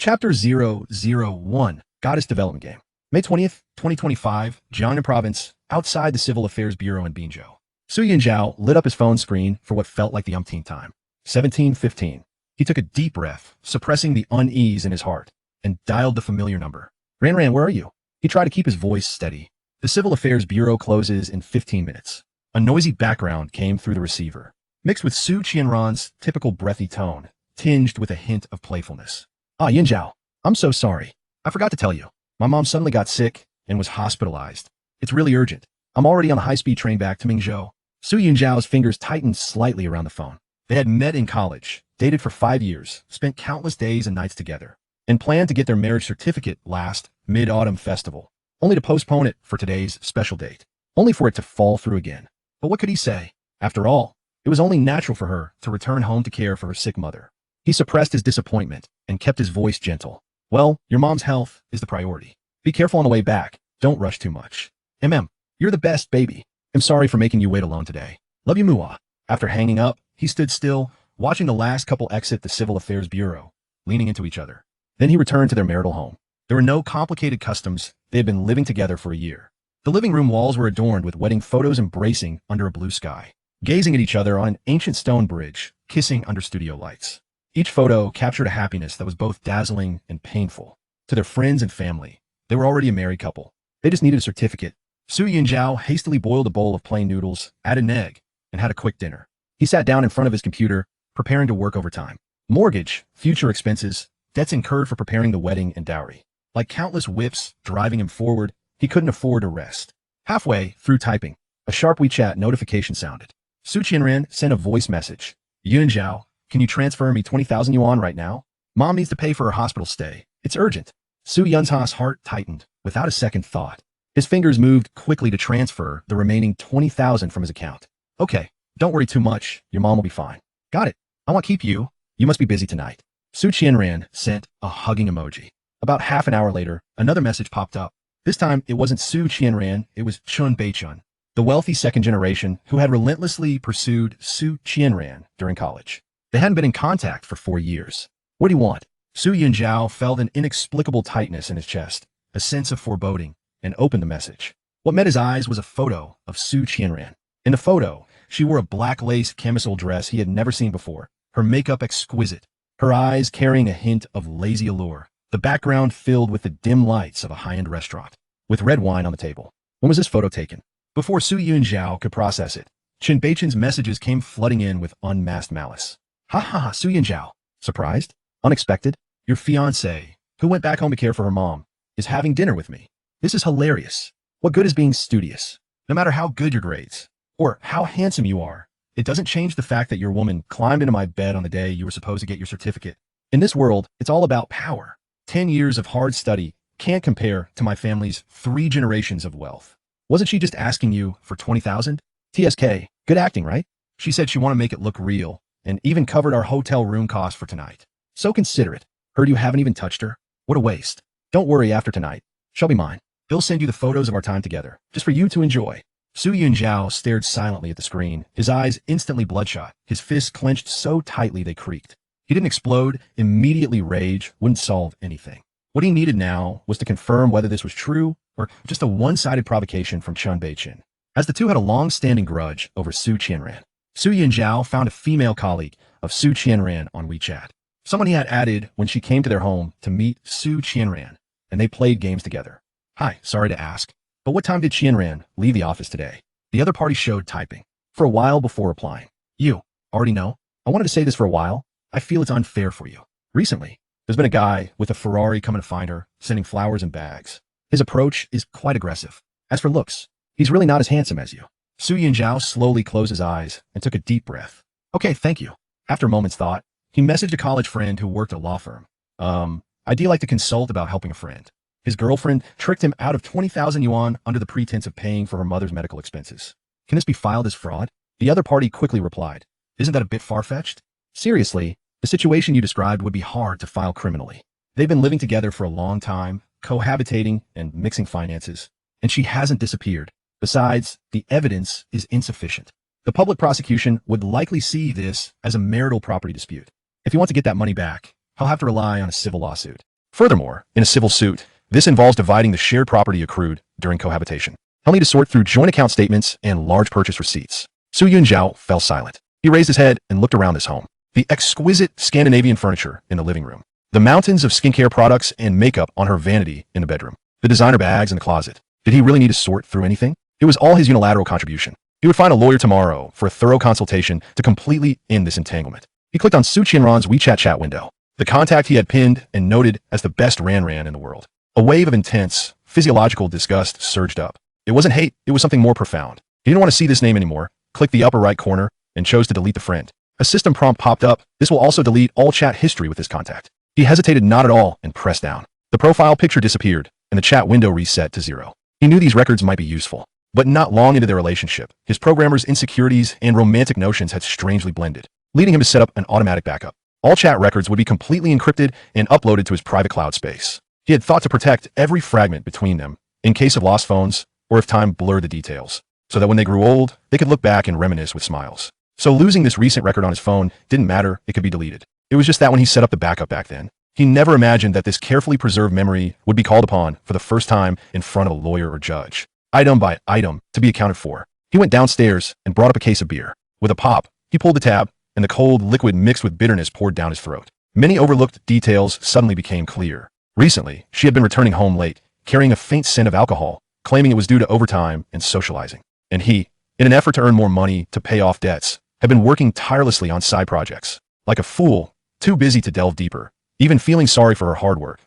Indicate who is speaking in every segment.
Speaker 1: Chapter 001, Goddess Development Game. May 20th, 2025, Jiangnan Province, outside the Civil Affairs Bureau in Binzhou. Su Yunjiao lit up his phone screen for what felt like the umpteenth time. 17:15. He took a deep breath, suppressing the unease in his heart, and dialed the familiar number. Ran, where are you? He tried to keep his voice steady. The Civil Affairs Bureau closes in 15 minutes. A noisy background came through the receiver, mixed with Su Qianran's typical breathy tone, tinged with a hint of playfulness. Ah, Yunjiao, I'm so sorry. I forgot to tell you. My mom suddenly got sick and was hospitalized. It's really urgent. I'm already on the high-speed train back to Mingzhou. Su Yunjiao's fingers tightened slightly around the phone. They had met in college, dated for 5 years, spent countless days and nights together, and planned to get their marriage certificate last mid-autumn festival, only to postpone it for today's special date, only for it to fall through again. But what could he say? After all, it was only natural for her to return home to care for her sick mother. He suppressed his disappointment and kept his voice gentle. Well, your mom's health is the priority. Be careful on the way back. Don't rush too much. You're the best, baby. I'm sorry for making you wait alone today. Love you, Mua. After hanging up, he stood still, watching the last couple exit the Civil Affairs Bureau, leaning into each other. Then he returned to their marital home. There were no complicated customs. They had been living together for a year. The living room walls were adorned with wedding photos embracing under a blue sky, gazing at each other on an ancient stone bridge, kissing under studio lights. Each photo captured a happiness that was both dazzling and painful. To their friends and family, they were already a married couple. They just needed a certificate. Su Yunjiao hastily boiled a bowl of plain noodles, added an egg, and had a quick dinner. He sat down in front of his computer, preparing to work overtime. Mortgage, future expenses, debts incurred for preparing the wedding and dowry. Like countless whips driving him forward, he couldn't afford to rest. Halfway through typing, a sharp WeChat notification sounded. Su Qianran sent a voice message. Yunjiao, can you transfer me 20,000 yuan right now? Mom needs to pay for her hospital stay. It's urgent. Su Yunjiao's heart tightened without a second thought. His fingers moved quickly to transfer the remaining 20,000 from his account. Okay, don't worry too much. Your mom will be fine. Got it. I won't keep you. You must be busy tonight. Su Qianran sent a hugging emoji. About half an hour later, another message popped up. This time, it wasn't Su Qianran, it was Chun Beichun, the wealthy second generation who had relentlessly pursued Su Qianran during college. They hadn't been in contact for 4 years. What do you want? Su Yunjiao felt an inexplicable tightness in his chest, a sense of foreboding, and opened the message. What met his eyes was a photo of Su Qianran. In the photo, she wore a black lace camisole dress he had never seen before, her makeup exquisite, her eyes carrying a hint of lazy allure, the background filled with the dim lights of a high-end restaurant, with red wine on the table. When was this photo taken? Before Su Yunjiao could process it, Chen Beichun's messages came flooding in with unmasked malice. Ha, Su Yunjiao. Surprised? Unexpected? Your fiancé, who went back home to care for her mom, is having dinner with me. This is hilarious. What good is being studious? No matter how good your grades, or how handsome you are, it doesn't change the fact that your woman climbed into my bed on the day you were supposed to get your certificate. In this world, it's all about power. 10 years of hard study can't compare to my family's 3 generations of wealth. Wasn't she just asking you for 20,000? TSK, good acting, right? She said she wanted to make it look real, and even covered our hotel room cost for tonight. So considerate. Heard you haven't even touched her? What a waste. Don't worry, after tonight, she'll be mine. He'll send you the photos of our time together, just for you to enjoy. Su Yunjiao stared silently at the screen, his eyes instantly bloodshot, his fists clenched so tightly they creaked. He didn't explode. Immediately rage wouldn't solve anything. What he needed now was to confirm whether this was true or just a one-sided provocation from Chun Beichun, as the two had a long-standing grudge over Su Qianran. Su Yunjiao found a female colleague of Su Qianran on WeChat, someone he had added when she came to their home to meet Su Qianran, and they played games together. Hi, sorry to ask, but what time did Qianran leave the office today? The other party showed typing for a while before replying. You already know? I wanted to say this for a while. I feel it's unfair for you. Recently, there's been a guy with a Ferrari coming to find her, sending flowers and bags. His approach is quite aggressive. As for looks, he's really not as handsome as you. Su Yunjiao slowly closed his eyes and took a deep breath. Okay, thank you. After a moment's thought, he messaged a college friend who worked at a law firm. I'd like to consult about helping a friend. His girlfriend tricked him out of 20,000 yuan under the pretense of paying for her mother's medical expenses. Can this be filed as fraud? The other party quickly replied. Isn't that a bit far-fetched? Seriously, the situation you described would be hard to file criminally. They've been living together for a long time, cohabitating and mixing finances, and she hasn't disappeared. Besides, the evidence is insufficient. The public prosecution would likely see this as a marital property dispute. If he wants to get that money back, he'll have to rely on a civil lawsuit. Furthermore, in a civil suit, this involves dividing the shared property accrued during cohabitation. He'll need to sort through joint account statements and large purchase receipts. Su Yunjiao fell silent. He raised his head and looked around his home. The exquisite Scandinavian furniture in the living room. The mountains of skincare products and makeup on her vanity in the bedroom. The designer bags in the closet. Did he really need to sort through anything? It was all his unilateral contribution. He would find a lawyer tomorrow for a thorough consultation to completely end this entanglement. He clicked on Su Qianran's WeChat chat window. The contact he had pinned and noted as the best Ran in the world. A wave of intense, physiological disgust surged up. It wasn't hate, it was something more profound. He didn't want to see this name anymore, clicked the upper right corner, and chose to delete the friend. A system prompt popped up. This will also delete all chat history with this contact. He hesitated not at all and pressed down. The profile picture disappeared, and the chat window reset to 0. He knew these records might be useful, but not long into their relationship, his programmer's insecurities and romantic notions had strangely blended, leading him to set up an automatic backup. All chat records would be completely encrypted and uploaded to his private cloud space. He had thought to protect every fragment between them in case of lost phones or if time blurred the details, so that when they grew old, they could look back and reminisce with smiles. So losing this recent record on his phone didn't matter, it could be deleted. It was just that when he set up the backup back then, he never imagined that this carefully preserved memory would be called upon for the first time in front of a lawyer or judge, item by item, to be accounted for. He went downstairs and brought up a case of beer. With a pop, he pulled the tab, and the cold liquid mixed with bitterness poured down his throat. Many overlooked details suddenly became clear. Recently, she had been returning home late, carrying a faint scent of alcohol, claiming it was due to overtime and socializing. And he, in an effort to earn more money to pay off debts, had been working tirelessly on side projects. Like a fool, too busy to delve deeper, even feeling sorry for her hard work.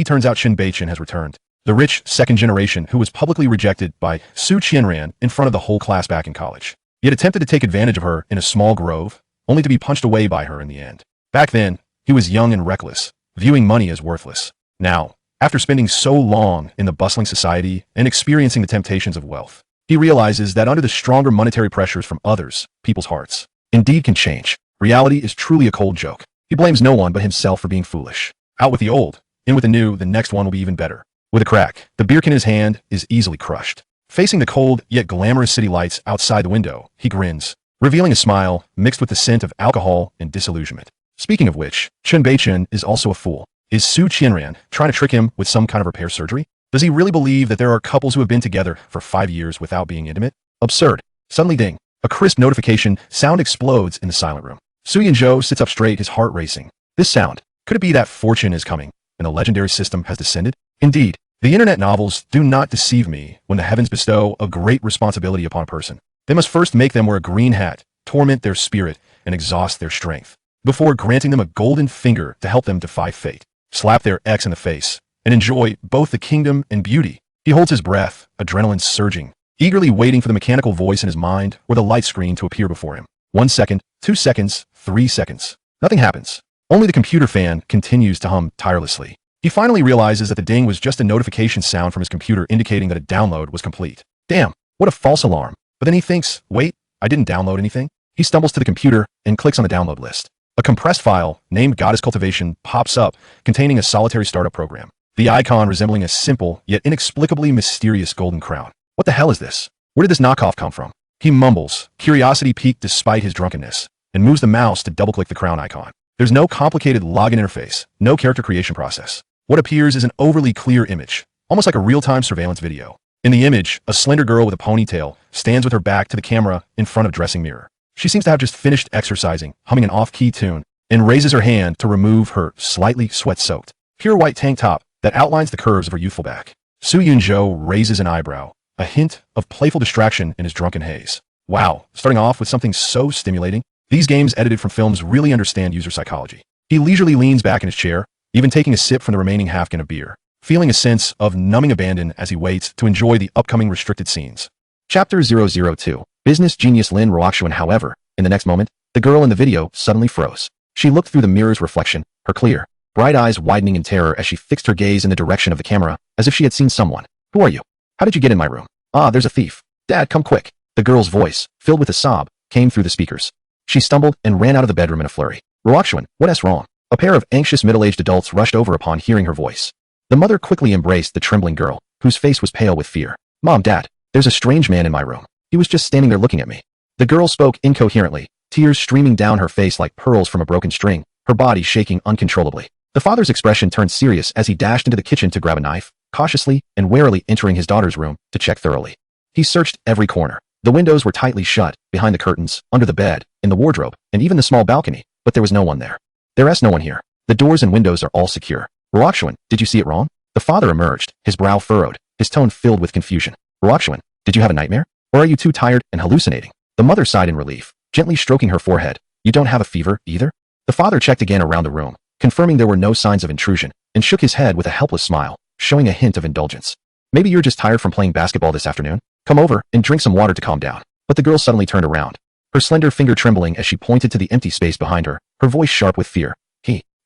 Speaker 1: Turns out Chen Beichin has returned. The rich second generation who was publicly rejected by Su Qianran in front of the whole class back in college. He had attempted to take advantage of her in a small grove, only to be punched away by her in the end. Back then, he was young and reckless, viewing money as worthless. Now, after spending so long in the bustling society and experiencing the temptations of wealth, he realizes that under the stronger monetary pressures from others, people's hearts indeed can change. Reality is truly a cold joke. He blames no one but himself for being foolish. Out with the old, in with the new, the next one will be even better. With a crack, the beer can in his hand is easily crushed. Facing the cold yet glamorous city lights outside the window, he grins, revealing a smile mixed with the scent of alcohol and disillusionment. Speaking of which, Chen Beichin is also a fool. Is Su Qianran trying to trick him with some kind of repair surgery? Does he really believe that there are couples who have been together for 5 years without being intimate? Absurd. Suddenly ding. A crisp notification sound explodes in the silent room. Su Yunjiao sits up straight, his heart racing. This sound. Could it be that fortune is coming, and the legendary system has descended? Indeed. The internet novels do not deceive me when the heavens bestow a great responsibility upon a person. They must first make them wear a green hat, torment their spirit, and exhaust their strength, before granting them a golden finger to help them defy fate, slap their ex in the face, and enjoy both the kingdom and beauty. He holds his breath, adrenaline surging, eagerly waiting for the mechanical voice in his mind or the light screen to appear before him. 1 second, 2 seconds, 3 seconds. Nothing happens. Only the computer fan continues to hum tirelessly. He finally realizes that the ding was just a notification sound from his computer indicating that a download was complete. Damn, what a false alarm. But then he thinks, wait, I didn't download anything. He stumbles to the computer and clicks on the download list. A compressed file named Goddess Cultivation pops up, containing a solitary startup program. The icon resembling a simple, yet inexplicably mysterious golden crown. What the hell is this? Where did this knockoff come from? He mumbles, curiosity piqued despite his drunkenness, and moves the mouse to double-click the crown icon. There's no complicated login interface, no character creation process. What appears is an overly clear image, almost like a real-time surveillance video. In the image, a slender girl with a ponytail stands with her back to the camera in front of a dressing mirror. She seems to have just finished exercising, humming an off-key tune, and raises her hand to remove her slightly sweat-soaked, pure white tank top that outlines the curves of her youthful back. Su Yunjiao raises an eyebrow, a hint of playful distraction in his drunken haze. Wow, starting off with something so stimulating. These games edited from films really understand user psychology. He leisurely leans back in his chair, even taking a sip from the remaining half-can of beer, feeling a sense of numbing abandon as he waits to enjoy the upcoming restricted scenes. Chapter 002. Business genius Lin Ruoxuan. However, in the next moment, the girl in the video suddenly froze. She looked through the mirror's reflection, her clear, bright eyes widening in terror as she fixed her gaze in the direction of the camera, as if she had seen someone. Who are you? How did you get in my room? Ah, there's a thief. Dad, come quick. The girl's voice, filled with a sob, came through the speakers. She stumbled and ran out of the bedroom in a flurry. Ruoxuan, what's wrong? A pair of anxious middle-aged adults rushed over upon hearing her voice. The mother quickly embraced the trembling girl, whose face was pale with fear. Mom, Dad, there's a strange man in my room. He was just standing there looking at me. The girl spoke incoherently, tears streaming down her face like pearls from a broken string, her body shaking uncontrollably. The father's expression turned serious as he dashed into the kitchen to grab a knife, cautiously and warily entering his daughter's room to check thoroughly. He searched every corner. The windows were tightly shut, behind the curtains, under the bed, in the wardrobe, and even the small balcony, but there was no one there. There's no one here. The doors and windows are all secure. Ruoxuan, did you see it wrong? The father emerged, his brow furrowed, his tone filled with confusion. Ruoxuan, did you have a nightmare? Or are you too tired and hallucinating? The mother sighed in relief, gently stroking her forehead. You don't have a fever, either? The father checked again around the room, confirming there were no signs of intrusion, and shook his head with a helpless smile, showing a hint of indulgence. Maybe you're just tired from playing basketball this afternoon? Come over and drink some water to calm down. But the girl suddenly turned around, her slender finger trembling as she pointed to the empty space behind her, her voice sharp with fear.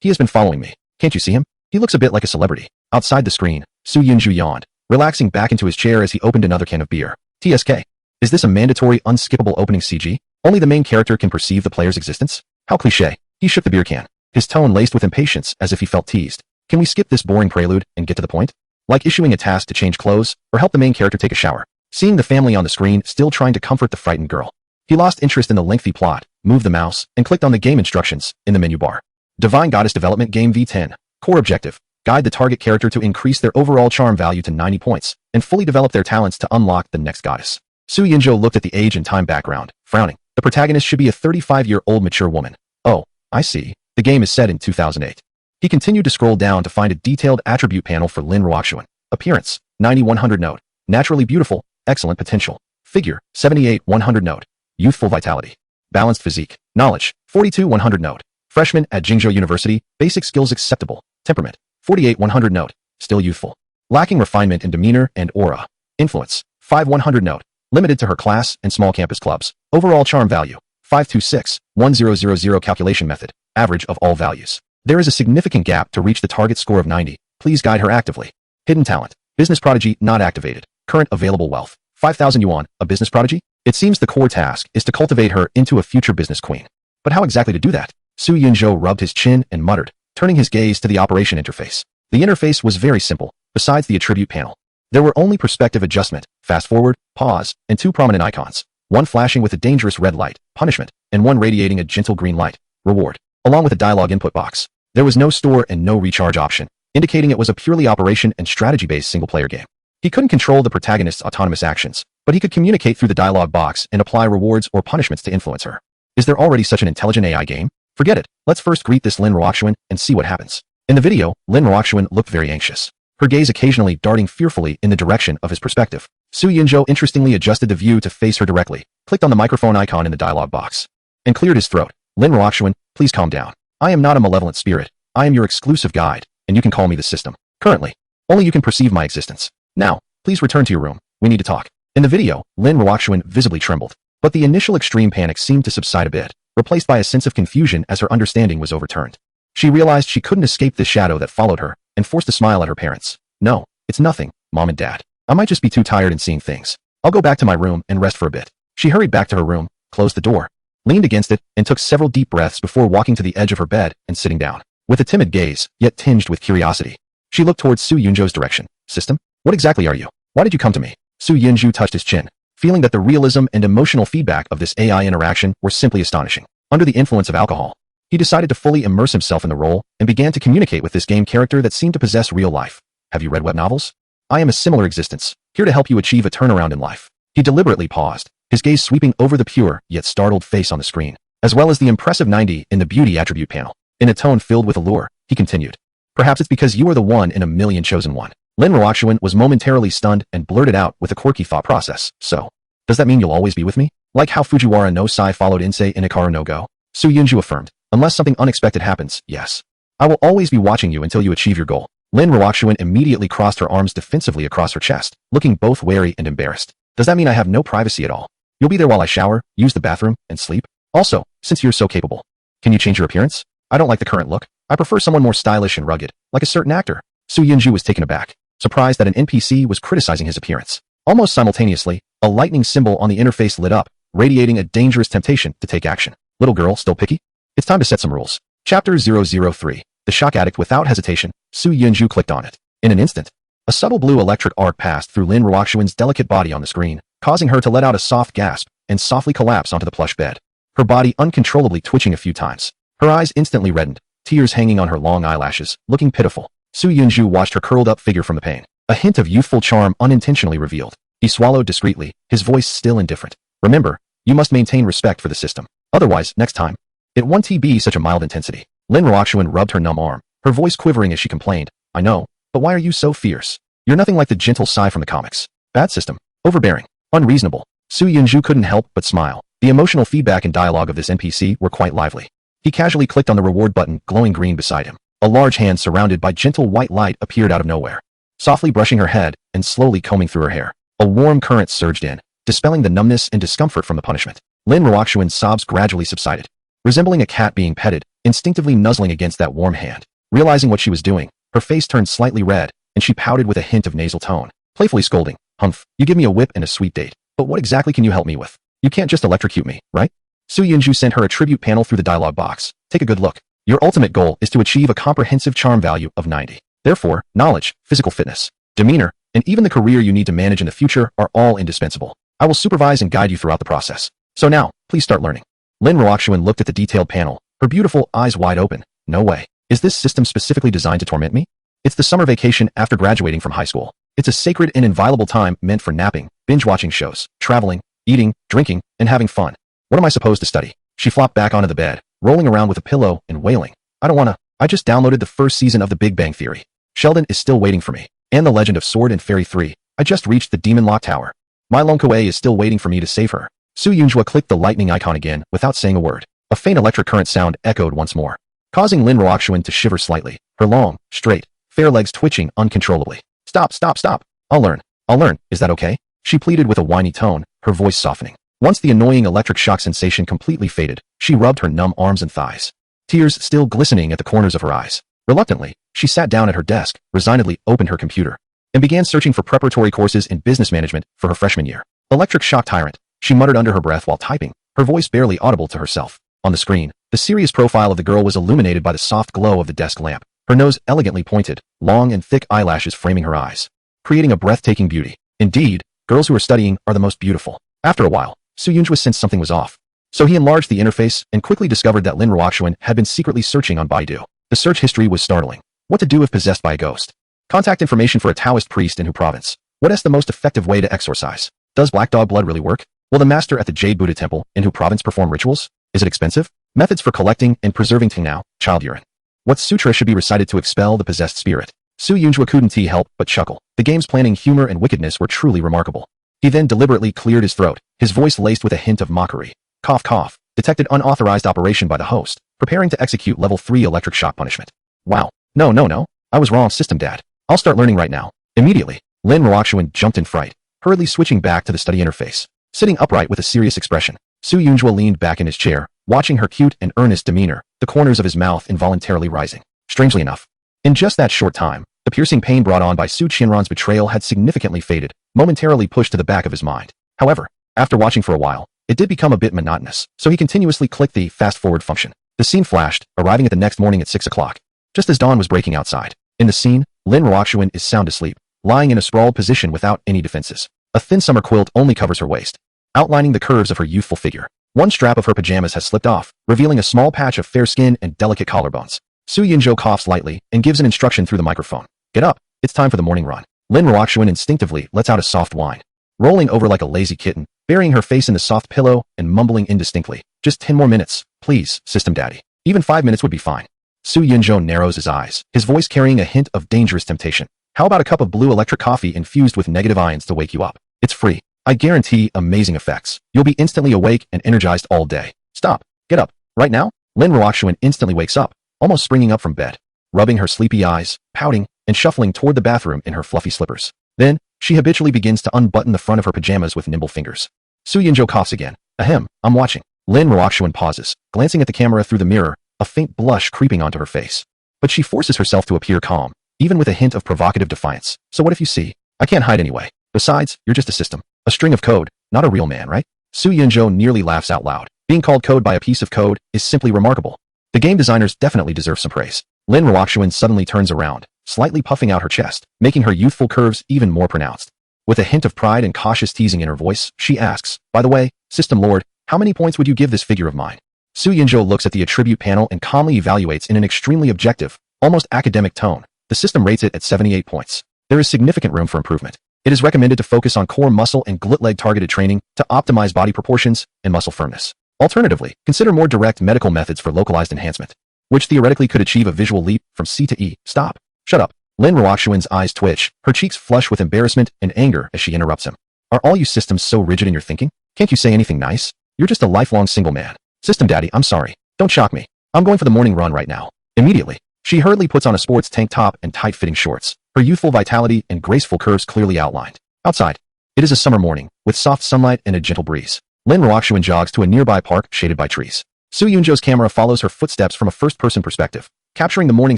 Speaker 1: He has been following me. Can't you see him? He looks a bit like a celebrity. Outside the screen, Su Yunju yawned, relaxing back into his chair as he opened another can of beer. TSK. Is this a mandatory, unskippable opening CG? Only the main character can perceive the player's existence? How cliché. He shook the beer can, his tone laced with impatience as if he felt teased. Can we skip this boring prelude and get to the point? Like issuing a task to change clothes or help the main character take a shower. Seeing the family on the screen still trying to comfort the frightened girl, he lost interest in the lengthy plot, moved the mouse, and clicked on the game instructions in the menu bar. Divine Goddess Development Game V10. Core objective. Guide the target character to increase their overall charm value to 90 points and fully develop their talents to unlock the next goddess. Su Yinzhou looked at the age and time background, frowning. The protagonist should be a 35-year-old mature woman. Oh, I see. The game is set in 2008. He continued to scroll down to find a detailed attribute panel for Lin Ruoxuan. Appearance, 90-100 note. Naturally beautiful, excellent potential. Figure, 78-100 note. Youthful vitality. Balanced physique. Knowledge, 42-100 note. Freshman at Jingzhou University, basic skills acceptable. Temperament, 48-100 note. Still youthful. Lacking refinement in demeanor and aura. Influence, 5-100 note. Limited to her class and small campus clubs. Overall charm value, 526-1000 calculation method. Average of all values. There is a significant gap to reach the target score of 90. Please guide her actively. Hidden talent. Business prodigy not activated. Current available wealth, 5,000 yuan. A business prodigy? It seems the core task is to cultivate her into a future business queen. But how exactly to do that? Su Yunzhou rubbed his chin and muttered, turning his gaze to the operation interface. The interface was very simple, besides the attribute panel. There were only perspective adjustment, fast forward, pause, and two prominent icons, one flashing with a dangerous red light, punishment, and one radiating a gentle green light, reward, along with a dialogue input box. There was no store and no recharge option, indicating it was a purely operation and strategy-based single-player game. He couldn't control the protagonist's autonomous actions, but he could communicate through the dialogue box and apply rewards or punishments to influence her. Is there already such an intelligent AI game? Forget it. Let's first greet this Lin Ruoxuan and see what happens. In the video, Lin Ruoxuan looked very anxious, her gaze occasionally darting fearfully in the direction of his perspective. Su Yinzhou interestingly adjusted the view to face her directly, clicked on the microphone icon in the dialogue box, and cleared his throat. Lin Ruoxuan, please calm down. I am not a malevolent spirit. I am your exclusive guide, and you can call me the system. Currently, only you can perceive my existence. Now, please return to your room. We need to talk. In the video, Lin Ruoxuan visibly trembled, but the initial extreme panic seemed to subside a bit, replaced by a sense of confusion as her understanding was overturned. She realized she couldn't escape the shadow that followed her, and forced a smile at her parents. No, it's nothing, Mom and Dad. I might just be too tired and seeing things. I'll go back to my room and rest for a bit. She hurried back to her room, closed the door, leaned against it, and took several deep breaths before walking to the edge of her bed and sitting down. With a timid gaze, yet tinged with curiosity, she looked towards Su Yunzhou's direction. System? What exactly are you? Why did you come to me? Su Yunzhou touched his chin, feeling that the realism and emotional feedback of this AI interaction were simply astonishing. Under the influence of alcohol, he decided to fully immerse himself in the role and began to communicate with this game character that seemed to possess real life. Have you read web novels? I am a similar existence, here to help you achieve a turnaround in life. He deliberately paused, his gaze sweeping over the pure yet startled face on the screen, as well as the impressive 90 in the beauty attribute panel. In a tone filled with allure, he continued. Perhaps it's because you are the one in a million chosen one. Lin Ruoxuan was momentarily stunned and blurted out with a quirky thought process. So, does that mean you'll always be with me? Like how Fujiwara no Sai followed Insei in Ikaru no Go? Su Yunzhou affirmed. Unless something unexpected happens, yes. I will always be watching you until you achieve your goal. Lin Ruoxuan immediately crossed her arms defensively across her chest, looking both wary and embarrassed. Does that mean I have no privacy at all? You'll be there while I shower, use the bathroom, and sleep? Also, since you're so capable, can you change your appearance? I don't like the current look. I prefer someone more stylish and rugged, like a certain actor. Su Yunzhou was taken aback, surprised that an NPC was criticizing his appearance. Almost simultaneously, a lightning symbol on the interface lit up, radiating a dangerous temptation to take action. Little girl, still picky? It's time to set some rules. Chapter 003. The Shock Addict. Without hesitation, Su Yunzhou clicked on it. In an instant, a subtle blue electric arc passed through Lin Ruoxuan's delicate body on the screen, causing her to let out a soft gasp and softly collapse onto the plush bed, her body uncontrollably twitching a few times. Her eyes instantly reddened, tears hanging on her long eyelashes, looking pitiful. Su Yunju watched her curled up figure from the pain. A hint of youthful charm unintentionally revealed. He swallowed discreetly, his voice still indifferent. Remember, you must maintain respect for the system. Otherwise, next time. It won't be such a mild intensity. Lin Ruoxuan rubbed her numb arm, her voice quivering as she complained. I know, but why are you so fierce? You're nothing like the gentle Sai from the comics. Bad system. Overbearing. Unreasonable. Su Yunju couldn't help but smile. The emotional feedback and dialogue of this NPC were quite lively. He casually clicked on the reward button, glowing green beside him. A large hand surrounded by gentle white light appeared out of nowhere. Softly brushing her head and slowly combing through her hair, a warm current surged in, dispelling the numbness and discomfort from the punishment. Lin Ruoxuan's sobs gradually subsided. Resembling a cat being petted, instinctively nuzzling against that warm hand. Realizing what she was doing, her face turned slightly red, and she pouted with a hint of nasal tone, playfully scolding, Humph, you give me a whip and a sweet date. But what exactly can you help me with? You can't just electrocute me, right? Su Yunju sent her a tribute panel through the dialog box. Take a good look. Your ultimate goal is to achieve a comprehensive charm value of 90. Therefore, knowledge, physical fitness, demeanor, and even the career you need to manage in the future are all indispensable. I will supervise and guide you throughout the process. So now, please start learning. Lin Ruoxuan looked at the detailed panel, her beautiful eyes wide open. No way. Is this system specifically designed to torment me? It's the summer vacation after graduating from high school. It's a sacred and inviolable time meant for napping, binge-watching shows, traveling, eating, drinking, and having fun. What am I supposed to study? She flopped back onto the bed, rolling around with a pillow and wailing. I just downloaded the first season of The Big Bang Theory. Sheldon is still waiting for me. And The Legend of Sword and Fairy 3. I just reached the Demon Lock Tower. My Long Kuei is still waiting for me to save her. Su Yunjua clicked the lightning icon again without saying a word. A faint electric current sound echoed once more, causing Lin Ruoxuan to shiver slightly, her long, straight, fair legs twitching uncontrollably. Stop. I'll learn. Is that okay? She pleaded with a whiny tone, her voice softening. Once the annoying electric shock sensation completely faded, she rubbed her numb arms and thighs, tears still glistening at the corners of her eyes. Reluctantly, she sat down at her desk, resignedly opened her computer, and began searching for preparatory courses in business management for her freshman year. Electric shock tyrant, she muttered under her breath while typing, her voice barely audible to herself. On the screen, the serious profile of the girl was illuminated by the soft glow of the desk lamp, her nose elegantly pointed, long and thick eyelashes framing her eyes, creating a breathtaking beauty. Indeed, girls who are studying are the most beautiful. After a while, Su Yunjua sensed something was off. So he enlarged the interface and quickly discovered that Lin Ruoxuan had been secretly searching on Baidu. The search history was startling. What to do if possessed by a ghost? Contact information for a Taoist priest in Hu province. What is the most effective way to exorcise? Does black dog blood really work? Will the master at the Jade Buddha temple in Hu province perform rituals? Is it expensive? Methods for collecting and preserving Tingao, child urine. What sutra should be recited to expel the possessed spirit? Su Yunjua couldn't help but chuckle. The game's planning, humor, and wickedness were truly remarkable. He then deliberately cleared his throat, his voice laced with a hint of mockery. Cough. Detected unauthorized operation by the host, preparing to execute level 3 electric shock punishment. Wow. No. I was wrong, system dad. I'll start learning right now. Immediately, Lin Ruoxuan jumped in fright, hurriedly switching back to the study interface. Sitting upright with a serious expression, Su Yunjua leaned back in his chair, watching her cute and earnest demeanor, the corners of his mouth involuntarily rising. Strangely enough, in just that short time, the piercing pain brought on by Su Qianran's betrayal had significantly faded, momentarily pushed to the back of his mind. However, after watching for a while, it did become a bit monotonous, so he continuously clicked the fast-forward function. The scene flashed, arriving at the next morning at 6 o'clock. Just as dawn was breaking outside. In the scene, Lin Ruoxuan is sound asleep, lying in a sprawled position without any defenses. A thin summer quilt only covers her waist, outlining the curves of her youthful figure. One strap of her pajamas has slipped off, revealing a small patch of fair skin and delicate collarbones. Su Yunjo coughs lightly and gives an instruction through the microphone. Get up, it's time for the morning run. Lin Ruoxuan instinctively lets out a soft whine, rolling over like a lazy kitten, burying her face in the soft pillow and mumbling indistinctly. Just 10 more minutes, please, system daddy. Even 5 minutes would be fine. Su Yunjo narrows his eyes, his voice carrying a hint of dangerous temptation. How about a cup of blue electric coffee infused with negative ions to wake you up? It's free. I guarantee amazing effects. You'll be instantly awake and energized all day. Stop. Get up. Right now? Lin Ruoxuan instantly wakes up, almost springing up from bed, rubbing her sleepy eyes, pouting, and shuffling toward the bathroom in her fluffy slippers. Then, she habitually begins to unbutton the front of her pajamas with nimble fingers. Su Yunjo coughs again. Ahem, I'm watching. Lin Ruoxuan pauses, glancing at the camera through the mirror, a faint blush creeping onto her face. But she forces herself to appear calm, even with a hint of provocative defiance. So what if you see? I can't hide anyway. Besides, you're just a system. A string of code, not a real man, right? Su Yunjo nearly laughs out loud. Being called code by a piece of code is simply remarkable. The game designers definitely deserve some praise. Lin Ruoxuan suddenly turns around, slightly puffing out her chest, making her youthful curves even more pronounced. With a hint of pride and cautious teasing in her voice, she asks, by the way, System Lord, how many points would you give this figure of mine? Su Yinzhou looks at the attribute panel and calmly evaluates in an extremely objective, almost academic tone. The system rates it at 78 points. There is significant room for improvement. It is recommended to focus on core muscle and glute leg targeted training to optimize body proportions and muscle firmness. Alternatively, consider more direct medical methods for localized enhancement, which theoretically could achieve a visual leap from C to E. Stop. Shut up. Lin Ruoxuan's eyes twitch, her cheeks flush with embarrassment and anger as she interrupts him. Are all you systems so rigid in your thinking? Can't you say anything nice? You're just a lifelong single man. System daddy, I'm sorry. Don't shock me. I'm going for the morning run right now. Immediately, she hurriedly puts on a sports tank top and tight-fitting shorts, her youthful vitality and graceful curves clearly outlined. Outside, it is a summer morning, with soft sunlight and a gentle breeze. Lin Ruoxuan jogs to a nearby park shaded by trees. Su Yunzhou's camera follows her footsteps from a first-person perspective, capturing the morning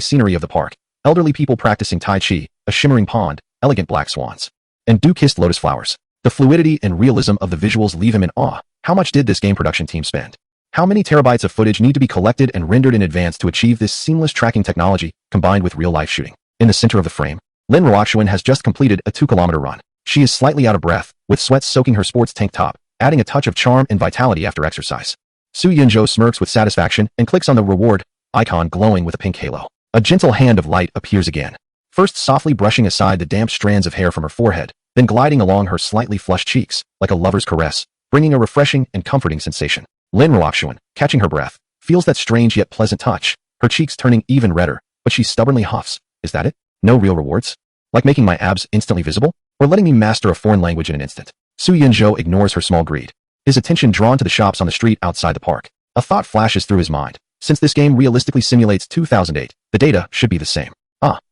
Speaker 1: scenery of the park. Elderly people practicing Tai Chi, a shimmering pond, elegant black swans, and dew-kissed lotus flowers. The fluidity and realism of the visuals leave him in awe. How much did this game production team spend? How many terabytes of footage need to be collected and rendered in advance to achieve this seamless tracking technology combined with real-life shooting? In the center of the frame, Lin Ruoxuan has just completed a 2-kilometer run. She is slightly out of breath, with sweat soaking her sports tank top, adding a touch of charm and vitality after exercise. Su Yunzhou smirks with satisfaction and clicks on the reward icon glowing with a pink halo. A gentle hand of light appears again, first softly brushing aside the damp strands of hair from her forehead, then gliding along her slightly flushed cheeks, like a lover's caress, bringing a refreshing and comforting sensation. Lin Ruoxuan, catching her breath, feels that strange yet pleasant touch, her cheeks turning even redder, but she stubbornly huffs. Is that it? No real rewards? Like making my abs instantly visible? Or letting me master a foreign language in an instant? Su Yunzhou ignores her small greed, his attention drawn to the shops on the street outside the park. A thought flashes through his mind. Since this game realistically simulates 2008, the data should be the same.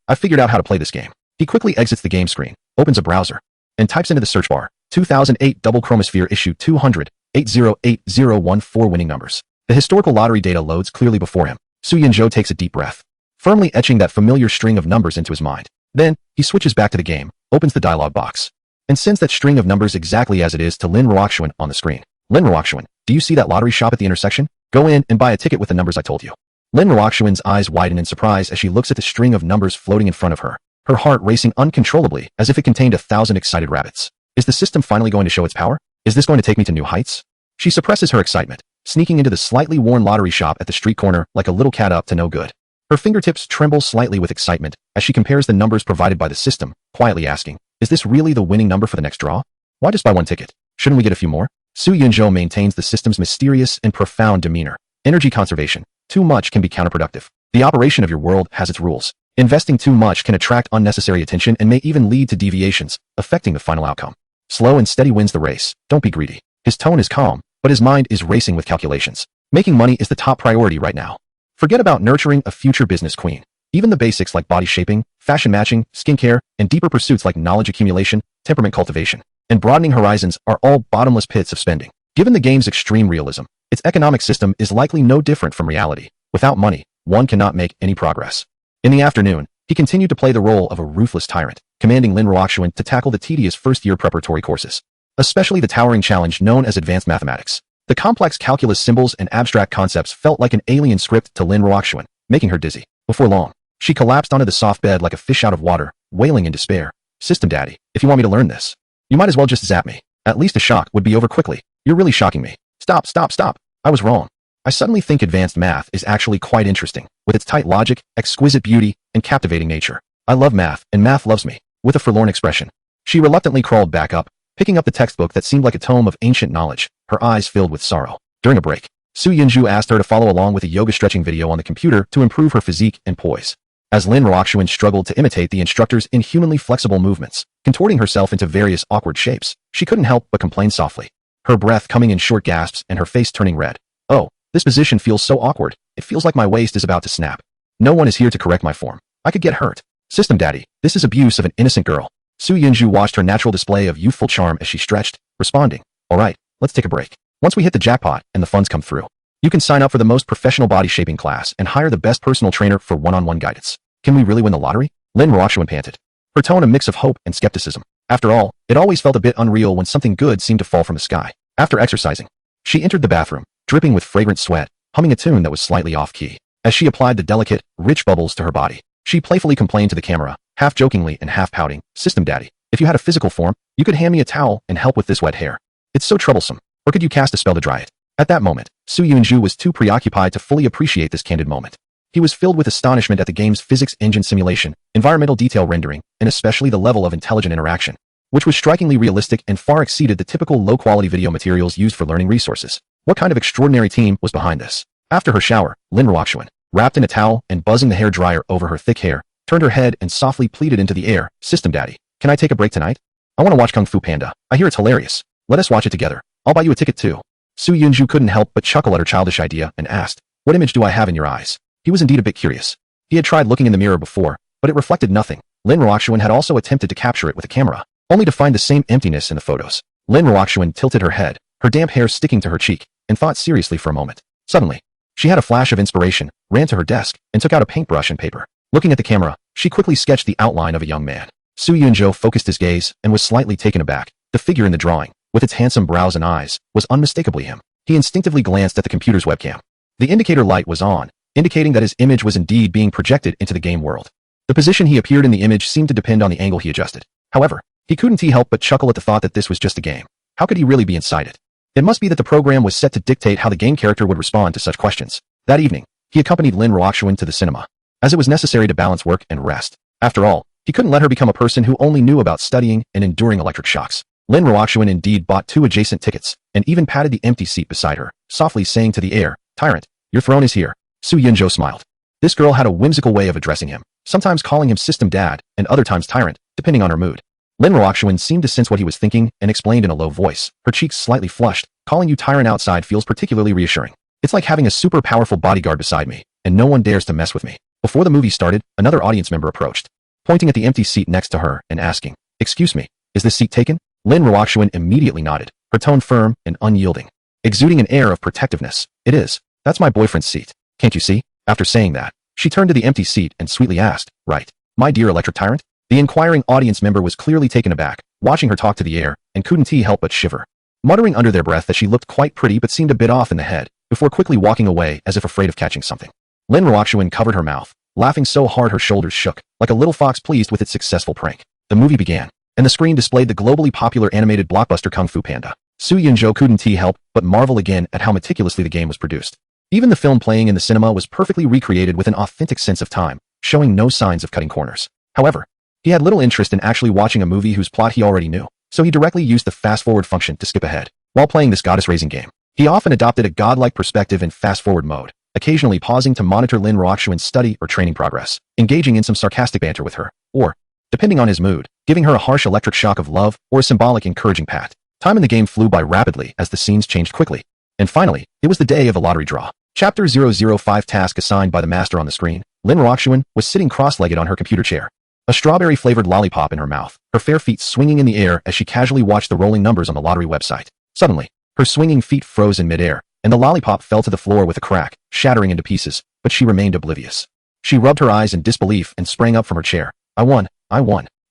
Speaker 1: I figured out how to play this game. He quickly exits the game screen, opens a browser, and types into the search bar, 2008 Double Chromosphere Issue 200, 808014 winning numbers. The historical lottery data loads clearly before him. Su Yunzhou takes a deep breath, firmly etching that familiar string of numbers into his mind. Then, he switches back to the game, opens the dialog box, and sends that string of numbers exactly as it is to Lin Ruoxuan on the screen. Lin Ruoxuan, do you see that lottery shop at the intersection? Go in and buy a ticket with the numbers I told you. Lin Ruoxuan's eyes widen in surprise as she looks at the string of numbers floating in front of her, her heart racing uncontrollably as if it contained 1,000 excited rabbits. Is the system finally going to show its power? Is this going to take me to new heights? She suppresses her excitement, sneaking into the slightly worn lottery shop at the street corner like a little cat up to no good. Her fingertips tremble slightly with excitement as she compares the numbers provided by the system, quietly asking, is this really the winning number for the next draw? Why just buy one ticket? Shouldn't we get a few more? Su Yunzhou maintains the system's mysterious and profound demeanor. Energy conservation. Too much can be counterproductive. The operation of your world has its rules. Investing too much can attract unnecessary attention and may even lead to deviations, affecting the final outcome. Slow and steady wins the race. Don't be greedy. His tone is calm, but his mind is racing with calculations. Making money is the top priority right now. Forget about nurturing a future business queen. Even the basics like body shaping, fashion matching, skincare, and deeper pursuits like knowledge accumulation, temperament cultivation, and broadening horizons are all bottomless pits of spending. Given the game's extreme realism, its economic system is likely no different from reality. Without money, one cannot make any progress. In the afternoon, he continued to play the role of a ruthless tyrant, commanding Lin Ruoxuan to tackle the tedious first-year preparatory courses, especially the towering challenge known as advanced mathematics. The complex calculus symbols and abstract concepts felt like an alien script to Lin Ruoxuan, making her dizzy. Before long, she collapsed onto the soft bed like a fish out of water, wailing in despair. System daddy, if you want me to learn this, you might as well just zap me. At least a shock would be over quickly. You're really shocking me. Stop, stop, stop. I was wrong. I suddenly think advanced math is actually quite interesting, with its tight logic, exquisite beauty, and captivating nature. I love math, and math loves me. With a forlorn expression, she reluctantly crawled back up, picking up the textbook that seemed like a tome of ancient knowledge, her eyes filled with sorrow. During a break, Su Yunzhou asked her to follow along with a yoga stretching video on the computer to improve her physique and poise. As Lin Ruoxuan struggled to imitate the instructor's inhumanly flexible movements, contorting herself into various awkward shapes, she couldn't help but complain softly, her breath coming in short gasps and her face turning red. Oh, this position feels so awkward. It feels like my waist is about to snap. No one is here to correct my form. I could get hurt. System daddy, this is abuse of an innocent girl. Su Yunzhou watched her natural display of youthful charm as she stretched, responding, all right, let's take a break. Once we hit the jackpot and the funds come through, you can sign up for the most professional body shaping class and hire the best personal trainer for one-on-one guidance. Can we really win the lottery? Lin Ruoxuan panted, her tone a mix of hope and skepticism. After all, it always felt a bit unreal when something good seemed to fall from the sky. After exercising, she entered the bathroom, dripping with fragrant sweat, humming a tune that was slightly off-key. As she applied the delicate, rich bubbles to her body, she playfully complained to the camera, half jokingly and half pouting, System daddy, if you had a physical form, you could hand me a towel and help with this wet hair. It's so troublesome. Or could you cast a spell to dry it? At that moment, Su Yunju was too preoccupied to fully appreciate this candid moment. He was filled with astonishment at the game's physics engine simulation, environmental detail rendering, and especially the level of intelligent interaction, which was strikingly realistic and far exceeded the typical low-quality video materials used for learning resources. What kind of extraordinary team was behind this? After her shower, Lin Ruoxuan, wrapped in a towel and buzzing the hair dryer over her thick hair, turned her head and softly pleaded into the air, "System Daddy, can I take a break tonight? I want to watch Kung Fu Panda. I hear it's hilarious. Let us watch it together. I'll buy you a ticket too." Su Yunju couldn't help but chuckle at her childish idea and asked, "What image do I have in your eyes?" He was indeed a bit curious. He had tried looking in the mirror before, but it reflected nothing. Lin Ruoxuan had also attempted to capture it with a camera, only to find the same emptiness in the photos. Lin Ruoxuan tilted her head, her damp hair sticking to her cheek, and thought seriously for a moment. Suddenly, she had a flash of inspiration, ran to her desk, and took out a paintbrush and paper. Looking at the camera, she quickly sketched the outline of a young man. Su Yunjo focused his gaze and was slightly taken aback. The figure in the drawing, with its handsome brows and eyes, was unmistakably him. He instinctively glanced at the computer's webcam. The indicator light was on, indicating that his image was indeed being projected into the game world. The position he appeared in the image seemed to depend on the angle he adjusted. However, he couldn't help but chuckle at the thought that this was just a game. How could he really be inside it? It must be that the program was set to dictate how the game character would respond to such questions. That evening, he accompanied Lin Ruoxuan to the cinema, as it was necessary to balance work and rest. After all, he couldn't let her become a person who only knew about studying and enduring electric shocks. Lin Ruoxuan indeed bought 2 adjacent tickets, and even patted the empty seat beside her, softly saying to the air, "Tyrant, your throne is here." Su Yunjo smiled. This girl had a whimsical way of addressing him, sometimes calling him System Dad, and other times Tyrant, depending on her mood. Lin Ruoxuan seemed to sense what he was thinking and explained in a low voice, her cheeks slightly flushed, "Calling you Tyrant outside feels particularly reassuring. It's like having a super powerful bodyguard beside me, and no one dares to mess with me." Before the movie started, another audience member approached, pointing at the empty seat next to her and asking, "Excuse me, is this seat taken?" Lin Ruoxuan immediately nodded, her tone firm and unyielding, exuding an air of protectiveness. "It is. That's my boyfriend's seat. Can't you see?" After saying that, she turned to the empty seat and sweetly asked, "Right, my dear electric tyrant?" The inquiring audience member was clearly taken aback, watching her talk to the air, and couldn't help but shiver, muttering under their breath that she looked quite pretty but seemed a bit off in the head, before quickly walking away as if afraid of catching something. Lin Ruoxuan covered her mouth, laughing so hard her shoulders shook, like a little fox pleased with its successful prank. The movie began, and the screen displayed the globally popular animated blockbuster Kung Fu Panda. Su Yunjo couldn't help but marvel again at how meticulously the game was produced. Even the film playing in the cinema was perfectly recreated with an authentic sense of time, showing no signs of cutting corners. However, he had little interest in actually watching a movie whose plot he already knew, so he directly used the fast-forward function to skip ahead. While playing this goddess-raising game, he often adopted a godlike perspective in fast-forward mode, occasionally pausing to monitor Lin Ruoxuan's study or training progress, engaging in some sarcastic banter with her, or, depending on his mood, giving her a harsh electric shock of love or a symbolic encouraging pat. Time in the game flew by rapidly as the scenes changed quickly. And finally, it was the day of a lottery draw. Chapter 005 task assigned by the master on the screen. Lin Ruoxuan was sitting cross-legged on her computer chair, a strawberry-flavored lollipop in her mouth, her fair feet swinging in the air as she casually watched the rolling numbers on the lottery website. Suddenly, her swinging feet froze in midair, and the lollipop fell to the floor with a crack, shattering into pieces, but she remained oblivious. She rubbed her eyes in disbelief and sprang up from her chair. I won. I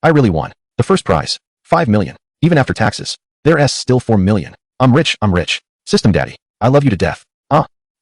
Speaker 1: really won. The first prize. 5 million. Even after taxes. There's still 4 million. I'm rich. System Daddy, I love you to death.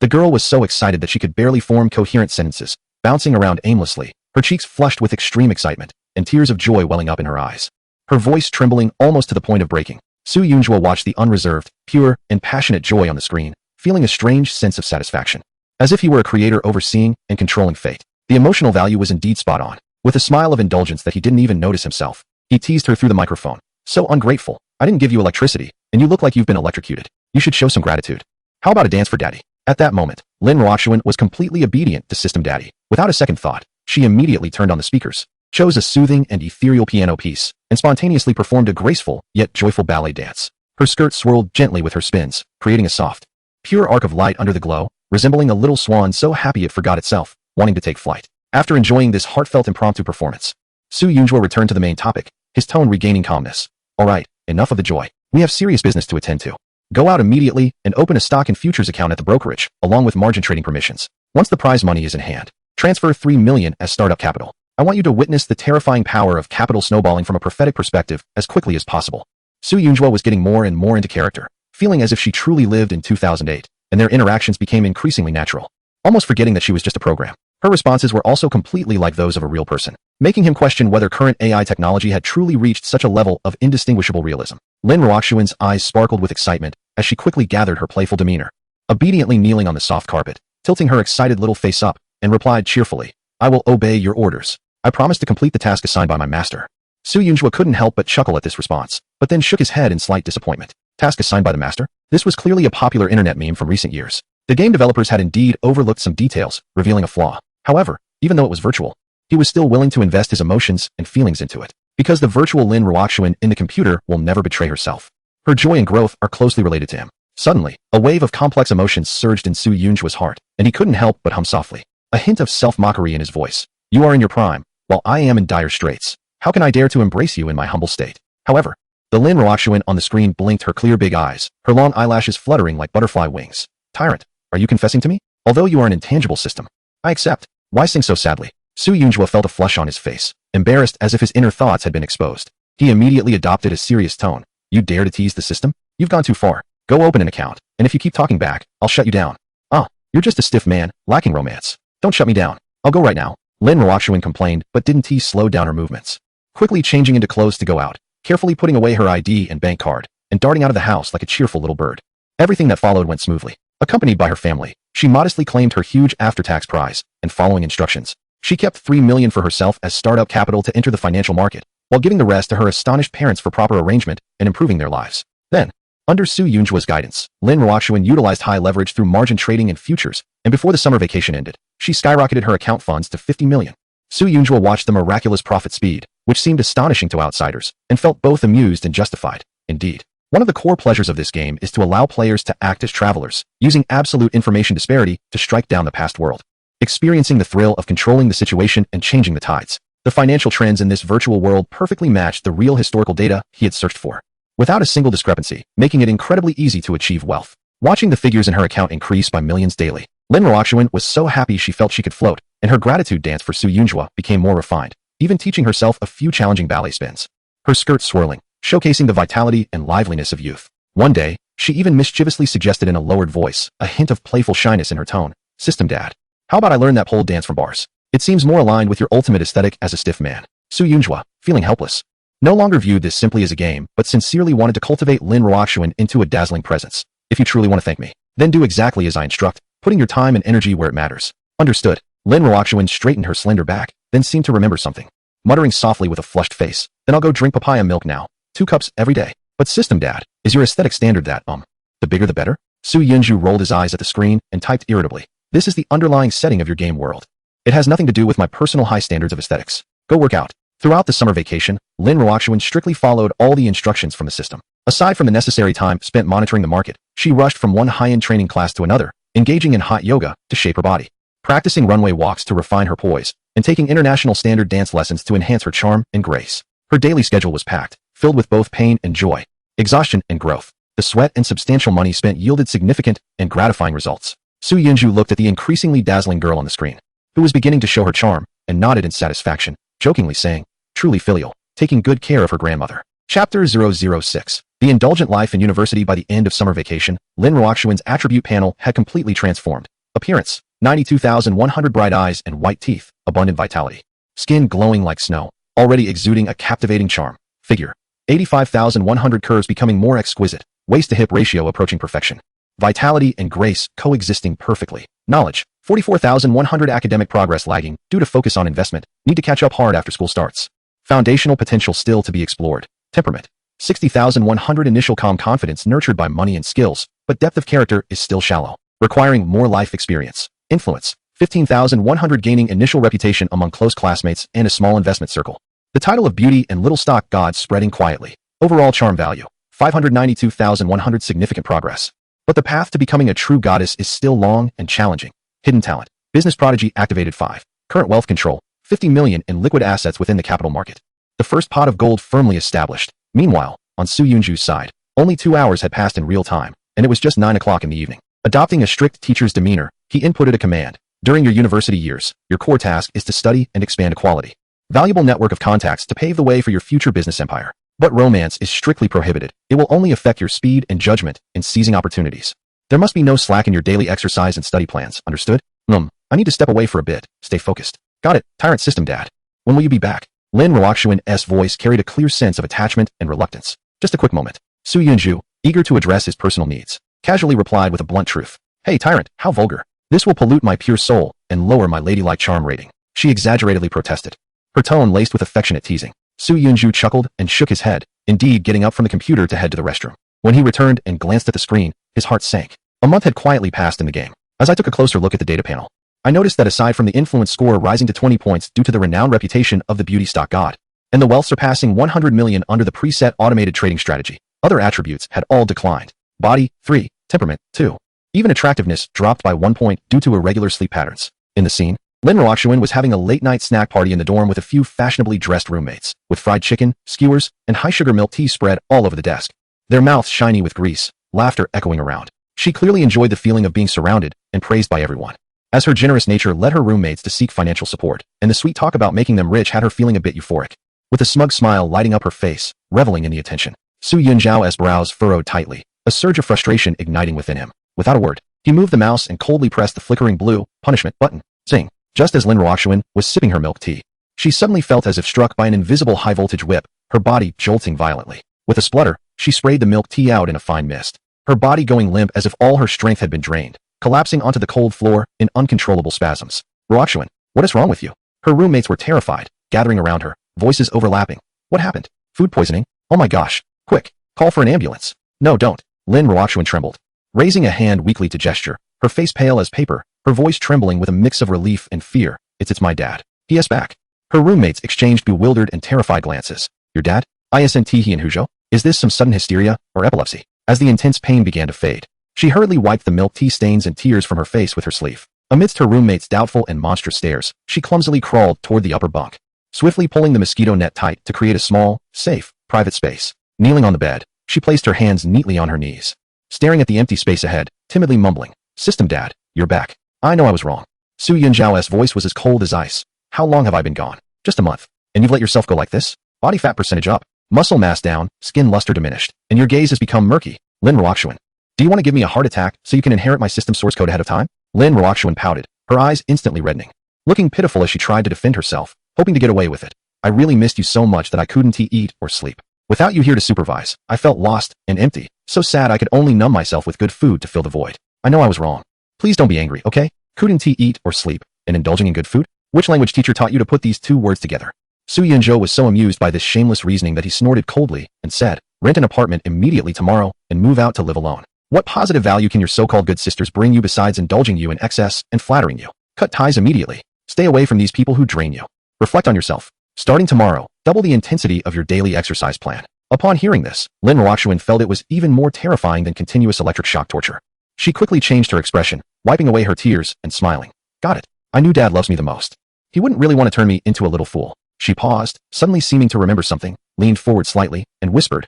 Speaker 1: The girl was so excited that she could barely form coherent sentences, bouncing around aimlessly, her cheeks flushed with extreme excitement, and tears of joy welling up in her eyes. Her voice trembling almost to the point of breaking. Su Yunjua watched the unreserved, pure, and passionate joy on the screen, feeling a strange sense of satisfaction. As if he were a creator overseeing and controlling fate. The emotional value was indeed spot on. With a smile of indulgence that he didn't even notice himself, he teased her through the microphone. So ungrateful. I didn't give you electricity, and you look like you've been electrocuted. You should show some gratitude. How about a dance for Daddy? At that moment, Lin Ruoxuan was completely obedient to System Daddy. Without a second thought, she immediately turned on the speakers, chose a soothing and ethereal piano piece, and spontaneously performed a graceful, yet joyful ballet dance. Her skirt swirled gently with her spins, creating a soft, pure arc of light under the glow, resembling a little swan so happy it forgot itself, wanting to take flight. After enjoying this heartfelt impromptu performance, Su Yunjua returned to the main topic, his tone regaining calmness. All right, enough of the joy. We have serious business to attend to. Go out immediately and open a stock and futures account at the brokerage, along with margin trading permissions. Once the prize money is in hand, transfer 3 million as startup capital. I want you to witness the terrifying power of capital snowballing from a prophetic perspective as quickly as possible. Su Yunjua was getting more and more into character, feeling as if she truly lived in 2008, and their interactions became increasingly natural, almost forgetting that she was just a program. Her responses were also completely like those of a real person, making him question whether current AI technology had truly reached such a level of indistinguishable realism. Lin Ruoxuan's eyes sparkled with excitement as she quickly gathered her playful demeanor. obediently kneeling on the soft carpet, tilting her excited little face up, and replied cheerfully, "I will obey your orders. I promise to complete the task assigned by my master." Su Yunjua couldn't help but chuckle at this response, but then shook his head in slight disappointment. Task assigned by the master? This was clearly a popular internet meme from recent years. The game developers had indeed overlooked some details, revealing a flaw. However, even though it was virtual, he was still willing to invest his emotions and feelings into it, because the virtual Lin Ruoxuan in the computer will never betray herself. Her joy and growth are closely related to him. Suddenly, a wave of complex emotions surged in Su Yunjua's heart, and he couldn't help but hum softly, a hint of self-mockery in his voice. "You are in your prime, while I am in dire straits. How can I dare to embrace you in my humble state?" However, the Lin Ruoxuan on the screen blinked her clear big eyes, her long eyelashes fluttering like butterfly wings. "Tyrant, are you confessing to me? Although you are an intangible system, I accept." Why sing so sadly? Su Yunjua felt a flush on his face, embarrassed as if his inner thoughts had been exposed. He immediately adopted a serious tone. "You dare to tease the system? You've gone too far. Go open an account, and if you keep talking back, I'll shut you down." "Oh, you're just a stiff man, lacking romance. Don't shut me down. I'll go right now." Lin Ruoxuan complained, but didn't he slow down her movements? Quickly changing into clothes to go out, carefully putting away her ID and bank card, and darting out of the house like a cheerful little bird. Everything that followed went smoothly. Accompanied by her family, she modestly claimed her huge after-tax prize, and following instructions, she kept $3 million for herself as startup capital to enter the financial market, while giving the rest to her astonished parents for proper arrangement and improving their lives. Then, under Su Yunjua's guidance, Lin Ruoxuan utilized high leverage through margin trading and futures, and before the summer vacation ended, she skyrocketed her account funds to $50 million. Su Yunjua watched the miraculous profit speed, which seemed astonishing to outsiders, and felt both amused and justified. Indeed, one of the core pleasures of this game is to allow players to act as travelers, using absolute information disparity to strike down the past world, experiencing the thrill of controlling the situation and changing the tides. The financial trends in this virtual world perfectly matched the real historical data he had searched for, without a single discrepancy, making it incredibly easy to achieve wealth. Watching the figures in her account increase by millions daily, Lin Ruoxuan was so happy she felt she could float, and her gratitude dance for Su Yunjua became more refined, even teaching herself a few challenging ballet spins. Her skirt swirling, showcasing the vitality and liveliness of youth. One day, she even mischievously suggested in a lowered voice, a hint of playful shyness in her tone, "System Dad, how about I learn that pole dance from bars? It seems more aligned with your ultimate aesthetic as a stiff man." Su Yunjua, feeling helpless, no longer viewed this simply as a game, but sincerely wanted to cultivate Lin Ruoxuan into a dazzling presence. "If you truly want to thank me, then do exactly as I instruct, putting your time and energy where it matters." "Understood." Lin Ruoxuan straightened her slender back, then seemed to remember something, muttering softly with a flushed face, "Then I'll go drink papaya milk now. 2 cups every day." "But System Dad, is your aesthetic standard that, the bigger the better?" Su Yunju rolled his eyes at the screen and typed irritably, "This is the underlying setting of your game world. It has nothing to do with my personal high standards of aesthetics. Go work out." Throughout the summer vacation, Lin Ruoxuan strictly followed all the instructions from the system. Aside from the necessary time spent monitoring the market, she rushed from one high-end training class to another, engaging in hot yoga to shape her body, practicing runway walks to refine her poise, and taking international standard dance lessons to enhance her charm and grace. Her daily schedule was packed, filled with both pain and joy, exhaustion and growth. The sweat and substantial money spent yielded significant and gratifying results. Su Yunju looked at the increasingly dazzling girl on the screen, who was beginning to show her charm, and nodded in satisfaction, jokingly saying, "Truly filial, taking good care of her grandmother." Chapter 006. The indulgent life in university. By the end of summer vacation, Lin Ruoxuan's attribute panel had completely transformed. Appearance: 92,100 bright eyes and white teeth, abundant vitality. Skin glowing like snow, already exuding a captivating charm. Figure: 85,100 curves becoming more exquisite, waist-to-hip ratio approaching perfection. Vitality and grace coexisting perfectly. Knowledge: 44,100 academic progress lagging due to focus on investment, need to catch up hard after school starts. Foundational potential still to be explored. Temperament: 60,100 initial calm confidence nurtured by money and skills, but depth of character is still shallow, requiring more life experience. Influence: 15,100 gaining initial reputation among close classmates and a small investment circle. The title of beauty and little stock gods spreading quietly. Overall charm value: 592,100 significant progress. But the path to becoming a true goddess is still long and challenging. Hidden talent: business prodigy activated 5. Current wealth control: 50 million in liquid assets within the capital market. The first pot of gold firmly established. Meanwhile, on Su Yunju's side, only 2 hours had passed in real time, and it was just 9 o'clock in the evening. Adopting a strict teacher's demeanor, he inputted a command. During your university years, your core task is to study and expand a quality, valuable network of contacts to pave the way for your future business empire. But romance is strictly prohibited. It will only affect your speed and judgment in seizing opportunities. There must be no slack in your daily exercise and study plans, understood? I need to step away for a bit. Stay focused. Got it, Tyrant System Dad. When will you be back? Lin Ruoxuan's voice carried a clear sense of attachment and reluctance. Just a quick moment. Su Yunju, eager to address his personal needs, casually replied with a blunt truth. Hey, tyrant, how vulgar. This will pollute my pure soul and lower my ladylike charm rating. She exaggeratedly protested, her tone laced with affectionate teasing. Su Yunju chuckled and shook his head, indeed getting up from the computer to head to the restroom. When he returned and glanced at the screen, his heart sank. A month had quietly passed in the game. As I took a closer look at the data panel, I noticed that aside from the influence score rising to 20 points due to the renowned reputation of the beauty stock god, and the wealth surpassing 100 million under the preset automated trading strategy, other attributes had all declined. Body, 3, temperament, 2. Even attractiveness dropped by 1 point due to irregular sleep patterns. In the scene, Lin Ruoxuan was having a late-night snack party in the dorm with a few fashionably dressed roommates, with fried chicken, skewers, and high-sugar milk tea spread all over the desk. Their mouths shiny with grease, laughter echoing around. She clearly enjoyed the feeling of being surrounded and praised by everyone. As her generous nature led her roommates to seek financial support, and the sweet talk about making them rich had her feeling a bit euphoric. With a smug smile lighting up her face, reveling in the attention, Su Yunzhao's brows furrowed tightly, a surge of frustration igniting within him. Without a word, he moved the mouse and coldly pressed the flickering blue punishment button. Zing! Just as Lin Ruoxuan was sipping her milk tea, she suddenly felt as if struck by an invisible high-voltage whip, her body jolting violently. With a splutter, she sprayed the milk tea out in a fine mist, her body going limp as if all her strength had been drained, collapsing onto the cold floor in uncontrollable spasms. Ruoxuan, what is wrong with you? Her roommates were terrified, gathering around her, voices overlapping. What happened? Food poisoning? Oh my gosh. Quick, call for an ambulance. No, don't. Lin Ruoxuan trembled, raising a hand weakly to gesture, her face pale as paper, her voice trembling with a mix of relief and fear. It's my dad. P.S. back. Her roommates exchanged bewildered and terrified glances. Your dad? Isn't he in Huzhou? Is this some sudden hysteria or epilepsy? As the intense pain began to fade, she hurriedly wiped the milk tea stains and tears from her face with her sleeve. Amidst her roommates' doubtful and monstrous stares, she clumsily crawled toward the upper bunk, swiftly pulling the mosquito net tight to create a small, safe, private space. Kneeling on the bed, she placed her hands neatly on her knees, staring at the empty space ahead, timidly mumbling, System Dad, you're back. I know I was wrong. Su Yunzhao's voice was as cold as ice. How long have I been gone? Just a month. And you've let yourself go like this? Body fat percentage up, muscle mass down, skin luster diminished, and your gaze has become murky. Lin Ruoxuan, do you want to give me a heart attack so you can inherit my system source code ahead of time? Lin Ruoxuan pouted, her eyes instantly reddening, looking pitiful as she tried to defend herself, hoping to get away with it. I really missed you so much that I couldn't eat or sleep. Without you here to supervise, I felt lost and empty, so sad I could only numb myself with good food to fill the void. I know I was wrong. Please don't be angry, okay? Couldn't eat or sleep, and indulging in good food? Which language teacher taught you to put these two words together? Su Yunzhou was so amused by this shameless reasoning that he snorted coldly and said, rent an apartment immediately tomorrow and move out to live alone. What positive value can your so-called good sisters bring you besides indulging you in excess and flattering you? Cut ties immediately. Stay away from these people who drain you. Reflect on yourself. Starting tomorrow, double the intensity of your daily exercise plan. Upon hearing this, Lin Ruoxuan felt it was even more terrifying than continuous electric shock torture. She quickly changed her expression, wiping away her tears and smiling. Got it. I knew Dad loves me the most. He wouldn't really want to turn me into a little fool. She paused, suddenly seeming to remember something, leaned forward slightly, and whispered,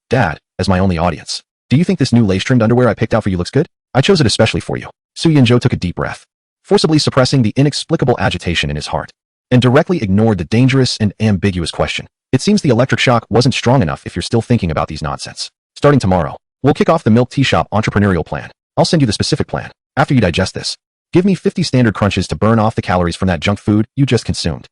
Speaker 1: Dad, as my only audience. Do you think this new lace-trimmed underwear I picked out for you looks good? I chose it especially for you. Su Yunzhou took a deep breath, forcibly suppressing the inexplicable agitation in his heart, and directly ignored the dangerous and ambiguous question. It seems the electric shock wasn't strong enough if you're still thinking about these nonsense. Starting tomorrow, we'll kick off the milk tea shop entrepreneurial plan. I'll send you the specific plan. After you digest this, give me 50 standard crunches to burn off the calories from that junk food you just consumed.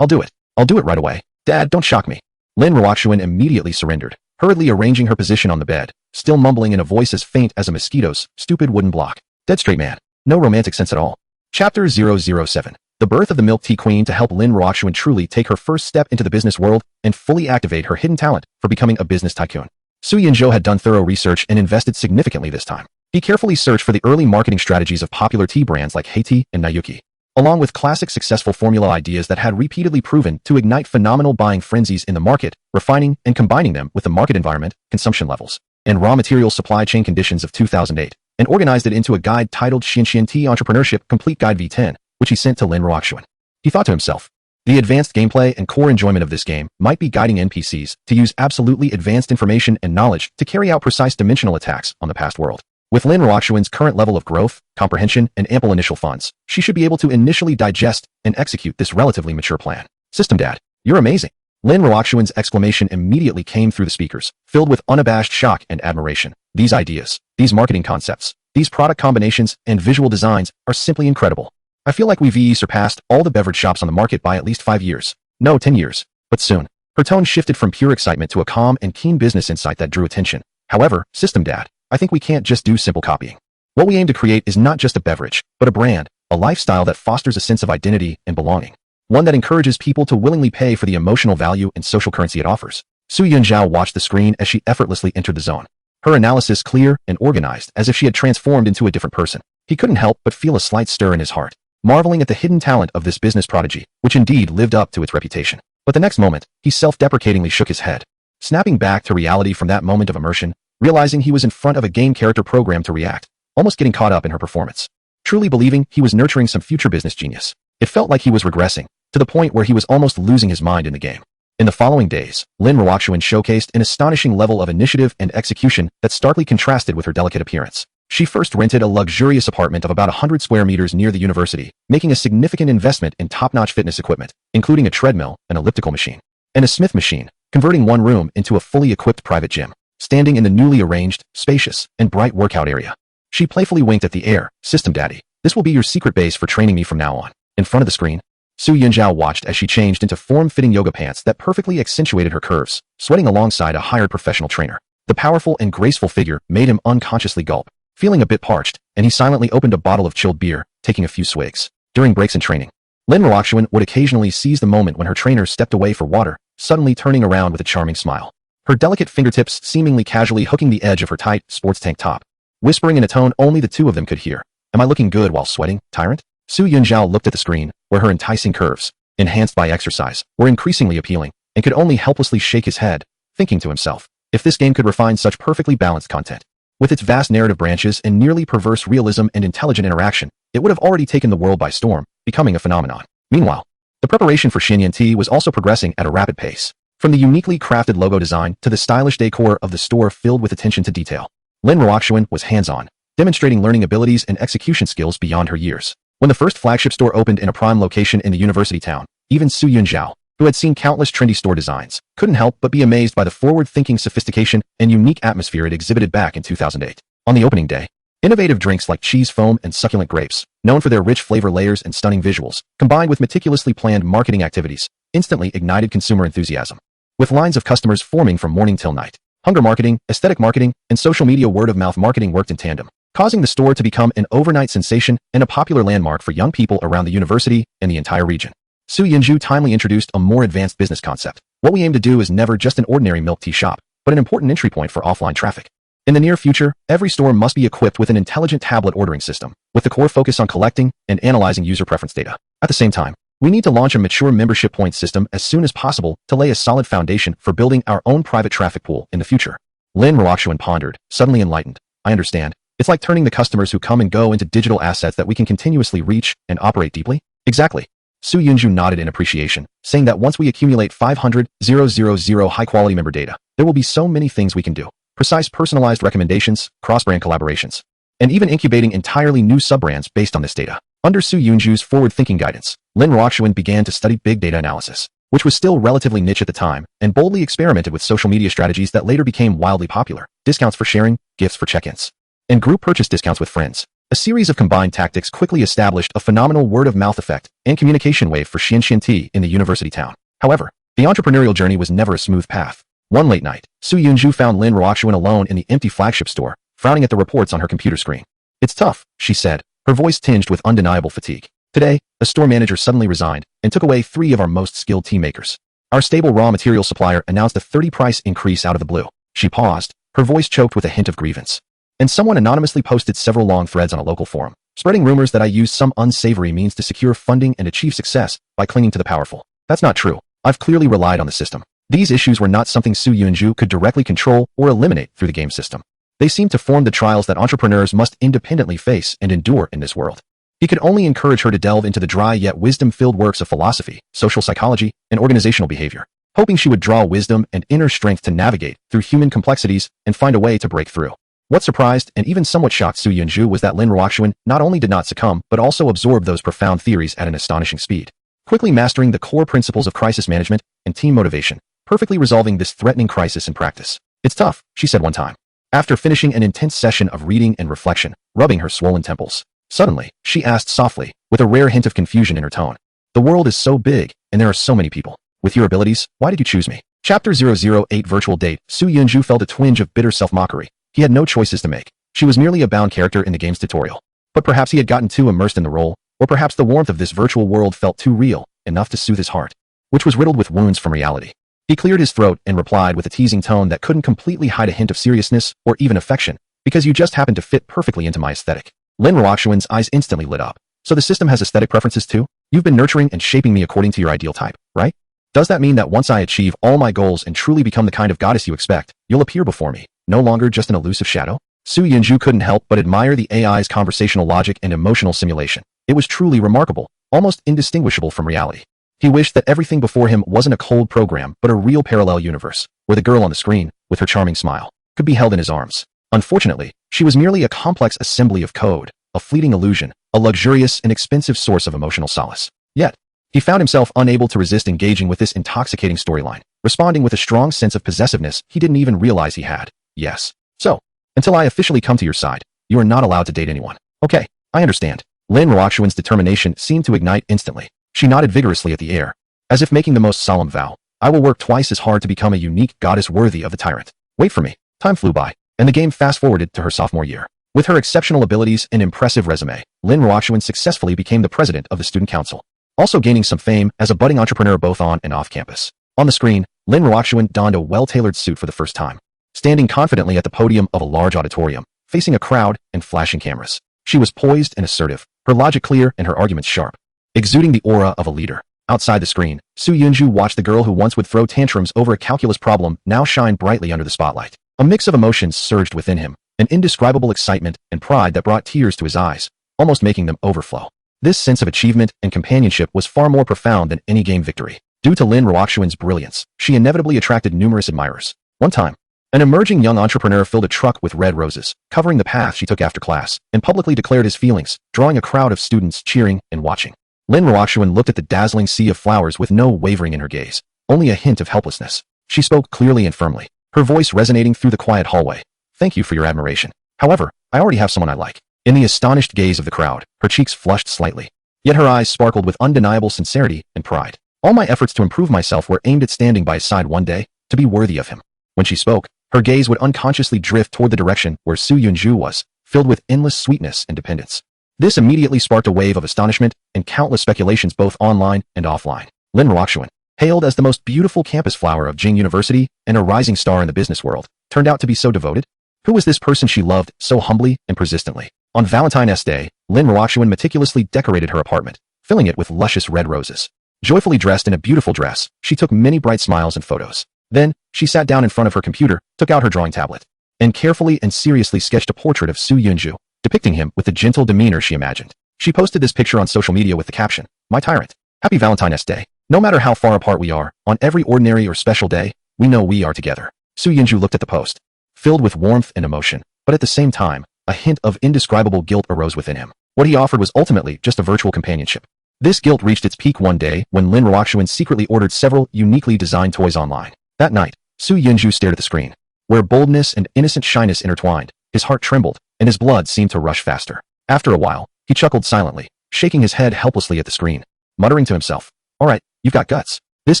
Speaker 1: I'll do it. I'll do it right away. Dad, don't shock me. Lin Ruoxuan immediately surrendered, hurriedly arranging her position on the bed, still mumbling in a voice as faint as a mosquito's stupid wooden block. Dead straight man. No romantic sense at all. Chapter 007. The birth of the Milk Tea Queen to help Lin Ruoxuan truly take her first step into the business world and fully activate her hidden talent for becoming a business tycoon. Su Yunzhou had done thorough research and invested significantly this time. He carefully searched for the early marketing strategies of popular tea brands like Heitea and Nayuki, along with classic successful formula ideas that had repeatedly proven to ignite phenomenal buying frenzies in the market, refining and combining them with the market environment, consumption levels, and raw material supply chain conditions of 2008, and organized it into a guide titled Xianxian Tea Entrepreneurship Complete Guide V10, which he sent to Lin Ruoxuan. He thought to himself, the advanced gameplay and core enjoyment of this game might be guiding NPCs to use absolutely advanced information and knowledge to carry out precise dimensional attacks on the past world. With Lin Ruoxuan's current level of growth, comprehension, and ample initial funds, she should be able to initially digest and execute this relatively mature plan. System Dad, you're amazing. Lin Ruoxuan's exclamation immediately came through the speakers, filled with unabashed shock and admiration. These ideas, these marketing concepts, these product combinations, and visual designs are simply incredible. I feel like we've surpassed all the beverage shops on the market by at least 5 years. No, 10 years. But soon. Her tone shifted from pure excitement to a calm and keen business insight that drew attention. However, System Dad, I think we can't just do simple copying. What we aim to create is not just a beverage, but a brand, a lifestyle that fosters a sense of identity and belonging. One that encourages people to willingly pay for the emotional value and social currency it offers. Su Yunjiao watched the screen as she effortlessly entered the zone. Her analysis clear and organized, as if she had transformed into a different person. He couldn't help but feel a slight stir in his heart, marveling at the hidden talent of this business prodigy, which indeed lived up to its reputation. But the next moment, he self-deprecatingly shook his head. Snapping back to reality from that moment of immersion, realizing he was in front of a game character programmed to react, almost getting caught up in her performance. Truly believing he was nurturing some future business genius. It felt like he was regressing, to the point where he was almost losing his mind in the game. In the following days, Lin Ruoxuan showcased an astonishing level of initiative and execution that starkly contrasted with her delicate appearance. She first rented a luxurious apartment of about 100 square meters near the university, making a significant investment in top-notch fitness equipment, including a treadmill, an elliptical machine, and a Smith machine, converting one room into a fully equipped private gym, standing in the newly arranged, spacious, and bright workout area. She playfully winked at the heir, "System Daddy, this will be your secret base for training me from now on." In front of the screen, Su Yunjiao watched as she changed into form-fitting yoga pants that perfectly accentuated her curves, sweating alongside a hired professional trainer. The powerful and graceful figure made him unconsciously gulp, feeling a bit parched, and he silently opened a bottle of chilled beer, taking a few swigs. During breaks in training, Lin Ruoxuan would occasionally seize the moment when her trainer stepped away for water, suddenly turning around with a charming smile. Her delicate fingertips seemingly casually hooking the edge of her tight, sports tank top, whispering in a tone only the two of them could hear, "Am I looking good while sweating, tyrant?" Su Yunjiao looked at the screen, where her enticing curves, enhanced by exercise, were increasingly appealing, and could only helplessly shake his head, thinking to himself, if this game could refine such perfectly balanced content. With its vast narrative branches and nearly perverse realism and intelligent interaction, it would have already taken the world by storm, becoming a phenomenon. Meanwhile, the preparation for Xinyan Tea was also progressing at a rapid pace. From the uniquely crafted logo design to the stylish decor of the store filled with attention to detail, Lin Ruoxuan was hands-on, demonstrating learning abilities and execution skills beyond her years. When the first flagship store opened in a prime location in the university town, even Su Yunjiao, who had seen countless trendy store designs, couldn't help but be amazed by the forward-thinking sophistication and unique atmosphere it exhibited back in 2008. On the opening day, innovative drinks like cheese foam and succulent grapes, known for their rich flavor layers and stunning visuals, combined with meticulously planned marketing activities, instantly ignited consumer enthusiasm. With lines of customers forming from morning till night, hunger marketing, aesthetic marketing, and social media word-of-mouth marketing worked in tandem, causing the store to become an overnight sensation and a popular landmark for young people around the university and the entire region. Su Yunjiao timely introduced a more advanced business concept. What we aim to do is never just an ordinary milk tea shop, but an important entry point for offline traffic. In the near future, every store must be equipped with an intelligent tablet ordering system, with the core focus on collecting and analyzing user preference data. At the same time, we need to launch a mature membership point system as soon as possible to lay a solid foundation for building our own private traffic pool in the future. Lin Ruoxuan pondered, suddenly enlightened. I understand. It's like turning the customers who come and go into digital assets that we can continuously reach and operate deeply? Exactly. Su Yunjiao nodded in appreciation, saying that once we accumulate 500,000 high-quality member data, there will be so many things we can do. Precise personalized recommendations, cross-brand collaborations, and even incubating entirely new sub-brands based on this data. Under Su Yunjiao's forward-thinking guidance, Lin Ruoxuan began to study big data analysis, which was still relatively niche at the time, and boldly experimented with social media strategies that later became wildly popular. Discounts for sharing, gifts for check-ins, and group purchase discounts with friends. A series of combined tactics quickly established a phenomenal word-of-mouth effect and communication wave for Xinyan Tea in the university town. However, the entrepreneurial journey was never a smooth path. One late night, Su Yunjiao found Lin Ruoxuan alone in the empty flagship store, frowning at the reports on her computer screen. "It's tough," she said, her voice tinged with undeniable fatigue. "Today, a store manager suddenly resigned and took away 3 of our most skilled tea makers. Our stable raw material supplier announced a 30% price increase out of the blue." She paused, her voice choked with a hint of grievance. "And someone anonymously posted several long threads on a local forum, spreading rumors that I used some unsavory means to secure funding and achieve success by clinging to the powerful. That's not true. I've clearly relied on the system." These issues were not something Su Yunjiao could directly control or eliminate through the game system. They seemed to form the trials that entrepreneurs must independently face and endure in this world. He could only encourage her to delve into the dry yet wisdom-filled works of philosophy, social psychology, and organizational behavior, hoping she would draw wisdom and inner strength to navigate through human complexities and find a way to break through. What surprised and even somewhat shocked Su Yunjiao was that Lin Ruoxuan not only did not succumb but also absorbed those profound theories at an astonishing speed, quickly mastering the core principles of crisis management and team motivation, perfectly resolving this threatening crisis in practice. "It's tough," she said one time, after finishing an intense session of reading and reflection, rubbing her swollen temples. Suddenly, she asked softly, with a rare hint of confusion in her tone, "The world is so big, and there are so many people. With your abilities, why did you choose me?" Chapter 008 Virtual Date. Su Yunjiao felt a twinge of bitter self-mockery. He had no choices to make. She was merely a bound character in the game's tutorial. But perhaps he had gotten too immersed in the role, or perhaps the warmth of this virtual world felt too real, enough to soothe his heart, which was riddled with wounds from reality. He cleared his throat and replied with a teasing tone that couldn't completely hide a hint of seriousness or even affection, because you just happened to fit perfectly into my aesthetic. Lin Ruoxuan's eyes instantly lit up. So the system has aesthetic preferences too? You've been nurturing and shaping me according to your ideal type, right? Does that mean that once I achieve all my goals and truly become the kind of goddess you expect, you'll appear before me, no longer just an elusive shadow? Su Yunju couldn't help but admire the AI's conversational logic and emotional simulation. It was truly remarkable, almost indistinguishable from reality. He wished that everything before him wasn't a cold program but a real parallel universe, where the girl on the screen, with her charming smile, could be held in his arms. Unfortunately, she was merely a complex assembly of code, a fleeting illusion, a luxurious and expensive source of emotional solace. Yet, he found himself unable to resist engaging with this intoxicating storyline, responding with a strong sense of possessiveness he didn't even realize he had. Yes. So, until I officially come to your side, you are not allowed to date anyone. Okay, I understand. Lin Ruoxuan's determination seemed to ignite instantly. She nodded vigorously at the air, as if making the most solemn vow. I will work twice as hard to become a unique goddess worthy of the tyrant. Wait for me. Time flew by, and the game fast-forwarded to her sophomore year. With her exceptional abilities and impressive resume, Lin Ruoxuan successfully became the president of the student council, also gaining some fame as a budding entrepreneur both on and off campus. On the screen, Lin Ruoxuan donned a well-tailored suit for the first time, standing confidently at the podium of a large auditorium, facing a crowd and flashing cameras. She was poised and assertive, her logic clear and her arguments sharp, exuding the aura of a leader. Outside the screen, Su Yunju watched the girl who once would throw tantrums over a calculus problem now shine brightly under the spotlight. A mix of emotions surged within him, an indescribable excitement and pride that brought tears to his eyes, almost making them overflow. This sense of achievement and companionship was far more profound than any game victory. Due to Lin Ruoxuan's brilliance, she inevitably attracted numerous admirers. One time, an emerging young entrepreneur filled a truck with red roses, covering the path she took after class, and publicly declared his feelings, drawing a crowd of students cheering and watching. Lin Ruoxuan looked at the dazzling sea of flowers with no wavering in her gaze, only a hint of helplessness. She spoke clearly and firmly, her voice resonating through the quiet hallway. Thank you for your admiration. However, I already have someone I like. In the astonished gaze of the crowd, her cheeks flushed slightly, yet her eyes sparkled with undeniable sincerity and pride. All my efforts to improve myself were aimed at standing by his side one day, to be worthy of him. When she spoke, her gaze would unconsciously drift toward the direction where Su Yunju was, filled with endless sweetness and dependence. This immediately sparked a wave of astonishment and countless speculations both online and offline. Lin Ruoxuan, hailed as the most beautiful campus flower of Jing University and a rising star in the business world, turned out to be so devoted? Who was this person she loved so humbly and persistently? On Valentine's Day, Lin Ruoxuan meticulously decorated her apartment, filling it with luscious red roses. Joyfully dressed in a beautiful dress, she took many bright smiles and photos. Then, she sat down in front of her computer, took out her drawing tablet, and carefully and seriously sketched a portrait of Su Yunju, depicting him with the gentle demeanor she imagined. She posted this picture on social media with the caption, "My tyrant. Happy Valentine's Day. No matter how far apart we are, on every ordinary or special day, we know we are together." Su Yunju looked at the post, filled with warmth and emotion, but at the same time, a hint of indescribable guilt arose within him. What he offered was ultimately just a virtual companionship. This guilt reached its peak one day when Lin Ruoxuan secretly ordered several uniquely designed toys online. That night, Su Yunju stared at the screen, where boldness and innocent shyness intertwined. His heart trembled, and his blood seemed to rush faster. After a while, he chuckled silently, shaking his head helplessly at the screen, muttering to himself, "All right, you've got guts. This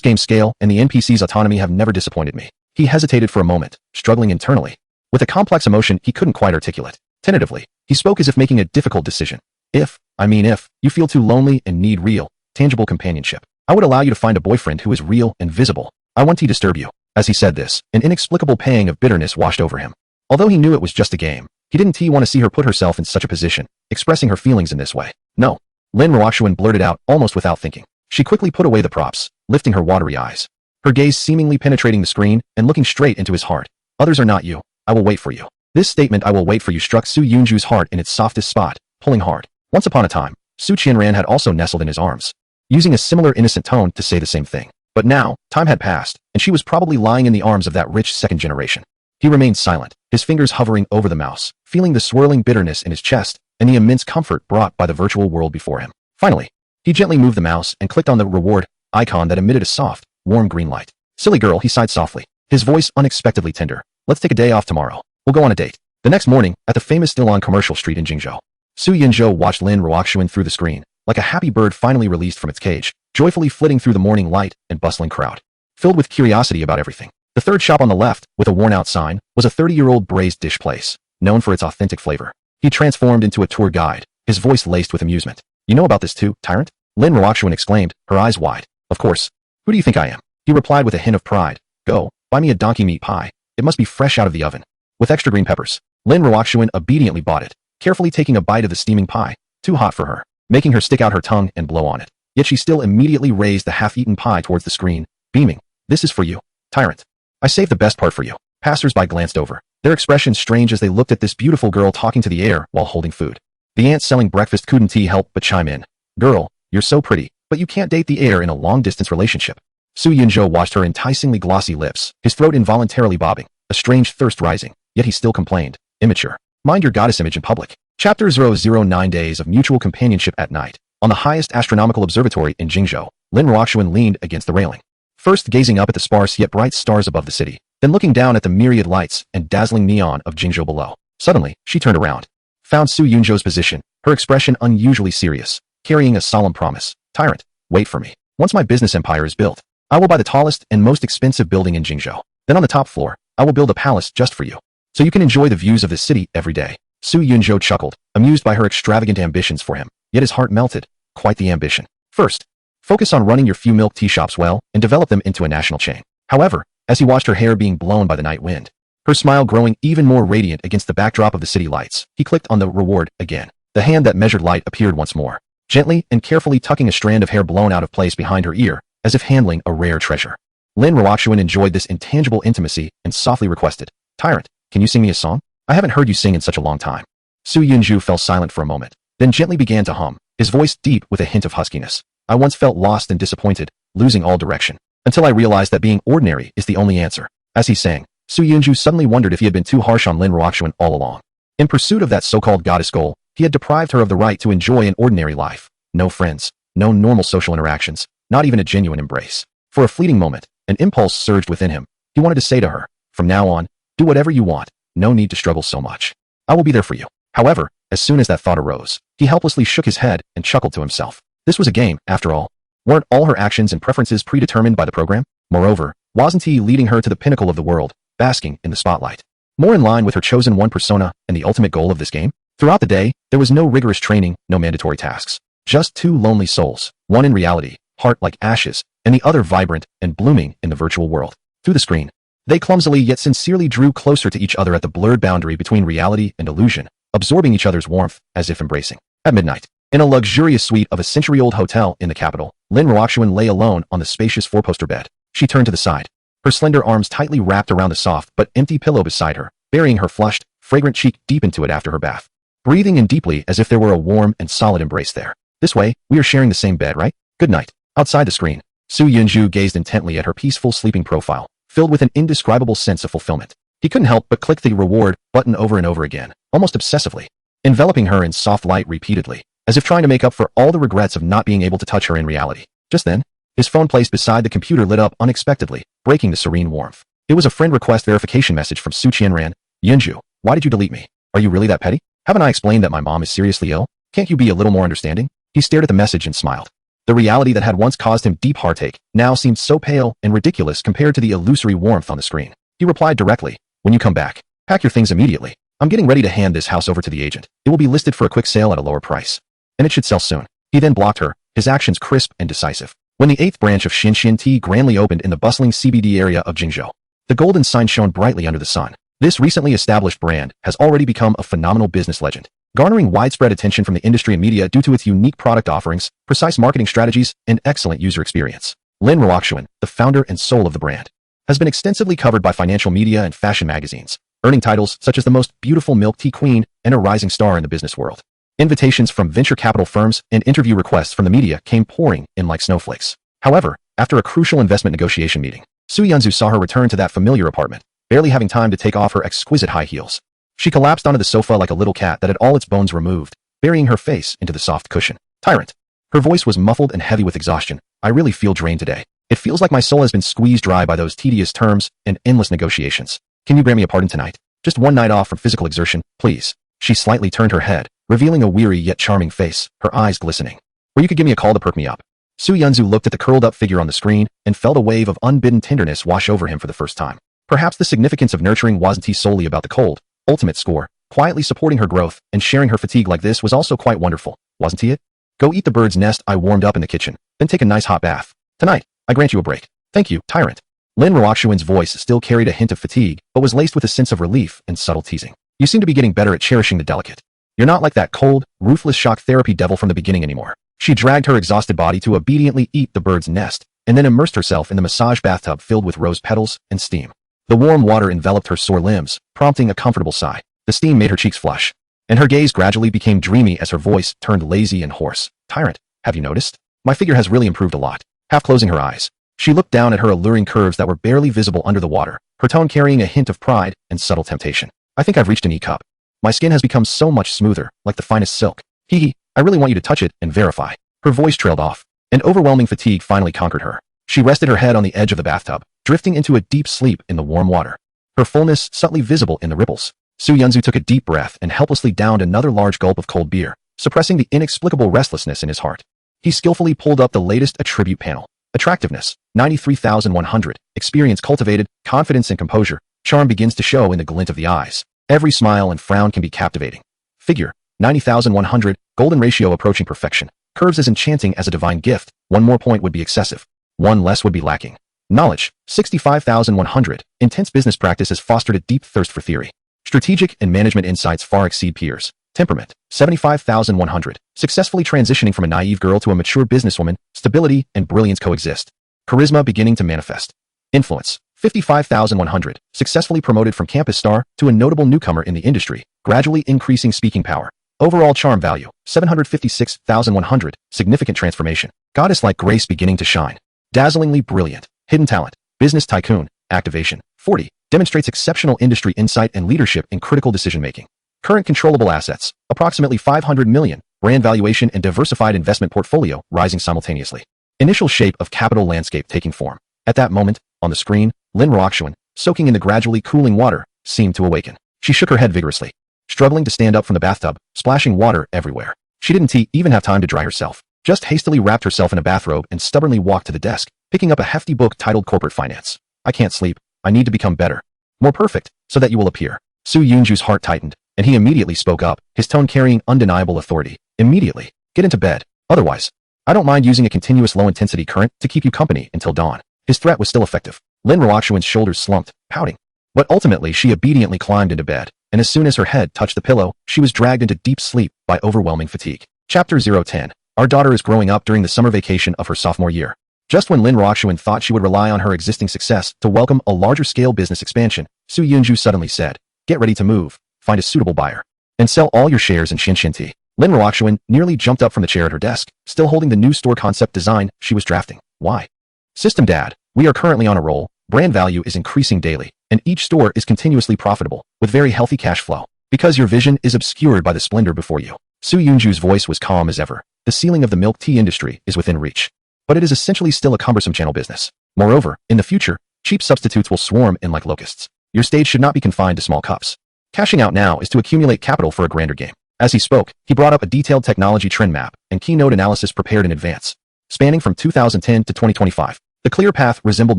Speaker 1: game's scale and the NPC's autonomy have never disappointed me." He hesitated for a moment, struggling internally, with a complex emotion he couldn't quite articulate. Tentatively, he spoke as if making a difficult decision. If you feel too lonely and need real, tangible companionship, I would allow you to find a boyfriend who is real and visible. I won't disturb you." As he said this, an inexplicable pang of bitterness washed over him. Although he knew it was just a game, he didn't want to see her put herself in such a position, expressing her feelings in this way. "No," Lin Ruoxuan blurted out almost without thinking. She quickly put away the props, lifting her watery eyes, her gaze seemingly penetrating the screen and looking straight into his heart. "Others are not you. I will wait for you." This statement, "I will wait for you," struck Su Yunju's heart in its softest spot, pulling hard. Once upon a time, Su Qianran had also nestled in his arms, using a similar innocent tone to say the same thing. But now, time had passed, and she was probably lying in the arms of that rich second generation. He remained silent, his fingers hovering over the mouse, feeling the swirling bitterness in his chest and the immense comfort brought by the virtual world before him. Finally, he gently moved the mouse and clicked on the reward icon that emitted a soft, warm green light. "Silly girl," he sighed softly, his voice unexpectedly tender. "Let's take a day off tomorrow. We'll go on a date." The next morning, at the famous still on Commercial Street in Jingzhou, Su Yunju watched Lin Ruoxuan through the screen, like a happy bird finally released from its cage, joyfully flitting through the morning light and bustling crowd, filled with curiosity about everything. The third shop on the left, with a worn-out sign, was a 30-year-old braised dish place, known for its authentic flavor. He transformed into a tour guide, his voice laced with amusement. You know about this too, tyrant? Lin Ruoxuan exclaimed, her eyes wide. Of course. Who do you think I am? He replied with a hint of pride. Go, buy me a donkey meat pie. It must be fresh out of the oven. With extra green peppers. Lin Ruoxuan obediently bought it, carefully taking a bite of the steaming pie, too hot for her, making her stick out her tongue and blow on it. Yet she still immediately raised the half-eaten pie towards the screen, beaming. This is for you, tyrant. I saved the best part for you. Passers-by glanced over, their expressions strange as they looked at this beautiful girl talking to the heir while holding food. The aunt selling breakfast couldn't help but chime in. Girl, you're so pretty, but you can't date the heir in a long-distance relationship. Su Yunzhou watched her enticingly glossy lips, his throat involuntarily bobbing, a strange thirst rising, yet he still complained. Immature. Mind your goddess image in public. Chapter 009 Days of Mutual Companionship at Night. On the highest astronomical observatory in Jingzhou, Lin Ruoxuan leaned against the railing, first gazing up at the sparse yet bright stars above the city, then looking down at the myriad lights and dazzling neon of Jingzhou below. Suddenly, she turned around, found Su Yunzhou's position, her expression unusually serious, carrying a solemn promise. Tyrant, wait for me. Once my business empire is built, I will buy the tallest and most expensive building in Jingzhou. Then on the top floor, I will build a palace just for you, so you can enjoy the views of the city every day. Su Yunzhou chuckled, amused by her extravagant ambitions for him, yet his heart melted. Quite the ambition. First, focus on running your few milk tea shops well and develop them into a national chain. However, as he watched her hair being blown by the night wind, her smile growing even more radiant against the backdrop of the city lights, he clicked on the reward again. The hand that measured light appeared once more, gently and carefully tucking a strand of hair blown out of place behind her ear, as if handling a rare treasure. Lin Ruoxuan enjoyed this intangible intimacy and softly requested, Tyrant, can you sing me a song? I haven't heard you sing in such a long time. Su Yunzhou fell silent for a moment, then gently began to hum, his voice deep with a hint of huskiness. I once felt lost and disappointed, losing all direction, until I realized that being ordinary is the only answer. As he sang, Su Yunzhou suddenly wondered if he had been too harsh on Lin Ruoxuan all along. In pursuit of that so-called goddess goal, he had deprived her of the right to enjoy an ordinary life. No friends, no normal social interactions, not even a genuine embrace. For a fleeting moment, an impulse surged within him. He wanted to say to her, from now on, do whatever you want, no need to struggle so much. I will be there for you. However, as soon as that thought arose, he helplessly shook his head and chuckled to himself. This was a game, after all. Weren't all her actions and preferences predetermined by the program? Moreover, wasn't he leading her to the pinnacle of the world, basking in the spotlight? More in line with her chosen one persona and the ultimate goal of this game? Throughout the day, there was no rigorous training, no mandatory tasks. Just two lonely souls, one in reality, heart like ashes, and the other vibrant and blooming in the virtual world. Through the screen, they clumsily yet sincerely drew closer to each other at the blurred boundary between reality and illusion, absorbing each other's warmth as if embracing. At midnight, in a luxurious suite of a century-old hotel in the capital, Lin Ruoxuan lay alone on the spacious four-poster bed. She turned to the side, her slender arms tightly wrapped around the soft but empty pillow beside her, burying her flushed, fragrant cheek deep into it after her bath, breathing in deeply as if there were a warm and solid embrace there. This way, we are sharing the same bed, right? Good night. Outside the screen, Su Yunzhou gazed intently at her peaceful sleeping profile, filled with an indescribable sense of fulfillment. He couldn't help but click the reward button over and over again, almost obsessively, enveloping her in soft light repeatedly, as if trying to make up for all the regrets of not being able to touch her in reality. Just then, his phone placed beside the computer lit up unexpectedly, breaking the serene warmth. It was a friend request verification message from Su Qianran. Yunzhou, why did you delete me? Are you really that petty? Haven't I explained that my mom is seriously ill? Can't you be a little more understanding? He stared at the message and smiled. The reality that had once caused him deep heartache now seemed so pale and ridiculous compared to the illusory warmth on the screen. He replied directly, when you come back, pack your things immediately. I'm getting ready to hand this house over to the agent. It will be listed for a quick sale at a lower price. And it should sell soon. He then blocked her, his actions crisp and decisive. When the 8th branch of Xinxian Tea grandly opened in the bustling CBD area of Jingzhou, the golden sign shone brightly under the sun. This recently established brand has already become a phenomenal business legend, garnering widespread attention from the industry and media due to its unique product offerings, precise marketing strategies, and excellent user experience. Lin Ruoxuan, the founder and soul of the brand, has been extensively covered by financial media and fashion magazines, earning titles such as the most beautiful milk tea queen and a rising star in the business world. Invitations from venture capital firms and interview requests from the media came pouring in like snowflakes. However, after a crucial investment negotiation meeting, Su Yunzhou saw her return to that familiar apartment, barely having time to take off her exquisite high heels. She collapsed onto the sofa like a little cat that had all its bones removed, burying her face into the soft cushion. Tyrant. Her voice was muffled and heavy with exhaustion. I really feel drained today. It feels like my soul has been squeezed dry by those tedious terms and endless negotiations. Can you grant me a pardon tonight? Just one night off from physical exertion, please. She slightly turned her head, revealing a weary yet charming face, her eyes glistening. Or you could give me a call to perk me up. Su Yunzhou looked at the curled-up figure on the screen and felt a wave of unbidden tenderness wash over him for the first time. Perhaps the significance of nurturing wasn't solely about the cold, ultimate score, Quietly supporting her growth and sharing her fatigue like this was also quite wonderful, wasn't it? Go eat the bird's nest I warmed up in the kitchen, then take a nice hot bath. Tonight, I grant you a break. Thank you, tyrant. Lin Ruoxuan's voice still carried a hint of fatigue, but was laced with a sense of relief and subtle teasing. You seem to be getting better at cherishing the delicate. You're not like that cold, ruthless shock therapy devil from the beginning anymore. She dragged her exhausted body to obediently eat the bird's nest, and then immersed herself in the massage bathtub filled with rose petals and steam. The warm water enveloped her sore limbs, prompting a comfortable sigh. The steam made her cheeks flush, and her gaze gradually became dreamy as her voice turned lazy and hoarse. Tyrant, have you noticed? My figure has really improved a lot. Half closing her eyes, she looked down at her alluring curves that were barely visible under the water, her tone carrying a hint of pride and subtle temptation. I think I've reached an E-cup. My skin has become so much smoother, like the finest silk. Hee, I really want you to touch it and verify. Her voice trailed off, and overwhelming fatigue finally conquered her. She rested her head on the edge of the bathtub, drifting into a deep sleep in the warm water, her fullness subtly visible in the ripples. Su Yunzu took a deep breath and helplessly downed another large gulp of cold beer, suppressing the inexplicable restlessness in his heart. He skillfully pulled up the latest attribute panel. Attractiveness, 93,100. Experience cultivated, confidence and composure. Charm begins to show in the glint of the eyes. Every smile and frown can be captivating. Figure, 90,100. Golden ratio approaching perfection. Curves as enchanting as a divine gift. One more point would be excessive. One less would be lacking. Knowledge, 65,100. Intense business practice has fostered a deep thirst for theory. Strategic and management insights far exceed peers. Temperament, 75,100. Successfully transitioning from a naive girl to a mature businesswoman, stability and brilliance coexist. Charisma beginning to manifest. Influence, 55,100. Successfully promoted from campus star to a notable newcomer in the industry, gradually increasing speaking power. Overall charm value, 756,100. Significant transformation. Goddess-like grace beginning to shine. Dazzlingly brilliant. Hidden talent. Business tycoon. Activation, 40. Demonstrates exceptional industry insight and leadership in critical decision-making. Current controllable assets, approximately 500 million. Brand valuation and diversified investment portfolio rising simultaneously. Initial shape of capital landscape taking form. At that moment, on the screen, Lin Ruoxuan, soaking in the gradually cooling water, seemed to awaken. She shook her head vigorously, struggling to stand up from the bathtub, splashing water everywhere. She didn't even have time to dry herself. Just hastily wrapped herself in a bathrobe and stubbornly walked to the desk, picking up a hefty book titled Corporate Finance. I can't sleep. I need to become better. More perfect, so that you will appear. Su Yunju's heart tightened, and he immediately spoke up, his tone carrying undeniable authority. Immediately. Get into bed. Otherwise, I don't mind using a continuous low-intensity current to keep you company until dawn. His threat was still effective. Lin Ruoxuan's shoulders slumped, pouting. But ultimately she obediently climbed into bed, and as soon as her head touched the pillow, she was dragged into deep sleep by overwhelming fatigue. Chapter 010. Our daughter is growing up during the summer vacation of her sophomore year. Just when Lin Ruoxuan thought she would rely on her existing success to welcome a larger-scale business expansion, Su Yunju suddenly said, "Get ready to move, find a suitable buyer, and sell all your shares in Xinshinti." Lin Ruoxuan nearly jumped up from the chair at her desk, still holding the new store concept design she was drafting. Why? System Dad, we are currently on a roll, brand value is increasing daily, and each store is continuously profitable, with very healthy cash flow. Because your vision is obscured by the splendor before you. Su Yunju's voice was calm as ever. The ceiling of the milk tea industry is within reach. But it is essentially still a cumbersome channel business. Moreover, in the future, cheap substitutes will swarm in like locusts. Your stage should not be confined to small cups. Cashing out now is to accumulate capital for a grander game. As he spoke, he brought up a detailed technology trend map and keynote analysis prepared in advance, spanning from 2010 to 2025. The clear path resembled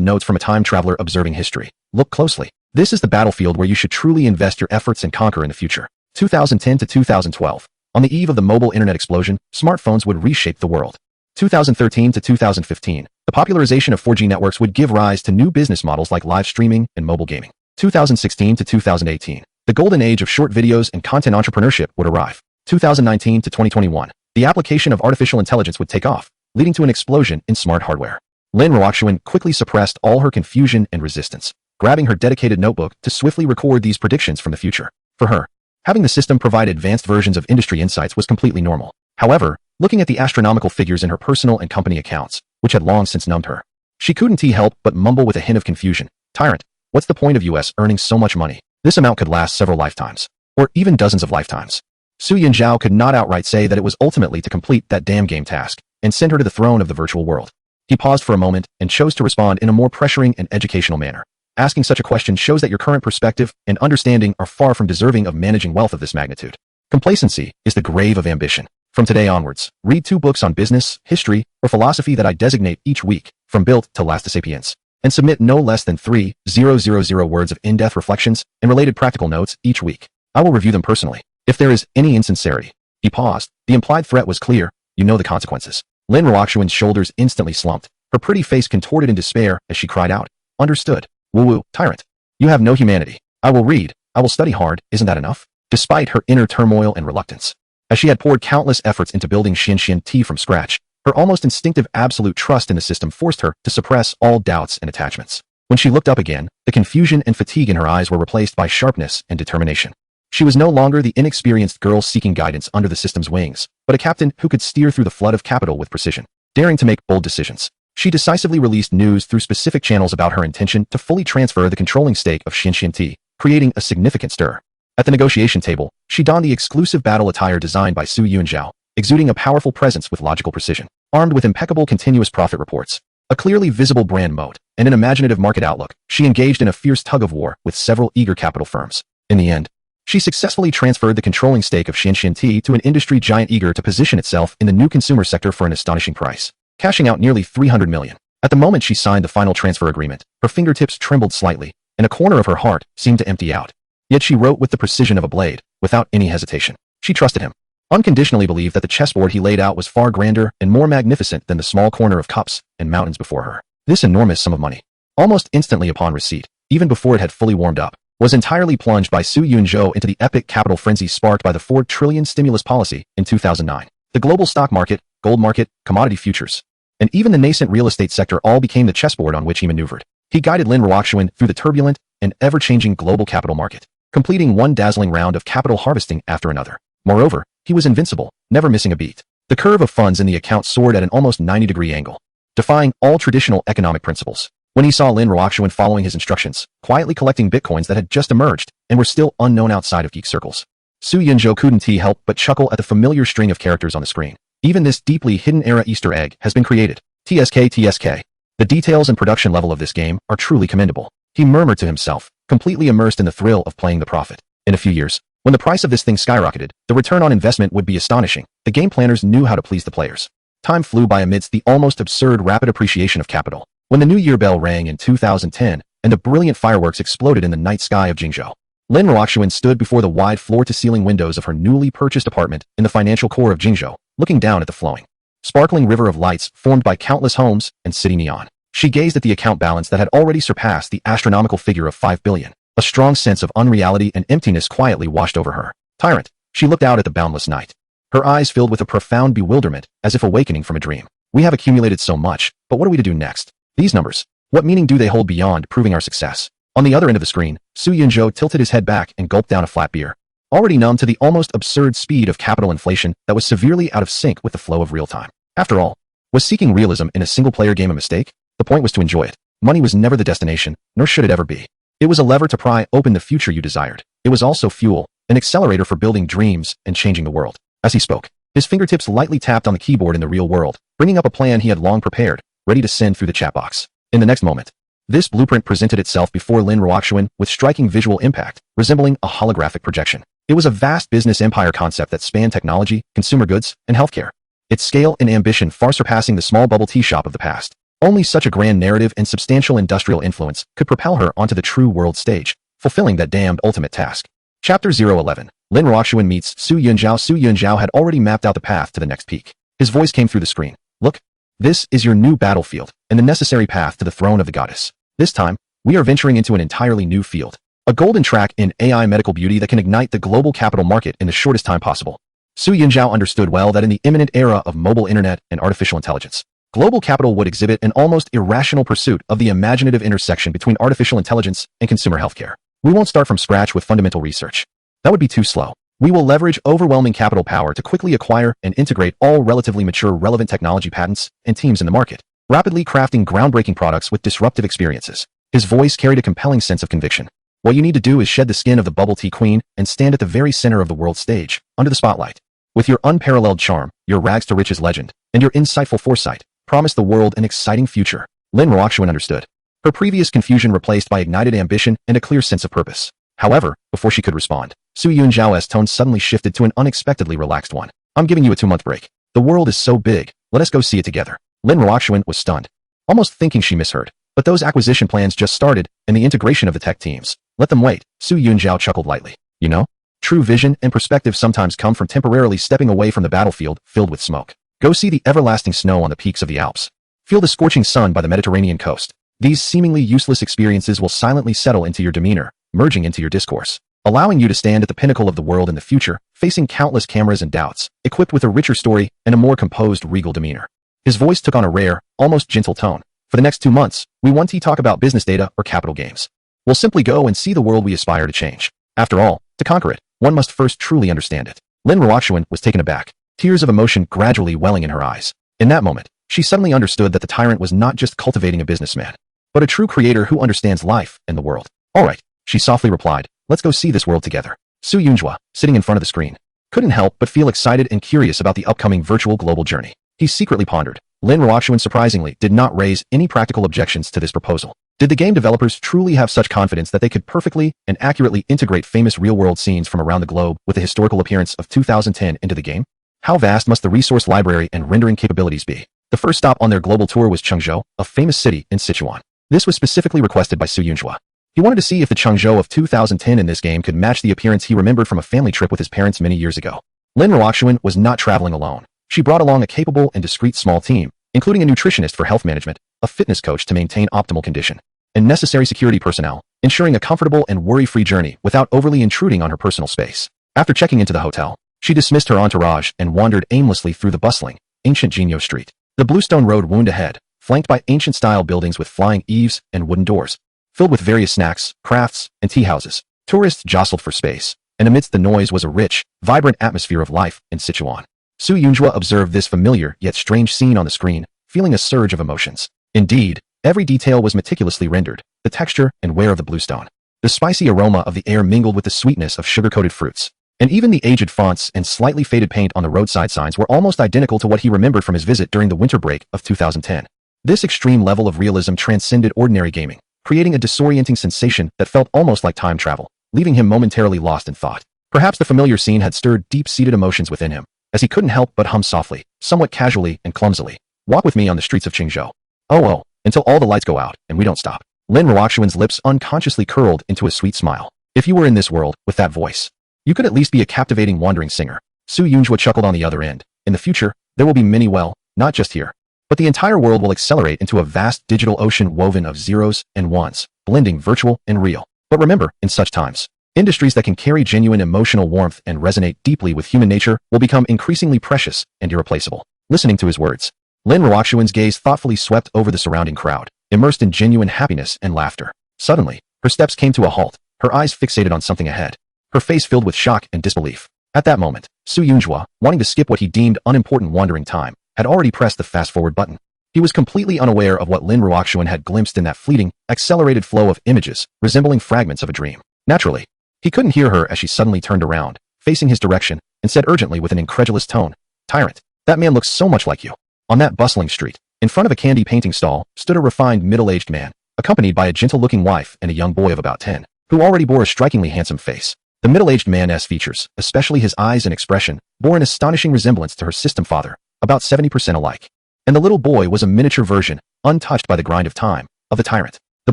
Speaker 1: notes from a time traveler observing history. Look closely. This is the battlefield where you should truly invest your efforts and conquer in the future. 2010 to 2012. On the eve of the mobile internet explosion, smartphones would reshape the world. 2013 to 2015. The popularization of 4G networks would give rise to new business models like live streaming and mobile gaming. 2016 to 2018. The golden age of short videos and content entrepreneurship would arrive. 2019 to 2021. The application of artificial intelligence would take off, leading to an explosion in smart hardware. Lin Ruoxuan quickly suppressed all her confusion and resistance, grabbing her dedicated notebook to swiftly record these predictions from the future. For her, having the system provide advanced versions of industry insights was completely normal. However, looking at the astronomical figures in her personal and company accounts, which had long since numbed her, she couldn't help but mumble with a hint of confusion. Tyrant, what's the point of us earning so much money? This amount could last several lifetimes, or even dozens of lifetimes. Su Yunzhao could not outright say that it was ultimately to complete that damn game task and send her to the throne of the virtual world. He paused for a moment and chose to respond in a more pressuring and educational manner. Asking such a question shows that your current perspective and understanding are far from deserving of managing wealth of this magnitude. Complacency is the grave of ambition. From today onwards, read 2 books on business, history, or philosophy that I designate each week, from Built to Last to Sapiens, and submit no less than 3,000 words of in-depth reflections and related practical notes each week. I will review them personally. If there is any insincerity. He paused. The implied threat was clear. You know the consequences. Lin Ruoxuan's shoulders instantly slumped. Her pretty face contorted in despair as she cried out. Understood. Woo-woo, tyrant. You have no humanity. I will read. I will study hard. Isn't that enough? Despite her inner turmoil and reluctance. As she had poured countless efforts into building fiancee from scratch, her almost instinctive absolute trust in the system forced her to suppress all doubts and attachments. When she looked up again, the confusion and fatigue in her eyes were replaced by sharpness and determination. She was no longer the inexperienced girl seeking guidance under the system's wings, but a captain who could steer through the flood of capital with precision, daring to make bold decisions. She decisively released news through specific channels about her intention to fully transfer the controlling stake of fiancee, creating a significant stir. At the negotiation table, she donned the exclusive battle attire designed by Su Yunzhao, exuding a powerful presence with logical precision, armed with impeccable continuous profit reports, a clearly visible brand moat, and an imaginative market outlook. She engaged in a fierce tug-of-war with several eager capital firms. In the end, she successfully transferred the controlling stake of fiancee to an industry giant eager to position itself in the new consumer sector for an astonishing price, cashing out nearly 300 million. At the moment she signed the final transfer agreement, her fingertips trembled slightly, and a corner of her heart seemed to empty out. Yet she wrote with the precision of a blade, without any hesitation. She trusted him. Unconditionally believed that the chessboard he laid out was far grander and more magnificent than the small corner of cups and mountains before her. This enormous sum of money, almost instantly upon receipt, even before it had fully warmed up, was entirely plunged by Su Yunzhou into the epic capital frenzy sparked by the 4 trillion stimulus policy in 2009. The global stock market, gold market, commodity futures, and even the nascent real estate sector all became the chessboard on which he maneuvered. He guided Lin Ruoxuan through the turbulent and ever-changing global capital market, completing one dazzling round of capital harvesting after another. Moreover, he was invincible, never missing a beat. The curve of funds in the account soared at an almost 90-degree angle, defying all traditional economic principles. When he saw Lin Ruoxuan following his instructions, quietly collecting bitcoins that had just emerged and were still unknown outside of geek circles, Su Yunzhou couldn't help but chuckle at the familiar string of characters on the screen. Even this deeply hidden era Easter egg has been created. TSK. The details and production level of this game are truly commendable. He murmured to himself, completely immersed in the thrill of playing the prophet. In a few years, when the price of this thing skyrocketed, the return on investment would be astonishing. The game planners knew how to please the players. Time flew by amidst the almost absurd rapid appreciation of capital. When the New Year bell rang in 2010, and the brilliant fireworks exploded in the night sky of Jingzhou, Lin Ruoxuan stood before the wide floor-to-ceiling windows of her newly purchased apartment in the financial core of Jingzhou, looking down at the flowing, sparkling river of lights formed by countless homes and city neon. She gazed at the account balance that had already surpassed the astronomical figure of 5 billion. A strong sense of unreality and emptiness quietly washed over her. Tyrant. She looked out at the boundless night. Her eyes filled with a profound bewilderment, as if awakening from a dream. We have accumulated so much, but what are we to do next? These numbers. What meaning do they hold beyond proving our success? On the other end of the screen, Su Yunzhou tilted his head back and gulped down a flat beer, already numb to the almost absurd speed of capital inflation that was severely out of sync with the flow of real time. After all, was seeking realism in a single-player game a mistake? The point was to enjoy it. Money was never the destination, nor should it ever be. It was a lever to pry open the future you desired. It was also fuel, an accelerator for building dreams and changing the world. As he spoke, his fingertips lightly tapped on the keyboard in the real world, bringing up a plan he had long prepared, ready to send through the chat box. In the next moment, this blueprint presented itself before Lin Ruoxuan with striking visual impact, resembling a holographic projection. It was a vast business empire concept that spanned technology, consumer goods, and healthcare. Its scale and ambition far surpassing the small bubble tea shop of the past. Only such a grand narrative and substantial industrial influence could propel her onto the true world stage, fulfilling that damned ultimate task. Chapter 011. Lin Ruoxuan meets Su Yunzhao. Su Yunzhao had already mapped out the path to the next peak. His voice came through the screen. Look, this is your new battlefield, and the necessary path to the throne of the goddess. This time, we are venturing into an entirely new field. A golden track in AI medical beauty that can ignite the global capital market in the shortest time possible. Su Yunzhao understood well that in the imminent era of mobile internet and artificial intelligence, global capital would exhibit an almost irrational pursuit of the imaginative intersection between artificial intelligence and consumer healthcare. We won't start from scratch with fundamental research. That would be too slow. We will leverage overwhelming capital power to quickly acquire and integrate all relatively mature relevant technology patents and teams in the market, rapidly crafting groundbreaking products with disruptive experiences. His voice carried a compelling sense of conviction. What you need to do is shed the skin of the bubble tea queen and stand at the very center of the world stage, under the spotlight. With your unparalleled charm, your rags to riches legend, and your insightful foresight, promise the world an exciting future. Lin Ruoxuan understood. Her previous confusion replaced by ignited ambition and a clear sense of purpose. However, before she could respond, Su Yunzhao's tone suddenly shifted to an unexpectedly relaxed one. I'm giving you a 2-month break. The world is so big, let us go see it together. Lin Ruoxuan was stunned, almost thinking she misheard. But those acquisition plans just started, and the integration of the tech teams. Let them wait. Su Yunzhao chuckled lightly. You know, true vision and perspective sometimes come from temporarily stepping away from the battlefield filled with smoke. Go see the everlasting snow on the peaks of the Alps. Feel the scorching sun by the Mediterranean coast. These seemingly useless experiences will silently settle into your demeanor, merging into your discourse, allowing you to stand at the pinnacle of the world in the future, facing countless cameras and doubts, equipped with a richer story and a more composed, regal demeanor. His voice took on a rare, almost gentle tone. For the next 2 months, we won't talk about business data or capital gains. We'll simply go and see the world we aspire to change. After all, to conquer it, one must first truly understand it. Lin Ruoxuan was taken aback, tears of emotion gradually welling in her eyes. In that moment, she suddenly understood that the tyrant was not just cultivating a businessman, but a true creator who understands life and the world. All right, she softly replied, let's go see this world together. Su Yunjua, sitting in front of the screen, couldn't help but feel excited and curious about the upcoming virtual global journey. He secretly pondered. Lin Ruoxuan surprisingly did not raise any practical objections to this proposal. Did the game developers truly have such confidence that they could perfectly and accurately integrate famous real-world scenes from around the globe with the historical appearance of 2010 into the game? How vast must the resource library and rendering capabilities be? The first stop on their global tour was Chengzhou, a famous city in Sichuan. This was specifically requested by Su Yunjua. He wanted to see if the Chengzhou of 2010 in this game could match the appearance he remembered from a family trip with his parents many years ago. Lin Ruoxuan was not traveling alone. She brought along a capable and discreet small team, including a nutritionist for health management, a fitness coach to maintain optimal condition, and necessary security personnel, ensuring a comfortable and worry-free journey without overly intruding on her personal space. After checking into the hotel, she dismissed her entourage and wandered aimlessly through the bustling, ancient Jinyo Street. The bluestone road wound ahead, flanked by ancient-style buildings with flying eaves and wooden doors, filled with various snacks, crafts, and tea houses. Tourists jostled for space, and amidst the noise was a rich, vibrant atmosphere of life in Sichuan. Su Yunjua observed this familiar yet strange scene on the screen, feeling a surge of emotions. Indeed, every detail was meticulously rendered, the texture and wear of the bluestone. The spicy aroma of the air mingled with the sweetness of sugar-coated fruits. And even the aged fonts and slightly faded paint on the roadside signs were almost identical to what he remembered from his visit during the winter break of 2010. This extreme level of realism transcended ordinary gaming, creating a disorienting sensation that felt almost like time travel, leaving him momentarily lost in thought. Perhaps the familiar scene had stirred deep-seated emotions within him, as he couldn't help but hum softly, somewhat casually and clumsily. Walk with me on the streets of Chengzhou. Oh, until all the lights go out, and we don't stop. Lin Ruoxuan's lips unconsciously curled into a sweet smile. If you were in this world, with that voice, you could at least be a captivating wandering singer. Su Yunjua chuckled on the other end. In the future, there will be many, well, not just here, but the entire world will accelerate into a vast digital ocean woven of zeros and ones, blending virtual and real. But remember, in such times, industries that can carry genuine emotional warmth and resonate deeply with human nature will become increasingly precious and irreplaceable. Listening to his words, Lin Ruoxuan's gaze thoughtfully swept over the surrounding crowd, immersed in genuine happiness and laughter. Suddenly, her steps came to a halt, her eyes fixated on something ahead, her face filled with shock and disbelief. At that moment, Su Yunjua, wanting to skip what he deemed unimportant wandering time, had already pressed the fast-forward button. He was completely unaware of what Lin Ruoxuan had glimpsed in that fleeting, accelerated flow of images, resembling fragments of a dream. Naturally, he couldn't hear her as she suddenly turned around, facing his direction, and said urgently with an incredulous tone, "Tyrant, that man looks so much like you." On that bustling street, in front of a candy painting stall, stood a refined middle-aged man, accompanied by a gentle-looking wife and a young boy of about 10, who already bore a strikingly handsome face. The middle-aged man's features, especially his eyes and expression, bore an astonishing resemblance to her system father, about 70% alike. And the little boy was a miniature version, untouched by the grind of time, of the tyrant. The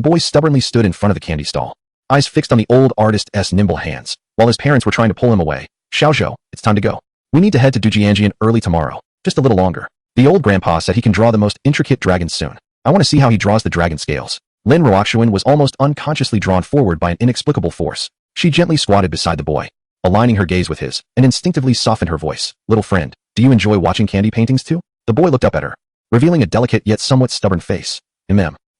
Speaker 1: boy stubbornly stood in front of the candy stall, eyes fixed on the old artist's nimble hands, while his parents were trying to pull him away. "Xiaozhou, it's time to go. We need to head to Dujianjian early tomorrow, just a little longer." The old grandpa said he can draw the most intricate dragons soon. "I want to see how he draws the dragon scales." Lin Ruoxuan was almost unconsciously drawn forward by an inexplicable force. She gently squatted beside the boy, aligning her gaze with his, and instinctively softened her voice. "Little friend, do you enjoy watching candy paintings too?" The boy looked up at her, revealing a delicate yet somewhat stubborn face.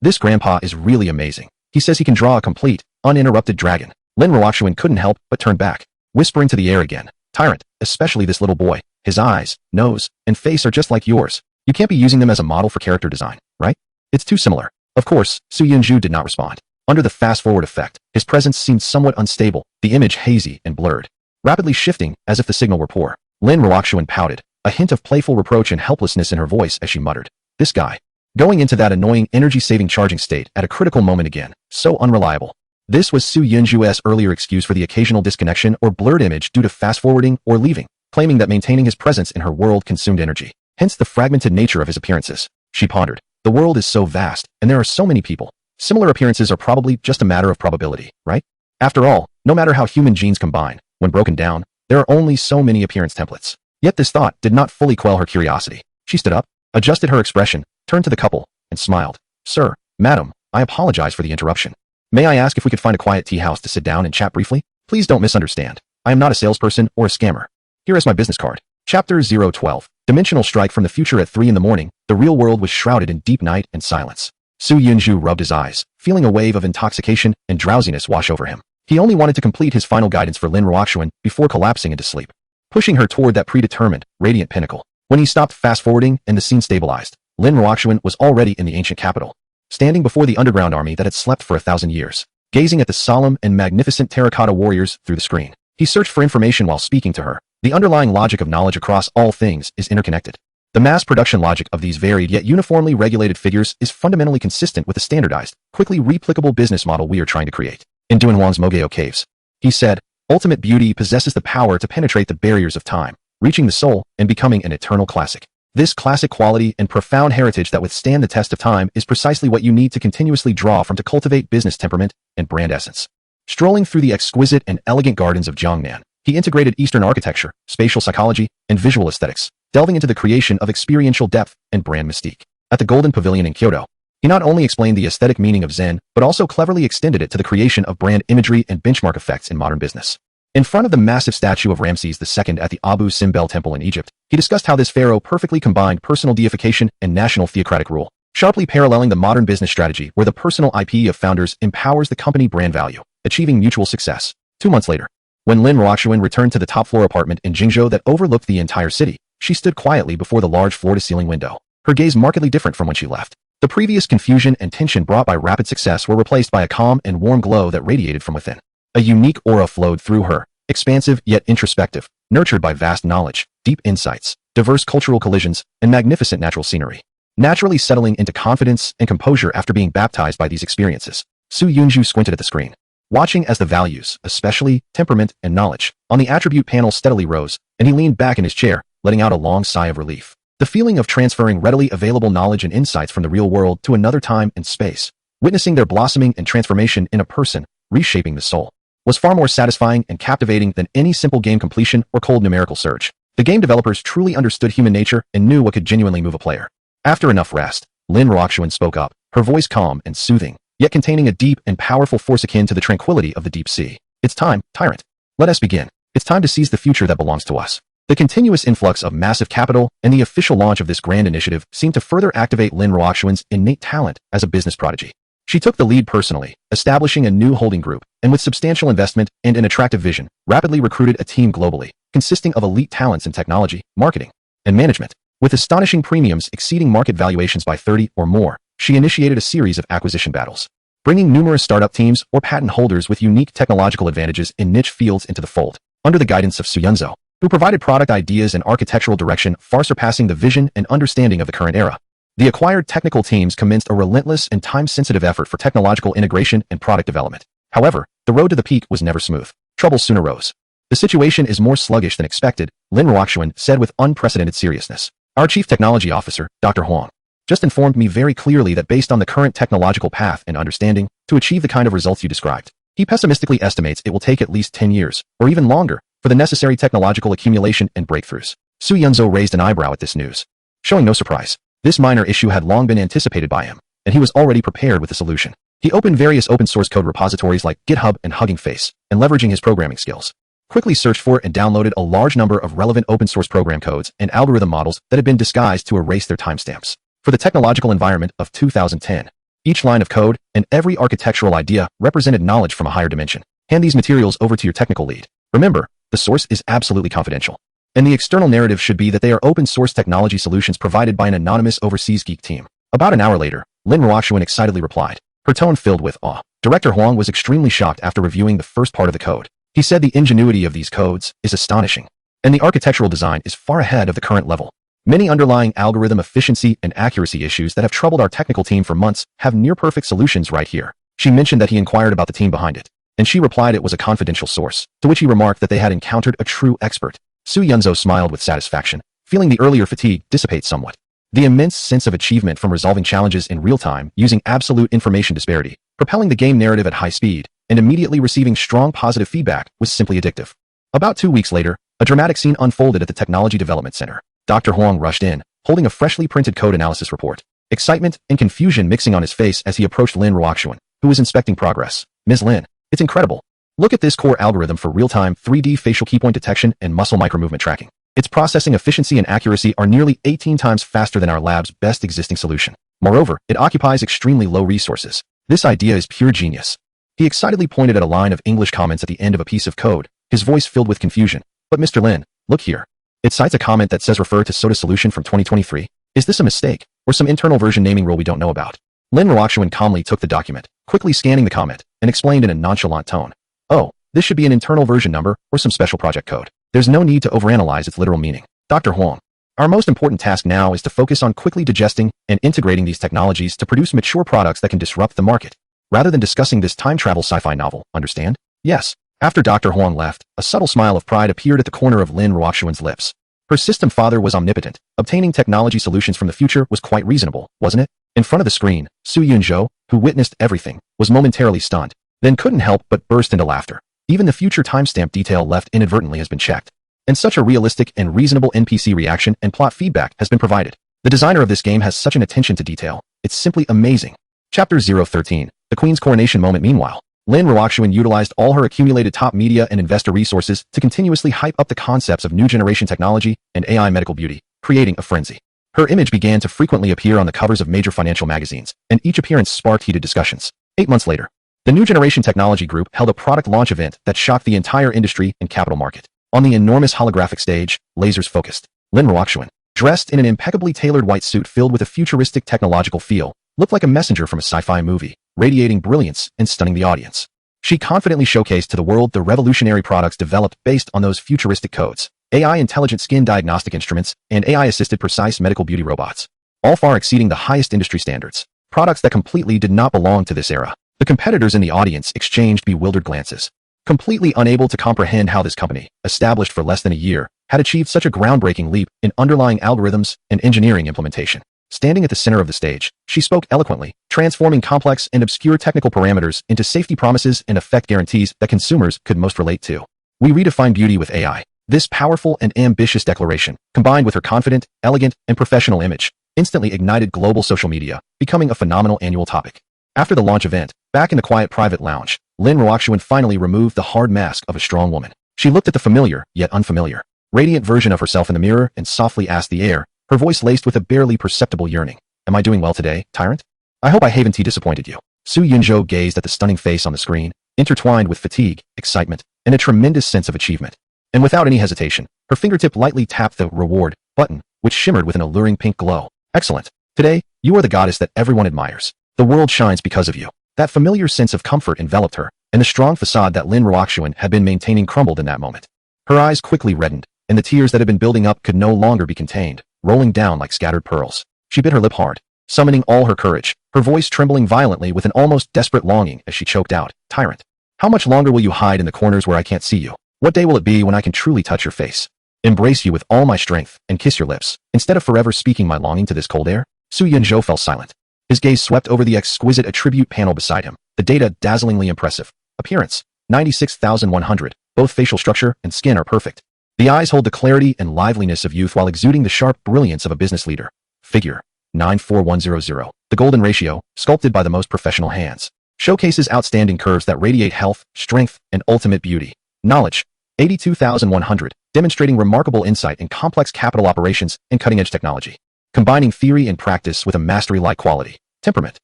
Speaker 1: This grandpa is really amazing. He says he can draw a complete, uninterrupted dragon." Lin Ruoxuan couldn't help but turn back, whispering to the air again. "Tyrant, especially this little boy. His eyes, nose, and face are just like yours. You can't be using them as a model for character design, right? It's too similar." Of course, Su Yunju did not respond. Under the fast-forward effect, his presence seemed somewhat unstable, the image hazy and blurred, rapidly shifting as if the signal were poor. Lin Ruoxuan pouted, a hint of playful reproach and helplessness in her voice as she muttered, "This guy. Going into that annoying energy-saving charging state at a critical moment again, so unreliable." This was Su Yunju's earlier excuse for the occasional disconnection or blurred image due to fast-forwarding or leaving, claiming that maintaining his presence in her world consumed energy, hence the fragmented nature of his appearances. She pondered, the world is so vast, and there are so many people. Similar appearances are probably just a matter of probability, right? After all, no matter how human genes combine, When broken down, there are only so many appearance templates. Yet this thought did not fully quell her curiosity. She stood up, adjusted her expression, turned to the couple, and smiled. Sir, madam, I apologize for the interruption. May I ask if we could find a quiet tea house to sit down and chat briefly? Please don't misunderstand. I am not a salesperson or a scammer. Here is my business card. Chapter 012. Dimensional strike from the future at 3 in the morning. The real world was shrouded in deep night and silence. Su Yunju rubbed his eyes, feeling a wave of intoxication and drowsiness wash over him. He only wanted to complete his final guidance for Lin Ruoxuan before collapsing into sleep, pushing her toward that predetermined, radiant pinnacle. When he stopped fast-forwarding and the scene stabilized, Lin Ruoxuan was already in the ancient capital, standing before the underground army that had slept for 1,000 years, gazing at the solemn and magnificent terracotta warriors through the screen. He searched for information while speaking to her. The underlying logic of knowledge across all things is interconnected. The mass production logic of these varied yet uniformly regulated figures is fundamentally consistent with the standardized, quickly replicable business model we are trying to create. In Dunhuang's Mogeo Caves, he said, ultimate beauty possesses the power to penetrate the barriers of time, reaching the soul and becoming an eternal classic. This classic quality and profound heritage that withstand the test of time is precisely what you need to continuously draw from to cultivate business temperament and brand essence. Strolling through the exquisite and elegant gardens of Jiangnan, he integrated Eastern architecture, spatial psychology, and visual aesthetics, delving into the creation of experiential depth and brand mystique. At the Golden Pavilion in Kyoto, he not only explained the aesthetic meaning of Zen, but also cleverly extended it to the creation of brand imagery and benchmark effects in modern business. In front of the massive statue of Ramses II at the Abu Simbel Temple in Egypt, he discussed how this pharaoh perfectly combined personal deification and national theocratic rule, sharply paralleling the modern business strategy where the personal IP of founders empowers the company brand value, achieving mutual success. 2 months later, when Lin Ruoxuan returned to the top-floor apartment in Jingzhou that overlooked the entire city, she stood quietly before the large floor-to-ceiling window, her gaze markedly different from when she left. The previous confusion and tension brought by rapid success were replaced by a calm and warm glow that radiated from within. A unique aura flowed through her, expansive yet introspective, nurtured by vast knowledge, deep insights, diverse cultural collisions, and magnificent natural scenery. Naturally settling into confidence and composure after being baptized by these experiences, Su Yunju squinted at the screen, watching as the values, especially temperament and knowledge, on the attribute panel steadily rose, and he leaned back in his chair, letting out a long sigh of relief. The feeling of transferring readily available knowledge and insights from the real world to another time and space, witnessing their blossoming and transformation in a person, reshaping the soul, was far more satisfying and captivating than any simple game completion or cold numerical search. The game developers truly understood human nature and knew what could genuinely move a player. After enough rest, Lin Ruoxuan spoke up, her voice calm and soothing, yet containing a deep and powerful force akin to the tranquility of the deep sea. It's time, tyrant. Let us begin. It's time to seize the future that belongs to us. The continuous influx of massive capital and the official launch of this grand initiative seemed to further activate Lin Ruoxuan's innate talent as a business prodigy. She took the lead personally, establishing a new holding group, and with substantial investment and an attractive vision, rapidly recruited a team globally, consisting of elite talents in technology, marketing, and management. With astonishing premiums exceeding market valuations by 30 or more, she initiated a series of acquisition battles, bringing numerous startup teams or patent holders with unique technological advantages in niche fields into the fold, under the guidance of Su Yunzo, who provided product ideas and architectural direction far surpassing the vision and understanding of the current era. The acquired technical teams commenced a relentless and time-sensitive effort for technological integration and product development. However, the road to the peak was never smooth. Trouble soon arose. The situation is more sluggish than expected, Lin Ruoxuan said with unprecedented seriousness. Our chief technology officer, Dr. Huang, just informed me very clearly that based on the current technological path and understanding, to achieve the kind of results you described, he pessimistically estimates it will take at least 10 years, or even longer, for the necessary technological accumulation and breakthroughs. Su Yunzo raised an eyebrow at this news, showing no surprise. This minor issue had long been anticipated by him, and he was already prepared with a solution. He opened various open-source code repositories like GitHub and Hugging Face, and leveraging his programming skills, quickly searched for and downloaded a large number of relevant open-source program codes and algorithm models that had been disguised to erase their timestamps. For the technological environment of 2010, each line of code and every architectural idea represented knowledge from a higher dimension. Hand these materials over to your technical lead. Remember, the source is absolutely confidential, and the external narrative should be that they are open-source technology solutions provided by an anonymous overseas geek team. About an hour later, Lin Ruoxuan excitedly replied, her tone filled with awe. Director Huang was extremely shocked after reviewing the first part of the code. He said the ingenuity of these codes is astonishing, and the architectural design is far ahead of the current level. Many underlying algorithm efficiency and accuracy issues that have troubled our technical team for months have near-perfect solutions right here. She mentioned that he inquired about the team behind it, and she replied it was a confidential source, to which he remarked that they had encountered a true expert. Su Yunzo smiled with satisfaction, feeling the earlier fatigue dissipate somewhat. The immense sense of achievement from resolving challenges in real time using absolute information disparity, propelling the game narrative at high speed, and immediately receiving strong positive feedback was simply addictive. About 2 weeks later, a dramatic scene unfolded at the Technology Development Center. Dr. Huang rushed in, holding a freshly printed code analysis report. Excitement and confusion mixing on his face as he approached Lin Ruoxuan, who was inspecting progress. Ms. Lin, it's incredible. Look at this core algorithm for real-time 3D facial keypoint detection and muscle micromovement tracking. Its processing efficiency and accuracy are nearly 18 times faster than our lab's best existing solution. Moreover, it occupies extremely low resources. This idea is pure genius. He excitedly pointed at a line of English comments at the end of a piece of code, his voice filled with confusion. But Mr. Lin, look here. It cites a comment that says refer to Soda Solution from 2023. Is this a mistake, or some internal version naming rule we don't know about? Lin Ruoxuan calmly took the document, quickly scanning the comment, and explained in a nonchalant tone. Oh, this should be an internal version number or some special project code. There's no need to overanalyze its literal meaning. Dr. Huang, our most important task now is to focus on quickly digesting and integrating these technologies to produce mature products that can disrupt the market, rather than discussing this time travel sci-fi novel, understand? Yes. After Dr. Huang left, a subtle smile of pride appeared at the corner of Lin Ruoxuan's lips. Her system father was omnipotent. Obtaining technology solutions from the future was quite reasonable, wasn't it? In front of the screen, Su Yunzhou, who witnessed everything, was momentarily stunned, then couldn't help but burst into laughter. Even the future timestamp detail left inadvertently has been checked. And such a realistic and reasonable NPC reaction and plot feedback has been provided. The designer of this game has such an attention to detail. It's simply amazing. Chapter 013, The Queen's Coronation Moment. Meanwhile, Lin Ruoxuan utilized all her accumulated top media and investor resources to continuously hype up the concepts of new generation technology and AI medical beauty, creating a frenzy. Her image began to frequently appear on the covers of major financial magazines, and each appearance sparked heated discussions. 8 months later, the New Generation Technology Group held a product launch event that shocked the entire industry and capital market. On the enormous holographic stage, lasers focused. Lin Ruoxuan, dressed in an impeccably tailored white suit filled with a futuristic technological feel, looked like a messenger from a sci-fi movie, radiating brilliance and stunning the audience. She confidently showcased to the world the revolutionary products developed based on those futuristic codes, AI intelligent skin diagnostic instruments, and AI-assisted precise medical beauty robots, all far exceeding the highest industry standards. Products that completely did not belong to this era. The competitors in the audience exchanged bewildered glances, completely unable to comprehend how this company, established for less than a year, had achieved such a groundbreaking leap in underlying algorithms and engineering implementation. Standing at the center of the stage, she spoke eloquently, transforming complex and obscure technical parameters into safety promises and effect guarantees that consumers could most relate to. We redefine beauty with AI. This powerful and ambitious declaration, combined with her confident, elegant, and professional image, instantly ignited global social media, becoming a phenomenal annual topic. After the launch event, back in the quiet private lounge, Lin Ruoxuan finally removed the hard mask of a strong woman. She looked at the familiar, yet unfamiliar, radiant version of herself in the mirror and softly asked the air, her voice laced with a barely perceptible yearning. Am I doing well today, tyrant? I hope I haven't disappointed you. Su Yunzhou gazed at the stunning face on the screen, intertwined with fatigue, excitement, and a tremendous sense of achievement. And without any hesitation, her fingertip lightly tapped the reward button, which shimmered with an alluring pink glow. Excellent. Today, you are the goddess that everyone admires. The world shines because of you. That familiar sense of comfort enveloped her, and the strong facade that Lin Ruoxuan had been maintaining crumbled in that moment. Her eyes quickly reddened, and the tears that had been building up could no longer be contained, rolling down like scattered pearls. She bit her lip hard, summoning all her courage, her voice trembling violently with an almost desperate longing as she choked out, Tyrant, how much longer will you hide in the corners where I can't see you? What day will it be when I can truly touch your face, embrace you with all my strength, and kiss your lips, instead of forever speaking my longing to this cold air? Su Yunzhou fell silent. His gaze swept over the exquisite attribute panel beside him, the data dazzlingly impressive. Appearance, 96,100, both facial structure and skin are perfect. The eyes hold the clarity and liveliness of youth while exuding the sharp brilliance of a business leader. Figure, 94100. The golden ratio, sculpted by the most professional hands, showcases outstanding curves that radiate health, strength, and ultimate beauty. Knowledge, 82,100, demonstrating remarkable insight in complex capital operations and cutting-edge technology, combining theory and practice with a mastery-like quality. Temperament,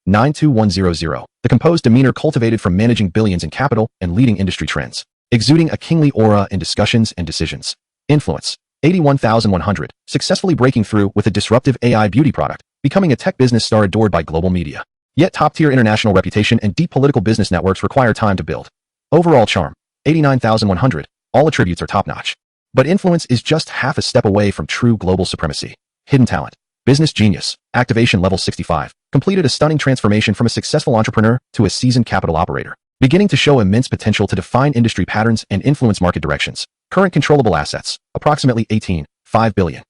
Speaker 1: 92100. The composed demeanor cultivated from managing billions in capital and leading industry trends, exuding a kingly aura in discussions and decisions. Influence, 81,100, successfully breaking through with a disruptive AI beauty product, becoming a tech business star adored by global media. Yet top-tier international reputation and deep political business networks require time to build. Overall charm, 89,100, all attributes are top-notch. But influence is just half a step away from true global supremacy. Hidden talent, business genius, activation level 65, completed a stunning transformation from a successful entrepreneur to a seasoned capital operator, beginning to show immense potential to define industry patterns and influence market directions. Current controllable assets, approximately 18.5 billion.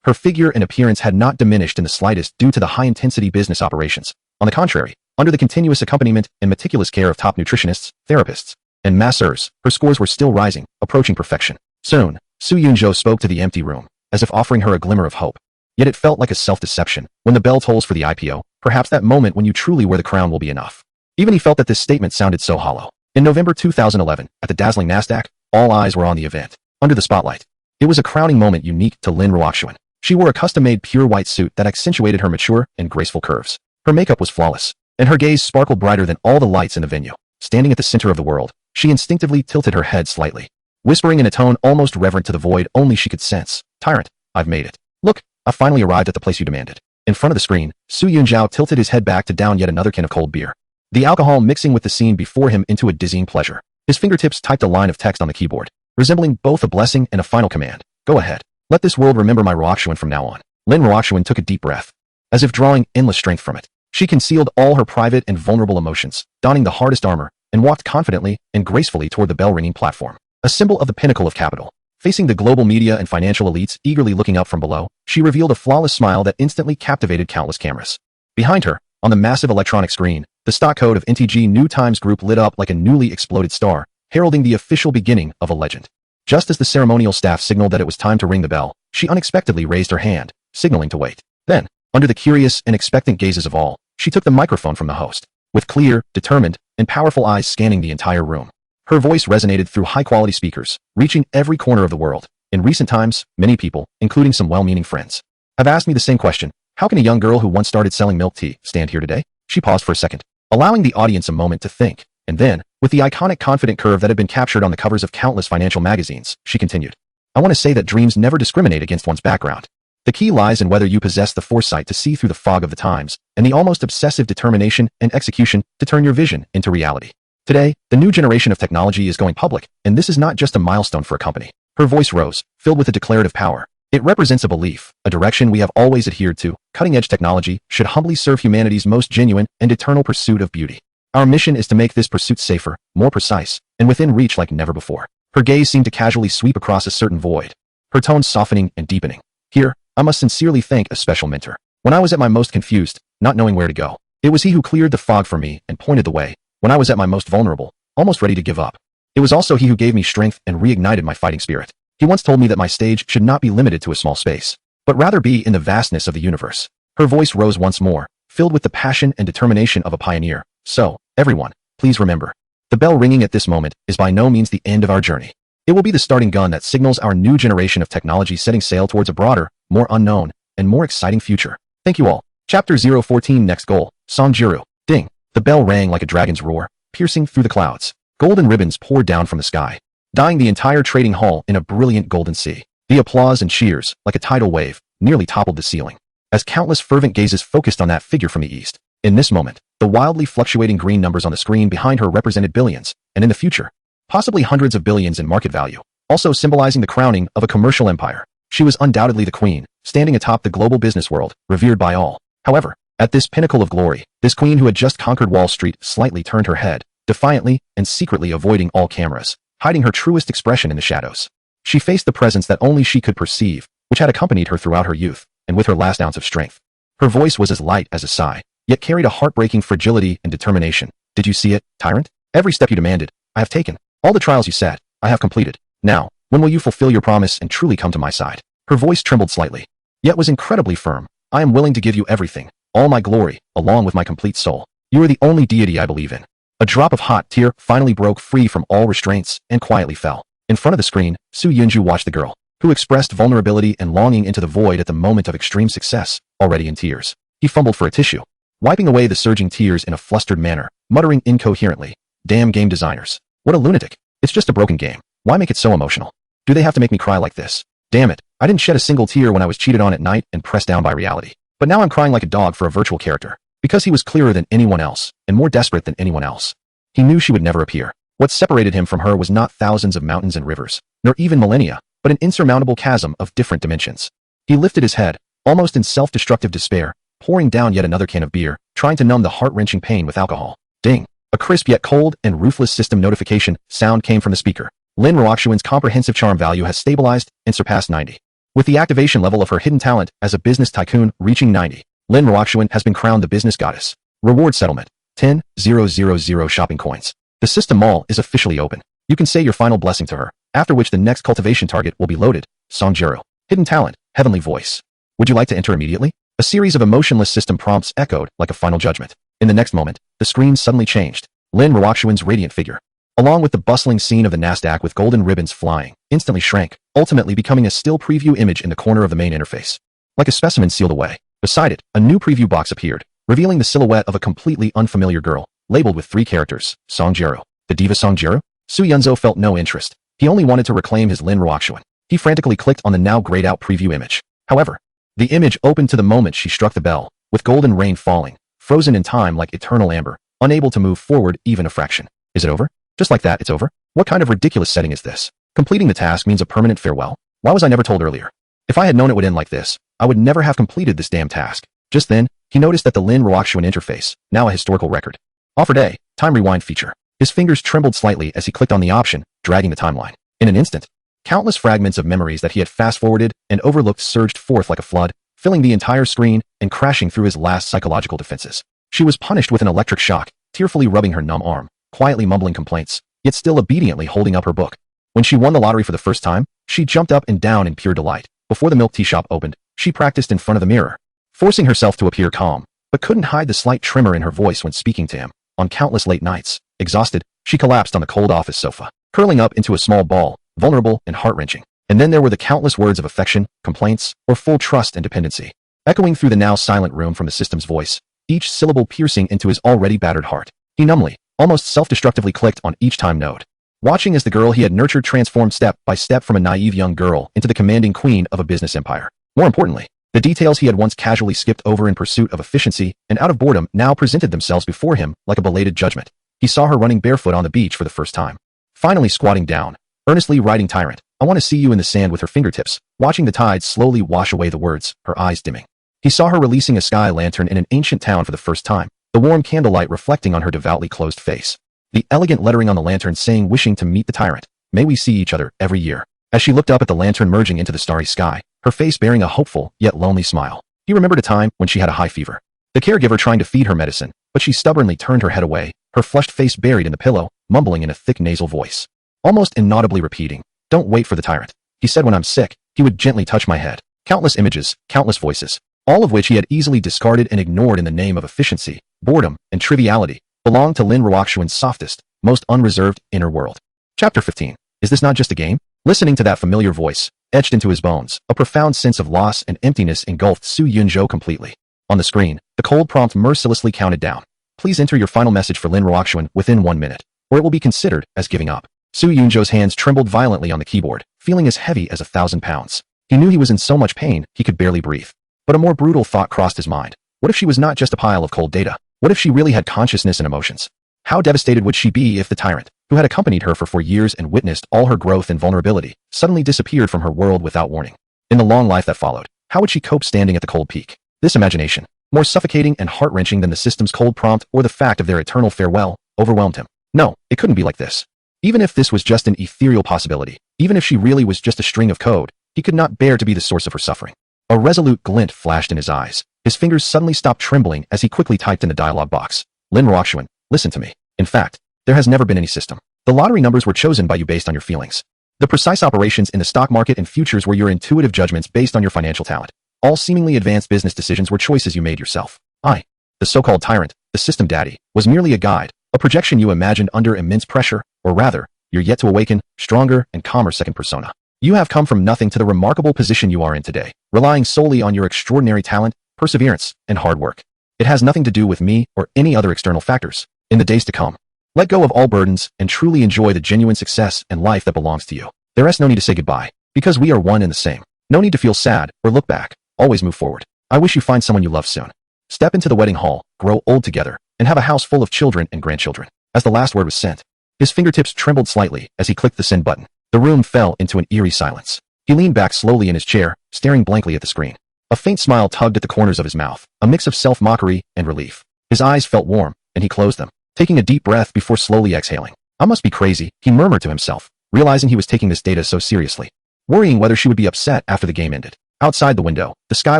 Speaker 1: Her figure and appearance had not diminished in the slightest due to the high-intensity business operations. On the contrary, under the continuous accompaniment and meticulous care of top nutritionists, therapists, and masseurs. Her scores were still rising, approaching perfection. Soon, Su Yunzhou spoke to the empty room, as if offering her a glimmer of hope. Yet it felt like a self-deception. When the bell tolls for the IPO, perhaps that moment when you truly wear the crown will be enough. Even he felt that this statement sounded so hollow. In November 2011, at the dazzling Nasdaq, all eyes were on the event. Under the spotlight. It was a crowning moment unique to Lin Ruoxuan. She wore a custom-made pure white suit that accentuated her mature and graceful curves. Her makeup was flawless, and her gaze sparkled brighter than all the lights in the venue. Standing at the center of the world, she instinctively tilted her head slightly, whispering in a tone almost reverent to the void only she could sense. "Tyrant, I've made it. Look, I've finally arrived at the place you demanded." In front of the screen, Su Yunzhao tilted his head back to down yet another can of cold beer, the alcohol mixing with the scene before him into a dizzying pleasure. His fingertips typed a line of text on the keyboard, resembling both a blessing and a final command. "Go ahead. Let this world remember my Ruoxuan from now on." Lin Ruoxuan took a deep breath, as if drawing endless strength from it. She concealed all her private and vulnerable emotions, donning the hardest armor, and walked confidently and gracefully toward the bell-ringing platform, a symbol of the pinnacle of capital. Facing the global media and financial elites eagerly looking up from below, she revealed a flawless smile that instantly captivated countless cameras. Behind her, on the massive electronic screen, the stock code of NTG New Times Group lit up like a newly exploded star, heralding the official beginning of a legend. Just as the ceremonial staff signaled that it was time to ring the bell, she unexpectedly raised her hand, signaling to wait. Then, under the curious and expectant gazes of all, she took the microphone from the host, with clear, determined, and powerful eyes scanning the entire room. Her voice resonated through high-quality speakers, reaching every corner of the world. In recent times, many people, including some well-meaning friends, have asked me the same question. How can a young girl who once started selling milk tea stand here today? She paused for a second, allowing the audience a moment to think. And then, with the iconic confident curve that had been captured on the covers of countless financial magazines, she continued. "I want to say that dreams never discriminate against one's background. The key lies in whether you possess the foresight to see through the fog of the times, and the almost obsessive determination and execution to turn your vision into reality. Today, the new generation of technology is going public, and this is not just a milestone for a company." Her voice rose, filled with a declarative power. "It represents a belief, a direction we have always adhered to. Cutting-edge technology should humbly serve humanity's most genuine and eternal pursuit of beauty. Our mission is to make this pursuit safer, more precise, and within reach like never before." Her gaze seemed to casually sweep across a certain void, her tone softening and deepening. "Here, I must sincerely thank a special mentor. When I was at my most confused, not knowing where to go, it was he who cleared the fog for me and pointed the way. When I was at my most vulnerable, almost ready to give up, it was also he who gave me strength and reignited my fighting spirit. He once told me that my stage should not be limited to a small space, but rather be in the vastness of the universe." Her voice rose once more, filled with the passion and determination of a pioneer. "So, everyone, please remember, the bell ringing at this moment is by no means the end of our journey. It will be the starting gun that signals our new generation of technology setting sail towards a broader, more unknown, and more exciting future. Thank you all." Chapter 014 Next Goal, Songjiru. Ding. The bell rang like a dragon's roar, piercing through the clouds. Golden ribbons poured down from the sky, dyeing the entire trading hall in a brilliant golden sea. The applause and cheers, like a tidal wave, nearly toppled the ceiling, as countless fervent gazes focused on that figure from the east. In this moment, the wildly fluctuating green numbers on the screen behind her represented billions, and in the future, possibly hundreds of billions in market value, also symbolizing the crowning of a commercial empire. She was undoubtedly the queen, standing atop the global business world, revered by all. However, at this pinnacle of glory, this queen who had just conquered Wall Street slightly turned her head, defiantly and secretly avoiding all cameras, hiding her truest expression in the shadows. She faced the presence that only she could perceive, which had accompanied her throughout her youth, and with her last ounce of strength. Her voice was as light as a sigh, yet carried a heartbreaking fragility and determination. "Did you see it, tyrant? Every step you demanded, I have taken. All the trials you set, I have completed. Now, when will you fulfill your promise and truly come to my side?" Her voice trembled slightly, yet was incredibly firm. "I am willing to give you everything, all my glory, along with my complete soul. You are the only deity I believe in." A drop of hot tear finally broke free from all restraints and quietly fell. In front of the screen, Su Yunju watched the girl, who expressed vulnerability and longing into the void at the moment of extreme success, already in tears. He fumbled for a tissue, wiping away the surging tears in a flustered manner, muttering incoherently, "Damn game designers. What a lunatic. It's just a broken game. Why make it so emotional? Do they have to make me cry like this? Damn it, I didn't shed a single tear when I was cheated on at night and pressed down by reality. But now I'm crying like a dog for a virtual character, because he was clearer than anyone else, and more desperate than anyone else." He knew she would never appear. What separated him from her was not thousands of mountains and rivers, nor even millennia, but an insurmountable chasm of different dimensions. He lifted his head, almost in self-destructive despair, pouring down yet another can of beer, trying to numb the heart-wrenching pain with alcohol. Ding! A crisp yet cold and ruthless system notification sound came from the speaker. Lin Ruoxuan's comprehensive charm value has stabilized and surpassed 90. With the activation level of her hidden talent as a business tycoon reaching 90, Lin Ruoxuan has been crowned the business goddess. Reward settlement: 10,000 shopping coins. The system mall is officially open. You can say your final blessing to her, after which the next cultivation target will be loaded. Songjuro. Hidden talent. Heavenly voice. Would you like to enter immediately? A series of emotionless system prompts echoed like a final judgment. In the next moment, the screen suddenly changed. Lin Ruoxuan's radiant figure, along with the bustling scene of the Nasdaq with golden ribbons flying, instantly shrank, ultimately becoming a still preview image in the corner of the main interface. Like a specimen sealed away. Beside it, a new preview box appeared, revealing the silhouette of a completely unfamiliar girl, labeled with 3 characters, Songjuro. The diva Songjuro? Su Yunzo felt no interest. He only wanted to reclaim his Lin Ruoxuan. He frantically clicked on the now grayed out preview image. However, the image opened to the moment she struck the bell, with golden rain falling, frozen in time like eternal amber, unable to move forward even a fraction. Is it over? Just like that, it's over? What kind of ridiculous setting is this? Completing the task means a permanent farewell? Why was I never told earlier? If I had known it would end like this, I would never have completed this damn task. Just then, he noticed that the Lin Ruoxuan interface, now a historical record. Offered a time rewind feature. His fingers trembled slightly as he clicked on the option, dragging the timeline. In an instant, countless fragments of memories that he had fast-forwarded and overlooked surged forth like a flood, filling the entire screen and crashing through his last psychological defenses. She was punished with an electric shock, tearfully rubbing her numb arm, quietly mumbling complaints, yet still obediently holding up her book. When she won the lottery for the first time, she jumped up and down in pure delight. Before the milk tea shop opened, she practiced in front of the mirror, forcing herself to appear calm, but couldn't hide the slight tremor in her voice when speaking to him. On countless late nights, exhausted, she collapsed on the cold office sofa, curling up into a small ball, vulnerable and heart-wrenching. And then there were the countless words of affection, complaints, or full trust and dependency, echoing through the now silent room from the system's voice, each syllable piercing into his already battered heart. He numbly, almost self-destructively clicked on each time node, watching as the girl he had nurtured transformed step by step from a naive young girl into the commanding queen of a business empire. More importantly, the details he had once casually skipped over in pursuit of efficiency and out of boredom now presented themselves before him like a belated judgment. He saw her running barefoot on the beach for the first time, finally squatting down, earnestly writing "Tyrant, I want to see you" in the sand with her fingertips, watching the tides slowly wash away the words, her eyes dimming. He saw her releasing a sky lantern in an ancient town for the first time, the warm candlelight reflecting on her devoutly closed face. The elegant lettering on the lantern saying "Wishing to meet the tyrant. May we see each other every year." As she looked up at the lantern merging into the starry sky, her face bearing a hopeful yet lonely smile. He remembered a time when she had a high fever. The caregiver trying to feed her medicine, but she stubbornly turned her head away, her flushed face buried in the pillow, mumbling in a thick nasal voice, almost inaudibly repeating, "Don't wait for the tyrant. He said when I'm sick, he would gently touch my head." Countless images, countless voices, all of which he had easily discarded and ignored in the name of efficiency, boredom, and triviality, belonged to Lin Ruoxuan's softest, most unreserved inner world. Chapter 15. Is this not just a game? Listening to that familiar voice, etched into his bones, a profound sense of loss and emptiness engulfed Su Yunzhou completely. On the screen, the cold prompt mercilessly counted down. Please enter your final message for Lin Ruoxuan within 1 minute, or it will be considered as giving up. Su Yunzhou's hands trembled violently on the keyboard, feeling as heavy as 1,000 pounds. He knew he was in so much pain, he could barely breathe. But a more brutal thought crossed his mind. What if she was not just a pile of cold data? What if she really had consciousness and emotions? How devastated would she be if the tyrant, who had accompanied her for 4 years and witnessed all her growth and vulnerability, suddenly disappeared from her world without warning? In the long life that followed, how would she cope standing at the cold peak? This imagination, more suffocating and heart-wrenching than the system's cold prompt or the fact of their eternal farewell, overwhelmed him. No, it couldn't be like this. Even if this was just an ethereal possibility, even if she really was just a string of code, he could not bear to be the source of her suffering. A resolute glint flashed in his eyes. His fingers suddenly stopped trembling as he quickly typed in the dialog box. Lin Ruoxuan, listen to me. In fact, there has never been any system. The lottery numbers were chosen by you based on your feelings. The precise operations in the stock market and futures were your intuitive judgments based on your financial talent. All seemingly advanced business decisions were choices you made yourself. I, the so-called tyrant, the system daddy, was merely a guide, a projection you imagined under immense pressure, or rather, your yet to awaken, stronger and calmer second persona. You have come from nothing to the remarkable position you are in today, relying solely on your extraordinary talent, perseverance, and hard work. It has nothing to do with me or any other external factors. In the days to come, let go of all burdens and truly enjoy the genuine success and life that belongs to you. There is no need to say goodbye, because we are one and the same. No need to feel sad or look back. Always move forward. I wish you find someone you love soon. Step into the wedding hall, grow old together, and have a house full of children and grandchildren. As the last word was sent, his fingertips trembled slightly as he clicked the send button. The room fell into an eerie silence. He leaned back slowly in his chair, staring blankly at the screen. A faint smile tugged at the corners of his mouth, a mix of self-mockery and relief. His eyes felt warm, and he closed them, taking a deep breath before slowly exhaling. I must be crazy, he murmured to himself, realizing he was taking this data so seriously, worrying whether she would be upset after the game ended. Outside the window, the sky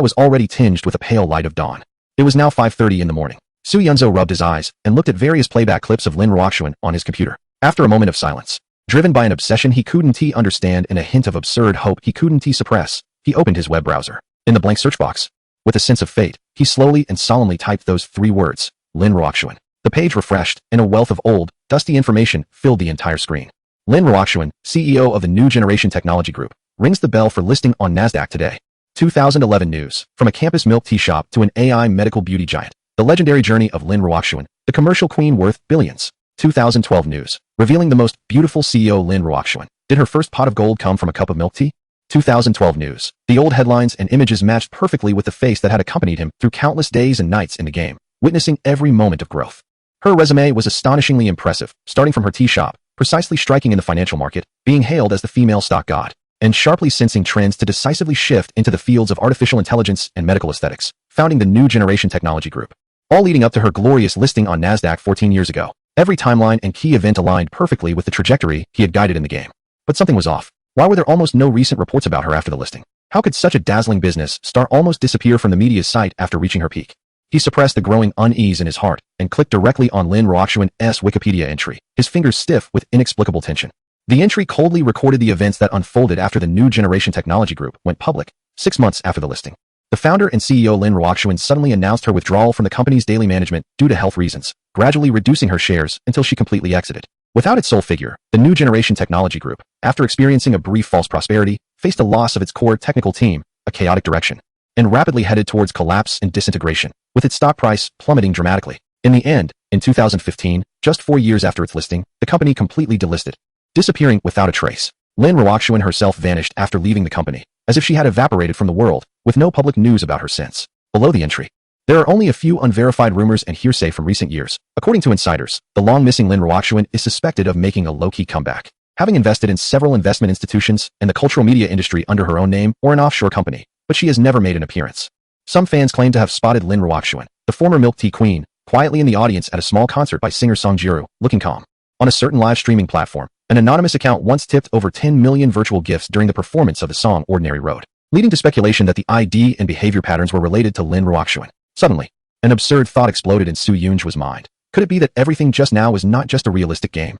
Speaker 1: was already tinged with a pale light of dawn. It was now 5:30 in the morning. Su Yunzo rubbed his eyes and looked at various playback clips of Lin Ruoxuan on his computer. After a moment of silence, driven by an obsession he couldn't understand and a hint of absurd hope he couldn't suppress, he opened his web browser. In the blank search box, with a sense of fate, he slowly and solemnly typed those 3 words, Lin Ruoxuan. The page refreshed, and a wealth of old, dusty information filled the entire screen. Lin Ruoxuan, CEO of the New Generation Technology Group, rings the bell for listing on NASDAQ today. 2011 news. From a campus milk tea shop to an AI medical beauty giant. The legendary journey of Lin Ruoxuan, the commercial queen worth billions. 2012 news. Revealing the most beautiful CEO Lin Ruoxuan. Did her first pot of gold come from a cup of milk tea? 2012 news. The old headlines and images matched perfectly with the face that had accompanied him through countless days and nights in the game, witnessing every moment of growth. Her resume was astonishingly impressive, starting from her tea shop, precisely striking in the financial market, being hailed as the female stock god, and sharply sensing trends to decisively shift into the fields of artificial intelligence and medical aesthetics, founding the New Generation Technology Group. All leading up to her glorious listing on NASDAQ 14 years ago. Every timeline and key event aligned perfectly with the trajectory he had guided in the game. But something was off. Why were there almost no recent reports about her after the listing? How could such a dazzling business star almost disappear from the media's sight after reaching her peak? He suppressed the growing unease in his heart and clicked directly on Lin Ruoxuan's Wikipedia entry, his fingers stiff with inexplicable tension. The entry coldly recorded the events that unfolded after the New Generation Technology Group went public, 6 months after the listing. The founder and CEO Lin Ruoxuan suddenly announced her withdrawal from the company's daily management due to health reasons, gradually reducing her shares until she completely exited. Without its sole figure, the New Generation Technology Group, after experiencing a brief false prosperity, faced a loss of its core technical team, a chaotic direction, and rapidly headed towards collapse and disintegration, with its stock price plummeting dramatically. In the end, in 2015, just 4 years after its listing, the company completely delisted, disappearing without a trace. Lin Ruoxuan herself vanished after leaving the company, as if she had evaporated from the world, with no public news about her since. Below the entry, there are only a few unverified rumors and hearsay from recent years. According to insiders, the long-missing Lin Ruoxuan is suspected of making a low-key comeback, having invested in several investment institutions and the cultural media industry under her own name or an offshore company, but she has never made an appearance. Some fans claim to have spotted Lin Ruoxuan, the former milk tea queen, quietly in the audience at a small concert by singer Song Jiru, looking calm. On a certain live streaming platform, an anonymous account once tipped over 10 million virtual gifts during the performance of the song Ordinary Road, leading to speculation that the ID and behavior patterns were related to Lin Ruoxuan. Suddenly, an absurd thought exploded in Su Yunjua's mind. Could it be that everything just now was not just a realistic game?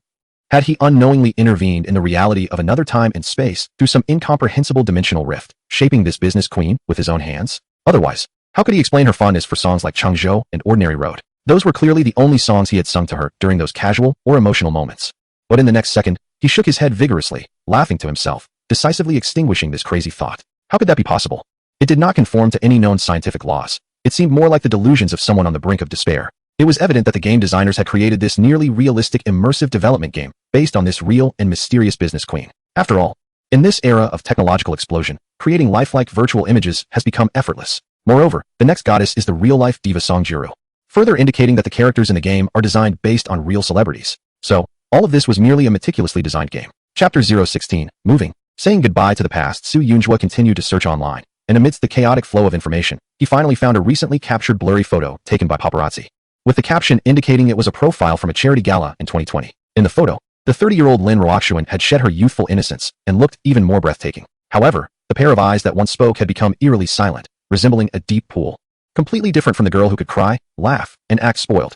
Speaker 1: Had he unknowingly intervened in the reality of another time and space through some incomprehensible dimensional rift, shaping this business queen with his own hands? Otherwise, how could he explain her fondness for songs like Changzhou and Ordinary Road? Those were clearly the only songs he had sung to her during those casual or emotional moments. But in the next second, he shook his head vigorously, laughing to himself, decisively extinguishing this crazy thought. How could that be possible? It did not conform to any known scientific laws. It seemed more like the delusions of someone on the brink of despair. It was evident that the game designers had created this nearly realistic immersive development game based on this real and mysterious business queen. After all, in this era of technological explosion, creating lifelike virtual images has become effortless. Moreover, the next goddess is the real-life diva Song Jiru, further indicating that the characters in the game are designed based on real celebrities. So, all of this was merely a meticulously designed game. Chapter 016, Moving. Saying goodbye to the past, Su Yunjua continued to search online, and amidst the chaotic flow of information, he finally found a recently captured blurry photo taken by paparazzi, with the caption indicating it was a profile from a charity gala in 2020. In the photo, the 30-year-old Lin Ruoxuan had shed her youthful innocence and looked even more breathtaking. However, the pair of eyes that once spoke had become eerily silent, resembling a deep pool. Completely different from the girl who could cry, laugh, and act spoiled.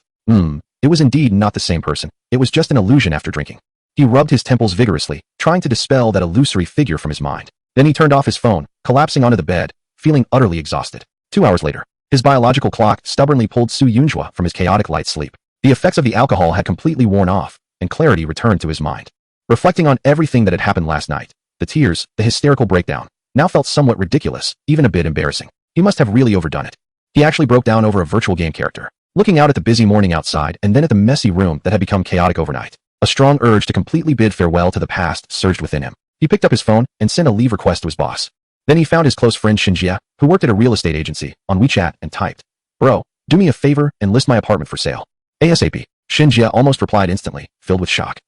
Speaker 1: It was indeed not the same person. It was just an illusion after drinking. He rubbed his temples vigorously, trying to dispel that illusory figure from his mind. Then he turned off his phone, collapsing onto the bed, feeling utterly exhausted. 2 hours later, his biological clock stubbornly pulled Su Yunjua from his chaotic light sleep. The effects of the alcohol had completely worn off, and clarity returned to his mind. Reflecting on everything that had happened last night, the tears, the hysterical breakdown, now felt somewhat ridiculous, even a bit embarrassing. He must have really overdone it. He actually broke down over a virtual game character, looking out at the busy morning outside and then at the messy room that had become chaotic overnight. A strong urge to completely bid farewell to the past surged within him. He picked up his phone and sent a leave request to his boss. Then he found his close friend Xinjia, who worked at a real estate agency, on WeChat and typed, "Bro, do me a favor and list my apartment for sale. ASAP." Xinjia almost replied instantly, filled with shock.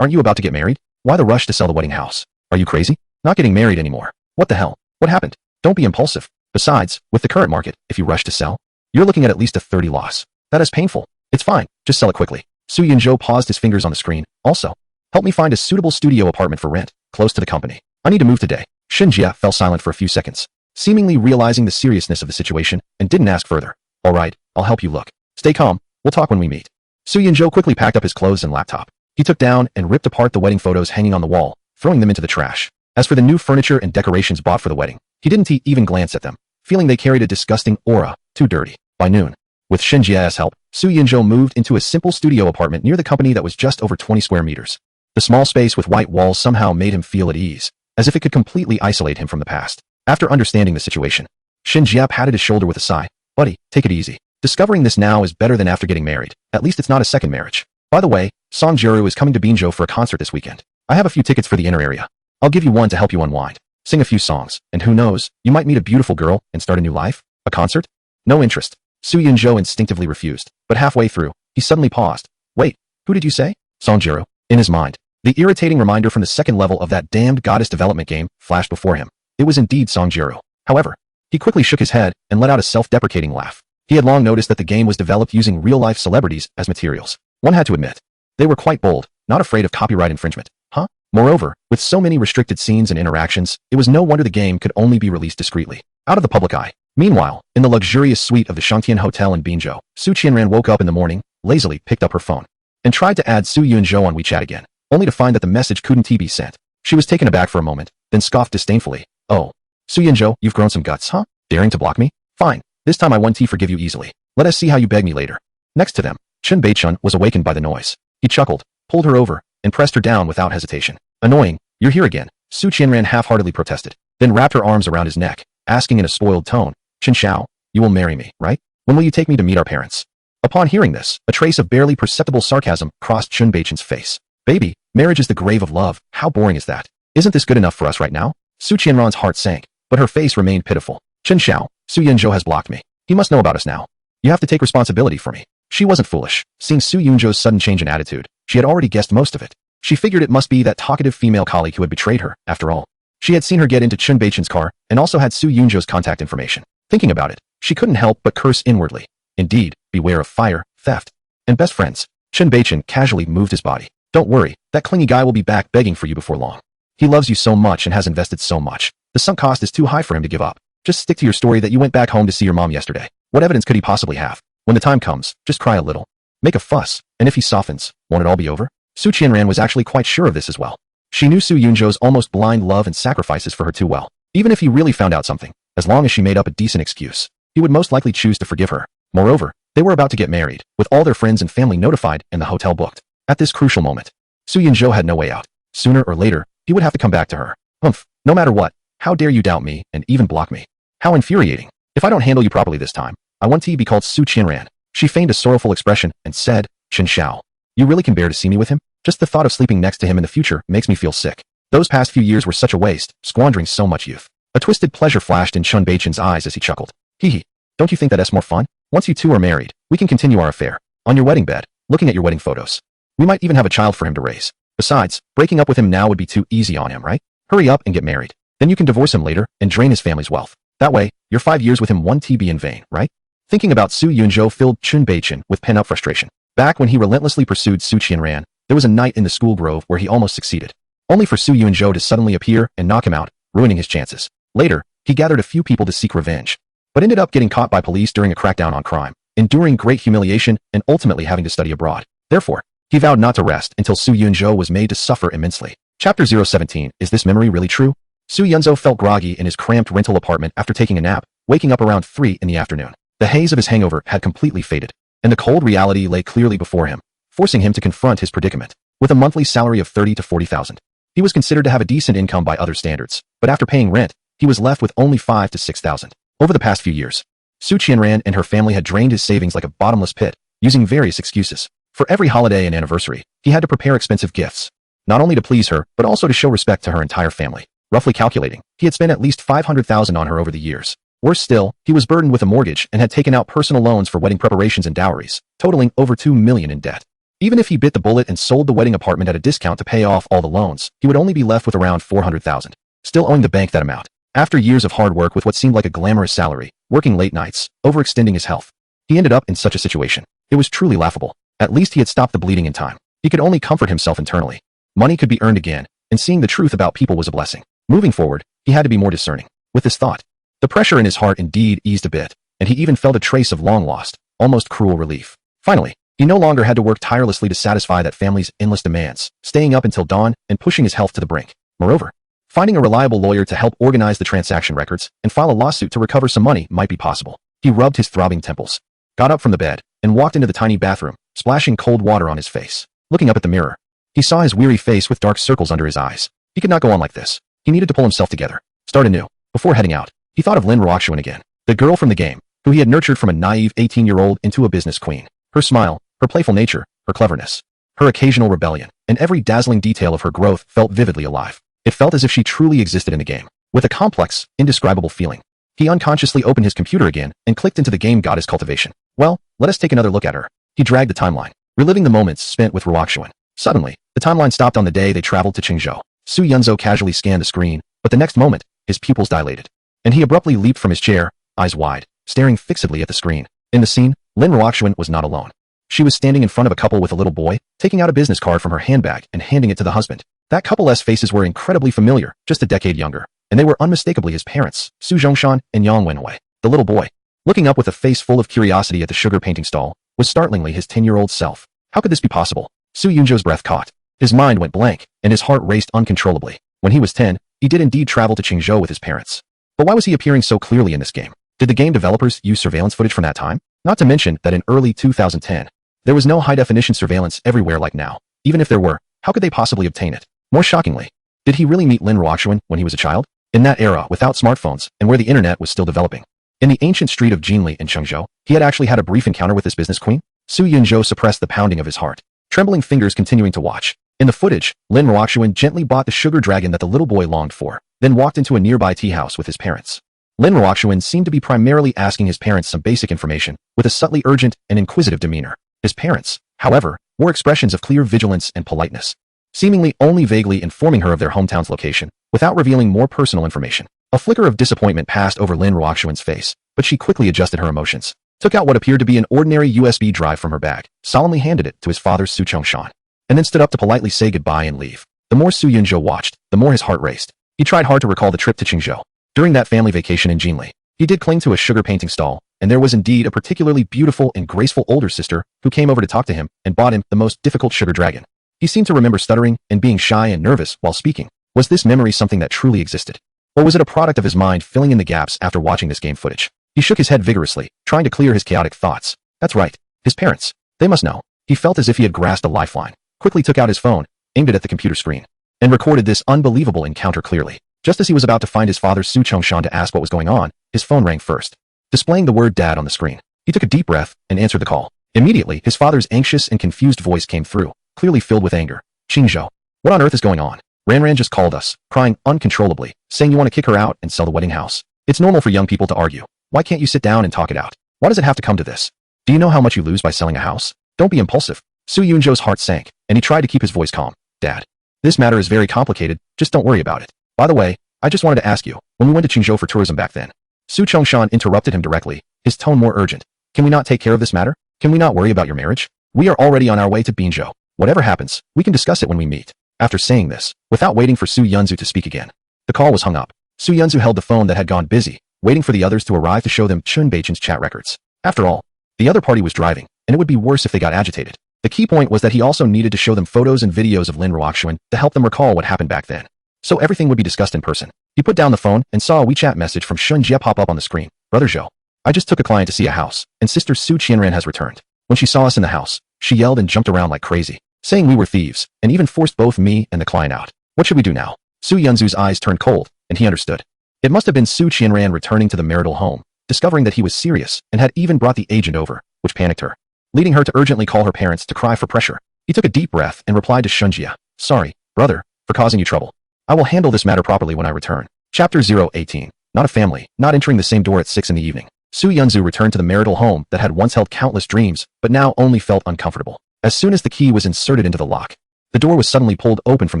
Speaker 1: "Aren't you about to get married? Why the rush to sell the wedding house? Are you crazy? Not getting married anymore. What the hell? What happened? Don't be impulsive. Besides, with the current market, if you rush to sell, you're looking at least a 30 loss. That is painful. It's fine. Just sell it quickly." Su Yunzhou paused his fingers on the screen. "Also, help me find a suitable studio apartment for rent, close to the company. I need to move today." Xinjia fell silent for a few seconds, seemingly realizing the seriousness of the situation, and didn't ask further. "All right, I'll help you look." Stay calm, we'll talk when we meet. Su Yunzhou quickly packed up his clothes and laptop. He took down and ripped apart the wedding photos hanging on the wall, throwing them into the trash. As for the new furniture and decorations bought for the wedding, he didn't even glance at them, feeling they carried a disgusting aura, too dirty. By noon, with Shen Jia's help, Su Yunzhou moved into a simple studio apartment near the company that was just over 20 square meters. The small space with white walls somehow made him feel at ease, as if it could completely isolate him from the past. After understanding the situation, Shen Jia patted his shoulder with a sigh. Buddy, take it easy. Discovering this now is better than after getting married. At least it's not a second marriage. By the way, Song Jiru is coming to Binzhou for a concert this weekend. I have a few tickets for the inner area. I'll give you one to help you unwind. Sing a few songs, and who knows, you might meet a beautiful girl and start a new life. A concert? No interest. Su Yunzhou instinctively refused, but halfway through, he suddenly paused. Wait, who did you say? Song Jiru. In his mind, the irritating reminder from the second level of that damned goddess development game flashed before him. It was indeed Song Jiru. However, he quickly shook his head and let out a self-deprecating laugh. He had long noticed that the game was developed using real-life celebrities as materials. One had to admit, they were quite bold, not afraid of copyright infringement. Huh? Moreover, with so many restricted scenes and interactions, it was no wonder the game could only be released discreetly, out of the public eye. Meanwhile, in the luxurious suite of the Shangtian Hotel in Binzhou, Su Qianran woke up in the morning, lazily picked up her phone, and tried to add Su Yunzhou on WeChat again, only to find that the message couldn't be sent. She was taken aback for a moment, then scoffed disdainfully. Oh, Su Yunzhou, you've grown some guts, huh? Daring to block me? Fine. This time I won't forgive you easily. Let us see how you beg me later. Next to them, Chen Beichun was awakened by the noise. He chuckled, pulled her over, and pressed her down without hesitation. Annoying, you're here again, Su Qianran half-heartedly protested, then wrapped her arms around his neck, asking in a spoiled tone, Chen Xiao, you will marry me, right? When will you take me to meet our parents? Upon hearing this, a trace of barely perceptible sarcasm crossed Chen Beichun's face. Baby, marriage is the grave of love. How boring is that? Isn't this good enough for us right now? Su Qianran's heart sank, but her face remained pitiful. Chen Xiao, Su Yunzhou has blocked me. He must know about us now. You have to take responsibility for me. She wasn't foolish. Seeing Su Yunzhou's sudden change in attitude, she had already guessed most of it. She figured it must be that talkative female colleague who had betrayed her, after all. She had seen her get into Chen Beichun's car, and also had Su Yunzhou's contact information. Thinking about it, she couldn't help but curse inwardly. Indeed, beware of fire, theft, and best friends. Chen Beichun casually moved his body. Don't worry, that clingy guy will be back begging for you before long. He loves you so much and has invested so much. The sunk cost is too high for him to give up. Just stick to your story that you went back home to see your mom yesterday. What evidence could he possibly have? When the time comes, just cry a little. Make a fuss, and if he softens, won't it all be over? Su Qianran was actually quite sure of this as well. She knew Su Yunzhou's almost blind love and sacrifices for her too well. Even if he really found out something, as long as she made up a decent excuse, he would most likely choose to forgive her. Moreover, they were about to get married, with all their friends and family notified and the hotel booked. At this crucial moment, Su Yunzhou had no way out. Sooner or later, he would have to come back to her. Humph, no matter what, how dare you doubt me and even block me? How infuriating. If I don't handle you properly this time, I want to be called Su Qianran. She feigned a sorrowful expression and said, Chen Xiao, you really can bear to see me with him? Just the thought of sleeping next to him in the future makes me feel sick. Those past few years were such a waste, squandering so much youth. A twisted pleasure flashed in Chen Beichun's eyes as he chuckled. Hee hee, don't you think that's more fun? Once you two are married, we can continue our affair. On your wedding bed, looking at your wedding photos. We might even have a child for him to raise. Besides, breaking up with him now would be too easy on him, right? Hurry up and get married. Then you can divorce him later and drain his family's wealth. That way, your 5 years with him won't be in vain, right? Thinking about Su Yunzhou filled Chen Beichun with pent-up frustration. Back when he relentlessly pursued Su Qianran, there was a night in the school grove where he almost succeeded, only for Su Yunzhou to suddenly appear and knock him out, ruining his chances. Later, he gathered a few people to seek revenge, but ended up getting caught by police during a crackdown on crime, enduring great humiliation and ultimately having to study abroad. Therefore, he vowed not to rest until Su Yunzhou was made to suffer immensely. Chapter 017. Is this memory really true? Su Yunzhou felt groggy in his cramped rental apartment after taking a nap, waking up around 3 in the afternoon. The haze of his hangover had completely faded, and the cold reality lay clearly before him, forcing him to confront his predicament. With a monthly salary of 30 to 40,000, he was considered to have a decent income by other standards, but after paying rent, he was left with only 5 to 6,000. Over the past few years, Su Qianran and her family had drained his savings like a bottomless pit, using various excuses. For every holiday and anniversary, he had to prepare expensive gifts, not only to please her, but also to show respect to her entire family. Roughly calculating, he had spent at least 500,000 on her over the years. Worse still, he was burdened with a mortgage and had taken out personal loans for wedding preparations and dowries, totaling over 2 million in debt. Even if he bit the bullet and sold the wedding apartment at a discount to pay off all the loans, he would only be left with around 400,000, still owing the bank that amount. After years of hard work with what seemed like a glamorous salary, working late nights, overextending his health, he ended up in such a situation. It was truly laughable. At least he had stopped the bleeding in time. He could only comfort himself internally. Money could be earned again, and seeing the truth about people was a blessing. Moving forward, he had to be more discerning. With this thought, the pressure in his heart indeed eased a bit, and he even felt a trace of long-lost, almost cruel relief. Finally, he no longer had to work tirelessly to satisfy that family's endless demands, staying up until dawn and pushing his health to the brink. Moreover, finding a reliable lawyer to help organize the transaction records and file a lawsuit to recover some money might be possible. He rubbed his throbbing temples, got up from the bed, and walked into the tiny bathroom, splashing cold water on his face. Looking up at the mirror, he saw his weary face with dark circles under his eyes. He could not go on like this. He needed to pull himself together, start anew. Before heading out, he thought of Lin Ruoxuan again, the girl from the game, who he had nurtured from a naive 18-year-old into a business queen. Her smile, her playful nature, her cleverness, her occasional rebellion, and every dazzling detail of her growth felt vividly alive. It felt as if she truly existed in the game. With a complex, indescribable feeling, he unconsciously opened his computer again and clicked into the game goddess cultivation. Well, let us take another look at her. He dragged the timeline, reliving the moments spent with Ruoxuan. Suddenly, the timeline stopped on the day they traveled to Qingzhou. Su Yunzhou casually scanned the screen, but the next moment, his pupils dilated, and he abruptly leaped from his chair, eyes wide, staring fixedly at the screen. In the scene, Lin Ruoxuan was not alone. She was standing in front of a couple with a little boy, taking out a business card from her handbag and handing it to the husband. That couple's faces were incredibly familiar, just a decade younger, and they were unmistakably his parents, Su Zhongshan and Yang Wenhui. The little boy, looking up with a face full of curiosity at the sugar painting stall, was startlingly his 10-year-old self. How could this be possible? Su Yunzhou's breath caught. His mind went blank, and his heart raced uncontrollably. When he was 10, he did indeed travel to Qingzhou with his parents. But why was he appearing so clearly in this game? Did the game developers use surveillance footage from that time? Not to mention that in early 2010, there was no high-definition surveillance everywhere like now. Even if there were, how could they possibly obtain it? More shockingly, did he really meet Lin Ruoxuan when he was a child? In that era, without smartphones, and where the internet was still developing. In the ancient street of Jinli in Chengzhou, he had actually had a brief encounter with this business queen? Su Yunzhou suppressed the pounding of his heart, trembling fingers continuing to watch. In the footage, Lin Ruoxuan gently bought the sugar dragon that the little boy longed for, then walked into a nearby tea house with his parents. Lin Ruoxuan seemed to be primarily asking his parents some basic information, with a subtly urgent and inquisitive demeanor. His parents, however, wore expressions of clear vigilance and politeness, seemingly only vaguely informing her of their hometown's location, without revealing more personal information. A flicker of disappointment passed over Lin Ruoxuan's face, but she quickly adjusted her emotions, took out what appeared to be an ordinary USB drive from her bag, solemnly handed it to his father Su Chongshan, and then stood up to politely say goodbye and leave. The more Su Yunzhou watched, the more his heart raced. He tried hard to recall the trip to Qingzhou. During that family vacation in Jinli, he did cling to a sugar painting stall, and there was indeed a particularly beautiful and graceful older sister who came over to talk to him and bought him the most difficult sugar dragon. He seemed to remember stuttering and being shy and nervous while speaking. Was this memory something that truly existed? Or was it a product of his mind filling in the gaps after watching this game footage? He shook his head vigorously, trying to clear his chaotic thoughts. That's right. His parents. They must know. He felt as if he had grasped a lifeline, quickly took out his phone, aimed it at the computer screen, and recorded this unbelievable encounter clearly. Just as he was about to find his father Su Chongshan to ask what was going on, his phone rang first, displaying the word Dad on the screen. He took a deep breath and answered the call. Immediately, his father's anxious and confused voice came through, clearly filled with anger. Qingzhou. What on earth is going on? Ranran just called us, crying uncontrollably, saying you want to kick her out and sell the wedding house. It's normal for young people to argue. Why can't you sit down and talk it out? Why does it have to come to this? Do you know how much you lose by selling a house? Don't be impulsive. Su Yunzhou's heart sank, and he tried to keep his voice calm. Dad. This matter is very complicated, just don't worry about it. By the way, I just wanted to ask you, when we went to Qingzhou for tourism back then. Su Chongshan interrupted him directly, his tone more urgent. Can we not take care of this matter? Can we not worry about your marriage? We are already on our way to Binzhou. Whatever happens, we can discuss it when we meet. After saying this, without waiting for Su Yunzhou to speak again, the call was hung up. Su Yunzhou held the phone that had gone busy, waiting for the others to arrive to show them Chun Beichen's chat records. After all, the other party was driving, and it would be worse if they got agitated. The key point was that he also needed to show them photos and videos of Lin Ruoxuan to help them recall what happened back then. So everything would be discussed in person. He put down the phone and saw a WeChat message from Shun Jie pop up on the screen. Brother Zhou, I just took a client to see a house, and sister Su Qianran has returned. When she saw us in the house, she yelled and jumped around like crazy, saying we were thieves, and even forced both me and the client out. What should we do now? Su Yunzhu's eyes turned cold, and he understood. It must have been Su Qianran returning to the marital home, discovering that he was serious, and had even brought the agent over, which panicked her, leading her to urgently call her parents to cry for pressure. He took a deep breath and replied to Shunjia, sorry, brother, for causing you trouble. I will handle this matter properly when I return. Chapter 018. Not a family, not entering the same door at 6 in the evening. Su Yunzhu returned to the marital home that had once held countless dreams, but now only felt uncomfortable. As soon as the key was inserted into the lock, the door was suddenly pulled open from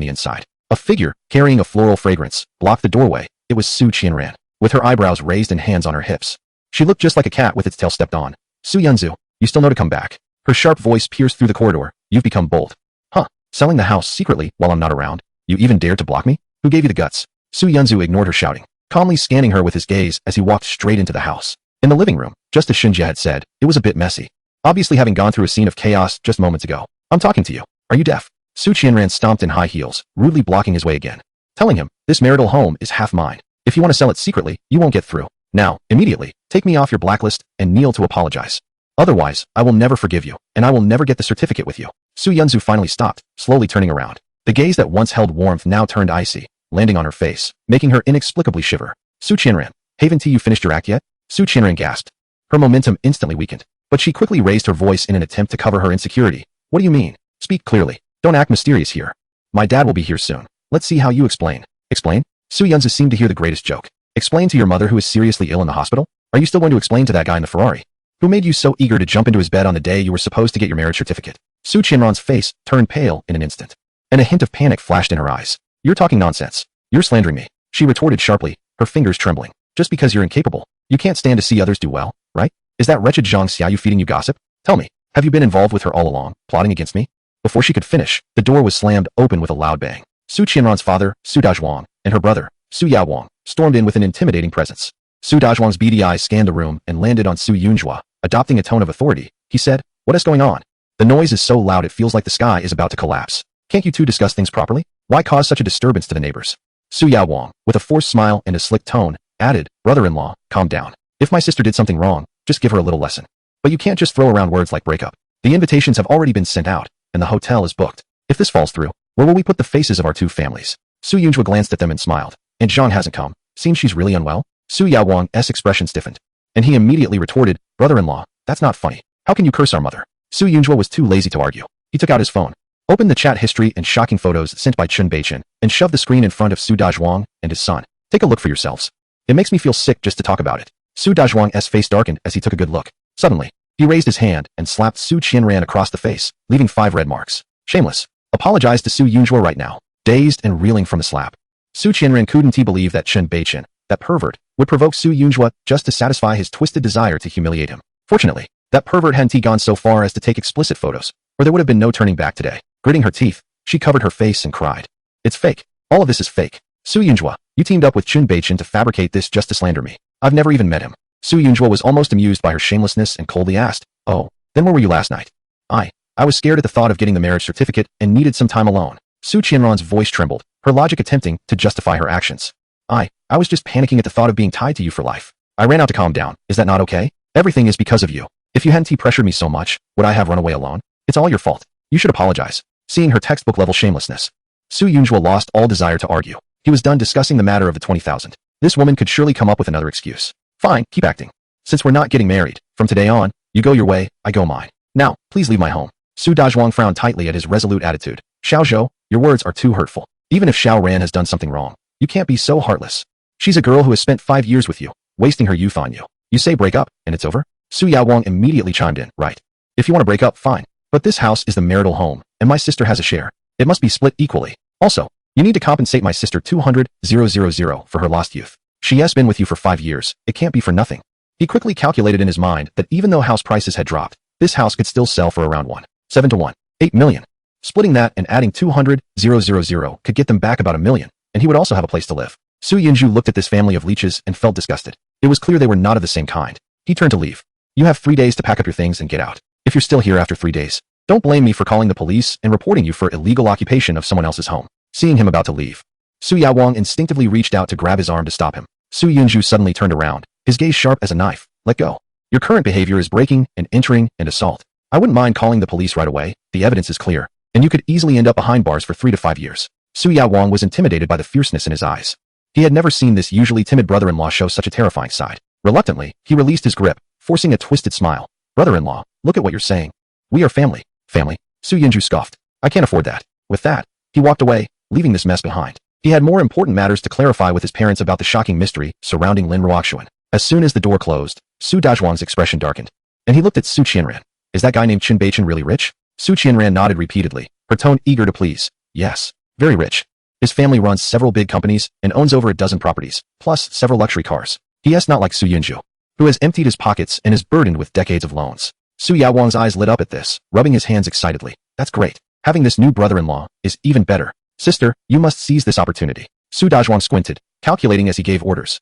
Speaker 1: the inside. A figure, carrying a floral fragrance, blocked the doorway. It was Su Qianran, with her eyebrows raised and hands on her hips. She looked just like a cat with its tail stepped on. Su Yunzhu, you still know to come back. Her sharp voice pierced through the corridor. You've become bold. Huh, selling the house secretly while I'm not around? You even dared to block me? Who gave you the guts? Su Yunzhu ignored her shouting, calmly scanning her with his gaze as he walked straight into the house. In the living room, just as Xinjia had said, it was a bit messy. Obviously having gone through a scene of chaos just moments ago. I'm talking to you. Are you deaf? Su Qianran stomped in high heels, rudely blocking his way again, telling him, this marital home is half mine. If you want to sell it secretly, you won't get through. Now, immediately, take me off your blacklist and kneel to apologize. Otherwise, I will never forgive you, and I will never get the certificate with you. Su Yunzu finally stopped, slowly turning around. The gaze that once held warmth now turned icy, landing on her face, making her inexplicably shiver. Su Qianran, haven't you finished your act yet? Su Qianran gasped. Her momentum instantly weakened, but she quickly raised her voice in an attempt to cover her insecurity. What do you mean? Speak clearly. Don't act mysterious here. My dad will be here soon. Let's see how you explain. Explain? Su Yunzi seemed to hear the greatest joke. Explain to your mother who is seriously ill in the hospital? Are you still going to explain to that guy in the Ferrari? Who made you so eager to jump into his bed on the day you were supposed to get your marriage certificate? Su Qianran's face turned pale in an instant, and a hint of panic flashed in her eyes. You're talking nonsense. You're slandering me, she retorted sharply, her fingers trembling. Just because you're incapable, you can't stand to see others do well, right? Is that wretched Zhang Xiaoyu feeding you gossip? Tell me, have you been involved with her all along, plotting against me? Before she could finish, the door was slammed open with a loud bang. Su Qianran's father, Su Dazhuang, and her brother, Su Yaowang, stormed in with an intimidating presence. Su Dazhuang's beady eyes scanned the room and landed on Su Yunjua. Adopting a tone of authority, he said, what is going on? The noise is so loud it feels like the sky is about to collapse. Can't you two discuss things properly? Why cause such a disturbance to the neighbors? Su Yaowang, with a forced smile and a slick tone, added, brother-in-law, calm down. If my sister did something wrong, just give her a little lesson. But you can't just throw around words like breakup. The invitations have already been sent out, and the hotel is booked. If this falls through, where will we put the faces of our two families? Su Yunjua glanced at them and smiled. And Zhang hasn't come. Seems she's really unwell? Su Yaowang's expression stiffened, and he immediately retorted, brother-in-law, that's not funny. How can you curse our mother? Su Yunjua was too lazy to argue. He took out his phone, opened the chat history and shocking photos sent by Chun Beichen, and shoved the screen in front of Su Dazhuang and his son. Take a look for yourselves. It makes me feel sick just to talk about it. Su Dazhuang's face darkened as he took a good look. Suddenly, he raised his hand and slapped Su Qianran across the face, leaving 5 red marks. Shameless. Apologize to Su Yunjua right now. Dazed and reeling from the slap, Su Qianran couldn't believe that Chun Beichen, that pervert, would provoke Su Yunjua just to satisfy his twisted desire to humiliate him. Fortunately, that pervert hadn't gone so far as to take explicit photos, or there would have been no turning back today. Gritting her teeth, she covered her face and cried. It's fake. All of this is fake. Su Yunjua, you teamed up with Chun Beichen to fabricate this just to slander me. I've never even met him. Su Yunjua was almost amused by her shamelessness and coldly asked, oh, then where were you last night? I was scared at the thought of getting the marriage certificate and needed some time alone. Su Qianran's voice trembled, her logic attempting to justify her actions. I was just panicking at the thought of being tied to you for life. I ran out to calm down. Is that not okay? Everything is because of you. If you hadn't pressured me so much, would I have run away alone? It's all your fault. You should apologize. Seeing her textbook-level shamelessness, Su Yunjua lost all desire to argue. He was done discussing the matter of the 20,000. This woman could surely come up with another excuse. Fine, keep acting. Since we're not getting married, from today on, you go your way, I go mine. Now, please leave my home. Su Dazhuang frowned tightly at his resolute attitude. Xiao Zhou, your words are too hurtful. Even if Xiao Ran has done something wrong, you can't be so heartless. She's a girl who has spent 5 years with you, wasting her youth on you. You say break up, and it's over? Su Yaowang immediately chimed in, right. If you want to break up, fine. But this house is the marital home, and my sister has a share. It must be split equally. Also, you need to compensate my sister 200,000 for her lost youth. She has been with you for 5 years. It can't be for nothing. He quickly calculated in his mind that even though house prices had dropped, this house could still sell for around 7 to 1, 8 million. Splitting that and adding 200,000 could get them back about 1 million, and he would also have a place to live. Su Yunju looked at this family of leeches and felt disgusted. It was clear they were not of the same kind. He turned to leave. You have 3 days to pack up your things and get out. If you're still here after 3 days, don't blame me for calling the police and reporting you for illegal occupation of someone else's home. Seeing him about to leave, Su Yaowang instinctively reached out to grab his arm to stop him. Su Yunju suddenly turned around, his gaze sharp as a knife. Let go. Your current behavior is breaking and entering and assault. I wouldn't mind calling the police right away. The evidence is clear, and you could easily end up behind bars for 3 to 5 years. Su Yaowang was intimidated by the fierceness in his eyes. He had never seen this usually timid brother-in-law show such a terrifying side. Reluctantly, he released his grip, forcing a twisted smile. Brother-in-law, look at what you're saying. We are family. Family? Su Yunju scoffed. I can't afford that. With that, he walked away, leaving this mess behind. He had more important matters to clarify with his parents about the shocking mystery surrounding Lin Ruoxuan. As soon as the door closed, Su Dazhuang's expression darkened, and he looked at Su Qianran. Is that guy named Chun Beichen really rich? Su Qianran nodded repeatedly, her tone eager to please. Yes, very rich. His family runs several big companies and owns over a dozen properties, plus several luxury cars. He is not like Su Yunju, who has emptied his pockets and is burdened with decades of loans. Su Yaowang's eyes lit up at this, rubbing his hands excitedly. That's great. Having this new brother-in-law is even better. Sister, you must seize this opportunity. Su Dazhuang squinted, calculating as he gave orders.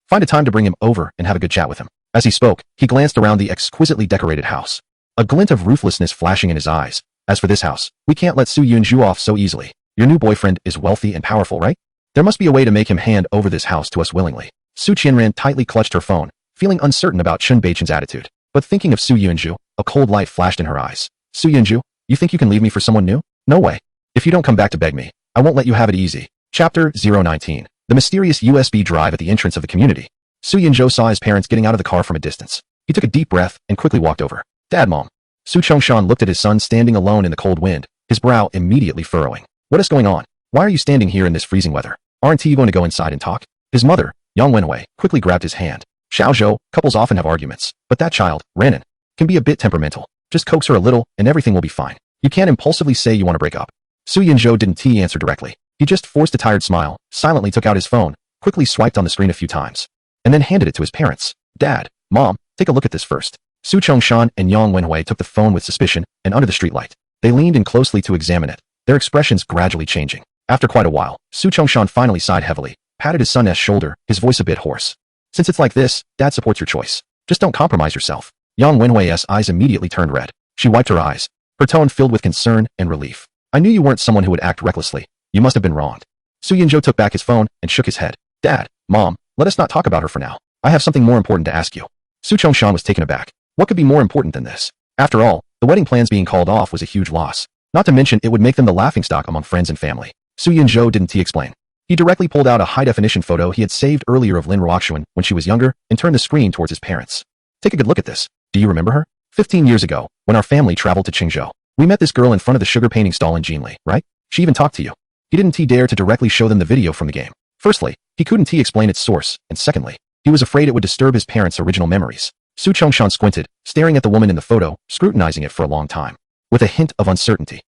Speaker 1: Find a time to bring him over and have a good chat with him. As he spoke, he glanced around the exquisitely decorated house, a glint of ruthlessness flashing in his eyes. As for this house, we can't let Su Yunju off so easily. Your new boyfriend is wealthy and powerful, right? There must be a way to make him hand over this house to us willingly. Su Qianran tightly clutched her phone, feeling uncertain about Chen Beichen's attitude. But thinking of Su Yunju, a cold light flashed in her eyes. Su Yunju, you think you can leave me for someone new? No way. If you don't come back to beg me, I won't let you have it easy. Chapter 019. The mysterious USB drive at the entrance of the community. Su Yunju saw his parents getting out of the car from a distance. He took a deep breath and quickly walked over. Dad, Mom. Su Chongshan looked at his son standing alone in the cold wind, his brow immediately furrowing. What is going on? Why are you standing here in this freezing weather? Aren't you going to go inside and talk? His mother, Yang Wenhui, quickly grabbed his hand. Xiao Zhou, couples often have arguments, but that child, Renan, can be a bit temperamental. Just coax her a little and everything will be fine. You can't impulsively say you want to break up. Su Yunju didn't answer directly. He just forced a tired smile, silently took out his phone, quickly swiped on the screen a few times, and then handed it to his parents. Dad, Mom, take a look at this first. Su Chongshan and Yang Wenhui took the phone with suspicion and under the streetlight. They leaned in closely to examine it, their expressions gradually changing. After quite a while, Su Chongshan finally sighed heavily, patted his son's shoulder, his voice a bit hoarse. Since it's like this, Dad supports your choice. Just don't compromise yourself. Yang Wenhui's eyes immediately turned red. She wiped her eyes, her tone filled with concern and relief. I knew you weren't someone who would act recklessly. You must have been wronged. Su Yunju took back his phone and shook his head. Dad, Mom, let us not talk about her for now. I have something more important to ask you. Su Chongshan was taken aback. What could be more important than this? After all, the wedding plans being called off was a huge loss. Not to mention it would make them the laughingstock among friends and family. Su Yunju didn't explain. He directly pulled out a high-definition photo he had saved earlier of Lin Ruoxuan when she was younger and turned the screen towards his parents. Take a good look at this. Do you remember her? 15 years ago, when our family traveled to Qingzhou, we met this girl in front of the sugar painting stall in Jinli, right? She even talked to you. He didn't dare to directly show them the video from the game. Firstly, he couldn't explain its source, and secondly, he was afraid it would disturb his parents' original memories. Su Chongshan squinted, staring at the woman in the photo, scrutinizing it for a long time, with a hint of uncertainty.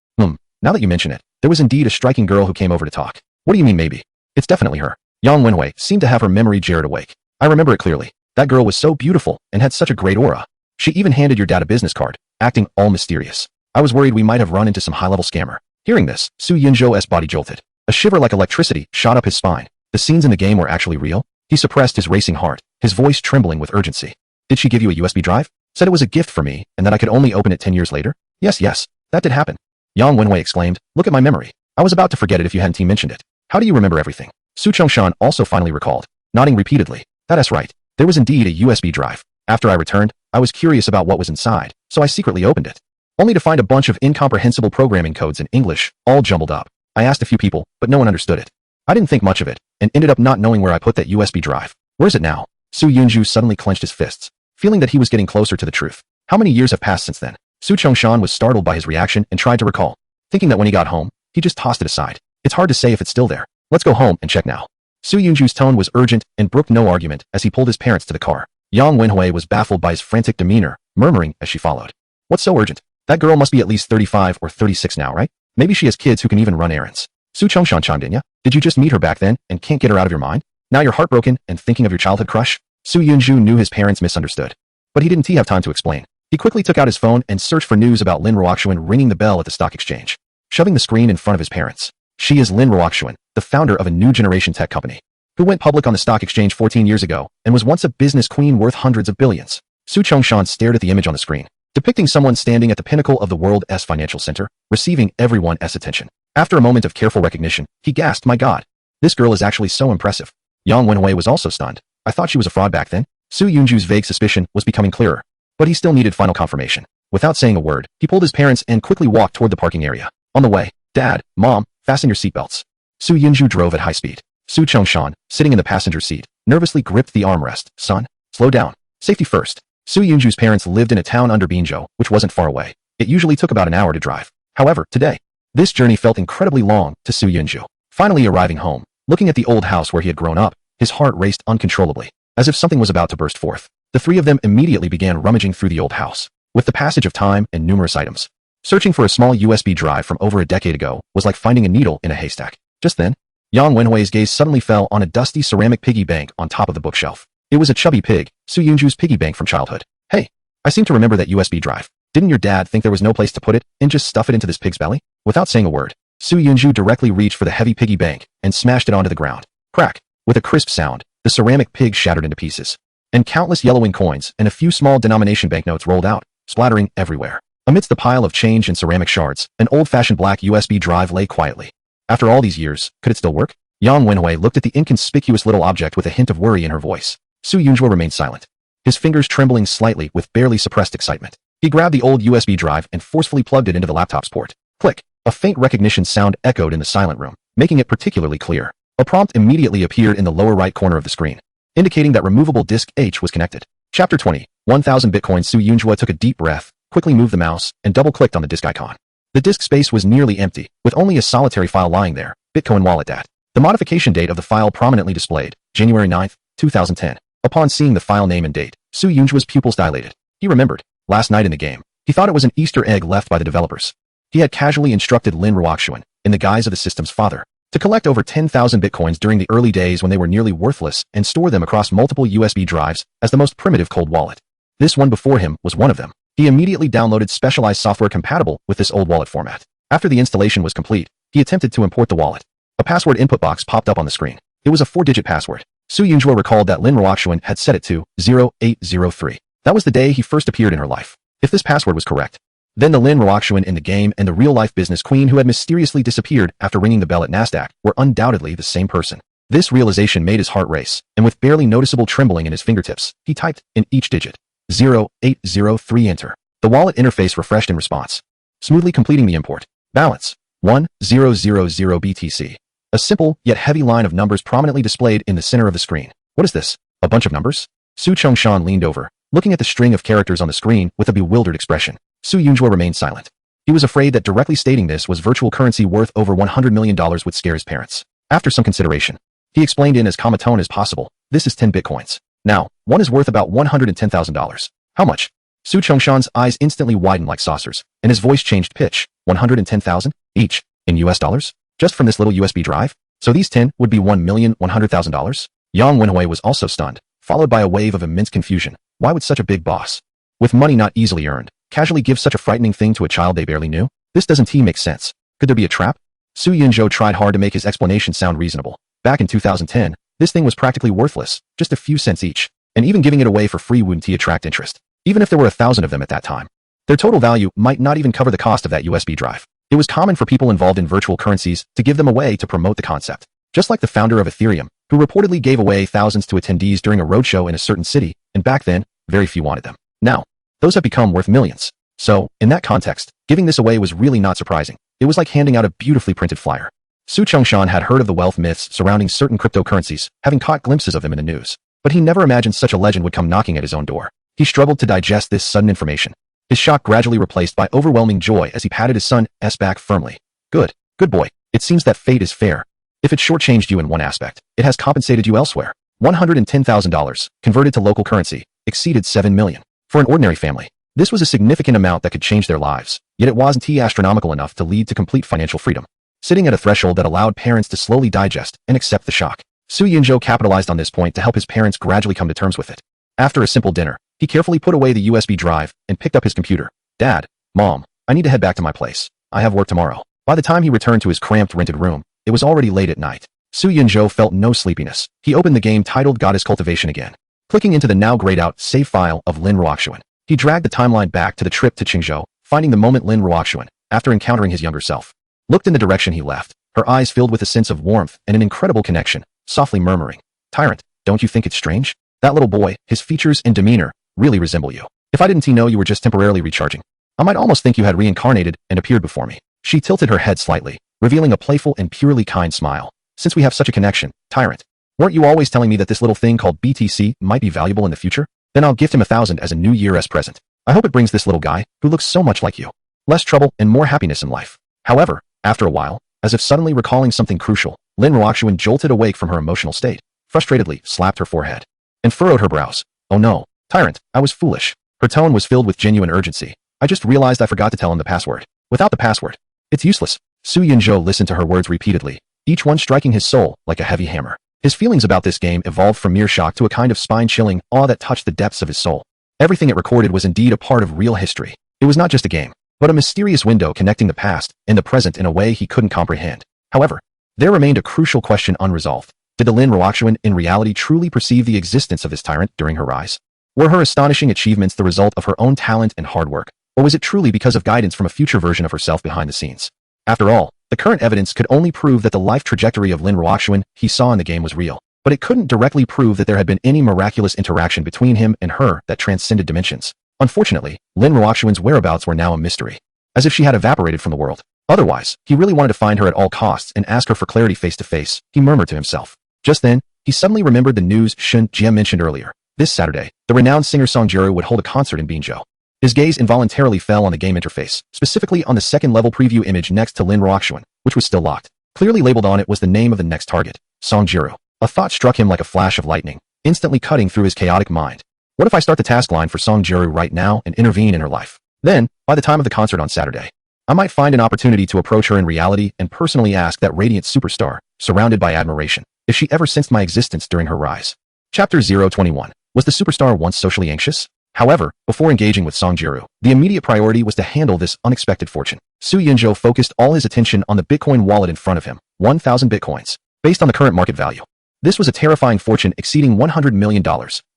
Speaker 1: Now that you mention it, there was indeed a striking girl who came over to talk. What do you mean maybe? It's definitely her. Yang Wenhui seemed to have her memory jarred awake. I remember it clearly. That girl was so beautiful and had such a great aura. She even handed your dad a business card, acting all mysterious. I was worried we might have run into some high-level scammer. Hearing this, Su Yunju's body jolted. A shiver like electricity shot up his spine. The scenes in the game were actually real? He suppressed his racing heart, his voice trembling with urgency. Did she give you a USB drive? Said it was a gift for me and that I could only open it 10 years later? Yes, that did happen. Yang Wenhui exclaimed, look at my memory. I was about to forget it if you hadn't mentioned it. How do you remember everything? Su Chongshan also finally recalled, nodding repeatedly. That's right. There was indeed a USB drive. After I returned, I was curious about what was inside, so I secretly opened it. Only to find a bunch of incomprehensible programming codes in English, all jumbled up. I asked a few people, but no one understood it. I didn't think much of it, and ended up not knowing where I put that USB drive. Where's it now? Su Yunju suddenly clenched his fists, feeling that he was getting closer to the truth. How many years have passed since then? Su Chongshan was startled by his reaction and tried to recall, thinking that when he got home, he just tossed it aside. It's hard to say if it's still there. Let's go home and check now. Su Yunju's tone was urgent and brooked no argument as he pulled his parents to the car. Yang Wenhui was baffled by his frantic demeanor, murmuring as she followed. What's so urgent? That girl must be at least 35 or 36 now, right? Maybe she has kids who can even run errands. Su Chongshan chimed in, yeah? Did you just meet her back then and can't get her out of your mind? Now you're heartbroken and thinking of your childhood crush? Su Yunju knew his parents misunderstood. But he didn't have time to explain. He quickly took out his phone and searched for news about Lin Ruoxuan ringing the bell at the stock exchange, shoving the screen in front of his parents. She is Lin Ruoxuan, the founder of a new generation tech company, who went public on the stock exchange 14 years ago and was once a business queen worth hundreds of billions. Su Chongshan stared at the image on the screen, depicting someone standing at the pinnacle of the world's financial center, receiving everyone's attention. After a moment of careful recognition, he gasped, my God, this girl is actually so impressive. Yang Wenhui was also stunned. I thought she was a fraud back then. Su Yunju's vague suspicion was becoming clearer, but he still needed final confirmation. Without saying a word, he pulled his parents and quickly walked toward the parking area. On the way, Dad, Mom, fasten your seatbelts. Su Yunju drove at high speed. Su Chongshan, sitting in the passenger seat, nervously gripped the armrest. Son, slow down. Safety first. Su Yunju's parents lived in a town under Binzhou, which wasn't far away. It usually took about an hour to drive. However, today, this journey felt incredibly long to Su Yunju. Finally arriving home, looking at the old house where he had grown up, his heart raced uncontrollably, as if something was about to burst forth. The three of them immediately began rummaging through the old house. With the passage of time and numerous items, searching for a small USB drive from over a decade ago was like finding a needle in a haystack. Just then, Yang Wenhui's gaze suddenly fell on a dusty ceramic piggy bank on top of the bookshelf. It was a chubby pig, Su Yunju's piggy bank from childhood. Hey, I seem to remember that USB drive. Didn't your dad think there was no place to put it and just stuff it into this pig's belly? Without saying a word, Su Yunju directly reached for the heavy piggy bank and smashed it onto the ground. Crack! With a crisp sound, the ceramic pig shattered into pieces. and countless yellowing coins and a few small denomination banknotes rolled out, splattering everywhere. Amidst the pile of change and ceramic shards, an old-fashioned black USB drive lay quietly. After all these years, could it still work? Yang Wenhui looked at the inconspicuous little object with a hint of worry in her voice. Su Yunzhuo remained silent, his fingers trembling slightly with barely suppressed excitement. He grabbed the old USB drive and forcefully plugged it into the laptop's port. Click! A faint recognition sound echoed in the silent room, making it particularly clear. A prompt immediately appeared in the lower right corner of the screen, indicating that removable disk H was connected. Chapter 20. 1,000 Bitcoin. Su Yunzhuo took a deep breath, quickly moved the mouse, and double-clicked on the disk icon. The disk space was nearly empty, with only a solitary file lying there, Bitcoin wallet dat. The modification date of the file prominently displayed, January 9, 2010. Upon seeing the file name and date, Su Yunzhuo's pupils dilated. He remembered. Last night in the game, he thought it was an Easter egg left by the developers. He had casually instructed Lin Ruoxuan, in the guise of the system's father, to collect over 10,000 bitcoins during the early days when they were nearly worthless and store them across multiple USB drives as the most primitive cold wallet. This one before him was one of them. He immediately downloaded specialized software compatible with this old wallet format. After the installation was complete, he attempted to import the wallet. A password input box popped up on the screen. It was a 4-digit password. Su Yunzhuo recalled that Lin Ruoxuan had set it to 0803. That was the day he first appeared in her life. If this password was correct, then the Lin Ruoxuan in the game and the real-life business queen who had mysteriously disappeared after ringing the bell at Nasdaq were undoubtedly the same person. This realization made his heart race, and with barely noticeable trembling in his fingertips, he typed in each digit 0803 enter. The wallet interface refreshed in response, smoothly completing the import. Balance 1000 BTC. A simple yet heavy line of numbers prominently displayed in the center of the screen. What is this? A bunch of numbers? Su Chongshan leaned over, looking at the string of characters on the screen with a bewildered expression. Su Yunzhuo remained silent. He was afraid that directly stating this was virtual currency worth over $100 million would scare his parents. After some consideration, he explained in as calm a tone as possible, this is 10 bitcoins. Now, one is worth about $110,000. How much? Su Chongshan's eyes instantly widened like saucers, and his voice changed pitch. 110,000? Each? In US dollars? Just from this little USB drive? So these 10 would be $1,100,000? Yang Wenhui was also stunned, followed by a wave of immense confusion. Why would such a big boss, with money not easily earned, casually give such a frightening thing to a child they barely knew? This doesn't make sense. Could there be a trap? Su Yunzhuo tried hard to make his explanation sound reasonable. Back in 2010, this thing was practically worthless, just a few cents each, and even giving it away for free wouldn't attract interest. Even if there were 1,000 of them at that time, their total value might not even cover the cost of that USB drive. It was common for people involved in virtual currencies to give them away to promote the concept. Just like the founder of Ethereum, who reportedly gave away thousands to attendees during a roadshow in a certain city, and back then, very few wanted them. Now, those have become worth millions. So, in that context, giving this away was really not surprising. It was like handing out a beautifully printed flyer. Su Chongshan had heard of the wealth myths surrounding certain cryptocurrencies, having caught glimpses of them in the news. But he never imagined such a legend would come knocking at his own door. He struggled to digest this sudden information. His shock gradually replaced by overwhelming joy as he patted his son's back firmly. Good boy. It seems that fate is fair. If it shortchanged you in one aspect, it has compensated you elsewhere. $110,000, converted to local currency, exceeded $7 million. For an ordinary family, this was a significant amount that could change their lives, yet it wasn't astronomical enough to lead to complete financial freedom. Sitting at a threshold that allowed parents to slowly digest and accept the shock, Su Yunzhuo capitalized on this point to help his parents gradually come to terms with it. After a simple dinner, he carefully put away the USB drive and picked up his computer. Dad, Mom, I need to head back to my place. I have work tomorrow. By the time he returned to his cramped rented room, it was already late at night. Su Yunzhuo felt no sleepiness. He opened the game titled Goddess Cultivation again. Clicking into the now grayed out save file of Lin Ruoxuan, he dragged the timeline back to the trip to Qingzhou, finding the moment Lin Ruoxuan, after encountering his younger self, looked in the direction he left, her eyes filled with a sense of warmth and an incredible connection, softly murmuring, "Tyrant, don't you think it's strange? That little boy, his features and demeanor, really resemble you. If I didn't know you were just temporarily recharging, I might almost think you had reincarnated and appeared before me." She tilted her head slightly, revealing a playful and purely kind smile. "Since we have such a connection, Tyrant, weren't you always telling me that this little thing called BTC might be valuable in the future? Then I'll gift him 1,000 as a New Year's present. I hope it brings this little guy, who looks so much like you, less trouble and more happiness in life." However, after a while, as if suddenly recalling something crucial, Lin Ruoxuan jolted awake from her emotional state, frustratedly slapped her forehead, and furrowed her brows. "Oh no, Tyrant, I was foolish." Her tone was filled with genuine urgency. "I just realized I forgot to tell him the password. Without the password, it's useless." Su Yunzhuo listened to her words repeatedly, each one striking his soul like a heavy hammer. His feelings about this game evolved from mere shock to a kind of spine-chilling awe that touched the depths of his soul. Everything it recorded was indeed a part of real history. It was not just a game, but a mysterious window connecting the past and the present in a way he couldn't comprehend. However, there remained a crucial question unresolved. Did the Lin Ruoxuan in reality truly perceive the existence of this tyrant during her rise? Were her astonishing achievements the result of her own talent and hard work, or was it truly because of guidance from a future version of herself behind the scenes? After all, the current evidence could only prove that the life trajectory of Lin Ruoxuan he saw in the game was real, but it couldn't directly prove that there had been any miraculous interaction between him and her that transcended dimensions. Unfortunately, Lin Ruoxuan's whereabouts were now a mystery, as if she had evaporated from the world. Otherwise, he really wanted to find her at all costs and ask her for clarity face to face, he murmured to himself. Just then, he suddenly remembered the news Shun Jie mentioned earlier. This Saturday, the renowned singer Song Jiru would hold a concert in Binzhou. His gaze involuntarily fell on the game interface, specifically on the second-level preview image next to Lin Ruoxuan, which was still locked. Clearly labeled on it was the name of the next target, Song Jiru. A thought struck him like a flash of lightning, instantly cutting through his chaotic mind. What if I start the task line for Song Jiru right now and intervene in her life? Then, by the time of the concert on Saturday, I might find an opportunity to approach her in reality and personally ask that radiant superstar, surrounded by admiration, if she ever sensed my existence during her rise. Chapter 021. Was the superstar once socially anxious? However, before engaging with Song Jiru, the immediate priority was to handle this unexpected fortune. Su Yunzhou focused all his attention on the Bitcoin wallet in front of him, 1,000 Bitcoins, based on the current market value. This was a terrifying fortune exceeding $100 million,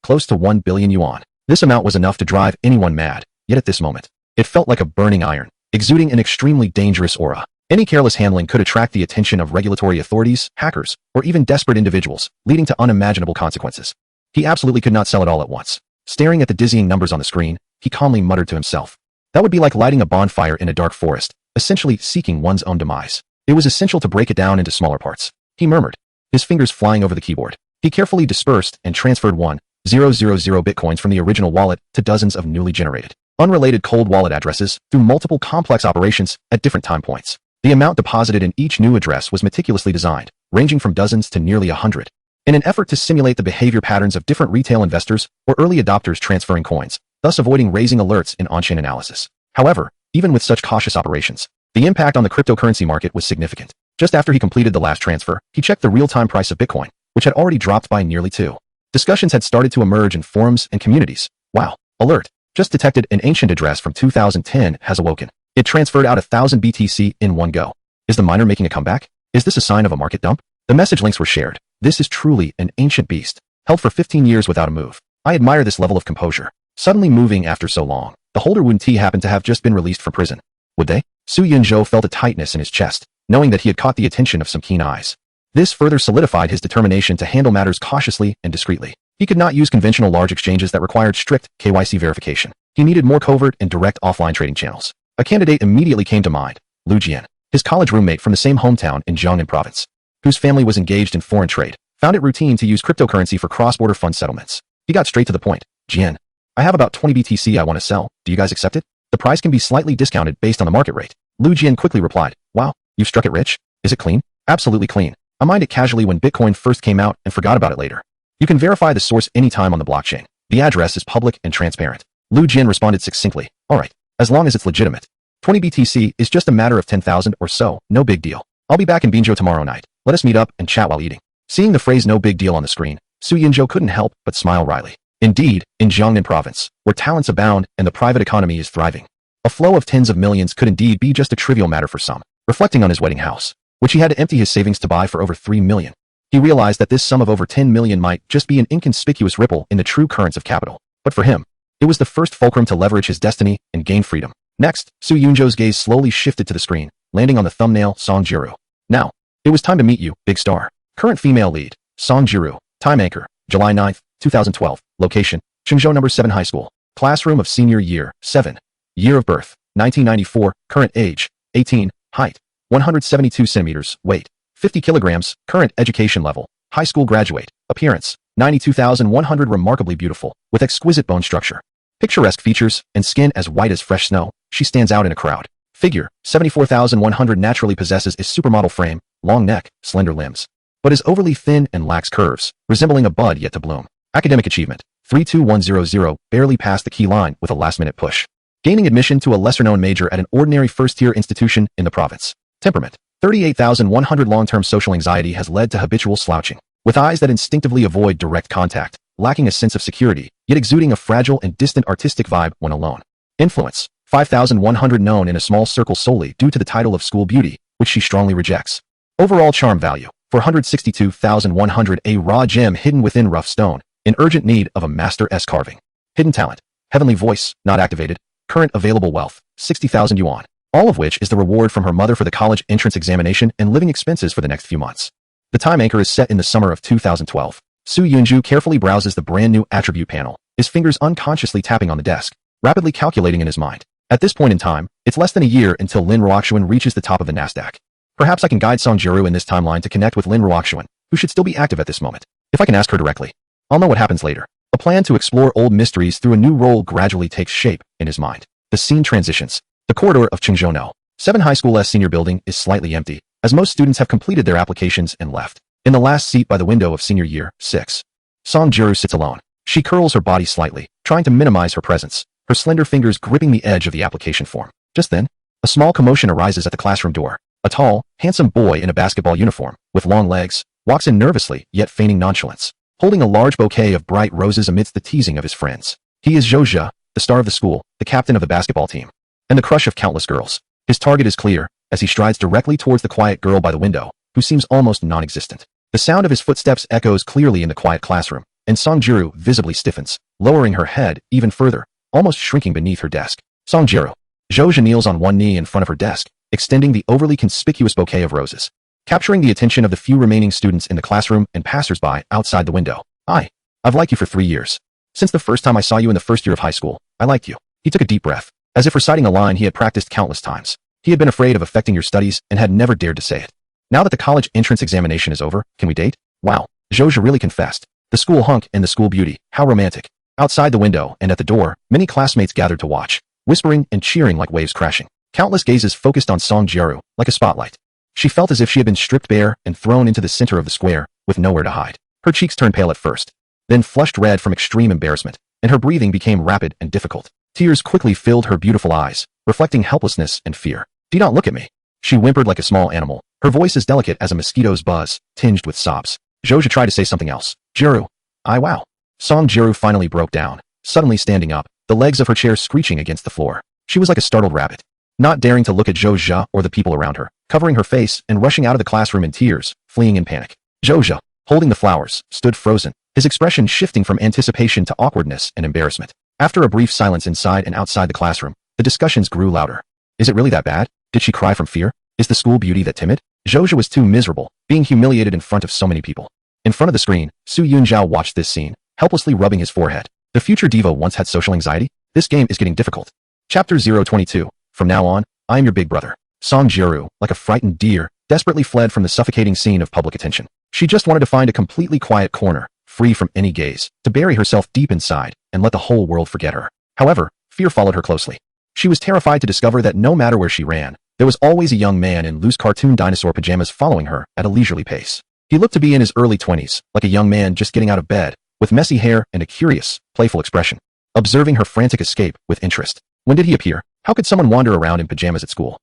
Speaker 1: close to 1 billion yuan. This amount was enough to drive anyone mad, yet at this moment, it felt like a burning iron, exuding an extremely dangerous aura. Any careless handling could attract the attention of regulatory authorities, hackers, or even desperate individuals, leading to unimaginable consequences. He absolutely could not sell it all at once. Staring at the dizzying numbers on the screen, he calmly muttered to himself. That would be like lighting a bonfire in a dark forest, essentially seeking one's own demise. It was essential to break it down into smaller parts. He murmured, his fingers flying over the keyboard. He carefully dispersed and transferred 1,000 Bitcoins from the original wallet to dozens of newly generated, unrelated cold wallet addresses through multiple complex operations at different time points. The amount deposited in each new address was meticulously designed, ranging from dozens to nearly 100. In an effort to simulate the behavior patterns of different retail investors or early adopters transferring coins, thus avoiding raising alerts in on-chain analysis. However, even with such cautious operations, the impact on the cryptocurrency market was significant. Just after he completed the last transfer, he checked the real-time price of Bitcoin, which had already dropped by nearly 2. Discussions had started to emerge in forums and communities. Wow, alert. Just detected an ancient address from 2010 has awoken. It transferred out 1,000 BTC in one go. Is the miner making a comeback? Is this a sign of a market dump? The message links were shared. This is truly an ancient beast, held for 15 years without a move. I admire this level of composure. Suddenly moving after so long. The holder wouldn't happen to have just been released from prison. Would they? Su Yunzhou felt a tightness in his chest, knowing that he had caught the attention of some keen eyes. This further solidified his determination to handle matters cautiously and discreetly. He could not use conventional large exchanges that required strict KYC verification. He needed more covert and direct offline trading channels. A candidate immediately came to mind, Lu Jian, his college roommate from the same hometown in Jiangnan province, whose family was engaged in foreign trade, found it routine to use cryptocurrency for cross-border fund settlements. He got straight to the point. Jian, I have about 20 BTC I want to sell. Do you guys accept it? The price can be slightly discounted based on the market rate. Lu Jian quickly replied, wow, you struck it rich? Is it clean? Absolutely clean. I mined it casually when Bitcoin first came out and forgot about it later. You can verify the source anytime on the blockchain. The address is public and transparent. Lu Jian responded succinctly, alright, as long as it's legitimate. 20 BTC is just a matter of 10,000 or so, no big deal. I'll be back in Binzhou tomorrow night. Let us meet up and chat while eating. Seeing the phrase no big deal on the screen, Su Yunzhou couldn't help but smile wryly. Indeed, in Jiangnan province, where talents abound and the private economy is thriving, a flow of tens of millions could indeed be just a trivial matter for some. Reflecting on his wedding house, which he had to empty his savings to buy for over 3 million, he realized that this sum of over 10 million might just be an inconspicuous ripple in the true currents of capital. But for him, it was the first fulcrum to leverage his destiny and gain freedom. Next, Su Yunzhou's gaze slowly shifted to the screen, landing on the thumbnail Song Jiru. Now, it was time to meet you, big star. Current female lead, Song Jiru. Time anchor, July 9th, 2012. Location, Chengzhou No. 7 High School. Classroom of senior year, 7. Year of birth, 1994. Current age, 18. Height, 172 centimeters. Weight, 50 kilograms. Current education level, high school graduate. Appearance, 92,100. Remarkably beautiful, with exquisite bone structure, picturesque features, and skin as white as fresh snow, she stands out in a crowd. Figure, 74,100. Naturally possesses a supermodel frame, long neck, slender limbs, but is overly thin and lacks curves, resembling a bud yet to bloom. Academic achievement, 32100, barely passed the key line with a last-minute push, gaining admission to a lesser-known major at an ordinary first-tier institution in the province. Temperament, 38,100. Long-term social anxiety has led to habitual slouching, with eyes that instinctively avoid direct contact, lacking a sense of security, yet exuding a fragile and distant artistic vibe when alone. Influence, 5,100. Known in a small circle solely due to the title of school beauty, which she strongly rejects. Overall charm value, 462,100, a raw gem hidden within rough stone, in urgent need of a master S carving. Hidden talent. Heavenly voice, not activated. Current available wealth, 60,000 yuan. All of which is the reward from her mother for the college entrance examination and living expenses for the next few months. The time anchor is set in the summer of 2012. Su Yunju carefully browses the brand new attribute panel, his fingers unconsciously tapping on the desk, rapidly calculating in his mind. At this point in time, it's less than a year until Lin Ruoxuan reaches the top of the Nasdaq. Perhaps I can guide Song Jiru in this timeline to connect with Lin Ruoxuan, who should still be active at this moment. If I can ask her directly, I'll know what happens later. A plan to explore old mysteries through a new role gradually takes shape in his mind. The scene transitions. The corridor of Chungzhou 7 High School S senior building is slightly empty, as most students have completed their applications and left. In the last seat by the window of senior year 6, Song Jiru sits alone. She curls her body slightly, trying to minimize her presence, her slender fingers gripping the edge of the application form. Just then, a small commotion arises at the classroom door. A tall, handsome boy in a basketball uniform, with long legs, walks in nervously, yet feigning nonchalance, holding a large bouquet of bright roses amidst the teasing of his friends. He is Zhou Zhe, the star of the school, the captain of the basketball team, and the crush of countless girls. His target is clear, as he strides directly towards the quiet girl by the window, who seems almost non-existent. The sound of his footsteps echoes clearly in the quiet classroom, and Song Jiru visibly stiffens, lowering her head even further, almost shrinking beneath her desk. Song Jiru. Zhou Zhe kneels on one knee in front of her desk, extending the overly conspicuous bouquet of roses, capturing the attention of the few remaining students in the classroom and passers-by outside the window. I've liked you for 3 years. Since the first time I saw you in the first year of high school, I liked you. He took a deep breath, as if reciting a line he had practiced countless times. He had been afraid of affecting your studies and had never dared to say it. Now that the college entrance examination is over, can we date? Wow, Zhou Zhe really confessed. The school hunk and the school beauty, how romantic. Outside the window and at the door, many classmates gathered to watch, whispering and cheering like waves crashing. Countless gazes focused on Song Jiru, like a spotlight. She felt as if she had been stripped bare and thrown into the center of the square, with nowhere to hide. Her cheeks turned pale at first, then flushed red from extreme embarrassment, and her breathing became rapid and difficult. Tears quickly filled her beautiful eyes, reflecting helplessness and fear. Do not look at me. She whimpered like a small animal, her voice as delicate as a mosquito's buzz, tinged with sobs. Zhou Zhe tried to say something else. Jiru. Wow. Song Jiru finally broke down, suddenly standing up, the legs of her chair screeching against the floor. She was like a startled rabbit, not daring to look at Zhou Zhe or the people around her, covering her face and rushing out of the classroom in tears, fleeing in panic. Zhou Zhe, holding the flowers, stood frozen, his expression shifting from anticipation to awkwardness and embarrassment. After a brief silence inside and outside the classroom, the discussions grew louder. Is it really that bad? Did she cry from fear? Is the school beauty that timid? Zhou Zhe was too miserable, being humiliated in front of so many people. In front of the screen, Su Yunjiao watched this scene, helplessly rubbing his forehead. The future diva once had social anxiety? This game is getting difficult. Chapter 022. From now on, I am your big brother. Song Jiru, like a frightened deer, desperately fled from the suffocating scene of public attention. She just wanted to find a completely quiet corner, free from any gaze, to bury herself deep inside and let the whole world forget her. However, fear followed her closely. She was terrified to discover that no matter where she ran, there was always a young man in loose cartoon dinosaur pajamas following her at a leisurely pace. He looked to be in his early 20s, like a young man just getting out of bed, with messy hair and a curious, playful expression, observing her frantic escape with interest. When did he appear? How could someone wander around in pajamas at school?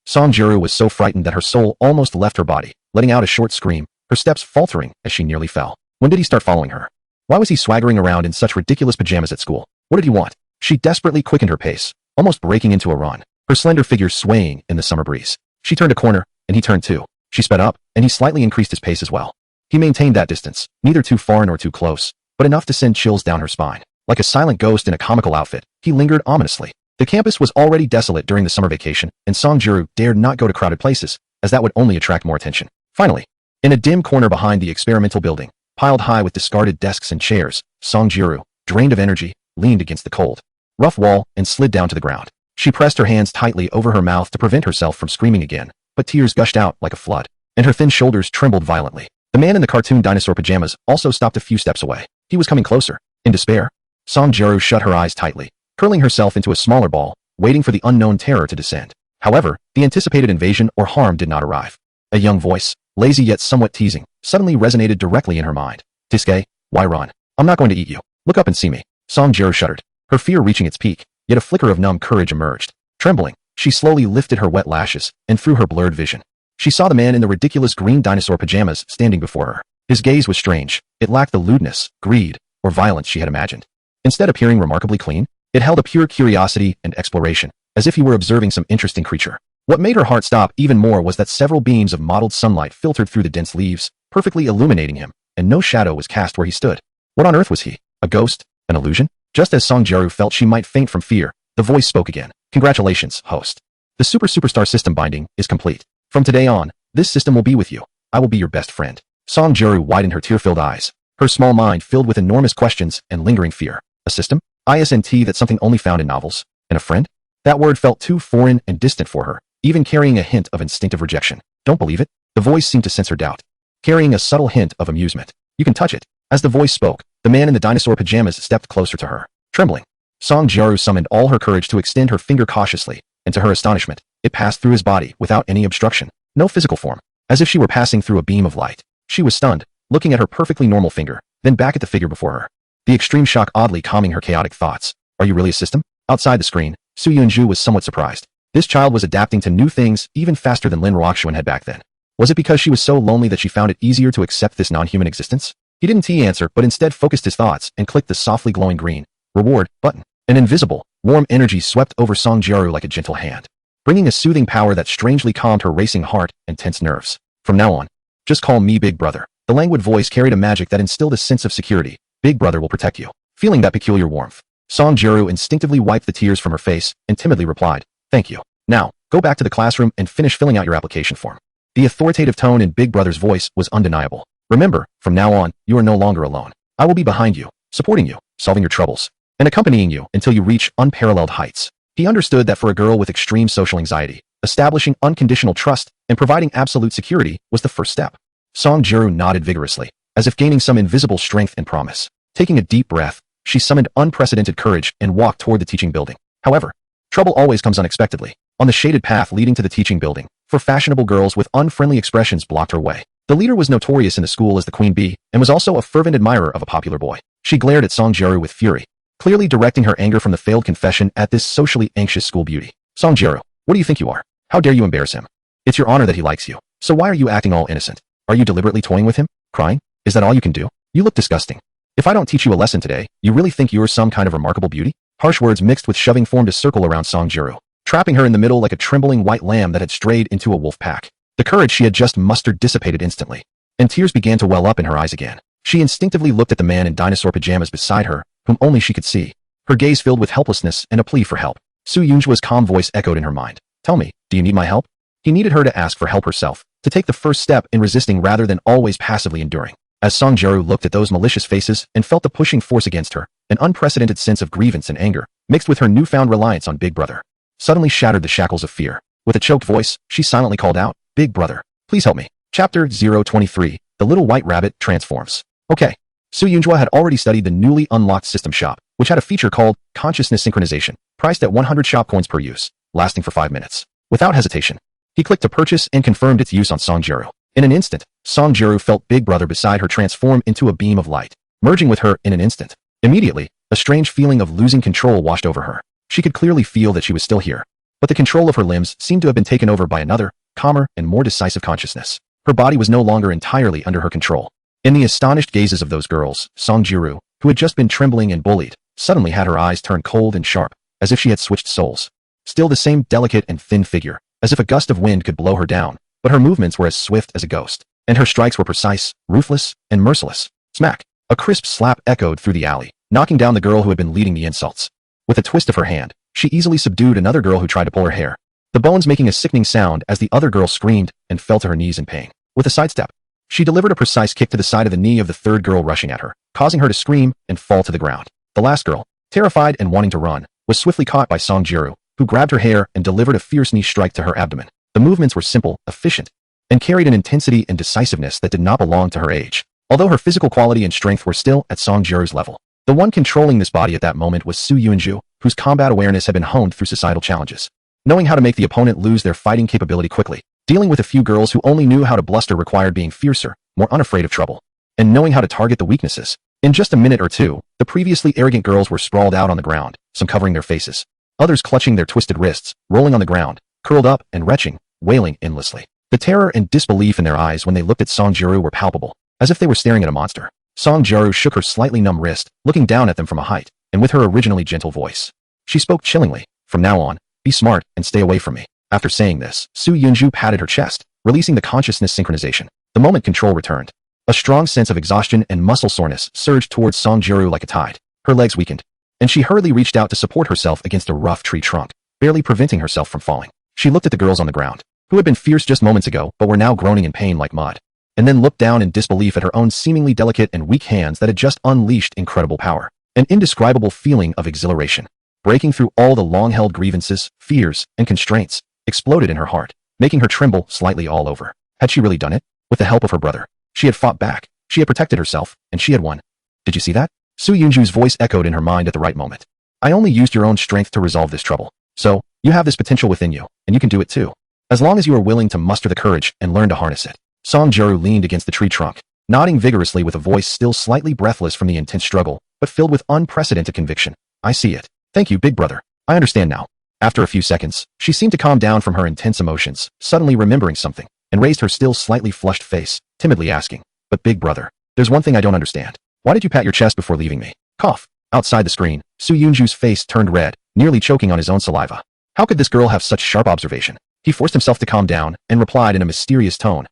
Speaker 1: Song Jiru was so frightened that her soul almost left her body, letting out a short scream, her steps faltering as she nearly fell. When did he start following her? Why was he swaggering around in such ridiculous pajamas at school? What did he want? She desperately quickened her pace, almost breaking into a run, her slender figure swaying in the summer breeze. She turned a corner, and he turned too. She sped up, and he slightly increased his pace as well. He maintained that distance, neither too far nor too close, but enough to send chills down her spine. Like a silent ghost in a comical outfit, he lingered ominously. The campus was already desolate during the summer vacation, and Song Jiru dared not go to crowded places, as that would only attract more attention. Finally, in a dim corner behind the experimental building, piled high with discarded desks and chairs, Song Jiru, drained of energy, leaned against the cold, rough wall and slid down to the ground. She pressed her hands tightly over her mouth to prevent herself from screaming again, but tears gushed out like a flood, and her thin shoulders trembled violently. The man in the cartoon dinosaur pajamas also stopped a few steps away. He was coming closer. In despair, Song Jiru shut her eyes tightly, curling herself into a smaller ball, waiting for the unknown terror to descend. However, the anticipated invasion or harm did not arrive. A young voice, lazy yet somewhat teasing, suddenly resonated directly in her mind. Tisuke, why run? I'm not going to eat you. Look up and see me. Song Jiru shuddered, her fear reaching its peak, yet a flicker of numb courage emerged. Trembling, she slowly lifted her wet lashes, and through her blurred vision, she saw the man in the ridiculous green dinosaur pajamas standing before her. His gaze was strange. It lacked the lewdness, greed, or violence she had imagined. Instead appearing remarkably clean, it held a pure curiosity and exploration, as if he were observing some interesting creature. What made her heart stop even more was that several beams of mottled sunlight filtered through the dense leaves, perfectly illuminating him, and no shadow was cast where he stood. What on earth was he? A ghost? An illusion? Just as Song Jiaru felt she might faint from fear, the voice spoke again. Congratulations, host. The Superstar system binding is complete. From today on, this system will be with you. I will be your best friend. Song Jiaru widened her tear-filled eyes, her small mind filled with enormous questions and lingering fear. A system? ISNT, that's something only found in novels. And a friend? That word felt too foreign and distant for her, even carrying a hint of instinctive rejection. Don't believe it? The voice seemed to sense her doubt, carrying a subtle hint of amusement. You can touch it. As the voice spoke, the man in the dinosaur pajamas stepped closer to her. Trembling, Song Jiaru summoned all her courage to extend her finger cautiously, and to her astonishment, it passed through his body without any obstruction. No physical form. As if she were passing through a beam of light. She was stunned, looking at her perfectly normal finger, then back at the figure before her. The extreme shock oddly calming her chaotic thoughts. Are you really a system? Outside the screen, Su Yunju was somewhat surprised. This child was adapting to new things even faster than Lin Ruoxuan had back then. Was it because she was so lonely that she found it easier to accept this non-human existence? He didn't answer, but instead focused his thoughts and clicked the softly glowing green reward button. An invisible, warm energy swept over Song Jiaru like a gentle hand, bringing a soothing power that strangely calmed her racing heart and tense nerves. From now on, just call me Big Brother. The languid voice carried a magic that instilled a sense of security. Big Brother will protect you. Feeling that peculiar warmth, Song Jiaru instinctively wiped the tears from her face and timidly replied, thank you. Now, go back to the classroom and finish filling out your application form. The authoritative tone in Big Brother's voice was undeniable. Remember, from now on, you are no longer alone. I will be behind you, supporting you, solving your troubles, and accompanying you until you reach unparalleled heights. He understood that for a girl with extreme social anxiety, establishing unconditional trust and providing absolute security was the first step. Song Jiaru nodded vigorously, as if gaining some invisible strength and promise. Taking a deep breath, she summoned unprecedented courage and walked toward the teaching building. However, trouble always comes unexpectedly. On the shaded path leading to the teaching building, four fashionable girls with unfriendly expressions blocked her way. The leader was notorious in the school as the Queen Bee, and was also a fervent admirer of a popular boy. She glared at Song Jiaru with fury, clearly directing her anger from the failed confession at this socially anxious school beauty. Song Jiaru, what do you think you are? How dare you embarrass him? It's your honor that he likes you. So why are you acting all innocent? Are you deliberately toying with him? Crying? Is that all you can do? You look disgusting. If I don't teach you a lesson today, you really think you're some kind of remarkable beauty? Harsh words mixed with shoving formed a circle around Song Jiaru, trapping her in the middle like a trembling white lamb that had strayed into a wolf pack. The courage she had just mustered dissipated instantly, and tears began to well up in her eyes again. She instinctively looked at the man in dinosaur pajamas beside her, whom only she could see, her gaze filled with helplessness and a plea for help. Su Yunjua's calm voice echoed in her mind. Tell me, do you need my help? He needed her to ask for help herself, to take the first step in resisting rather than always passively enduring. As Song Jiaru looked at those malicious faces and felt the pushing force against her, an unprecedented sense of grievance and anger, mixed with her newfound reliance on Big Brother, suddenly shattered the shackles of fear. With a choked voice, she silently called out, Big Brother, please help me. Chapter 023, The Little White Rabbit Transforms. Okay. Su Yunjua had already studied the newly unlocked system shop, which had a feature called Consciousness Synchronization, priced at 100 shop coins per use, lasting for 5 minutes. Without hesitation, he clicked to purchase and confirmed its use on Song Jiaru. In an instant, Song Jiaru felt Big Brother beside her transform into a beam of light, merging with her in an instant. Immediately, a strange feeling of losing control washed over her. She could clearly feel that she was still here, but the control of her limbs seemed to have been taken over by another, calmer and more decisive consciousness. Her body was no longer entirely under her control. In the astonished gazes of those girls, Song Jiaru, who had just been trembling and bullied, suddenly had her eyes turn cold and sharp, as if she had switched souls. Still the same delicate and thin figure, as if a gust of wind could blow her down, but her movements were as swift as a ghost, and her strikes were precise, ruthless, and merciless. Smack! A crisp slap echoed through the alley, knocking down the girl who had been leading the insults. With a twist of her hand, she easily subdued another girl who tried to pull her hair, the bones making a sickening sound as the other girl screamed and fell to her knees in pain. With a sidestep, she delivered a precise kick to the side of the knee of the third girl rushing at her, causing her to scream and fall to the ground. The last girl, terrified and wanting to run, was swiftly caught by Song Jiaru, who grabbed her hair and delivered a fierce knee strike to her abdomen. The movements were simple, efficient, and carried an intensity and decisiveness that did not belong to her age. Although her physical quality and strength were still at Song Jiaru's level, the one controlling this body at that moment was Su Yunju, whose combat awareness had been honed through societal challenges. Knowing how to make the opponent lose their fighting capability quickly, dealing with a few girls who only knew how to bluster required being fiercer, more unafraid of trouble, and knowing how to target the weaknesses. In just a minute or two, the previously arrogant girls were sprawled out on the ground, some covering their faces, others clutching their twisted wrists, rolling on the ground, curled up and retching, wailing endlessly. The terror and disbelief in their eyes when they looked at Song Jiaru were palpable, as if they were staring at a monster. Song Jiaru shook her slightly numb wrist, looking down at them from a height, and with her originally gentle voice, she spoke chillingly, from now on, be smart and stay away from me. After saying this, Su Yunju patted her chest, releasing the consciousness synchronization. The moment control returned, a strong sense of exhaustion and muscle soreness surged towards Song Jiru like a tide. Her legs weakened, and she hurriedly reached out to support herself against a rough tree trunk, barely preventing herself from falling. She looked at the girls on the ground, who had been fierce just moments ago but were now groaning in pain like mud, and then looked down in disbelief at her own seemingly delicate and weak hands that had just unleashed incredible power. An indescribable feeling of exhilaration, breaking through all the long-held grievances, fears, and constraints, exploded in her heart, making her tremble slightly all over. Had she really done it? With the help of her brother, she had fought back, she had protected herself, and she had won. Did you see that? Su Yunju's voice echoed in her mind at the right moment. I only used your own strength to resolve this trouble. So, you have this potential within you, and you can do it too. As long as you are willing to muster the courage and learn to harness it. Song Jiru leaned against the tree trunk, nodding vigorously with a voice still slightly breathless from the intense struggle, but filled with unprecedented conviction. I see it. Thank you, big brother. I understand now. After a few seconds, she seemed to calm down from her intense emotions, suddenly remembering something, and raised her still slightly flushed face, timidly asking, but big brother, there's one thing I don't understand. Why did you pat your chest before leaving me? Cough. Outside the screen, Su Yunju's face turned red, nearly choking on his own saliva. How could this girl have such sharp observation? He forced himself to calm down and replied in a mysterious tone.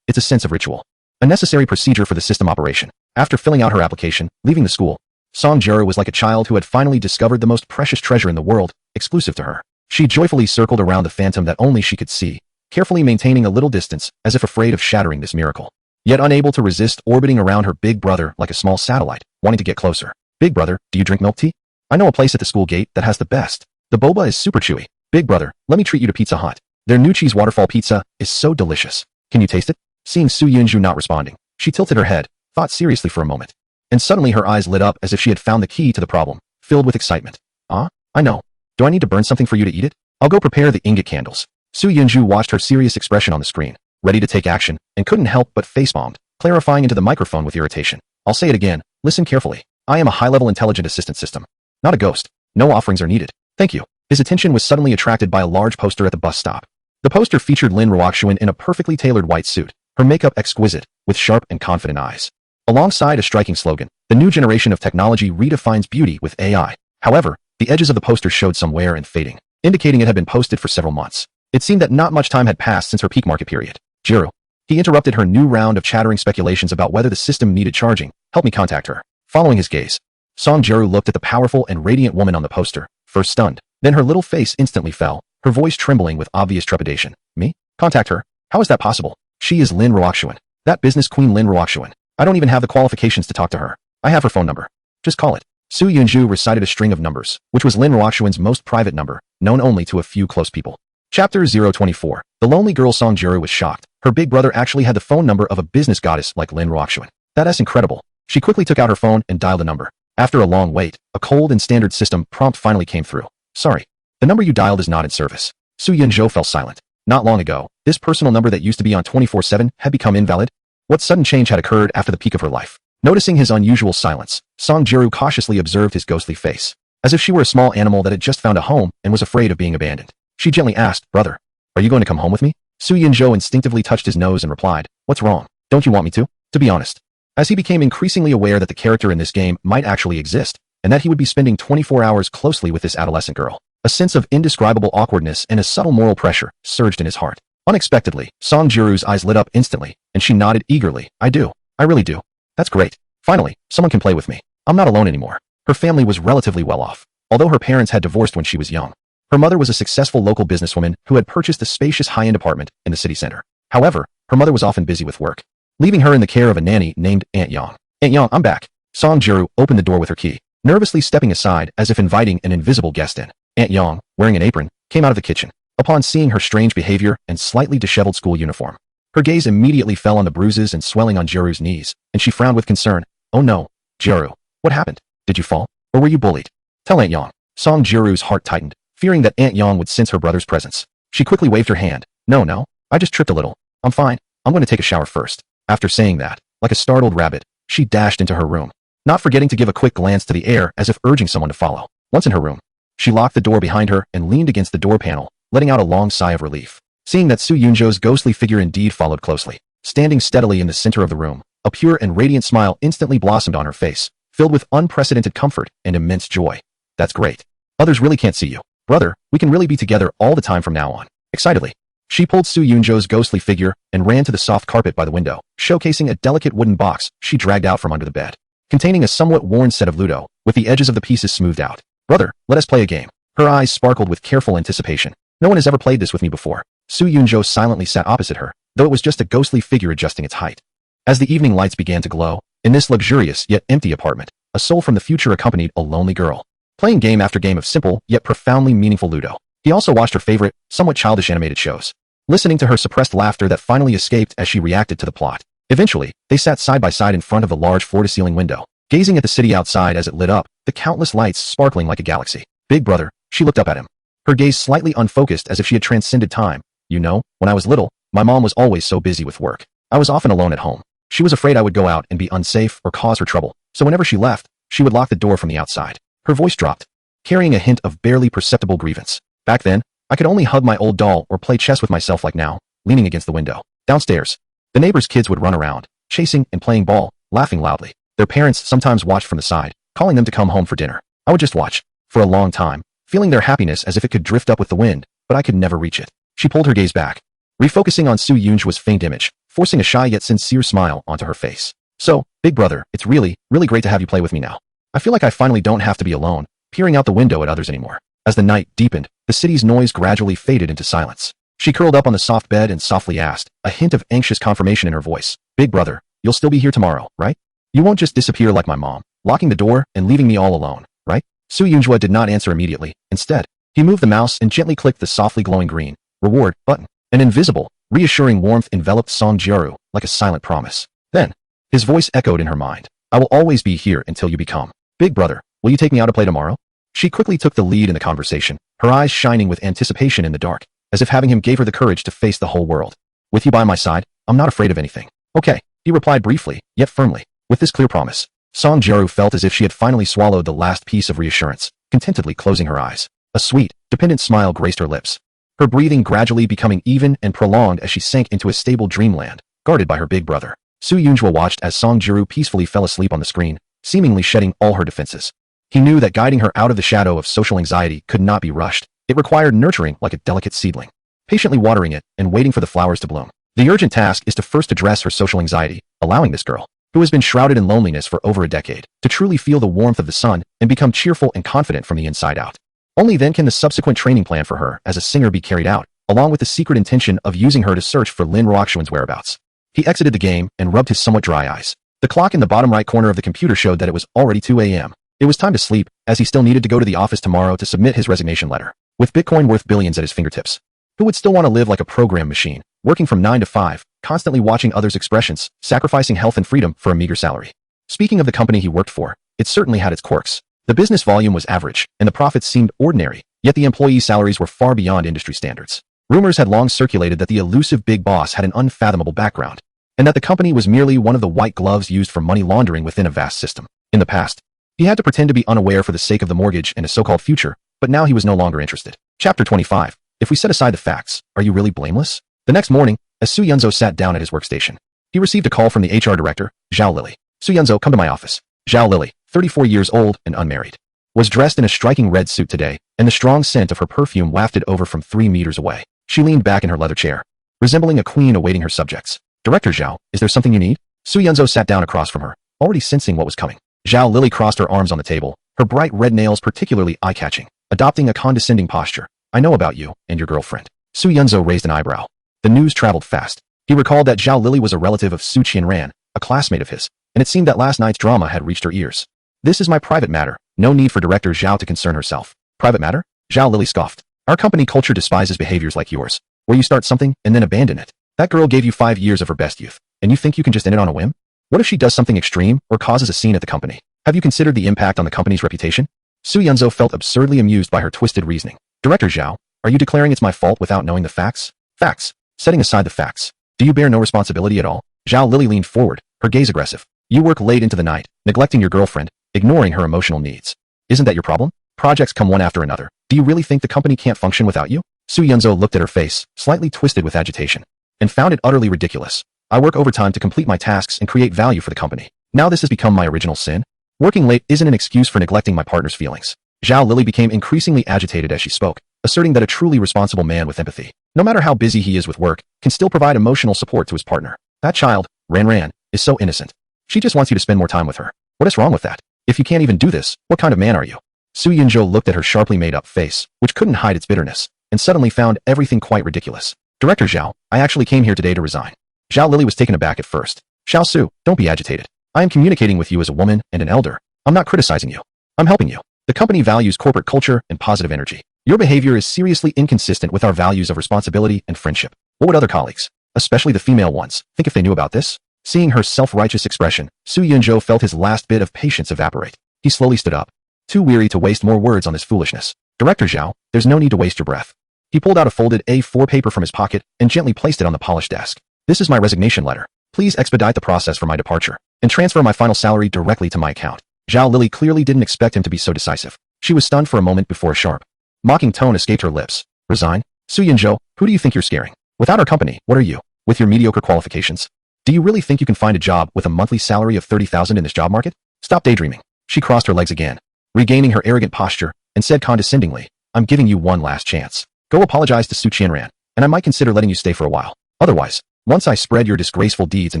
Speaker 1: It's a sense of ritual. A necessary procedure for the system operation. After filling out her application, leaving the school, Song Jiru was like a child who had finally discovered the most precious treasure in the world, exclusive to her. She joyfully circled around the phantom that only she could see, carefully maintaining a little distance, as if afraid of shattering this miracle. Yet unable to resist orbiting around her big brother like a small satellite, wanting to get closer. Big brother, do you drink milk tea? I know a place at the school gate that has the best. The boba is super chewy. Big brother, let me treat you to Pizza Hut. Their new cheese waterfall pizza is so delicious. Can you taste it? Seeing Su Yunju not responding, she tilted her head, thought seriously for a moment. And suddenly her eyes lit up as if she had found the key to the problem, filled with excitement. I know. Do I need to burn something for you to eat it? I'll go prepare the ingot candles. Su Yunju watched her serious expression on the screen, ready to take action, and couldn't help but face-bombed, clarifying into the microphone with irritation. I'll say it again. Listen carefully. I am a high-level intelligent assistant system. Not a ghost. No offerings are needed. Thank you. His attention was suddenly attracted by a large poster at the bus stop. The poster featured Lin Ruoxuan in a perfectly tailored white suit, her makeup exquisite, with sharp and confident eyes. Alongside a striking slogan, the new generation of technology redefines beauty with AI. However, the edges of the poster showed some wear and fading, indicating it had been posted for several months. It seemed that not much time had passed since her peak market period. Jiru. He interrupted her new round of chattering speculations about whether the system needed charging. Help me contact her. Following his gaze, Song Jiru looked at the powerful and radiant woman on the poster, first stunned. Then her little face instantly fell, her voice trembling with obvious trepidation. Me? Contact her? How is that possible? She is Lin Ruoxuan. That business queen Lin Ruoxuan. I don't even have the qualifications to talk to her. I have her phone number. Just call it. Su Yunju recited a string of numbers, which was Lin Ruoxuan's most private number, known only to a few close people. Chapter 024. The lonely girl Song Jiru was shocked. Her big brother actually had the phone number of a business goddess like Lin Ruoxuan. That's incredible. She quickly took out her phone and dialed the number. After a long wait, a cold and standard system prompt finally came through. Sorry. The number you dialed is not in service. Su Yunju fell silent. Not long ago, this personal number that used to be on 24/7 had become invalid. What sudden change had occurred after the peak of her life? Noticing his unusual silence, Song Jiru cautiously observed his ghostly face, as if she were a small animal that had just found a home and was afraid of being abandoned. She gently asked, Brother, are you going to come home with me? Su Yunju instinctively touched his nose and replied, What's wrong? Don't you want me to? To be honest. As he became increasingly aware that the character in this game might actually exist, and that he would be spending 24 hours closely with this adolescent girl, a sense of indescribable awkwardness and a subtle moral pressure surged in his heart. Unexpectedly, Song Jiru's eyes lit up instantly, and she nodded eagerly. I do. I really do. That's great. Finally, someone can play with me. I'm not alone anymore. Her family was relatively well off, although her parents had divorced when she was young. Her mother was a successful local businesswoman who had purchased a spacious high-end apartment in the city center. However, her mother was often busy with work, leaving her in the care of a nanny named Aunt Yang. Aunt Yang, I'm back. Song Jiru opened the door with her key, nervously stepping aside as if inviting an invisible guest in. Aunt Yang, wearing an apron, came out of the kitchen. Upon seeing her strange behavior and slightly disheveled school uniform, her gaze immediately fell on the bruises and swelling on Jiru's knees, and she frowned with concern. Oh no, Jiru, what happened? Did you fall? Or were you bullied? Tell Aunt Yang. Song Jiru's heart tightened, fearing that Aunt Yang would sense her brother's presence. She quickly waved her hand. No, I just tripped a little. I'm fine. I'm going to take a shower first. After saying that, like a startled rabbit, she dashed into her room, not forgetting to give a quick glance to the air as if urging someone to follow. Once in her room, she locked the door behind her and leaned against the door panel, letting out a long sigh of relief. Seeing that Su Yunju's ghostly figure indeed followed closely, standing steadily in the center of the room, a pure and radiant smile instantly blossomed on her face, filled with unprecedented comfort and immense joy. That's great. Others really can't see you. Brother, we can really be together all the time from now on. Excitedly, she pulled Su Yunjo's ghostly figure and ran to the soft carpet by the window, showcasing a delicate wooden box she dragged out from under the bed, containing a somewhat worn set of Ludo, with the edges of the pieces smoothed out. Brother, let us play a game. Her eyes sparkled with careful anticipation. No one has ever played this with me before. Su Yunjo silently sat opposite her, though it was just a ghostly figure adjusting its height. As the evening lights began to glow, in this luxurious yet empty apartment, a soul from the future accompanied a lonely girl, playing game after game of simple yet profoundly meaningful Ludo. He also watched her favorite, somewhat childish animated shows, listening to her suppressed laughter that finally escaped as she reacted to the plot. Eventually, they sat side by side in front of the large floor-to-ceiling window, gazing at the city outside as it lit up, the countless lights sparkling like a galaxy. Big brother, she looked up at him, her gaze slightly unfocused as if she had transcended time. You know, when I was little, my mom was always so busy with work. I was often alone at home. She was afraid I would go out and be unsafe or cause her trouble, so whenever she left, she would lock the door from the outside. Her voice dropped, carrying a hint of barely perceptible grievance. Back then, I could only hug my old doll or play chess with myself like now, leaning against the window. Downstairs, the neighbors' kids would run around, chasing and playing ball, laughing loudly. Their parents sometimes watched from the side, calling them to come home for dinner. I would just watch, for a long time, feeling their happiness as if it could drift up with the wind, but I could never reach it. She pulled her gaze back, refocusing on Su Yunjo's faint image, forcing a shy yet sincere smile onto her face. So, big brother, it's really great to have you play with me now. I feel like I finally don't have to be alone, peering out the window at others anymore. As the night deepened, the city's noise gradually faded into silence. She curled up on the soft bed and softly asked, a hint of anxious confirmation in her voice. Big brother, you'll still be here tomorrow, right? You won't just disappear like my mom, locking the door and leaving me all alone, right? Su Yunjo did not answer immediately. Instead, he moved the mouse and gently clicked the softly glowing green reward button. An invisible, reassuring warmth enveloped Song Jiaru like a silent promise. Then, his voice echoed in her mind. I will always be here until you become. Big brother, will you take me out to play tomorrow? She quickly took the lead in the conversation, her eyes shining with anticipation in the dark, as if having him gave her the courage to face the whole world. With you by my side, I'm not afraid of anything. Okay, he replied briefly, yet firmly. With this clear promise, Song Jiaru felt as if she had finally swallowed the last piece of reassurance, contentedly closing her eyes. A sweet, dependent smile graced her lips, her breathing gradually becoming even and prolonged as she sank into a stable dreamland, guarded by her big brother. Su Yunjo watched as Song Jiaru peacefully fell asleep on the screen, seemingly shedding all her defenses. He knew that guiding her out of the shadow of social anxiety could not be rushed. It required nurturing like a delicate seedling, patiently watering it and waiting for the flowers to bloom. The urgent task is to first address her social anxiety, allowing this girl, who has been shrouded in loneliness for over a decade, to truly feel the warmth of the sun and become cheerful and confident from the inside out. Only then can the subsequent training plan for her as a singer be carried out, along with the secret intention of using her to search for Lin Roxuan's whereabouts. He exited the game and rubbed his somewhat dry eyes. The clock in the bottom right corner of the computer showed that it was already 2 a.m. It was time to sleep, as he still needed to go to the office tomorrow to submit his resignation letter. With Bitcoin worth billions at his fingertips, who would still want to live like a program machine, working from 9 to 5, constantly watching others' expressions, sacrificing health and freedom for a meager salary? Speaking of the company he worked for, it certainly had its quirks. The business volume was average, and the profits seemed ordinary, yet the employee salaries were far beyond industry standards. Rumors had long circulated that the elusive big boss had an unfathomable background, and that the company was merely one of the white gloves used for money laundering within a vast system. In the past, he had to pretend to be unaware for the sake of the mortgage and a so-called future, but now he was no longer interested. Chapter 25. If we set aside the facts, are you really blameless? The next morning, as Su Yunzo sat down at his workstation, he received a call from the HR director, Zhao Lily. Su Yunzo, come to my office. Zhao Lily, 34 years old and unmarried, was dressed in a striking red suit today, and the strong scent of her perfume wafted over from 3 meters away. She leaned back in her leather chair, resembling a queen awaiting her subjects. Director Zhao, is there something you need? Su Yunzo sat down across from her, already sensing what was coming. Zhao Lily crossed her arms on the table, her bright red nails particularly eye-catching, adopting a condescending posture. I know about you and your girlfriend. Su Yunzo raised an eyebrow. The news traveled fast. He recalled that Zhao Lily was a relative of Su Qianran, a classmate of his, and it seemed that last night's drama had reached her ears. This is my private matter. No need for Director Zhao to concern herself. Private matter? Zhao Lily scoffed. Our company culture despises behaviors like yours, where you start something and then abandon it. That girl gave you 5 years of her best youth, and you think you can just end it on a whim? What if she does something extreme or causes a scene at the company? Have you considered the impact on the company's reputation? Su Yunzo felt absurdly amused by her twisted reasoning. Director Zhao, are you declaring it's my fault without knowing the facts? Facts. Setting aside the facts, do you bear no responsibility at all? Zhao Lily leaned forward, her gaze aggressive. You work late into the night, neglecting your girlfriend, ignoring her emotional needs. Isn't that your problem? Projects come one after another. Do you really think the company can't function without you? Su Yunzo looked at her face, slightly twisted with agitation, and found it utterly ridiculous. I work overtime to complete my tasks and create value for the company. Now this has become my original sin? Working late isn't an excuse for neglecting my partner's feelings. Zhao Lily became increasingly agitated as she spoke, asserting that a truly responsible man with empathy, no matter how busy he is with work, can still provide emotional support to his partner. That child, Ran, is so innocent. She just wants you to spend more time with her. What is wrong with that? If you can't even do this, what kind of man are you? Su Yunzhou looked at her sharply made-up face, which couldn't hide its bitterness, and suddenly found everything quite ridiculous. Director Zhao, I actually came here today to resign. Zhao Lily was taken aback at first. Xiao Su, don't be agitated. I am communicating with you as a woman and an elder. I'm not criticizing you. I'm helping you. The company values corporate culture and positive energy. Your behavior is seriously inconsistent with our values of responsibility and friendship. What would other colleagues, especially the female ones, think if they knew about this? Seeing her self-righteous expression, Su Yunzhou felt his last bit of patience evaporate. He slowly stood up, too weary to waste more words on this foolishness. Director Zhao, there's no need to waste your breath. He pulled out a folded A4 paper from his pocket and gently placed it on the polished desk. This is my resignation letter. Please expedite the process for my departure and transfer my final salary directly to my account. Zhao Lily clearly didn't expect him to be so decisive. She was stunned for a moment before a sharp, mocking tone escaped her lips. Resign? Su Yunzhou, who do you think you're scaring? Without our company, what are you? With your mediocre qualifications? Do you really think you can find a job with a monthly salary of 30,000 in this job market? Stop daydreaming. She crossed her legs again, regaining her arrogant posture, and said condescendingly, I'm giving you one last chance. Go apologize to Su Qianran, and I might consider letting you stay for a while. Otherwise, once I spread your disgraceful deeds in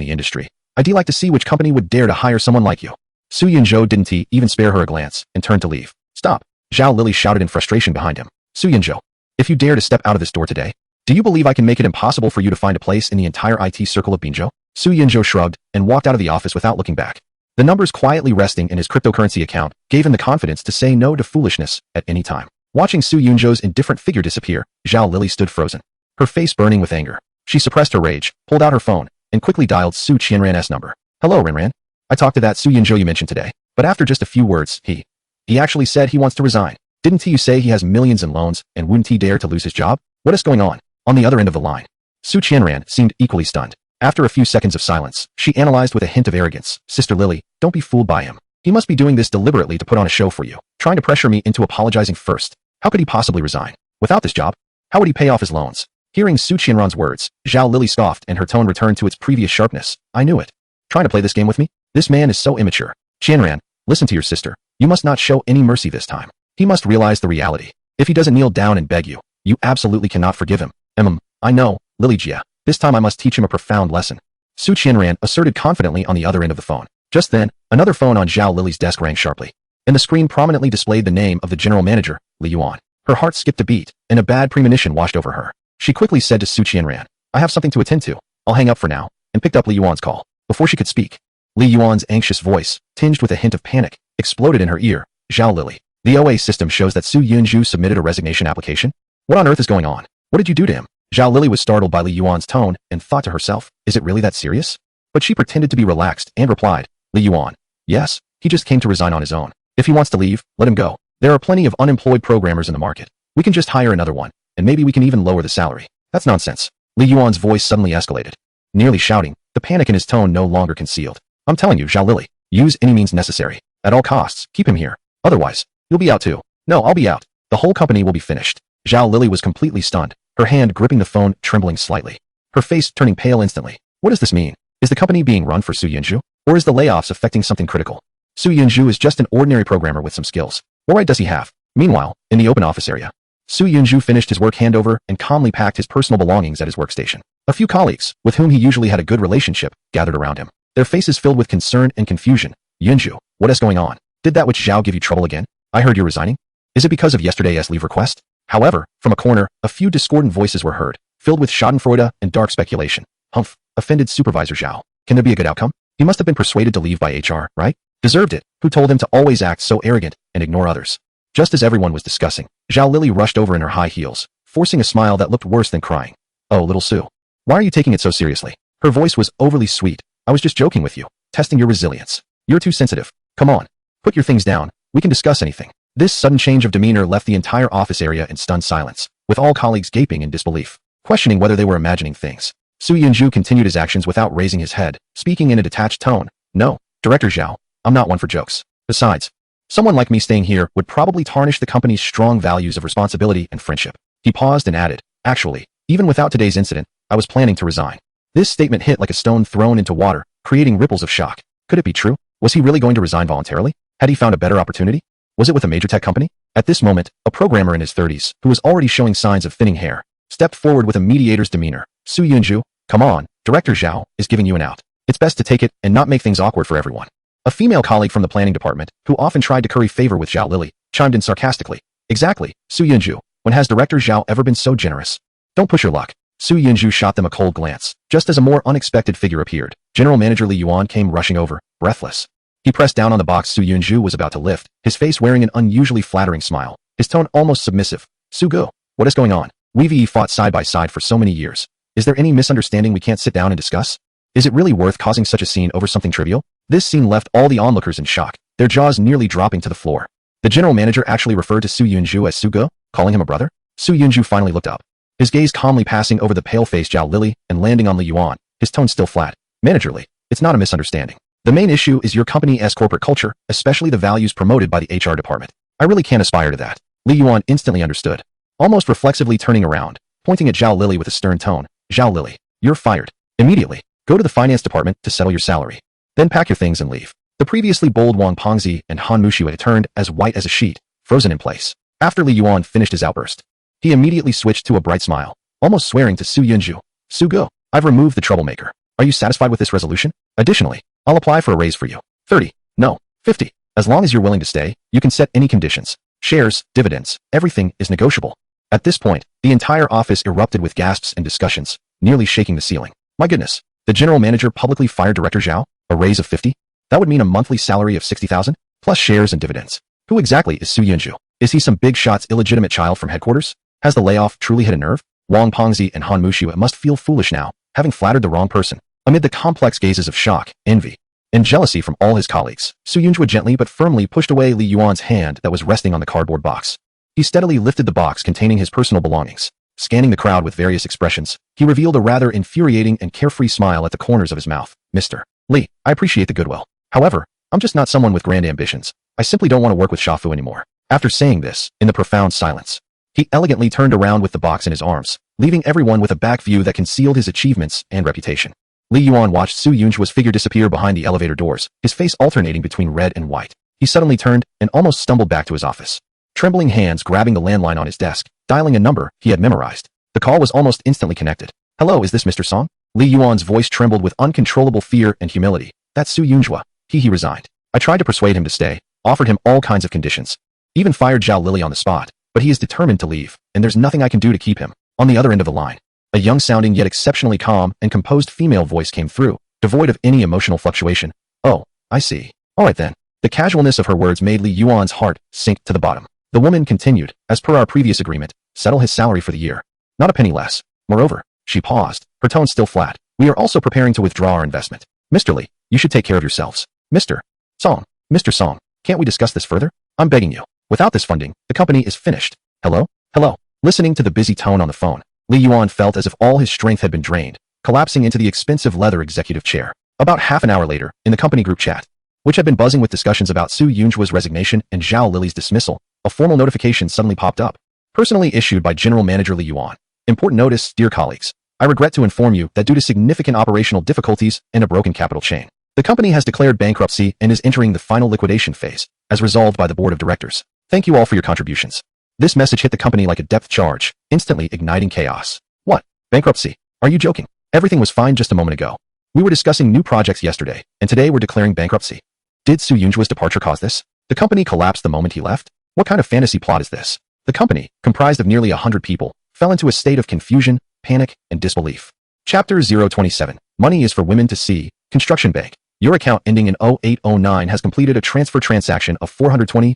Speaker 1: the industry, I'd like to see which company would dare to hire someone like you. Su Yunzhou didn't even spare her a glance and turned to leave. Stop! Zhao Lily shouted in frustration behind him. Su Yunzhou, if you dare to step out of this door today, do you believe I can make it impossible for you to find a place in the entire IT circle of Binzhou? Su Yunzhou shrugged and walked out of the office without looking back. The numbers quietly resting in his cryptocurrency account gave him the confidence to say no to foolishness at any time. Watching Su Yunzhou's indifferent figure disappear, Zhao Lily stood frozen, her face burning with anger. She suppressed her rage, pulled out her phone, and quickly dialed Su Qianran's number. Hello, Ran. I talked to that Su Yunzhou you mentioned today, but after just a few words, he actually said he wants to resign. Didn't you say he has millions in loans and wouldn't he dare to lose his job? What is going on? On the other end of the line, Su Qianran seemed equally stunned. After a few seconds of silence, she analyzed with a hint of arrogance. Sister Lily, don't be fooled by him. He must be doing this deliberately to put on a show for you, trying to pressure me into apologizing first. How could he possibly resign? Without this job, how would he pay off his loans? Hearing Su Qianran's words, Zhao Lily scoffed and her tone returned to its previous sharpness. I knew it. Trying to play this game with me? This man is so immature. Qianran, listen to your sister. You must not show any mercy this time. He must realize the reality. If he doesn't kneel down and beg you, you absolutely cannot forgive him. I know, Lily Jia. This time I must teach him a profound lesson. Su Qianran asserted confidently on the other end of the phone. Just then, another phone on Zhao Lily's desk rang sharply, and the screen prominently displayed the name of the general manager, Li Yuan. Her heart skipped a beat, and a bad premonition washed over her. She quickly said to Su Qianran, I have something to attend to. I'll hang up for now, and picked up Li Yuan's call. Before she could speak, Li Yuan's anxious voice, tinged with a hint of panic, exploded in her ear. Zhao Lily, the OA system shows that Su Yunzhou submitted a resignation application? What on earth is going on? What did you do to him? Zhao Lily was startled by Li Yuan's tone and thought to herself, is it really that serious? But she pretended to be relaxed and replied, Li Yuan, yes, he just came to resign on his own. If he wants to leave, let him go. There are plenty of unemployed programmers in the market. We can just hire another one, and maybe we can even lower the salary. That's nonsense. Li Yuan's voice suddenly escalated, nearly shouting, the panic in his tone no longer concealed. I'm telling you, Zhao Lily, use any means necessary. At all costs, keep him here. Otherwise, you'll be out too. No, I'll be out. The whole company will be finished. Zhao Lily was completely stunned, her hand gripping the phone trembling slightly, her face turning pale instantly. What does this mean? Is the company being run for Su Yunzhou? Or is the layoffs affecting something critical? Su Yunzhou is just an ordinary programmer with some skills. What right does he have? Meanwhile, in the open office area, Su Yunzhou finished his work handover and calmly packed his personal belongings at his workstation. A few colleagues, with whom he usually had a good relationship, gathered around him, their faces filled with concern and confusion. Yunzhou, what is going on? Did that which Zhao give you trouble again? I heard you're resigning. Is it because of yesterday's leave request? However, from a corner, a few discordant voices were heard, filled with schadenfreude and dark speculation. Humph, offended Supervisor Zhao. Can there be a good outcome? He must have been persuaded to leave by HR, right? Deserved it. Who told him to always act so arrogant and ignore others? Just as everyone was discussing, Zhao Lily rushed over in her high heels, forcing a smile that looked worse than crying. Oh, little Su. Why are you taking it so seriously? Her voice was overly sweet. I was just joking with you, testing your resilience. You're too sensitive. Come on. Put your things down. We can discuss anything. This sudden change of demeanor left the entire office area in stunned silence, with all colleagues gaping in disbelief, questioning whether they were imagining things. Su Yunzhou continued his actions without raising his head, speaking in a detached tone. No, Director Zhao, I'm not one for jokes. Besides, someone like me staying here would probably tarnish the company's strong values of responsibility and friendship. He paused and added, actually, even without today's incident, I was planning to resign. This statement hit like a stone thrown into water, creating ripples of shock. Could it be true? Was he really going to resign voluntarily? Had he found a better opportunity? Was it with a major tech company? At this moment, a programmer in his 30s, who was already showing signs of thinning hair, stepped forward with a mediator's demeanor. Su Yunju, come on, Director Zhao is giving you an out. It's best to take it and not make things awkward for everyone. A female colleague from the planning department, who often tried to curry favor with Zhao Lily, chimed in sarcastically. Exactly, Su Yunju, when has Director Zhao ever been so generous? Don't push your luck. Su Yunju shot them a cold glance, just as a more unexpected figure appeared. General Manager Li Yuan came rushing over, breathless. He pressed down on the box Su Yunju was about to lift, his face wearing an unusually flattering smile, his tone almost submissive. Su Gu, what is going on? We've fought side by side for so many years. Is there any misunderstanding we can't sit down and discuss? Is it really worth causing such a scene over something trivial? This scene left all the onlookers in shock, their jaws nearly dropping to the floor. The general manager actually referred to Su Yunju as Su Gu, calling him a brother? Su Yunju finally looked up, his gaze calmly passing over the pale-faced Zhao Lily and landing on Li Yuan, his tone still flat. Managerly, it's not a misunderstanding. The main issue is your company's corporate culture, especially the values promoted by the HR department. I really can't aspire to that. Li Yuan instantly understood, almost reflexively turning around, pointing at Zhao Lily with a stern tone. Zhao Lily, you're fired. Immediately, go to the finance department to settle your salary. Then pack your things and leave. The previously bold Wang Pengzi and Han Muxue had turned as white as a sheet, frozen in place. After Li Yuan finished his outburst, he immediately switched to a bright smile, almost swearing to Su Yunju. Su Gu, I've removed the troublemaker. Are you satisfied with this resolution? Additionally, I'll apply for a raise for you. 30. No, 50. As long as you're willing to stay, you can set any conditions. Shares, dividends, everything is negotiable. At this point, the entire office erupted with gasps and discussions, nearly shaking the ceiling. My goodness, the general manager publicly fired Director Zhao? A raise of 50? That would mean a monthly salary of 60,000, plus shares and dividends. Who exactly is Su Yunju? Is he some big shot's illegitimate child from headquarters? Has the layoff truly hit a nerve? Wang Pengzi and Han Muxue must feel foolish now, having flattered the wrong person. Amid the complex gazes of shock, envy, and jealousy from all his colleagues, Su Yunju gently but firmly pushed away Li Yuan's hand that was resting on the cardboard box. He steadily lifted the box containing his personal belongings. Scanning the crowd with various expressions, he revealed a rather infuriating and carefree smile at the corners of his mouth. Mr. Li, I appreciate the goodwill. However, I'm just not someone with grand ambitions. I simply don't want to work with Shafu anymore. After saying this, in the profound silence, he elegantly turned around with the box in his arms, leaving everyone with a back view that concealed his achievements and reputation. Li Yuan watched Su Yunju's figure disappear behind the elevator doors, his face alternating between red and white. He suddenly turned and almost stumbled back to his office. Trembling hands grabbing the landline on his desk, dialing a number he had memorized. The call was almost instantly connected. Hello, is this Mr. Song? Li Yuan's voice trembled with uncontrollable fear and humility. That's Su Yunju. He resigned. I tried to persuade him to stay, offered him all kinds of conditions. Even fired Zhao Lily on the spot, but he is determined to leave, and there's nothing I can do to keep him. On the other end of the line, a young-sounding yet exceptionally calm and composed female voice came through, devoid of any emotional fluctuation. Oh, I see. All right then. The casualness of her words made Li Yuan's heart sink to the bottom. The woman continued, as per our previous agreement, settle his salary for the year. Not a penny less. Moreover, she paused, her tone still flat. We are also preparing to withdraw our investment. Mr. Li, you should take care of yourselves. Mr. Song, can't we discuss this further? I'm begging you. Without this funding, the company is finished. Hello? Hello? Listening to the busy tone on the phone, Li Yuan felt as if all his strength had been drained, collapsing into the expensive leather executive chair. About half an hour later, in the company group chat, which had been buzzing with discussions about Su Yunju's resignation and Zhao Lily's dismissal, a formal notification suddenly popped up. Personally issued by General Manager Li Yuan. Important notice, dear colleagues. I regret to inform you that due to significant operational difficulties and a broken capital chain, the company has declared bankruptcy and is entering the final liquidation phase, as resolved by the board of directors. Thank you all for your contributions. This message hit the company like a depth charge, instantly igniting chaos. What? Bankruptcy? Are you joking? Everything was fine just a moment ago. We were discussing new projects yesterday, and today we're declaring bankruptcy. Did Su Yunju's departure cause this? The company collapsed the moment he left? What kind of fantasy plot is this? The company, comprised of nearly 100 people, fell into a state of confusion, panic, and disbelief. Chapter 027. Money is for women to see. Construction Bank. Your account ending in 0809 has completed a transfer transaction of 420,000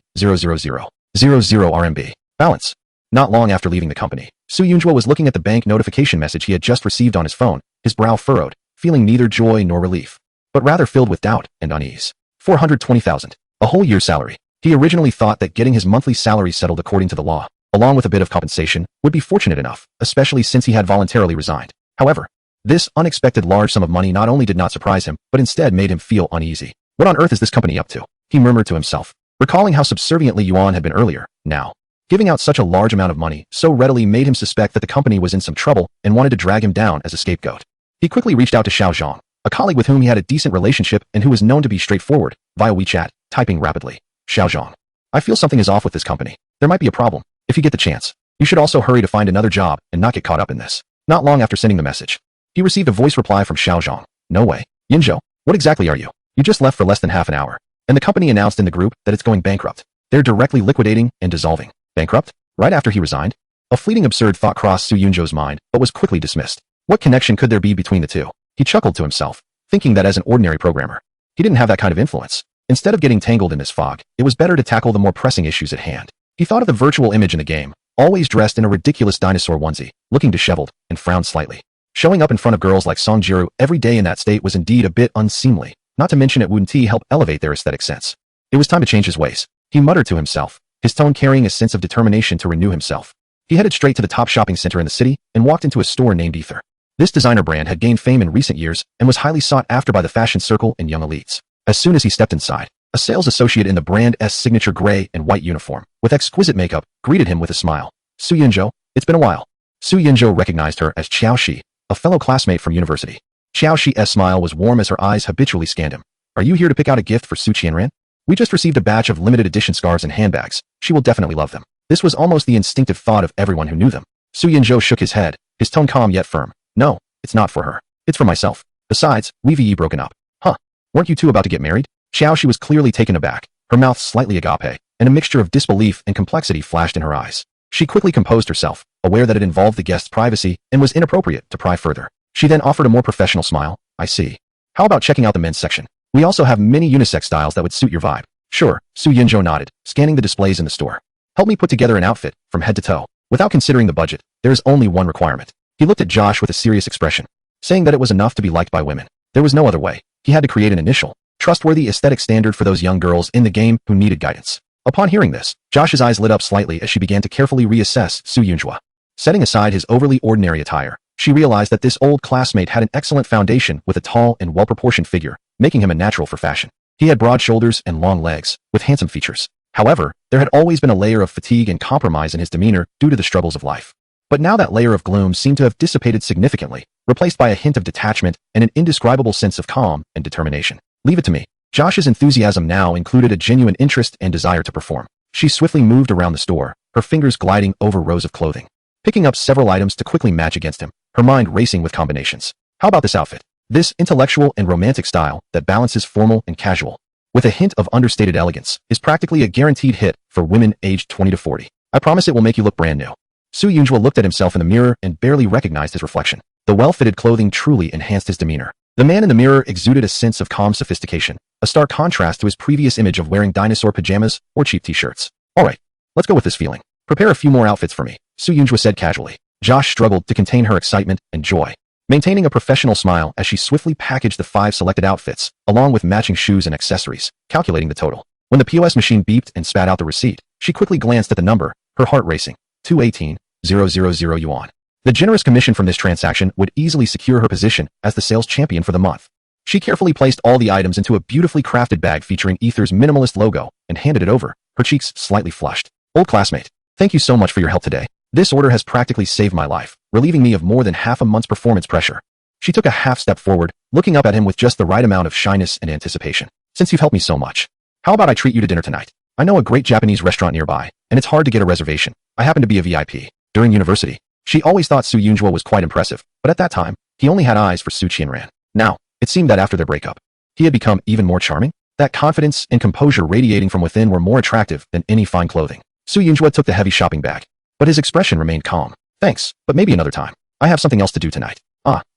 Speaker 1: RMB. Balance. Not long after leaving the company, Su Yunju was looking at the bank notification message he had just received on his phone, his brow furrowed, feeling neither joy nor relief, but rather filled with doubt and unease. 420,000. A whole year's salary. He originally thought that getting his monthly salary settled according to the law, along with a bit of compensation, would be fortunate enough, especially since he had voluntarily resigned. However, this unexpected large sum of money not only did not surprise him, but instead made him feel uneasy. What on earth is this company up to? He murmured to himself, recalling how subserviently Yuan had been earlier. Now, giving out such a large amount of money so readily made him suspect that the company was in some trouble and wanted to drag him down as a scapegoat. He quickly reached out to Xiao Zhang, a colleague with whom he had a decent relationship and who was known to be straightforward, via WeChat, typing rapidly. Xiao Zhang. I feel something is off with this company. There might be a problem. If you get the chance, you should also hurry to find another job and not get caught up in this. Not long after sending the message, he received a voice reply from Xiao Zhang. No way. Yinzhou, what exactly are you? You just left for less than half an hour. And the company announced in the group that it's going bankrupt. They're directly liquidating and dissolving. Bankrupt? Right after he resigned? A fleeting absurd thought crossed Su Yunzhou's mind, but was quickly dismissed. What connection could there be between the two? He chuckled to himself, thinking that as an ordinary programmer, he didn't have that kind of influence. Instead of getting tangled in this fog, it was better to tackle the more pressing issues at hand. He thought of the virtual image in the game, always dressed in a ridiculous dinosaur onesie, looking disheveled, and frowned slightly. Showing up in front of girls like Song Jiru every day in that state was indeed a bit unseemly, not to mention it wouldn't help elevate their aesthetic sense. It was time to change his ways. He muttered to himself, his tone carrying a sense of determination to renew himself. He headed straight to the top shopping center in the city and walked into a store named Ether. This designer brand had gained fame in recent years and was highly sought after by the fashion circle and young elites. As soon as he stepped inside, a sales associate in the brand's signature gray and white uniform, with exquisite makeup, greeted him with a smile. Su Yunzhou, it's been a while. Su Yunzhou recognized her as Qiao Shi, a fellow classmate from university. Qiao Shi's smile was warm as her eyes habitually scanned him. Are you here to pick out a gift for Su Qianran? We just received a batch of limited edition scarves and handbags. She will definitely love them. This was almost the instinctive thought of everyone who knew them. Su Yunzhou shook his head, his tone calm yet firm. No, it's not for her. It's for myself. Besides, we've broken up. Huh? Weren't you two about to get married? Qiao Shi was clearly taken aback, her mouth slightly agape, and a mixture of disbelief and complexity flashed in her eyes. She quickly composed herself, aware that it involved the guest's privacy and was inappropriate to pry further. She then offered a more professional smile. I see. How about checking out the men's section? We also have many unisex styles that would suit your vibe. Sure, Su Yunzhou nodded, scanning the displays in the store. Help me put together an outfit, from head to toe. Without considering the budget, there is only one requirement. He looked at Josh with a serious expression, saying that it was enough to be liked by women. There was no other way. He had to create an initial, trustworthy aesthetic standard for those young girls in the game who needed guidance. Upon hearing this, Josh's eyes lit up slightly as she began to carefully reassess Su Yunzhou. Setting aside his overly ordinary attire, she realized that this old classmate had an excellent foundation with a tall and well-proportioned figure, making him a natural for fashion. He had broad shoulders and long legs, with handsome features. However, there had always been a layer of fatigue and compromise in his demeanor due to the struggles of life. But now that layer of gloom seemed to have dissipated significantly, replaced by a hint of detachment and an indescribable sense of calm and determination. Leave it to me. Josh's enthusiasm now included a genuine interest and desire to perform. She swiftly moved around the store, her fingers gliding over rows of clothing, picking up several items to quickly match against him, her mind racing with combinations. How about this outfit? This intellectual and romantic style that balances formal and casual, with a hint of understated elegance, is practically a guaranteed hit for women aged 20 to 40. I promise it will make you look brand new. Su Yunzhou looked at himself in the mirror and barely recognized his reflection. The well-fitted clothing truly enhanced his demeanor. The man in the mirror exuded a sense of calm sophistication, a stark contrast to his previous image of wearing dinosaur pajamas or cheap t-shirts. All right, let's go with this feeling. Prepare a few more outfits for me, Su Yunzhou said casually. Josh struggled to contain her excitement and joy, maintaining a professional smile as she swiftly packaged the 5 selected outfits, along with matching shoes and accessories, calculating the total. When the POS machine beeped and spat out the receipt, she quickly glanced at the number, her heart racing. 218,000 yuan. The generous commission from this transaction would easily secure her position as the sales champion for the month. She carefully placed all the items into a beautifully crafted bag featuring Ether's minimalist logo and handed it over, her cheeks slightly flushed. Old classmate, thank you so much for your help today. This order has practically saved my life, relieving me of more than half a month's performance pressure. She took a half step forward, looking up at him with just the right amount of shyness and anticipation. Since you've helped me so much, how about I treat you to dinner tonight? I know a great Japanese restaurant nearby, and it's hard to get a reservation. I happen to be a VIP. During university, she always thought Su Yunzhou was quite impressive, but at that time, he only had eyes for Su Qianran. Now, it seemed that after their breakup, he had become even more charming. That confidence and composure radiating from within were more attractive than any fine clothing. Su Yunzhou took the heavy shopping bag, but his expression remained calm. Thanks, but maybe another time. I have something else to do tonight.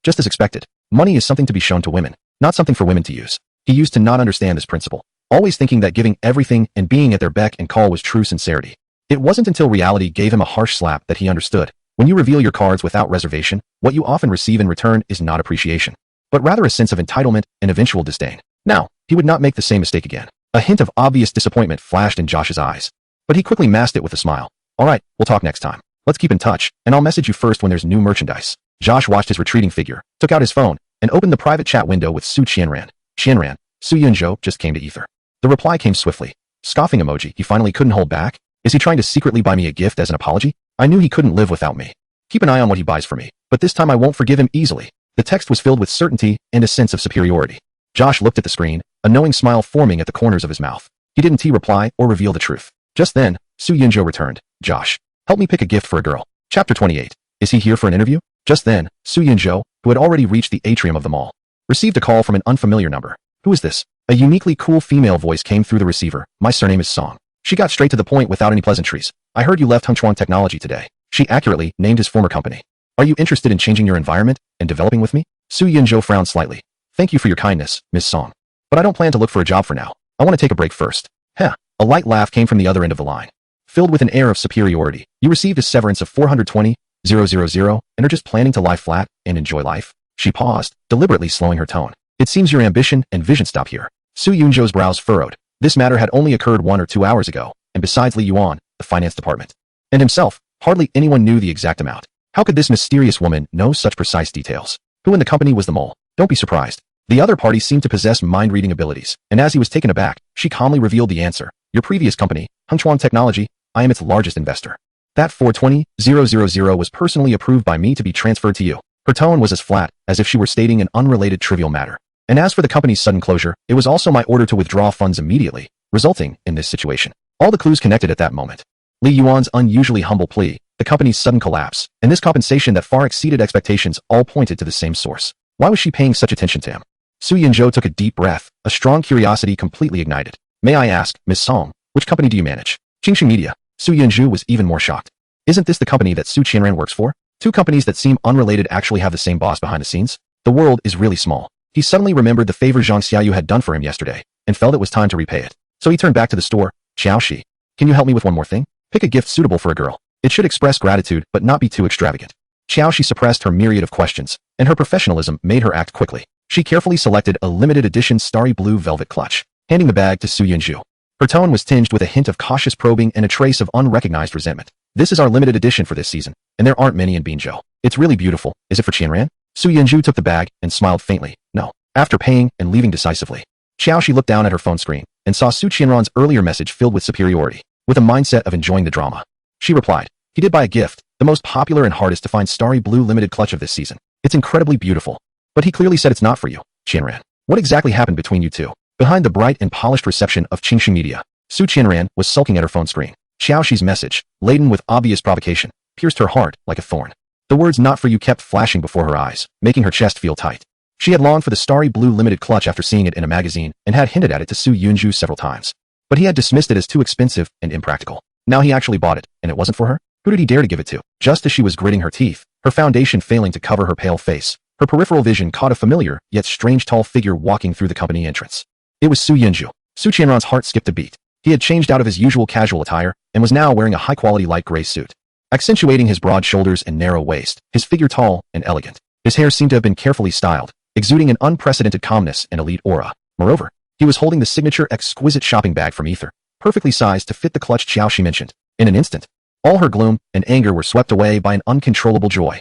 Speaker 1: Just as expected. Money is something to be shown to women, not something for women to use. He used to not understand this principle, always thinking that giving everything and being at their beck and call was true sincerity. It wasn't until reality gave him a harsh slap that he understood. When you reveal your cards without reservation, what you often receive in return is not appreciation, but rather a sense of entitlement and eventual disdain. Now, he would not make the same mistake again. A hint of obvious disappointment flashed in Josh's eyes, but he quickly masked it with a smile. All right, we'll talk next time. Let's keep in touch, and I'll message you first when there's new merchandise. Josh watched his retreating figure, took out his phone, and opened the private chat window with Su Qianran. Qianran, Su Yunzhou just came to Ether. The reply came swiftly. Scoffing emoji, he finally couldn't hold back. Is he trying to secretly buy me a gift as an apology? I knew he couldn't live without me. Keep an eye on what he buys for me, but this time I won't forgive him easily. The text was filled with certainty and a sense of superiority. Josh looked at the screen, a knowing smile forming at the corners of his mouth. He didn't reply or reveal the truth. Just then, Su Yinzhou returned. Josh, help me pick a gift for a girl. Chapter 28. Is he here for an interview? Just then, Su Yinzhou, who had already reached the atrium of the mall, received a call from an unfamiliar number. Who is this? A uniquely cool female voice came through the receiver. My surname is Song. She got straight to the point without any pleasantries. I heard you left Hengchuan Technology today. She accurately named his former company. Are you interested in changing your environment and developing with me? Su Yinzhou frowned slightly. Thank you for your kindness, Miss Song. But I don't plan to look for a job for now. I want to take a break first. Heh. A light laugh came from the other end of the line. Filled with an air of superiority, you received a severance of 420,000 and are just planning to lie flat and enjoy life? She paused, deliberately slowing her tone. It seems your ambition and vision stop here. Su Yinzhou's brows furrowed. This matter had only occurred 1 or 2 hours ago, and besides Li Yuan, the finance department, and himself, hardly anyone knew the exact amount. How could this mysterious woman know such precise details? Who in the company was the mole? Don't be surprised. The other party seemed to possess mind-reading abilities, and as he was taken aback, she calmly revealed the answer. Your previous company, Hengchuan Technology, I am its largest investor. That 420,000 was personally approved by me to be transferred to you. Her tone was as flat as if she were stating an unrelated trivial matter. And as for the company's sudden closure, it was also my order to withdraw funds immediately, resulting in this situation. All the clues connected at that moment. Li Yuan's unusually humble plea, the company's sudden collapse, and this compensation that far exceeded expectations all pointed to the same source. Why was she paying such attention to him? Su Yinzhou took a deep breath, a strong curiosity completely ignited. May I ask, Miss Song, which company do you manage? Qingxing Media. Su Yinzhou was even more shocked. Isn't this the company that Su Qianran works for? Two companies that seem unrelated actually have the same boss behind the scenes? The world is really small. He suddenly remembered the favor Zhang Xiaoyu had done for him yesterday, and felt it was time to repay it. So he turned back to the store. Xiaoxi, can you help me with one more thing? Pick a gift suitable for a girl. It should express gratitude but not be too extravagant. Xiaoxi suppressed her myriad of questions, and her professionalism made her act quickly. She carefully selected a limited edition starry blue velvet clutch, handing the bag to Su Yinzhou. Her tone was tinged with a hint of cautious probing and a trace of unrecognized resentment. This is our limited edition for this season, and there aren't many in Binzhou. It's really beautiful. Is it for Qianran? Su Yinzhou took the bag and smiled faintly. No. After paying and leaving decisively, Xiaoxi looked down at her phone screen and saw Su Qianran's earlier message filled with superiority, with a mindset of enjoying the drama. She replied, he did buy a gift, the most popular and hardest to find starry blue limited clutch of this season. It's incredibly beautiful. But he clearly said it's not for you, Qianran. What exactly happened between you two? Behind the bright and polished reception of Qingxing Media, Su Qianran was sulking at her phone screen. Xiaoxi's message, laden with obvious provocation, pierced her heart like a thorn. The words not for you kept flashing before her eyes, making her chest feel tight. She had longed for the starry blue limited clutch after seeing it in a magazine and had hinted at it to Su Yinzhou several times. But he had dismissed it as too expensive and impractical. Now he actually bought it, and it wasn't for her? Who did he dare to give it to? Just as she was gritting her teeth, her foundation failing to cover her pale face, her peripheral vision caught a familiar, yet strange tall figure walking through the company entrance. It was Su Yinzhou. Su Qianran's heart skipped a beat. He had changed out of his usual casual attire and was now wearing a high-quality light gray suit, accentuating his broad shoulders and narrow waist, his figure tall and elegant. His hair seemed to have been carefully styled, exuding an unprecedented calmness and elite aura. Moreover, he was holding the signature exquisite shopping bag from Ether, perfectly sized to fit the clutch Xiaoxi mentioned. In an instant, all her gloom and anger were swept away by an uncontrollable joy.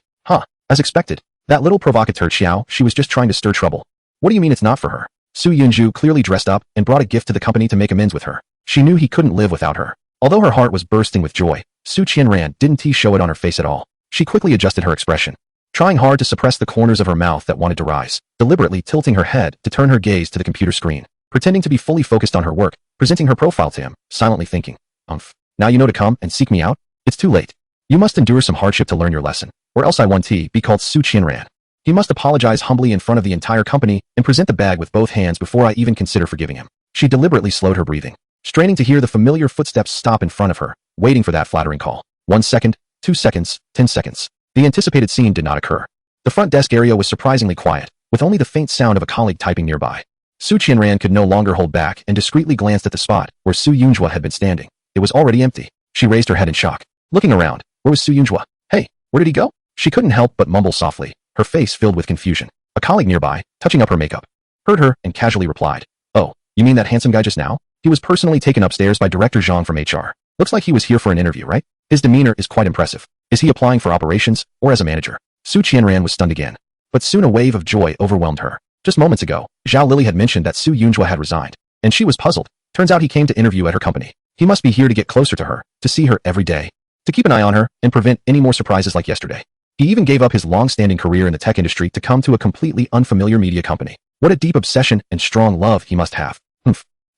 Speaker 1: As expected, that little provocateur Xiao, she was just trying to stir trouble. What do you mean it's not for her? Su Yinzhou clearly dressed up and brought a gift to the company to make amends with her. She knew he couldn't live without her. Although her heart was bursting with joy, Su Qianran didn't show it on her face at all. She quickly adjusted her expression, trying hard to suppress the corners of her mouth that wanted to rise, deliberately tilting her head to turn her gaze to the computer screen, pretending to be fully focused on her work, presenting her profile to him, silently thinking, now you know to come and seek me out? It's too late. You must endure some hardship to learn your lesson, or else I want to be called Su Qianran. He must apologize humbly in front of the entire company and present the bag with both hands before I even consider forgiving him. She deliberately slowed her breathing, straining to hear the familiar footsteps stop in front of her, waiting for that flattering call. 1 second, 2 seconds, 10 seconds. The anticipated scene did not occur. The front desk area was surprisingly quiet, with only the faint sound of a colleague typing nearby. Su Qianran could no longer hold back and discreetly glanced at the spot where Su Yinzhou had been standing. It was already empty. She raised her head in shock. Looking around, where was Su Yinzhou? Hey, where did he go? She couldn't help but mumble softly, her face filled with confusion. A colleague nearby, touching up her makeup, heard her and casually replied, oh, you mean that handsome guy just now? He was personally taken upstairs by Director Zhang from HR. Looks like he was here for an interview, right? His demeanor is quite impressive. Is he applying for operations or as a manager? Su Qianran was stunned again. But soon a wave of joy overwhelmed her. Just moments ago, Zhao Lily had mentioned that Su Yinzhou had resigned, and she was puzzled. Turns out he came to interview at her company. He must be here to get closer to her, to see her every day, to keep an eye on her and prevent any more surprises like yesterday. He even gave up his long-standing career in the tech industry to come to a completely unfamiliar media company. What a deep obsession and strong love he must have.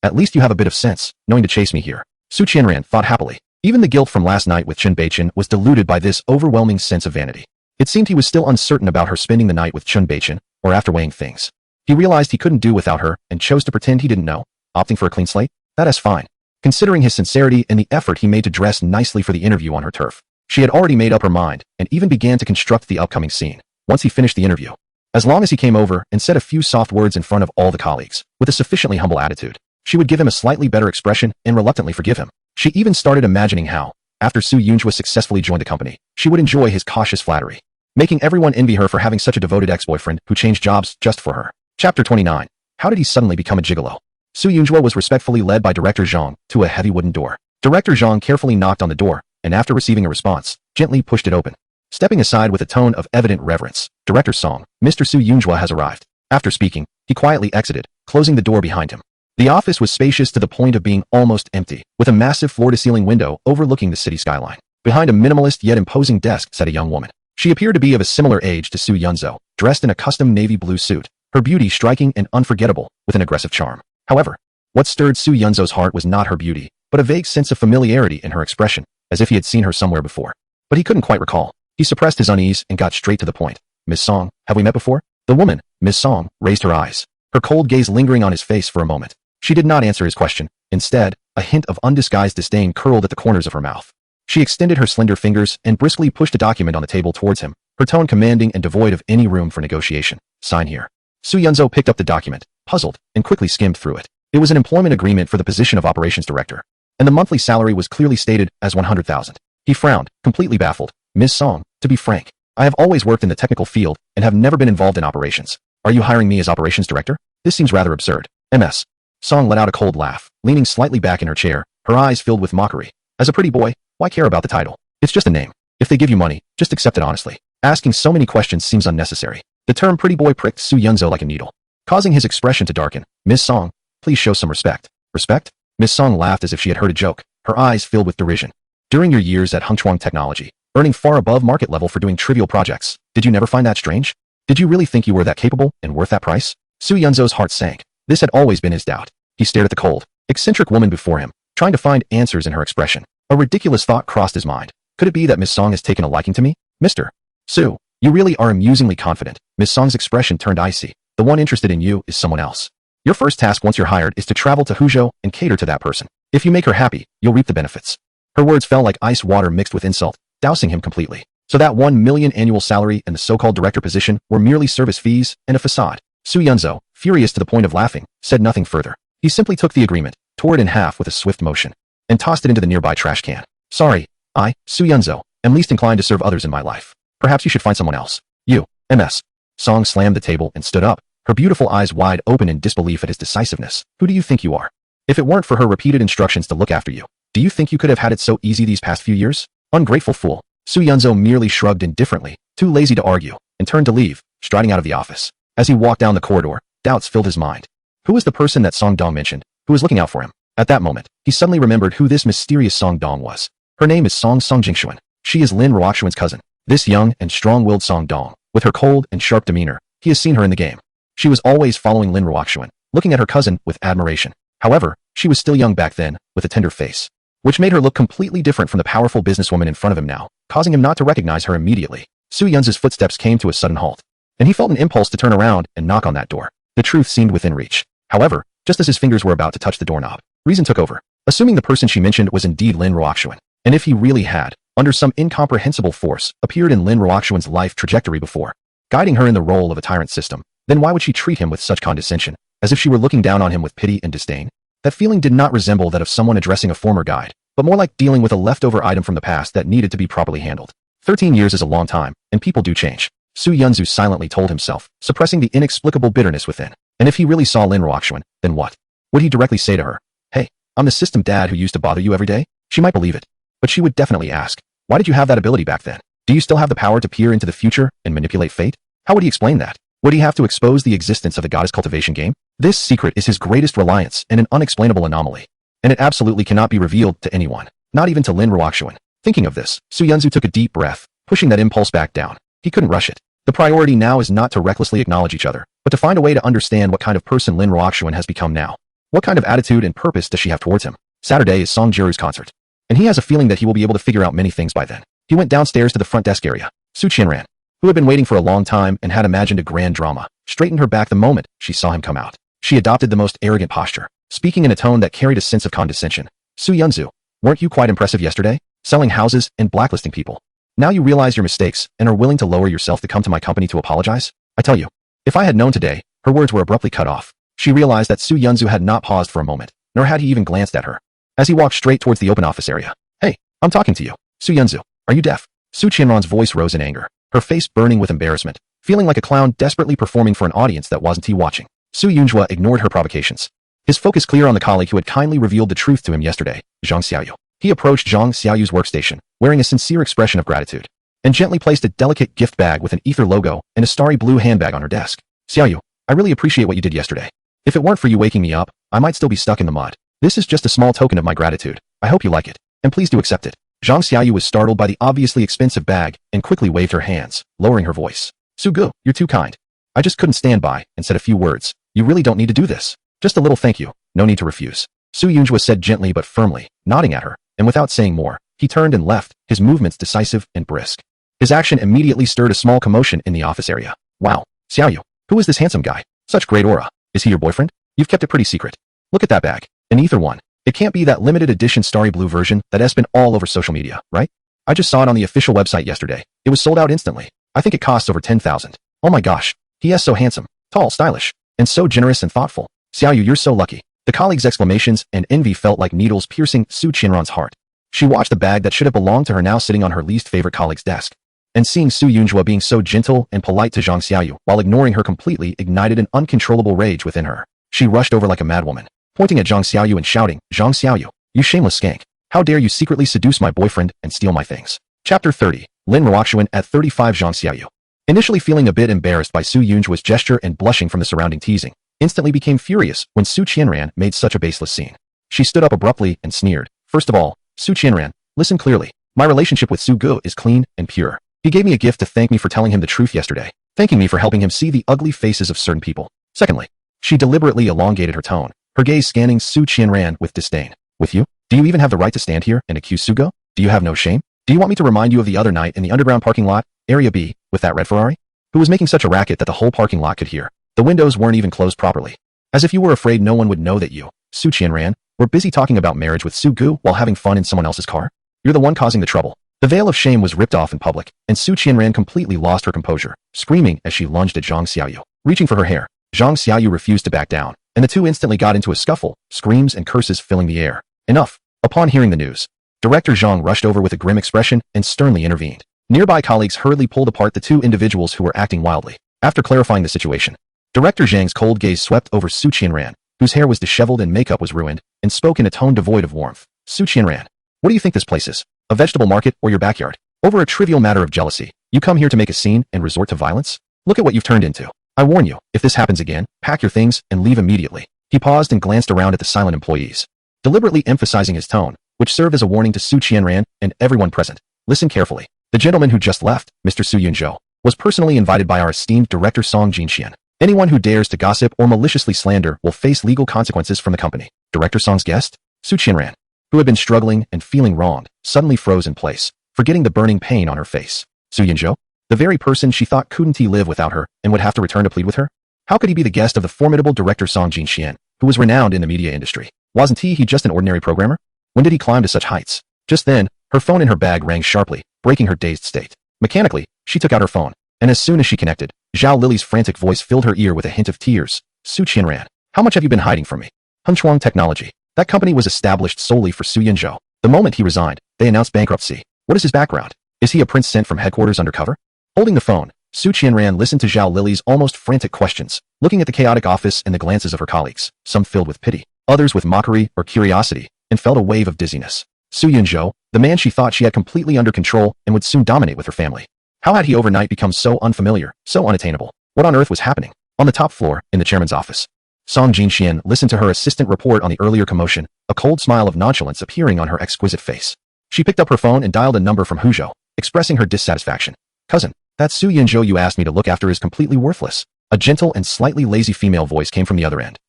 Speaker 1: At least you have a bit of sense, knowing to chase me here. Su Qianran thought happily. Even the guilt from last night with Chun Beichin was diluted by this overwhelming sense of vanity. It seemed he was still uncertain about her spending the night with Chun Beichin, or after weighing things. He realized he couldn't do without her and chose to pretend he didn't know, opting for a clean slate. That is fine, considering his sincerity and the effort he made to dress nicely for the interview on her turf. She had already made up her mind and even began to construct the upcoming scene once he finished the interview. As long as he came over and said a few soft words in front of all the colleagues, with a sufficiently humble attitude, she would give him a slightly better expression and reluctantly forgive him. She even started imagining how, after Su Yunjua successfully joined the company, she would enjoy his cautious flattery, making everyone envy her for having such a devoted ex-boyfriend who changed jobs just for her. Chapter 29. How did he suddenly become a gigolo? Su Yunjua was respectfully led by Director Zhang to a heavy wooden door. Director Zhang carefully knocked on the door, and after receiving a response, gently pushed it open. Stepping aside with a tone of evident reverence, Director Song, Mr. Su Yunjua has arrived. After speaking, he quietly exited, closing the door behind him. The office was spacious to the point of being almost empty, with a massive floor-to-ceiling window overlooking the city skyline. Behind a minimalist yet imposing desk sat a young woman. She appeared to be of a similar age to Su Yunzhou, dressed in a custom navy blue suit, her beauty striking and unforgettable, with an aggressive charm. However, what stirred Su Yunzhou's heart was not her beauty, but a vague sense of familiarity in her expression, as if he had seen her somewhere before. But he couldn't quite recall. He suppressed his unease and got straight to the point. Miss Song, have we met before? The woman, Miss Song, raised her eyes, her cold gaze lingering on his face for a moment. She did not answer his question. Instead, a hint of undisguised disdain curled at the corners of her mouth. She extended her slender fingers and briskly pushed a document on the table towards him, her tone commanding and devoid of any room for negotiation. Sign here. Su Yunzhou picked up the document, puzzled, and quickly skimmed through it. It was an employment agreement for the position of operations director, and the monthly salary was clearly stated as 100,000. He frowned, completely baffled. Miss Song, to be frank, I have always worked in the technical field and have never been involved in operations. Are you hiring me as operations director? This seems rather absurd. MS. Song let out a cold laugh, leaning slightly back in her chair, her eyes filled with mockery. As a pretty boy, why care about the title? It's just a name. If they give you money, just accept it honestly. Asking so many questions seems unnecessary. The term pretty boy pricked Su Yunzhou like a needle, causing his expression to darken. Miss Song, please show some respect. Respect? Miss Song laughed as if she had heard a joke, her eyes filled with derision. During your years at Hengchuang Technology, earning far above market level for doing trivial projects, did you never find that strange? Did you really think you were that capable and worth that price? Su Yunzhou's heart sank. This had always been his doubt. He stared at the cold, eccentric woman before him, trying to find answers in her expression. A ridiculous thought crossed his mind. Could it be that Miss Song has taken a liking to me? Mr. Su, you really are amusingly confident. Miss Song's expression turned icy. The one interested in you is someone else. Your first task once you're hired is to travel to Huzhou and cater to that person. If you make her happy, you'll reap the benefits. Her words fell like ice water mixed with insult, dousing him completely. So that 1 million annual salary and the so-called director position were merely service fees and a facade. Su Yunzhou, furious to the point of laughing, said nothing further. He simply took the agreement, tore it in half with a swift motion, and tossed it into the nearby trash can. Sorry, I, Su Yunzhou, am least inclined to serve others in my life. Perhaps you should find someone else. You, MS. Song slammed the table and stood up, her beautiful eyes wide open in disbelief at his decisiveness. Who do you think you are? If it weren't for her repeated instructions to look after you, do you think you could have had it so easy these past few years? Ungrateful fool. Su Yunzhou merely shrugged indifferently, too lazy to argue, and turned to leave, striding out of the office. As he walked down the corridor, doubts filled his mind. Who was the person that Song Dong mentioned, who was looking out for him? At that moment, he suddenly remembered who this mysterious Song Dong was. Her name is Song Jingxuan. She is Lin Ruoxuan's cousin. This young and strong-willed Song Dong, with her cold and sharp demeanor, he has seen her in the game. She was always following Lin Ruoxuan, looking at her cousin with admiration. However, she was still young back then, with a tender face, which made her look completely different from the powerful businesswoman in front of him now, causing him not to recognize her immediately. Su Yunz's footsteps came to a sudden halt, and he felt an impulse to turn around and knock on that door. The truth seemed within reach. However, just as his fingers were about to touch the doorknob, reason took over. Assuming the person she mentioned was indeed Lin Ruoxuan, and if he really had, under some incomprehensible force, appeared in Lin Ruoxuan's life trajectory before, guiding her in the role of a tyrant system, then why would she treat him with such condescension, as if she were looking down on him with pity and disdain? That feeling did not resemble that of someone addressing a former guide, but more like dealing with a leftover item from the past that needed to be properly handled. 13 years is a long time, and people do change. Su Yunzhu silently told himself, suppressing the inexplicable bitterness within. And if he really saw Lin Ruoxuan, then what? Would he directly say to her, "Hey, I'm the system dad who used to bother you every day"? She might believe it, but she would definitely ask, why did you have that ability back then? Do you still have the power to peer into the future and manipulate fate? How would he explain that? Would he have to expose the existence of the goddess cultivation game? This secret is his greatest reliance and an unexplainable anomaly, and it absolutely cannot be revealed to anyone, not even to Lin Ruoxuan. Thinking of this, Su Yunzhu took a deep breath, pushing that impulse back down. He couldn't rush it. The priority now is not to recklessly acknowledge each other, but to find a way to understand what kind of person Lin Ruoxuan has become now. What kind of attitude and purpose does she have towards him? Saturday is Song Jiru's concert, and he has a feeling that he will be able to figure out many things by then. He went downstairs to the front desk area. Su Qianran, who had been waiting for a long time and had imagined a grand drama, straightened her back the moment she saw him come out. She adopted the most arrogant posture, speaking in a tone that carried a sense of condescension. Su Yunzu, weren't you quite impressive yesterday? Selling houses and blacklisting people. Now you realize your mistakes and are willing to lower yourself to come to my company to apologize? I tell you, if I had known today, her words were abruptly cut off. She realized that Su Yunzu had not paused for a moment, nor had he even glanced at her. As he walked straight towards the open office area. Hey, I'm talking to you. Su Yunzu, are you deaf? Su Qianran's voice rose in anger, her face burning with embarrassment, feeling like a clown desperately performing for an audience that wasn't he watching. Su Yunjua ignored her provocations. His focus clear on the colleague who had kindly revealed the truth to him yesterday, Zhang Xiaoyu. He approached Zhang Xiaoyu's workstation, wearing a sincere expression of gratitude, and gently placed a delicate gift bag with an ether logo and a starry blue handbag on her desk. Xiaoyu, I really appreciate what you did yesterday. If it weren't for you waking me up, I might still be stuck in the mud. This is just a small token of my gratitude. I hope you like it, and please do accept it. Zhang Xiaoyu was startled by the obviously expensive bag and quickly waved her hands, lowering her voice. Su Gu, you're too kind. I just couldn't stand by and said a few words. You really don't need to do this. Just a little thank you. No need to refuse. Su Yunjua said gently but firmly, nodding at her, and without saying more, he turned and left, his movements decisive and brisk. His action immediately stirred a small commotion in the office area. Wow, Xiaoyu, who is this handsome guy? Such great aura. Is he your boyfriend? You've kept it pretty secret. Look at that bag. An ether one. It can't be that limited edition starry blue version that has been all over social media, right? I just saw it on the official website yesterday. It was sold out instantly. I think it costs over 10,000. Oh my gosh. He is so handsome, tall, stylish, and so generous and thoughtful. Xiaoyu, you're so lucky. The colleague's exclamations and envy felt like needles piercing Su Qianran's heart. She watched the bag that should have belonged to her now sitting on her least favorite colleague's desk. And seeing Su Yunjua being so gentle and polite to Zhang Xiaoyu while ignoring her completely ignited an uncontrollable rage within her. She rushed over like a madwoman, pointing at Zhang Xiaoyu and shouting, Zhang Xiaoyu, you shameless skank. How dare you secretly seduce my boyfriend and steal my things? Chapter 30. Lin Ruoxuan at 35. Zhang Xiaoyu, initially feeling a bit embarrassed by Su Yunjua's gesture and blushing from the surrounding teasing, instantly became furious when Su Qianran made such a baseless scene. She stood up abruptly and sneered. First of all, Su Qianran, listen clearly. My relationship with Su Gu is clean and pure. He gave me a gift to thank me for telling him the truth yesterday, thanking me for helping him see the ugly faces of certain people. Secondly, she deliberately elongated her tone, her gaze scanning Su Qianran with disdain. With you? Do you even have the right to stand here and accuse Su Gu? Do you have no shame? Do you want me to remind you of the other night in the underground parking lot, Area B, with that red Ferrari? Who was making such a racket that the whole parking lot could hear? The windows weren't even closed properly. As if you were afraid no one would know that you, Su Qianran, were busy talking about marriage with Su Gu while having fun in someone else's car? You're the one causing the trouble. The veil of shame was ripped off in public, and Su Qianran completely lost her composure, screaming as she lunged at Zhang Xiaoyu, reaching for her hair. Zhang Xiaoyu refused to back down, and the two instantly got into a scuffle, screams and curses filling the air. Enough. Upon hearing the news, Director Zhang rushed over with a grim expression and sternly intervened. Nearby colleagues hurriedly pulled apart the two individuals who were acting wildly. After clarifying the situation, Director Zhang's cold gaze swept over Su Qianran, whose hair was disheveled and makeup was ruined, and spoke in a tone devoid of warmth. Su Qianran, what do you think this place is? A vegetable market or your backyard? Over a trivial matter of jealousy, you come here to make a scene and resort to violence? Look at what you've turned into. I warn you, if this happens again, pack your things and leave immediately. He paused and glanced around at the silent employees, deliberately emphasizing his tone, which served as a warning to Su Qianran and everyone present. Listen carefully. The gentleman who just left, Mr. Su Yunzhou, was personally invited by our esteemed director Song Jinxian. Anyone who dares to gossip or maliciously slander will face legal consequences from the company. Director Song's guest? Su Qianran, who had been struggling and feeling wronged, suddenly froze in place, forgetting the burning pain on her face. Su Yunzhou? The very person she thought couldn't he live without her and would have to return to plead with her? How could he be the guest of the formidable director Song Jinxian, who was renowned in the media industry? Wasn't he just an ordinary programmer? When did he climb to such heights? Just then, her phone in her bag rang sharply, breaking her dazed state. Mechanically, she took out her phone, and as soon as she connected, Zhao Lily's frantic voice filled her ear with a hint of tears. Su Qianran, how much have you been hiding from me? Hunchuang Technology. That company was established solely for Su Yunzhou. The moment he resigned, they announced bankruptcy. What is his background? Is he a prince sent from headquarters undercover? Holding the phone, Su Qianran listened to Zhao Lily's almost frantic questions, looking at the chaotic office and the glances of her colleagues, some filled with pity, others with mockery or curiosity, and felt a wave of dizziness. Su Yunzhou, the man she thought she had completely under control and would soon dominate with her family. How had he overnight become so unfamiliar, so unattainable? What on earth was happening? On the top floor, in the chairman's office, Song Jinxian listened to her assistant report on the earlier commotion, a cold smile of nonchalance appearing on her exquisite face. She picked up her phone and dialed a number from Huzhou, expressing her dissatisfaction. Cousin, that Su Yunzhou you asked me to look after is completely worthless. A gentle and slightly lazy female voice came from the other end.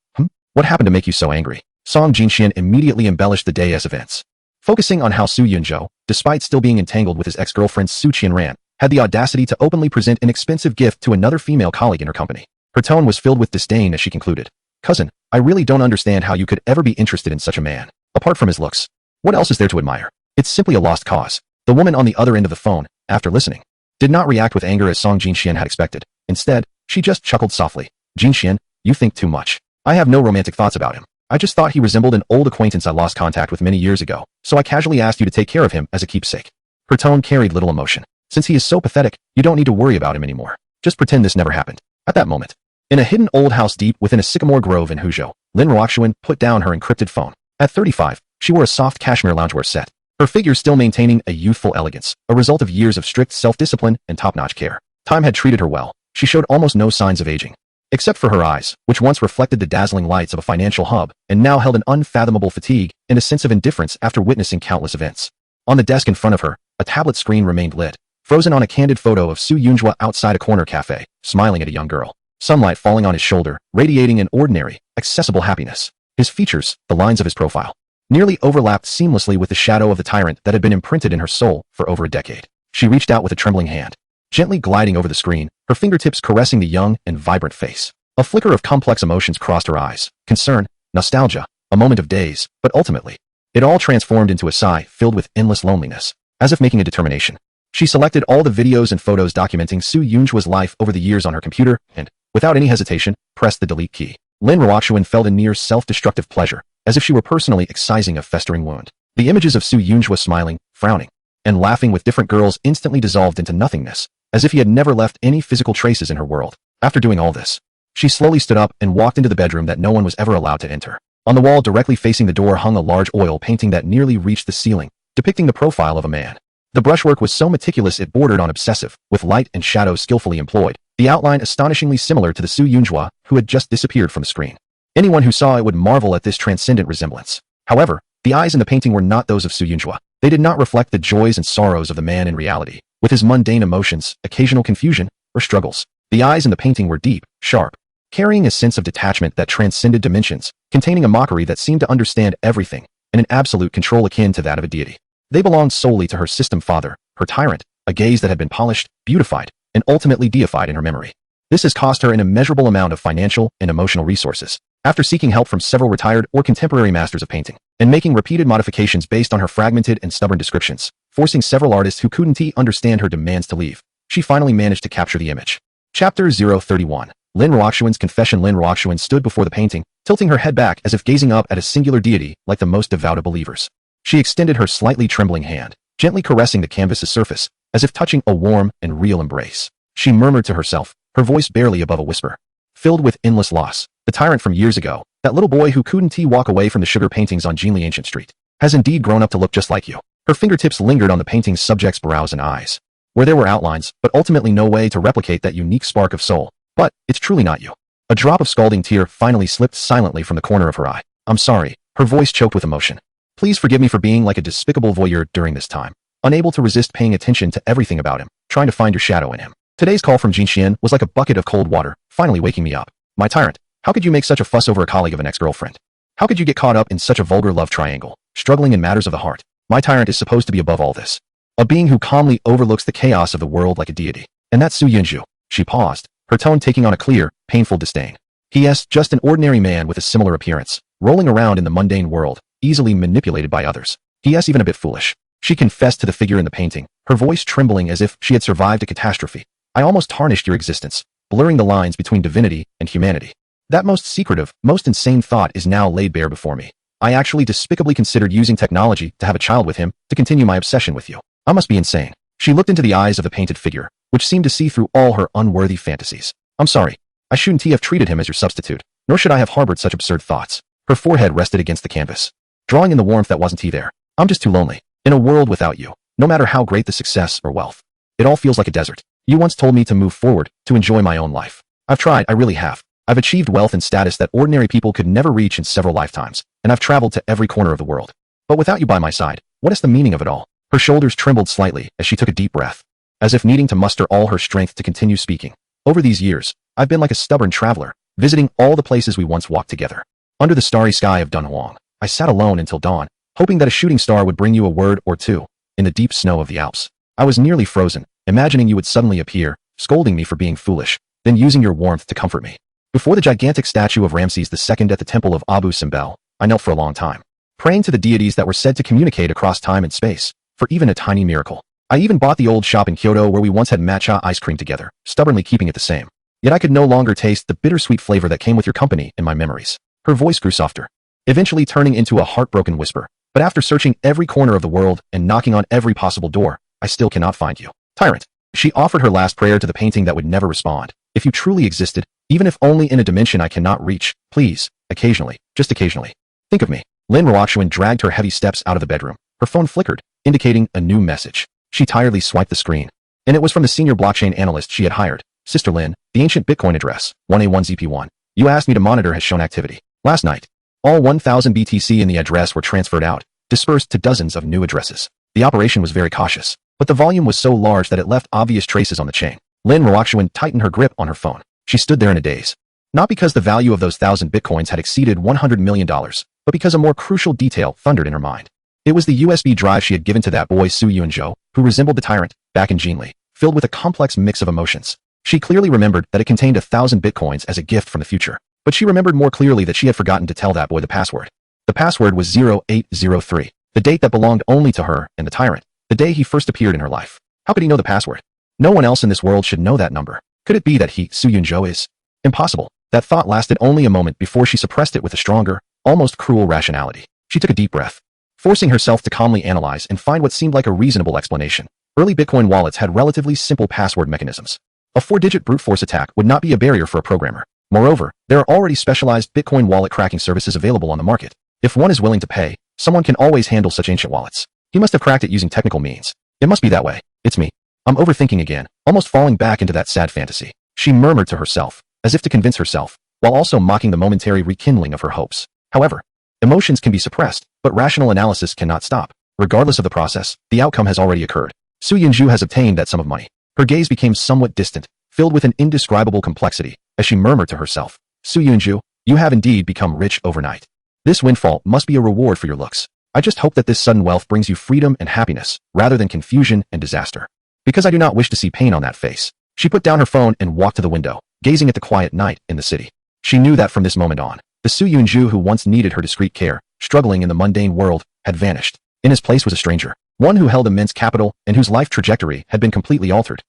Speaker 1: What happened to make you so angry? Song Jinxian immediately embellished the day as events. focusing on how Su Yunzhou, despite still being entangled with his ex-girlfriend Su Qianran, had the audacity to openly present an expensive gift to another female colleague in her company. Her tone was filled with disdain as she concluded, "Cousin, I really don't understand how you could ever be interested in such a man. Apart from his looks, what else is there to admire? It's simply a lost cause." The woman on the other end of the phone, after listening, did not react with anger as Song Jinxian had expected. Instead, she just chuckled softly. "Jinxian, you think too much. I have no romantic thoughts about him. I just thought he resembled an old acquaintance I lost contact with many years ago, so I casually asked you to take care of him as a keepsake." Her tone carried little emotion. "Since he is so pathetic, you don't need to worry about him anymore. Just pretend this never happened." At that moment, in a hidden old house deep within a sycamore grove in Huzhou, Lin Ruoxuan put down her encrypted phone. At 35, she wore a soft cashmere loungewear set, her figure still maintaining a youthful elegance, a result of years of strict self-discipline and top-notch care. Time had treated her well. She showed almost no signs of aging, except for her eyes, which once reflected the dazzling lights of a financial hub and now held an unfathomable fatigue and a sense of indifference after witnessing countless events. On the desk in front of her, a tablet screen remained lit, frozen on a candid photo of Su Yunzhou outside a corner cafe, smiling at a young girl. Sunlight falling on his shoulder, radiating an ordinary, accessible happiness. His features, the lines of his profile, nearly overlapped seamlessly with the shadow of the tyrant that had been imprinted in her soul for over a decade. She reached out with a trembling hand, gently gliding over the screen, her fingertips caressing the young and vibrant face. A flicker of complex emotions crossed her eyes: concern, nostalgia, a moment of daze, but ultimately, it all transformed into a sigh filled with endless loneliness. As if making a determination, she selected all the videos and photos documenting Su Yunzhua's life over the years on her computer and, without any hesitation, pressed the delete key. Lin Ruoxuan felt a near self-destructive pleasure, as if she were personally excising a festering wound. The images of Su Yunzhua smiling, frowning, and laughing with different girls instantly dissolved into nothingness, as if he had never left any physical traces in her world. After doing all this, she slowly stood up and walked into the bedroom that no one was ever allowed to enter. On the wall directly facing the door hung a large oil painting that nearly reached the ceiling, depicting the profile of a man. The brushwork was so meticulous it bordered on obsessive, with light and shadow skillfully employed, the outline astonishingly similar to the Su Yunzhua who had just disappeared from the screen. Anyone who saw it would marvel at this transcendent resemblance. However, the eyes in the painting were not those of Su Yunzhua. They did not reflect the joys and sorrows of the man in reality, with his mundane emotions, occasional confusion, or struggles. The eyes in the painting were deep, sharp, carrying a sense of detachment that transcended dimensions, containing a mockery that seemed to understand everything, and an absolute control akin to that of a deity. They belonged solely to her system father, her tyrant, a gaze that had been polished, beautified, and ultimately deified in her memory. This has cost her an immeasurable amount of financial and emotional resources. After seeking help from several retired or contemporary masters of painting, and making repeated modifications based on her fragmented and stubborn descriptions, forcing several artists who couldn't understand her demands to leave, she finally managed to capture the image. Chapter 031. Lin Ruoxuan's confession. Lin Ruoxuan stood before the painting, tilting her head back as if gazing up at a singular deity like the most devout of believers. She extended her slightly trembling hand, gently caressing the canvas's surface, as if touching a warm and real embrace. She murmured to herself, her voice barely above a whisper, filled with endless loss. The tyrant from years ago, that little boy who couldn't walk away from the sugar paintings on Jinli Ancient Street, has indeed grown up to look just like you. Her fingertips lingered on the painting's subject's brows and eyes, where there were outlines, but ultimately no way to replicate that unique spark of soul. But, it's truly not you. A drop of scalding tear finally slipped silently from the corner of her eye. "I'm sorry," her voice choked with emotion. "Please forgive me for being like a despicable voyeur during this time, unable to resist paying attention to everything about him, trying to find your shadow in him." Today's call from Jinxian was like a bucket of cold water, finally waking me up. "My tyrant, how could you make such a fuss over a colleague of an ex-girlfriend? How could you get caught up in such a vulgar love triangle, struggling in matters of the heart? My tyrant is supposed to be above all this, a being who calmly overlooks the chaos of the world like a deity. And that's Su Yunzhou." She paused, her tone taking on a clear, painful disdain. "He is just an ordinary man with a similar appearance, rolling around in the mundane world, easily manipulated by others. He is even a bit foolish." She confessed to the figure in the painting, her voice trembling as if she had survived a catastrophe. "I almost tarnished your existence, blurring the lines between divinity and humanity. That most secretive, most insane thought is now laid bare before me. I actually despicably considered using technology to have a child with him to continue my obsession with you. I must be insane." She looked into the eyes of the painted figure, which seemed to see through all her unworthy fantasies. "I'm sorry. I shouldn't have treated him as your substitute, nor should I have harbored such absurd thoughts." Her forehead rested against the canvas, drawing in the warmth that wasn't there. "I'm just too lonely. In a world without you, no matter how great the success or wealth, it all feels like a desert. You once told me to move forward, to enjoy my own life. I've tried, I really have. I've achieved wealth and status that ordinary people could never reach in several lifetimes, and I've traveled to every corner of the world. But without you by my side, what is the meaning of it all?" Her shoulders trembled slightly as she took a deep breath, as if needing to muster all her strength to continue speaking. "Over these years, I've been like a stubborn traveler, visiting all the places we once walked together. Under the starry sky of Dunhuang, I sat alone until dawn, hoping that a shooting star would bring you a word or two. In the deep snow of the Alps, I was nearly frozen, imagining you would suddenly appear, scolding me for being foolish, then using your warmth to comfort me. Before the gigantic statue of Ramses II at the temple of Abu Simbel, I knelt for a long time, praying to the deities that were said to communicate across time and space, for even a tiny miracle. I even bought the old shop in Kyoto where we once had matcha ice cream together, stubbornly keeping it the same. Yet I could no longer taste the bittersweet flavor that came with your company in my memories. Her voice grew softer, eventually turning into a heartbroken whisper. But after searching every corner of the world and knocking on every possible door, I still cannot find you. Tyrant. She offered her last prayer to the painting that would never respond. If you truly existed, even if only in a dimension I cannot reach, please, occasionally, just occasionally, think of me. Lin Ruoxuan dragged her heavy steps out of the bedroom. Her phone flickered, indicating a new message. She tiredly swiped the screen. And it was from the senior blockchain analyst she had hired. Sister Lin, the ancient Bitcoin address, 1A1ZP1. You asked me to monitor has shown activity. Last night, all 1,000 BTC in the address were transferred out, dispersed to dozens of new addresses. The operation was very cautious, but the volume was so large that it left obvious traces on the chain. Lin Ruoxuan tightened her grip on her phone. She stood there in a daze. Not because the value of those 1,000 Bitcoins had exceeded $100 million, but because a more crucial detail thundered in her mind. It was the USB drive she had given to that boy Su Yuanzhou, who resembled the tyrant, back in Jinli, filled with a complex mix of emotions. She clearly remembered that it contained 1,000 Bitcoins as a gift from the future. But she remembered more clearly that she had forgotten to tell that boy the password. The password was 0803, the date that belonged only to her and the tyrant, the day he first appeared in her life. How could he know the password? No one else in this world should know that number. Could it be that he, Su Yuanzhou, is? Impossible. That thought lasted only a moment before she suppressed it with a stronger, almost cruel rationality. She took a deep breath, forcing herself to calmly analyze and find what seemed like a reasonable explanation. Early Bitcoin wallets had relatively simple password mechanisms. A 4-digit brute force attack would not be a barrier for a programmer. Moreover, there are already specialized Bitcoin wallet cracking services available on the market. If one is willing to pay, someone can always handle such ancient wallets. He must have cracked it using technical means. It must be that way. It's me. I'm overthinking again, almost falling back into that sad fantasy. She murmured to herself, as if to convince herself, while also mocking the momentary rekindling of her hopes. However, emotions can be suppressed, but rational analysis cannot stop. Regardless of the process, the outcome has already occurred. Su Yuanzhou has obtained that sum of money. Her gaze became somewhat distant, filled with an indescribable complexity, as she murmured to herself, Su Yuanzhou, you have indeed become rich overnight. This windfall must be a reward for your looks. I just hope that this sudden wealth brings you freedom and happiness, rather than confusion and disaster. Because I do not wish to see pain on that face. She put down her phone and walked to the window, gazing at the quiet night in the city. She knew that from this moment on, the Su Yuanzhou who once needed her discreet care, struggling in the mundane world, had vanished. In his place was a stranger, one who held immense capital and whose life trajectory had been completely altered.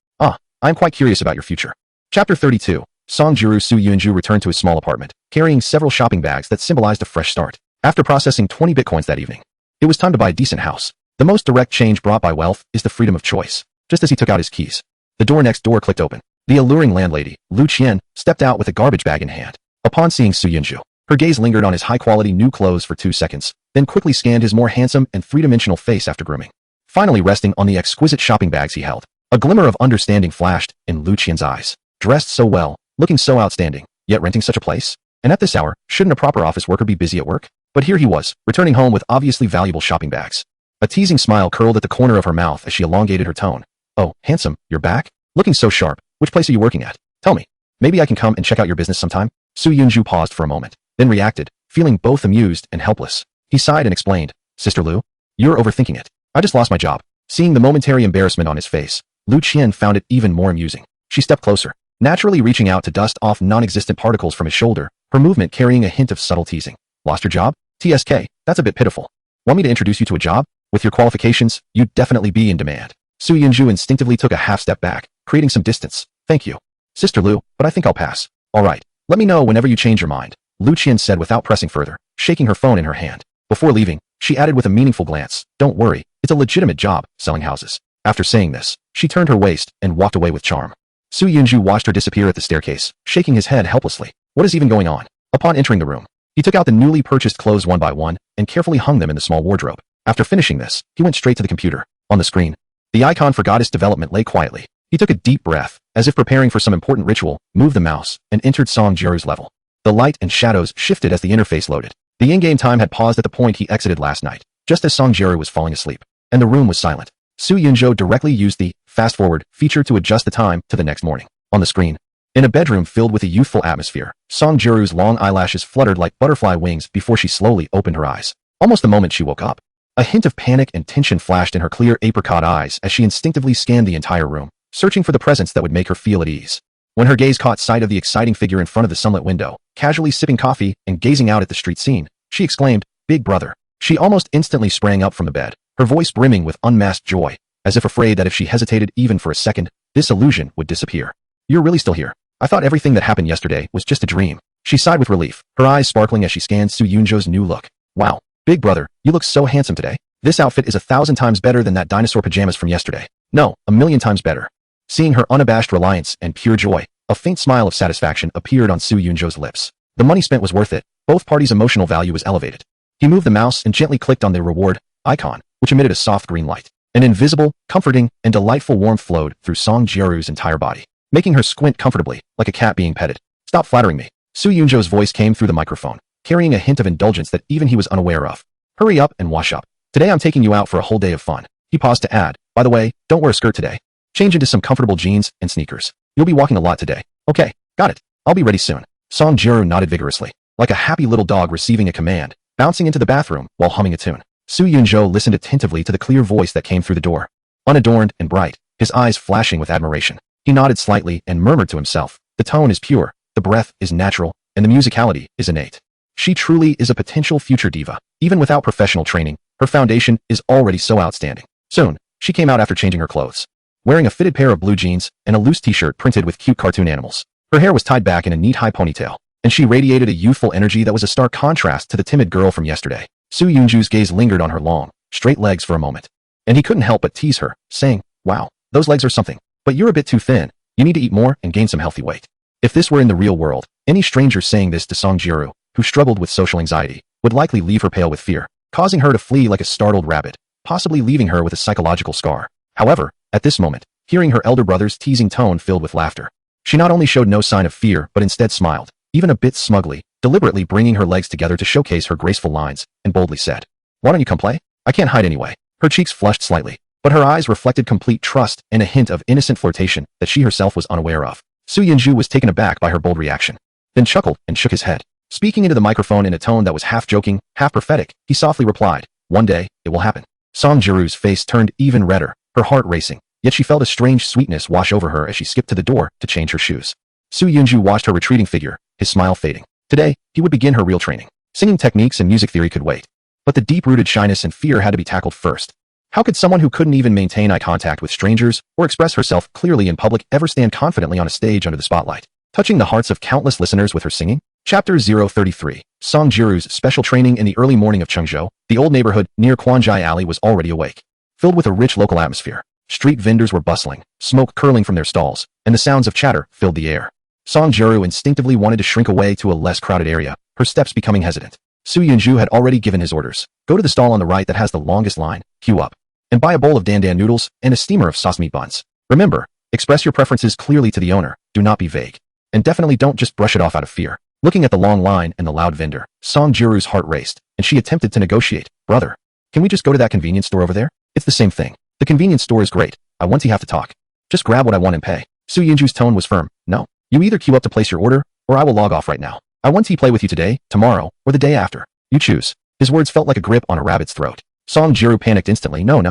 Speaker 1: I am quite curious about your future. Chapter 32. Songjuru Su Yuanzhou returned to his small apartment, carrying several shopping bags that symbolized a fresh start. After processing 20 Bitcoins that evening, it was time to buy a decent house. The most direct change brought by wealth is the freedom of choice. Just as he took out his keys, the door next door clicked open. The alluring landlady, Lu Qian, stepped out with a garbage bag in hand. Upon seeing Su Yuanzhou, her gaze lingered on his high-quality new clothes for 2 seconds, then quickly scanned his more handsome and three-dimensional face after grooming, finally resting on the exquisite shopping bags he held. A glimmer of understanding flashed in Lu Qian's eyes. Dressed so well, looking so outstanding, yet renting such a place? And at this hour, shouldn't a proper office worker be busy at work? But here he was, returning home with obviously valuable shopping bags. A teasing smile curled at the corner of her mouth as she elongated her tone. Oh, handsome, you're back? Looking so sharp. Which place are you working at? Tell me. Maybe I can come and check out your business sometime? Su Yuanzhou paused for a moment, then reacted, feeling both amused and helpless. He sighed and explained, Sister Lu, you're overthinking it. I just lost my job. Seeing the momentary embarrassment on his face, Lu Qian found it even more amusing. She stepped closer, naturally reaching out to dust off non-existent particles from his shoulder, her movement carrying a hint of subtle teasing. Lost your job? TSK, that's a bit pitiful. Want me to introduce you to a job? With your qualifications, you'd definitely be in demand. Su Yuanzhou instinctively took a half step back, creating some distance. Thank you, Sister Lu, but I think I'll pass. All right, let me know whenever you change your mind, Lu Qian said without pressing further, shaking her phone in her hand. Before leaving, she added with a meaningful glance, don't worry, it's a legitimate job, selling houses. After saying this, she turned her waist and walked away with charm. Su Yuanzhou watched her disappear at the staircase, shaking his head helplessly. What is even going on? Upon entering the room, he took out the newly purchased clothes one by one and carefully hung them in the small wardrobe. After finishing this, he went straight to the computer. On the screen, the icon for goddess development lay quietly. He took a deep breath, as if preparing for some important ritual, moved the mouse, and entered Songjuru's level. The light and shadows shifted as the interface loaded. The in-game time had paused at the point he exited last night, just as Songjuru was falling asleep, and the room was silent. Su Yuanzhou directly used the fast forward feature to adjust the time to the next morning. On the screen, in a bedroom filled with a youthful atmosphere, Songjuru's long eyelashes fluttered like butterfly wings before she slowly opened her eyes. Almost the moment she woke up, A hint of panic and tension flashed in her clear apricot eyes as she instinctively scanned the entire room, searching for the presence that would make her feel at ease. When her gaze caught sight of the exciting figure in front of the sunlit window, casually sipping coffee and gazing out at the street scene, she exclaimed, "Big brother." She almost instantly sprang up from the bed, her voice brimming with unmasked joy, as if afraid that if she hesitated even for a second, this illusion would disappear. "You're really still here. I thought everything that happened yesterday was just a dream." She sighed with relief, her eyes sparkling as she scanned Su Yunzhou's new look. "Wow, big brother, you look so handsome today. This outfit is 1,000 times better than that dinosaur pajamas from yesterday. No, 1,000,000 times better." Seeing her unabashed reliance and pure joy, a faint smile of satisfaction appeared on Su Yunzhou's lips. The money spent was worth it. Both parties' emotional value was elevated. He moved the mouse and gently clicked on the reward icon, which emitted a soft green light. An invisible, comforting, and delightful warmth flowed through Song Jiaru's entire body, making her squint comfortably, like a cat being petted. "Stop flattering me." Su Yunzhou's voice came through the microphone, carrying a hint of indulgence that even he was unaware of. "Hurry up and wash up. Today I'm taking you out for a whole day of fun." He paused to add, "By the way, don't wear a skirt today. Change into some comfortable jeans and sneakers. You'll be walking a lot today." "Okay, got it. I'll be ready soon." Song Jiaru nodded vigorously, like a happy little dog receiving a command, bouncing into the bathroom while humming a tune. Su Yunzhou listened attentively to the clear voice that came through the door. Unadorned and bright, his eyes flashing with admiration. He nodded slightly and murmured to himself, "The tone is pure, the breath is natural, and the musicality is innate. She truly is a potential future diva. Even without professional training, her foundation is already so outstanding." Soon, she came out after changing her clothes, wearing a fitted pair of blue jeans and a loose t-shirt printed with cute cartoon animals. Her hair was tied back in a neat high ponytail, and she radiated a youthful energy that was a stark contrast to the timid girl from yesterday. Su Yunzhou's gaze lingered on her long, straight legs for a moment, and he couldn't help but tease her, saying, "Wow, those legs are something. But you're a bit too thin. You need to eat more and gain some healthy weight." If this were in the real world, any stranger saying this to Song Jiaru, who struggled with social anxiety, would likely leave her pale with fear, causing her to flee like a startled rabbit, possibly leaving her with a psychological scar. However, at this moment, hearing her elder brother's teasing tone filled with laughter, she not only showed no sign of fear but instead smiled, even a bit smugly, deliberately bringing her legs together to showcase her graceful lines, and boldly said, "Why don't you come play? I can't hide anyway." Her cheeks flushed slightly, but her eyes reflected complete trust and a hint of innocent flirtation that she herself was unaware of. Su Yunzhou was taken aback by her bold reaction, then chuckled and shook his head. Speaking into the microphone in a tone that was half joking, half prophetic, he softly replied, "One day, it will happen." Song Jiaru's face turned even redder, her heart racing, yet she felt a strange sweetness wash over her as she skipped to the door to change her shoes. Su Yunzhou watched her retreating figure, his smile fading. Today, he would begin her real training. Singing techniques and music theory could wait, but the deep-rooted shyness and fear had to be tackled first. How could someone who couldn't even maintain eye contact with strangers or express herself clearly in public ever stand confidently on a stage under the spotlight, touching the hearts of countless listeners with her singing? Chapter 033. Song Jiaru's special training. In the early morning of Chengzhou, the old neighborhood near Quanzhai Alley was already awake, filled with a rich local atmosphere. Street vendors were bustling, smoke curling from their stalls, and the sounds of chatter filled the air. Song Jiaru instinctively wanted to shrink away to a less crowded area, her steps becoming hesitant. Su Yunzhou had already given his orders. "Go to the stall on the right that has the longest line, queue up, and buy a bowl of dandan noodles and a steamer of sauce meat buns. Remember, express your preferences clearly to the owner, do not be vague. And definitely don't just brush it off out of fear." Looking at the long line and the loud vendor, Song Jiaru's heart raced, and she attempted to negotiate. "Brother, can we just go to that convenience store over there? It's the same thing. The convenience store is great. I want to have to talk. Just grab what I want and pay." Su Yunzhou's tone was firm. "No. You either queue up to place your order, or I will log off right now. I want to play with you today, tomorrow, or the day after. You choose." His words felt like a grip on a rabbit's throat. Song Jiaru panicked instantly. No,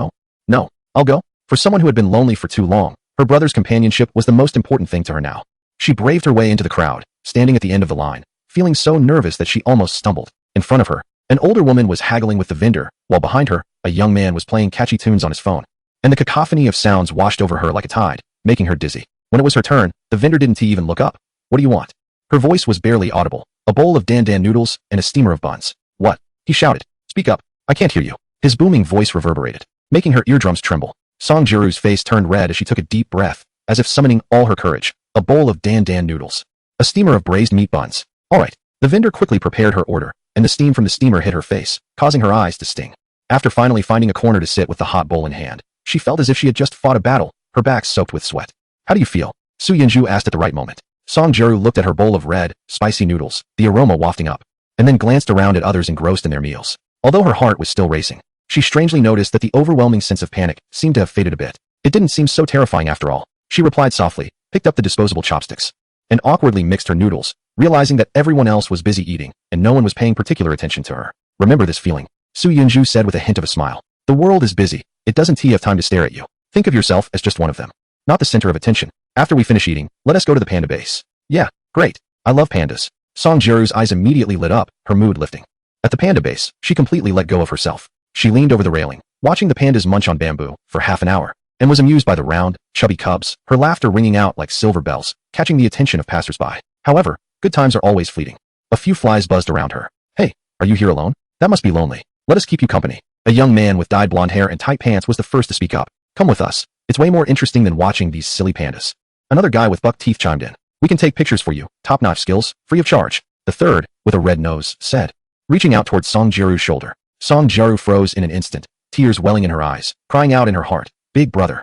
Speaker 1: I'll go." For someone who had been lonely for too long, her brother's companionship was the most important thing to her now. She braved her way into the crowd, standing at the end of the line, feeling so nervous that she almost stumbled. In front of her, an older woman was haggling with the vendor, while behind her, a young man was playing catchy tunes on his phone. And the cacophony of sounds washed over her like a tide, making her dizzy. When it was her turn, the vendor didn't even look up. "What do you want?" Her voice was barely audible. "A bowl of dandan noodles and a steamer of buns." "What?" he shouted. "Speak up. I can't hear you." His booming voice reverberated, making her eardrums tremble. Song Jiaru's face turned red as she took a deep breath, as if summoning all her courage. A bowl of dandan noodles. A steamer of braised meat buns. All right. The vendor quickly prepared her order, and the steam from the steamer hit her face, causing her eyes to sting. After finally finding a corner to sit with the hot bowl in hand, she felt as if she had just fought a battle, her back soaked with sweat. "How do you feel?" Su Yunzhou asked at the right moment. Song Jiaru looked at her bowl of red, spicy noodles, the aroma wafting up, and then glanced around at others engrossed in their meals. Although her heart was still racing, she strangely noticed that the overwhelming sense of panic seemed to have faded a bit. It didn't seem so terrifying after all. She replied softly, picked up the disposable chopsticks, and awkwardly mixed her noodles, realizing that everyone else was busy eating, and no one was paying particular attention to her. "Remember this feeling. Su Yunju said with a hint of a smile. The world is busy. It doesn't have time to stare at you. Think of yourself as just one of them. Not the center of attention. After we finish eating, let us go to the panda base. Yeah, great. I love pandas. Song Jiru's eyes immediately lit up, her mood lifting. At the panda base, she completely let go of herself. She leaned over the railing, watching the pandas munch on bamboo for half an hour, and was amused by the round, chubby cubs, her laughter ringing out like silver bells, catching the attention of passersby. However, good times are always fleeting. A few flies buzzed around her. Hey, are you here alone? That must be lonely. Let us keep you company. A young man with dyed blonde hair and tight pants was the first to speak up. Come with us. It's way more interesting than watching these silly pandas. Another guy with buck teeth chimed in. We can take pictures for you, top-notch skills, free of charge. The third, with a red nose, said, reaching out towards Song Jiru's shoulder. Song Jiru froze in an instant, tears welling in her eyes, crying out in her heart, Big brother,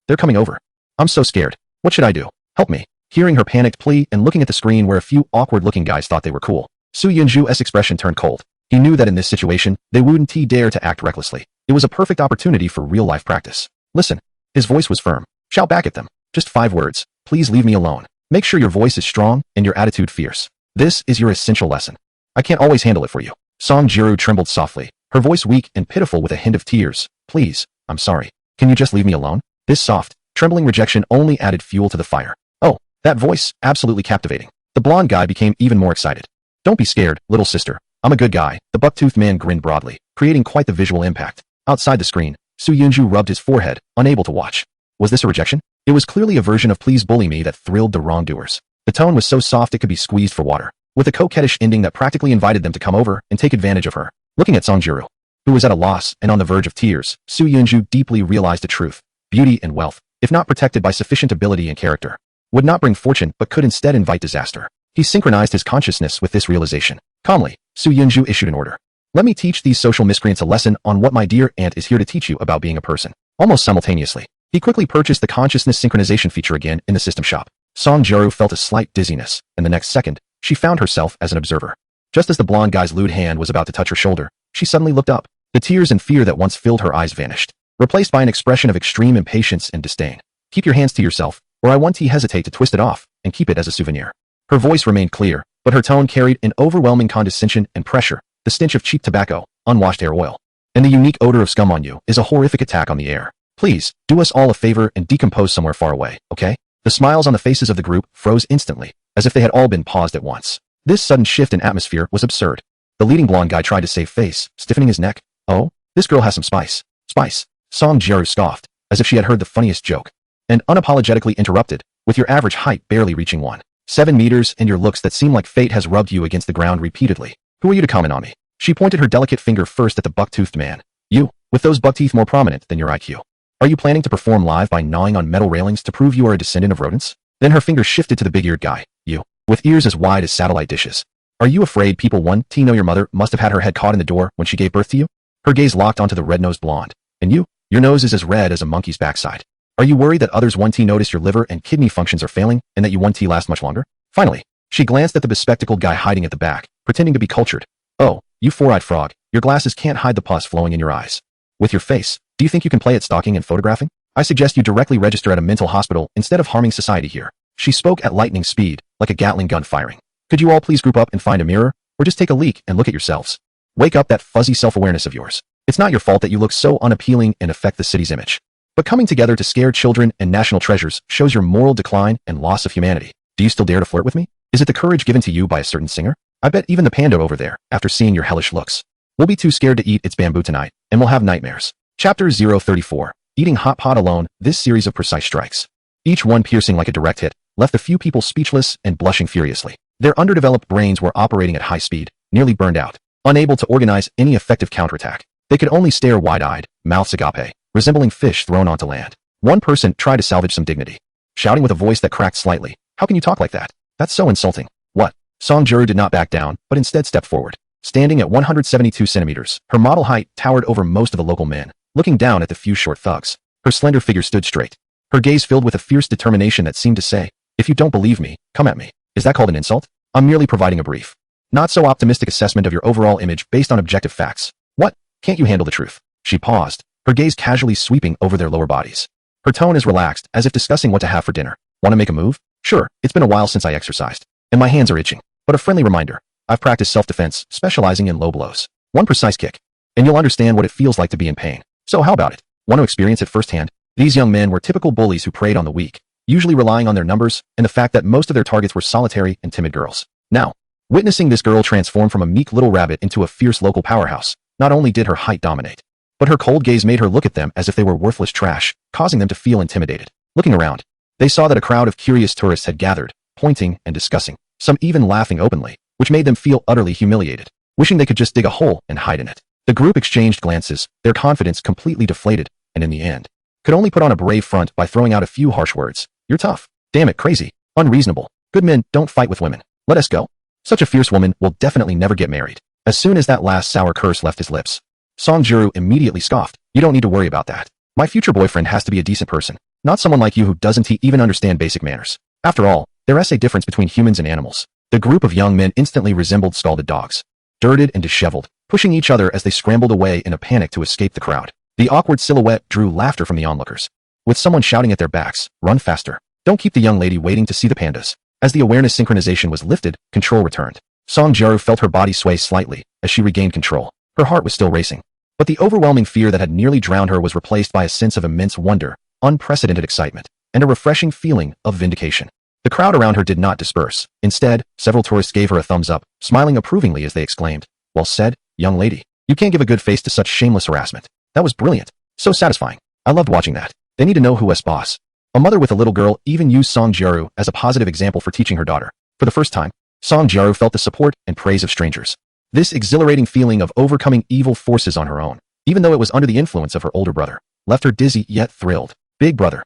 Speaker 1: they're coming over. I'm so scared. What should I do? Help me. Hearing her panicked plea and looking at the screen where a few awkward-looking guys thought they were cool, Su Yunju's expression turned cold. He knew that in this situation, they wouldn't dare to act recklessly. It was a perfect opportunity for real-life practice. Listen. His voice was firm. Shout back at them. Just 5 words. Please leave me alone. Make sure your voice is strong and your attitude fierce. This is your essential lesson. I can't always handle it for you. Song Jiru trembled softly, her voice weak and pitiful with a hint of tears. Please, I'm sorry. Can you just leave me alone? This soft, trembling rejection only added fuel to the fire. Oh, that voice, absolutely captivating. The blonde guy became even more excited. Don't be scared, little sister. I'm a good guy. The buck-toothed man grinned broadly, creating quite the visual impact. Outside the screen, Su Yunju rubbed his forehead, unable to watch. Was this a rejection? It was clearly a version of Please Bully Me that thrilled the wrongdoers. The tone was so soft it could be squeezed for water, with a coquettish ending that practically invited them to come over and take advantage of her. Looking at Song Jiru, who was at a loss and on the verge of tears, Su Yunju deeply realized the truth. Beauty and wealth, if not protected by sufficient ability and character, would not bring fortune but could instead invite disaster. He synchronized his consciousness with this realization. Calmly, Su Yunju issued an order. Let me teach these social miscreants a lesson on what my dear aunt is here to teach you about being a person. Almost simultaneously, he quickly purchased the consciousness synchronization feature again in the system shop. Song Jiru felt a slight dizziness, and the next second, she found herself as an observer. Just as the blonde guy's lewd hand was about to touch her shoulder, she suddenly looked up. The tears and fear that once filled her eyes vanished, replaced by an expression of extreme impatience and disdain. Keep your hands to yourself, or I won't hesitate to twist it off and keep it as a souvenir. Her voice remained clear, but her tone carried an overwhelming condescension and pressure. The stench of cheap tobacco, unwashed hair oil, and the unique odor of scum on you is a horrific attack on the air. Please, do us all a favor and decompose somewhere far away, okay? The smiles on the faces of the group froze instantly, as if they had all been paused at once. This sudden shift in atmosphere was absurd. The leading blonde guy tried to save face, stiffening his neck. Oh, this girl has some spice. Spice. Song Jiru scoffed, as if she had heard the funniest joke, and unapologetically interrupted, with your average height barely reaching 1.7 meters and your looks that seem like fate has rubbed you against the ground repeatedly. Who are you to comment on me? She pointed her delicate finger first at the buck-toothed man. You, with those buck teeth more prominent than your IQ. Are you planning to perform live by gnawing on metal railings to prove you are a descendant of rodents? Then her finger shifted to the big-eared guy. You, with ears as wide as satellite dishes. Are you afraid people know your mother must have had her head caught in the door when she gave birth to you? Her gaze locked onto the red-nosed blonde. And you? Your nose is as red as a monkey's backside. Are you worried that others notice your liver and kidney functions are failing and that you last much longer? Finally, she glanced at the bespectacled guy hiding at the back, pretending to be cultured. Oh, you four-eyed frog, your glasses can't hide the pus flowing in your eyes. With your face, do you think you can play at stalking and photographing? I suggest you directly register at a mental hospital instead of harming society here. She spoke at lightning speed, like a Gatling gun firing. Could you all please group up and find a mirror, or just take a leak and look at yourselves? Wake up that fuzzy self-awareness of yours. It's not your fault that you look so unappealing and affect the city's image. But coming together to scare children and national treasures shows your moral decline and loss of humanity. Do you still dare to flirt with me? Is it the courage given to you by a certain singer? I bet even the panda over there, after seeing your hellish looks, will be too scared to eat its bamboo tonight, and will have nightmares. Chapter 034. Eating hot pot alone. This series of precise strikes, each one piercing like a direct hit, left a few people speechless and blushing furiously. Their underdeveloped brains were operating at high speed, nearly burned out, unable to organize any effective counterattack. They could only stare wide-eyed, mouths agape, resembling fish thrown onto land. One person tried to salvage some dignity, shouting with a voice that cracked slightly, "How can you talk like that? That's so insulting." What? Song Jiru did not back down, but instead stepped forward. Standing at 172 centimeters, her model height towered over most of the local men, looking down at the few short thugs. Her slender figure stood straight, her gaze filled with a fierce determination that seemed to say, "If you don't believe me, come at me." Is that called an insult? I'm merely providing a brief, not so optimistic assessment of your overall image based on objective facts. What? Can't you handle the truth? She paused, her gaze casually sweeping over their lower bodies. Her tone as relaxed, as if discussing what to have for dinner. Want to make a move? Sure, it's been a while since I exercised, and my hands are itching. But a friendly reminder, I've practiced self-defense, specializing in low blows. One precise kick. and you'll understand what it feels like to be in pain. So how about it? Want to experience it firsthand? These young men were typical bullies who preyed on the weak, usually relying on their numbers and the fact that most of their targets were solitary and timid girls. Now, witnessing this girl transform from a meek little rabbit into a fierce local powerhouse, not only did her height dominate, but her cold gaze made her look at them as if they were worthless trash, causing them to feel intimidated. Looking around, they saw that a crowd of curious tourists had gathered, pointing and discussing, some even laughing openly, which made them feel utterly humiliated, wishing they could just dig a hole and hide in it. The group exchanged glances, their confidence completely deflated, and in the end, could only put on a brave front by throwing out a few harsh words. You're tough. Damn it, crazy. Unreasonable. Good men don't fight with women. Let us go. Such a fierce woman will definitely never get married. As soon as that last sour curse left his lips, Song Juru immediately scoffed. You don't need to worry about that. My future boyfriend has to be a decent person, not someone like you who doesn't even understand basic manners. After all, there is a difference between humans and animals. The group of young men instantly resembled scalded dogs, dirted and disheveled, pushing each other as they scrambled away in a panic to escape the crowd. The awkward silhouette drew laughter from the onlookers, with someone shouting at their backs, "Run faster. Don't keep the young lady waiting to see the pandas." As the awareness synchronization was lifted, control returned. Song Juru felt her body sway slightly as she regained control. Her heart was still racing, but the overwhelming fear that had nearly drowned her was replaced by a sense of immense wonder, unprecedented excitement, and a refreshing feeling of vindication. The crowd around her did not disperse. Instead, several tourists gave her a thumbs up, smiling approvingly as they exclaimed, "Well said, young lady. You can't give a good face to such shameless harassment. That was brilliant. So satisfying. I loved watching that." They need to know who was boss. A mother with a little girl even used Song Juru as a positive example for teaching her daughter. For the first time, Song Juru felt the support and praise of strangers. This exhilarating feeling of overcoming evil forces on her own, even though it was under the influence of her older brother, left her dizzy yet thrilled. Big brother,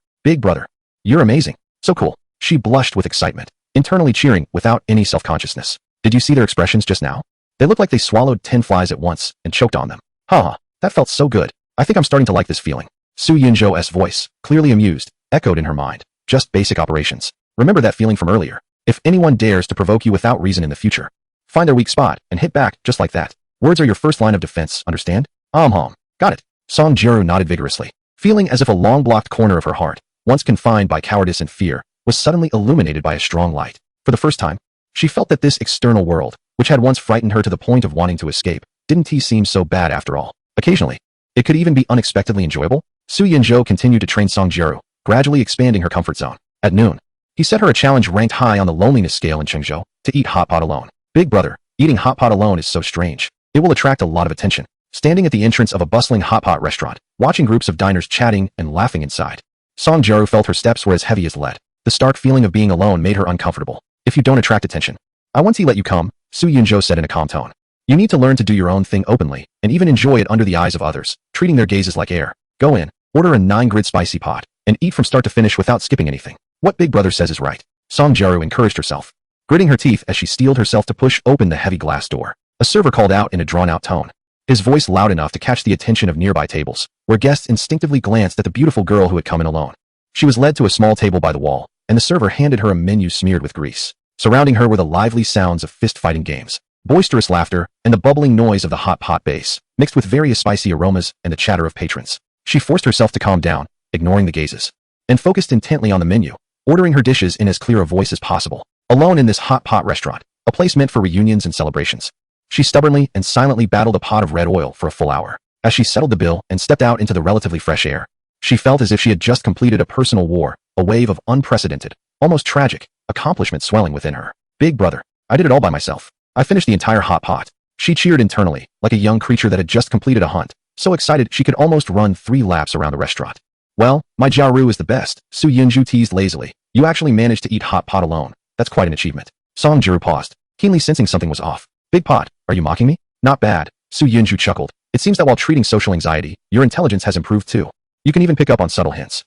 Speaker 1: you're amazing. So cool. She blushed with excitement, internally cheering without any self-consciousness. Did you see their expressions just now? They looked like they swallowed 10 flies at once and choked on them. Ha, that felt so good. I think I'm starting to like this feeling. Su Yunzhou's voice, clearly amused, echoed in her mind. Just basic operations. Remember that feeling from earlier. If anyone dares to provoke you without reason in the future, find their weak spot and hit back just like that. Words are your first line of defense, understand? Got it. Song Juru nodded vigorously, feeling as if a long-blocked corner of her heart, once confined by cowardice and fear, was suddenly illuminated by a strong light. For the first time, she felt that this external world, which had once frightened her to the point of wanting to escape, didn't seem so bad after all. Occasionally, it could even be unexpectedly enjoyable. Su Yunzhou continued to train Song Juru, gradually expanding her comfort zone. At noon, he set her a challenge ranked high on the loneliness scale in Chengzhou, to eat hot pot alone. Big brother, eating hot pot alone is so strange. It will attract a lot of attention. Standing at the entrance of a bustling hot pot restaurant, watching groups of diners chatting and laughing inside, Song Juru felt her steps were as heavy as lead. The stark feeling of being alone made her uncomfortable. If you don't attract attention, I want to let you come, Su Yunzhou said in a calm tone. You need to learn to do your own thing openly, and even enjoy it under the eyes of others, treating their gazes like air. Go in, order a 9-grid spicy pot, and eat from start to finish without skipping anything. What Big Brother says is right. Song Juru encouraged herself, gritting her teeth as she steeled herself to push open the heavy glass door. A server called out in a drawn-out tone, his voice loud enough to catch the attention of nearby tables, where guests instinctively glanced at the beautiful girl who had come in alone. She was led to a small table by the wall, and the server handed her a menu smeared with grease. Surrounding her were the lively sounds of fist-fighting games, boisterous laughter, and the bubbling noise of the hot pot base, mixed with various spicy aromas and the chatter of patrons. She forced herself to calm down, ignoring the gazes, and focused intently on the menu, ordering her dishes in as clear a voice as possible. Alone in this hot pot restaurant, a place meant for reunions and celebrations, she stubbornly and silently battled a pot of red oil for a full hour. As she settled the bill and stepped out into the relatively fresh air, she felt as if she had just completed a personal war, a wave of unprecedented, almost tragic, accomplishment swelling within her. Big brother, I did it all by myself. I finished the entire hot pot. She cheered internally, like a young creature that had just completed a hunt, so excited she could almost run 3 laps around the restaurant. Well, my Jiaoru is the best, Su Yunzhou teased lazily. You actually managed to eat hot pot alone. That's quite an achievement. Song Juru paused, keenly sensing something was off. Big pot, are you mocking me? Not bad, Su Yunzhou chuckled. It seems that while treating social anxiety, your intelligence has improved too. You can even pick up on subtle hints.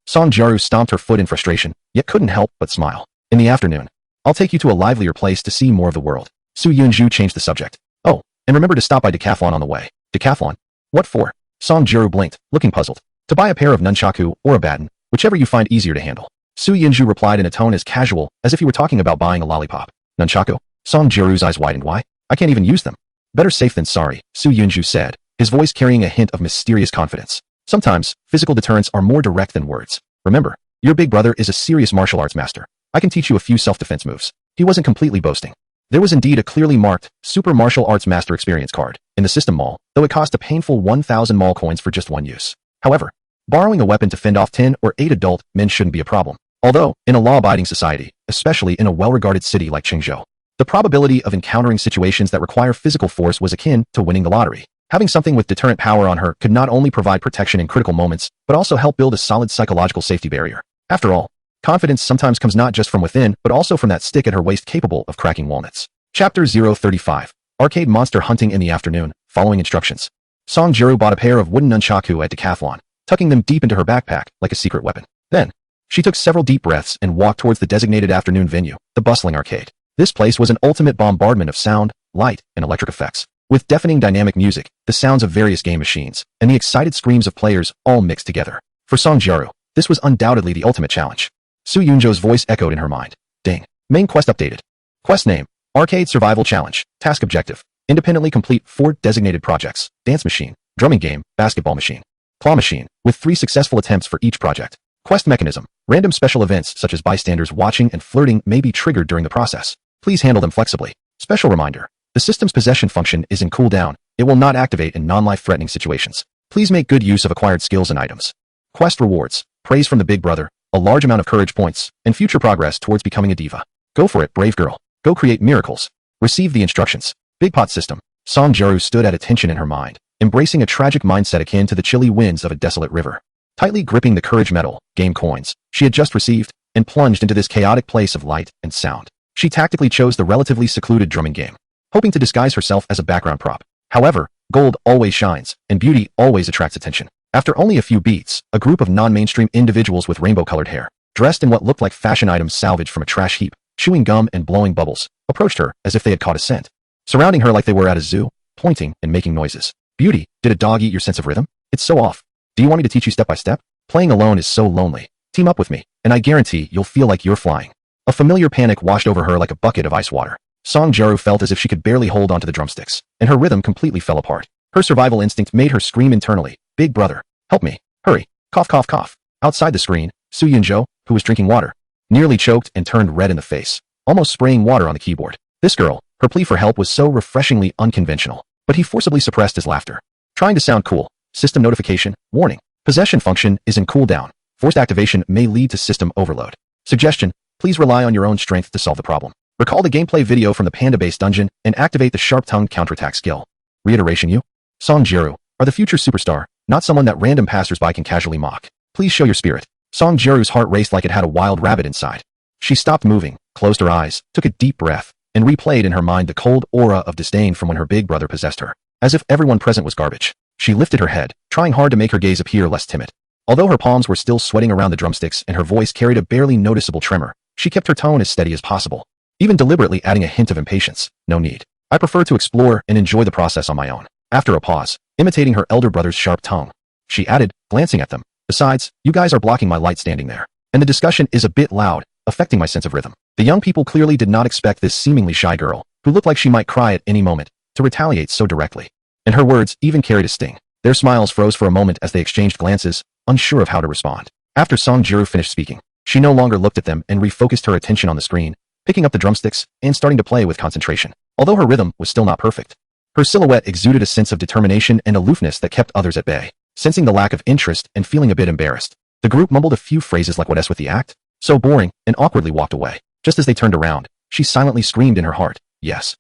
Speaker 1: Song Juru stomped her foot in frustration, yet couldn't help but smile. In the afternoon, I'll take you to a livelier place to see more of the world. Su Yunzhou changed the subject. Oh, and remember to stop by Decathlon on the way. Decathlon? What for? Song Juru blinked, looking puzzled. To buy a pair of nunchaku or a baton, whichever you find easier to handle. Su Yunzhou replied in a tone as casual as if he were talking about buying a lollipop. Nunchaku? Song Juru's eyes widened. Why? I can't even use them. Better safe than sorry, Su Yunzhou said, his voice carrying a hint of mysterious confidence. Sometimes, physical deterrents are more direct than words. Remember, your big brother is a serious martial arts master. I can teach you a few self-defense moves. He wasn't completely boasting. There was indeed a clearly marked Super Martial Arts Master Experience card in the system mall, though it cost a painful 1,000 mall coins for just one use. However, borrowing a weapon to fend off 10 or 8 adult men shouldn't be a problem. Although, in a law-abiding society, especially in a well-regarded city like Qingzhou, the probability of encountering situations that require physical force was akin to winning the lottery. Having something with deterrent power on her could not only provide protection in critical moments, but also help build a solid psychological safety barrier. After all, confidence sometimes comes not just from within, but also from that stick at her waist capable of cracking walnuts. Chapter 035. Arcade Monster Hunting in the Afternoon, following instructions. Song Jiru bought a pair of wooden nunchaku at Decathlon, tucking them deep into her backpack like a secret weapon. Then, she took several deep breaths and walked towards the designated afternoon venue, the bustling arcade. This place was an ultimate bombardment of sound, light, and electric effects. With deafening dynamic music, the sounds of various game machines, and the excited screams of players all mixed together. For Song Jiru, this was undoubtedly the ultimate challenge. Su Yunzhou's voice echoed in her mind. Ding. Main quest updated. Quest name: Arcade Survival Challenge. Task objective: independently complete 4 designated projects: dance machine, drumming game, basketball machine, claw machine, with 3 successful attempts for each project. Quest mechanism: random special events such as bystanders watching and flirting may be triggered during the process. Please handle them flexibly. Special reminder: the system's possession function is in cooldown. It will not activate in non-life threatening situations. Please make good use of acquired skills and items. Quest rewards: praise from the big brother, a large amount of courage points, and future progress towards becoming a diva. Go for it, brave girl. Go create miracles. Receive the instructions. Big pot system. Song Jiru stood at attention in her mind, embracing a tragic mindset akin to the chilly winds of a desolate river. Tightly gripping the courage medal, game coins, she had just received, and plunged into this chaotic place of light and sound. She tactically chose the relatively secluded drumming game, hoping to disguise herself as a background prop. However, gold always shines, and beauty always attracts attention. After only a few beats, a group of non-mainstream individuals with rainbow-colored hair, dressed in what looked like fashion items salvaged from a trash heap, chewing gum and blowing bubbles, approached her as if they had caught a scent, surrounding her like they were at a zoo, pointing and making noises. Beauty, did a dog eat your sense of rhythm? It's so off. Do you want me to teach you step by step? Playing alone is so lonely. Team up with me, and I guarantee you'll feel like you're flying. A familiar panic washed over her like a bucket of ice water. Song Jiru felt as if she could barely hold onto the drumsticks, and her rhythm completely fell apart. Her survival instinct made her scream internally, "Big brother, help me, hurry, cough cough cough." Outside the screen, Su Yunzhou, who was drinking water, nearly choked and turned red in the face, almost spraying water on the keyboard. This girl, her plea for help was so refreshingly unconventional, but he forcibly suppressed his laughter. Trying to sound cool, system notification, warning. Possession function is in cooldown. Forced activation may lead to system overload. Suggestion: please rely on your own strength to solve the problem. Recall the gameplay video from the Panda-based dungeon and activate the sharp-tongued counterattack skill. Reiteration: you, Song Jiru, are the future superstar, not someone that random passersby can casually mock. Please show your spirit. Song Jiru's heart raced like it had a wild rabbit inside. She stopped moving, closed her eyes, took a deep breath, and replayed in her mind the cold aura of disdain from when her big brother possessed her. As if everyone present was garbage. She lifted her head, trying hard to make her gaze appear less timid. Although her palms were still sweating around the drumsticks and her voice carried a barely noticeable tremor, she kept her tone as steady as possible, even deliberately adding a hint of impatience. No need. I prefer to explore and enjoy the process on my own. After a pause, imitating her elder brother's sharp tongue, she added, glancing at them, besides, you guys are blocking my light standing there, and the discussion is a bit loud, affecting my sense of rhythm. The young people clearly did not expect this seemingly shy girl, who looked like she might cry at any moment, to retaliate so directly. And her words even carried a sting. Their smiles froze for a moment as they exchanged glances, unsure of how to respond. After Song Jiru finished speaking, she no longer looked at them and refocused her attention on the screen, picking up the drumsticks and starting to play with concentration. Although her rhythm was still not perfect, her silhouette exuded a sense of determination and aloofness that kept others at bay. Sensing the lack of interest and feeling a bit embarrassed, the group mumbled a few phrases like "what's with the act? So boring," and awkwardly walked away. Just as they turned around, she silently screamed in her heart, "Yes."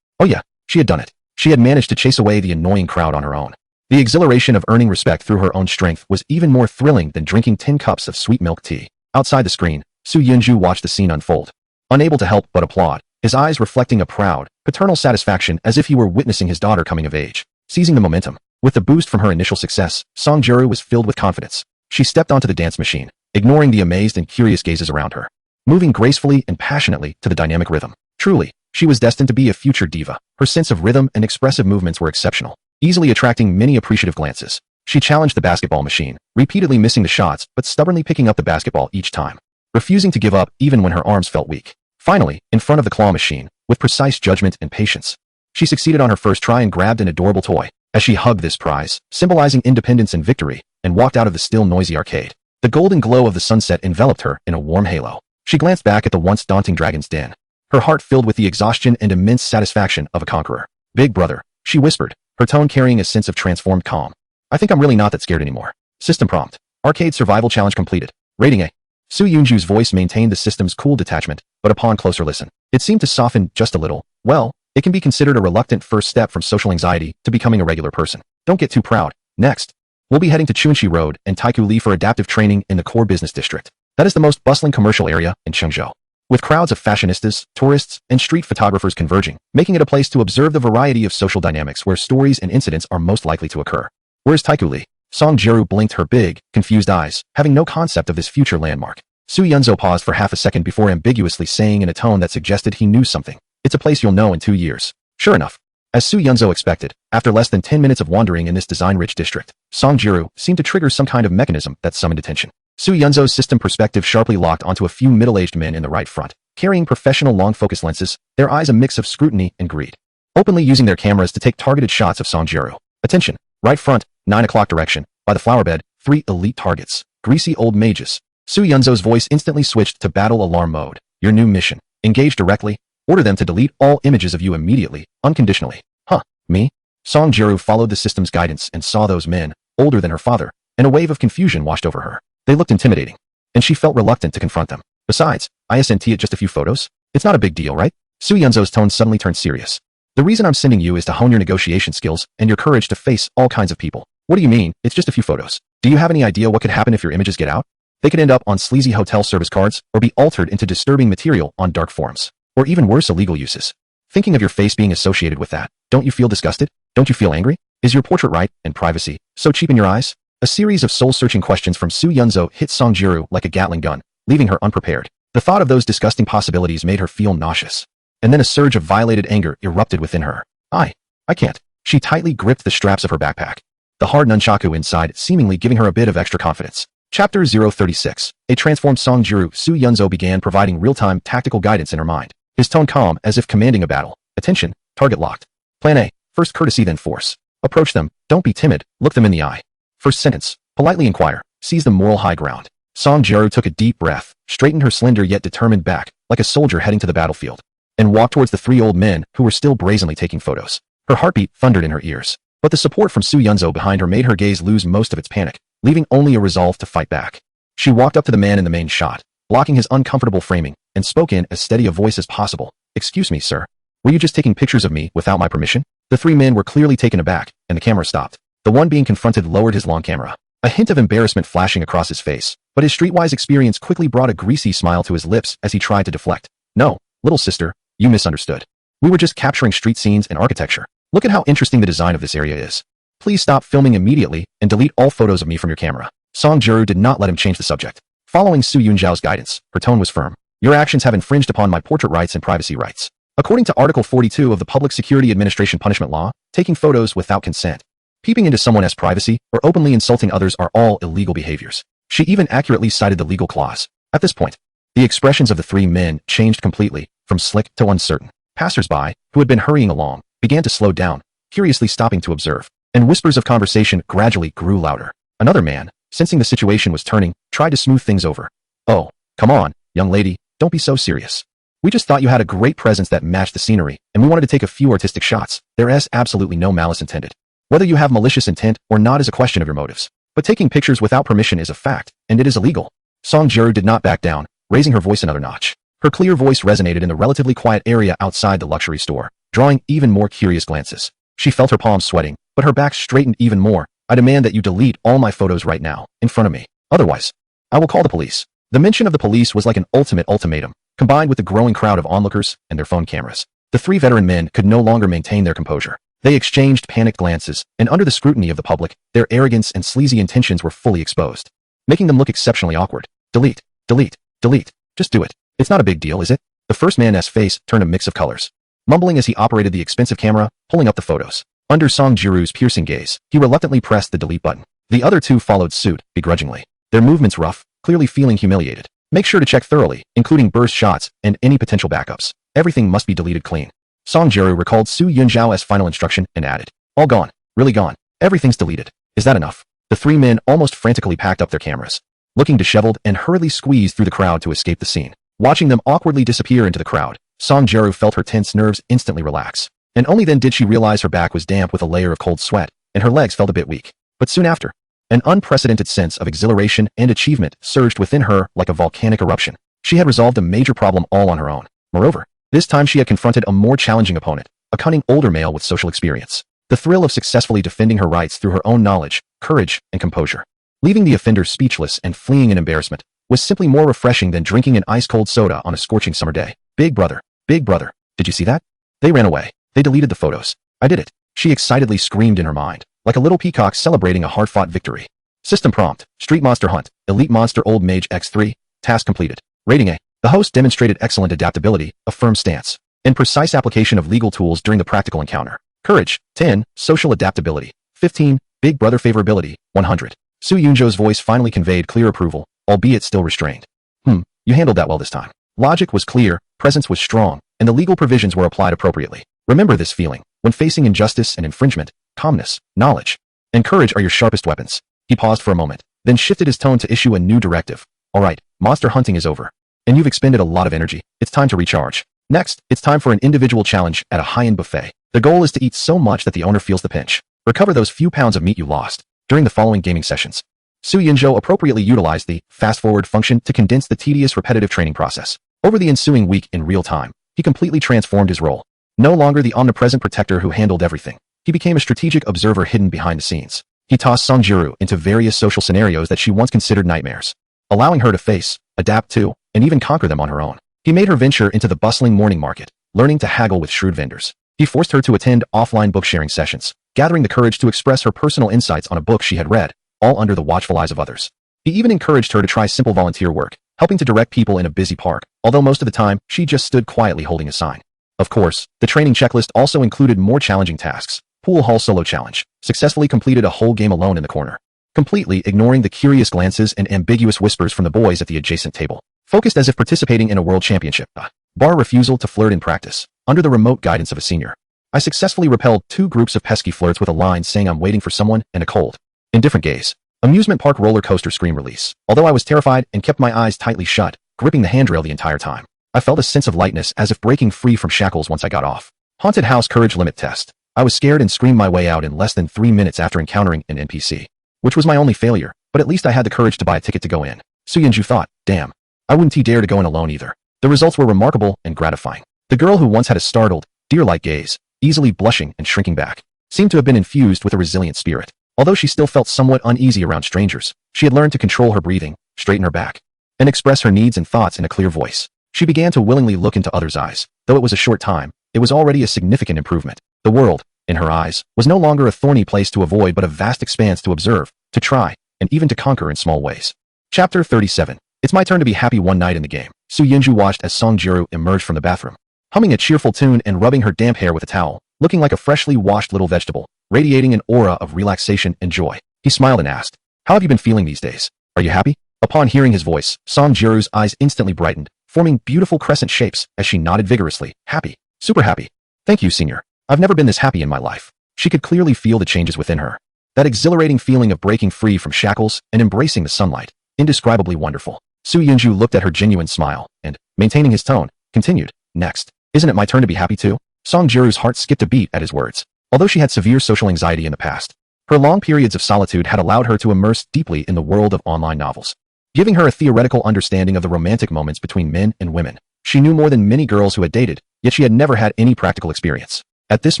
Speaker 1: Oh yeah, she had done it. She had managed to chase away the annoying crowd on her own. The exhilaration of earning respect through her own strength was even more thrilling than drinking 10 cups of sweet milk tea. Outside the screen, Su Yunzhou watched the scene unfold, unable to help but applaud, his eyes reflecting a proud, paternal satisfaction as if he were witnessing his daughter coming of age. Seizing the momentum, with the boost from her initial success, Song Jiru was filled with confidence. She stepped onto the dance machine, ignoring the amazed and curious gazes around her, moving gracefully and passionately to the dynamic rhythm. Truly, she was destined to be a future diva. Her sense of rhythm and expressive movements were exceptional, easily attracting many appreciative glances. She challenged the basketball machine, repeatedly missing the shots but stubbornly picking up the basketball each time, refusing to give up even when her arms felt weak. Finally, in front of the claw machine, with precise judgment and patience, she succeeded on her first try and grabbed an adorable toy. As she hugged this prize, symbolizing independence and victory, and walked out of the still noisy arcade, the golden glow of the sunset enveloped her in a warm halo. She glanced back at the once daunting dragon's den, her heart filled with the exhaustion and immense satisfaction of a conqueror. Big brother, she whispered, her tone carrying a sense of transformed calm. I think I'm really not that scared anymore. System prompt. Arcade survival challenge completed. Rating A. Su Yunju's voice maintained the system's cool detachment, but upon closer listen, it seemed to soften just a little. Well, it can be considered a reluctant first step from social anxiety to becoming a regular person. Don't get too proud. Next, we'll be heading to Chunxi Road and Taiku Li for adaptive training in the core business district. That is the most bustling commercial area in Chengzhou, with crowds of fashionistas, tourists, and street photographers converging, making it a place to observe the variety of social dynamics where stories and incidents are most likely to occur. Where's Taiku Li? Song Jiru blinked her big, confused eyes, having no concept of this future landmark. Su Yunzo paused for half a second before ambiguously saying in a tone that suggested he knew something. It's a place you'll know in 2 years. Sure enough. As Su Yunzo expected, after less than 10 minutes of wandering in this design-rich district, Song Jiru seemed to trigger some kind of mechanism that summoned attention. Su Yunzo's system perspective sharply locked onto a few middle-aged men in the right front, carrying professional long-focus lenses, their eyes a mix of scrutiny and greed, openly using their cameras to take targeted shots of Song Jiru. Attention! Right front, 9 o'clock direction, by the flower bed, 3 elite targets, greasy old mages. Su Yunzo's voice instantly switched to battle alarm mode. Your new mission. Engage directly. Order them to delete all images of you immediately, unconditionally. Huh, me? Song Jiru followed the system's guidance and saw those men, older than her father, and a wave of confusion washed over her. They looked intimidating, and she felt reluctant to confront them. Besides, isn't it just a few photos? It's not a big deal, right? Su Yunzo's tone suddenly turned serious. The reason I'm sending you is to hone your negotiation skills and your courage to face all kinds of people. What do you mean, it's just a few photos? Do you have any idea what could happen if your images get out? They could end up on sleazy hotel service cards or be altered into disturbing material on dark forums. Or even worse, illegal uses. Thinking of your face being associated with that, don't you feel disgusted? Don't you feel angry? Is your portrait right and privacy so cheap in your eyes? A series of soul-searching questions from Su Yunzo hit Song Jiru like a Gatling gun, leaving her unprepared. The thought of those disgusting possibilities made her feel nauseous. And then a surge of violated anger erupted within her. I can't. She tightly gripped the straps of her backpack, the hard nunchaku inside seemingly giving her a bit of extra confidence. Chapter 036. A transformed Song Jiru. Su Yunzo began providing real-time tactical guidance in her mind, his tone calm as if commanding a battle. Attention, target locked. Plan A. First courtesy then force. Approach them, don't be timid, look them in the eye. First sentence. Politely inquire. Seize the moral high ground. Song Jiru took a deep breath, straightened her slender yet determined back, like a soldier heading to the battlefield, and walked towards the 3 old men who were still brazenly taking photos. Her heartbeat thundered in her ears, but the support from Su Yunzo behind her made her gaze lose most of its panic, leaving only a resolve to fight back. She walked up to the man in the main shot, blocking his uncomfortable framing, and spoke in as steady a voice as possible. Excuse me, sir. Were you just taking pictures of me without my permission? The 3 men were clearly taken aback, and the camera stopped. The one being confronted lowered his long camera, a hint of embarrassment flashing across his face, but his streetwise experience quickly brought a greasy smile to his lips as he tried to deflect. No, little sister, you misunderstood. We were just capturing street scenes and architecture. Look at how interesting the design of this area is. Please stop filming immediately and delete all photos of me from your camera. Song Jiru did not let him change the subject. Following Su Yunzhao's guidance, her tone was firm. Your actions have infringed upon my portrait rights and privacy rights. According to Article 42 of the Public Security Administration Punishment Law, taking photos without consent, peeping into someone's privacy, or openly insulting others are all illegal behaviors. She even accurately cited the legal clause. At this point, the expressions of the 3 men changed completely, from slick to uncertain. Passers-by, who had been hurrying along, began to slow down, curiously stopping to observe, and whispers of conversation gradually grew louder. Another man, sensing the situation was turning, tried to smooth things over. Oh, come on, young lady, don't be so serious. We just thought you had a great presence that matched the scenery, and we wanted to take a few artistic shots. There is absolutely no malice intended. Whether you have malicious intent or not is a question of your motives. But taking pictures without permission is a fact, and it is illegal. Song Jiru did not back down, raising her voice another notch. Her clear voice resonated in the relatively quiet area outside the luxury store, drawing even more curious glances. She felt her palms sweating, but her back straightened even more. I demand that you delete all my photos right now, in front of me. Otherwise, I will call the police. The mention of the police was like an ultimate ultimatum, combined with the growing crowd of onlookers and their phone cameras. The 3 veteran men could no longer maintain their composure. They exchanged panicked glances, and under the scrutiny of the public, their arrogance and sleazy intentions were fully exposed, making them look exceptionally awkward. Delete, delete, delete. Just do it. It's not a big deal, is it? The first man's face turned a mix of colors, mumbling as he operated the expensive camera, pulling up the photos. Under Song Jiru's piercing gaze, he reluctantly pressed the delete button. The other 2 followed suit, begrudgingly, their movements rough, clearly feeling humiliated. Make sure to check thoroughly, including burst shots and any potential backups. Everything must be deleted clean. Song Jiru recalled Su Yunzhao's final instruction and added, all gone, really gone. Everything's deleted. Is that enough? The 3 men almost frantically packed up their cameras, looking disheveled and hurriedly squeezed through the crowd to escape the scene. Watching them awkwardly disappear into the crowd, Song Jiru felt her tense nerves instantly relax. And only then did she realize her back was damp with a layer of cold sweat, and her legs felt a bit weak. But soon after, an unprecedented sense of exhilaration and achievement surged within her like a volcanic eruption. She had resolved a major problem all on her own. Moreover, this time she had confronted a more challenging opponent, a cunning older male with social experience. The thrill of successfully defending her rights through her own knowledge, courage, and composure, leaving the offender speechless and fleeing in embarrassment, was simply more refreshing than drinking an ice-cold soda on a scorching summer day. Big brother, did you see that? They ran away. They deleted the photos. I did it. She excitedly screamed in her mind, like a little peacock celebrating a hard-fought victory. System prompt, Street Monster Hunt, Elite Monster Old Mage X3, task completed. Rating A. The host demonstrated excellent adaptability, a firm stance, and precise application of legal tools during the practical encounter. Courage, 10, social adaptability, 15, Big Brother favorability, 100. Su Yunzhou's voice finally conveyed clear approval, albeit still restrained. You handled that well this time. Logic was clear, presence was strong, and the legal provisions were applied appropriately. Remember this feeling. When facing injustice and infringement, calmness, knowledge, and courage are your sharpest weapons. He paused for a moment, then shifted his tone to issue a new directive. All right, monster hunting is over. And you've expended a lot of energy. It's time to recharge. Next, it's time for an individual challenge at a high-end buffet. The goal is to eat so much that the owner feels the pinch. Recover those few pounds of meat you lost during the following gaming sessions. Su Yunzhou appropriately utilized the fast-forward function to condense the tedious repetitive training process. Over the ensuing week in real time, he completely transformed his role. No longer the omnipresent protector who handled everything. He became a strategic observer hidden behind the scenes. He tossed Song Jiru into various social scenarios that she once considered nightmares, allowing her to face, adapt to, and even conquer them on her own. He made her venture into the bustling morning market, learning to haggle with shrewd vendors. He forced her to attend offline book-sharing sessions, gathering the courage to express her personal insights on a book she had read, all under the watchful eyes of others. He even encouraged her to try simple volunteer work, helping to direct people in a busy park, although most of the time, she just stood quietly holding a sign. Of course, the training checklist also included more challenging tasks. Pool Hall Solo Challenge. Successfully completed a whole game alone in the corner, completely ignoring the curious glances and ambiguous whispers from the boys at the adjacent table. Focused as if participating in a world championship. Bar refusal to flirt in practice, under the remote guidance of a senior. I successfully repelled 2 groups of pesky flirts with a line saying I'm waiting for someone and a cold, indifferent gaze. Amusement park roller coaster scream release. Although I was terrified and kept my eyes tightly shut, gripping the handrail the entire time, I felt a sense of lightness as if breaking free from shackles once I got off. Haunted house courage limit test. I was scared and screamed my way out in less than 3 minutes after encountering an NPC, which was my only failure, but at least I had the courage to buy a ticket to go in. Su Yunzhou thought, damn, I wouldn't dare to go in alone either. The results were remarkable and gratifying. The girl who once had a startled, deer-like gaze, easily blushing and shrinking back, seemed to have been infused with a resilient spirit. Although she still felt somewhat uneasy around strangers, she had learned to control her breathing, straighten her back, and express her needs and thoughts in a clear voice. She began to willingly look into others' eyes. Though it was a short time, it was already a significant improvement. The world, in her eyes, was no longer a thorny place to avoid but a vast expanse to observe, to try, and even to conquer in small ways. Chapter 37. It's my turn to be happy one night in the game. Su Yunzhou watched as Song Jiru emerged from the bathroom, humming a cheerful tune and rubbing her damp hair with a towel, looking like a freshly washed little vegetable, radiating an aura of relaxation and joy. He smiled and asked, how have you been feeling these days? Are you happy? Upon hearing his voice, Song Jiru's eyes instantly brightened, forming beautiful crescent shapes as she nodded vigorously. Happy. Super happy. Thank you, senior. I've never been this happy in my life. She could clearly feel the changes within her. That exhilarating feeling of breaking free from shackles and embracing the sunlight. Indescribably wonderful. Su Yunzhou looked at her genuine smile and, maintaining his tone, continued, next. Isn't it my turn to be happy too? Song Jiru's heart skipped a beat at his words. Although she had severe social anxiety in the past, her long periods of solitude had allowed her to immerse deeply in the world of online novels, giving her a theoretical understanding of the romantic moments between men and women. She knew more than many girls who had dated, yet she had never had any practical experience. At this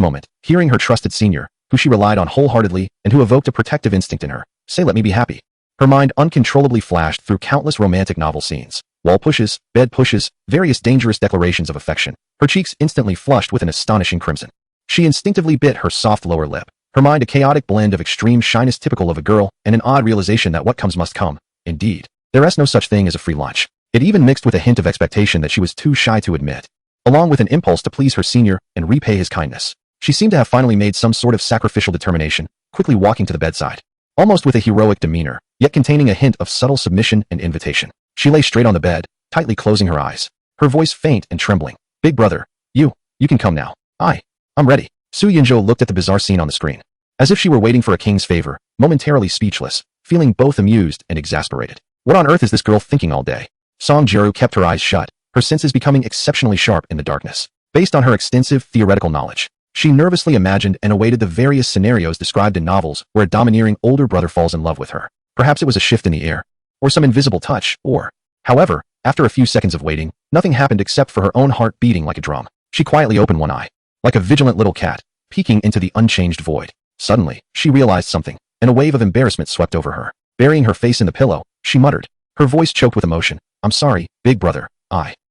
Speaker 1: moment, hearing her trusted senior, who she relied on wholeheartedly and who evoked a protective instinct in her, say let me be happy. Her mind uncontrollably flashed through countless romantic novel scenes, wall pushes, bed pushes, various dangerous declarations of affection. Her cheeks instantly flushed with an astonishing crimson. She instinctively bit her soft lower lip, her mind a chaotic blend of extreme shyness typical of a girl and an odd realization that what comes must come. Indeed, there is no such thing as a free lunch. It even mixed with a hint of expectation that she was too shy to admit, along with an impulse to please her senior and repay his kindness. She seemed to have finally made some sort of sacrificial determination, quickly walking to the bedside, almost with a heroic demeanor, yet containing a hint of subtle submission and invitation. She lay straight on the bed, tightly closing her eyes, her voice faint and trembling. Big brother, you can come now. I'm ready. Su Yunzhou looked at the bizarre scene on the screen, as if she were waiting for a king's favor, momentarily speechless, feeling both amused and exasperated. What on earth is this girl thinking all day? Song Jiru kept her eyes shut, her senses becoming exceptionally sharp in the darkness. Based on her extensive theoretical knowledge, she nervously imagined and awaited the various scenarios described in novels where a domineering older brother falls in love with her. Perhaps it was a shift in the air, or some invisible touch, or... However, after a few seconds of waiting, nothing happened except for her own heart beating like a drum. She quietly opened one eye, like a vigilant little cat, peeking into the unchanged void. Suddenly, she realized something, and a wave of embarrassment swept over her. Burying her face in the pillow, she muttered, her voice choked with emotion, "I'm sorry, big brother,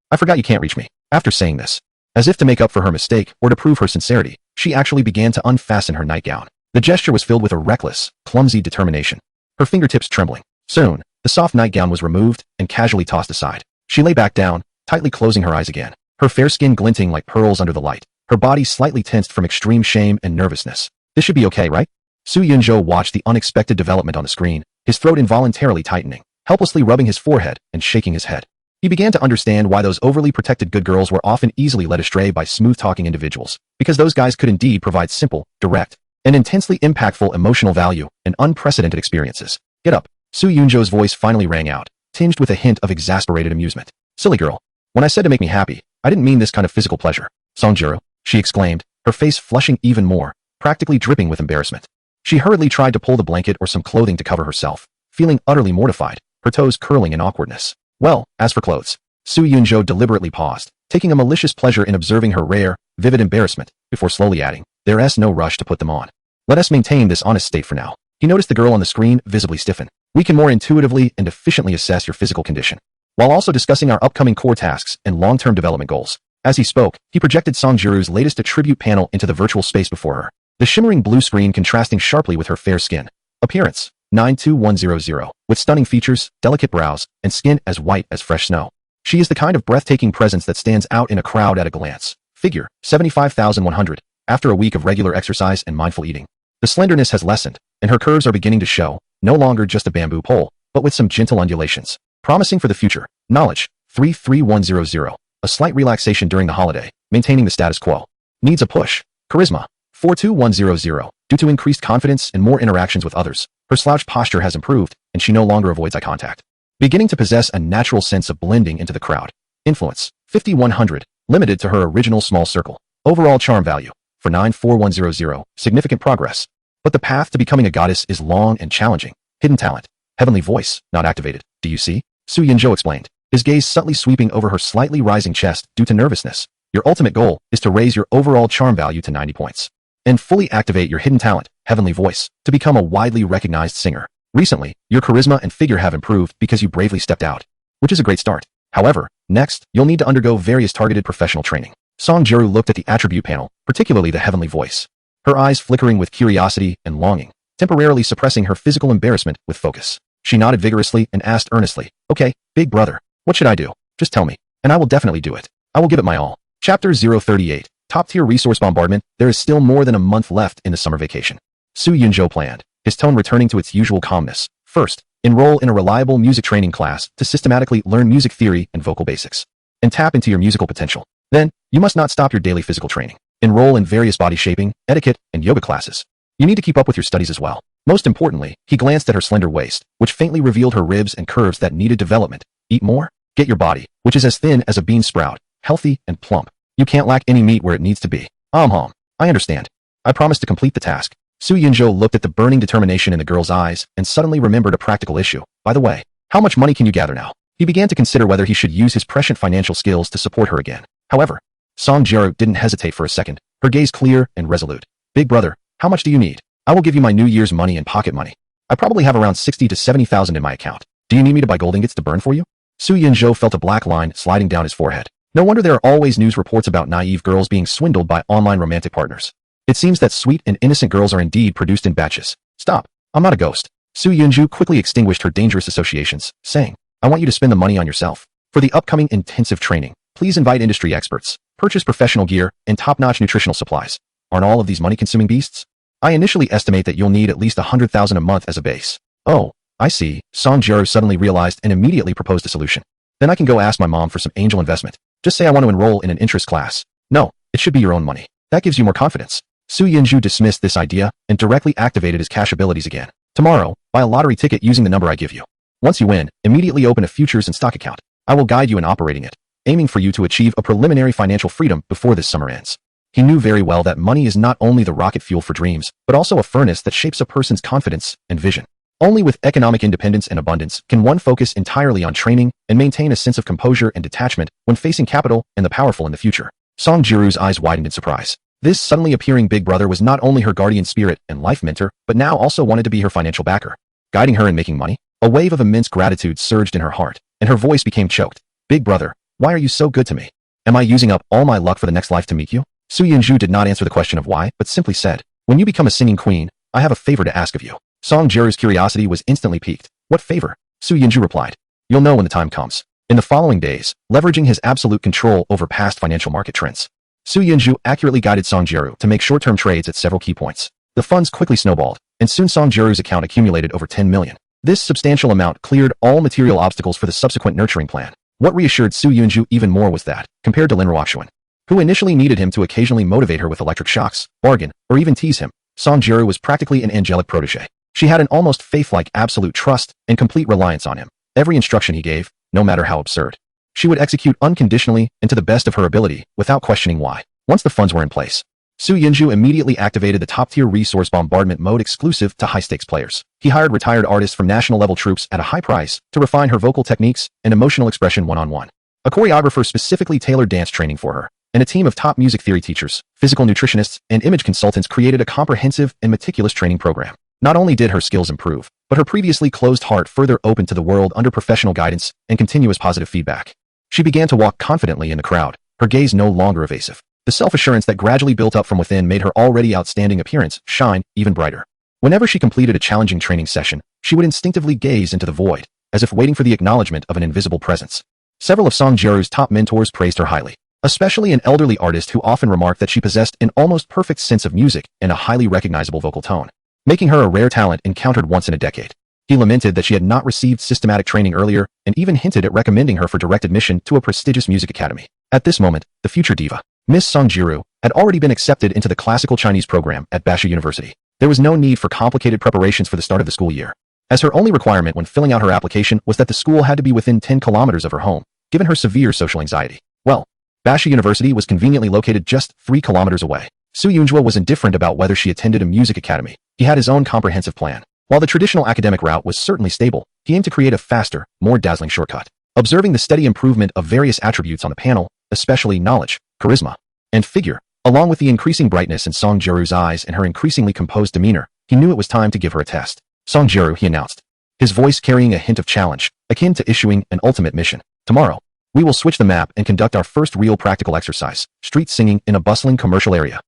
Speaker 1: I forgot you can't reach me." After saying this, as if to make up for her mistake or to prove her sincerity, she actually began to unfasten her nightgown. The gesture was filled with a reckless, clumsy determination, her fingertips trembling. Soon, the soft nightgown was removed and casually tossed aside. She lay back down, tightly closing her eyes again, her fair skin glinting like pearls under the light, her body slightly tensed from extreme shame and nervousness. This should be okay, right? Su Yunzhou watched the unexpected development on the screen, his throat involuntarily tightening, helplessly rubbing his forehead and shaking his head. He began to understand why those overly protected good girls were often easily led astray by smooth-talking individuals, because those guys could indeed provide simple, direct, and intensely impactful emotional value and unprecedented experiences. Get up. Su Yunzhou's voice finally rang out, tinged with a hint of exasperated amusement. Silly girl. When I said to make me happy, I didn't mean this kind of physical pleasure. Songjuro, she exclaimed, her face flushing even more, practically dripping with embarrassment. She hurriedly tried to pull the blanket or some clothing to cover herself, feeling utterly mortified, her toes curling in awkwardness. Well, as for clothes, Su Yunzhou deliberately paused, taking a malicious pleasure in observing her rare, vivid embarrassment, before slowly adding, "There's no rush to put them on. Let us maintain this honest state for now." He noticed the girl on the screen visibly stiffen. "We can more intuitively and efficiently assess your physical condition, while also discussing our upcoming core tasks and long-term development goals." As he spoke, he projected Songjuru's latest attribute panel into the virtual space before her, the shimmering blue screen contrasting sharply with her fair skin. Appearance: 92100, with stunning features, delicate brows, and skin as white as fresh snow. She is the kind of breathtaking presence that stands out in a crowd at a glance. Figure: 75,100, after a week of regular exercise and mindful eating. The slenderness has lessened, and her curves are beginning to show, no longer just a bamboo pole, but with some gentle undulations. Promising for the future. Knowledge: 33100, a slight relaxation during the holiday, maintaining the status quo. Needs a push. Charisma: 42100, due to increased confidence and more interactions with others. Her slouched posture has improved, and she no longer avoids eye contact, beginning to possess a natural sense of blending into the crowd. Influence: 5100, limited to her original small circle. Overall charm value: for 94100, significant progress. But the path to becoming a goddess is long and challenging. Hidden talent: heavenly voice, not activated. Do you see? Su Yunzhou explained, his gaze subtly sweeping over her slightly rising chest due to nervousness. Your ultimate goal is to raise your overall charm value to 90 points. And fully activate your hidden talent, heavenly voice, to become a widely recognized singer. Recently, your charisma and figure have improved because you bravely stepped out, which is a great start. However, next, you'll need to undergo various targeted professional training. Songjuro looked at the attribute panel, particularly the heavenly voice, her eyes flickering with curiosity and longing, temporarily suppressing her physical embarrassment with focus. She nodded vigorously and asked earnestly, "Okay, big brother, what should I do? Just tell me, and I will definitely do it. I will give it my all." Chapter 038, Top-Tier Resource Bombardment. There is still more than a month left in the summer vacation. Su Yunzhou planned, his tone returning to its usual calmness. First, enroll in a reliable music training class to systematically learn music theory and vocal basics, and tap into your musical potential. Then, you must not stop your daily physical training. Enroll in various body shaping, etiquette, and yoga classes. You need to keep up with your studies as well. Most importantly, he glanced at her slender waist, which faintly revealed her ribs and curves that needed development. Eat more. Get your body, which is as thin as a bean sprout, healthy and plump. You can't lack any meat where it needs to be. I understand. I promise to complete the task. Su Yunzhou looked at the burning determination in the girl's eyes and suddenly remembered a practical issue. By the way, how much money can you gather now? He began to consider whether he should use his prescient financial skills to support her again. However, Songjuro didn't hesitate for a second, her gaze clear and resolute. "Big brother, how much do you need? I will give you my New Year's money and pocket money. I probably have around 60 to 70,000 in my account. Do you need me to buy gold ingots to burn for you?" Su Yunzhou felt a black line sliding down his forehead. No wonder there are always news reports about naive girls being swindled by online romantic partners. It seems that sweet and innocent girls are indeed produced in batches. Stop. I'm not a ghost. Su Yunzhou quickly extinguished her dangerous associations, saying, "I want you to spend the money on yourself. For the upcoming intensive training, please invite industry experts, purchase professional gear, and top-notch nutritional supplies. Aren't all of these money-consuming beasts? I initially estimate that you'll need at least 100,000 a month as a base." "Oh, I see." Songjuro suddenly realized and immediately proposed a solution. "Then I can go ask my mom for some angel investment. Just say I want to enroll in an interest class." "No, it should be your own money. That gives you more confidence." Su Yunzhou dismissed this idea and directly activated his cash abilities again. "Tomorrow, buy a lottery ticket using the number I give you. Once you win, immediately open a futures and stock account. I will guide you in operating it. aiming for you to achieve a preliminary financial freedom before this summer ends. He knew very well that money is not only the rocket fuel for dreams, but also a furnace that shapes a person's confidence and vision. Only with economic independence and abundance can one focus entirely on training and maintain a sense of composure and detachment when facing capital and the powerful in the future. Song Jiru's eyes widened in surprise. This suddenly appearing big brother was not only her guardian spirit and life mentor, but now also wanted to be her financial backer. Guiding her in making money, a wave of immense gratitude surged in her heart, and her voice became choked. Big brother, why are you so good to me? Am I using up all my luck for the next life to meet you? Su Yunju did not answer the question of why, but simply said, when you become a singing queen, I have a favor to ask of you. Song Jiru's curiosity was instantly piqued. What favor? Su Yunju replied. You'll know when the time comes. In the following days, leveraging his absolute control over past financial market trends, Su Yunju accurately guided Song Jiru to make short-term trades at several key points. The funds quickly snowballed, and soon Song Jiru's account accumulated over 10 million. This substantial amount cleared all material obstacles for the subsequent nurturing plan. What reassured Su Yunju even more was that, compared to Lin Ruoxuan, who initially needed him to occasionally motivate her with electric shocks, bargain, or even tease him, Song Jiru was practically an angelic protege. She had an almost faith-like absolute trust and complete reliance on him. Every instruction he gave, no matter how absurd, she would execute unconditionally and to the best of her ability, without questioning why. Once the funds were in place, Su Yunju immediately activated the top-tier resource bombardment mode exclusive to high-stakes players. He hired retired artists from national-level troops at a high price to refine her vocal techniques and emotional expression one-on-one. A choreographer specifically tailored dance training for her, and a team of top music theory teachers, physical nutritionists, and image consultants created a comprehensive and meticulous training program. Not only did her skills improve, but her previously closed heart further opened to the world under professional guidance and continuous positive feedback. She began to walk confidently in the crowd, her gaze no longer evasive. The self-assurance that gradually built up from within made her already outstanding appearance shine even brighter. Whenever she completed a challenging training session, she would instinctively gaze into the void, as if waiting for the acknowledgement of an invisible presence. Several of Song Jiru's top mentors praised her highly, especially an elderly artist who often remarked that she possessed an almost perfect sense of music and a highly recognizable vocal tone, making her a rare talent encountered once in a decade. He lamented that she had not received systematic training earlier and even hinted at recommending her for direct admission to a prestigious music academy. At this moment, the future diva, Miss Song Jiru, had already been accepted into the classical Chinese program at Basha University. There was no need for complicated preparations for the start of the school year, as her only requirement when filling out her application was that the school had to be within 10 kilometers of her home, given her severe social anxiety. Well, Basha University was conveniently located just 3 kilometers away. Su Yunjua was indifferent about whether she attended a music academy. He had his own comprehensive plan. While the traditional academic route was certainly stable, he aimed to create a faster, more dazzling shortcut. Observing the steady improvement of various attributes on the panel, especially knowledge, charisma, and figure, along with the increasing brightness in Song Jiru's eyes and her increasingly composed demeanor, he knew it was time to give her a test. Song Jiru, he announced, his voice carrying a hint of challenge, akin to issuing an ultimate mission. Tomorrow, we will switch the map and conduct our first real practical exercise, street singing in a bustling commercial area.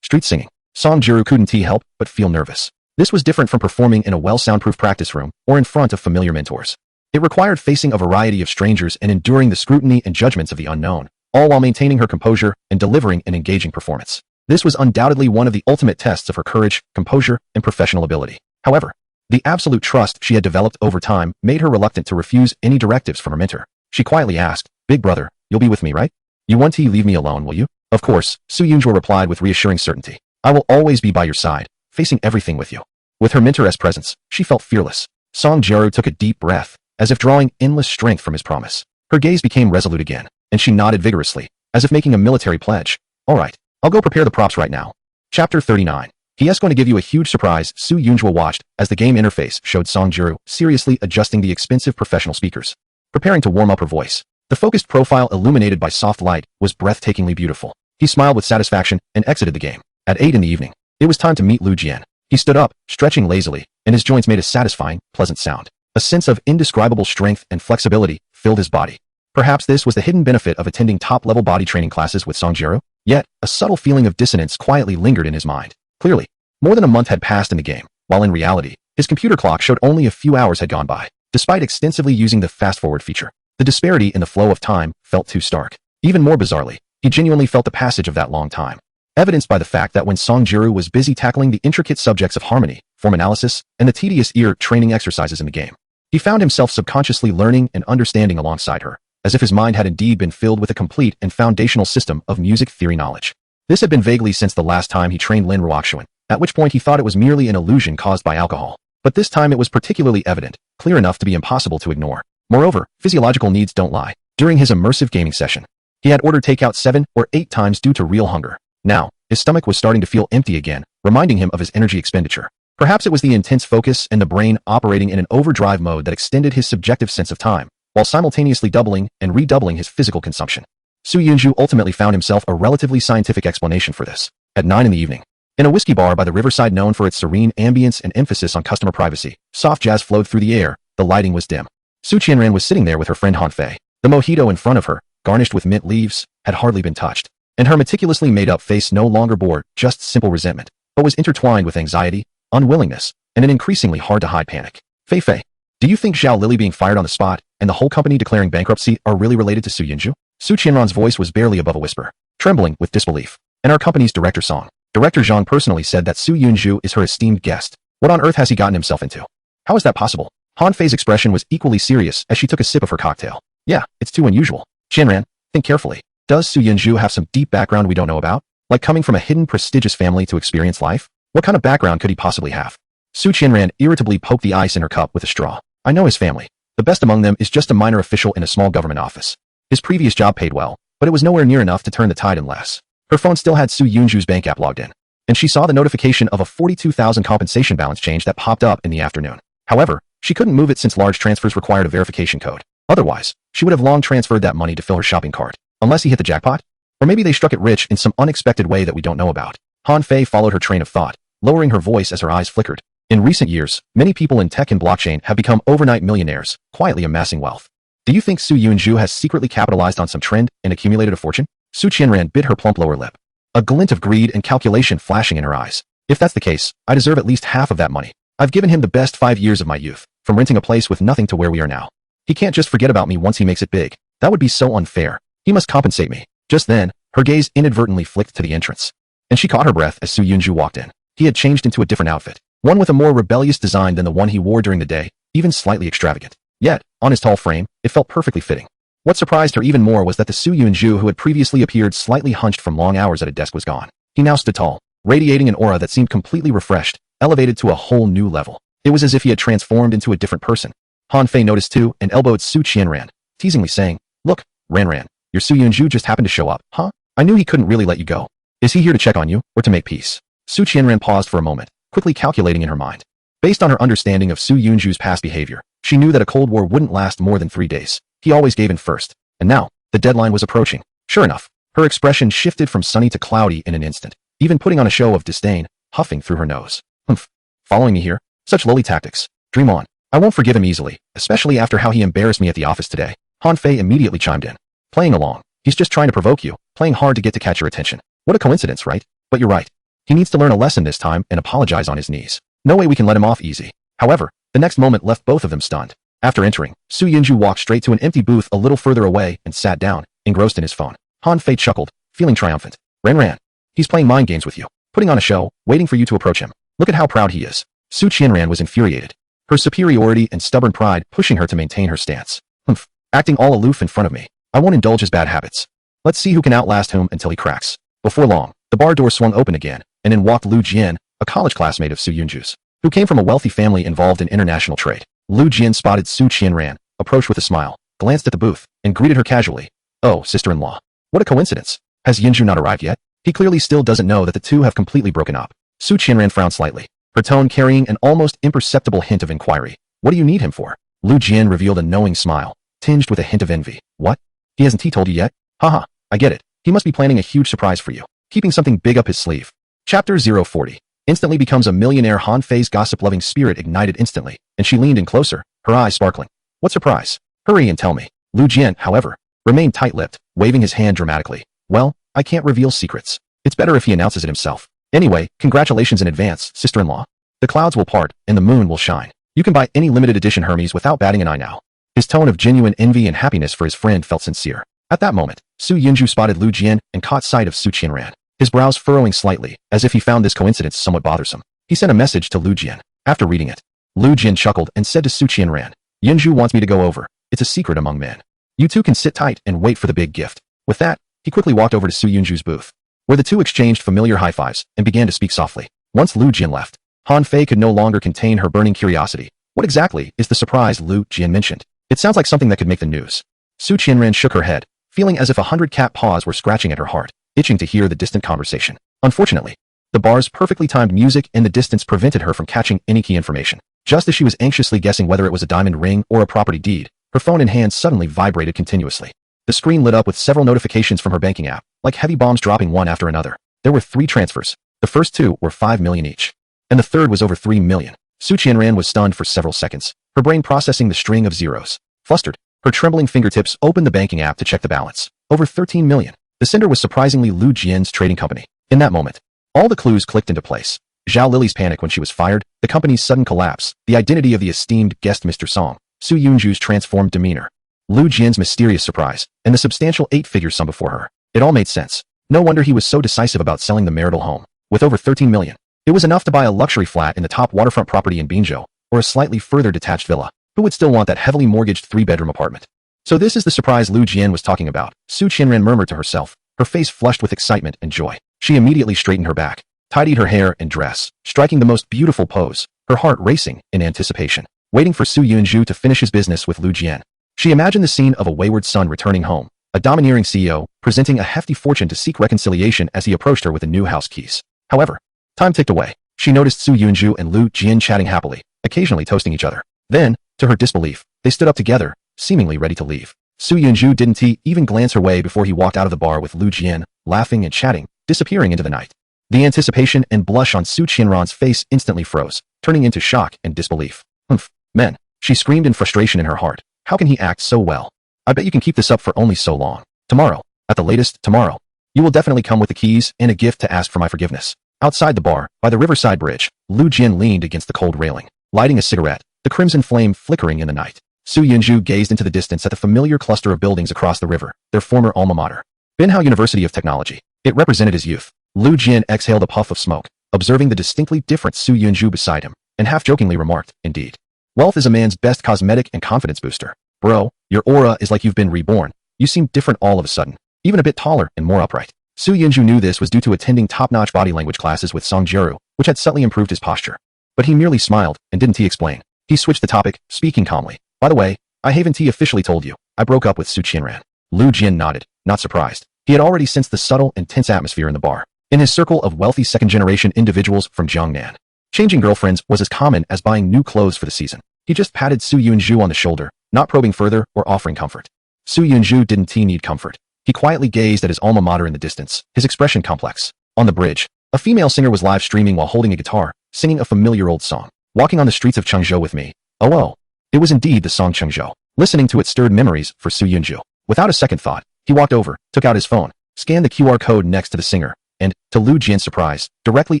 Speaker 1: Street singing. Song Jiru couldn't help but feel nervous. This was different from performing in a well-soundproof practice room or in front of familiar mentors. It required facing a variety of strangers and enduring the scrutiny and judgments of the unknown, all while maintaining her composure and delivering an engaging performance. This was undoubtedly one of the ultimate tests of her courage, composure, and professional ability. However, the absolute trust she had developed over time made her reluctant to refuse any directives from her mentor. She quietly asked, "Big brother, you'll be with me, right? You won't leave me alone, will you?" "Of course," Su Yunjua replied with reassuring certainty. "I will always be by your side, facing everything with you." With her mentor's presence, she felt fearless. Song Jiru took a deep breath, as if drawing endless strength from his promise. Her gaze became resolute again, and she nodded vigorously, as if making a military pledge. "All right, I'll go prepare the props right now." Chapter 39. He is going to give you a huge surprise. Su Yunjua watched as the game interface showed Song Jiru seriously adjusting the expensive professional speakers, preparing to warm up her voice. The focused profile illuminated by soft light was breathtakingly beautiful. He smiled with satisfaction and exited the game. At 8 in the evening, it was time to meet Lu Jian. He stood up, stretching lazily, and his joints made a satisfying, pleasant sound. A sense of indescribable strength and flexibility filled his body. Perhaps this was the hidden benefit of attending top-level body training classes with Song Jiru. Yet, a subtle feeling of dissonance quietly lingered in his mind. Clearly, more than a month had passed in the game, while in reality, his computer clock showed only a few hours had gone by. Despite extensively using the fast-forward feature, the disparity in the flow of time felt too stark. Even more bizarrely, he genuinely felt the passage of that long time, evidenced by the fact that when Song Jiru was busy tackling the intricate subjects of harmony, form analysis, and the tedious ear training exercises in the game, he found himself subconsciously learning and understanding alongside her, as if his mind had indeed been filled with a complete and foundational system of music theory knowledge. This had been vaguely since the last time he trained Lin Ruoxuan, at which point he thought it was merely an illusion caused by alcohol. But this time it was particularly evident, clear enough to be impossible to ignore. Moreover, physiological needs don't lie. during his immersive gaming session. He had ordered takeout 7 or 8 times due to real hunger. Now, his stomach was starting to feel empty again, reminding him of his energy expenditure. Perhaps it was the intense focus and the brain operating in an overdrive mode that extended his subjective sense of time, while simultaneously doubling and redoubling his physical consumption. Su Yunju ultimately found himself a relatively scientific explanation for this. At 9 in the evening, in a whiskey bar by the riverside known for its serene ambience and emphasis on customer privacy, soft jazz flowed through the air, the lighting was dim. Su Qianran was sitting there with her friend Han Fei. The mojito in front of her, garnished with mint leaves, had hardly been touched, and her meticulously made-up face no longer bore just simple resentment, but was intertwined with anxiety, unwillingness, and an increasingly hard-to-hide panic. Fei, do you think Zhao Lily being fired on the spot and the whole company declaring bankruptcy are really related to Su Yunju? Su Qianran's voice was barely above a whisper, trembling with disbelief. And our company's director Song. Director Zhang personally said that Su Yunju is her esteemed guest. What on earth has he gotten himself into? How is that possible? Han Fei's expression was equally serious as she took a sip of her cocktail. Yeah, it's too unusual. Qianran, think carefully. Does Su Yunju have some deep background we don't know about? Like coming from a hidden prestigious family to experience life? What kind of background could he possibly have? Su Qianran irritably poked the ice in her cup with a straw. I know his family. The best among them is just a minor official in a small government office. His previous job paid well, but it was nowhere near enough to turn the tide unless. Her phone still had Su Yunju's bank app logged in, and she saw the notification of a 42,000 compensation balance change that popped up in the afternoon. However, she couldn't move it since large transfers required a verification code. Otherwise, she would have long transferred that money to fill her shopping cart. Unless he hit the jackpot? Or maybe they struck it rich in some unexpected way that we don't know about. Han Fei followed her train of thought, lowering her voice as her eyes flickered. In recent years, many people in tech and blockchain have become overnight millionaires, quietly amassing wealth. Do you think Su Yunju has secretly capitalized on some trend and accumulated a fortune? Su Qianran bit her plump lower lip, a glint of greed and calculation flashing in her eyes. If that's the case, I deserve at least half of that money. I've given him the best 5 years of my youth, from renting a place with nothing to where we are now. He can't just forget about me once he makes it big. That would be so unfair. He must compensate me. Just then, her gaze inadvertently flicked to the entrance, and she caught her breath as Su Yunju walked in. He had changed into a different outfit, one with a more rebellious design than the one he wore during the day, even slightly extravagant. Yet, on his tall frame, it felt perfectly fitting. What surprised her even more was that the Su Yunju who had previously appeared slightly hunched from long hours at a desk was gone. He now stood tall, radiating an aura that seemed completely refreshed, elevated to a whole new level. It was as if he had transformed into a different person. Han Fei noticed too and elbowed Su Qianran, teasingly saying, "Look, Ran, your Su Yunju just happened to show up, huh? I knew he couldn't really let you go. Is he here to check on you, or to make peace?" Su Qianran paused for a moment, quickly calculating in her mind. Based on her understanding of Su Yunju's past behavior, she knew that a Cold War wouldn't last more than 3 days. He always gave in first. And now, the deadline was approaching. Sure enough, her expression shifted from sunny to cloudy in an instant, even putting on a show of disdain, huffing through her nose. Humph. Following me here? Such lowly tactics. Dream on. I won't forgive him easily, especially after how he embarrassed me at the office today. Han Fei immediately chimed in. Playing along. He's just trying to provoke you, playing hard to get to catch your attention. What a coincidence, right? But you're right. He needs to learn a lesson this time and apologize on his knees. No way we can let him off easy. However, the next moment left both of them stunned. After entering, Su Yunju walked straight to an empty booth a little further away and sat down, engrossed in his phone. Han Fei chuckled, feeling triumphant. Ran. He's playing mind games with you, putting on a show, waiting for you to approach him. Look at how proud he is. Su Qianran was infuriated, her superiority and stubborn pride pushing her to maintain her stance. Humph. Acting all aloof in front of me. I won't indulge his bad habits. Let's see who can outlast whom until he cracks. Before long, the bar door swung open again, and in walked Lu Jian, a college classmate of Su Yunju's, who came from a wealthy family involved in international trade. Lu Jian spotted Su Qianran, approached with a smile, glanced at the booth, and greeted her casually. Oh, sister-in-law. What a coincidence. Has Yunju not arrived yet? He clearly still doesn't know that the two have completely broken up. Su Qianran frowned slightly, her tone carrying an almost imperceptible hint of inquiry. What do you need him for? Lu Jian revealed a knowing smile, tinged with a hint of envy. What? He told you yet? Haha, I get it. He must be planning a huge surprise for you, keeping something big up his sleeve. Chapter 040. Instantly becomes a millionaire. Han Fei's gossip-loving spirit ignited instantly, and she leaned in closer, her eyes sparkling. What surprise? Hurry and tell me. Lu Jian, however, remained tight-lipped, waving his hand dramatically. Well, I can't reveal secrets. It's better if he announces it himself. Anyway, congratulations in advance, sister-in-law. The clouds will part, and the moon will shine. You can buy any limited edition Hermes without batting an eye now. His tone of genuine envy and happiness for his friend felt sincere. At that moment, Su Yunju spotted Lu Jian and caught sight of Su Qianran, his brows furrowing slightly, as if he found this coincidence somewhat bothersome. He sent a message to Lu Jian. After reading it, Lu Jian chuckled and said to Su Qianran, Yunju wants me to go over. It's a secret among men. You two can sit tight and wait for the big gift. With that, he quickly walked over to Su Yunju's booth, where the two exchanged familiar high-fives and began to speak softly. Once Lu Jian left, Han Fei could no longer contain her burning curiosity. What exactly is the surprise Lu Jian mentioned? It sounds like something that could make the news. Su Qianran shook her head, feeling as if 100 cat paws were scratching at her heart, itching to hear the distant conversation. Unfortunately, the bar's perfectly timed music in the distance prevented her from catching any key information. Just as she was anxiously guessing whether it was a diamond ring or a property deed, her phone in hand suddenly vibrated continuously. The screen lit up with several notifications from her banking app, like heavy bombs dropping one after another. There were 3 transfers. The first 2 were 5 million each, and the third was over 3 million. Su Qianran was stunned for several seconds, her brain processing the string of zeros. Flustered, her trembling fingertips opened the banking app to check the balance. Over 13 million. The sender was surprisingly Lu Jian's trading company. In that moment, all the clues clicked into place. Zhao Lily's panic when she was fired, the company's sudden collapse, the identity of the esteemed guest Mr. Song, Su Yunju's transformed demeanor, Lu Jian's mysterious surprise, and the substantial 8-figure sum before her. It all made sense. No wonder he was so decisive about selling the marital home. With over 13 million, it was enough to buy a luxury flat in the top waterfront property in Binzhou, or a slightly further detached villa. Who would still want that heavily mortgaged 3-bedroom apartment? So this is the surprise Lu Jian was talking about, Su Qianran murmured to herself, her face flushed with excitement and joy. She immediately straightened her back, tidied her hair and dress, striking the most beautiful pose, her heart racing in anticipation, waiting for Su Yunju to finish his business with Lu Jian. She imagined the scene of a wayward son returning home, a domineering CEO, presenting a hefty fortune to seek reconciliation as he approached her with the new house keys. However, time ticked away. She noticed Su Yunju and Lu Jian chatting happily, occasionally toasting each other. Then, to her disbelief, they stood up together, seemingly ready to leave. Su Yunju didn't even glance her way before he walked out of the bar with Lu Jian, laughing and chatting, disappearing into the night. The anticipation and blush on Su Qianran's face instantly froze, turning into shock and disbelief. Humph, men, she screamed in frustration in her heart. How can he act so well? I bet you can keep this up for only so long. Tomorrow, at the latest, tomorrow, you will definitely come with the keys and a gift to ask for my forgiveness. Outside the bar, by the riverside bridge, Lu Jian leaned against the cold railing, lighting a cigarette, the crimson flame flickering in the night. Su Yunju gazed into the distance at the familiar cluster of buildings across the river, their former alma mater, Binhao University of Technology. It represented his youth. Lu Jian exhaled a puff of smoke, observing the distinctly different Su Yunju beside him, and half-jokingly remarked, indeed. Wealth is a man's best cosmetic and confidence booster. Bro, your aura is like you've been reborn. You seem different all of a sudden, even a bit taller and more upright. Su Yunju knew this was due to attending top-notch body language classes with Song Jiru, which had subtly improved his posture. But he merely smiled and didn't explain. He switched the topic, speaking calmly. By the way, I haven't officially told you, I broke up with Su Qianran. Lu Jian nodded, not surprised. He had already sensed the subtle and tense atmosphere in the bar. In his circle of wealthy second-generation individuals from Jiangnan, changing girlfriends was as common as buying new clothes for the season. He just patted Su Yunju on the shoulder, not probing further or offering comfort. Su Yunju didn't need comfort. He quietly gazed at his alma mater in the distance, his expression complex. On the bridge, a female singer was live streaming while holding a guitar, singing a familiar old song. Walking on the streets of Chengzhou with me. Oh. It was indeed the song Chengzhou. Listening to it stirred memories for Su Yunju. Without a second thought, he walked over, took out his phone, scanned the QR code next to the singer, and, to Lu Jian's surprise, directly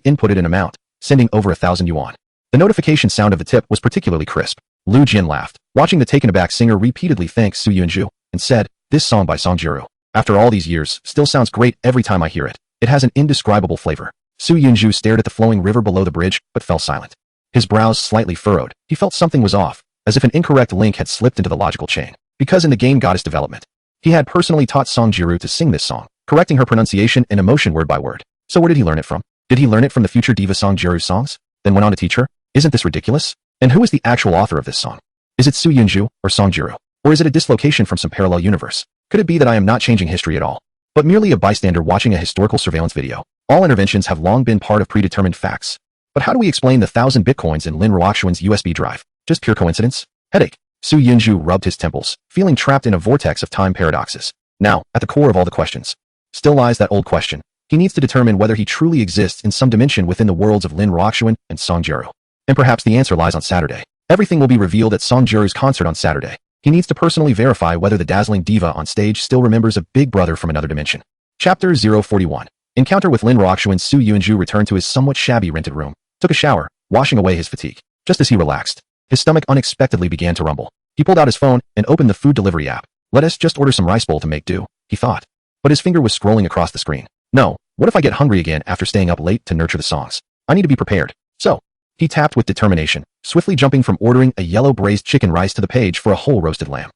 Speaker 1: inputted an amount, sending over 1,000 yuan. The notification sound of the tip was particularly crisp. Lu Jian laughed, watching the taken-aback singer repeatedly thank Su Yunju, and said, "This song by Song Jiru, after all these years, still sounds great every time I hear it. It has an indescribable flavor." Su Yunju stared at the flowing river below the bridge, but fell silent. His brows slightly furrowed. He felt something was off, as if an incorrect link had slipped into the logical chain. Because in the game Goddess Development, he had personally taught Song Jiru to sing this song, correcting her pronunciation and emotion word by word. So where did he learn it from? Did he learn it from the future diva Song Jiru's songs? Then went on to teach her? Isn't this ridiculous? And who is the actual author of this song? Is it Su Yunju, or Song Jiru? Or is it a dislocation from some parallel universe? Could it be that I am not changing history at all, but merely a bystander watching a historical surveillance video? All interventions have long been part of predetermined facts. But how do we explain the 1,000 bitcoins in Lin Ruoxuan's USB drive? Just pure coincidence? Headache. Su Yunju rubbed his temples, feeling trapped in a vortex of time paradoxes. Now, at the core of all the questions, still lies that old question. He needs to determine whether he truly exists in some dimension within the worlds of Lin Ruoxuan and Song Jiru. And perhaps the answer lies on Saturday. Everything will be revealed at Song Jiru's concert on Saturday. He needs to personally verify whether the dazzling diva on stage still remembers a big brother from another dimension. Chapter 041. Encounter with Lin Ruoxuan. Su Yunju returned to his somewhat shabby rented room, took a shower, washing away his fatigue. Just as he relaxed, his stomach unexpectedly began to rumble. He pulled out his phone and opened the food delivery app. Let us just order some rice bowl to make do, he thought. But his finger was scrolling across the screen. No, what if I get hungry again after staying up late to nurture the songs? I need to be prepared. So, he tapped with determination, swiftly jumping from ordering a yellow braised chicken rice to the page for a whole roasted lamb.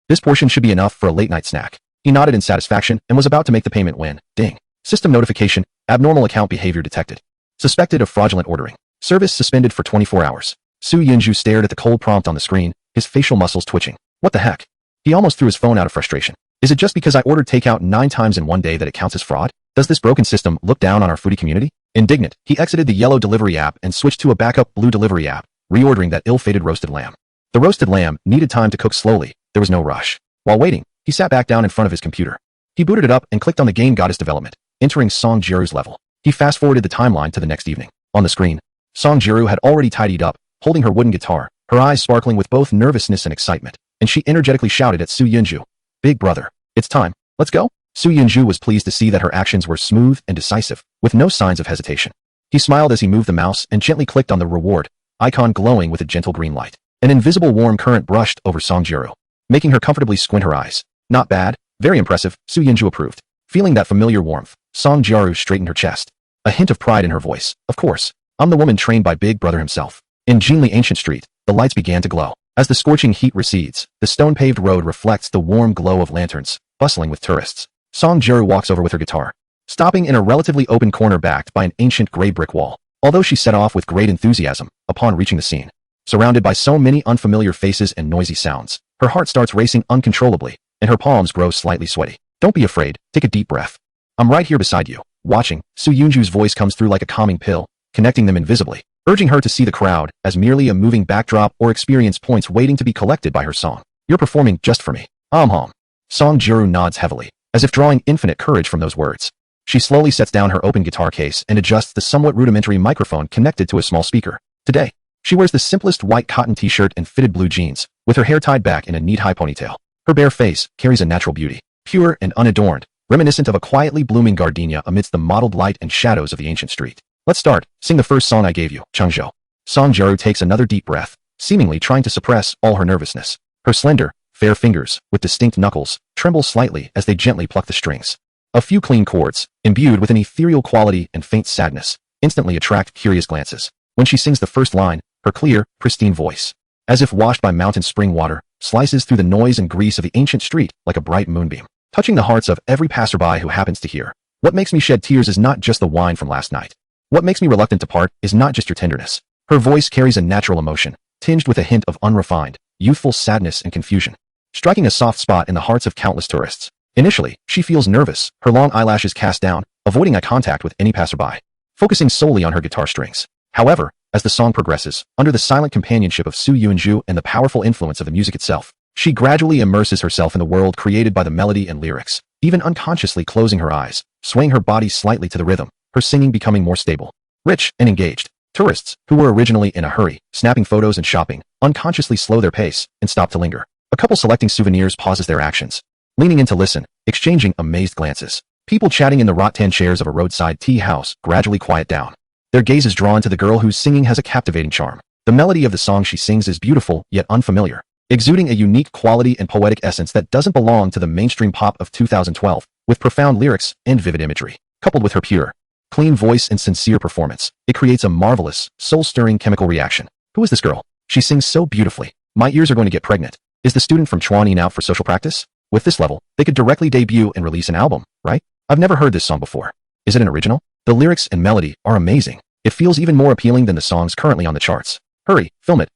Speaker 1: This portion should be enough for a late-night snack. He nodded in satisfaction and was about to make the payment when, ding. System notification, abnormal account behavior detected. Suspected of fraudulent ordering. Service suspended for 24 hours. Su Yunju stared at the cold prompt on the screen, his facial muscles twitching. What the heck? He almost threw his phone out of frustration. Is it just because I ordered takeout 9 times in one day that it counts as fraud? Does this broken system look down on our foodie community? Indignant, he exited the yellow delivery app and switched to a backup blue delivery app, reordering that ill-fated roasted lamb. The roasted lamb needed time to cook slowly. There was no rush. While waiting, he sat back down in front of his computer. He booted it up and clicked on the game Goddess Development, entering Song Jiru's level. He fast-forwarded the timeline to the next evening. On the screen, Song Jiru had already tidied up, holding her wooden guitar, her eyes sparkling with both nervousness and excitement, and she energetically shouted at Su Yunju, "Big brother, it's time. Let's go." Su Yunju was pleased to see that her actions were smooth and decisive, with no signs of hesitation. He smiled as he moved the mouse and gently clicked on the reward icon glowing with a gentle green light. An invisible warm current brushed over Song Jiru, making her comfortably squint her eyes. Not bad, very impressive, Su Yunju approved. Feeling that familiar warmth, Song Jiru straightened her chest. A hint of pride in her voice. Of course, I'm the woman trained by Big Brother himself. In Jinli Ancient Street, the lights began to glow. As the scorching heat recedes, the stone-paved road reflects the warm glow of lanterns, bustling with tourists. Song Jiru walks over with her guitar, stopping in a relatively open corner backed by an ancient gray brick wall. Although she set off with great enthusiasm upon reaching the scene, surrounded by so many unfamiliar faces and noisy sounds, her heart starts racing uncontrollably, and her palms grow slightly sweaty. Don't be afraid, take a deep breath. I'm right here beside you, watching. Su Yunju's voice comes through like a calming pill, connecting them invisibly, urging her to see the crowd as merely a moving backdrop or experience points waiting to be collected by her song. You're performing just for me. Hom. Song Jiru nods heavily, as if drawing infinite courage from those words. She slowly sets down her open guitar case and adjusts the somewhat rudimentary microphone connected to a small speaker. Today, she wears the simplest white cotton t-shirt and fitted blue jeans, with her hair tied back in a neat high ponytail. Her bare face carries a natural beauty, pure and unadorned, reminiscent of a quietly blooming gardenia amidst the mottled light and shadows of the ancient street. Let's start. Sing the first song I gave you, Changzhou. Song Jiru takes another deep breath, seemingly trying to suppress all her nervousness. Her slender, fair fingers, with distinct knuckles, tremble slightly as they gently pluck the strings. A few clean chords, imbued with an ethereal quality and faint sadness, instantly attract curious glances. When she sings the first line, her clear, pristine voice, as if washed by mountain spring water, slices through the noise and grease of the ancient street like a bright moonbeam, touching the hearts of every passerby who happens to hear. What makes me shed tears is not just the wine from last night. What makes me reluctant to part is not just your tenderness. Her voice carries a natural emotion, tinged with a hint of unrefined, youthful sadness and confusion, striking a soft spot in the hearts of countless tourists. Initially, she feels nervous, her long eyelashes cast down, avoiding eye contact with any passerby, focusing solely on her guitar strings. However, as the song progresses, under the silent companionship of Su Yunju and the powerful influence of the music itself, she gradually immerses herself in the world created by the melody and lyrics, even unconsciously closing her eyes, swaying her body slightly to the rhythm, her singing becoming more stable, rich, and engaged. Tourists, who were originally in a hurry, snapping photos and shopping, unconsciously slow their pace and stop to linger. A couple selecting souvenirs pauses their actions, leaning in to listen, exchanging amazed glances. People chatting in the rattan chairs of a roadside tea house gradually quiet down, their gaze is drawn to the girl whose singing has a captivating charm. The melody of the song she sings is beautiful yet unfamiliar, exuding a unique quality and poetic essence that doesn't belong to the mainstream pop of 2012, with profound lyrics and vivid imagery. Coupled with her pure, clean voice and sincere performance, it creates a marvelous, soul-stirring chemical reaction. Who is this girl? She sings so beautifully. My ears are going to get pregnant. Is the student from Chuanin out for social practice? With this level, they could directly debut and release an album, right? I've never heard this song before. Is it an original? The lyrics and melody are amazing. It feels even more appealing than the songs currently on the charts. Hurry, film it.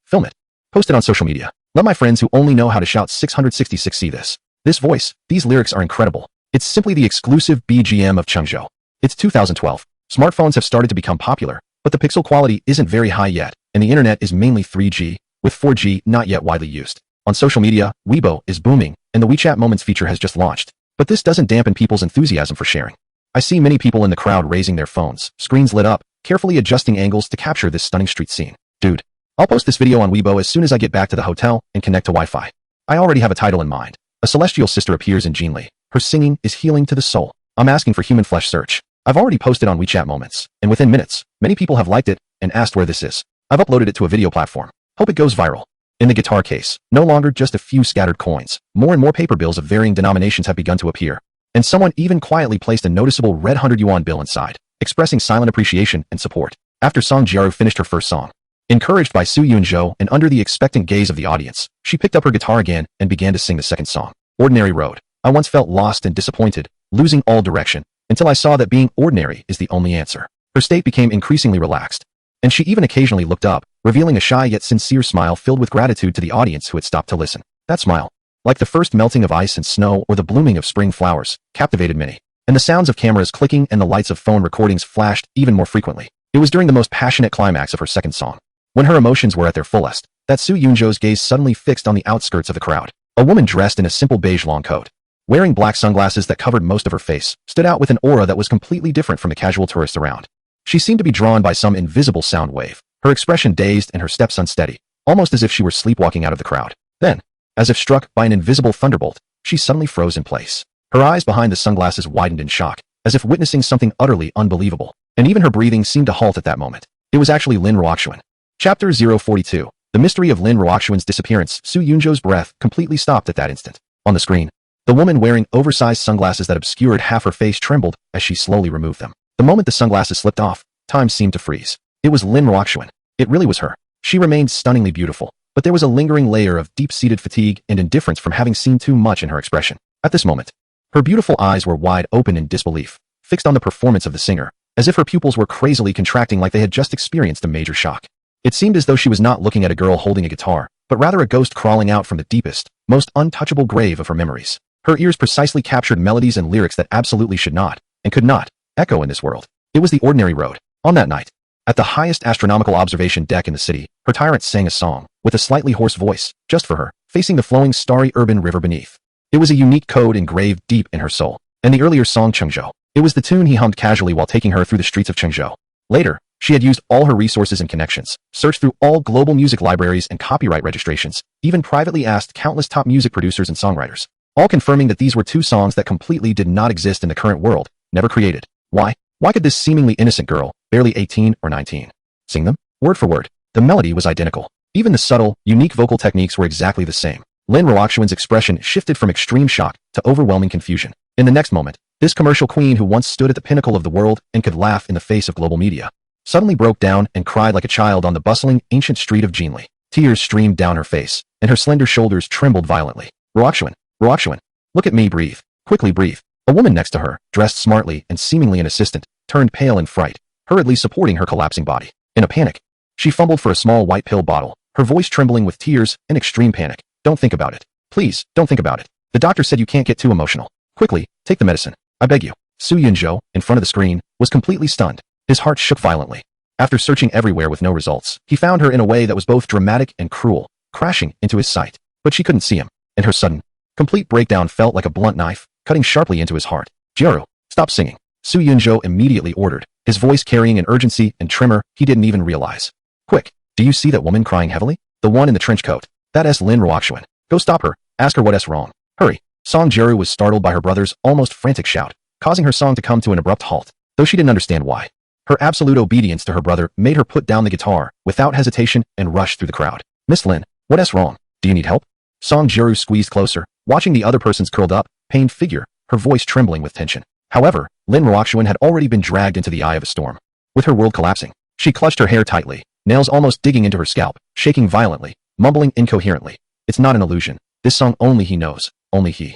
Speaker 1: Post it on social media. Let my friends who only know how to shout 666 see this. This voice, these lyrics are incredible. It's simply the exclusive BGM of Changzhou. It's 2012. Smartphones have started to become popular, but the pixel quality isn't very high yet, and the internet is mainly 3G, with 4G not yet widely used. On social media, Weibo is booming, and the WeChat Moments feature has just launched. But this doesn't dampen people's enthusiasm for sharing. I see many people in the crowd raising their phones, screens lit up, carefully adjusting angles to capture this stunning street scene. Dude, I'll post this video on Weibo as soon as I get back to the hotel and connect to Wi-Fi. I already have a title in mind. A celestial sister appears in Jinli. Her singing is healing to the soul. I'm asking for human flesh search. I've already posted on WeChat Moments, and within minutes, many people have liked it and asked where this is. I've uploaded it to a video platform. Hope it goes viral. In the guitar case, no longer just a few scattered coins, more and more paper bills of varying denominations have begun to appear. And someone even quietly placed a noticeable red 100 yuan bill inside, expressing silent appreciation and support. After Song Jiru finished her first song, encouraged by Su Yunzhou and under the expectant gaze of the audience, she picked up her guitar again and began to sing the second song. Ordinary Road. I once felt lost and disappointed, losing all direction, until I saw that being ordinary is the only answer. Her state became increasingly relaxed, and she even occasionally looked up, revealing a shy yet sincere smile filled with gratitude to the audience who had stopped to listen. That smile, like the first melting of ice and snow or the blooming of spring flowers, captivated many. And the sounds of cameras clicking and the lights of phone recordings flashed even more frequently. It was during the most passionate climax of her second song, when her emotions were at their fullest, that Su Yunjo's gaze suddenly fixed on the outskirts of the crowd. A woman dressed in a simple beige long coat, wearing black sunglasses that covered most of her face, stood out with an aura that was completely different from the casual tourists around. She seemed to be drawn by some invisible sound wave, her expression dazed and her steps unsteady, almost as if she were sleepwalking out of the crowd. Then, as if struck by an invisible thunderbolt, she suddenly froze in place. Her eyes behind the sunglasses widened in shock, as if witnessing something utterly unbelievable, and even her breathing seemed to halt at that moment. It was actually Lin Ruoxuan. Chapter 042. The mystery of Lin Ruoxuan's disappearance. Su Yunjo's breath completely stopped at that instant. On the screen, the woman wearing oversized sunglasses that obscured half her face trembled as she slowly removed them. The moment the sunglasses slipped off, time seemed to freeze. It was Lin Ruoxuan. It really was her. She remained stunningly beautiful, but there was a lingering layer of deep-seated fatigue and indifference from having seen too much in her expression. At this moment, her beautiful eyes were wide open in disbelief, fixed on the performance of the singer, as if her pupils were crazily contracting like they had just experienced a major shock. It seemed as though she was not looking at a girl holding a guitar, but rather a ghost crawling out from the deepest, most untouchable grave of her memories. Her ears precisely captured melodies and lyrics that absolutely should not, and could not, echo in this world. It was the ordinary road. On that night, at the highest astronomical observation deck in the city, her tyrant sang a song, with a slightly hoarse voice, just for her, facing the flowing starry urban river beneath. It was a unique code engraved deep in her soul, and the earlier song Chengzhou. It was the tune he hummed casually while taking her through the streets of Chengzhou. Later, she had used all her resources and connections, searched through all global music libraries and copyright registrations, even privately asked countless top music producers and songwriters, all confirming that these were two songs that completely did not exist in the current world, never created. Why? Why could this seemingly innocent girl, barely 18 or 19, sing them? Word for word, the melody was identical. Even the subtle, unique vocal techniques were exactly the same. Lin Ruoxuan's expression shifted from extreme shock to overwhelming confusion. In the next moment, this commercial queen who once stood at the pinnacle of the world and could laugh in the face of global media, suddenly broke down and cried like a child on the bustling, ancient street of Jinli. Tears streamed down her face, and her slender shoulders trembled violently. Ruoxuan, Ruoxuan, look at me, breathe. Quickly breathe. A woman next to her, dressed smartly and seemingly an assistant, turned pale in fright, hurriedly supporting her collapsing body. In a panic, she fumbled for a small white pill bottle, her voice trembling with tears and extreme panic. Don't think about it. Please, don't think about it. The doctor said you can't get too emotional. Quickly, take the medicine. I beg you. Su Yunzhou, in front of the screen, was completely stunned. His heart shook violently. After searching everywhere with no results, he found her in a way that was both dramatic and cruel, crashing into his sight. But she couldn't see him, and her sudden, complete breakdown felt like a blunt knife, cutting sharply into his heart. Jiaru, stop singing. Su Yunzhou immediately ordered, his voice carrying an urgency and tremor he didn't even realize. Quick, do you see that woman crying heavily? The one in the trench coat. That's Lin Ruoxuan. Go stop her. Ask her what's wrong. Hurry. Song Jiaru was startled by her brother's almost frantic shout, causing her song to come to an abrupt halt, though she didn't understand why. Her absolute obedience to her brother made her put down the guitar, without hesitation, and rush through the crowd. Miss Lin, what's wrong? Do you need help? Song Jiaru squeezed closer, watching the other person's curled up, pained figure, her voice trembling with tension. However, Lin Ruoxuan had already been dragged into the eye of a storm. With her world collapsing, she clutched her hair tightly, nails almost digging into her scalp, shaking violently, mumbling incoherently. It's not an illusion. This song only he knows, only he.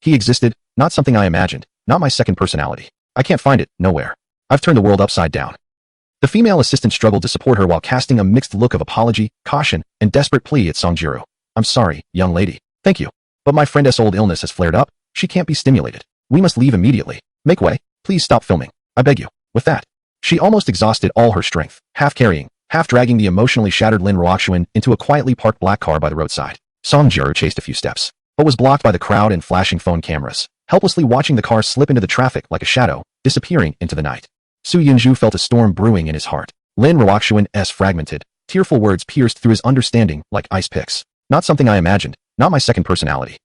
Speaker 1: He existed, not something I imagined, not my second personality. I can't find it, nowhere. I've turned the world upside down. The female assistant struggled to support her while casting a mixed look of apology, caution, and desperate plea at Song Jiaru. I'm sorry, young lady. Thank you. But my friend's old illness has flared up. She can't be stimulated. We must leave immediately. Make way. Please stop filming. I beg you. With that, she almost exhausted all her strength, half carrying, half dragging the emotionally shattered Lin Ruoxuan into a quietly parked black car by the roadside. Song Jiaru chased a few steps, but was blocked by the crowd and flashing phone cameras, helplessly watching the car slip into the traffic like a shadow, disappearing into the night. Su Yunzhou felt a storm brewing in his heart. Lin Ruoxuan's fragmented, tearful words pierced through his understanding like ice picks. Not something I imagined, not my second personality.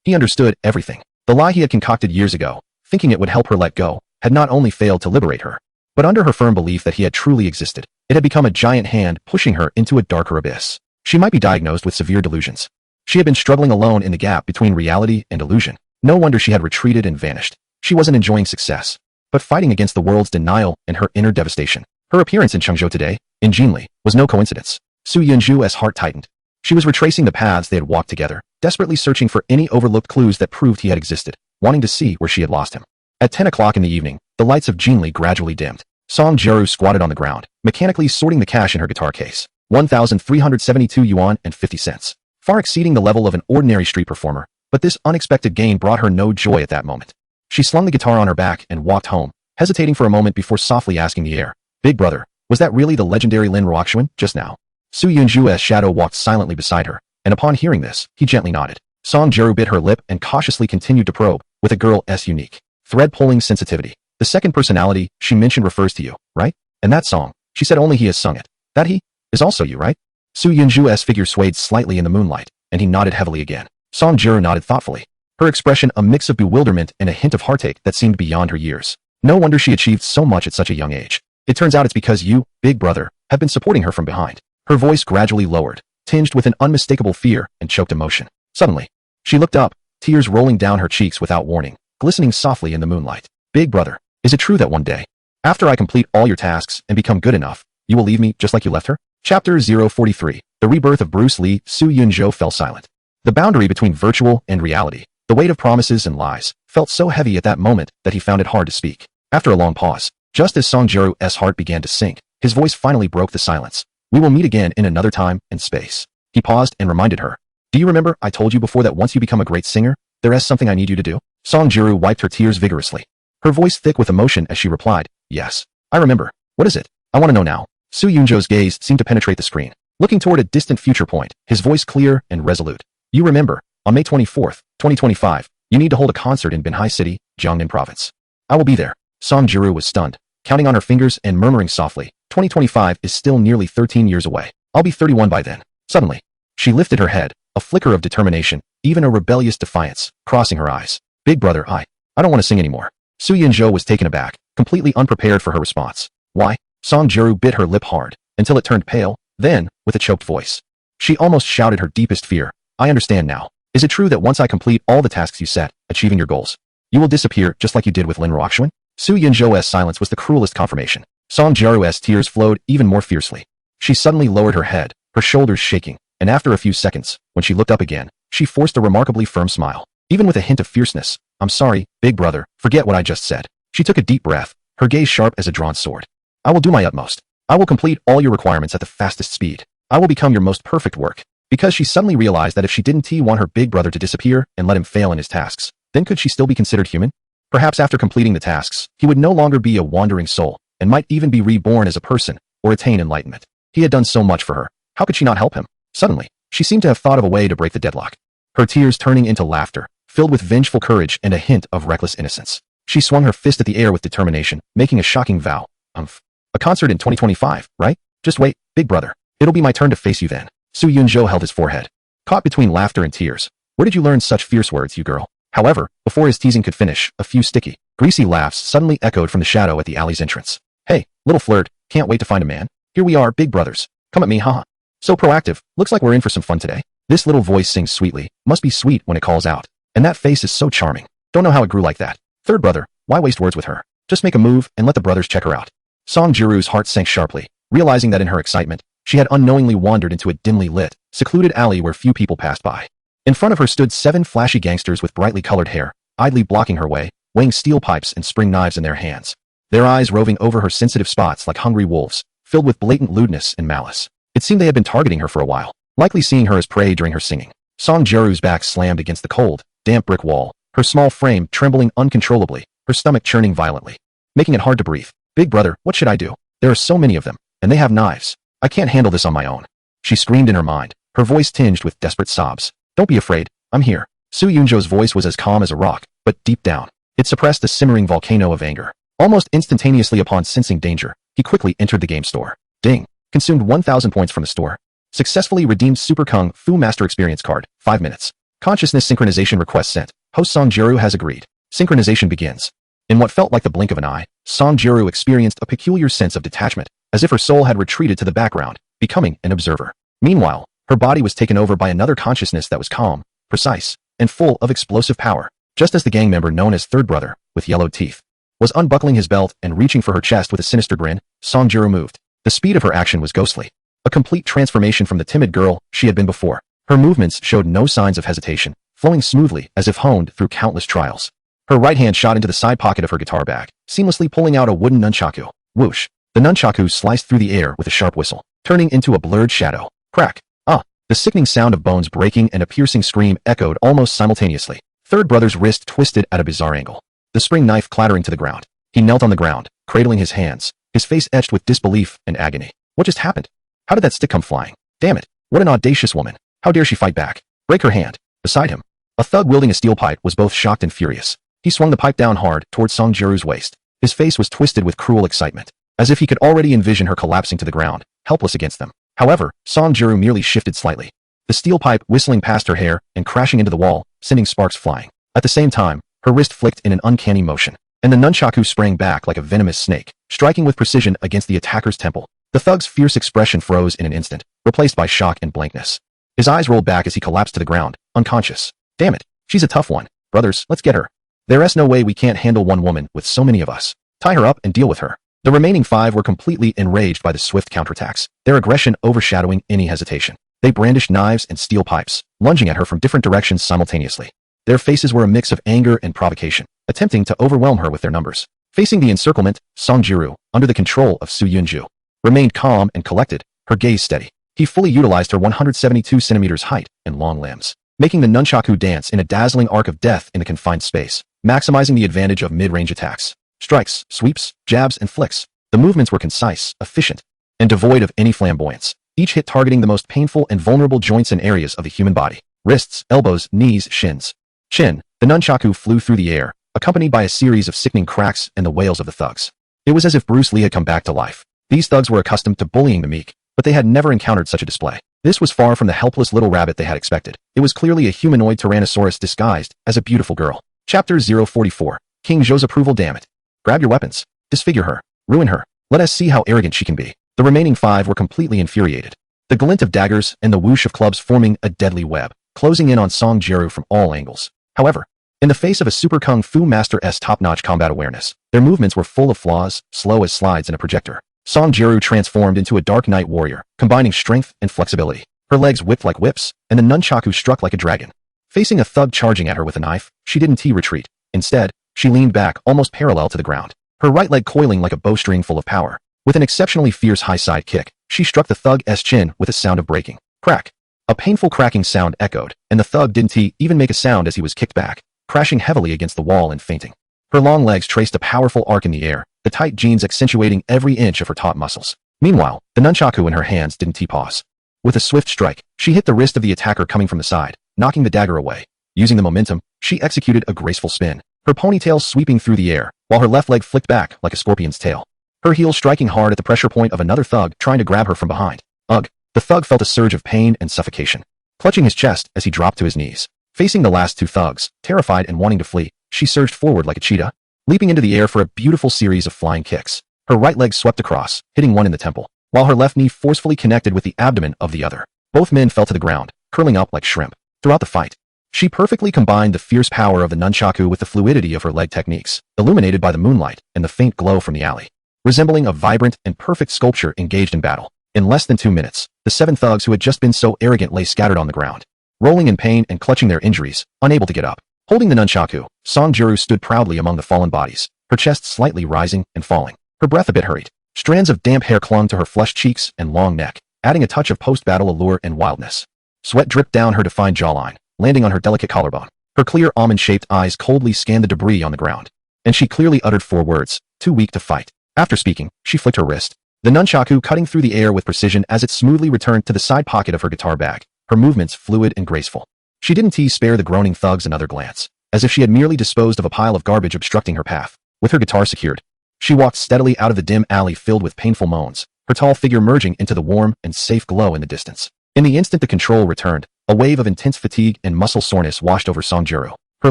Speaker 1: He understood everything. The lie he had concocted years ago, thinking it would help her let go, had not only failed to liberate her, but under her firm belief that he had truly existed, it had become a giant hand pushing her into a darker abyss. She might be diagnosed with severe delusions. She had been struggling alone in the gap between reality and illusion. No wonder she had retreated and vanished. She wasn't enjoying success, but fighting against the world's denial and her inner devastation. Her appearance in Chengzhou today, in Jinli, was no coincidence. Su Yunzhu's heart tightened. She was retracing the paths they had walked together, desperately searching for any overlooked clues that proved he had existed, wanting to see where she had lost him. At 10 o'clock in the evening, the lights of Jinli gradually dimmed. Song Jiaru squatted on the ground, mechanically sorting the cash in her guitar case. 1,372 yuan and 50 cents. Far exceeding the level of an ordinary street performer, But this unexpected gain brought her no joy at that moment. She slung the guitar on her back and walked home, hesitating for a moment before softly asking the heir, "Big brother, was that really the legendary Lin Ruoxuan just now?" Su Yunju's shadow walked silently beside her, and upon hearing this, he gently nodded. Song Jiru bit her lip and cautiously continued to probe, with a girl's unique, thread-pulling sensitivity. "The second personality she mentioned refers to you, right? And that song, she said only he has sung it. That he is also you, right?" Su Yunju's figure swayed slightly in the moonlight, and he nodded heavily again. Song Jiru nodded thoughtfully, her expression a mix of bewilderment and a hint of heartache that seemed beyond her years. No wonder she achieved so much at such a young age. "It turns out it's because you, big brother, have been supporting her from behind." Her voice gradually lowered, tinged with an unmistakable fear and choked emotion. Suddenly, she looked up, tears rolling down her cheeks without warning, glistening softly in the moonlight. "Big brother, is it true that one day, after I complete all your tasks and become good enough, you will leave me just like you left her?" Chapter 043. The Rebirth of Bruce Lee. Su Yunzhou fell silent. The boundary between virtual and reality, the weight of promises and lies, felt so heavy at that moment that he found it hard to speak. After a long pause, just as Song Jiru's heart began to sink, his voice finally broke the silence. "We will meet again in another time and space." He paused and reminded her. "Do you remember I told you before that once you become a great singer, there is something I need you to do?" Song Jiru wiped her tears vigorously, her voice thick with emotion as she replied, "Yes, I remember. What is it? I want to know now." Su Yunzhou's gaze seemed to penetrate the screen, looking toward a distant future point, his voice clear and resolute. "You remember, on May 24th, 2025, you need to hold a concert in Binhai City, Jiangnan Province. I will be there." Song Jiru was stunned, counting on her fingers and murmuring softly, 2025 is still nearly 13 years away. I'll be 31 by then." Suddenly, she lifted her head, a flicker of determination, even a rebellious defiance, crossing her eyes. "Big brother, I don't want to sing anymore." Su Yunzhou was taken aback, completely unprepared for her response. "Why?" Song Jiru bit her lip hard, until it turned pale, then, with a choked voice, she almost shouted her deepest fear, "I understand now. Is it true that once I complete all the tasks you set, achieving your goals, you will disappear just like you did with Lin Ruoxuan?" Su Yunzhou's silence was the cruelest confirmation. Song Jiru's tears flowed even more fiercely. She suddenly lowered her head, her shoulders shaking, and after a few seconds, when she looked up again, she forced a remarkably firm smile, even with a hint of fierceness. "I'm sorry, big brother, forget what I just said." She took a deep breath, her gaze sharp as a drawn sword. "I will do my utmost. I will complete all your requirements at the fastest speed. I will become your most perfect work." Because she suddenly realized that if she didn't want her big brother to disappear and let him fail in his tasks, then could she still be considered human? Perhaps after completing the tasks, he would no longer be a wandering soul, and might even be reborn as a person, or attain enlightenment. He had done so much for her. How could she not help him? Suddenly, she seemed to have thought of a way to break the deadlock. Her tears turning into laughter, filled with vengeful courage and a hint of reckless innocence. She swung her fist at the air with determination, making a shocking vow. A concert in 2025, right? Just wait, big brother. It'll be my turn to face you then." Su Yunzhou held his forehead, caught between laughter and tears. "Where did you learn such fierce words, you girl?" However, before his teasing could finish, a few sticky, greasy laughs suddenly echoed from the shadow at the alley's entrance. "Hey, little flirt, can't wait to find a man. Here we are, big brothers. Come at me, haha. So proactive, looks like we're in for some fun today." This little voice sings sweetly, must be sweet when it calls out. And that face is so charming. Don't know how it grew like that. Third brother, why waste words with her? Just make a move and let the brothers check her out. Song Jiru's heart sank sharply, realizing that in her excitement, she had unknowingly wandered into a dimly lit, secluded alley where few people passed by. In front of her stood 7 flashy gangsters with brightly colored hair, idly blocking her way, weighing steel pipes and spring knives in their hands. Their eyes roving over her sensitive spots like hungry wolves, filled with blatant lewdness and malice. It seemed they had been targeting her for a while, likely seeing her as prey during her singing. Song Jiru's back slammed against the cold, damp brick wall, her small frame trembling uncontrollably, her stomach churning violently, making it hard to breathe. "Big brother, what should I do? There are so many of them, and they have knives. I can't handle this on my own." She screamed in her mind, her voice tinged with desperate sobs. "Don't be afraid, I'm here." Su Yunzhou's voice was as calm as a rock, but deep down, it suppressed a simmering volcano of anger. Almost instantaneously upon sensing danger, he quickly entered the game store. Ding! Consumed 1,000 points from the store. Successfully redeemed Super Kung Fu Master Experience card, 5 minutes. Consciousness synchronization request sent. Host Song Jiru has agreed. Synchronization begins. In what felt like the blink of an eye, Song Jiru experienced a peculiar sense of detachment, as if her soul had retreated to the background, becoming an observer. Meanwhile, her body was taken over by another consciousness that was calm, precise, and full of explosive power. Just as the gang member known as Third Brother, with yellowed teeth, was unbuckling his belt and reaching for her chest with a sinister grin, Song Jiru moved. The speed of her action was ghostly. A complete transformation from the timid girl she had been before. Her movements showed no signs of hesitation, flowing smoothly as if honed through countless trials. Her right hand shot into the side pocket of her guitar bag, seamlessly pulling out a wooden nunchaku. Whoosh! The nunchaku sliced through the air with a sharp whistle, turning into a blurred shadow. Crack! Ah! The sickening sound of bones breaking and a piercing scream echoed almost simultaneously. Third brother's wrist twisted at a bizarre angle, the spring knife clattering to the ground. He knelt on the ground, cradling his hands, his face etched with disbelief and agony. What just happened? How did that stick come flying? Damn it. What an audacious woman. How dare she fight back? Break her hand. Beside him, a thug wielding a steel pipe was both shocked and furious. He swung the pipe down hard towards Song Jiru's waist. His face was twisted with cruel excitement, as if he could already envision her collapsing to the ground, helpless against them. However, Song Jiru merely shifted slightly, the steel pipe whistling past her hair and crashing into the wall, sending sparks flying. At the same time, her wrist flicked in an uncanny motion, and the nunchaku sprang back like a venomous snake, striking with precision against the attacker's temple. The thug's fierce expression froze in an instant, replaced by shock and blankness. His eyes rolled back as he collapsed to the ground, unconscious. Damn it, she's a tough one. Brothers, let's get her. There's no way we can't handle one woman with so many of us. Tie her up and deal with her. The remaining 5 were completely enraged by the swift counterattacks, their aggression overshadowing any hesitation. They brandished knives and steel pipes, lunging at her from different directions simultaneously. Their faces were a mix of anger and provocation, attempting to overwhelm her with their numbers. Facing the encirclement, Song Jiru, under the control of Su Yunju, remained calm and collected, her gaze steady. He fully utilized her 172 centimeters height and long limbs, making the nunchaku dance in a dazzling arc of death in the confined space, maximizing the advantage of mid-range attacks. Strikes, sweeps, jabs, and flicks. The movements were concise, efficient, and devoid of any flamboyance, each hit targeting the most painful and vulnerable joints and areas of the human body. Wrists, elbows, knees, shins. Chin. The nunchaku flew through the air, accompanied by a series of sickening cracks and the wails of the thugs. It was as if Bruce Lee had come back to life. These thugs were accustomed to bullying the meek, but they had never encountered such a display. This was far from the helpless little rabbit they had expected. It was clearly a humanoid tyrannosaurus disguised as a beautiful girl. Chapter 044. King Zhou's approval. Damn it. Grab your weapons. Disfigure her. Ruin her. Let us see how arrogant she can be. The remaining 5 were completely infuriated. The glint of daggers and the whoosh of clubs forming a deadly web, closing in on Song Jiru from all angles. However, in the face of a super kung fu master's top-notch combat awareness, their movements were full of flaws, slow as slides in a projector. Song Jiru transformed into a dark knight warrior, combining strength and flexibility. Her legs whipped like whips, and the nunchaku struck like a dragon. Facing a thug charging at her with a knife, she didn't retreat. Instead, she leaned back almost parallel to the ground, her right leg coiling like a bowstring full of power. With an exceptionally fierce high side kick, she struck the thug's chin with a sound of breaking. Crack. A painful cracking sound echoed, and the thug didn't even make a sound as he was kicked back, crashing heavily against the wall and fainting. Her long legs traced a powerful arc in the air, the tight jeans accentuating every inch of her taut muscles. Meanwhile, the nunchaku in her hands didn't pause. With a swift strike, she hit the wrist of the attacker coming from the side, knocking the dagger away. Using the momentum, she executed a graceful spin, her ponytail sweeping through the air, while her left leg flicked back like a scorpion's tail. Her heel striking hard at the pressure point of another thug trying to grab her from behind. Ugh! The thug felt a surge of pain and suffocation, clutching his chest as he dropped to his knees. Facing the last 2 thugs, terrified and wanting to flee, she surged forward like a cheetah, leaping into the air for a beautiful series of flying kicks. Her right leg swept across, hitting one in the temple, while her left knee forcefully connected with the abdomen of the other. Both men fell to the ground, curling up like shrimp. Throughout the fight, she perfectly combined the fierce power of the nunchaku with the fluidity of her leg techniques, illuminated by the moonlight and the faint glow from the alley, resembling a vibrant and perfect sculpture engaged in battle. In less than 2 minutes, the 7 thugs who had just been so arrogant lay scattered on the ground, rolling in pain and clutching their injuries, unable to get up. Holding the nunchaku, Song Jiru stood proudly among the fallen bodies, her chest slightly rising and falling, her breath a bit hurried. Strands of damp hair clung to her flushed cheeks and long neck, adding a touch of post-battle allure and wildness. Sweat dripped down her defined jawline, landing on her delicate collarbone. Her clear almond-shaped eyes coldly scanned the debris on the ground, and she clearly uttered 4 words, too weak to fight. After speaking, she flicked her wrist, the nunchaku cutting through the air with precision as it smoothly returned to the side pocket of her guitar bag, her movements fluid and graceful. She didn't spare the groaning thugs another glance, as if she had merely disposed of a pile of garbage obstructing her path. With her guitar secured, she walked steadily out of the dim alley filled with painful moans, her tall figure merging into the warm and safe glow in the distance. In the instant the control returned, a wave of intense fatigue and muscle soreness washed over Song Jiru. Her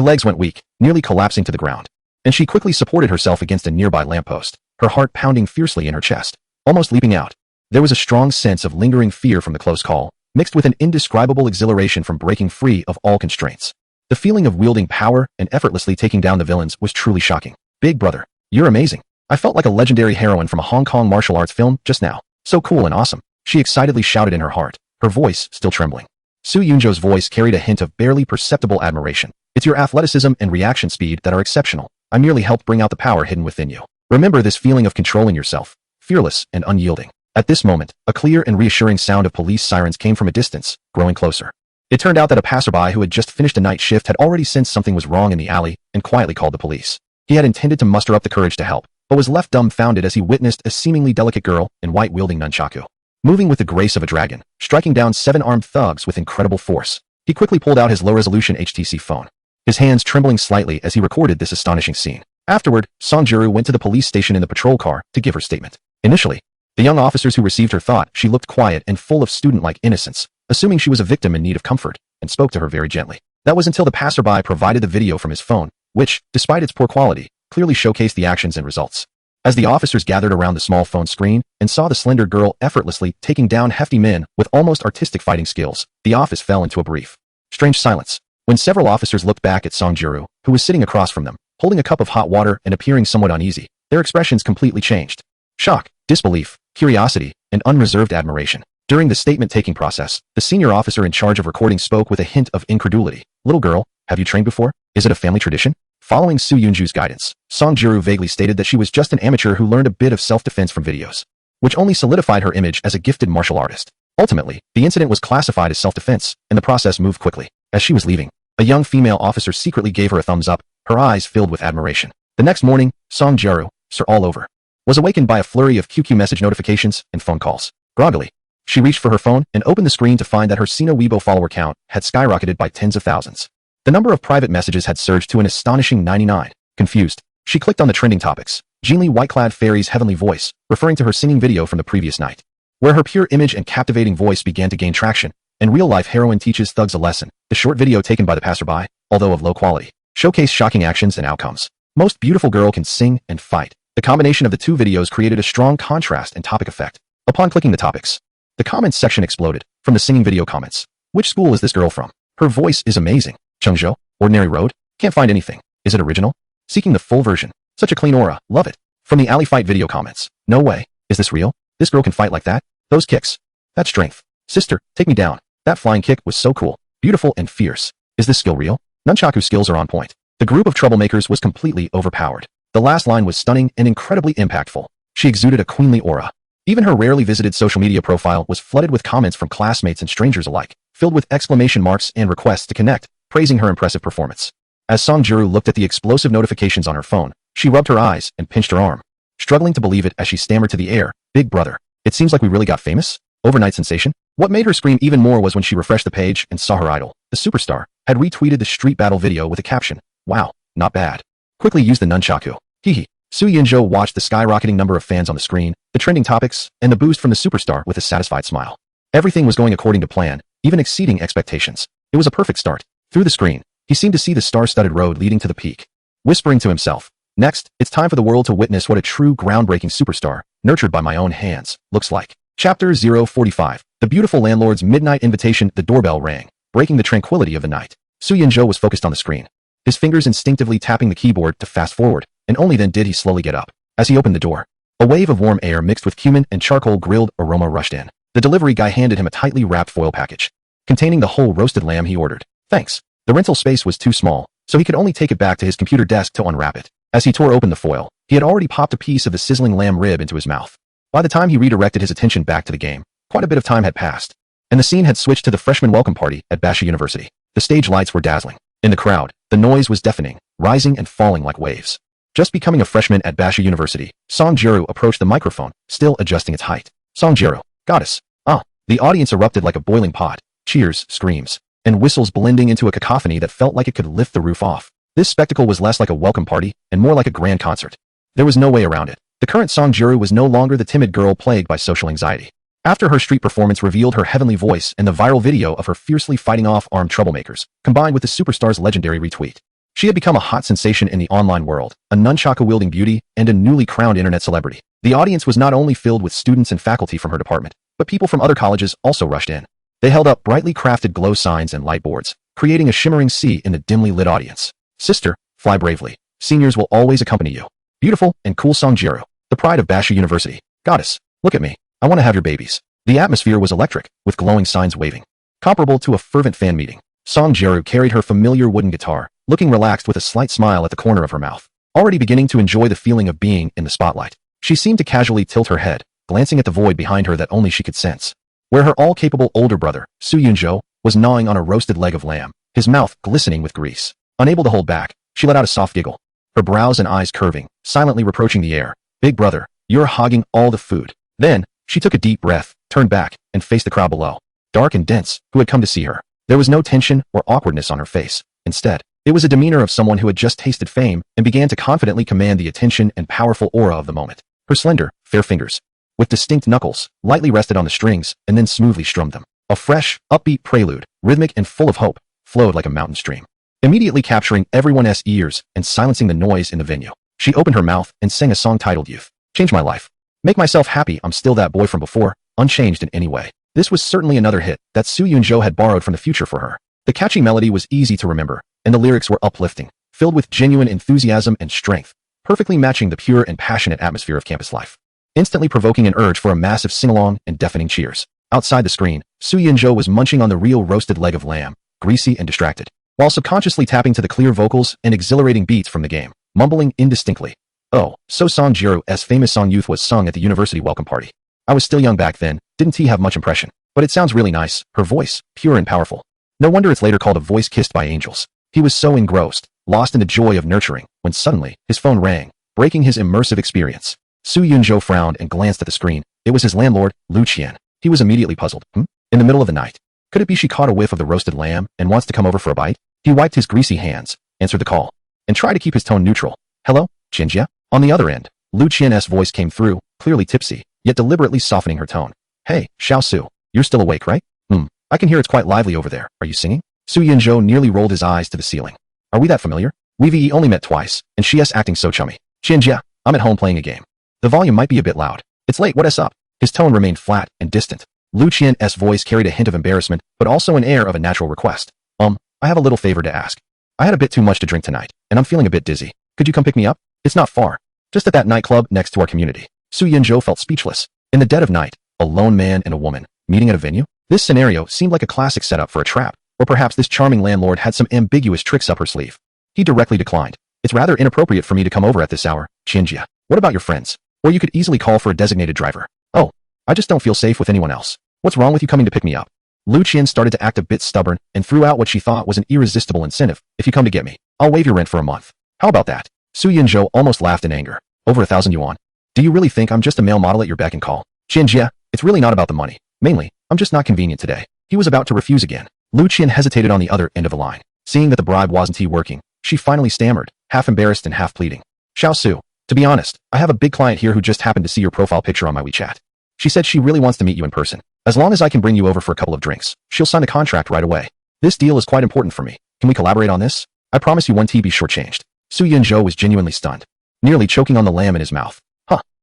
Speaker 1: legs went weak, nearly collapsing to the ground, and she quickly supported herself against a nearby lamppost, her heart pounding fiercely in her chest, almost leaping out. There was a strong sense of lingering fear from the close call, mixed with an indescribable exhilaration from breaking free of all constraints. The feeling of wielding power and effortlessly taking down the villains was truly shocking. Big brother, you're amazing. I felt like a legendary heroine from a Hong Kong martial arts film just now. So cool and awesome, she excitedly shouted in her heart, her voice still trembling. Su Yunjo's voice carried a hint of barely perceptible admiration. It's your athleticism and reaction speed that are exceptional. I merely helped bring out the power hidden within you. Remember this feeling of controlling yourself, fearless and unyielding. At this moment, a clear and reassuring sound of police sirens came from a distance, growing closer. It turned out that a passerby who had just finished a night shift had already sensed something was wrong in the alley and quietly called the police. He had intended to muster up the courage to help, but was left dumbfounded as he witnessed a seemingly delicate girl in white wielding nunchaku, moving with the grace of a dragon, striking down 7 armed thugs with incredible force. He quickly pulled out his low-resolution HTC phone, his hands trembling slightly as he recorded this astonishing scene. Afterward, Songjuru went to the police station in the patrol car to give her statement. Initially, the young officers who received her thought she looked quiet and full of student-like innocence, assuming she was a victim in need of comfort, and spoke to her very gently. That was until the passerby provided the video from his phone, which, despite its poor quality, clearly showcased the actions and results. As the officers gathered around the small phone screen and saw the slender girl effortlessly taking down hefty men with almost artistic fighting skills, the office fell into a brief, strange silence. When several officers looked back at Songjuru, who was sitting across from them, holding a cup of hot water and appearing somewhat uneasy, their expressions completely changed. Shock, disbelief, curiosity, and unreserved admiration. During the statement-taking process, the senior officer in charge of recording spoke with a hint of incredulity. Little girl, have you trained before? Is it a family tradition? Following Su Yunju's guidance, Songjuru vaguely stated that she was just an amateur who learned a bit of self-defense from videos, which only solidified her image as a gifted martial artist. Ultimately, the incident was classified as self-defense, and the process moved quickly. As she was leaving, a young female officer secretly gave her a thumbs up, her eyes filled with admiration. The next morning, Songjuru, Sir all over, was awakened by a flurry of QQ message notifications and phone calls. Groggily, she reached for her phone and opened the screen to find that her Sino Weibo follower count had skyrocketed by tens of thousands. The number of private messages had surged to an astonishing 99. Confused, she clicked on the trending topics. Gently white-clad fairy's heavenly voice, referring to her singing video from the previous night, where her pure image and captivating voice began to gain traction, and real-life heroine teaches thugs a lesson. The short video taken by the passerby, although of low quality, showcased shocking actions and outcomes. Most beautiful girl can sing and fight. The combination of the two videos created a strong contrast and topic effect. Upon clicking the topics, the comments section exploded. From the singing video comments, which school is this girl from? Her voice is amazing. Chengzhou, Ordinary Road? Can't find anything. Is it original? Seeking the full version. Such a clean aura. Love it. From the alley fight video comments. No way. Is this real? This girl can fight like that? Those kicks. That strength. Sister, take me down. That flying kick was so cool. Beautiful and fierce. Is this skill real? Nunchaku skills are on point. The group of troublemakers was completely overpowered. The last line was stunning and incredibly impactful. She exuded a queenly aura. Even her rarely visited social media profile was flooded with comments from classmates and strangers alike, filled with exclamation marks and requests to connect, praising her impressive performance. As Songjuru looked at the explosive notifications on her phone, she rubbed her eyes and pinched her arm, struggling to believe it as she stammered to the air, "Big brother, it seems like we really got famous? Overnight sensation?" What made her scream even more was when she refreshed the page and saw her idol, the superstar, had retweeted the street battle video with a caption, "Wow, not bad. Quickly use the nunchaku. Hehe." Su Yunjo watched the skyrocketing number of fans on the screen, the trending topics, and the boost from the superstar with a satisfied smile. Everything was going according to plan, even exceeding expectations. It was a perfect start. Through the screen, he seemed to see the star-studded road leading to the peak. Whispering to himself, "Next, it's time for the world to witness what a true groundbreaking superstar, nurtured by my own hands, looks like." Chapter 045. The beautiful landlord's midnight invitation. The doorbell rang, breaking the tranquility of the night. Su Yunjo was focused on the screen, his fingers instinctively tapping the keyboard to fast forward, and only then did he slowly get up. As he opened the door, a wave of warm air mixed with cumin and charcoal grilled aroma rushed in. The delivery guy handed him a tightly wrapped foil package, containing the whole roasted lamb he ordered. "Thanks." The rental space was too small, so he could only take it back to his computer desk to unwrap it. As he tore open the foil, he had already popped a piece of the sizzling lamb rib into his mouth. By the time he redirected his attention back to the game, quite a bit of time had passed, and the scene had switched to the freshman welcome party at Basha University. The stage lights were dazzling. In the crowd, the noise was deafening, rising and falling like waves. Just becoming a freshman at Basha University, Songjuru approached the microphone, still adjusting its height. "Songjuru, goddess." Ah. The audience erupted like a boiling pot. Cheers, screams, and whistles blending into a cacophony that felt like it could lift the roof off. This spectacle was less like a welcome party and more like a grand concert. There was no way around it. The current Songjuru was no longer the timid girl plagued by social anxiety. After her street performance revealed her heavenly voice and the viral video of her fiercely fighting off armed troublemakers, combined with the superstar's legendary retweet, she had become a hot sensation in the online world, a nunchaku-wielding beauty, and a newly crowned internet celebrity. The audience was not only filled with students and faculty from her department, but people from other colleges also rushed in. They held up brightly crafted glow signs and light boards, creating a shimmering sea in the dimly lit audience. "Sister, fly bravely. Seniors will always accompany you. Beautiful and cool Songjuru, the pride of Basha University. Goddess, look at me. I want to have your babies." The atmosphere was electric, with glowing signs waving, comparable to a fervent fan meeting. Songjuru carried her familiar wooden guitar, looking relaxed with a slight smile at the corner of her mouth. Already beginning to enjoy the feeling of being in the spotlight, she seemed to casually tilt her head, glancing at the void behind her that only she could sense. Where her all-capable older brother, Su Yunzhou, was gnawing on a roasted leg of lamb, his mouth glistening with grease. Unable to hold back, she let out a soft giggle, her brows and eyes curving, silently reproaching the air. Big brother, you're hogging all the food. Then, she took a deep breath, turned back, and faced the crowd below, dark and dense, who had come to see her. There was no tension or awkwardness on her face. Instead, it was a demeanor of someone who had just tasted fame and began to confidently command the attention and powerful aura of the moment. Her slender, fair fingers, with distinct knuckles, lightly rested on the strings and then smoothly strummed them. A fresh, upbeat prelude, rhythmic and full of hope, flowed like a mountain stream, immediately capturing everyone's ears and silencing the noise in the venue. She opened her mouth and sang a song titled Youth. Change my life. Make myself happy. I'm still that boy from before, unchanged in any way. This was certainly another hit that Su Yunzhou had borrowed from the future for her. The catchy melody was easy to remember, and the lyrics were uplifting, filled with genuine enthusiasm and strength, perfectly matching the pure and passionate atmosphere of campus life, instantly provoking an urge for a massive sing-along and deafening cheers. Outside the screen, Su Yunzhou was munching on the real roasted leg of lamb, greasy and distracted, while subconsciously tapping to the clear vocals and exhilarating beats from the game, mumbling indistinctly. Oh, so Song Jiro's famous song Youth was sung at the university welcome party. I was still young back then, didn't he have much impression? But it sounds really nice, her voice, pure and powerful. No wonder it's later called a voice kissed by angels. He was so engrossed, lost in the joy of nurturing, when suddenly, his phone rang, breaking his immersive experience. Su Yunzhou frowned and glanced at the screen. It was his landlord, Lu Qian. He was immediately puzzled. In the middle of the night. Could it be she caught a whiff of the roasted lamb and wants to come over for a bite? He wiped his greasy hands, answered the call, and tried to keep his tone neutral. Hello, Qianjia? On the other end, Lu Qian's voice came through, clearly tipsy, yet deliberately softening her tone. Hey, Xiao Su, you're still awake, right? I can hear it's quite lively over there. Are you singing? Su Yunzhou nearly rolled his eyes to the ceiling. Are we that familiar? We've only met twice, and she's acting so chummy. Qianjia, I'm at home playing a game. The volume might be a bit loud. It's late, what's up? His tone remained flat and distant. Lu Qian's voice carried a hint of embarrassment, but also an air of a natural request. I have a little favor to ask. I had a bit too much to drink tonight, and I'm feeling a bit dizzy. Could you come pick me up? It's not far. Just at that nightclub next to our community. Su Yunzhou felt speechless. In the dead of night, a lone man and a woman, meeting at a venue? This scenario seemed like a classic setup for a trap, or perhaps this charming landlord had some ambiguous tricks up her sleeve. He directly declined. It's rather inappropriate for me to come over at this hour, Qianjia. What about your friends? Or you could easily call for a designated driver. Oh, I just don't feel safe with anyone else. What's wrong with you coming to pick me up? Lu Qian started to act a bit stubborn and threw out what she thought was an irresistible incentive. If you come to get me, I'll waive your rent for a month. How about that? Su Yunzhou almost laughed in anger. Over 1,000 yuan. Do you really think I'm just a male model at your beck and call? Qianjia, it's really not about the money. Mainly, I'm just not convenient today. He was about to refuse again. Lu Qian hesitated on the other end of the line. Seeing that the bribe wasn't working, she finally stammered, half embarrassed and half pleading. Xiao Su, to be honest, I have a big client here who just happened to see your profile picture on my WeChat. She said she really wants to meet you in person. As long as I can bring you over for a couple of drinks, she'll sign a contract right away. This deal is quite important for me. Can we collaborate on this? I promise you 1T be shortchanged. Su Yunzhou was genuinely stunned, nearly choking on the lamb in his mouth.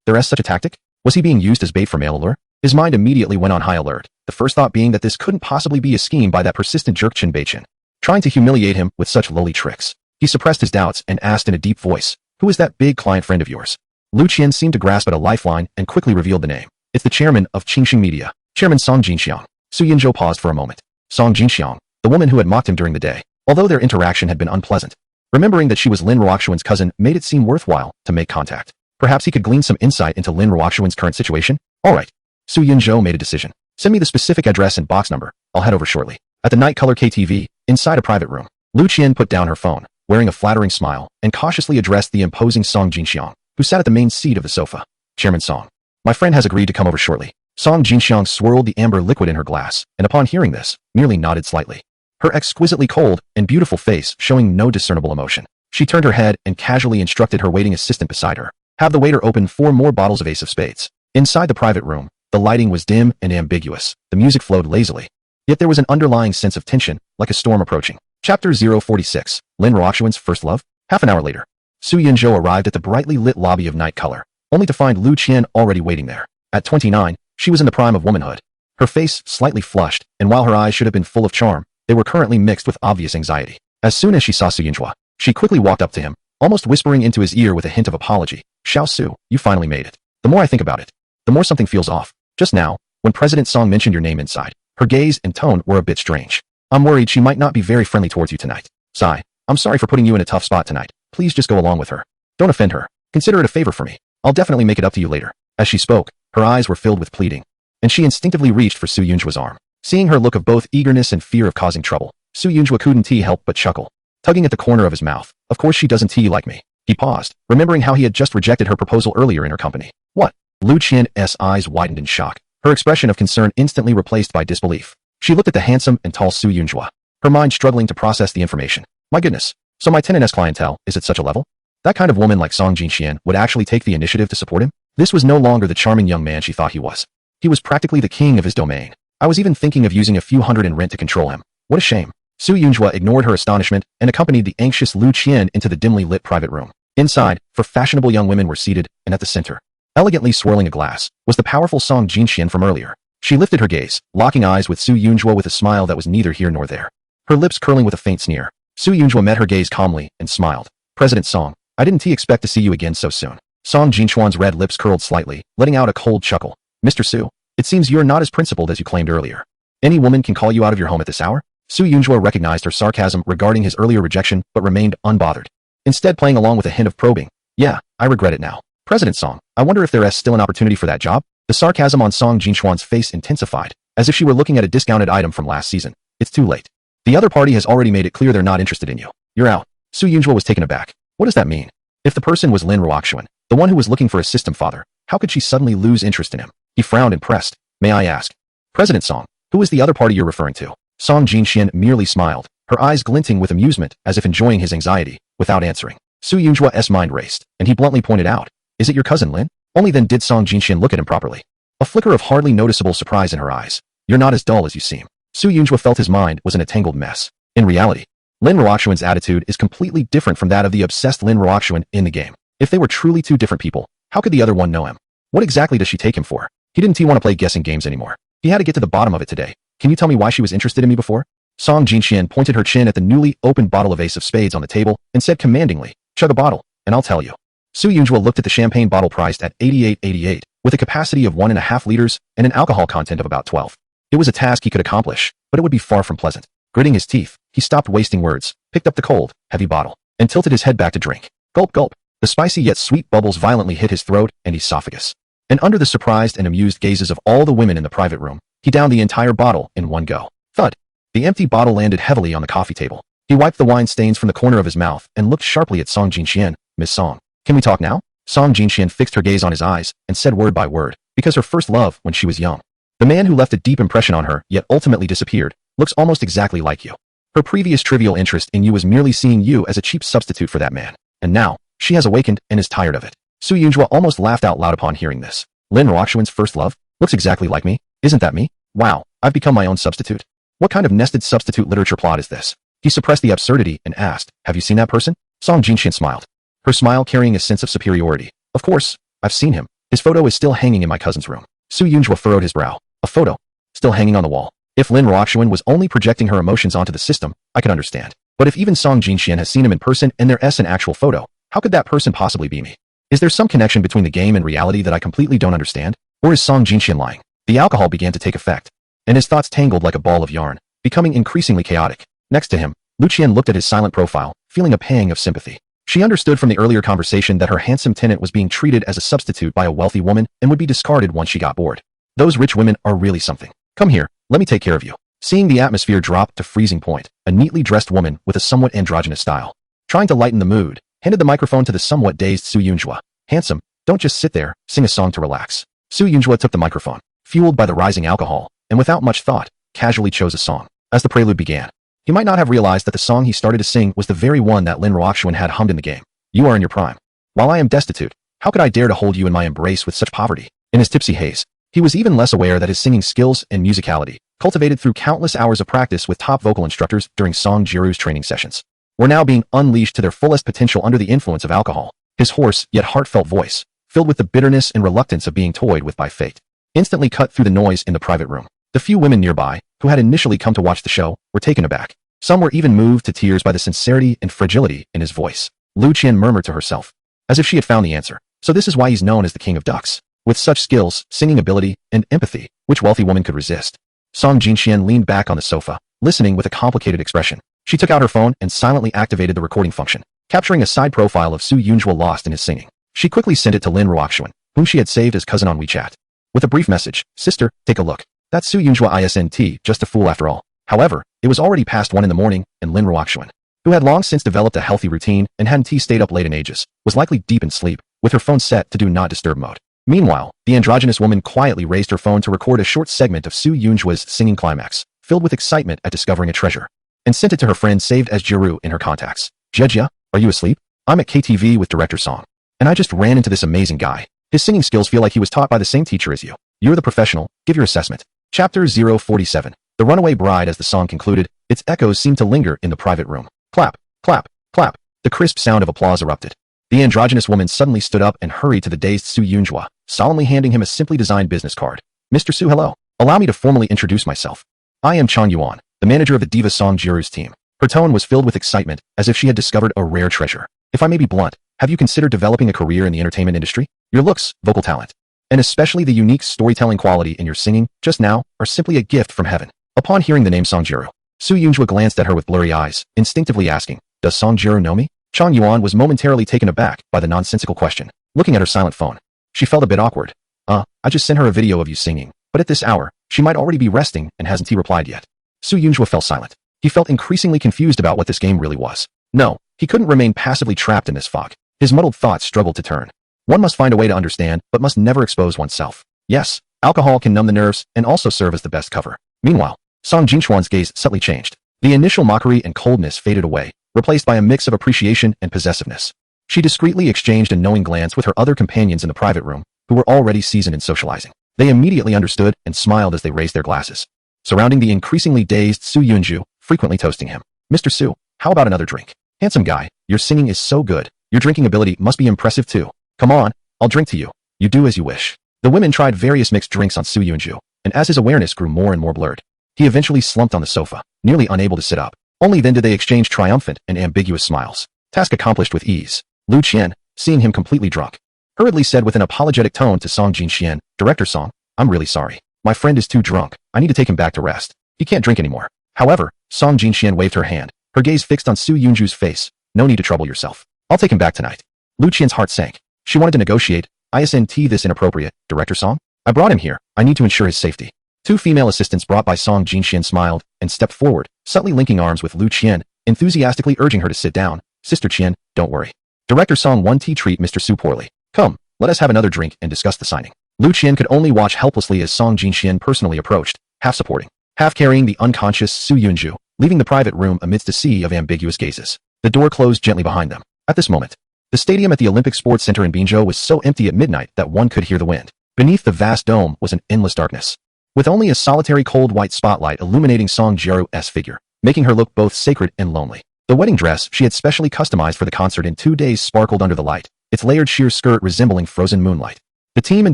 Speaker 1: There is such a tactic? Was he being used as bait for male allure? His mind immediately went on high alert, the first thought being that this couldn't possibly be a scheme by that persistent jerk Qin Beichin, trying to humiliate him with such lowly tricks. He suppressed his doubts and asked in a deep voice, who is that big client friend of yours? Lu Qian seemed to grasp at a lifeline and quickly revealed the name. It's the chairman of Qingxing Media, Chairman Song Jinxiang. Su Yunzhou paused for a moment. Song Jinxiang, the woman who had mocked him during the day, although their interaction had been unpleasant. Remembering that she was Lin Ruoxuan's cousin made it seem worthwhile to make contact. Perhaps he could glean some insight into Lin Ruoxuan's current situation? Alright. Su Yunzhou made a decision. Send me the specific address and box number. I'll head over shortly. At the Night Color KTV, inside a private room, Lu Qian put down her phone, wearing a flattering smile, and cautiously addressed the imposing Song Jinxiang, who sat at the main seat of the sofa. Chairman Song. My friend has agreed to come over shortly. Song Jinxiang swirled the amber liquid in her glass, and upon hearing this, merely nodded slightly. Her exquisitely cold and beautiful face showing no discernible emotion. She turned her head and casually instructed her waiting assistant beside her. Have the waiter open 4 more bottles of Ace of Spades. Inside the private room, the lighting was dim and ambiguous. The music flowed lazily. Yet there was an underlying sense of tension, like a storm approaching. Chapter 046, Lin Ruoxuan's First Love? Half an hour later, Su Yunzhou arrived at the brightly lit lobby of Night Color, only to find Lu Qian already waiting there. At 29, she was in the prime of womanhood. Her face slightly flushed, and while her eyes should have been full of charm, they were currently mixed with obvious anxiety. As soon as she saw Su Yunzhou, she quickly walked up to him, almost whispering into his ear with a hint of apology. Xiao Su, you finally made it. The more I think about it, the more something feels off. Just now, when President Song mentioned your name inside, her gaze and tone were a bit strange. I'm worried she might not be very friendly towards you tonight. Sigh, I'm sorry for putting you in a tough spot tonight. Please just go along with her. Don't offend her. Consider it a favor for me. I'll definitely make it up to you later. As she spoke, Her eyes were filled with pleading, and she instinctively reached for Su Yunjua's arm. Seeing her look of both eagerness and fear of causing trouble, Su Yunjua couldn't help but chuckle, tugging at the corner of his mouth. Of course she doesn't like me. He paused, remembering how he had just rejected her proposal earlier in her company. What? Lu Qian's eyes widened in shock, her expression of concern instantly replaced by disbelief. She looked at the handsome and tall Su Yunjua, her mind struggling to process the information. My goodness, so my tenant's clientele is at such a level? That kind of woman like Song Jinxian would actually take the initiative to support him? This was no longer the charming young man she thought he was. He was practically the king of his domain. I was even thinking of using a few hundred in rent to control him. What a shame. Su Yunjua ignored her astonishment and accompanied the anxious Lu Qian into the dimly lit private room. Inside, 4 fashionable young women were seated, and at the center, elegantly swirling a glass, was the powerful Song Jinxian from earlier. She lifted her gaze, locking eyes with Su Yunjua with a smile that was neither here nor there, her lips curling with a faint sneer. Su Yunjua met her gaze calmly and smiled. President Song, I didn't expect to see you again so soon. Song Jinchuan's red lips curled slightly, letting out a cold chuckle. Mr. Su, it seems you're not as principled as you claimed earlier. Any woman can call you out of your home at this hour? Su Yunjua recognized her sarcasm regarding his earlier rejection but remained unbothered, instead playing along with a hint of probing. Yeah, I regret it now. President Song, I wonder if there is still an opportunity for that job? The sarcasm on Song Jinchuan's face intensified, as if she were looking at a discounted item from last season. It's too late. The other party has already made it clear they're not interested in you. You're out. Su Yunjua was taken aback. What does that mean? If the person was Lin Ruoxuan, the one who was looking for a system father, how could she suddenly lose interest in him? He frowned and pressed. May I ask? President Song, who is the other party you're referring to? Song Jinxian merely smiled, her eyes glinting with amusement as if enjoying his anxiety, without answering. Su Yunjua's mind raced, and he bluntly pointed out, is it your cousin Lin? Only then did Song Jinxian look at him properly. A flicker of hardly noticeable surprise in her eyes. You're not as dull as you seem. Su Yunjua felt his mind was in a tangled mess. In reality, Lin Ruoxuan's attitude is completely different from that of the obsessed Lin Ruoxuan in the game. If they were truly two different people, how could the other one know him? What exactly does she take him for? He didn't want to play guessing games anymore. He had to get to the bottom of it today. Can you tell me why she was interested in me before? Song Jinxian pointed her chin at the newly opened bottle of Ace of Spades on the table and said commandingly, chug a bottle, and I'll tell you. Su Yunjua looked at the champagne bottle priced at 88.88, with a capacity of 1.5 liters and an alcohol content of about 12. It was a task he could accomplish, but it would be far from pleasant. Gritting his teeth, he stopped wasting words, picked up the cold, heavy bottle, and tilted his head back to drink. Gulp gulp. The spicy yet sweet bubbles violently hit his throat and esophagus. And under the surprised and amused gazes of all the women in the private room, he downed the entire bottle in one go. Thud. The empty bottle landed heavily on the coffee table. He wiped the wine stains from the corner of his mouth and looked sharply at Song Jinxian. Miss Song, can we talk now? Song Jinxian fixed her gaze on his eyes and said word by word, because her first love when she was young. The man who left a deep impression on her yet ultimately disappeared looks almost exactly like you. Her previous trivial interest in you was merely seeing you as a cheap substitute for that man. And now, she has awakened and is tired of it. Su Yunjua almost laughed out loud upon hearing this. Lin Ruoxuan's first love? Looks exactly like me. Isn't that me? Wow, I've become my own substitute. What kind of nested substitute literature plot is this? He suppressed the absurdity and asked, have you seen that person? Song Jinxian smiled, her smile carrying a sense of superiority. Of course, I've seen him. His photo is still hanging in my cousin's room. Su Yunjua furrowed his brow. A photo? Still hanging on the wall. If Lin Ruoxuan was only projecting her emotions onto the system, I could understand. But if even Song Jinxian has seen him in person and there's an actual photo, how could that person possibly be me? Is there some connection between the game and reality that I completely don't understand? Or is Song Jinxian lying? The alcohol began to take effect, and his thoughts tangled like a ball of yarn, becoming increasingly chaotic. Next to him, Lu Qian looked at his silent profile, feeling a pang of sympathy. She understood from the earlier conversation that her handsome tenant was being treated as a substitute by a wealthy woman and would be discarded once she got bored. Those rich women are really something. Come here, let me take care of you. Seeing the atmosphere drop to freezing point, a neatly dressed woman with a somewhat androgynous style, trying to lighten the mood, handed the microphone to the somewhat dazed Su Yunjua. Handsome, don't just sit there, sing a song to relax. Su Yunjua took the microphone, fueled by the rising alcohol, and without much thought, casually chose a song. As the prelude began, he might not have realized that the song he started to sing was the very one that Lin Ruoxuan had hummed in the game. You are in your prime. While I am destitute, how could I dare to hold you in my embrace with such poverty? In his tipsy haze, he was even less aware that his singing skills and musicality, cultivated through countless hours of practice with top vocal instructors during Song Jiru's training sessions, were now being unleashed to their fullest potential under the influence of alcohol. His hoarse yet heartfelt voice, filled with the bitterness and reluctance of being toyed with by fate, instantly cut through the noise in the private room. The few women nearby, who had initially come to watch the show, were taken aback. Some were even moved to tears by the sincerity and fragility in his voice. Lu Qian murmured to herself, as if she had found the answer. So this is why he's known as the King of Ducks. With such skills, singing ability, and empathy, which wealthy woman could resist? Song Jinxian leaned back on the sofa, listening with a complicated expression. She took out her phone and silently activated the recording function, capturing a side profile of Su Yunjua lost in his singing. She quickly sent it to Lin Ruoxuan, whom she had saved as cousin on WeChat. with a brief message, "Sister, take a look. That's Su Yunjua isn't just a fool after all." However, it was already past 1 in the morning, and Lin Ruoxuan, who had long since developed a healthy routine and hadn't stayed up late in ages, was likely deep in sleep, with her phone set to do not disturb mode. Meanwhile, the androgynous woman quietly raised her phone to record a short segment of Su Yunjua's singing climax, filled with excitement at discovering a treasure, and sent it to her friend saved as Jiru in her contacts. "Jejia, are you asleep? I'm at KTV with Director Song, and I just ran into this amazing guy. His singing skills feel like he was taught by the same teacher as you. You're the professional, give your assessment." Chapter 047. The Runaway Bride. As the song concluded, its echoes seemed to linger in the private room. Clap, clap, clap. The crisp sound of applause erupted. The androgynous woman suddenly stood up and hurried to the dazed Su Yunjua, solemnly handing him a simply designed business card. "Mr. Su, hello. Allow me to formally introduce myself. I am Chang Yuan, the manager of the Diva Song Jiru's team." Her tone was filled with excitement, as if she had discovered a rare treasure. "If I may be blunt, have you considered developing a career in the entertainment industry? Your looks, vocal talent, and especially the unique storytelling quality in your singing just now are simply a gift from heaven." Upon hearing the name Song Jiru, Su Yunjua glanced at her with blurry eyes, instinctively asking, "Does Song Jiru know me?" Chang Yuan was momentarily taken aback by the nonsensical question. Looking at her silent phone, she felt a bit awkward. I just sent her a video of you singing, but at this hour, she might already be resting and hasn't he replied yet." Su Yunjua fell silent. He felt increasingly confused about what this game really was. No, he couldn't remain passively trapped in this fog. His muddled thoughts struggled to turn. One must find a way to understand, but must never expose oneself. Yes, alcohol can numb the nerves and also serve as the best cover. Meanwhile, Song Jinchuan's gaze subtly changed. The initial mockery and coldness faded away, replaced by a mix of appreciation and possessiveness. She discreetly exchanged a knowing glance with her other companions in the private room, who were already seasoned in socializing. They immediately understood and smiled as they raised their glasses, surrounding the increasingly dazed Su Yunju, frequently toasting him. "Mr. Su, how about another drink? Handsome guy, your singing is so good. Your drinking ability must be impressive too. Come on, I'll drink to you. You do as you wish." The women tried various mixed drinks on Su Yunju, and as his awareness grew more and more blurred, he eventually slumped on the sofa, nearly unable to sit up. Only then did they exchange triumphant and ambiguous smiles. Task accomplished with ease. Lu Qian, seeing him completely drunk, hurriedly said with an apologetic tone to Song Jinxian, "Director Song, I'm really sorry. My friend is too drunk. I need to take him back to rest. He can't drink anymore." However, Song Jinxian waved her hand, her gaze fixed on Su Yunju's face. "No need to trouble yourself. I'll take him back tonight." Lu Qian's heart sank. She wanted to negotiate. "Isn't this inappropriate, Director Song? I brought him here. I need to ensure his safety." Two female assistants brought by Song Jinxian smiled and stepped forward, subtly linking arms with Lu Qian, enthusiastically urging her to sit down. "Sister Qian, don't worry. Director Song won't treat Mr. Su poorly. Come, let us have another drink and discuss the signing." Lu Qian could only watch helplessly as Song Jinxian personally approached, half supporting, half carrying the unconscious Su Yunju, leaving the private room amidst a sea of ambiguous gazes. The door closed gently behind them. At this moment, the stadium at the Olympic Sports Center in Binzhou was so empty at midnight that one could hear the wind. Beneath the vast dome was an endless darkness, with only a solitary cold white spotlight illuminating Song Jiru's figure, making her look both sacred and lonely. The wedding dress she had specially customized for the concert in 2 days sparkled under the light, its layered sheer skirt resembling frozen moonlight. The team and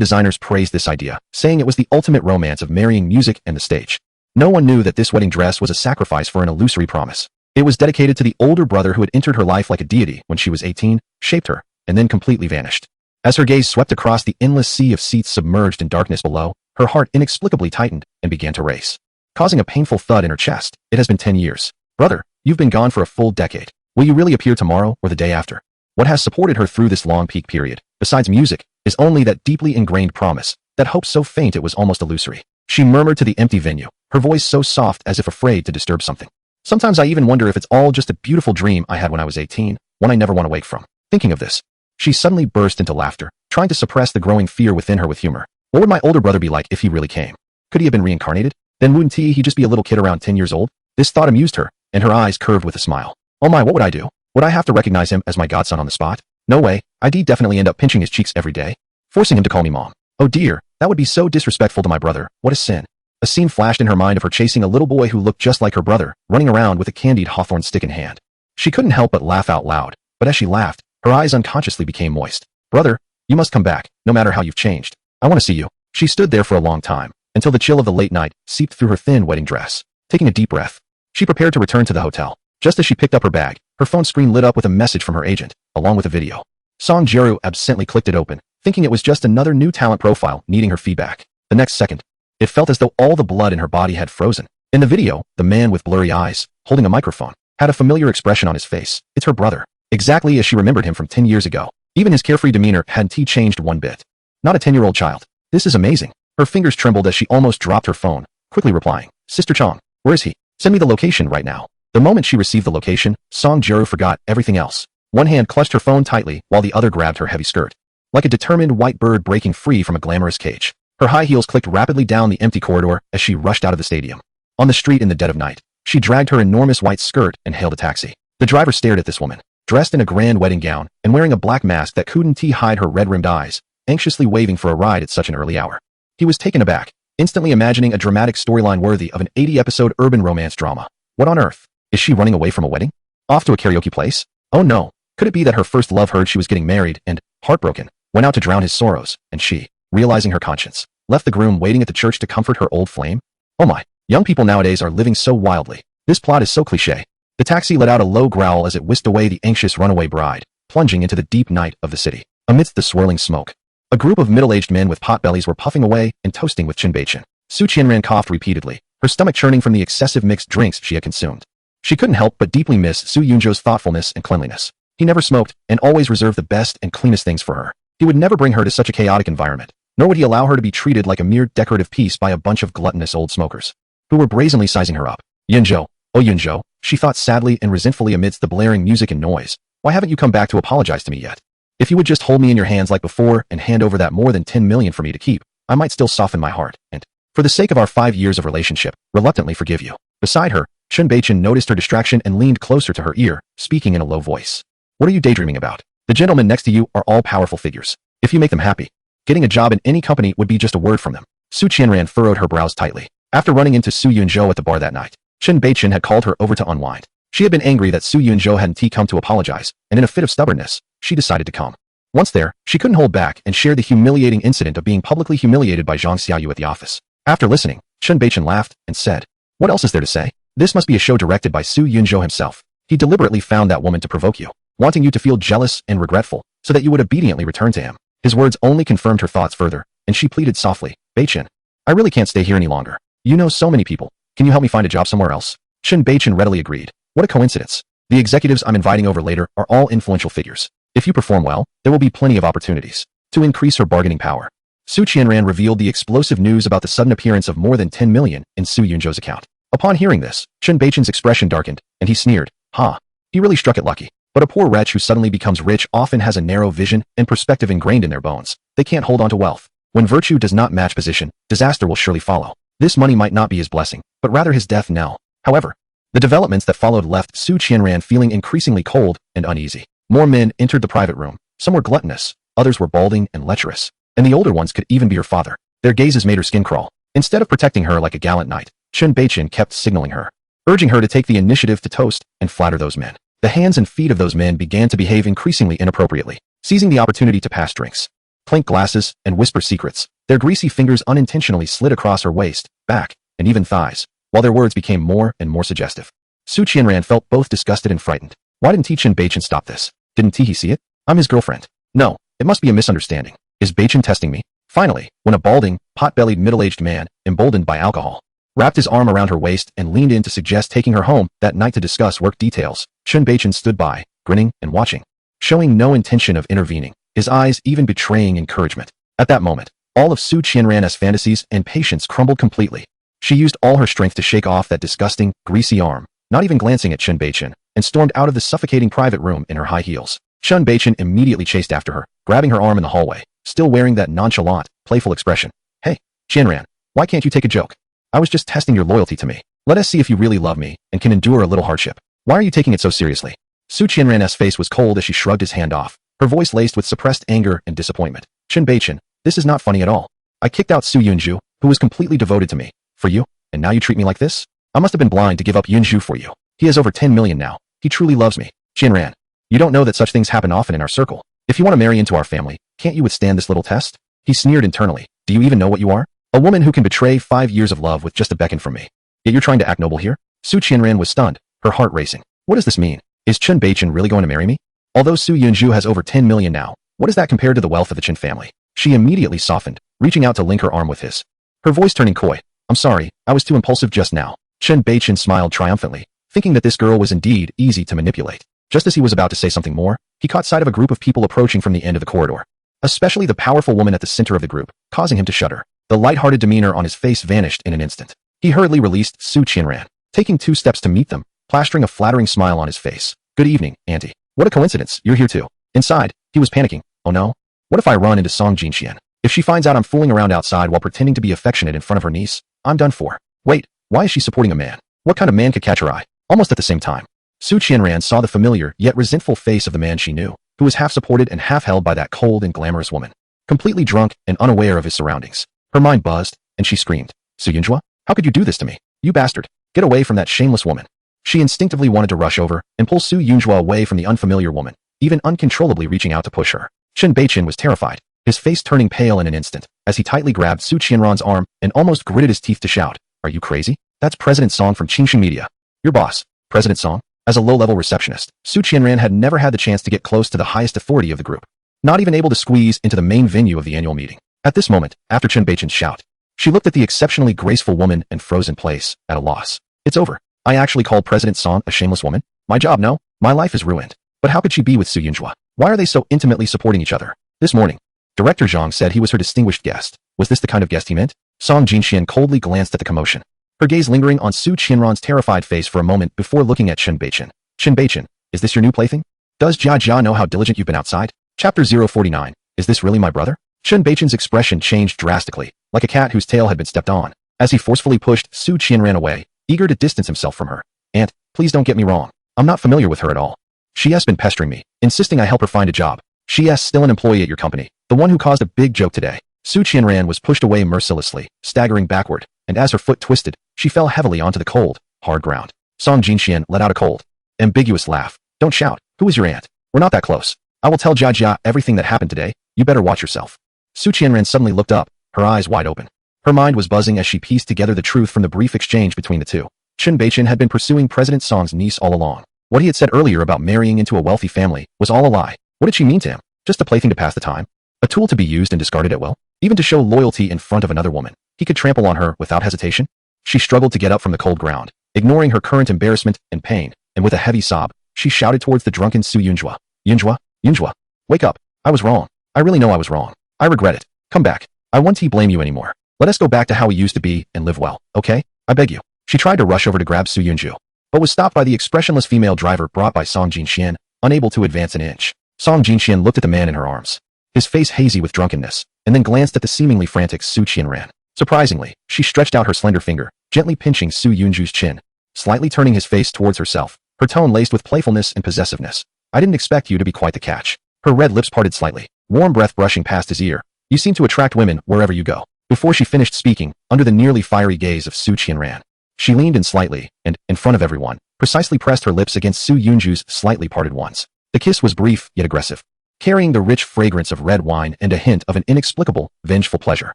Speaker 1: designers praised this idea, saying it was the ultimate romance of marrying music and the stage. No one knew that this wedding dress was a sacrifice for an illusory promise. It was dedicated to the older brother who had entered her life like a deity when she was 18, shaped her, and then completely vanished. As her gaze swept across the endless sea of seats submerged in darkness below, her heart inexplicably tightened and began to race, causing a painful thud in her chest. "It has been 10 years. Brother, you've been gone for a full decade. Will you really appear tomorrow or the day after?" What has supported her through this long peak period, besides music, is only that deeply ingrained promise, that hope so faint it was almost illusory. She murmured to the empty venue, her voice so soft as if afraid to disturb something. "Sometimes I even wonder if it's all just a beautiful dream I had when I was 18, one I never want to wake from." Thinking of this, she suddenly burst into laughter, trying to suppress the growing fear within her with humor. What would my older brother be like if he really came? Could he have been reincarnated? Then wouldn't he just be a little kid around 10 years old? This thought amused her, and her eyes curved with a smile. "Oh my, what would I do? Would I have to recognize him as my godson on the spot? No way, I'd definitely end up pinching his cheeks every day, forcing him to call me mom. Oh dear, that would be so disrespectful to my brother. What a sin." A scene flashed in her mind of her chasing a little boy who looked just like her brother, running around with a candied hawthorn stick in hand. She couldn't help but laugh out loud, but as she laughed, her eyes unconsciously became moist. "Brother, you must come back, no matter how you've changed. I want to see you." She stood there for a long time, until the chill of the late night seeped through her thin wedding dress. Taking a deep breath, she prepared to return to the hotel. Just as she picked up her bag, her phone screen lit up with a message from her agent, along with a video. Song Jiru absently clicked it open, thinking it was just another new talent profile needing her feedback. The next second, it felt as though all the blood in her body had frozen. In the video, the man with blurry eyes, holding a microphone, had a familiar expression on his face. It's her brother, exactly as she remembered him from 10 years ago. Even his carefree demeanor hadn't changed one bit. Not a 10-year-old child. This is amazing. Her fingers trembled as she almost dropped her phone, quickly replying, "Sister Chong, where is he? Send me the location right now." The moment she received the location, Song Jiru forgot everything else. One hand clutched her phone tightly while the other grabbed her heavy skirt. Like a determined white bird breaking free from a glamorous cage, her high heels clicked rapidly down the empty corridor as she rushed out of the stadium. On the street in the dead of night, she dragged her enormous white skirt and hailed a taxi. The driver stared at this woman, dressed in a grand wedding gown and wearing a black mask that couldn't hide her red-rimmed eyes, anxiously waving for a ride at such an early hour. He was taken aback, instantly imagining a dramatic storyline worthy of an 80-episode urban romance drama. What on earth? Is she running away from a wedding? Off to a karaoke place? Oh no. Could it be that her first love heard she was getting married and, heartbroken, went out to drown his sorrows, and she, realizing her conscience, left the groom waiting at the church to comfort her old flame? Oh my. Young people nowadays are living so wildly. This plot is so cliché. The taxi let out a low growl as it whisked away the anxious runaway bride, plunging into the deep night of the city. Amidst the swirling smoke, a group of middle-aged men with potbellies were puffing away and toasting with chinbei-chin. Su Qianran coughed repeatedly, her stomach churning from the excessive mixed drinks she had consumed. She couldn't help but deeply miss Su Yunzhou's thoughtfulness and cleanliness. He never smoked and always reserved the best and cleanest things for her. He would never bring her to such a chaotic environment, nor would he allow her to be treated like a mere decorative piece by a bunch of gluttonous old smokers, who were brazenly sizing her up. Yunzhou, oh Yunzhou, she thought sadly and resentfully amidst the blaring music and noise. Why haven't you come back to apologize to me yet? If you would just hold me in your hands like before and hand over that more than 10 million for me to keep, I might still soften my heart and, for the sake of our 5 years of relationship, reluctantly forgive you. Beside her, Chinbei-chin noticed her distraction and leaned closer to her ear, speaking in a low voice. What are you daydreaming about? The gentlemen next to you are all powerful figures. If you make them happy, getting a job in any company would be just a word from them. Su Qianran furrowed her brows tightly. After running into Su Yunzhou at the bar that night, Chinbei-chin had called her over to unwind. She had been angry that Su Yunzhou hadn't come to apologize, and in a fit of stubbornness, she decided to come. Once there, she couldn't hold back and shared the humiliating incident of being publicly humiliated by Zhang Xiaoyu at the office. After listening, Chinbei-chin laughed and said, "What else is there to say? This must be a show directed by Su Yunzhou himself. He deliberately found that woman to provoke you, wanting you to feel jealous and regretful, so that you would obediently return to him." His words only confirmed her thoughts further, and she pleaded softly, "Bei-chin, I really can't stay here any longer. You know so many people. Can you help me find a job somewhere else?" Chinbei-chin readily agreed. What a coincidence. The executives I'm inviting over later are all influential figures. If you perform well, there will be plenty of opportunities to increase her bargaining power. Su Qianran revealed the explosive news about the sudden appearance of more than 10 million in Su Yunzhou's account. Upon hearing this, Chinbei-chin's expression darkened, and he sneered, "Ha, he really struck it lucky. But a poor wretch who suddenly becomes rich often has a narrow vision and perspective ingrained in their bones. They can't hold on to wealth. When virtue does not match position, disaster will surely follow. This money might not be his blessing, but rather his death knell." However, the developments that followed left Su Qianran feeling increasingly cold and uneasy. More men entered the private room. Some were gluttonous, others were balding and lecherous, and the older ones could even be her father. Their gazes made her skin crawl. Instead of protecting her like a gallant knight, Chinbei-chin kept signaling her, urging her to take the initiative to toast and flatter those men. The hands and feet of those men began to behave increasingly inappropriately, seizing the opportunity to pass drinks, clink glasses, and whisper secrets. Their greasy fingers unintentionally slid across her waist, back, and even thighs, while their words became more and more suggestive. Su Qianran felt both disgusted and frightened. Why didn't Chinbei-chin stop this? Didn't he see it? I'm his girlfriend. No, it must be a misunderstanding. Is Bei-chin testing me? Finally, when a balding, pot-bellied middle-aged man, emboldened by alcohol, wrapped his arm around her waist and leaned in to suggest taking her home that night to discuss work details, Chinbei-chin stood by, grinning and watching, showing no intention of intervening, his eyes even betraying encouragement. At that moment, all of Su Qianran's fantasies and patience crumbled completely. She used all her strength to shake off that disgusting, greasy arm, not even glancing at Chinbei-chin, and stormed out of the suffocating private room in her high heels. Chinbei-chin immediately chased after her, grabbing her arm in the hallway, still wearing that nonchalant, playful expression. "Hey, Qianran, why can't you take a joke? I was just testing your loyalty to me. Let us see if you really love me and can endure a little hardship. Why are you taking it so seriously?" Su Qianran's face was cold as she shrugged his hand off, her voice laced with suppressed anger and disappointment. "Chinbei-chin, this is not funny at all. I kicked out Su Yunzhou, who was completely devoted to me, for you, and now you treat me like this? I must have been blind to give up Yunzhou for you. He has over 10 million now. He truly loves me. Qianran, you don't know that such things happen often in our circle. If you want to marry into our family, can't you withstand this little test?" He sneered internally. "Do you even know what you are? A woman who can betray 5 years of love with just a beckon from me. Yet you're trying to act noble here?" Su Qianran was stunned, her heart racing. What does this mean? Is Chinbei-chin really going to marry me? Although Su Yunzhou has over 10 million now, what does that compare to the wealth of the Chin family? She immediately softened, reaching out to link her arm with his, her voice turning coy. "I'm sorry, I was too impulsive just now." Chinbei-chin smiled triumphantly, thinking that this girl was indeed easy to manipulate. Just as he was about to say something more, he caught sight of a group of people approaching from the end of the corridor, especially the powerful woman at the center of the group, causing him to shudder. The lighthearted demeanor on his face vanished in an instant. He hurriedly released Su Qianran, taking 2 steps to meet them, plastering a flattering smile on his face. Good evening, Auntie. What a coincidence, you're here too. Inside, he was panicking. Oh no? What if I run into Song Jinxian? If she finds out I'm fooling around outside while pretending to be affectionate in front of her niece, I'm done for. Wait, why is she supporting a man? What kind of man could catch her eye? Almost at the same time, Su Qianran saw the familiar yet resentful face of the man she knew, who was half supported and half held by that cold and glamorous woman. Completely drunk and unaware of his surroundings, her mind buzzed, and she screamed, Su Yunjua, how could you do this to me? You bastard! Get away from that shameless woman. She instinctively wanted to rush over and pull Su Yunjua away from the unfamiliar woman, even uncontrollably reaching out to push her. Chen Beichen was terrified, his face turning pale in an instant, as he tightly grabbed Su Qianran's arm and almost gritted his teeth to shout, Are you crazy? That's President Song from Qingxing Media. Your boss, President Song. As a low-level receptionist, Su Qianran had never had the chance to get close to the highest authority of the group, not even able to squeeze into the main venue of the annual meeting. At this moment, after Chen Beichen's shout, she looked at the exceptionally graceful woman and froze in place, at a loss. It's over. I actually called President Song a shameless woman? My job, no. My life is ruined. But how could she be with Su Yunjua? Why are they so intimately supporting each other? This morning, Director Zhang said he was her distinguished guest. Was this the kind of guest he meant? Song Jinxian coldly glanced at the commotion, her gaze lingering on Su Qianran's terrified face for a moment before looking at Chen Beichen. Chen Beichen, is this your new plaything? Does Jia Jia know how diligent you've been outside? Chapter 049. Is this really my brother? Chen Beichen's expression changed drastically, like a cat whose tail had been stepped on, as he forcefully pushed Su Qianran away, eager to distance himself from her. Aunt, please don't get me wrong. I'm not familiar with her at all. She has been pestering me, insisting I help her find a job. She is still an employee at your company, the one who caused a big joke today. Su Qianran was pushed away mercilessly, staggering backward, and as her foot twisted, she fell heavily onto the cold, hard ground. Song Jinxian let out a cold, ambiguous laugh. Don't shout. Who is your aunt? We're not that close. I will tell Jia Jia everything that happened today. You better watch yourself. Su Qianran suddenly looked up, her eyes wide open. Her mind was buzzing as she pieced together the truth from the brief exchange between the two. Chen Beichen had been pursuing President Song's niece all along. What he had said earlier about marrying into a wealthy family was all a lie. What did she mean to him? Just a plaything to pass the time? A tool to be used and discarded at will? Even to show loyalty in front of another woman, he could trample on her without hesitation? She struggled to get up from the cold ground, ignoring her current embarrassment and pain, and with a heavy sob, she shouted towards the drunken Su Yunjua. Yunjua, Yunjua, wake up. I was wrong. I really know I was wrong. I regret it. Come back. I won't blame you anymore. Let us go back to how we used to be and live well, okay? I beg you. She tried to rush over to grab Su Yunju, but was stopped by the expressionless female driver brought by Song Jinxian, unable to advance an inch. Song Jinxian looked at the man in her arms, his face hazy with drunkenness, and then glanced at the seemingly frantic Su Qianran. Surprisingly, she stretched out her slender finger, gently pinching Su Yunju's chin, slightly turning his face towards herself, her tone laced with playfulness and possessiveness. I didn't expect you to be quite the catch. Her red lips parted slightly, warm breath brushing past his ear. You seem to attract women wherever you go. Before she finished speaking, under the nearly fiery gaze of Su Qianran, she leaned in slightly and, in front of everyone, precisely pressed her lips against Su Yunju's slightly parted ones. The kiss was brief yet aggressive, carrying the rich fragrance of red wine and a hint of an inexplicable, vengeful pleasure.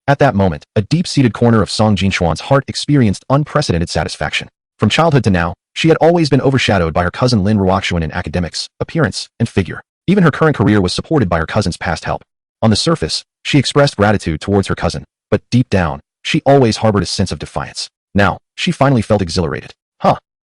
Speaker 1: At that moment, a deep-seated corner of Song Jinxuan's heart experienced unprecedented satisfaction. From childhood to now, she had always been overshadowed by her cousin Lin Ruoxuan in academics, appearance, and figure. Even her current career was supported by her cousin's past help. On the surface, she expressed gratitude towards her cousin, but deep down, she always harbored a sense of defiance. Now, she finally felt exhilarated.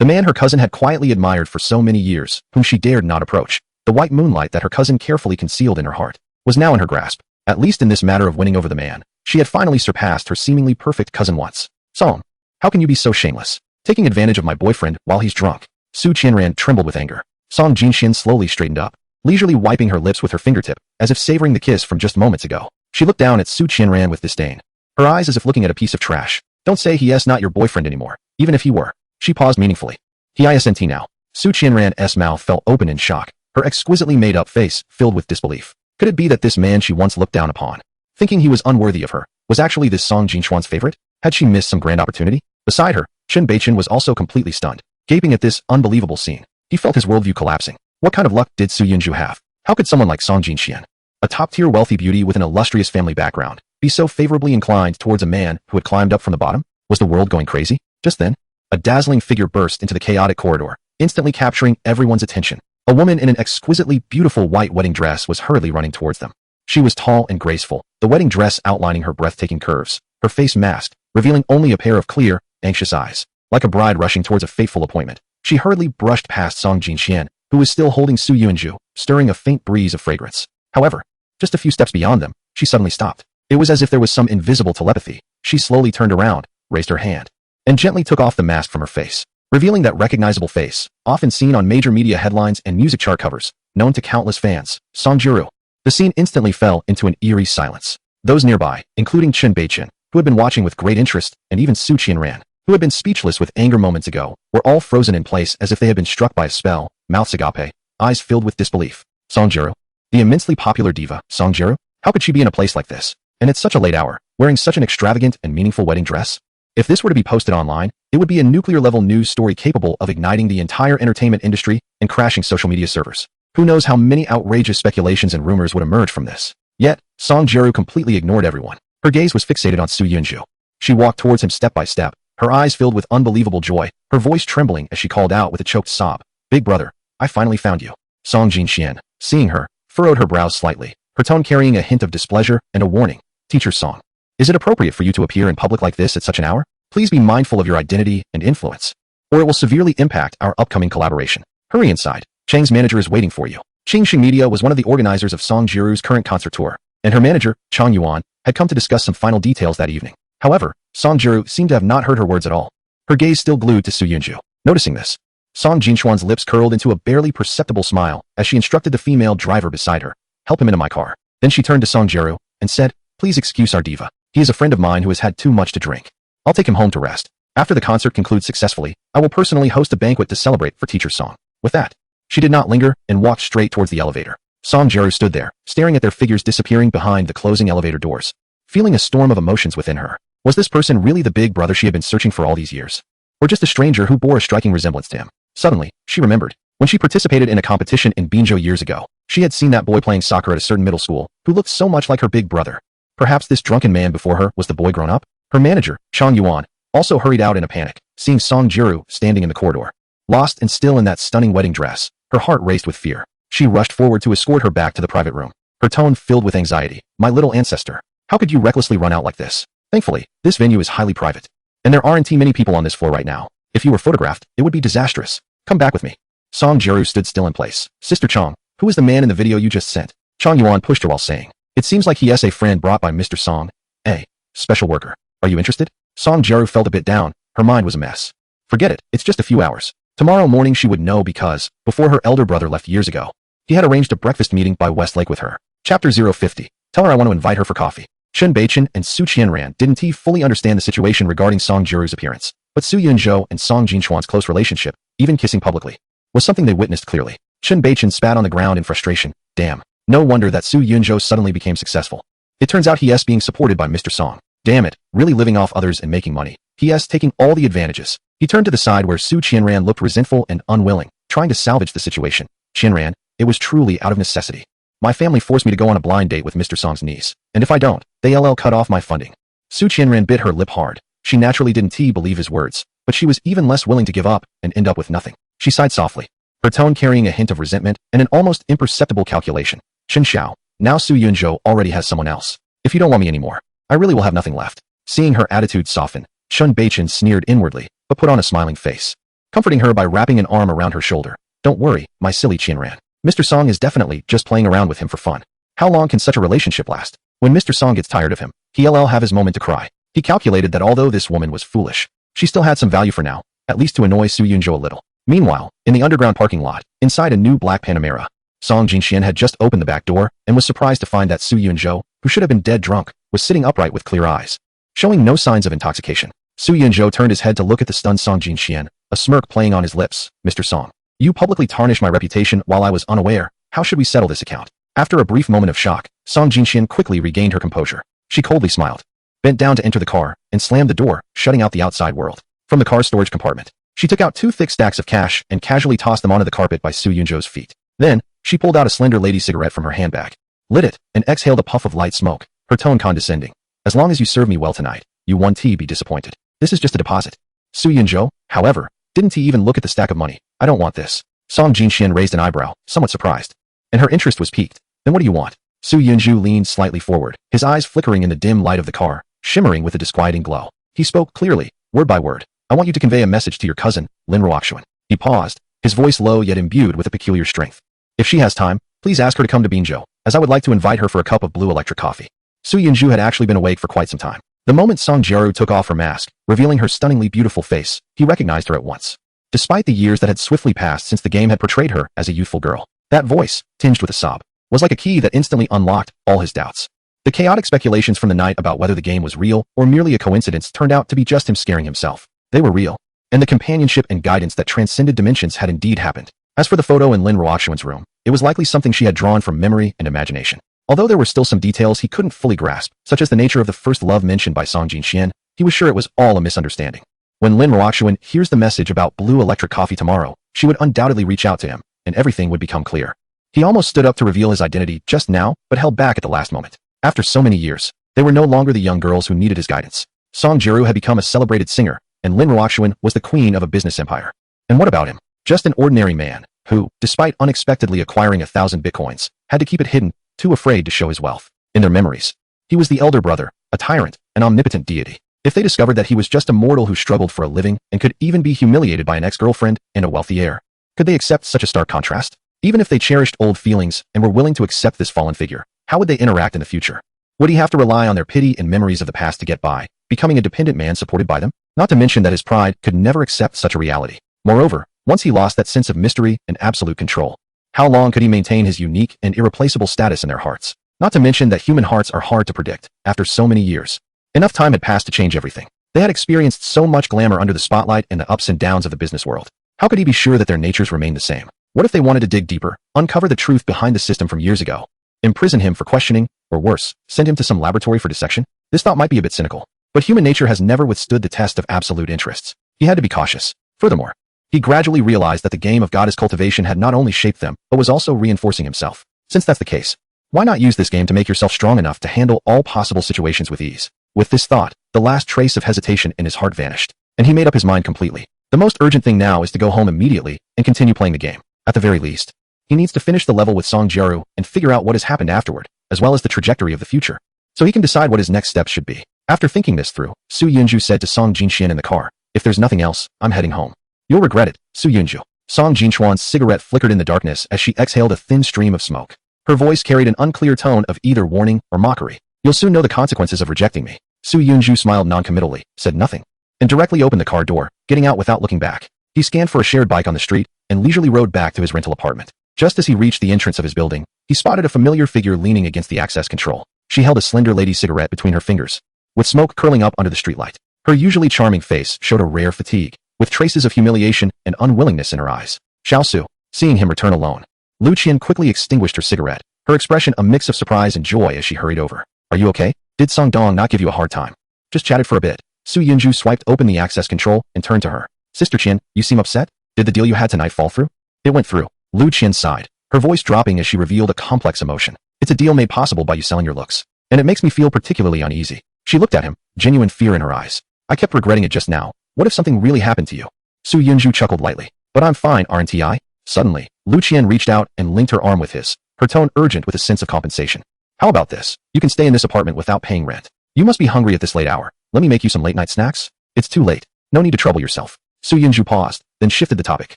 Speaker 1: The man her cousin had quietly admired for so many years, whom she dared not approach, the white moonlight that her cousin carefully concealed in her heart, was now in her grasp. At least in this matter of winning over the man, she had finally surpassed her seemingly perfect cousin once. Song, how can you be so shameless? Taking advantage of my boyfriend while he's drunk. Su Qianran trembled with anger. Song Jinxian slowly straightened up, leisurely wiping her lips with her fingertip, as if savoring the kiss from just moments ago. She looked down at Su Qianran with disdain, her eyes as if looking at a piece of trash. Don't say he is not your boyfriend anymore, even if he were. She paused meaningfully. He isn't now. Su Qianran's mouth fell open in shock, her exquisitely made-up face filled with disbelief. Could it be that this man she once looked down upon, thinking he was unworthy of her, was actually this Song Jinxuan's favorite? Had she missed some grand opportunity? Beside her, Chen Beichen was also completely stunned, gaping at this unbelievable scene. He felt his worldview collapsing. What kind of luck did Su Yunju have? How could someone like Song Jinxian, a top-tier wealthy beauty with an illustrious family background, be so favorably inclined towards a man who had climbed up from the bottom? Was the world going crazy? Just then, a dazzling figure burst into the chaotic corridor, instantly capturing everyone's attention. A woman in an exquisitely beautiful white wedding dress was hurriedly running towards them. She was tall and graceful, the wedding dress outlining her breathtaking curves, her face masked, revealing only a pair of clear, anxious eyes. Like a bride rushing towards a fateful appointment, she hurriedly brushed past Song Jinxian, who was still holding Su Yunju, stirring a faint breeze of fragrance. However, just a few steps beyond them, she suddenly stopped. It was as if there was some invisible telepathy. She slowly turned around, raised her hand, and gently took off the mask from her face, revealing that recognizable face, often seen on major media headlines and music chart covers, known to countless fans, Song Jiru. The scene instantly fell into an eerie silence. Those nearby, including Chen Beichin, who had been watching with great interest, and even Su Qianran, who had been speechless with anger moments ago, were all frozen in place as if they had been struck by a spell, mouths agape, eyes filled with disbelief. Song Jiru? The immensely popular diva, Song Jiru? How could she be in a place like this? And at such a late hour, wearing such an extravagant and meaningful wedding dress? If this were to be posted online, it would be a nuclear-level news story capable of igniting the entire entertainment industry and crashing social media servers. Who knows how many outrageous speculations and rumors would emerge from this? Yet, Song Jiru completely ignored everyone. Her gaze was fixated on Su Yunju. She walked towards him step by step, her eyes filled with unbelievable joy, her voice trembling as she called out with a choked sob, "Big brother, I finally found you." Song Jinxian, seeing her, furrowed her brows slightly, her tone carrying a hint of displeasure and a warning. "Teacher Song, is it appropriate for you to appear in public like this at such an hour? Please be mindful of your identity and influence, or it will severely impact our upcoming collaboration. Hurry inside. Chang's manager is waiting for you." Qingxing Media was one of the organizers of Song Jiru's current concert tour, and her manager, Chang Yuan, had come to discuss some final details that evening. However, Song Jiru seemed to have not heard her words at all. Her gaze still glued to Su Yunju. Noticing this, Song Jinxuan's lips curled into a barely perceptible smile as she instructed the female driver beside her, "Help him into my car." Then she turned to Song Jiru and said, "Please excuse our diva. He is a friend of mine who has had too much to drink. I'll take him home to rest. After the concert concludes successfully, I will personally host a banquet to celebrate for Teacher Song." With that, she did not linger and walked straight towards the elevator. Song Jiru stood there, staring at their figures disappearing behind the closing elevator doors, feeling a storm of emotions within her. Was this person really the big brother she had been searching for all these years? Or just a stranger who bore a striking resemblance to him? Suddenly, she remembered. When she participated in a competition in Binzhou years ago, she had seen that boy playing soccer at a certain middle school, who looked so much like her big brother. Perhaps this drunken man before her was the boy grown up? Her manager, Chang Yuan, also hurried out in a panic, seeing Song Jiru standing in the corridor. Lost and still in that stunning wedding dress, her heart raced with fear. She rushed forward to escort her back to the private room, her tone filled with anxiety. "My little ancestor, how could you recklessly run out like this? Thankfully, this venue is highly private, and there aren't many people on this floor right now. If you were photographed, it would be disastrous. Come back with me." Song Jiru stood still in place. "Sister Chang, who is the man in the video you just sent?" Chang Yuan pushed her while saying, "It seems like he is a friend brought by Mr. Song. A special worker. Are you interested?" Song Jiru felt a bit down. Her mind was a mess. Forget it, it's just a few hours. Tomorrow morning she would know because, before her elder brother left years ago, he had arranged a breakfast meeting by Westlake with her. Chapter 050. Tell her I want to invite her for coffee. Chen Beichin and Su Qianran didn't fully understand the situation regarding Song Jiru's appearance, but Su Yunzhou and Song Jinxuan's close relationship, even kissing publicly, was something they witnessed clearly. Chen Beichin spat on the ground in frustration. Damn. No wonder that Su Yunzhou suddenly became successful. It turns out he is being supported by Mr. Song. Damn it, really living off others and making money. He is taking all the advantages. He turned to the side where Su Qianran looked resentful and unwilling, trying to salvage the situation. "Qianran, it was truly out of necessity. My family forced me to go on a blind date with Mr. Song's niece, and if I don't, they'll cut off my funding." Su Qianran bit her lip hard. She naturally didn't believe his words, but she was even less willing to give up and end up with nothing. She sighed softly, her tone carrying a hint of resentment and an almost imperceptible calculation. "Chen Xiao, now Su Yunzhou already has someone else. If you don't want me anymore, I really will have nothing left." Seeing her attitude soften, Chen Beichin sneered inwardly, but put on a smiling face, comforting her by wrapping an arm around her shoulder. "Don't worry, my silly Qianran. Mr. Song is definitely just playing around with him for fun. How long can such a relationship last? When Mr. Song gets tired of him, he'll have his moment to cry." He calculated that although this woman was foolish, she still had some value for now, at least to annoy Su Yunzhou a little. Meanwhile, in the underground parking lot, inside a new black Panamera, Song Jinxian had just opened the back door and was surprised to find that Su Yunzhou, who should have been dead drunk, was sitting upright with clear eyes, showing no signs of intoxication. Su Yunzhou turned his head to look at the stunned Song Jinxian, a smirk playing on his lips. "Mr. Song, you publicly tarnished my reputation while I was unaware. How should we settle this account?" After a brief moment of shock, Song Jinxian quickly regained her composure. She coldly smiled, bent down to enter the car, and slammed the door, shutting out the outside world. From the car's storage compartment, she took out 2 thick stacks of cash and casually tossed them onto the carpet by Su Yunzhou's feet. Then, she pulled out a slender lady cigarette from her handbag, lit it, and exhaled a puff of light smoke, her tone condescending. "As long as you serve me well tonight, you won't be disappointed. This is just a deposit." Su Yunzhou, however, didn't even look at the stack of money. "I don't want this." Song Jinxian raised an eyebrow, somewhat surprised, and her interest was piqued. "Then what do you want?" Su Yunzhou leaned slightly forward, his eyes flickering in the dim light of the car, shimmering with a disquieting glow. He spoke clearly, word by word. "I want you to convey a message to your cousin, Lin Ruoxuan." He paused, his voice low yet imbued with a peculiar strength. "If she has time, please ask her to come to Binzhou, as I would like to invite her for a cup of blue electric coffee." Su Yunju had actually been awake for quite some time. The moment Song Jiaru took off her mask, revealing her stunningly beautiful face, he recognized her at once. Despite the years that had swiftly passed since the game had portrayed her as a youthful girl, that voice, tinged with a sob, was like a key that instantly unlocked all his doubts. The chaotic speculations from the night about whether the game was real or merely a coincidence turned out to be just him scaring himself. They were real, and the companionship and guidance that transcended dimensions had indeed happened. As for the photo in Lin Ruoxuan's room, it was likely something she had drawn from memory and imagination. Although there were still some details he couldn't fully grasp, such as the nature of the first love mentioned by Song Jinxian, he was sure it was all a misunderstanding. When Lin Ruoxuan hears the message about blue electric coffee tomorrow, she would undoubtedly reach out to him, and everything would become clear. He almost stood up to reveal his identity just now, but held back at the last moment. After so many years, they were no longer the young girls who needed his guidance. Song Jiaru had become a celebrated singer, and Lin Ruoxuan was the queen of a business empire. And what about him? Just an ordinary man, who, despite unexpectedly acquiring 1,000 bitcoins, had to keep it hidden, too afraid to show his wealth. In their memories, he was the elder brother, a tyrant, an omnipotent deity. If they discovered that he was just a mortal who struggled for a living and could even be humiliated by an ex-girlfriend and a wealthy heir, could they accept such a stark contrast? Even if they cherished old feelings and were willing to accept this fallen figure, how would they interact in the future? Would he have to rely on their pity and memories of the past to get by, becoming a dependent man supported by them? Not to mention that his pride could never accept such a reality. Moreover, once he lost that sense of mystery and absolute control, how long could he maintain his unique and irreplaceable status in their hearts? Not to mention that human hearts are hard to predict, after so many years. Enough time had passed to change everything. They had experienced so much glamour under the spotlight and the ups and downs of the business world. How could he be sure that their natures remained the same? What if they wanted to dig deeper, uncover the truth behind the system from years ago, imprison him for questioning, or worse, send him to some laboratory for dissection? This thought might be a bit cynical, but human nature has never withstood the test of absolute interests. He had to be cautious. Furthermore, he gradually realized that the game of goddess cultivation had not only shaped them, but was also reinforcing himself. Since that's the case, why not use this game to make yourself strong enough to handle all possible situations with ease? With this thought, the last trace of hesitation in his heart vanished, and he made up his mind completely. The most urgent thing now is to go home immediately and continue playing the game. At the very least, he needs to finish the level with Song Jiaru and figure out what has happened afterward, as well as the trajectory of the future, so he can decide what his next steps should be. After thinking this through, Su Yunju said to Song Jinxian in the car, "If there's nothing else, I'm heading home." "You'll regret it, Su Yunju." Song Jinxuan's cigarette flickered in the darkness as she exhaled a thin stream of smoke. Her voice carried an unclear tone of either warning or mockery. "You'll soon know the consequences of rejecting me." Su Yunju smiled noncommittally, said nothing, and directly opened the car door, getting out without looking back. He scanned for a shared bike on the street and leisurely rode back to his rental apartment. Just as he reached the entrance of his building, he spotted a familiar figure leaning against the access control. She held a slender lady cigarette between her fingers, with smoke curling up under the streetlight. Her usually charming face showed a rare fatigue, with traces of humiliation and unwillingness in her eyes. Xiao Su, seeing him return alone, Lu Qian quickly extinguished her cigarette, her expression a mix of surprise and joy as she hurried over. "Are you okay? Did Song Dong not give you a hard time?" "Just chatted for a bit." Su Yunju swiped open the access control and turned to her. "Sister Qian, you seem upset? Did the deal you had tonight fall through?" "It went through." Lu Qian sighed, her voice dropping as she revealed a complex emotion. "It's a deal made possible by you selling your looks, and it makes me feel particularly uneasy." She looked at him, genuine fear in her eyes. "I kept regretting it just now. What if something really happened to you?" Su Yunju chuckled lightly. "But I'm fine, aren't I?" Suddenly, Lu Qian reached out and linked her arm with his, her tone urgent with a sense of compensation. "How about this? You can stay in this apartment without paying rent. You must be hungry at this late hour. Let me make you some late-night snacks." "It's too late. No need to trouble yourself." Su Yunju paused, then shifted the topic.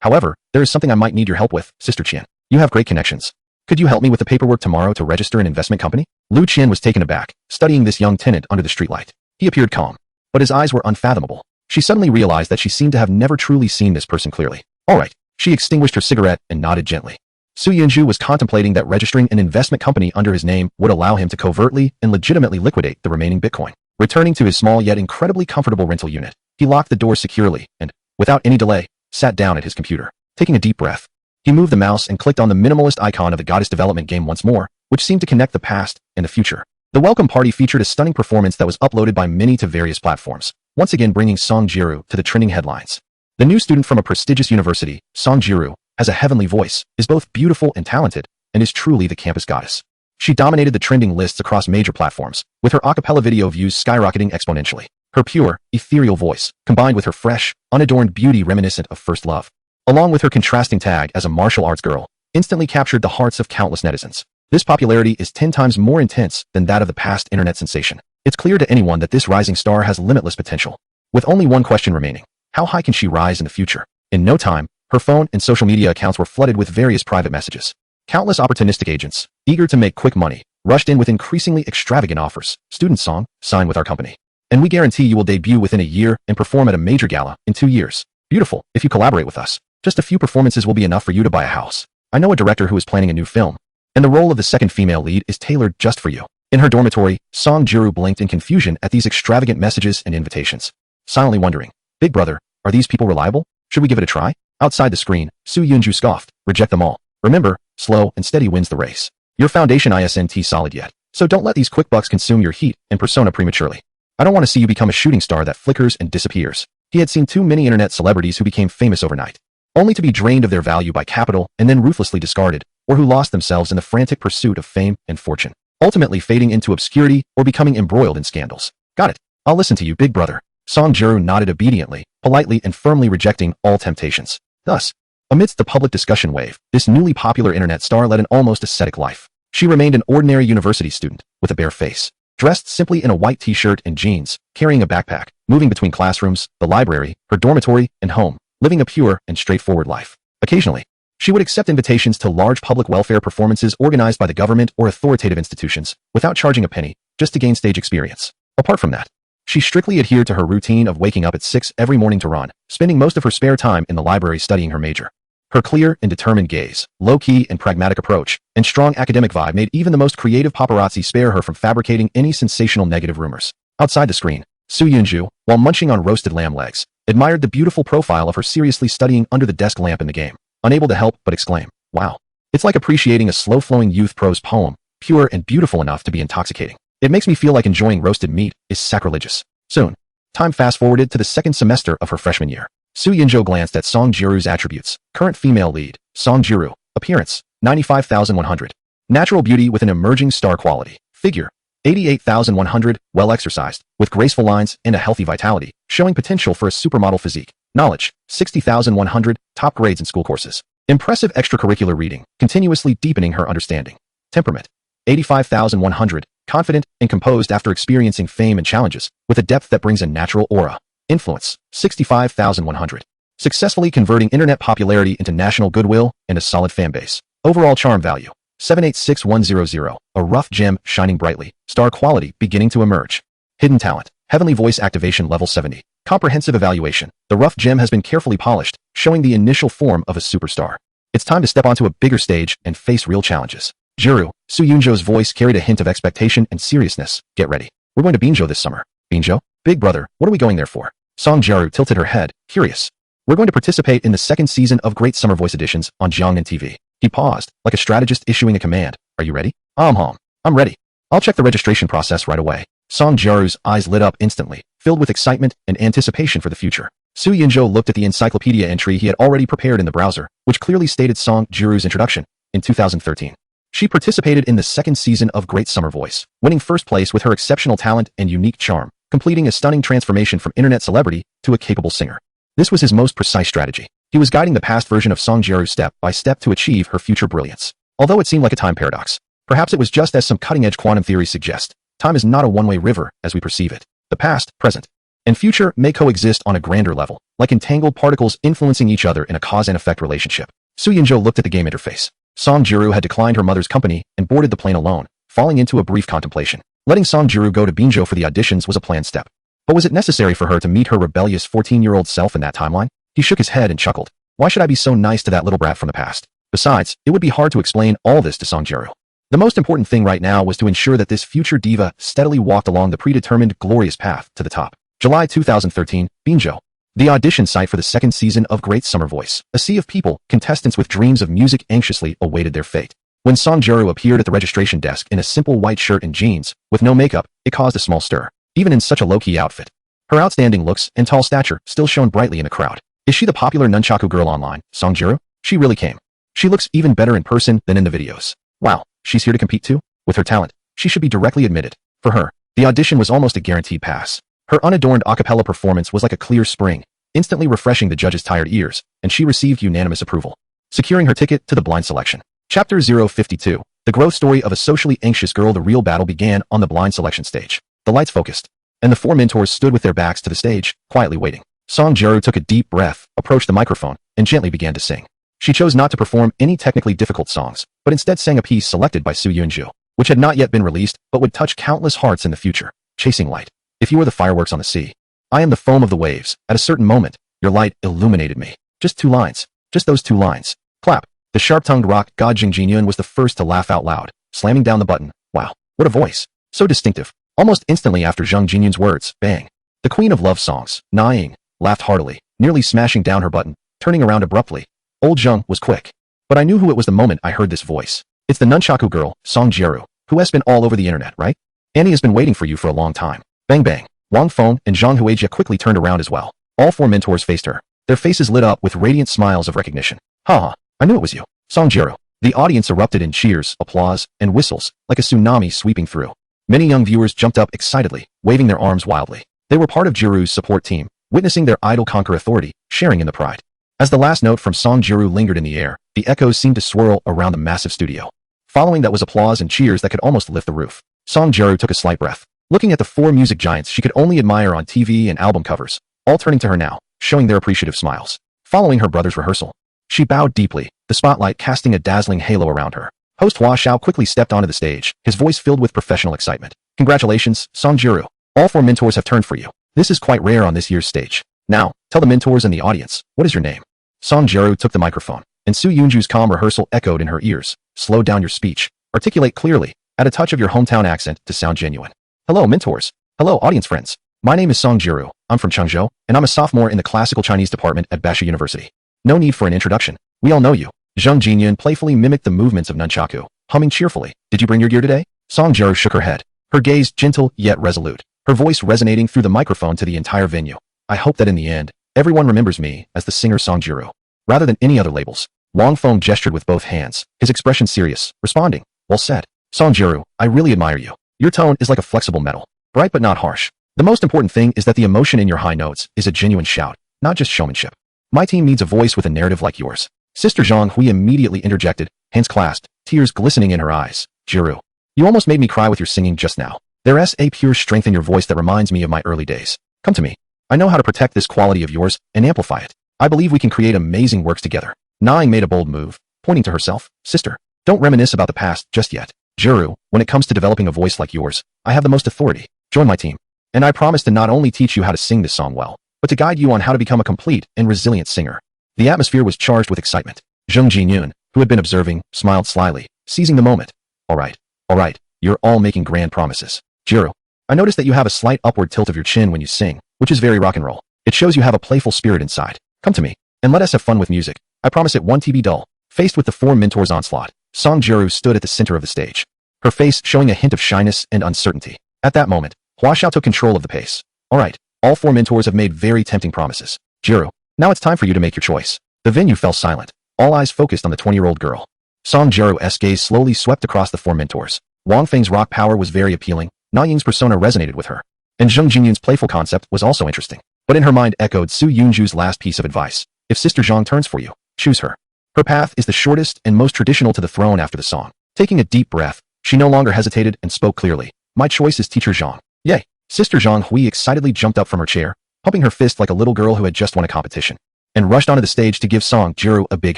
Speaker 1: "However, there is something I might need your help with, Sister Qian. You have great connections. Could you help me with the paperwork tomorrow to register an investment company?" Lu Qian was taken aback, studying this young tenant under the streetlight. He appeared calm, but his eyes were unfathomable. She suddenly realized that she seemed to have never truly seen this person clearly. "All right." She extinguished her cigarette and nodded gently. Su Yunju was contemplating that registering an investment company under his name would allow him to covertly and legitimately liquidate the remaining Bitcoin. Returning to his small yet incredibly comfortable rental unit, he locked the door securely and, without any delay, sat down at his computer. Taking a deep breath, he moved the mouse and clicked on the minimalist icon of the Goddess Development game once more, which seemed to connect the past and the future. The welcome party featured a stunning performance that was uploaded by many to various platforms, once again bringing Song Jiaru to the trending headlines. The new student from a prestigious university, Song Jiaru, has a heavenly voice, is both beautiful and talented, and is truly the campus goddess. She dominated the trending lists across major platforms, with her a cappella video views skyrocketing exponentially. Her pure, ethereal voice, combined with her fresh, unadorned beauty reminiscent of first love, along with her contrasting tag as a martial arts girl, instantly captured the hearts of countless netizens. This popularity is 10 times more intense than that of the past internet sensation. It's clear to anyone that this rising star has limitless potential. With only one question remaining: how high can she rise in the future? In no time, her phone and social media accounts were flooded with various private messages. Countless opportunistic agents, eager to make quick money, rushed in with increasingly extravagant offers. Student song, sign with our company. And we guarantee you will debut within a year and perform at a major gala in 2 years. Beautiful, if you collaborate with us. Just a few performances will be enough for you to buy a house. I know a director who is planning a new film, and the role of the second female lead is tailored just for you. In her dormitory, Song Jiru blinked in confusion at these extravagant messages and invitations, silently wondering, Big brother, are these people reliable? Should we give it a try? Outside the screen, Su Yunju scoffed, reject them all. Remember, slow and steady wins the race. Your foundation isn't solid yet, so don't let these quick bucks consume your heat and persona prematurely. I don't want to see you become a shooting star that flickers and disappears. He had seen too many internet celebrities who became famous overnight, only to be drained of their value by capital and then ruthlessly discarded, or who lost themselves in the frantic pursuit of fame and fortune, ultimately fading into obscurity or becoming embroiled in scandals. Got it. I'll listen to you, big brother. Song Jiru nodded obediently, politely and firmly rejecting all temptations. Thus, amidst the public discussion wave, this newly popular internet star led an almost ascetic life. She remained an ordinary university student, with a bare face, dressed simply in a white t-shirt and jeans, carrying a backpack, moving between classrooms, the library, her dormitory, and home, living a pure and straightforward life. Occasionally, she would accept invitations to large public welfare performances organized by the government or authoritative institutions, without charging a penny, just to gain stage experience. Apart from that, she strictly adhered to her routine of waking up at 6 every morning to run, spending most of her spare time in the library studying her major. Her clear and determined gaze, low-key and pragmatic approach, and strong academic vibe made even the most creative paparazzi spare her from fabricating any sensational negative rumors. Outside the screen, Su Yunju, while munching on roasted lamb legs, admired the beautiful profile of her seriously studying under the desk lamp in the game, unable to help but exclaim, wow. It's like appreciating a slow-flowing youth prose poem, pure and beautiful enough to be intoxicating. It makes me feel like enjoying roasted meat is sacrilegious. Soon, time fast-forwarded to the second semester of her freshman year. Su Yunjo glanced at Song Jiru's attributes. Current female lead, Song Jiru. Appearance, 95,100. Natural beauty with an emerging star quality. Figure, 88,100, well-exercised, with graceful lines and a healthy vitality, showing potential for a supermodel physique. Knowledge, 60,100, top grades in school courses. Impressive extracurricular reading, continuously deepening her understanding. Temperament, 85,100, confident and composed after experiencing fame and challenges, with a depth that brings a natural aura. Influence, 65,100. Successfully converting internet popularity into national goodwill and a solid fan base. Overall charm value, 786100, a rough gem shining brightly, star quality beginning to emerge. Hidden talent, heavenly voice activation level 70. Comprehensive evaluation, the rough gem has been carefully polished, showing the initial form of a superstar. It's time to step onto a bigger stage and face real challenges. Jiru, Su Yunjo's voice carried a hint of expectation and seriousness. Get ready. We're going to Binjo this summer. Binjo? Big brother, what are we going there for? Song Jiru tilted her head, curious. We're going to participate in the second season of Great Summer Voice Editions on Jiangnan TV. He paused, like a strategist issuing a command. Are you ready? I'm ready. I'll check the registration process right away. Song Jiru's eyes lit up instantly, filled with excitement and anticipation for the future. Su Yunjo looked at the encyclopedia entry he had already prepared in the browser, which clearly stated Song Jiru's introduction in 2013. She participated in the second season of Great Summer Voice, winning first place with her exceptional talent and unique charm, completing a stunning transformation from internet celebrity to a capable singer. This was his most precise strategy. He was guiding the past version of Song Jiru step by step to achieve her future brilliance. Although it seemed like a time paradox, perhaps it was just as some cutting-edge quantum theories suggest. Time is not a one-way river as we perceive it. The past, present, and future may coexist on a grander level, like entangled particles influencing each other in a cause and effect relationship. Su Yunjo looked at the game interface. Song Jiru had declined her mother's company and boarded the plane alone, falling into a brief contemplation. Letting Song Jiru go to Binjo for the auditions was a planned step. But was it necessary for her to meet her rebellious 14-year-old self in that timeline? He shook his head and chuckled. Why should I be so nice to that little brat from the past? Besides, it would be hard to explain all this to Song Jiru. The most important thing right now was to ensure that this future diva steadily walked along the predetermined glorious path to the top. July 2013, Binjo. The audition site for the second season of Great Summer Voice. A sea of people, contestants with dreams of music anxiously awaited their fate. When Song Jiru appeared at the registration desk in a simple white shirt and jeans, with no makeup, it caused a small stir, even in such a low-key outfit. Her outstanding looks and tall stature still shone brightly in the crowd. Is she the popular nunchaku girl online, Song Jiru? She really came. She looks even better in person than in the videos. Wow, she's here to compete too? With her talent, she should be directly admitted. For her, the audition was almost a guaranteed pass. Her unadorned a cappella performance was like a clear spring, instantly refreshing the judges' tired ears, and she received unanimous approval, securing her ticket to the blind selection. Chapter 052, the growth story of a socially anxious girl. The real battle began on the blind selection stage. The lights focused, and the four mentors stood with their backs to the stage, quietly waiting. Song Jiru took a deep breath, approached the microphone, and gently began to sing. She chose not to perform any technically difficult songs, but instead sang a piece selected by Su Yunju. which had not yet been released but would touch countless hearts in the future. Chasing light. If you were the fireworks on the sea, I am the foam of the waves. At a certain moment, your light illuminated me. Just 2 lines. Just those 2 lines. Clap. The sharp-tongued rock god Jing Jinyun was the first to laugh out loud, slamming down the button. Wow, what a voice. So distinctive. Almost instantly after Zhang Jinyun's words, bang. The queen of love songs, Na Ying, laughed heartily, nearly smashing down her button, turning around abruptly. Old Zhang was quick. But I knew who it was the moment I heard this voice. It's the nunchaku girl, Song Jieru, who has been all over the internet, right? Annie has been waiting for you for a long time. Bang bang. Wang Feng and Zhang Huijia quickly turned around as well. All 4 mentors faced her. Their faces lit up with radiant smiles of recognition. Haha, I knew it was you, Song Jieru. The audience erupted in cheers, applause, and whistles, like a tsunami sweeping through. Many young viewers jumped up excitedly, waving their arms wildly. They were part of Jieru's support team, witnessing their idol conquer authority, sharing in the pride. As the last note from Song Jieru lingered in the air, the echoes seemed to swirl around the massive studio. Following that was applause and cheers that could almost lift the roof. Song Jieru took a slight breath, looking at the 4 music giants she could only admire on TV and album covers, all turning to her now, showing their appreciative smiles. Following her brother's rehearsal, she bowed deeply, the spotlight casting a dazzling halo around her. Host Hua Xiao quickly stepped onto the stage, his voice filled with professional excitement. Congratulations, Song Jieru. All 4 mentors have turned for you. This is quite rare on this year's stage. Now, tell the mentors and the audience, what is your name? Song Jieru took the microphone, and Su Yunju's calm rehearsal echoed in her ears. Slow down your speech. Articulate clearly. Add a touch of your hometown accent to sound genuine. Hello, mentors. Hello, audience friends. My name is Song Jieru. I'm from Changzhou, and I'm a sophomore in the classical Chinese department at Basha University. No need for an introduction. We all know you. Zhang Jinyun playfully mimicked the movements of nunchaku, humming cheerfully. Did you bring your gear today? Song Jieru shook her head, her gaze gentle yet resolute, her voice resonating through the microphone to the entire venue. I hope that in the end, everyone remembers me as the singer Song Jieru, rather than any other labels. Wang Feng gestured with both hands, his expression serious, responding, well said. Song Jieru, I really admire you. Your tone is like a flexible metal, bright but not harsh. The most important thing is that the emotion in your high notes is a genuine shout, not just showmanship. My team needs a voice with a narrative like yours. Sister Zhang Hui immediately interjected, hands clasped, tears glistening in her eyes. Jieru, you almost made me cry with your singing just now. There's a pure strength in your voice that reminds me of my early days. Come to me. I know how to protect this quality of yours and amplify it. I believe we can create amazing works together. Na Ying made a bold move, pointing to herself. Sister, don't reminisce about the past just yet. Jieru, when it comes to developing a voice like yours, I have the most authority. Join my team. And I promise to not only teach you how to sing this song well, but to guide you on how to become a complete and resilient singer. The atmosphere was charged with excitement. Zhang Jinyun, who had been observing, smiled slyly, seizing the moment. All right, you're all making grand promises. Jieru, I noticed that you have a slight upward tilt of your chin when you sing, which is very rock and roll. It shows you have a playful spirit inside. Come to me, and let us have fun with music. I promise it won't be dull. Faced with the 4 mentors' onslaught, Song Jieru stood at the center of the stage, her face showing a hint of shyness and uncertainty. At that moment, Hua Xiao took control of the pace. All right, all 4 mentors have made very tempting promises. Jieru, now it's time for you to make your choice. The venue fell silent, all eyes focused on the 20-year-old girl. Song Jieru's gaze slowly swept across the 4 mentors. Wang Feng's rock power was very appealing, Na Ying's persona resonated with her, and Zhang Jinyun's playful concept was also interesting. But in her mind echoed Su Yunju's last piece of advice. If Sister Zhang turns for you, choose her. Her path is the shortest and most traditional to the throne after the song. Taking a deep breath, she no longer hesitated and spoke clearly. My choice is Teacher Zhang. Yay! Sister Zhang Hui excitedly jumped up from her chair, pumping her fist like a little girl who had just won a competition, and rushed onto the stage to give Song Jieru a big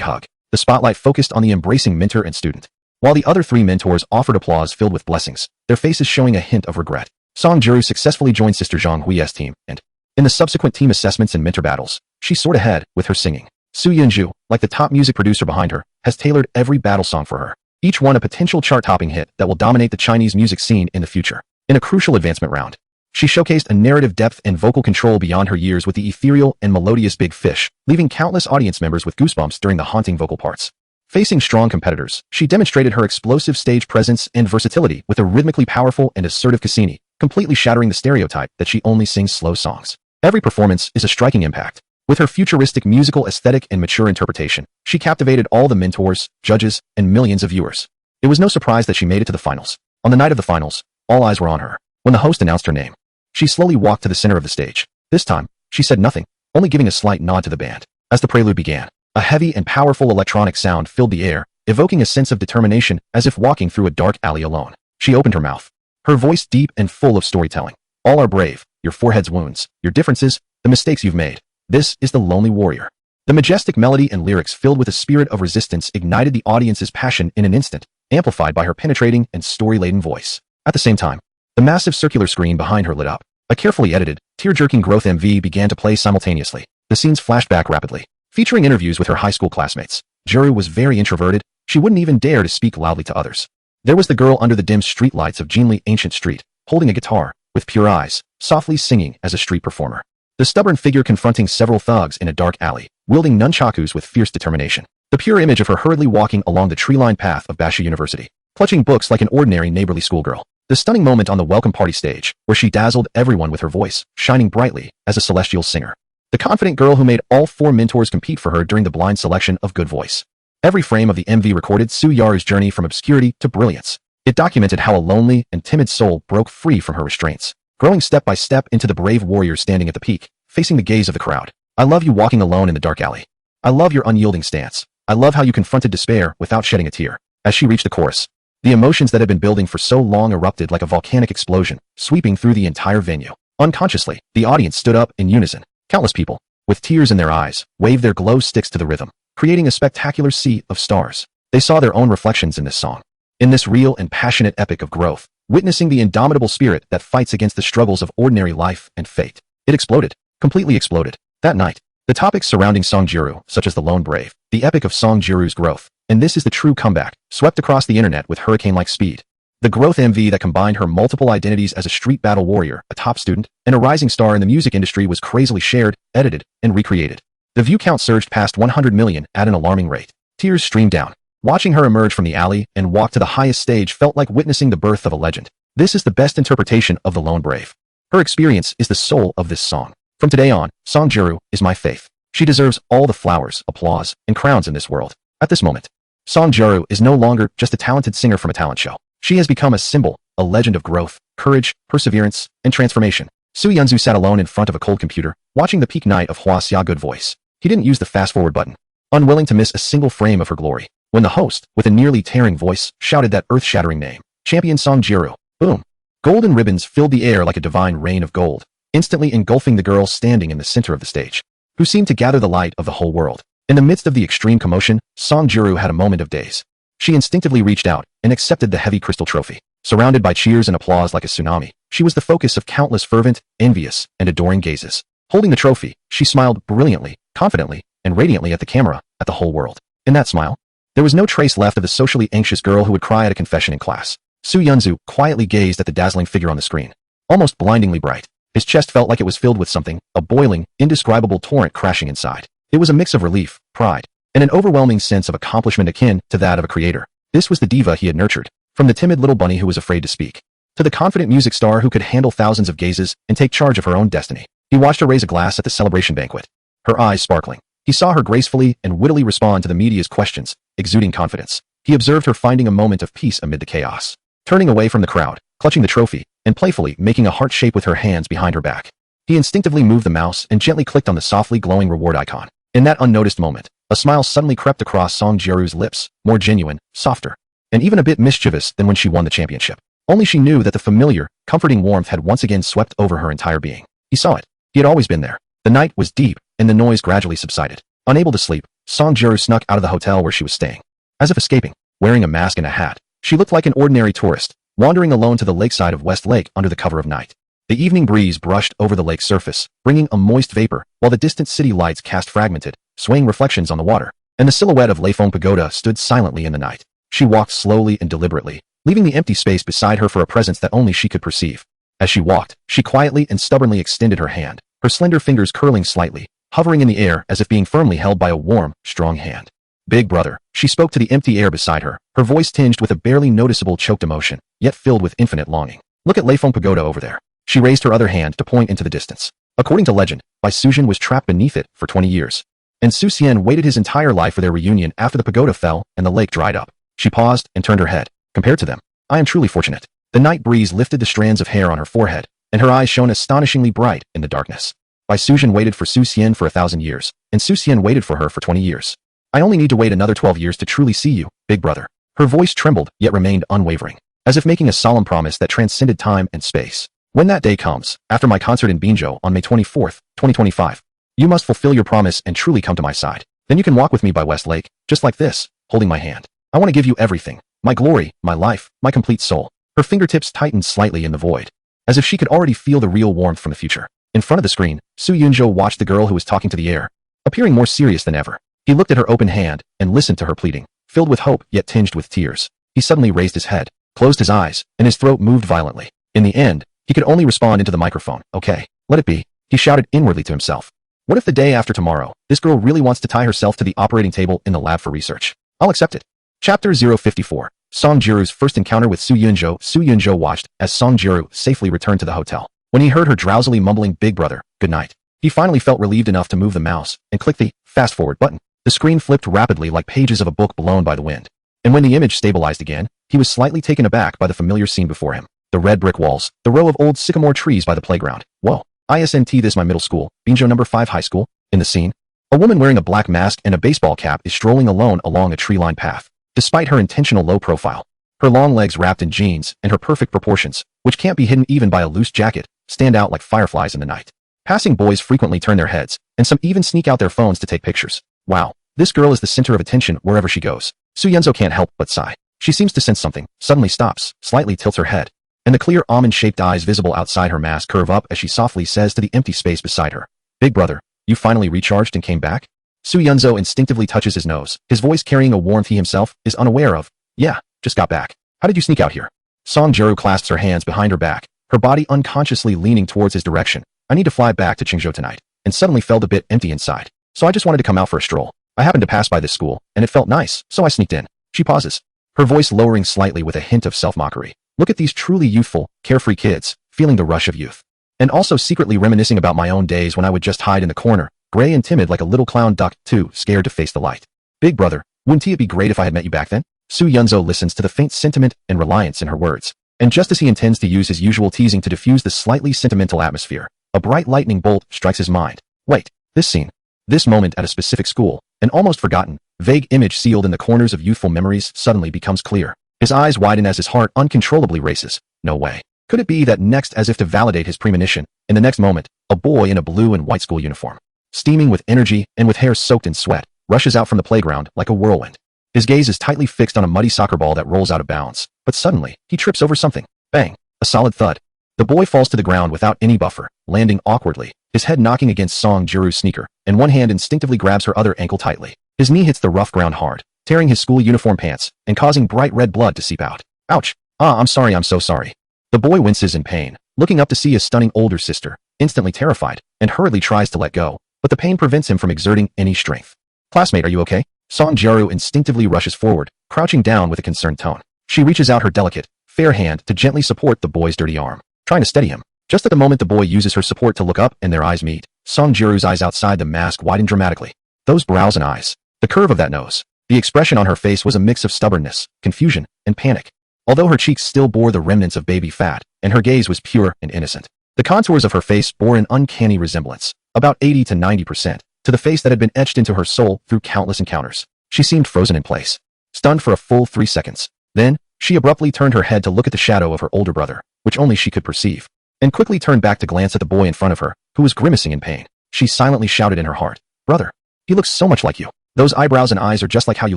Speaker 1: hug. The spotlight focused on the embracing mentor and student, while the other 3 mentors offered applause filled with blessings, their faces showing a hint of regret. Song Jieru successfully joined Sister Zhang Hui's team, and in the subsequent team assessments and mentor battles, she soared ahead with her singing. Su Yunju, like the top music producer behind her, has tailored every battle song for her, each one a potential chart-topping hit that will dominate the Chinese music scene in the future. In a crucial advancement round, she showcased a narrative depth and vocal control beyond her years with the ethereal and melodious Big Fish, leaving countless audience members with goosebumps during the haunting vocal parts. Facing strong competitors, she demonstrated her explosive stage presence and versatility with a rhythmically powerful and assertive Cassini, completely shattering the stereotype that she only sings slow songs. Every performance is a striking impact. With her futuristic musical aesthetic and mature interpretation, she captivated all the mentors, judges, and millions of viewers. It was no surprise that she made it to the finals. On the night of the finals, all eyes were on her. When the host announced her name, she slowly walked to the center of the stage. This time, she said nothing, only giving a slight nod to the band. As the prelude began, a heavy and powerful electronic sound filled the air, evoking a sense of determination as if walking through a dark alley alone. She opened her mouth, her voice deep and full of storytelling. All are brave, your forehead's wounds, your differences, the mistakes you've made. This is the lonely warrior. The majestic melody and lyrics filled with a spirit of resistance ignited the audience's passion in an instant, amplified by her penetrating and story-laden voice. At the same time, the massive circular screen behind her lit up. A carefully edited, tear-jerking growth MV began to play simultaneously. The scenes flashed back rapidly, featuring interviews with her high school classmates. Juru was very introverted. She wouldn't even dare to speak loudly to others. There was the girl under the dim streetlights of Jinli Ancient Street, holding a guitar, with pure eyes, softly singing as a street performer. The stubborn figure confronting several thugs in a dark alley, wielding nunchakus with fierce determination. The pure image of her hurriedly walking along the tree-lined path of Basha University, clutching books like an ordinary neighborly schoolgirl. The stunning moment on the welcome party stage, where she dazzled everyone with her voice, shining brightly as a celestial singer. The confident girl who made all 4 mentors compete for her during the blind selection of good voice. Every frame of the MV recorded Su Yaru's journey from obscurity to brilliance. It documented how a lonely and timid soul broke free from her restraints, growing step by step into the brave warrior standing at the peak, facing the gaze of the crowd. I love you walking alone in the dark alley. I love your unyielding stance. I love how you confronted despair without shedding a tear. As she reached the chorus, the emotions that had been building for so long erupted like a volcanic explosion, sweeping through the entire venue. Unconsciously, the audience stood up in unison. Countless people, with tears in their eyes, waved their glow sticks to the rhythm, creating a spectacular sea of stars. They saw their own reflections in this song. In this real and passionate epic of growth, witnessing the indomitable spirit that fights against the struggles of ordinary life and fate. It exploded. Completely exploded. That night, the topics surrounding Song Juru, such as the Lone Brave, the epic of Song Juru's growth, and this is the true comeback, swept across the internet with hurricane-like speed. The growth MV that combined her multiple identities as a street battle warrior, a top student, and a rising star in the music industry was crazily shared, edited, and recreated. The view count surged past 100 million at an alarming rate. Tears streamed down. Watching her emerge from the alley and walk to the highest stage felt like witnessing the birth of a legend. This is the best interpretation of the Lone Brave. Her experience is the soul of this song. From today on, Song Juru is my faith. She deserves all the flowers, applause, and crowns in this world. At this moment, Song Juru is no longer just a talented singer from a talent show. She has become a symbol, a legend of growth, courage, perseverance, and transformation. Su Yunzu sat alone in front of a cold computer, watching the peak night of Hua Xia Good Voice. He didn't use the fast-forward button, unwilling to miss a single frame of her glory. When the host, with a nearly tearing voice, shouted that earth-shattering name, Champion Song Juru. Boom. Golden ribbons filled the air like a divine rain of gold, instantly engulfing the girl standing in the center of the stage, who seemed to gather the light of the whole world. In the midst of the extreme commotion, Song Juru had a moment of daze. She instinctively reached out and accepted the heavy crystal trophy. Surrounded by cheers and applause like a tsunami, she was the focus of countless fervent, envious, and adoring gazes. Holding the trophy, she smiled brilliantly, confidently, and radiantly at the camera, at the whole world. In that smile, there was no trace left of the socially anxious girl who would cry at a confession in class. Su Yunzu quietly gazed at the dazzling figure on the screen, almost blindingly bright. His chest felt like it was filled with something, a boiling, indescribable torrent crashing inside. It was a mix of relief, pride, and an overwhelming sense of accomplishment akin to that of a creator. This was the diva he had nurtured, from the timid little bunny who was afraid to speak, to the confident music star who could handle thousands of gazes and take charge of her own destiny. He watched her raise a glass at the celebration banquet, her eyes sparkling. He saw her gracefully and wittily respond to the media's questions, exuding confidence. He observed her finding a moment of peace amid the chaos, turning away from the crowd, clutching the trophy, and playfully making a heart shape with her hands behind her back. He instinctively moved the mouse and gently clicked on the softly glowing reward icon. In that unnoticed moment, a smile suddenly crept across Song Jiru's lips, more genuine, softer, and even a bit mischievous than when she won the championship. Only she knew that the familiar, comforting warmth had once again swept over her entire being. He saw it. He had always been there. The night was deep, and the noise gradually subsided. Unable to sleep, Song Jiru snuck out of the hotel where she was staying. As if escaping, wearing a mask and a hat, she looked like an ordinary tourist, wandering alone to the lakeside of West Lake under the cover of night. The evening breeze brushed over the lake's surface, bringing a moist vapor, while the distant city lights cast fragmented, swaying reflections on the water, and the silhouette of Leifeng Pagoda stood silently in the night. She walked slowly and deliberately, leaving the empty space beside her for a presence that only she could perceive. As she walked, she quietly and stubbornly extended her hand, her slender fingers curling slightly, hovering in the air as if being firmly held by a warm, strong hand. Big brother, she spoke to the empty air beside her, her voice tinged with a barely noticeable choked emotion, yet filled with infinite longing. Look at Leifeng Pagoda over there. She raised her other hand to point into the distance. According to legend, Bai Sujin was trapped beneath it for 20 years. And Su Xian waited his entire life for their reunion after the pagoda fell and the lake dried up. She paused and turned her head. Compared to them, I am truly fortunate. The night breeze lifted the strands of hair on her forehead, and her eyes shone astonishingly bright in the darkness. Bai Sujin waited for Su Xian for 1,000 years, and Su Xian waited for her for 20 years. I only need to wait another 12 years to truly see you, big brother. Her voice trembled, yet remained unwavering, as if making a solemn promise that transcended time and space. When that day comes, after my concert in Binzhou on May 24th, 2025, you must fulfill your promise and truly come to my side. Then you can walk with me by West Lake, just like this, holding my hand. I want to give you everything, My glory, my life, my complete soul. Her fingertips tightened slightly in the void, as if she could already feel the real warmth from the future. In front of the screen, Su Yunjo watched the girl who was talking to the heir, appearing more serious than ever. He looked at her open hand and listened to her pleading, filled with hope yet tinged with tears. He suddenly raised his head, closed his eyes, and his throat moved violently. In the end, he could only respond into the microphone. Okay, let it be. He shouted inwardly to himself. What if the day after tomorrow, this girl really wants to tie herself to the operating table in the lab for research? I'll accept it. Chapter 054. Song Jiru's first encounter with Su Yunjo. Su Yunjo watched as Song Jiru safely returned to the hotel. When he heard her drowsily mumbling "Big brother, good night," he finally felt relieved enough to move the mouse and click the fast forward button. The screen flipped rapidly like pages of a book blown by the wind. And when the image stabilized again, he was slightly taken aback by the familiar scene before him. The red brick walls, the row of old sycamore trees by the playground. Whoa. ISNT, this my middle school, Binjo number 5 high school. In the scene, a woman wearing a black mask and a baseball cap is strolling alone along a tree-lined path. Despite her intentional low profile, her long legs wrapped in jeans and her perfect proportions, which can't be hidden even by a loose jacket, stand out like fireflies in the night. Passing boys frequently turn their heads, and some even sneak out their phones to take pictures. Wow, this girl is the center of attention wherever she goes. Su Yunjo can't help but sigh. She seems to sense something, suddenly stops, slightly tilts her head, and the clear almond-shaped eyes visible outside her mask curve up as she softly says to the empty space beside her, "Big brother, you finally recharged and came back?" Su Yunjo instinctively touches his nose, his voice carrying a warmth he himself is unaware of. "Yeah, just got back. How did you sneak out here?" Song Jiru clasps her hands behind her back, her body unconsciously leaning towards his direction. "I need to fly back to Qingzhou tonight, and suddenly felt a bit empty inside. So I just wanted to come out for a stroll. I happened to pass by this school, and it felt nice, so I sneaked in." She pauses, her voice lowering slightly with a hint of self-mockery. "Look at these truly youthful, carefree kids, feeling the rush of youth. And also secretly reminiscing about my own days when I would just hide in the corner, gray and timid like a little clown duck, too scared to face the light. Big brother, wouldn't it be great if I had met you back then?" Su Yunjo listens to the faint sentiment and reliance in her words. And just as he intends to use his usual teasing to diffuse the slightly sentimental atmosphere, a bright lightning bolt strikes his mind. Wait, this scene, this moment at a specific school, an almost forgotten, vague image sealed in the corners of youthful memories suddenly becomes clear. His eyes widen as his heart uncontrollably races. No way. Could it be that next, as if to validate his premonition, in the next moment, a boy in a blue and white school uniform, steaming with energy and with hair soaked in sweat, rushes out from the playground like a whirlwind. His gaze is tightly fixed on a muddy soccer ball that rolls out of bounds, but suddenly, he trips over something. Bang! A solid thud. The boy falls to the ground without any buffer, landing awkwardly, his head knocking against Song Jiru's sneaker, and one hand instinctively grabs her other ankle tightly. His knee hits the rough ground hard, tearing his school uniform pants, and causing bright red blood to seep out. Ouch! I'm sorry, I'm so sorry. The boy winces in pain, looking up to see his stunning older sister, instantly terrified, and hurriedly tries to let go, but the pain prevents him from exerting any strength. "Classmate, are you okay?" Song Jiru instinctively rushes forward, crouching down with a concerned tone. She reaches out her delicate, fair hand to gently support the boy's dirty arm, trying to steady him. Just at the moment the boy uses her support to look up and their eyes meet, Song Jiru's eyes outside the mask widen dramatically. Those brows and eyes, the curve of that nose, the expression on her face was a mix of stubbornness, confusion, and panic. Although her cheeks still bore the remnants of baby fat, and her gaze was pure and innocent, the contours of her face bore an uncanny resemblance, about 80 to 90%, to the face that had been etched into her soul through countless encounters. She seemed frozen in place, stunned for a full 3 seconds. Then, she abruptly turned her head to look at the shadow of her older brother, which only she could perceive, and quickly turned back to glance at the boy in front of her, who was grimacing in pain. She silently shouted in her heart, "Brother, he looks so much like you. Those eyebrows and eyes are just like how you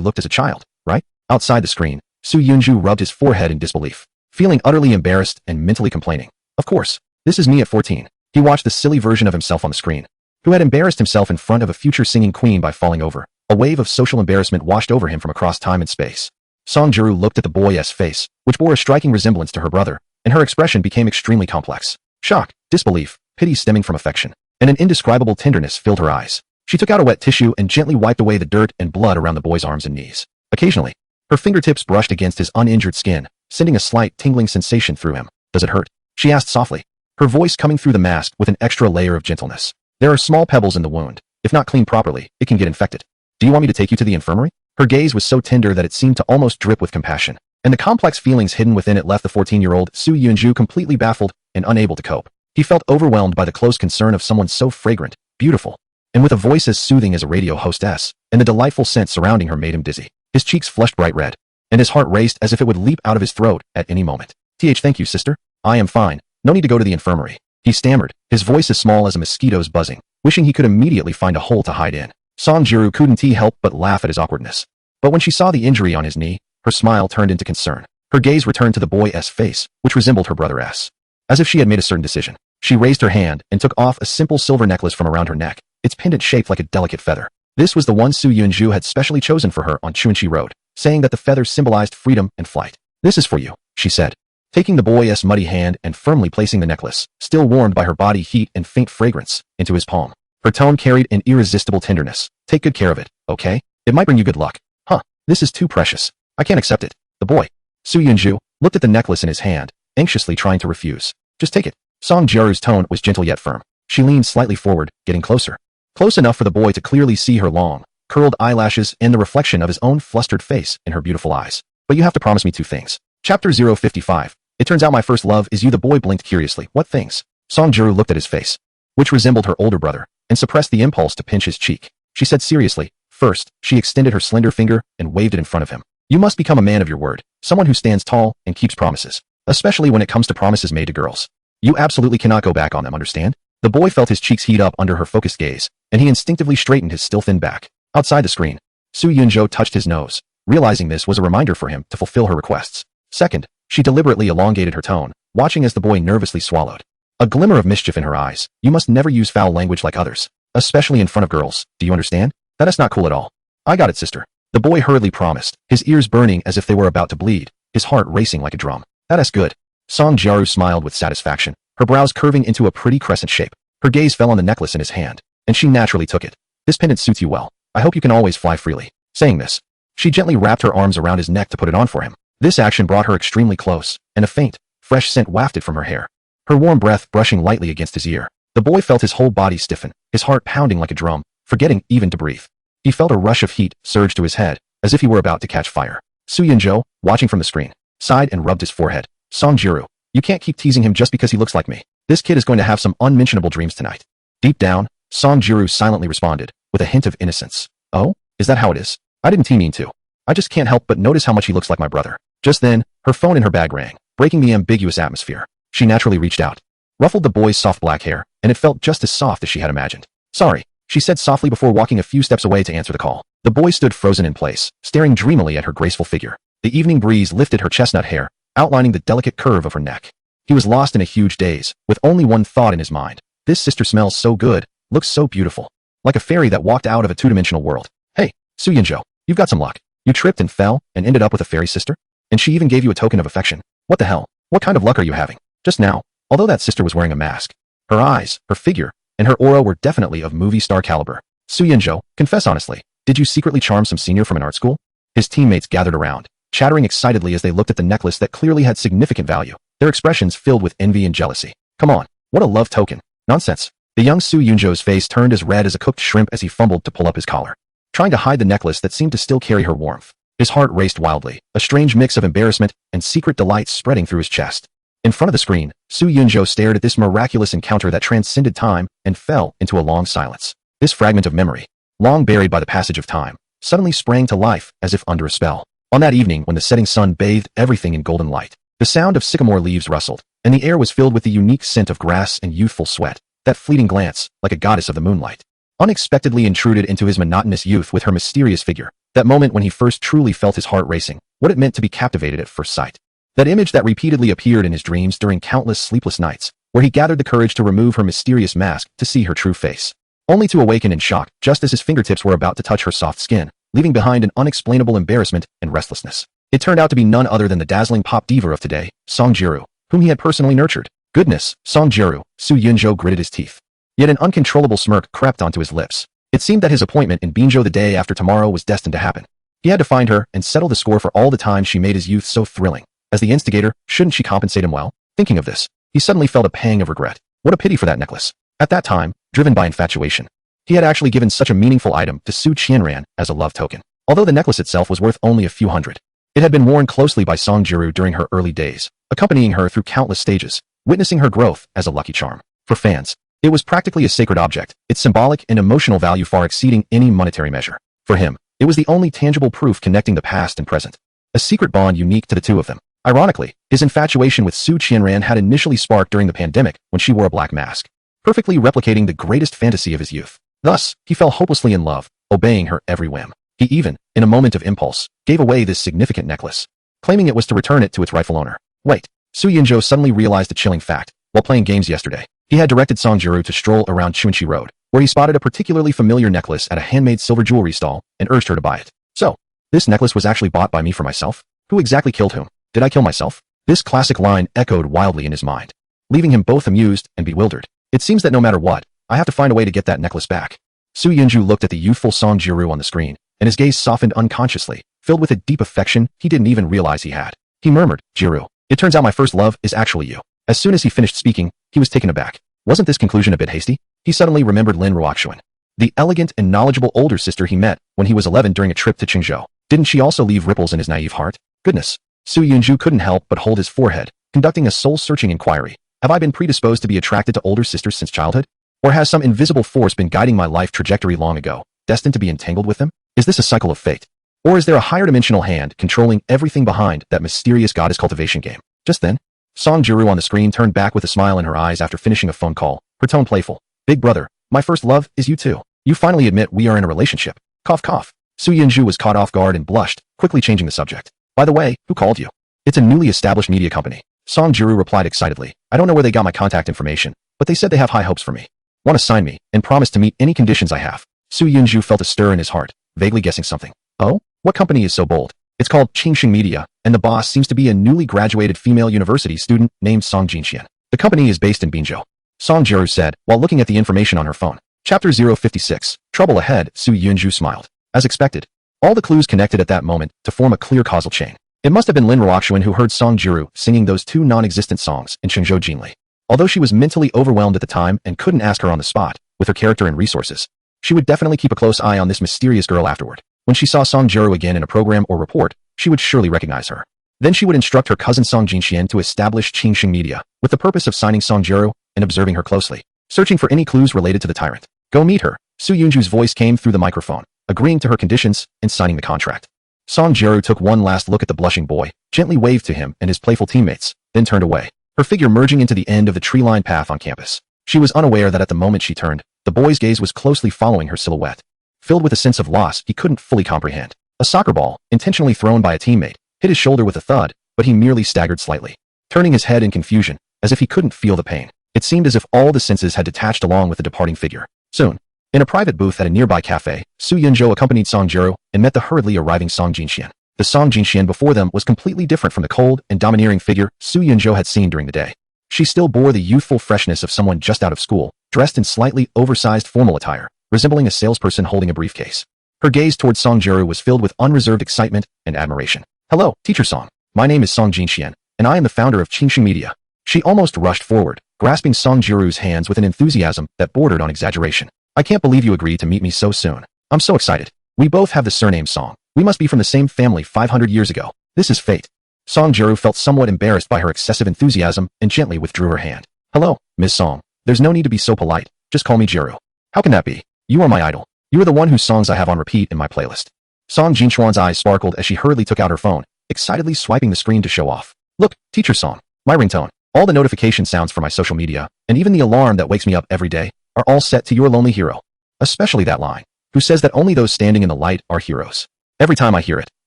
Speaker 1: looked as a child, right?" Outside the screen, Su Yunju rubbed his forehead in disbelief, feeling utterly embarrassed and mentally complaining. Of course, this is me at 14. He watched the silly version of himself on the screen, who had embarrassed himself in front of a future singing queen by falling over. A wave of social embarrassment washed over him from across time and space. Song Jiru looked at the boy's face, which bore a striking resemblance to her brother, and her expression became extremely complex. Shock, disbelief, pity stemming from affection, and an indescribable tenderness filled her eyes. She took out a wet tissue and gently wiped away the dirt and blood around the boy's arms and knees. Occasionally, her fingertips brushed against his uninjured skin, sending a slight tingling sensation through him. "Does it hurt?" she asked softly, her voice coming through the mask with an extra layer of gentleness. "There are small pebbles in the wound. If not cleaned properly, it can get infected. Do you want me to take you to the infirmary?" Her gaze was so tender that it seemed to almost drip with compassion, and the complex feelings hidden within it left the 14-year-old Su Yunju completely baffled and unable to cope. He felt overwhelmed by the close concern of someone so fragrant, beautiful, and with a voice as soothing as a radio hostess, and the delightful scent surrounding her made him dizzy. His cheeks flushed bright red, and his heart raced as if it would leap out of his throat at any moment. Thank you, sister. I am fine. No need to go to the infirmary," he stammered, his voice as small as a mosquito's buzzing, wishing he could immediately find a hole to hide in. Song Jiru couldn't help but laugh at his awkwardness. But when she saw the injury on his knee, her smile turned into concern. Her gaze returned to the boy's face, which resembled her brother's. As if she had made a certain decision, she raised her hand and took off a simple silver necklace from around her neck, its pendant shaped like a delicate feather. This was the one Su Yunju had specially chosen for her on Chuanchi Road, saying that the feathers symbolized freedom and flight. "This is for you," she said, taking the boy's muddy hand and firmly placing the necklace, still warmed by her body heat and faint fragrance, into his palm. Her tone carried an irresistible tenderness. "Take good care of it, okay? It might bring you good luck." "Huh, this is too precious. I can't accept it." The boy, Su Yunju, looked at the necklace in his hand, anxiously trying to refuse. "Just take it." Song Jiaru's tone was gentle yet firm. She leaned slightly forward, getting closer. Close enough for the boy to clearly see her long, curled eyelashes and the reflection of his own flustered face in her beautiful eyes. "But you have to promise me 2 things. Chapter 055. It turns out my first love is you. The boy blinked curiously. "What things?" Song Jiaru looked at his face, which resembled her older brother, and suppressed the impulse to pinch his cheek. She said seriously. First, she extended her slender finger and waved it in front of him. "You must become a man of your word, someone who stands tall and keeps promises, especially when it comes to promises made to girls. You absolutely cannot go back on them, understand?" The boy felt his cheeks heat up under her focused gaze, and he instinctively straightened his still thin back. Outside the screen, Su Yunjo touched his nose, realizing this was a reminder for him to fulfill her requests. Second, she deliberately elongated her tone, watching as the boy nervously swallowed. A glimmer of mischief in her eyes. "You must never use foul language like others, especially in front of girls. Do you understand? That is not cool at all." "I got it, sister." The boy hurriedly promised, his ears burning as if they were about to bleed, his heart racing like a drum. "That is good." Song Jiaru smiled with satisfaction, her brows curving into a pretty crescent shape. Her gaze fell on the necklace in his hand, and she naturally took it. "This pendant suits you well. I hope you can always fly freely." Saying this, she gently wrapped her arms around his neck to put it on for him. This action brought her extremely close, and a faint, fresh scent wafted from her hair, her warm breath brushing lightly against his ear. The boy felt his whole body stiffen, his heart pounding like a drum, forgetting even to breathe. He felt a rush of heat surge to his head, as if he were about to catch fire. Su Yunjo, watching from the screen, sighed and rubbed his forehead. "Song Jiaru, you can't keep teasing him just because he looks like me. This kid is going to have some unmentionable dreams tonight." Deep down, Song Jiaru silently responded, with a hint of innocence. "Oh, is that how it is? I didn't mean to. I just can't help but notice how much he looks like my brother." Just then, her phone in her bag rang, breaking the ambiguous atmosphere. She naturally reached out, ruffled the boy's soft black hair, and it felt just as soft as she had imagined. "Sorry," she said softly before walking a few steps away to answer the call. The boy stood frozen in place, staring dreamily at her graceful figure. The evening breeze lifted her chestnut hair, outlining the delicate curve of her neck. He was lost in a huge daze, with only one thought in his mind. This sister smells so good, looks so beautiful. Like a fairy that walked out of a two-dimensional world. "Hey, Su Yunjo, you've got some luck. You tripped and fell, and ended up with a fairy sister? And she even gave you a token of affection. What the hell? What kind of luck are you having?" Just now, although that sister was wearing a mask, her eyes, her figure, and her aura were definitely of movie star caliber. "Su Yunjo, confess honestly, did you secretly charm some senior from an art school?" His teammates gathered around, chattering excitedly as they looked at the necklace that clearly had significant value, their expressions filled with envy and jealousy. "Come on, what a love token. Nonsense." The young Su Yunjo's face turned as red as a cooked shrimp as he fumbled to pull up his collar, trying to hide the necklace that seemed to still carry her warmth. His heart raced wildly, a strange mix of embarrassment and secret delight spreading through his chest. In front of the screen, Su Yunjo stared at this miraculous encounter that transcended time and fell into a long silence. This fragment of memory, long buried by the passage of time, suddenly sprang to life as if under a spell. On that evening when the setting sun bathed everything in golden light, the sound of sycamore leaves rustled, and the air was filled with the unique scent of grass and youthful sweat. That fleeting glance, like a goddess of the moonlight, unexpectedly intruded into his monotonous youth with her mysterious figure. That moment when he first truly felt his heart racing, what it meant to be captivated at first sight. That image that repeatedly appeared in his dreams during countless sleepless nights, where he gathered the courage to remove her mysterious mask to see her true face, only to awaken in shock just as his fingertips were about to touch her soft skin, leaving behind an unexplainable embarrassment and restlessness. It turned out to be none other than the dazzling pop diva of today, Song Jiaru, whom he had personally nurtured. Goodness, Song Jiaru, Su Yunjo gritted his teeth. Yet an uncontrollable smirk crept onto his lips. It seemed that his appointment in Binzhou the day after tomorrow was destined to happen. He had to find her and settle the score for all the time she made his youth so thrilling. As the instigator, shouldn't she compensate him well? Thinking of this, he suddenly felt a pang of regret. What a pity for that necklace. At that time, driven by infatuation, he had actually given such a meaningful item to Su Qianran as a love token. Although the necklace itself was worth only a few hundred, it had been worn closely by Song Jiaru during her early days, accompanying her through countless stages, witnessing her growth as a lucky charm. For fans, it was practically a sacred object, its symbolic and emotional value far exceeding any monetary measure. For him, it was the only tangible proof connecting the past and present, a secret bond unique to the two of them. Ironically, his infatuation with Su Qianran had initially sparked during the pandemic when she wore a black mask, perfectly replicating the greatest fantasy of his youth. Thus, he fell hopelessly in love, obeying her every whim. He even, in a moment of impulse, gave away this significant necklace, claiming it was to return it to its rightful owner. Wait, Su Yunzhou suddenly realized a chilling fact. While playing games yesterday, he had directed Song Jiru to stroll around Chunchi Road, where he spotted a particularly familiar necklace at a handmade silver jewelry stall and urged her to buy it. So, this necklace was actually bought by me for myself? Who exactly killed whom? Did I kill myself? This classic line echoed wildly in his mind, leaving him both amused and bewildered. It seems that no matter what, I have to find a way to get that necklace back. Su Yunzhou looked at the youthful Song Jiru on the screen, and his gaze softened unconsciously, filled with a deep affection he didn't even realize he had. He murmured, Jiru, it turns out my first love is actually you. As soon as he finished speaking, he was taken aback. Wasn't this conclusion a bit hasty? He suddenly remembered Lin Ruoxuan, the elegant and knowledgeable older sister he met when he was 11 during a trip to Qingzhou. Didn't she also leave ripples in his naive heart? Goodness. Su Yunzhou couldn't help but hold his forehead, conducting a soul-searching inquiry. Have I been predisposed to be attracted to older sisters since childhood? Or has some invisible force been guiding my life trajectory long ago, destined to be entangled with them? Is this a cycle of fate? Or is there a higher dimensional hand controlling everything behind that mysterious goddess cultivation game? Just then, Song Jiru on the screen turned back with a smile in her eyes after finishing a phone call, her tone playful. Big brother, my first love is you too. You finally admit we are in a relationship. Cough cough. Su Yunzhou was caught off guard and blushed, quickly changing the subject. By the way, who called you? It's a newly established media company. Song Jiru replied excitedly. I don't know where they got my contact information, but they said they have high hopes for me. Want to sign me, and promise to meet any conditions I have. Su Yunzhou felt a stir in his heart, vaguely guessing something. Oh? What company is so bold? It's called Qingxing Media, and the boss seems to be a newly graduated female university student named Song Jinxian. The company is based in Binzhou. Song Jiru said, while looking at the information on her phone. Chapter 056, Trouble Ahead. Su Yunzhou smiled. As expected, all the clues connected at that moment to form a clear causal chain. It must have been Lin Ruoxuan who heard Song Jiru singing those two non-existent songs in Qingzhou Jinli. Although she was mentally overwhelmed at the time and couldn't ask her on the spot, with her character and resources, she would definitely keep a close eye on this mysterious girl afterward. When she saw Song Jiru again in a program or report, she would surely recognize her. Then she would instruct her cousin Song Jinxian to establish Qingxing Media, with the purpose of signing Song Jiru and observing her closely, searching for any clues related to the tyrant. Go meet her. Su Yunzhou's voice came through the microphone, agreeing to her conditions and signing the contract. Song Jiru took one last look at the blushing boy, gently waved to him and his playful teammates, then turned away, her figure merging into the end of the tree-lined path on campus. She was unaware that at the moment she turned, the boy's gaze was closely following her silhouette. Filled with a sense of loss he couldn't fully comprehend. A soccer ball, intentionally thrown by a teammate, hit his shoulder with a thud, but he merely staggered slightly, turning his head in confusion, as if he couldn't feel the pain. It seemed as if all the senses had detached along with the departing figure. Soon, in a private booth at a nearby cafe, Su Yunzhou accompanied Song Jiru and met the hurriedly arriving Song Jinxian. The Song Jinxian before them was completely different from the cold and domineering figure Su Yunzhou had seen during the day. She still bore the youthful freshness of someone just out of school, dressed in slightly oversized formal attire, resembling a salesperson holding a briefcase. Her gaze towards Song Jiru was filled with unreserved excitement and admiration. Hello, Teacher Song. My name is Song Jinxian, and I am the founder of Qingxing Media. She almost rushed forward, grasping Song Jiru's hands with an enthusiasm that bordered on exaggeration. I can't believe you agreed to meet me so soon. I'm so excited. We both have the surname Song. We must be from the same family 500 years ago. This is fate. Song Jiru felt somewhat embarrassed by her excessive enthusiasm and gently withdrew her hand. Hello, Ms. Song. There's no need to be so polite. Just call me Jiru. How can that be? You are my idol. You are the one whose songs I have on repeat in my playlist. Song Jinxuan's eyes sparkled as she hurriedly took out her phone, excitedly swiping the screen to show off. Look, Teacher Song. My ringtone. All the notification sounds for my social media, and even the alarm that wakes me up every day, are all set to your lonely hero. Especially that line, who says that only those standing in the light are heroes. Every time I hear it,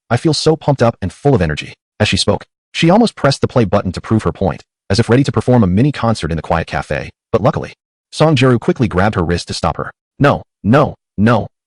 Speaker 1: I feel so pumped up and full of energy. As she spoke, she almost pressed the play button to prove her point, as if ready to perform a mini concert in the quiet cafe, but luckily, Song Jiru quickly grabbed her wrist to stop her. No,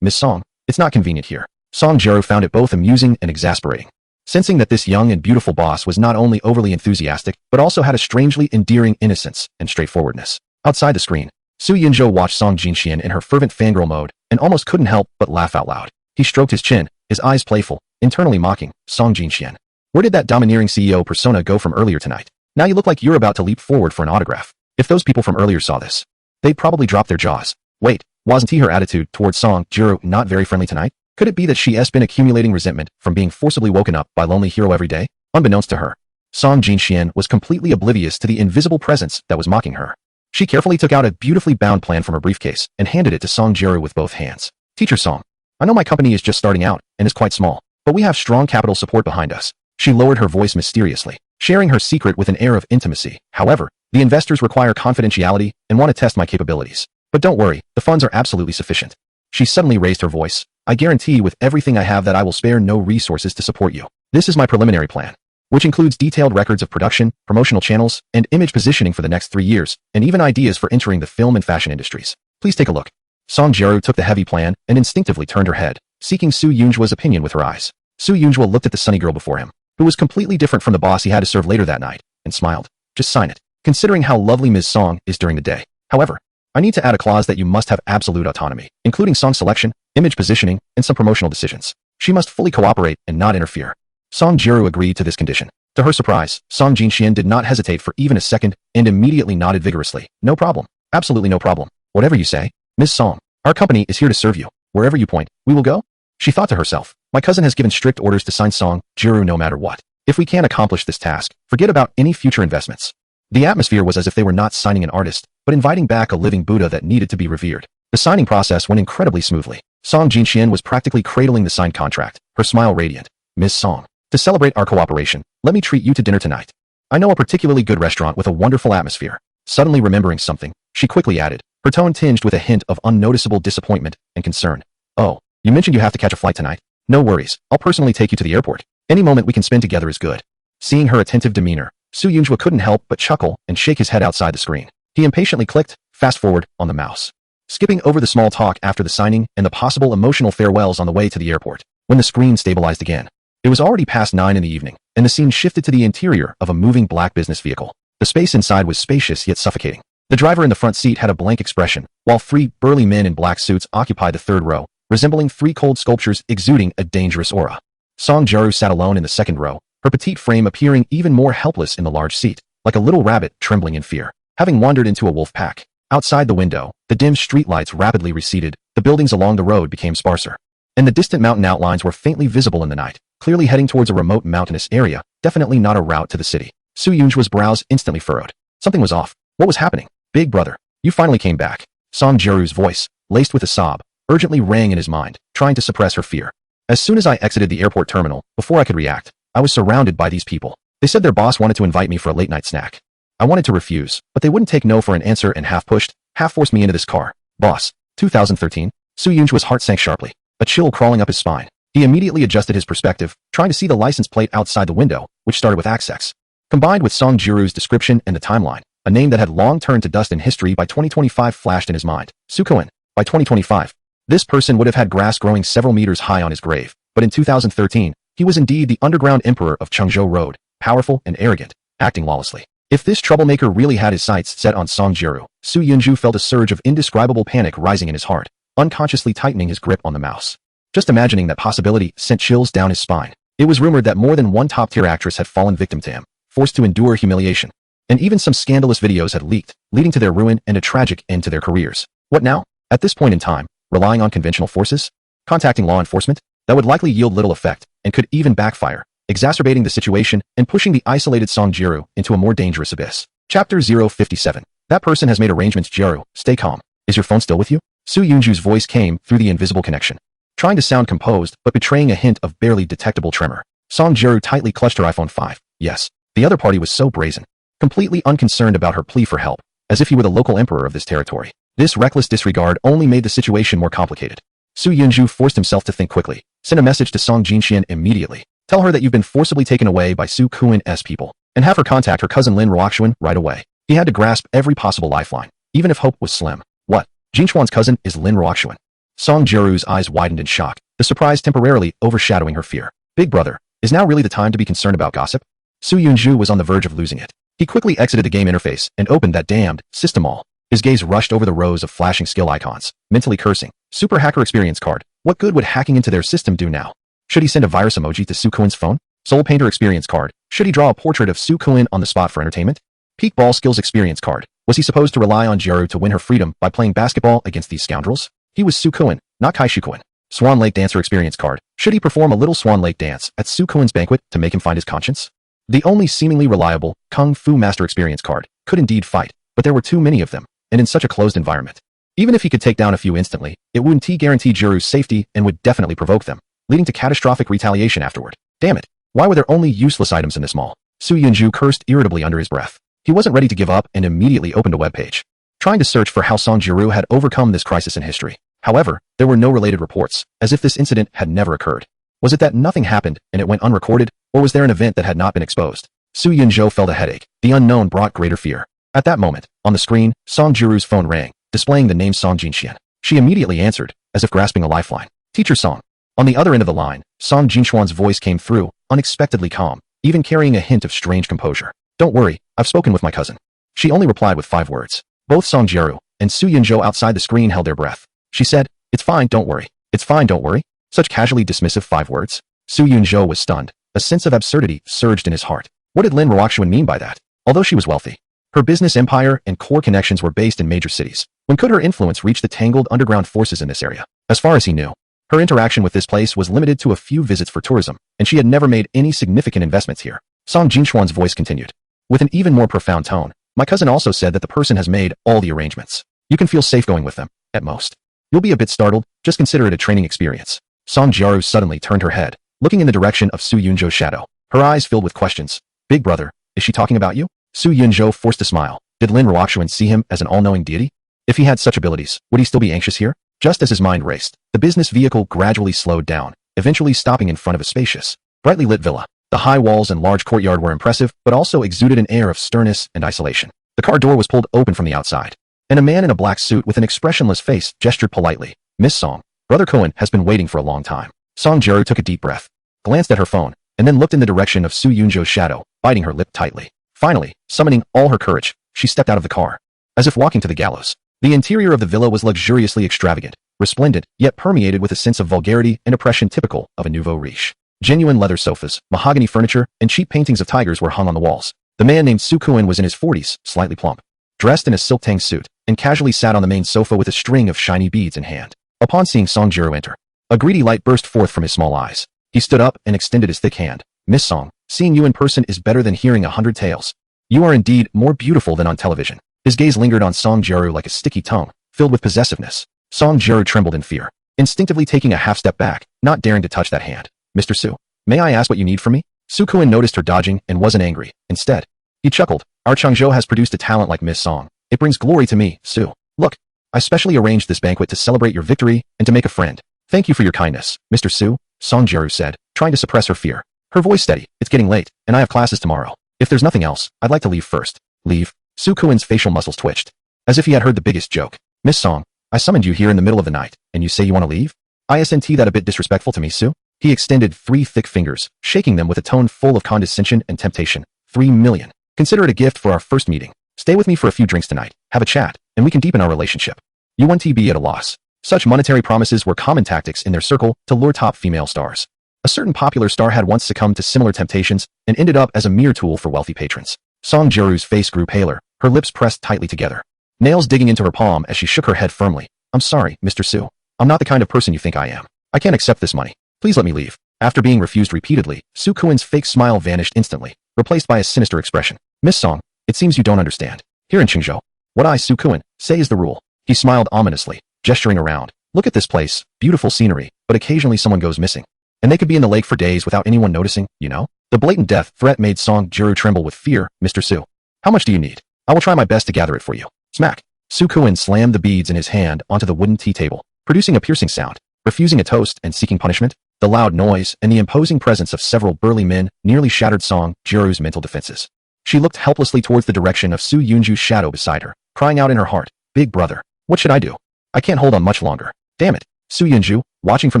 Speaker 1: Miss Song, it's not convenient here. Song Jiru found it both amusing and exasperating, sensing that this young and beautiful boss was not only overly enthusiastic, but also had a strangely endearing innocence and straightforwardness. Outside the screen, Su Yunzhou watched Song Jinxian in her fervent fangirl mode and almost couldn't help but laugh out loud. He stroked his chin, his eyes playful, internally mocking, Song Jinxian. Where did that domineering CEO persona go from earlier tonight? Now you look like you're about to leap forward for an autograph. If those people from earlier saw this, they'd probably drop their jaws. Wait, wasn't her attitude towards Song Jiru not very friendly tonight? Could it be that she has been accumulating resentment from being forcibly woken up by lonely hero every day? Unbeknownst to her, Song Jinxian was completely oblivious to the invisible presence that was mocking her. She carefully took out a beautifully bound plan from her briefcase and handed it to Song Jiru with both hands. Teacher Song, I know my company is just starting out and is quite small, but we have strong capital support behind us. She lowered her voice mysteriously, sharing her secret with an air of intimacy. However, the investors require confidentiality and want to test my capabilities. But don't worry, the funds are absolutely sufficient. She suddenly raised her voice. I guarantee with everything I have that I will spare no resources to support you. This is my preliminary plan, which includes detailed records of production, promotional channels, and image positioning for the next 3 years, and even ideas for entering the film and fashion industries. Please take a look. Song Jiru took the heavy plan and instinctively turned her head, seeking Su Yunjua's opinion with her eyes. Su Yunjua looked at the sunny girl before him, who was completely different from the boss he had to serve later that night, and smiled. Just sign it, considering how lovely Ms. Song is during the day. However, I need to add a clause that you must have absolute autonomy, including song selection, image positioning, and some promotional decisions. She must fully cooperate and not interfere. Song Jiru agreed to this condition. To her surprise, Song Jinxian did not hesitate for even a second and immediately nodded vigorously. No problem. Absolutely no problem. Whatever you say. Ms. Song, our company is here to serve you. Wherever you point, we will go. She thought to herself, my cousin has given strict orders to sign Song Jiru no matter what. If we can't accomplish this task, forget about any future investments. The atmosphere was as if they were not signing an artist, but inviting back a living Buddha that needed to be revered. The signing process went incredibly smoothly. Song Jinxian was practically cradling the signed contract, her smile radiant. Ms. Song, to celebrate our cooperation, let me treat you to dinner tonight. I know a particularly good restaurant with a wonderful atmosphere. Suddenly remembering something, she quickly added, her tone tinged with a hint of unnoticeable disappointment and concern. Oh, you mentioned you have to catch a flight tonight? No worries, I'll personally take you to the airport. Any moment we can spend together is good. Seeing her attentive demeanor, Su Yunjua couldn't help but chuckle and shake his head outside the screen. He impatiently clicked, fast forward, on the mouse. Skipping over the small talk after the signing and the possible emotional farewells on the way to the airport. When the screen stabilized again, it was already past 9 in the evening, and the scene shifted to the interior of a moving black business vehicle. The space inside was spacious yet suffocating. The driver in the front seat had a blank expression, while 3 burly men in black suits occupied the third row, resembling 3 cold sculptures exuding a dangerous aura. Song Jiru sat alone in the second row, her petite frame appearing even more helpless in the large seat, like a little rabbit trembling in fear, having wandered into a wolf pack. Outside the window, the dim streetlights rapidly receded, the buildings along the road became sparser, and the distant mountain outlines were faintly visible in the night, clearly heading towards a remote mountainous area, definitely not a route to the city. Su Yunjua's brows instantly furrowed. Something was off. What was happening? Big brother, you finally came back. Song Jiru's voice, laced with a sob, urgently rang in his mind, trying to suppress her fear. As soon as I exited the airport terminal, before I could react, I was surrounded by these people. They said their boss wanted to invite me for a late-night snack. I wanted to refuse, but they wouldn't take no for an answer and half-pushed, half-forced me into this car. Boss. 2013. Su Yunjua's heart sank sharply, a chill crawling up his spine. He immediately adjusted his perspective, trying to see the license plate outside the window, which started with XX. Combined with Song Jiru's description and the timeline, a name that had long turned to dust in history by 2025 flashed in his mind. Su Kuan. By 2025. This person would have had grass growing several meters high on his grave, but in 2013, he was indeed the underground emperor of Chengzhou Road, powerful and arrogant, acting lawlessly. If this troublemaker really had his sights set on Song Jiru, Su Yunju felt a surge of indescribable panic rising in his heart, unconsciously tightening his grip on the mouse. Just imagining that possibility sent chills down his spine. It was rumored that more than one top-tier actress had fallen victim to him, forced to endure humiliation. And even some scandalous videos had leaked, leading to their ruin and a tragic end to their careers. What now? At this point in time, relying on conventional forces? Contacting law enforcement? That would likely yield little effect, and could even backfire, exacerbating the situation and pushing the isolated Song Jiru into a more dangerous abyss. Chapter 057. That person has made arrangements. Jiru, stay calm. Is your phone still with you? Su Yunju's voice came through the invisible connection, trying to sound composed but betraying a hint of barely detectable tremor. Song Jiru tightly clutched her iPhone 5. Yes. The other party was so brazen, completely unconcerned about her plea for help, as if he were the local emperor of this territory. This reckless disregard only made the situation more complicated. Su Yunju forced himself to think quickly. Send a message to Song Jinxian immediately. Tell her that you've been forcibly taken away by Su Kuan's people, and have her contact her cousin Lin Ruoxuan right away. He had to grasp every possible lifeline, even if hope was slim. What? Jinchuan's cousin is Lin Ruoxuan. Song Jiru's eyes widened in shock, the surprise temporarily overshadowing her fear. Big brother, is now really the time to be concerned about gossip? Su Yunju was on the verge of losing it. He quickly exited the game interface and opened that damned system all. His gaze rushed over the rows of flashing skill icons, mentally cursing. Super hacker experience card. What good would hacking into their system do now? Should he send a virus emoji to Su Kuan's phone? Soul Painter experience card. Should he draw a portrait of Su Kuan on the spot for entertainment? Peak ball skills experience card. Was he supposed to rely on Jiru to win her freedom by playing basketball against these scoundrels? He was Su Kuan, not Kai Shu Kuan. Swan Lake dancer experience card. Should he perform a little Swan Lake dance at Su Kuan's banquet to make him find his conscience? The only seemingly reliable Kung Fu Master experience card could indeed fight, but there were too many of them, and in such a closed environment. Even if he could take down a few instantly, it wouldn't guarantee Jiru's safety and would definitely provoke them, leading to catastrophic retaliation afterward. Damn it, why were there only useless items in this mall? Su Yunju cursed irritably under his breath. He wasn't ready to give up and immediately opened a webpage, trying to search for how Song Jiru had overcome this crisis in history. However, There were no related reports, as if this incident had never occurred. Was it that nothing happened and it went unrecorded, or was there an event that had not been exposed? Su Yunzhou felt a headache. The unknown brought greater fear. At that moment, on the screen, Song Jiru's phone rang, displaying the name Song Jinxian. She immediately answered, as if grasping a lifeline. Teacher Song. On the other end of the line, Song Jinxuan's voice came through, unexpectedly calm, even carrying a hint of strange composure. Don't worry, I've spoken with my cousin. She only replied with 5 words. Both Song Jiru and Su Yunzhou outside the screen held their breath. She said, "It's fine, don't worry. It's fine, don't worry." Such casually dismissive 5 words. Su Yunzhou was stunned. A sense of absurdity surged in his heart. What did Lin Ruoxuan mean by that? Although she was wealthy, her business empire and core connections were based in major cities. When could her influence reach the tangled underground forces in this area? As far as he knew, her interaction with this place was limited to a few visits for tourism, and she had never made any significant investments here. Song Jinxuan's voice continued. With an even more profound tone, my cousin also said that the person has made all the arrangements. You can feel safe going with them, at most. You'll be a bit startled, just consider it a training experience. Song Jiaru suddenly turned her head, looking in the direction of Su Yunzhou's shadow. Her eyes filled with questions. Big brother, is she talking about you? Su Yunzhou forced a smile. Did Lin Ruoxuan see him as an all-knowing deity? If he had such abilities, would he still be anxious here? Just as his mind raced, the business vehicle gradually slowed down, eventually stopping in front of a spacious, brightly lit villa. The high walls and large courtyard were impressive, but also exuded an air of sternness and isolation. The car door was pulled open from the outside, and a man in a black suit with an expressionless face gestured politely. Miss Song, Brother Cohen has been waiting for a long time. Song Jiru took a deep breath, glanced at her phone, and then looked in the direction of Su Yunzhou's shadow, biting her lip tightly. Finally, summoning all her courage, she stepped out of the car, as if walking to the gallows. The interior of the villa was luxuriously extravagant, resplendent, yet permeated with a sense of vulgarity and oppression typical of a nouveau riche. Genuine leather sofas, mahogany furniture, and cheap paintings of tigers were hung on the walls. The man named Su Kuan was in his 40s, slightly plump, dressed in a silk tang suit, and casually sat on the main sofa with a string of shiny beads in hand. Upon seeing Song Jiru enter, a greedy light burst forth from his small eyes. He stood up and extended his thick hand. Miss Song, seeing you in person is better than hearing 100 tales. You are indeed more beautiful than on television. His gaze lingered on Song Jiru like a sticky tongue, filled with possessiveness. Song Jiru trembled in fear, instinctively taking a half step back, not daring to touch that hand. Mr. Su, may I ask what you need from me? Su Kuan noticed her dodging and wasn't angry. Instead, he chuckled. Our Changzhou has produced a talent like Miss Song. It brings glory to me, Su. Look, I specially arranged this banquet to celebrate your victory and to make a friend. Thank you for your kindness, Mr. Su, Song Jiru said, trying to suppress her fear. Her voice steady. It's getting late, and I have classes tomorrow. If there's nothing else, I'd like to leave first. Leave? Su Kuan's facial muscles twitched, as if he had heard the biggest joke. Miss Song, I summoned you here in the middle of the night, and you say you want to leave? Isn't that a bit disrespectful to me, Su? He extended 3 thick fingers, shaking them with a tone full of condescension and temptation. 3 million. Consider it a gift for our first meeting. Stay with me for a few drinks tonight, have a chat, and we can deepen our relationship. You won't be at a loss. Such monetary promises were common tactics in their circle to lure top female stars. A certain popular star had once succumbed to similar temptations and ended up as a mere tool for wealthy patrons. Song Jiru's face grew paler, her lips pressed tightly together, nails digging into her palm as she shook her head firmly. I'm sorry, Mr. Su. I'm not the kind of person you think I am. I can't accept this money. Please let me leave. After being refused repeatedly, Su Kuan's fake smile vanished instantly, replaced by a sinister expression. Miss Song, it seems you don't understand. Here in Qingzhou, what I, Su Kuan, say is the rule. He smiled ominously, gesturing around. Look at this place, beautiful scenery, but occasionally someone goes missing. And they could be in the lake for days without anyone noticing, you know? The blatant death threat made Song Jiru tremble with fear. Mr. Su, how much do you need? I will try my best to gather it for you. Smack. Su Kuan slammed the beads in his hand onto the wooden tea table, producing a piercing sound. Refusing a toast and seeking punishment, the loud noise and the imposing presence of several burly men nearly shattered Song Jiru's mental defenses. She looked helplessly towards the direction of Su Yunzhu's shadow beside her, crying out in her heart, Big brother, what should I do? I can't hold on much longer. Damn it. Su Yunzhu, watching from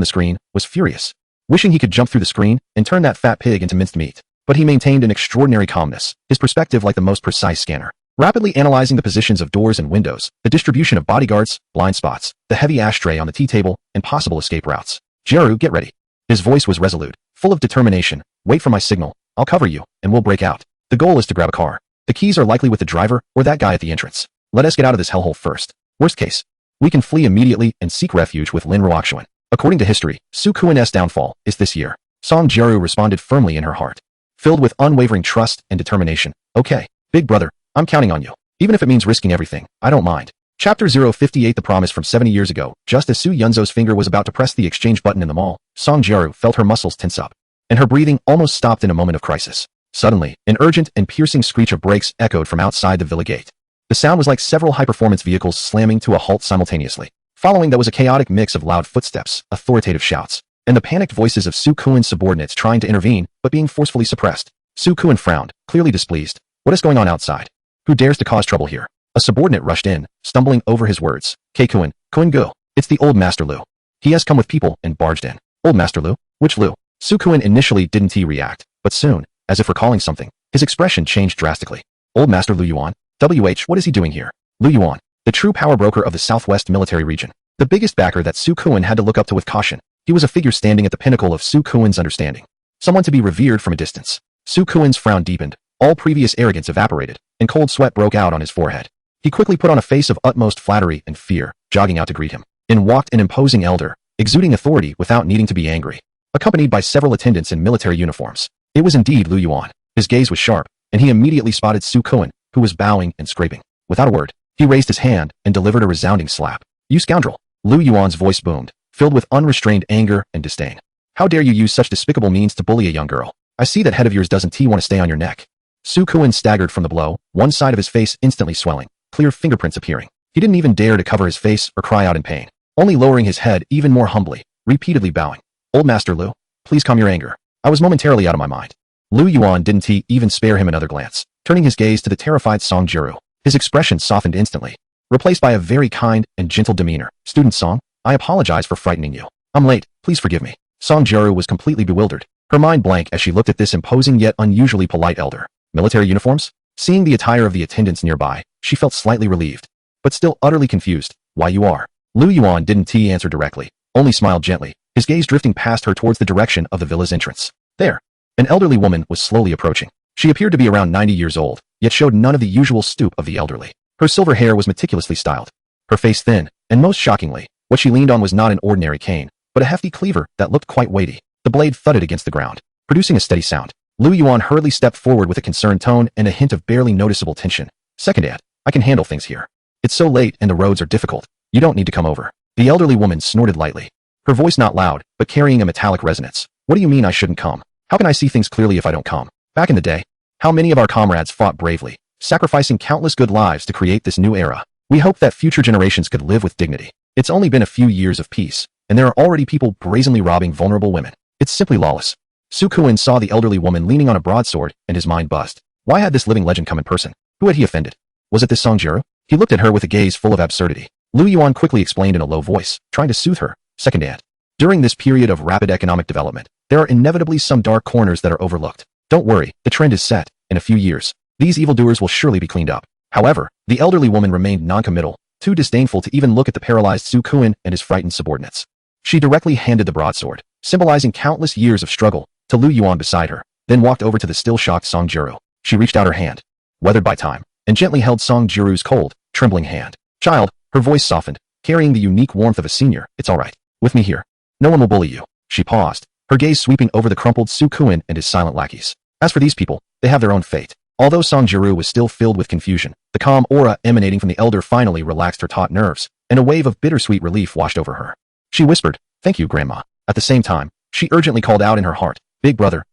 Speaker 1: the screen, was furious, wishing he could jump through the screen and turn that fat pig into minced meat. But he maintained an extraordinary calmness, his perspective like the most precise scanner, rapidly analyzing the positions of doors and windows, the distribution of bodyguards, blind spots, the heavy ashtray on the tea table, and possible escape routes. Jiru, get ready. His voice was resolute, full of determination. Wait for my signal. I'll cover you, and we'll break out. The goal is to grab a car. The keys are likely with the driver or that guy at the entrance. Let us get out of this hellhole first. Worst case, we can flee immediately and seek refuge with Lin Ruoxuan. According to history, Su Kuan's downfall is this year. Song Jiru responded firmly in her heart, filled with unwavering trust and determination. Okay, big brother, I'm counting on you. Even if it means risking everything, I don't mind. Chapter 058 The Promise from 70 years ago. Just as Su Yunzou's finger was about to press the exchange button in the mall, Song Jiru felt her muscles tense up, and her breathing almost stopped in a moment of crisis. Suddenly, an urgent and piercing screech of brakes echoed from outside the villa gate. The sound was like several high-performance vehicles slamming to a halt simultaneously. Following that was a chaotic mix of loud footsteps, authoritative shouts, and the panicked voices of Su Kuan's subordinates trying to intervene but being forcefully suppressed. Su Kuan frowned, clearly displeased. What is going on outside? Who dares to cause trouble here? A subordinate rushed in, stumbling over his words. K Kuan, Kuan Gu. It's the old Master Lu. He has come with people and barged in. Old Master Lu? Which Lu? Su Kuan initially didn't react, but soon, as if recalling something, his expression changed drastically. Old Master Lu Yuan? What is he doing here? Lu Yuan, the true power broker of the Southwest military region. The biggest backer that Su Kuan had to look up to with caution. He was a figure standing at the pinnacle of Su Kuan's understanding. Someone to be revered from a distance. Su Kuan's frown deepened, all previous arrogance evaporated, and cold sweat broke out on his forehead. He quickly put on a face of utmost flattery and fear, jogging out to greet him. In walked an imposing elder, exuding authority without needing to be angry, accompanied by several attendants in military uniforms. It was indeed Lu Yuan. His gaze was sharp, and he immediately spotted Su Kuan, who was bowing and scraping. Without a word, he raised his hand and delivered a resounding slap. You scoundrel! Lu Yuan's voice boomed, filled with unrestrained anger and disdain. How dare you use such despicable means to bully a young girl? I see that head of yours doesn't want to stay on your neck. Su Kuan staggered from the blow, one side of his face instantly swelling, clear fingerprints appearing. He didn't even dare to cover his face or cry out in pain, only lowering his head even more humbly, repeatedly bowing. Old Master Lu, please calm your anger. I was momentarily out of my mind. Lu Yuan didn't even spare him another glance, turning his gaze to the terrified Song Jiru. His expression softened instantly, replaced by a very kind and gentle demeanor. Student Song, I apologize for frightening you. I'm late, please forgive me. Song Jiru was completely bewildered, her mind blank as she looked at this imposing yet unusually polite elder. Military uniforms? Seeing the attire of the attendants nearby, she felt slightly relieved, but still utterly confused. Why you are? Lu Yuan didn't answer directly, only smiled gently, his gaze drifting past her towards the direction of the villa's entrance. There, an elderly woman was slowly approaching. She appeared to be around 90 years old, yet showed none of the usual stoop of the elderly. Her silver hair was meticulously styled, her face thin, and most shockingly, what she leaned on was not an ordinary cane, but a hefty cleaver that looked quite weighty. The blade thudded against the ground, producing a steady sound. Lu Yuan hurriedly stepped forward with a concerned tone and a hint of barely noticeable tension. Second Dad, I can handle things here. It's so late and the roads are difficult. You don't need to come over. The elderly woman snorted lightly, her voice not loud, but carrying a metallic resonance. What do you mean I shouldn't come? How can I see things clearly if I don't come? Back in the day, how many of our comrades fought bravely, sacrificing countless good lives to create this new era? We hope that future generations could live with dignity. It's only been a few years of peace, and there are already people brazenly robbing vulnerable women. It's simply lawless. Su Kuan saw the elderly woman leaning on a broadsword, and his mind buzzed. Why had this living legend come in person? Who had he offended? Was it this Song Jiru? He looked at her with a gaze full of absurdity. Lu Yuan quickly explained in a low voice, trying to soothe her. Second Dad, during this period of rapid economic development, there are inevitably some dark corners that are overlooked. Don't worry, the trend is set. In a few years, these evildoers will surely be cleaned up. However, the elderly woman remained non-committal, too disdainful to even look at the paralyzed Su Kuan and his frightened subordinates. She directly handed the broadsword, symbolizing countless years of struggle, to Lu Yuan beside her, then walked over to the still shocked Song Jiru. She reached out her hand, weathered by time, and gently held Song Jiru's cold, trembling hand. Child, her voice softened, carrying the unique warmth of a senior. It's all right. With me here. No one will bully you. She paused, her gaze sweeping over the crumpled Su Kuan and his silent lackeys. As for these people, they have their own fate. Although Song Jiru was still filled with confusion, the calm aura emanating from the elder finally relaxed her taut nerves, and a wave of bittersweet relief washed over her. She whispered, thank you, Grandma. At the same time, she urgently called out in her heart, Big brother,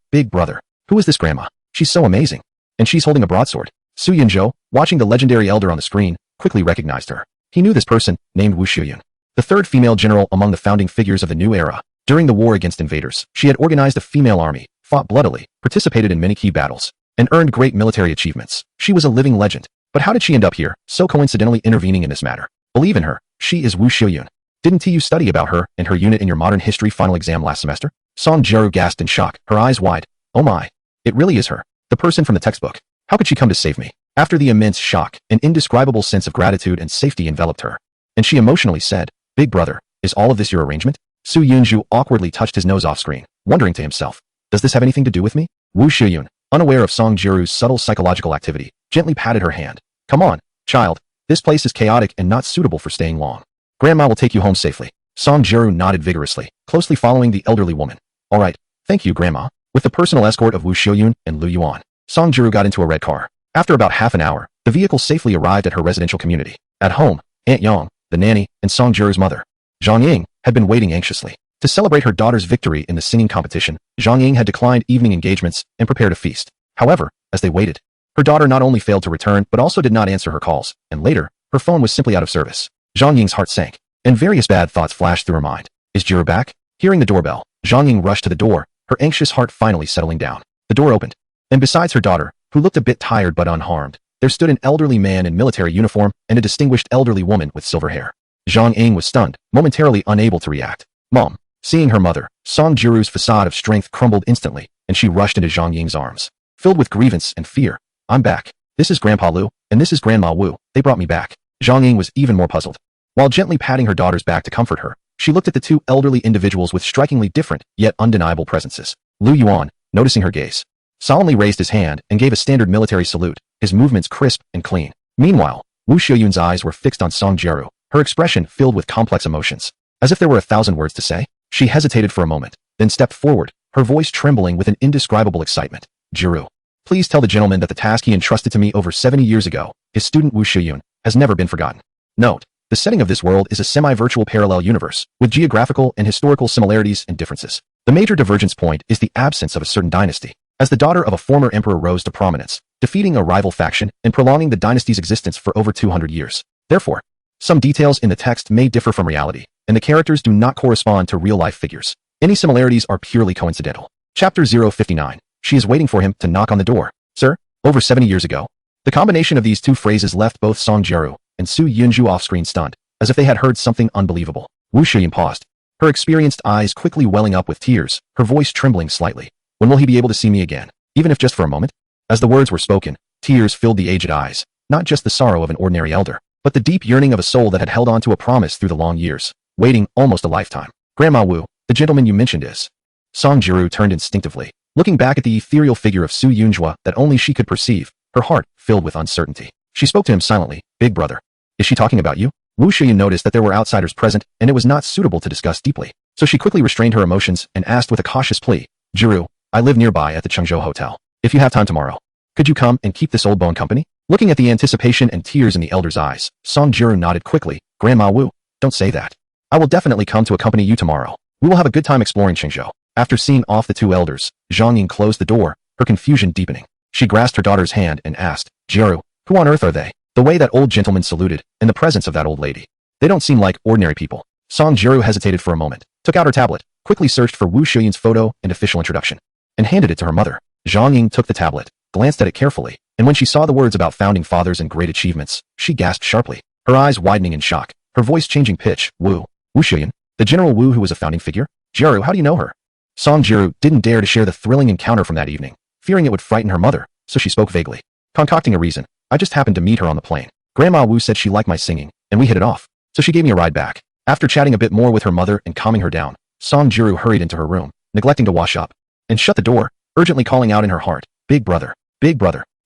Speaker 1: who is this Grandma? She's so amazing. And she's holding a broadsword. Su Yunzhou, watching the legendary elder on the screen, quickly recognized her. He knew this person, named Wu Shuyun, the third female general among the founding figures of the new era. During the war against invaders, she had organized a female army, fought bloodily, participated in many key battles, and earned great military achievements. She was a living legend. But how did she end up here, so coincidentally intervening in this matter? Believe in her. She is Wu Shuyun. Didn't you study about her and her unit in your modern history final exam last semester? Song Jiru gasped in shock, her eyes wide. Oh my. It really is her. The person from the textbook. How could she come to save me? After the immense shock, an indescribable sense of gratitude and safety enveloped her, and she emotionally said, Big brother, is all of this your arrangement? Su Yunzhu awkwardly touched his nose off screen, wondering to himself, does this have anything to do with me? Wu Shuyun, unaware of Song Jiru's subtle psychological activity, gently patted her hand. Come on, child, this place is chaotic and not suitable for staying long. Grandma will take you home safely. Song Jiru nodded vigorously, closely following the elderly woman. All right, thank you, Grandma. With the personal escort of Wu Shuyun and Lu Yuan, Song Jiru got into a red car. After about half an hour, the vehicle safely arrived at her residential community. At home, Aunt Yang, the nanny, and Song Jiru's mother, Zhang Ying, had been waiting anxiously. To celebrate her daughter's victory in the singing competition, Zhang Ying had declined evening engagements and prepared a feast. However, as they waited, her daughter not only failed to return but also did not answer her calls, and later, her phone was simply out of service. Zhang Ying's heart sank. and various bad thoughts flashed through her mind. Is Jiru back? Hearing the doorbell, Zhang Ying rushed to the door, her anxious heart finally settling down. The door opened, and besides her daughter, who looked a bit tired but unharmed, there stood an elderly man in military uniform and a distinguished elderly woman with silver hair. Zhang Ying was stunned, momentarily unable to react. Mom. Seeing her mother, Song Jiru's facade of strength crumbled instantly, and she rushed into Zhang Ying's arms. Filled with grievance and fear, I'm back. This is Grandpa Lu, and this is Grandma Wu. They brought me back. Zhang Ying was even more puzzled. While gently patting her daughter's back to comfort her, she looked at the two elderly individuals with strikingly different, yet undeniable presences. Lu Yuan, noticing her gaze, solemnly raised his hand and gave a standard military salute, his movements crisp and clean. Meanwhile, Wu Xiuyun's eyes were fixed on Song Jiru, her expression filled with complex emotions. As if there were 1,000 words to say, she hesitated for a moment, then stepped forward, her voice trembling with an indescribable excitement. Jiru, please tell the gentleman that the task he entrusted to me over 70 years ago, his student Wu Xiuyun, has never been forgotten. Note, the setting of this world is a semi-virtual parallel universe, with geographical and historical similarities and differences. The major divergence point is the absence of a certain dynasty, as the daughter of a former emperor rose to prominence, defeating a rival faction and prolonging the dynasty's existence for over 200 years. Therefore, some details in the text may differ from reality, and the characters do not correspond to real-life figures. Any similarities are purely coincidental. Chapter 059. She is waiting for him to knock on the door. Sir, over 70 years ago. The combination of these two phrases left both Song Jiru and Su Yunju off-screen stunned, as if they had heard something unbelievable. Wu Xiuyun paused, her experienced eyes quickly welling up with tears, her voice trembling slightly. When will he be able to see me again, even if just for a moment? As the words were spoken, tears filled the aged eyes, not just the sorrow of an ordinary elder, but the deep yearning of a soul that had held on to a promise through the long years, waiting almost a lifetime. Grandma Wu, the gentleman you mentioned is. Song Jiru turned instinctively, looking back at the ethereal figure of Su Yunjua that only she could perceive, her heart filled with uncertainty. She spoke to him silently. Big brother. Is she talking about you? Wu Xiuyun noticed that there were outsiders present, and it was not suitable to discuss deeply. So she quickly restrained her emotions and asked with a cautious plea, Jiru, I live nearby at the Chengzhou Hotel. If you have time tomorrow, could you come and keep this old bone company? Looking at the anticipation and tears in the elder's eyes, Song Jiru nodded quickly. Grandma Wu, don't say that. I will definitely come to accompany you tomorrow. We will have a good time exploring Chengzhou. After seeing off the two elders, Zhang Ying closed the door, her confusion deepening. She grasped her daughter's hand and asked, Jiru, who on earth are they? The way that old gentleman saluted, in the presence of that old lady. They don't seem like ordinary people. Song Jiru hesitated for a moment, took out her tablet, quickly searched for Wu Xiuyun's photo and official introduction, and handed it to her mother. Zhang Ying took the tablet, glanced at it carefully, and when she saw the words about founding fathers and great achievements, she gasped sharply, her eyes widening in shock, her voice changing pitch. Wu Xiuyun, the General Wu who was a founding figure? Jiru, how do you know her? Song Jiru didn't dare to share the thrilling encounter from that evening, fearing it would frighten her mother, so she spoke vaguely, concocting a reason. I just happened to meet her on the plane. Grandma Wu said she liked my singing, and we hit it off, so she gave me a ride back. After chatting a bit more with her mother and calming her down, Song Jiru hurried into her room, neglecting to wash up, and shut the door, urgently calling out in her heart, Big brother,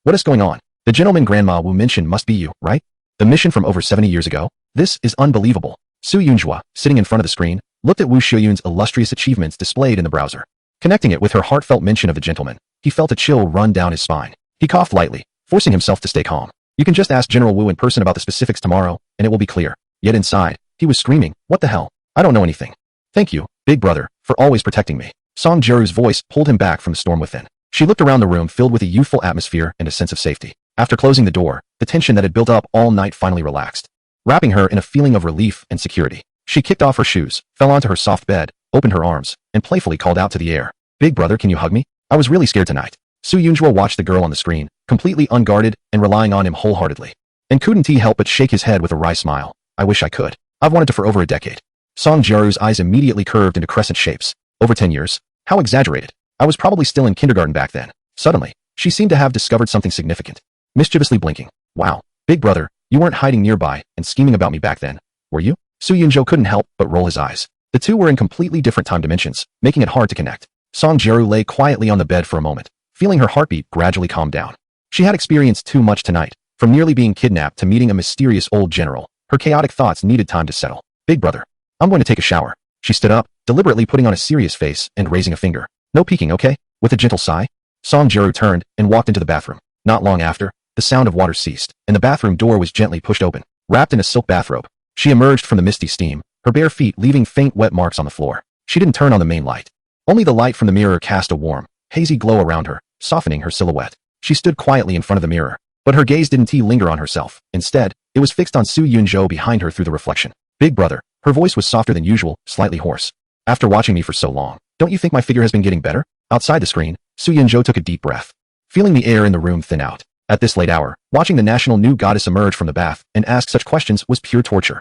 Speaker 1: what is going on? The gentleman Grandma Wu mentioned must be you, right? The mission from over 70 years ago? This is unbelievable. Su Yunjua, sitting in front of the screen, looked at Wu Xiuyun's illustrious achievements displayed in the browser. Connecting it with her heartfelt mention of the gentleman, he felt a chill run down his spine. He coughed lightly, forcing himself to stay calm. You can just ask General Wu in person about the specifics tomorrow, and it will be clear. Yet inside, he was screaming, what the hell? I don't know anything. Thank you, big brother, for always protecting me. Song Jiru's voice pulled him back from the storm within. She looked around the room filled with a youthful atmosphere and a sense of safety. After closing the door, the tension that had built up all night finally relaxed, wrapping her in a feeling of relief and security. She kicked off her shoes, fell onto her soft bed, opened her arms, and playfully called out to the air. Big brother, can you hug me? I was really scared tonight. Su Yunjua watched the girl on the screen, completely unguarded and relying on him wholeheartedly. And couldn't he help but shake his head with a wry smile. I wish I could. I've wanted to for over a decade. Song Jiru's eyes immediately curved into crescent shapes. Over 10 years? How exaggerated. I was probably still in kindergarten back then. Suddenly, she seemed to have discovered something significant. Mischievously blinking. Wow, big brother, you weren't hiding nearby and scheming about me back then, were you? Su Yunjo couldn't help but roll his eyes. The two were in completely different time dimensions, making it hard to connect. Song Jiru lay quietly on the bed for a moment, feeling her heartbeat gradually calm down. She had experienced too much tonight, from nearly being kidnapped to meeting a mysterious old general. Her chaotic thoughts needed time to settle. Big brother, I'm going to take a shower. She stood up, deliberately putting on a serious face and raising a finger. No peeking, okay? With a gentle sigh, Song Jiru turned and walked into the bathroom. Not long after, the sound of water ceased, and the bathroom door was gently pushed open. Wrapped in a silk bathrobe, she emerged from the misty steam, her bare feet leaving faint wet marks on the floor. She didn't turn on the main light. Only the light from the mirror cast a warm, hazy glow around her, softening her silhouette. She stood quietly in front of the mirror, but her gaze didn't linger on herself. Instead, it was fixed on Su Yunzhou behind her through the reflection. Big brother, Her voice was softer than usual, slightly hoarse. After watching me for so long, don't you think my figure has been getting better? Outside the screen, Su Yunzhou took a deep breath, feeling the air in the room thin out. At this late hour, watching the national new goddess emerge from the bath and ask such questions was pure torture.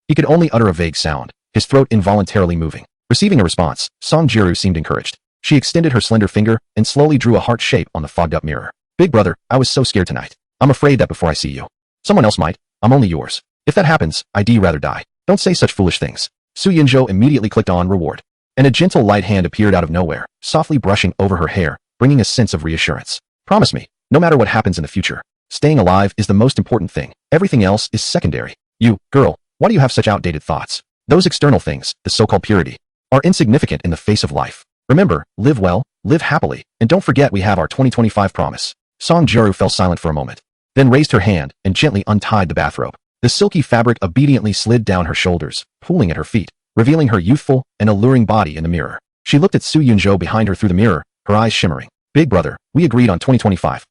Speaker 1: He could only utter a vague sound, his throat involuntarily moving. Receiving a response, Song Jiru seemed encouraged. She extended her slender finger and slowly drew a heart shape on the fogged-up mirror. Big brother, I was so scared tonight. I'm afraid that before I see you, someone else might. I'm only yours. If that happens, I'd rather die. Don't say such foolish things. Su Yunzhou immediately clicked on reward, and a gentle light hand appeared out of nowhere, softly brushing over her hair, bringing a sense of reassurance. Promise me, no matter what happens in the future, staying alive is the most important thing. Everything else is secondary. You, girl, why do you have such outdated thoughts? Those external things, the so-called purity, are insignificant in the face of life. Remember, live well, live happily, and don't forget we have our 2025 promise. Song Jiru fell silent for a moment, then raised her hand and gently untied the bathrobe. The silky fabric obediently slid down her shoulders, pooling at her feet, revealing her youthful and alluring body in the mirror. She looked at Su Yunzhou behind her through the mirror, her eyes shimmering. Big brother, we agreed on 2025.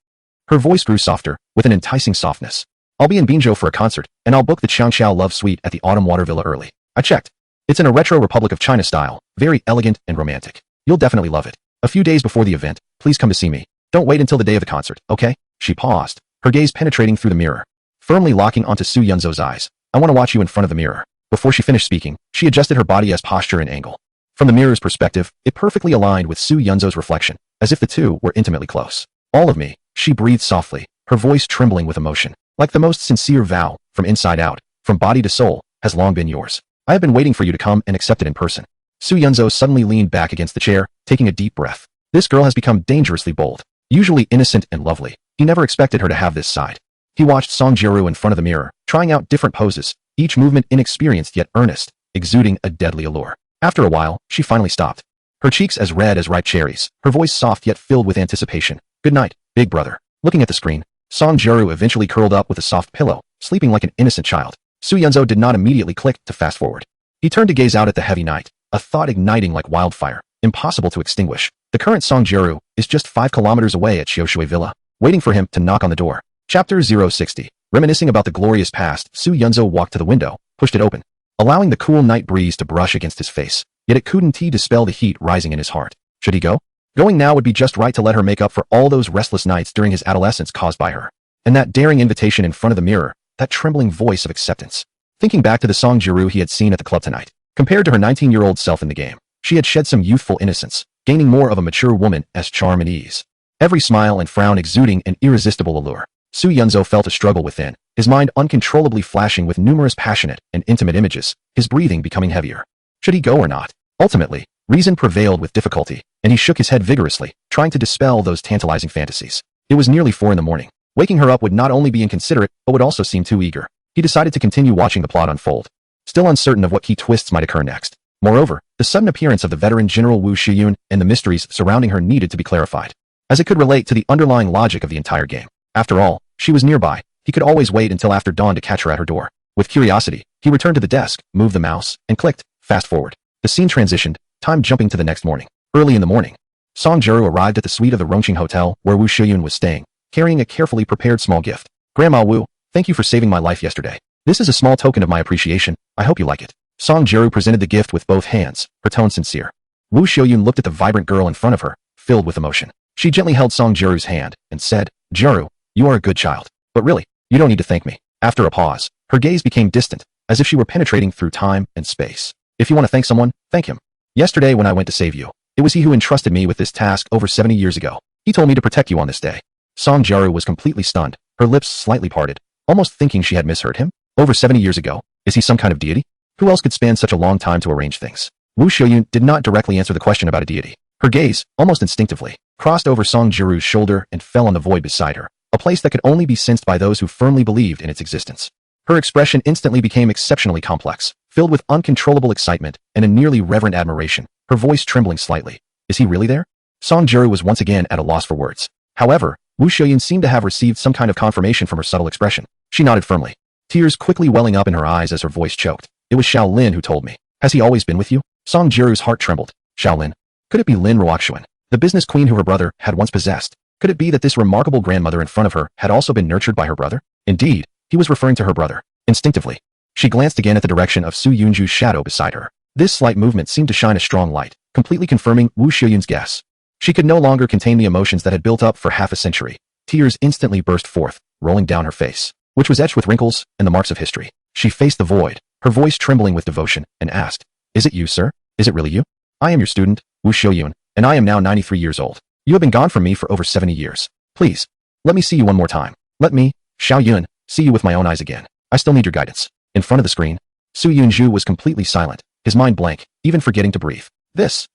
Speaker 1: Her voice grew softer, with an enticing softness. I'll be in Binzhou for a concert, and I'll book the Changqiao Love Suite at the Autumn Water Villa early. I checked. It's in a retro Republic of China style, very elegant and romantic. You'll definitely love it. A few days before the event, please come to see me. Don't wait until the day of the concert, okay? She paused, her gaze penetrating through the mirror, firmly locking onto Su Yunzhou's eyes. I want to watch you in front of the mirror. Before she finished speaking, she adjusted her body's posture and angle. From the mirror's perspective, it perfectly aligned with Su Yunzhou's reflection, as if the two were intimately close. All of me, she breathed softly, her voice trembling with emotion. Like the most sincere vow, from inside out, from body to soul, has long been yours. I have been waiting for you to come and accept it in person. Su Yunzhou suddenly leaned back against the chair, taking a deep breath. This girl has become dangerously bold. Usually innocent and lovely, he never expected her to have this side. He watched Song Jiru in front of the mirror, trying out different poses, each movement inexperienced yet earnest, exuding a deadly allure. After a while, she finally stopped. Her cheeks as red as ripe cherries, her voice soft yet filled with anticipation. Good night, big brother. Looking at the screen, Song Jiru eventually curled up with a soft pillow, sleeping like an innocent child. Su Yunzhou did not immediately click to fast forward. He turned to gaze out at the heavy night, a thought igniting like wildfire, impossible to extinguish. The current Song Jiru is just 5 kilometers away at Xiaoshui Villa, waiting for him to knock on the door. Chapter 060. Reminiscing about the glorious past, Su Yunzhou walked to the window, pushed it open, allowing the cool night breeze to brush against his face. Yet it couldn't dispel the heat rising in his heart. Should he go? Going now would be just right to let her make up for all those restless nights during his adolescence caused by her. And that daring invitation in front of the mirror, that trembling voice of acceptance. Thinking back to the Song Jiru he had seen at the club tonight, compared to her 19-year-old self in the game, she had shed some youthful innocence, gaining more of a mature woman's charm and ease. Every smile and frown exuding an irresistible allure. Su Yunzhou felt a struggle within, his mind uncontrollably flashing with numerous passionate and intimate images, his breathing becoming heavier. Should he go or not? Ultimately, reason prevailed with difficulty, and he shook his head vigorously, trying to dispel those tantalizing fantasies. It was nearly 4 in the morning. Waking her up would not only be inconsiderate, but would also seem too eager. He decided to continue watching the plot unfold, still uncertain of what key twists might occur next. Moreover, the sudden appearance of the veteran General Wu Shiyun and the mysteries surrounding her needed to be clarified, as it could relate to the underlying logic of the entire game. After all, she was nearby. He could always wait until after dawn to catch her at her door. With curiosity, he returned to the desk, moved the mouse, and clicked fast forward. The scene transitioned, time jumping to the next morning. Early in the morning, Song Jiru arrived at the suite of the Rongqing Hotel where Wu Shiyun was staying, carrying a carefully prepared small gift. Grandma Wu, thank you for saving my life yesterday. This is a small token of my appreciation. I hope you like it. Song Jiru presented the gift with both hands, her tone sincere. Wu Shiyun looked at the vibrant girl in front of her, filled with emotion. She gently held Song Jiru's hand and said, Jiru, you are a good child. But really, you don't need to thank me. After a pause, her gaze became distant, as if she were penetrating through time and space. If you want to thank someone, thank him. Yesterday when I went to save you, it was he who entrusted me with this task over 70 years ago. He told me to protect you on this day. Song Jiru was completely stunned, her lips slightly parted, almost thinking she had misheard him. Over 70 years ago? Is he some kind of deity? Who else could span such a long time to arrange things? Wu Shiyun did not directly answer the question about a deity. Her gaze, almost instinctively, crossed over Song Jiru's shoulder and fell on the void beside her, a place that could only be sensed by those who firmly believed in its existence. Her expression instantly became exceptionally complex, filled with uncontrollable excitement and a nearly reverent admiration, her voice trembling slightly. Is he really there? Song Jiru was once again at a loss for words. However, Wu Shiyun seemed to have received some kind of confirmation from her subtle expression. She nodded firmly, tears quickly welling up in her eyes as her voice choked. It was Xiao Lin who told me. Has he always been with you? Song Jiru's heart trembled. Xiao Lin? Could it be Lin Ruoxuan, the business queen who her brother had once possessed? Could it be that this remarkable grandmother in front of her had also been nurtured by her brother? Indeed, he was referring to her brother. Instinctively, She glanced again at the direction of Su Yunju's shadow beside her. This slight movement seemed to shine a strong light, completely confirming Wu Xiuyun's guess. She could no longer contain the emotions that had built up for half a century. Tears instantly burst forth, rolling down her face, which was etched with wrinkles and the marks of history. She faced the void, her voice trembling with devotion, and asked, "Is it you, sir? Is it really you? I am your student, Wu Xiuyun, and I am now 93 years old. You have been gone from me for over 70 years. Please, let me see you one more time. Let me, Xiaoyun, see you with my own eyes again. I still need your guidance." In front of the screen, Su Yunju was completely silent, his mind blank, even forgetting to breathe. The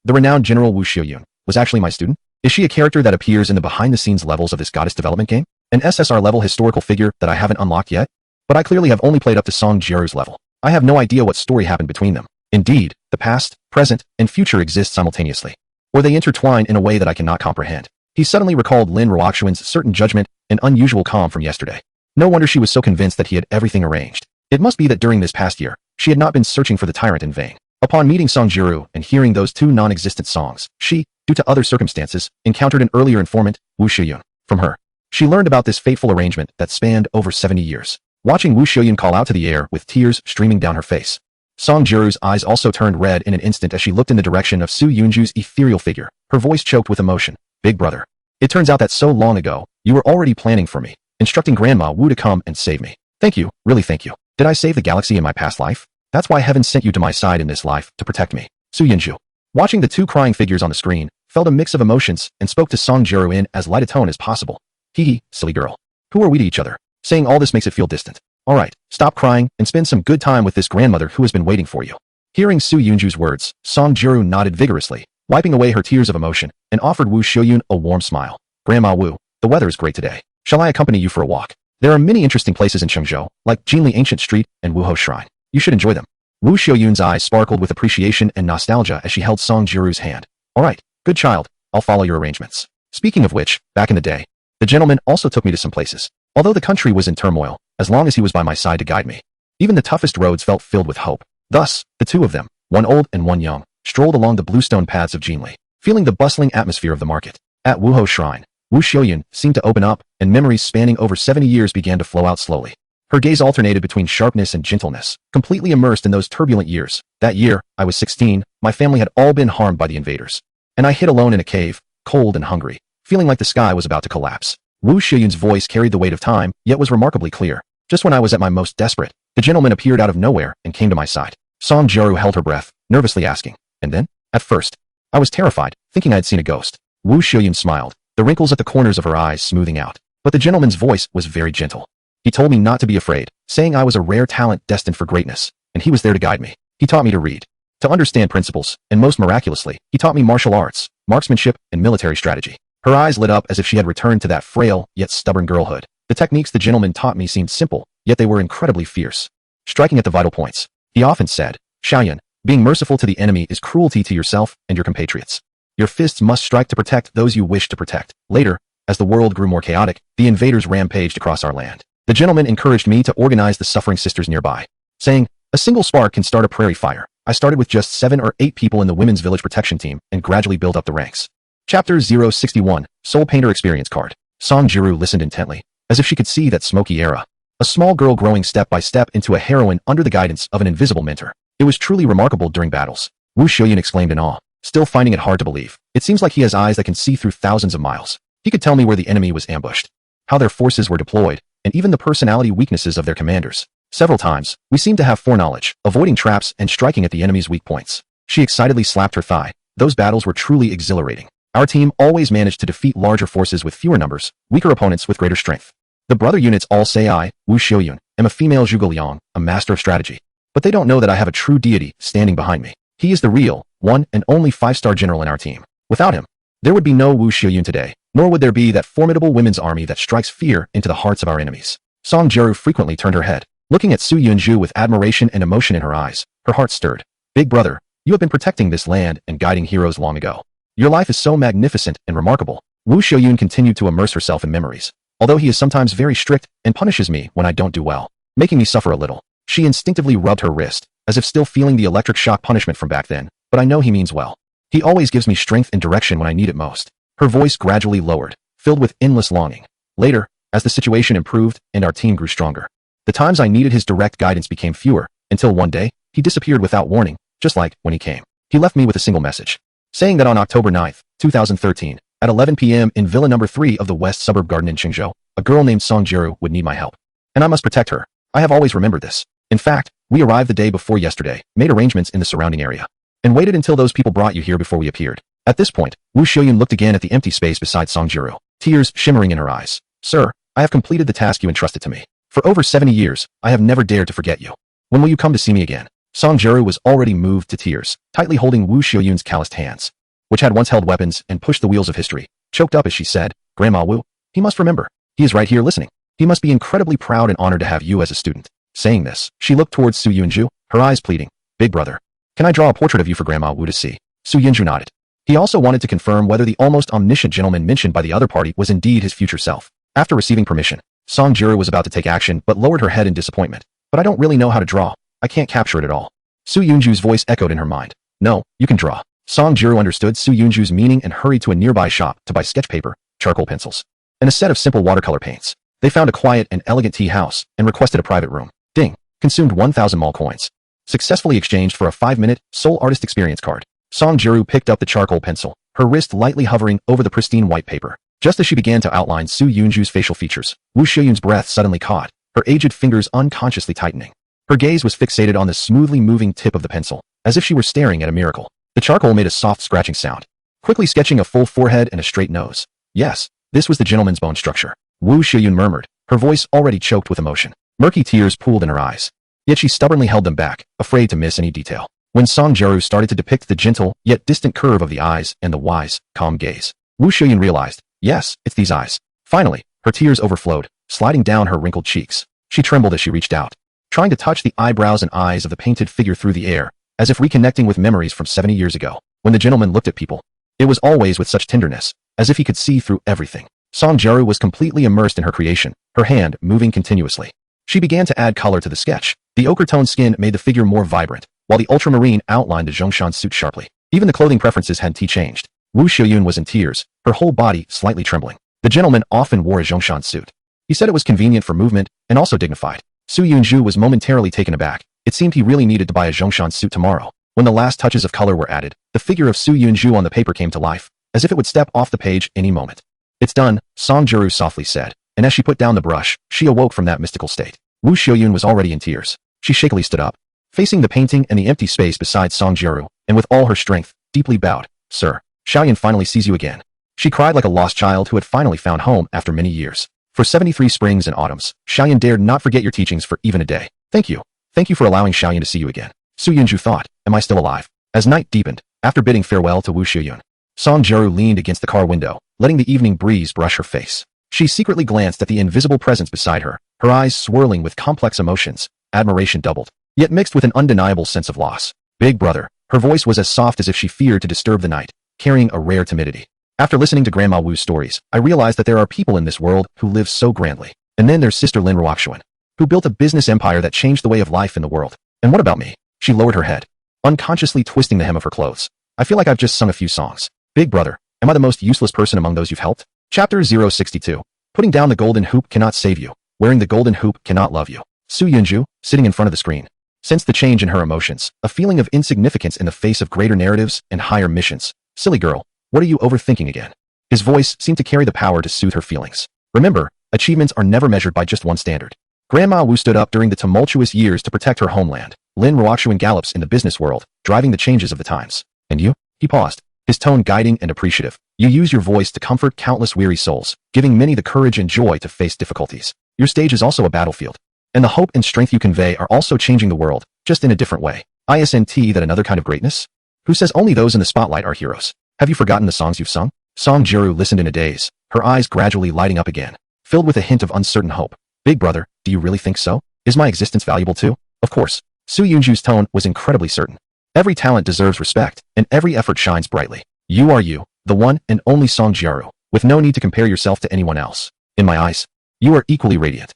Speaker 1: renowned General Wu Xiuyun, was actually my student? Is she a character that appears in the behind-the-scenes levels of this goddess development game? An SSR-level historical figure that I haven't unlocked yet? But I clearly have only played up to Song Jieru's level. I have no idea what story happened between them. Indeed, the past, present, and future exist simultaneously. Or they intertwine in a way that I cannot comprehend. He suddenly recalled Lin Ruoxuan's certain judgment and unusual calm from yesterday. No wonder she was so convinced that he had everything arranged. It must be that during this past year, she had not been searching for the tyrant in vain. Upon meeting Song Jiru and hearing those two non-existent songs, she, due to other circumstances, encountered an earlier informant, Wu Xiuyun. From her, she learned about this fateful arrangement that spanned over 70 years. Watching Wu Xiuyun call out to the air with tears streaming down her face, Song Jiru's eyes also turned red in an instant as she looked in the direction of Su Yunju's ethereal figure, her voice choked with emotion. "Big brother. It turns out that so long ago, you were already planning for me, instructing Grandma Wu to come and save me. Thank you, really thank you. Did I save the galaxy in my past life? That's why heaven sent you to my side in this life, to protect me." Su Yunju, watching the two crying figures on the screen, felt a mix of emotions and spoke to Song Jiru in as light a tone as possible. "Hee, silly girl. Who are we to each other? Saying all this makes it feel distant. All right, stop crying and spend some good time with this grandmother who has been waiting for you." Hearing Su Yunju's words, Song Jiru nodded vigorously, wiping away her tears of emotion, and offered Wu Xiuyun a warm smile. "Grandma Wu, the weather is great today. Shall I accompany you for a walk? There are many interesting places in Chengzhou, like Jinli Ancient Street and Wuhou Shrine. You should enjoy them." Wu Xiuyun's eyes sparkled with appreciation and nostalgia as she held Song Jiru's hand. "All right, good child, I'll follow your arrangements." Speaking of which, back in the day, the gentleman also took me to some places. Although the country was in turmoil, as long as he was by my side to guide me, even the toughest roads felt filled with hope. Thus, the two of them, one old and one young, strolled along the bluestone paths of Jinli, feeling the bustling atmosphere of the market. At Wuhou Shrine, Wu Xiuyun seemed to open up, and memories spanning over 70 years began to flow out slowly. Her gaze alternated between sharpness and gentleness, completely immersed in those turbulent years. That year, I was 16, my family had all been harmed by the invaders. And I hid alone in a cave, cold and hungry, feeling like the sky was about to collapse. Wu Xiuyun's voice carried the weight of time, yet was remarkably clear. Just when I was at my most desperate, the gentleman appeared out of nowhere and came to my side. Song Jiru held her breath, nervously asking, "And then?" At first, I was terrified, thinking I had seen a ghost. Wu Xiuyun smiled, the wrinkles at the corners of her eyes smoothing out. But the gentleman's voice was very gentle. He told me not to be afraid, saying I was a rare talent destined for greatness, and he was there to guide me. He taught me to read, to understand principles, and most miraculously, he taught me martial arts, marksmanship, and military strategy. Her eyes lit up as if she had returned to that frail, yet stubborn girlhood. The techniques the gentleman taught me seemed simple, yet they were incredibly fierce. Striking at the vital points, he often said, "Xiaoyun, being merciful to the enemy is cruelty to yourself and your compatriots. Your fists must strike to protect those you wish to protect." Later, as the world grew more chaotic, the invaders rampaged across our land. The gentleman encouraged me to organize the suffering sisters nearby, saying, "A single spark can start a prairie fire." I started with just 7 or 8 people in the Women's Village Protection Team and gradually built up the ranks. Chapter 061, Soul Painter Experience Card. Song Jiru listened intently, as if she could see that smoky era. A small girl growing step by step into a heroine under the guidance of an invisible mentor. It was truly remarkable during battles. Wu Xiuyun exclaimed in awe, still finding it hard to believe. It seems like he has eyes that can see through thousands of miles. He could tell me where the enemy was ambushed, how their forces were deployed, and even the personality weaknesses of their commanders. Several times, we seemed to have foreknowledge, avoiding traps and striking at the enemy's weak points. She excitedly slapped her thigh. Those battles were truly exhilarating. Our team always managed to defeat larger forces with fewer numbers, weaker opponents with greater strength. The brother units all say I, Wu Xiuyun, am a female Zhuge Liang, a master of strategy. But they don't know that I have a true deity standing behind me. He is the real, one and only 5-star general in our team. Without him, there would be no Wu Xiuyun today, nor would there be that formidable women's army that strikes fear into the hearts of our enemies. Song Jiru frequently turned her head, looking at Su Yunju with admiration and emotion in her eyes. Her heart stirred. "Big brother, you have been protecting this land and guiding heroes long ago. Your life is so magnificent and remarkable." Wu Xiuyun continued to immerse herself in memories. "Although he is sometimes very strict and punishes me when I don't do well, making me suffer a little." She instinctively rubbed her wrist, as if still feeling the electric shock punishment from back then, "but I know he means well. He always gives me strength and direction when I need it most." Her voice gradually lowered, filled with endless longing. Later, as the situation improved and our team grew stronger, The times I needed his direct guidance became fewer, until one day, he disappeared without warning, just like when he came. He left me with a single message, saying that on October 9th, 2013, at 11 p.m. in Villa Number 3 of the West Suburb Garden in Qingzhou, a girl named Song Jiru would need my help. And I must protect her. I have always remembered this. In fact, we arrived the day before yesterday, made arrangements in the surrounding area, and waited until those people brought you here before we appeared. At this point, Wu Xiuyun looked again at the empty space beside Song Jiru, tears shimmering in her eyes. Sir, I have completed the task you entrusted to me. For over 70 years, I have never dared to forget you. When will you come to see me again? Song Jiru was already moved to tears, tightly holding Wu Xiuyun's calloused hands, which had once held weapons and pushed the wheels of history, choked up as she said, Grandma Wu, he must remember. He is right here listening. He must be incredibly proud and honored to have you as a student. Saying this, she looked towards Su Yunju, her eyes pleading, Big brother, can I draw a portrait of you for Grandma Wu to see? Su Yunju nodded. He also wanted to confirm whether the almost omniscient gentleman mentioned by the other party was indeed his future self. After receiving permission, Song Jiru was about to take action but lowered her head in disappointment. But I don't really know how to draw. I can't capture it at all. Su Yunju's voice echoed in her mind. No, you can draw. Song Jiru understood Su Yunju's meaning and hurried to a nearby shop to buy sketch paper, charcoal pencils, and a set of simple watercolor paints. They found a quiet and elegant tea house and requested a private room. Ding. Consumed 1,000 mall coins. Successfully exchanged for a 5-minute Soul Artist Experience card. Song Jiru picked up the charcoal pencil, her wrist lightly hovering over the pristine white paper. Just as she began to outline Su Yunju's facial features, Wu Xiuyun's breath suddenly caught, her aged fingers unconsciously tightening. Her gaze was fixated on the smoothly moving tip of the pencil, as if she were staring at a miracle. The charcoal made a soft scratching sound, quickly sketching a full forehead and a straight nose. Yes, this was the gentleman's bone structure. Wu Xiuyun murmured, her voice already choked with emotion. Murky tears pooled in her eyes. Yet she stubbornly held them back, afraid to miss any detail. When Song Jiru started to depict the gentle, yet distant curve of the eyes and the wise, calm gaze, Wu Xiuyun realized, yes, it's these eyes. Finally, her tears overflowed, sliding down her wrinkled cheeks. She trembled as she reached out, trying to touch the eyebrows and eyes of the painted figure through the air, as if reconnecting with memories from 70 years ago, when the gentleman looked at people. It was always with such tenderness, as if he could see through everything. Song Jiru was completely immersed in her creation, her hand moving continuously. She began to add color to the sketch. The ochre-toned skin made the figure more vibrant, while the ultramarine outlined the Zhongshan suit sharply. Even the clothing preferences had changed. Wu Xiuyun was in tears, her whole body slightly trembling. The gentleman often wore a Zhongshan suit. He said it was convenient for movement and also dignified. Su Yunju was momentarily taken aback. It seemed he really needed to buy a Zhongshan suit tomorrow. When the last touches of color were added, the figure of Su Yunju on the paper came to life, as if it would step off the page any moment. It's done, Song Jiru softly said, and as she put down the brush, she awoke from that mystical state. Wu Xiuyun was already in tears. She shakily stood up, facing the painting and the empty space beside Song Jiru, and with all her strength, deeply bowed. Sir, Xiaoyan finally sees you again. She cried like a lost child who had finally found home after many years. For 73 springs and autumns, Xiaoyan dared not forget your teachings for even a day. Thank you. Thank you for allowing Xiaoyan to see you again. Su Yunju thought, am I still alive? As night deepened, after bidding farewell to Wu Xiuyun, Song Jiru leaned against the car window, letting the evening breeze brush her face. She secretly glanced at the invisible presence beside her, her eyes swirling with complex emotions. Admiration doubled, yet mixed with an undeniable sense of loss. Big brother. Her voice was as soft as if she feared to disturb the night, carrying a rare timidity. After listening to Grandma Wu's stories, I realized that there are people in this world who live so grandly. And then there's Sister Lin Ruoxuan, who built a business empire that changed the way of life in the world. And what about me? She lowered her head, unconsciously twisting the hem of her clothes. I feel like I've just sung a few songs. Big brother, am I the most useless person among those you've helped? Chapter 062. Putting down the golden hoop cannot save you. Wearing the golden hoop cannot love you. Su Yunju, sitting in front of the screen, sensed the change in her emotions, a feeling of insignificance in the face of greater narratives and higher missions. Silly girl, what are you overthinking again? His voice seemed to carry the power to soothe her feelings. Remember, achievements are never measured by just one standard. Grandma Wu stood up during the tumultuous years to protect her homeland. Lin Ruoxuan gallops in the business world, driving the changes of the times. And you? He paused, his tone guiding and appreciative. You use your voice to comfort countless weary souls, giving many the courage and joy to face difficulties. Your stage is also a battlefield. And the hope and strength you convey are also changing the world, just in a different way. Isn't that another kind of greatness? Who says only those in the spotlight are heroes? Have you forgotten the songs you've sung? Song Jiru listened in a daze, her eyes gradually lighting up again, filled with a hint of uncertain hope. Big brother, do you really think so? Is my existence valuable too? Of course. Su Yunju's tone was incredibly certain. Every talent deserves respect, and every effort shines brightly. You are you, the one and only Song Jiru, with no need to compare yourself to anyone else. In my eyes, you are equally radiant.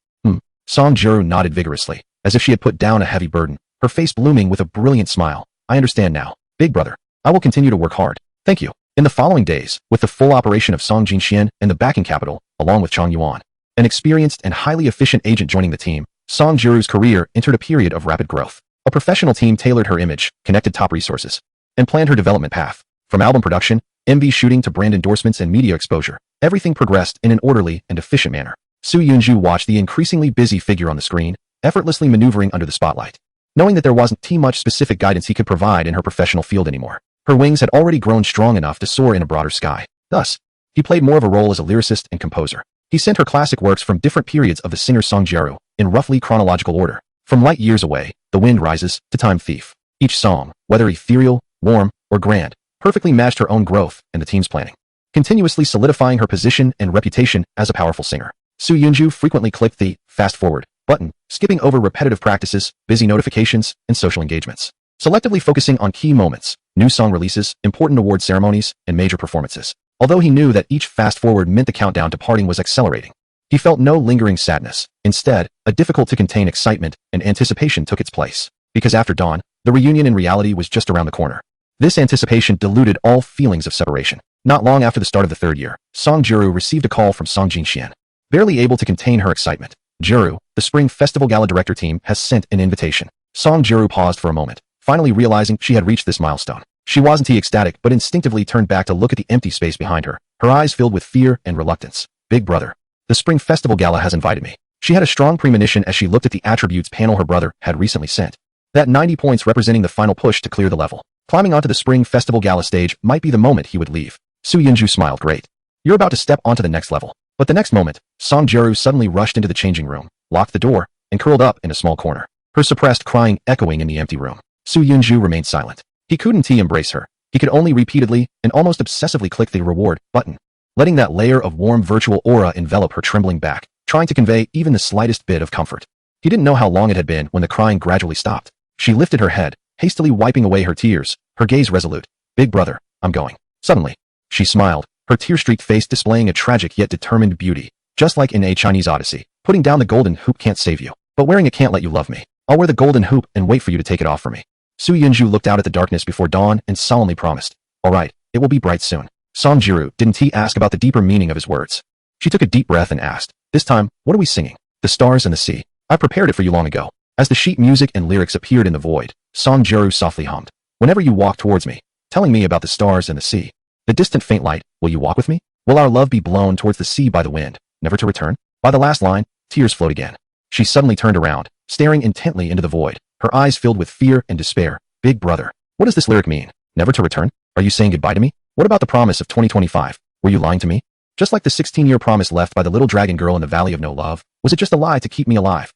Speaker 1: Song Jiru nodded vigorously, as if she had put down a heavy burden, her face blooming with a brilliant smile. I understand now. Big brother, I will continue to work hard. Thank you. In the following days, with the full operation of Song Jinxian and the backing capital, along with Chang Yuan, an experienced and highly efficient agent joining the team, Song Jiru's career entered a period of rapid growth. A professional team tailored her image, connected top resources, and planned her development path. From album production, MV shooting to brand endorsements and media exposure, everything progressed in an orderly and efficient manner. Soo Yoon-ju watched the increasingly busy figure on the screen, effortlessly maneuvering under the spotlight. Knowing that there wasn't too much specific guidance he could provide in her professional field anymore, her wings had already grown strong enough to soar in a broader sky. Thus, he played more of a role as a lyricist and composer. He sent her classic works from different periods of the singer's Song Jiru, in roughly chronological order. From Light Years Away, The Wind Rises, to Time Thief. Each song, whether ethereal, warm, or grand, perfectly matched her own growth and the team's planning, continuously solidifying her position and reputation as a powerful singer. Soo Yoon-ju frequently clicked the fast forward button, skipping over repetitive practices, busy notifications, and social engagements, selectively focusing on key moments, new song releases, important award ceremonies, and major performances. Although he knew that each fast forward meant the countdown to parting was accelerating, he felt no lingering sadness. Instead, a difficult-to-contain excitement and anticipation took its place. Because after dawn, the reunion in reality was just around the corner. This anticipation diluted all feelings of separation. Not long after the start of the third year, Song Jiru received a call from Song Jin-xian. Barely able to contain her excitement, Jiru, the Spring Festival Gala director team, has sent an invitation. Song Jiru paused for a moment, finally realizing she had reached this milestone. She wasn't ecstatic, but instinctively turned back to look at the empty space behind her, her eyes filled with fear and reluctance. Big brother. The Spring Festival Gala has invited me. She had a strong premonition as she looked at the attributes panel her brother had recently sent. That 90 points representing the final push to clear the level. Climbing onto the Spring Festival Gala stage might be the moment he would leave. Soo Yoon-ju smiled. Great. You're about to step onto the next level. But the next moment, Song Jiru suddenly rushed into the changing room, locked the door, and curled up in a small corner, her suppressed crying echoing in the empty room. Soo Yoon-ju remained silent. He couldn't embrace her. He could only repeatedly and almost obsessively click the reward button, letting that layer of warm virtual aura envelop her trembling back, trying to convey even the slightest bit of comfort. He didn't know how long it had been when the crying gradually stopped. She lifted her head, hastily wiping away her tears, her gaze resolute. Big brother, I'm going. Suddenly, she smiled, her tear-streaked face displaying a tragic yet determined beauty. Just like in A Chinese Odyssey, putting down the golden hoop can't save you, but wearing it can't let you love me. I'll wear the golden hoop and wait for you to take it off for me. Soo Yoon-ju looked out at the darkness before dawn and solemnly promised, all right, it will be bright soon. Song Jiru, didn't he ask about the deeper meaning of his words? She took a deep breath and asked, this time, what are we singing? The stars and the sea. I prepared it for you long ago. As the sheet music and lyrics appeared in the void, Song Jiru softly hummed, whenever you walk towards me, telling me about the stars and the sea. The distant faint light, will you walk with me? Will our love be blown towards the sea by the wind, never to return? By the last line, tears flowed again. She suddenly turned around, staring intently into the void, her eyes filled with fear and despair. Big brother, what does this lyric mean? Never to return? Are you saying goodbye to me? What about the promise of 2025? Were you lying to me? Just like the 16-year promise left by the little dragon girl in the Valley of No Love, was it just a lie to keep me alive?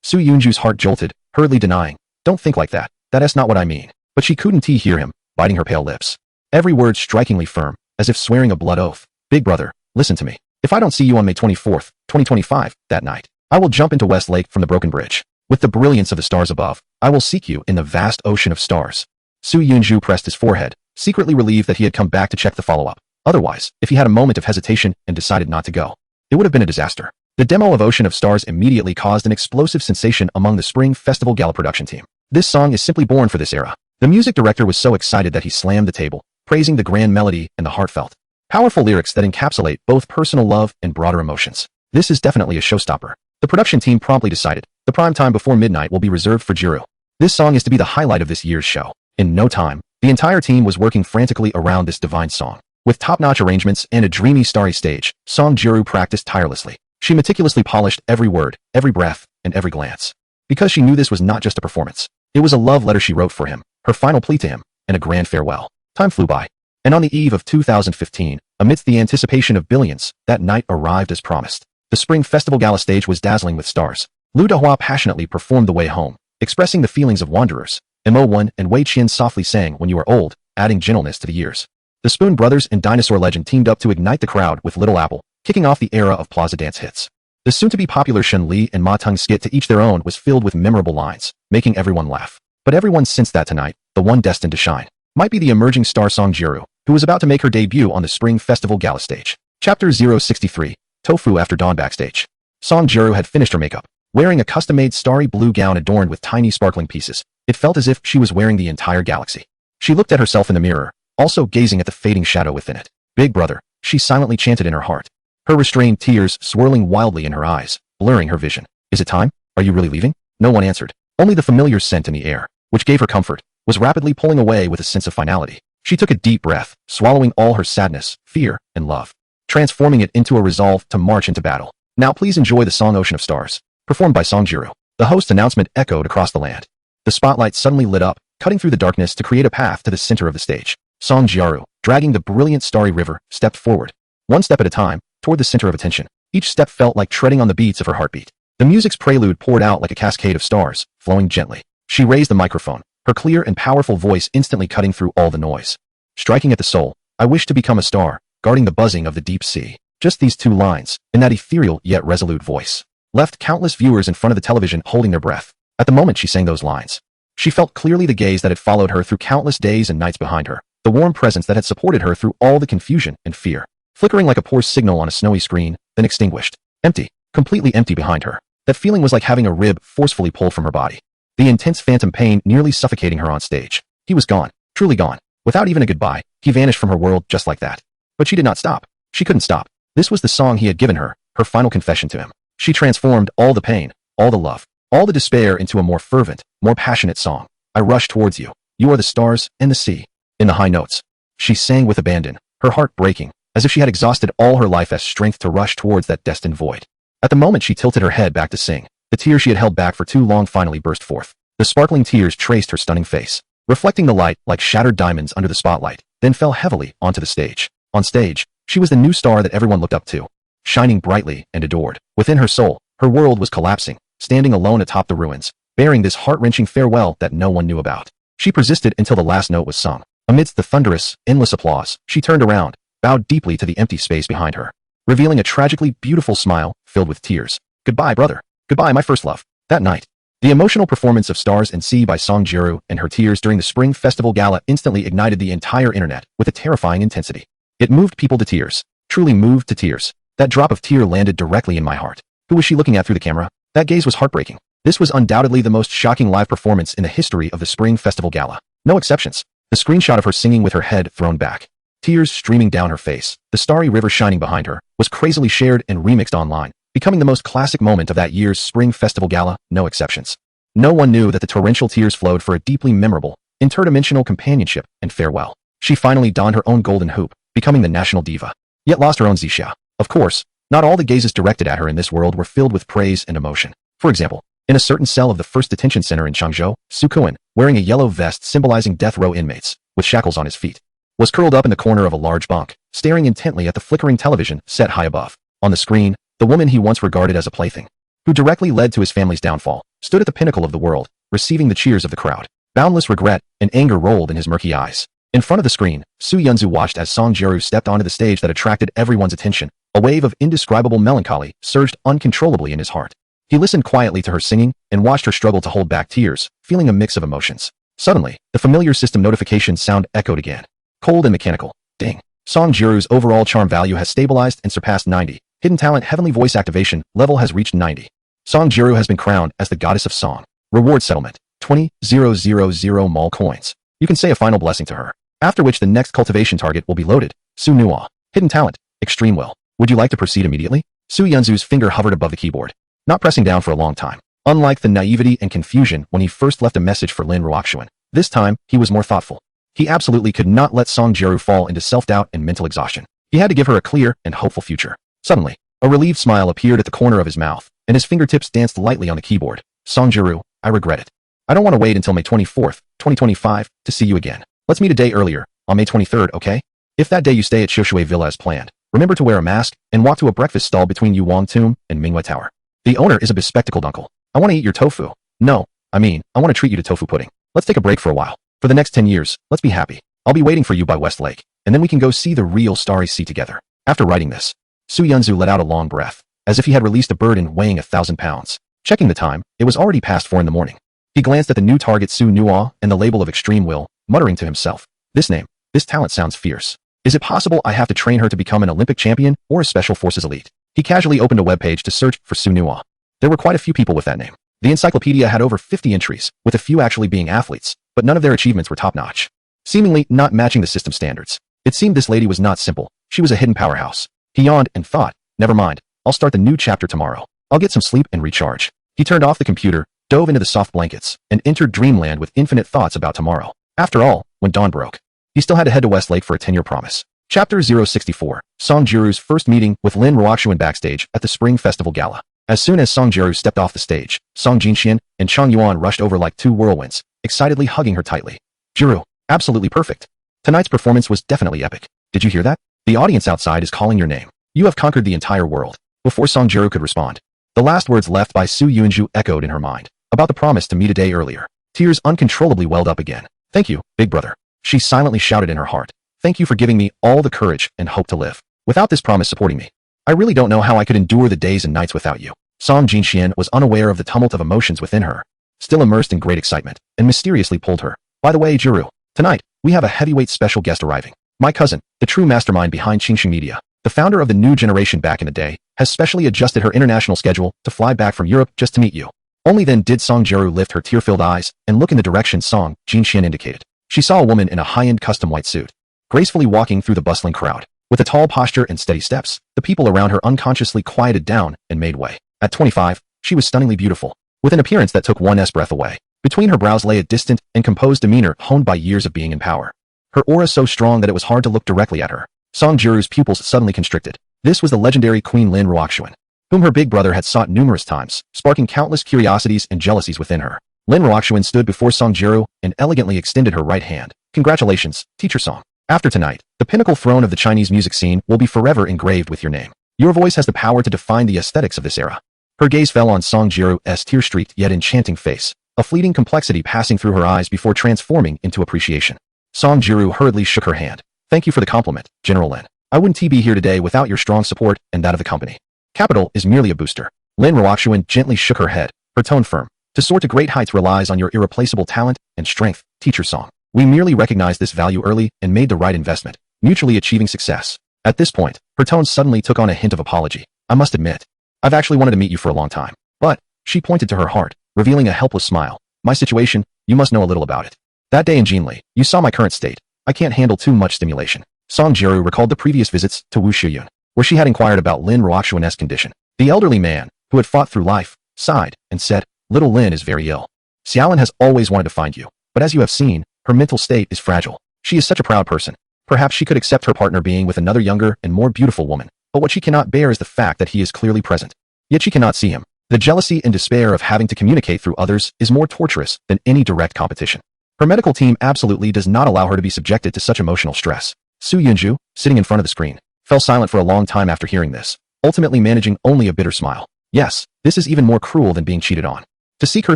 Speaker 1: Soo Yoon-ju's heart jolted, hurriedly denying, don't think like that. That's not what I mean. But she couldn't hear him, biting her pale lips. Every word strikingly firm, as if swearing a blood oath. Big brother, listen to me. If I don't see you on May 24th, 2025, that night, I will jump into Westlake from the broken bridge. With the brilliance of the stars above, I will seek you in the vast ocean of stars. Soo Yoon-ju pressed his forehead, secretly relieved that he had come back to check the follow-up. Otherwise, if he had a moment of hesitation and decided not to go, it would have been a disaster. The demo of Ocean of Stars immediately caused an explosive sensation among the Spring Festival Gala production team. This song is simply born for this era. The music director was so excited that he slammed the table, praising the grand melody and the heartfelt, powerful lyrics that encapsulate both personal love and broader emotions. This is definitely a showstopper. The production team promptly decided, the prime time before midnight will be reserved for Jiru. This song is to be the highlight of this year's show. In no time, the entire team was working frantically around this divine song. With top-notch arrangements and a dreamy starry stage, Song Jiru practiced tirelessly. She meticulously polished every word, every breath, and every glance. Because she knew this was not just a performance. It was a love letter she wrote for him, her final plea to him, and a grand farewell. Time flew by. And on the eve of 2015, amidst the anticipation of billions, that night arrived as promised. The Spring Festival Gala stage was dazzling with stars. Lu Dehua passionately performed The Way Home, expressing the feelings of wanderers. Mo1 and Wei Qian softly sang When You Are Old, adding gentleness to the years. The Spoon Brothers and Dinosaur Legend teamed up to ignite the crowd with Little Apple, kicking off the era of Plaza dance hits. The soon-to-be popular Shun Li and Ma Teng skit To Each Their Own was filled with memorable lines, making everyone laugh. But everyone sensed that tonight, the one destined to shine, might be the emerging star Song Jiru, who was about to make her debut on the Spring Festival Gala stage. Chapter 063, Tofu After Dawn Backstage. Song Jiru had finished her makeup, wearing a custom-made starry blue gown adorned with tiny sparkling pieces. It felt as if she was wearing the entire galaxy. She looked at herself in the mirror, also gazing at the fading shadow within it. Big brother, she silently chanted in her heart, her restrained tears swirling wildly in her eyes, blurring her vision. Is it time? Are you really leaving? No one answered. Only the familiar scent in the air, which gave her comfort, was rapidly pulling away with a sense of finality. She took a deep breath, swallowing all her sadness, fear, and love, transforming it into a resolve to march into battle. Now please enjoy the song Ocean of Stars, performed by Song Jiru. The host's announcement echoed across the land. The spotlight suddenly lit up, cutting through the darkness to create a path to the center of the stage. Song Jiru, dragging the brilliant starry river, stepped forward, one step at a time, toward the center of attention. Each step felt like treading on the beats of her heartbeat. The music's prelude poured out like a cascade of stars, flowing gently. She raised the microphone, her clear and powerful voice instantly cutting through all the noise. Striking at the soul, I wish to become a star, guarding the buzzing of the deep sea. Just these two lines, in that ethereal yet resolute voice, left countless viewers in front of the television holding their breath. At the moment she sang those lines, she felt clearly the gaze that had followed her through countless days and nights behind her, the warm presence that had supported her through all the confusion and fear, flickering like a poor signal on a snowy screen, then extinguished. Empty, completely empty behind her. That feeling was like having a rib forcefully pulled from her body. The intense phantom pain nearly suffocating her on stage. He was gone, truly gone. Without even a goodbye, he vanished from her world just like that. But she did not stop. She couldn't stop. This was the song he had given her, her final confession to him. She transformed all the pain, all the love, all the despair into a more fervent, more passionate song. I rush towards you. You are the stars and the sea. In the high notes, she sang with abandon, her heart breaking, as if she had exhausted all her life as strength to rush towards that destined void. At the moment she tilted her head back to sing, the tears she had held back for too long finally burst forth. The sparkling tears traced her stunning face, reflecting the light like shattered diamonds under the spotlight, then fell heavily onto the stage. On stage, she was the new star that everyone looked up to, shining brightly and adored. Within her soul, her world was collapsing, standing alone atop the ruins, bearing this heart-wrenching farewell that no one knew about. She persisted until the last note was sung. Amidst the thunderous, endless applause, she turned around, bowed deeply to the empty space behind her, revealing a tragically beautiful smile filled with tears. Goodbye, brother. Goodbye, my first love. That night, the emotional performance of Stars and Sea by Song Jiru and her tears during the Spring Festival Gala instantly ignited the entire internet with a terrifying intensity. It moved people to tears, truly moved to tears. That drop of tear landed directly in my heart. Who was she looking at through the camera? That gaze was heartbreaking. This was undoubtedly the most shocking live performance in the history of the Spring Festival Gala. No exceptions. The screenshot of her singing with her head thrown back, tears streaming down her face, the starry river shining behind her, was crazily shared and remixed online, becoming the most classic moment of that year's Spring Festival Gala, no exceptions. No one knew that the torrential tears flowed for a deeply memorable, interdimensional companionship and farewell. She finally donned her own golden hoop, becoming the national diva, yet lost her own Zixia. Of course, not all the gazes directed at her in this world were filled with praise and emotion. For example, in a certain cell of the first detention center in Changzhou, Su Kuan, wearing a yellow vest symbolizing death row inmates, with shackles on his feet, was curled up in the corner of a large bunk, staring intently at the flickering television set high above. On the screen, the woman he once regarded as a plaything, who directly led to his family's downfall, stood at the pinnacle of the world, receiving the cheers of the crowd. Boundless regret and anger rolled in his murky eyes. In front of the screen, Su Yunzu watched as Song Jiru stepped onto the stage that attracted everyone's attention. A wave of indescribable melancholy surged uncontrollably in his heart. He listened quietly to her singing and watched her struggle to hold back tears, feeling a mix of emotions. Suddenly, the familiar system notification sound echoed again. Cold and mechanical. Ding. Song Jiru's overall charm value has stabilized and surpassed 90. Hidden talent heavenly voice activation level has reached 90. Song Jiru has been crowned as the goddess of song. Reward settlement. 20,000 mall coins. You can say a final blessing to her, after which the next cultivation target will be loaded. Su Nua. Hidden talent. Extreme will. Would you like to proceed immediately? Su Yunzu's finger hovered above the keyboard, not pressing down for a long time. Unlike the naivety and confusion when he first left a message for Lin Ruoxuan, this time, he was more thoughtful. He absolutely could not let Song Jiru fall into self-doubt and mental exhaustion. He had to give her a clear and hopeful future. Suddenly, a relieved smile appeared at the corner of his mouth, and his fingertips danced lightly on the keyboard. Song Jiru, I regret it. I don't want to wait until May 24th, 2025, to see you again. Let's meet a day earlier, on May 23rd, okay? If that day you stay at Shoshui Villa as planned, remember to wear a mask and walk to a breakfast stall between Yuan Tomb and Mingwei Tower. The owner is a bespectacled uncle. I want to eat your tofu. No, I want to treat you to tofu pudding. Let's take a break for a while. For the next 10 years, let's be happy. I'll be waiting for you by West Lake, and then we can go see the real Starry Sea together. After writing this, Su Yunzu let out a long breath, as if he had released a burden weighing 1,000 pounds. Checking the time, it was already past 4 in the morning. He glanced at the new target Su Nua and the label of extreme will, muttering to himself, this name, this talent sounds fierce. Is it possible I have to train her to become an Olympic champion or a Special Forces elite? He casually opened a webpage to search for Su Nua. There were quite a few people with that name. The encyclopedia had over 50 entries, with a few actually being athletes, but none of their achievements were top-notch, seemingly not matching the system standards. It seemed this lady was not simple. She was a hidden powerhouse. He yawned and thought, never mind, I'll start the new chapter tomorrow. I'll get some sleep and recharge. He turned off the computer, dove into the soft blankets, and entered dreamland with infinite thoughts about tomorrow. After all, when dawn broke, he still had to head to Westlake for a 10-year promise. Chapter 064, Song Jiru's first meeting with Lin Ruoxuan backstage at the Spring Festival Gala. As soon as Song Jiru stepped off the stage, Song Jinxian and Chang Yuan rushed over like two whirlwinds, excitedly hugging her tightly. Jiru, absolutely perfect. Tonight's performance was definitely epic. Did you hear that? The audience outside is calling your name. You have conquered the entire world. Before Song Jiru could respond, the last words left by Su Yuanju echoed in her mind, about the promise to meet a day earlier. Tears uncontrollably welled up again. Thank you, big brother. She silently shouted in her heart. Thank you for giving me all the courage and hope to live. Without this promise supporting me, I really don't know how I could endure the days and nights without you. Song Jinxian was unaware of the tumult of emotions within her, still immersed in great excitement, and mysteriously pulled her. By the way, Jiru, tonight, we have a heavyweight special guest arriving. My cousin, the true mastermind behind Qingxing Media, the founder of the new generation back in the day, has specially adjusted her international schedule to fly back from Europe just to meet you. Only then did Song Jiru lift her tear-filled eyes and look in the direction Song Jinxian indicated. She saw a woman in a high-end custom white suit, gracefully walking through the bustling crowd. With a tall posture and steady steps, the people around her unconsciously quieted down and made way. At 25, she was stunningly beautiful, with an appearance that took one's breath away. Between her brows lay a distant and composed demeanor honed by years of being in power. Her aura so strong that it was hard to look directly at her. Song Jiru's pupils suddenly constricted. This was the legendary Queen Lin Ruoxuan, whom her big brother had sought numerous times, sparking countless curiosities and jealousies within her. Lin Ruoxuan stood before Song Jiru and elegantly extended her right hand. Congratulations, teacher Song. After tonight, the pinnacle throne of the Chinese music scene will be forever engraved with your name. Your voice has the power to define the aesthetics of this era. Her gaze fell on Song Jiru's tear-streaked yet enchanting face, a fleeting complexity passing through her eyes before transforming into appreciation. Song Jiru hurriedly shook her hand. Thank you for the compliment, General Lin. I wouldn't be here today without your strong support and that of the company. Capital is merely a booster. Lin Ruoxuan gently shook her head, her tone firm. To soar to great heights relies on your irreplaceable talent and strength, teacher Song. We merely recognized this value early and made the right investment, mutually achieving success. At this point, her tone suddenly took on a hint of apology. I must admit, I've actually wanted to meet you for a long time. But, she pointed to her heart, revealing a helpless smile. My situation, you must know a little about it. That day in Jinli, you saw my current state. I can't handle too much stimulation. Song Jiru recalled the previous visits to Wu Shiyun, where she had inquired about Lin Ruoxuan's condition. The elderly man, who had fought through life, sighed and said, Little Lin is very ill. Xiaolin has always wanted to find you, but as you have seen, her mental state is fragile. She is such a proud person. Perhaps she could accept her partner being with another younger and more beautiful woman, but what she cannot bear is the fact that he is clearly present. Yet she cannot see him. The jealousy and despair of having to communicate through others is more torturous than any direct competition. Her medical team absolutely does not allow her to be subjected to such emotional stress. Su Yunju, sitting in front of the screen, fell silent for a long time after hearing this, ultimately managing only a bitter smile. Yes, this is even more cruel than being cheated on. To seek her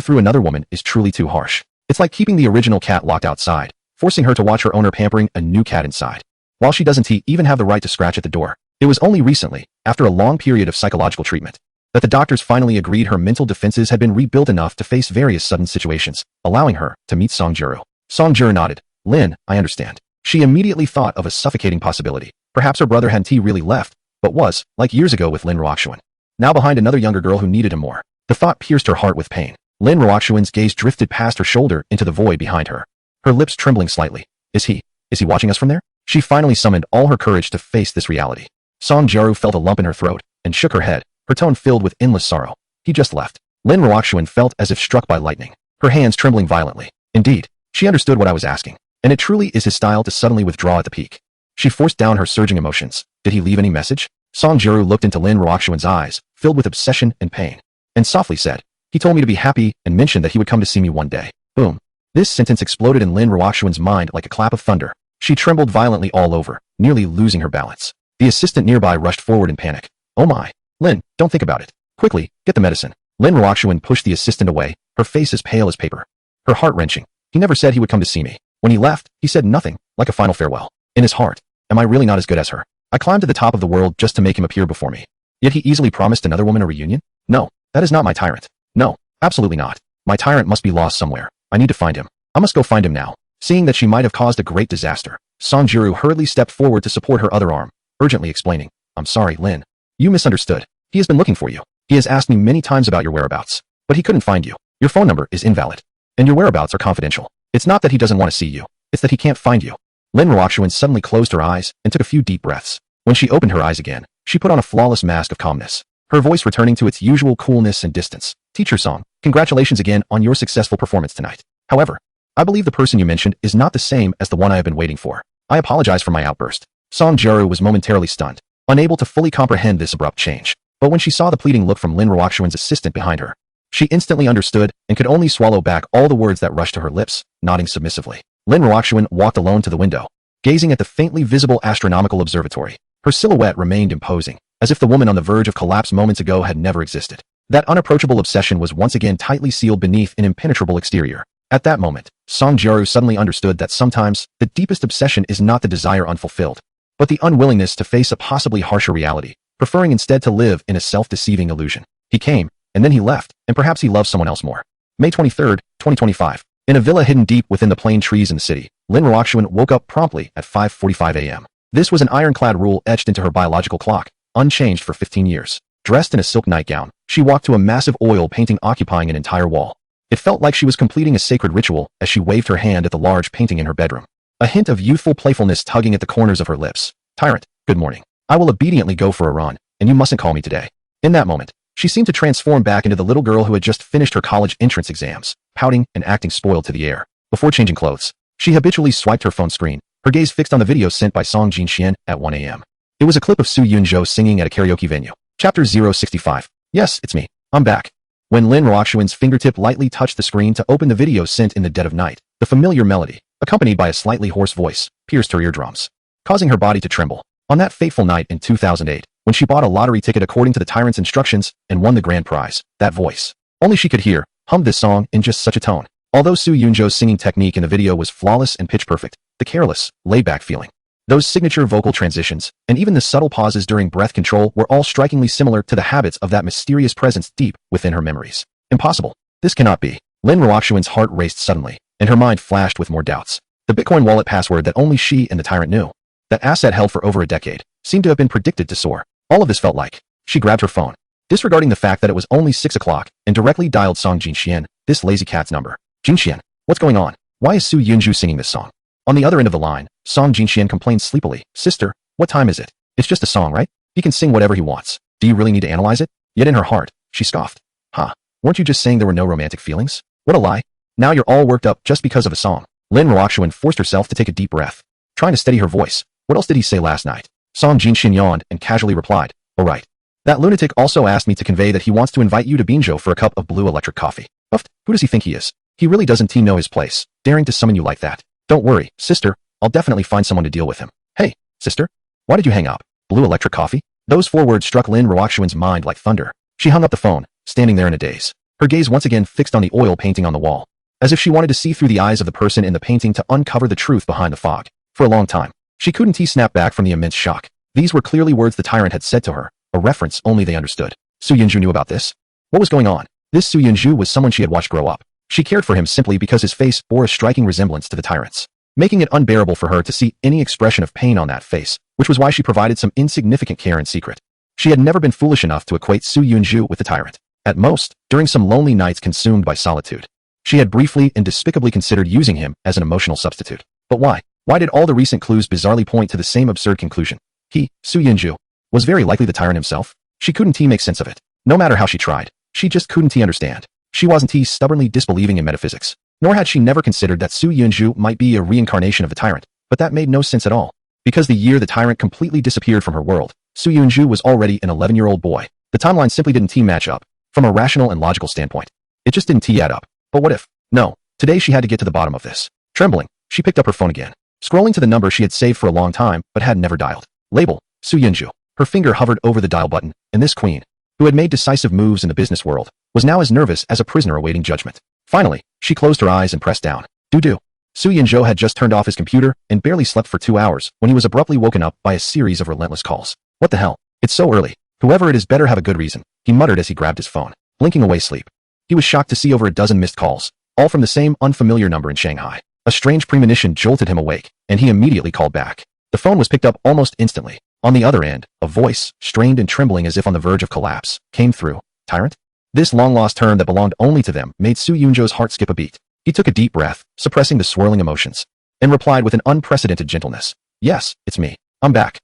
Speaker 1: through another woman is truly too harsh. It's like keeping the original cat locked outside, forcing her to watch her owner pampering a new cat inside. While she doesn't even have the right to scratch at the door. It was only recently, after a long period of psychological treatment, that the doctors finally agreed her mental defenses had been rebuilt enough to face various sudden situations, allowing her to meet Song Jiru. Song Jiru nodded. Lin, I understand. She immediately thought of a suffocating possibility. Perhaps her brother hadn't really left, but was, like years ago with Lin Ruoxuan, now behind another younger girl who needed him more. The thought pierced her heart with pain. Lin Ruoxuan's gaze drifted past her shoulder into the void behind her, her lips trembling slightly. Is he watching us from there? She finally summoned all her courage to face this reality. Song Jiru felt a lump in her throat and shook her head, her tone filled with endless sorrow. He just left. Lin Ruoxuan felt as if struck by lightning, her hands trembling violently. Indeed, she understood what I was asking, and it truly is his style to suddenly withdraw at the peak. She forced down her surging emotions. Did he leave any message? Song Jiru looked into Lin Ruoxuan's eyes, filled with obsession and pain, and softly said, he told me to be happy and mentioned that he would come to see me one day. Boom. This sentence exploded in Lin Ruoxuan's mind like a clap of thunder. She trembled violently all over, nearly losing her balance. The assistant nearby rushed forward in panic. Oh my. Lin, don't think about it. Quickly, get the medicine. Lin Ruoxuan pushed the assistant away, her face as pale as paper. Her heart wrenching. He never said he would come to see me. When he left, he said nothing, like a final farewell. In his heart, am I really not as good as her? I climbed to the top of the world just to make him appear before me. Yet he easily promised another woman a reunion? No, that is not my tyrant. No, absolutely not. My tyrant must be lost somewhere. I need to find him. I must go find him now. Seeing that she might have caused a great disaster, Song Jiru hurriedly stepped forward to support her other arm, urgently explaining, I'm sorry, Lin. You misunderstood. He has been looking for you. He has asked me many times about your whereabouts, but he couldn't find you. Your phone number is invalid, and your whereabouts are confidential. It's not that he doesn't want to see you. It's that he can't find you. Lin Ruoxuan suddenly closed her eyes and took a few deep breaths. When she opened her eyes again, she put on a flawless mask of calmness. her voice returning to its usual coolness and distance. Teacher Song, congratulations again on your successful performance tonight. However, I believe the person you mentioned is not the same as the one I have been waiting for. I apologize for my outburst. Song Jiaru was momentarily stunned, unable to fully comprehend this abrupt change. But when she saw the pleading look from Lin Ruoxuan's assistant behind her, she instantly understood and could only swallow back all the words that rushed to her lips, nodding submissively. Lin Ruoxuan walked alone to the window, gazing at the faintly visible astronomical observatory. Her silhouette remained imposing, as if the woman on the verge of collapse moments ago had never existed. That unapproachable obsession was once again tightly sealed beneath an impenetrable exterior. At that moment, Song Jiaru suddenly understood that sometimes the deepest obsession is not the desire unfulfilled, but the unwillingness to face a possibly harsher reality, preferring instead to live in a self-deceiving illusion. He came, and then he left, and perhaps he loved someone else more. May 23, 2025. In a villa hidden deep within the plane trees in the city, Lin Ruoxuan woke up promptly at 5:45 a.m. This was an ironclad rule etched into her biological clock, unchanged for 15 years. Dressed in a silk nightgown, she walked to a massive oil painting occupying an entire wall. It felt like she was completing a sacred ritual as she waved her hand at the large painting in her bedroom. A hint of youthful playfulness tugging at the corners of her lips. Tyrant, good morning. I will obediently go for a run, and you mustn't call me today. In that moment, she seemed to transform back into the little girl who had just finished her college entrance exams, pouting and acting spoiled to the air. Before changing clothes, she habitually swiped her phone screen, her gaze fixed on the video sent by Song Jinxian at 1 a.m. It was a clip of Su Yunzhou singing at a karaoke venue. Chapter 065. Yes, it's me. I'm back. When Lin Ruoxuan's fingertip lightly touched the screen to open the video sent in the dead of night, the familiar melody, accompanied by a slightly hoarse voice, pierced her eardrums, causing her body to tremble. On that fateful night in 2008, when she bought a lottery ticket according to the tyrant's instructions and won the grand prize, that voice, only she could hear, hummed this song in just such a tone. Although Su Yunzhou's singing technique in the video was flawless and pitch perfect, the careless, laid-back feeling, those signature vocal transitions, and even the subtle pauses during breath control were all strikingly similar to the habits of that mysterious presence deep within her memories. Impossible. This cannot be. Lin Ruoxuan's heart raced suddenly, and her mind flashed with more doubts. The Bitcoin wallet password that only she and the tyrant knew, that asset held for over a decade, seemed to have been predicted to soar. All of this felt like. She grabbed her phone, disregarding the fact that it was only 6 o'clock, and directly dialed Song Jinxian, this lazy cat's number. Jinxian, what's going on? Why is Su Yunzhou singing this song? On the other end of the line, Song Jinxian complained sleepily. Sister, what time is it? It's just a song, right? He can sing whatever he wants. Do you really need to analyze it? Yet in her heart, she scoffed. Huh? Weren't you just saying there were no romantic feelings? What a lie. Now you're all worked up just because of a song. Lin Ruoxuan forced herself to take a deep breath, trying to steady her voice. What else did he say last night? Song Jinxian yawned and casually replied, all right. That lunatic also asked me to convey that he wants to invite you to Binzhou for a cup of blue electric coffee. Uffed, who does he think he is? He really doesn't know his place, daring to summon you like that. Don't worry, sister, I'll definitely find someone to deal with him. Hey, sister, why did you hang up? Blue electric coffee? Those 4 words struck Lin Ruoxuan's mind like thunder. She hung up the phone, standing there in a daze, her gaze once again fixed on the oil painting on the wall, as if she wanted to see through the eyes of the person in the painting to uncover the truth behind the fog. For a long time, she couldn't snap back from the immense shock. These were clearly words the tyrant had said to her, a reference only they understood. Su Yunzhou knew about this? What was going on? This Su Yunzhou was someone she had watched grow up. She cared for him simply because his face bore a striking resemblance to the tyrant's, making it unbearable for her to see any expression of pain on that face, which was why she provided some insignificant care in secret. She had never been foolish enough to equate Su Yunzhou with the tyrant. At most, during some lonely nights consumed by solitude, she had briefly and despicably considered using him as an emotional substitute. But why? Why did all the recent clues bizarrely point to the same absurd conclusion? He, Su Yunzhou, was very likely the tyrant himself. She couldn't make sense of it. No matter how she tried, she just couldn't understand. She wasn't stubbornly disbelieving in metaphysics, nor had she never considered that Su Yunzhou might be a reincarnation of the tyrant, but that made no sense at all. Because the year the tyrant completely disappeared from her world, Su Yunzhou was already an 11-year-old boy. The timeline simply didn't match up. From a rational and logical standpoint, it just didn't add up. But what if? No. Today she had to get to the bottom of this. Trembling, she picked up her phone again, scrolling to the number she had saved for a long time but had never dialed. Label, Su Yunzhou. Her finger hovered over the dial button, and this queen, who had made decisive moves in the business world, was now as nervous as a prisoner awaiting judgment. Finally, she closed her eyes and pressed down. Do. Su Yunzhou had just turned off his computer and barely slept for 2 hours when he was abruptly woken up by a series of relentless calls. What the hell? It's so early. Whoever it is better have a good reason, he muttered as he grabbed his phone, blinking away sleep. He was shocked to see over a dozen missed calls, all from the same unfamiliar number in Shanghai. A strange premonition jolted him awake, and he immediately called back. The phone was picked up almost instantly. On the other end, a voice, strained and trembling as if on the verge of collapse, came through. Tyrant? This long-lost term that belonged only to them made Su Yunzhou's heart skip a beat. He took a deep breath, suppressing the swirling emotions, and replied with an unprecedented gentleness. Yes, it's me. I'm back.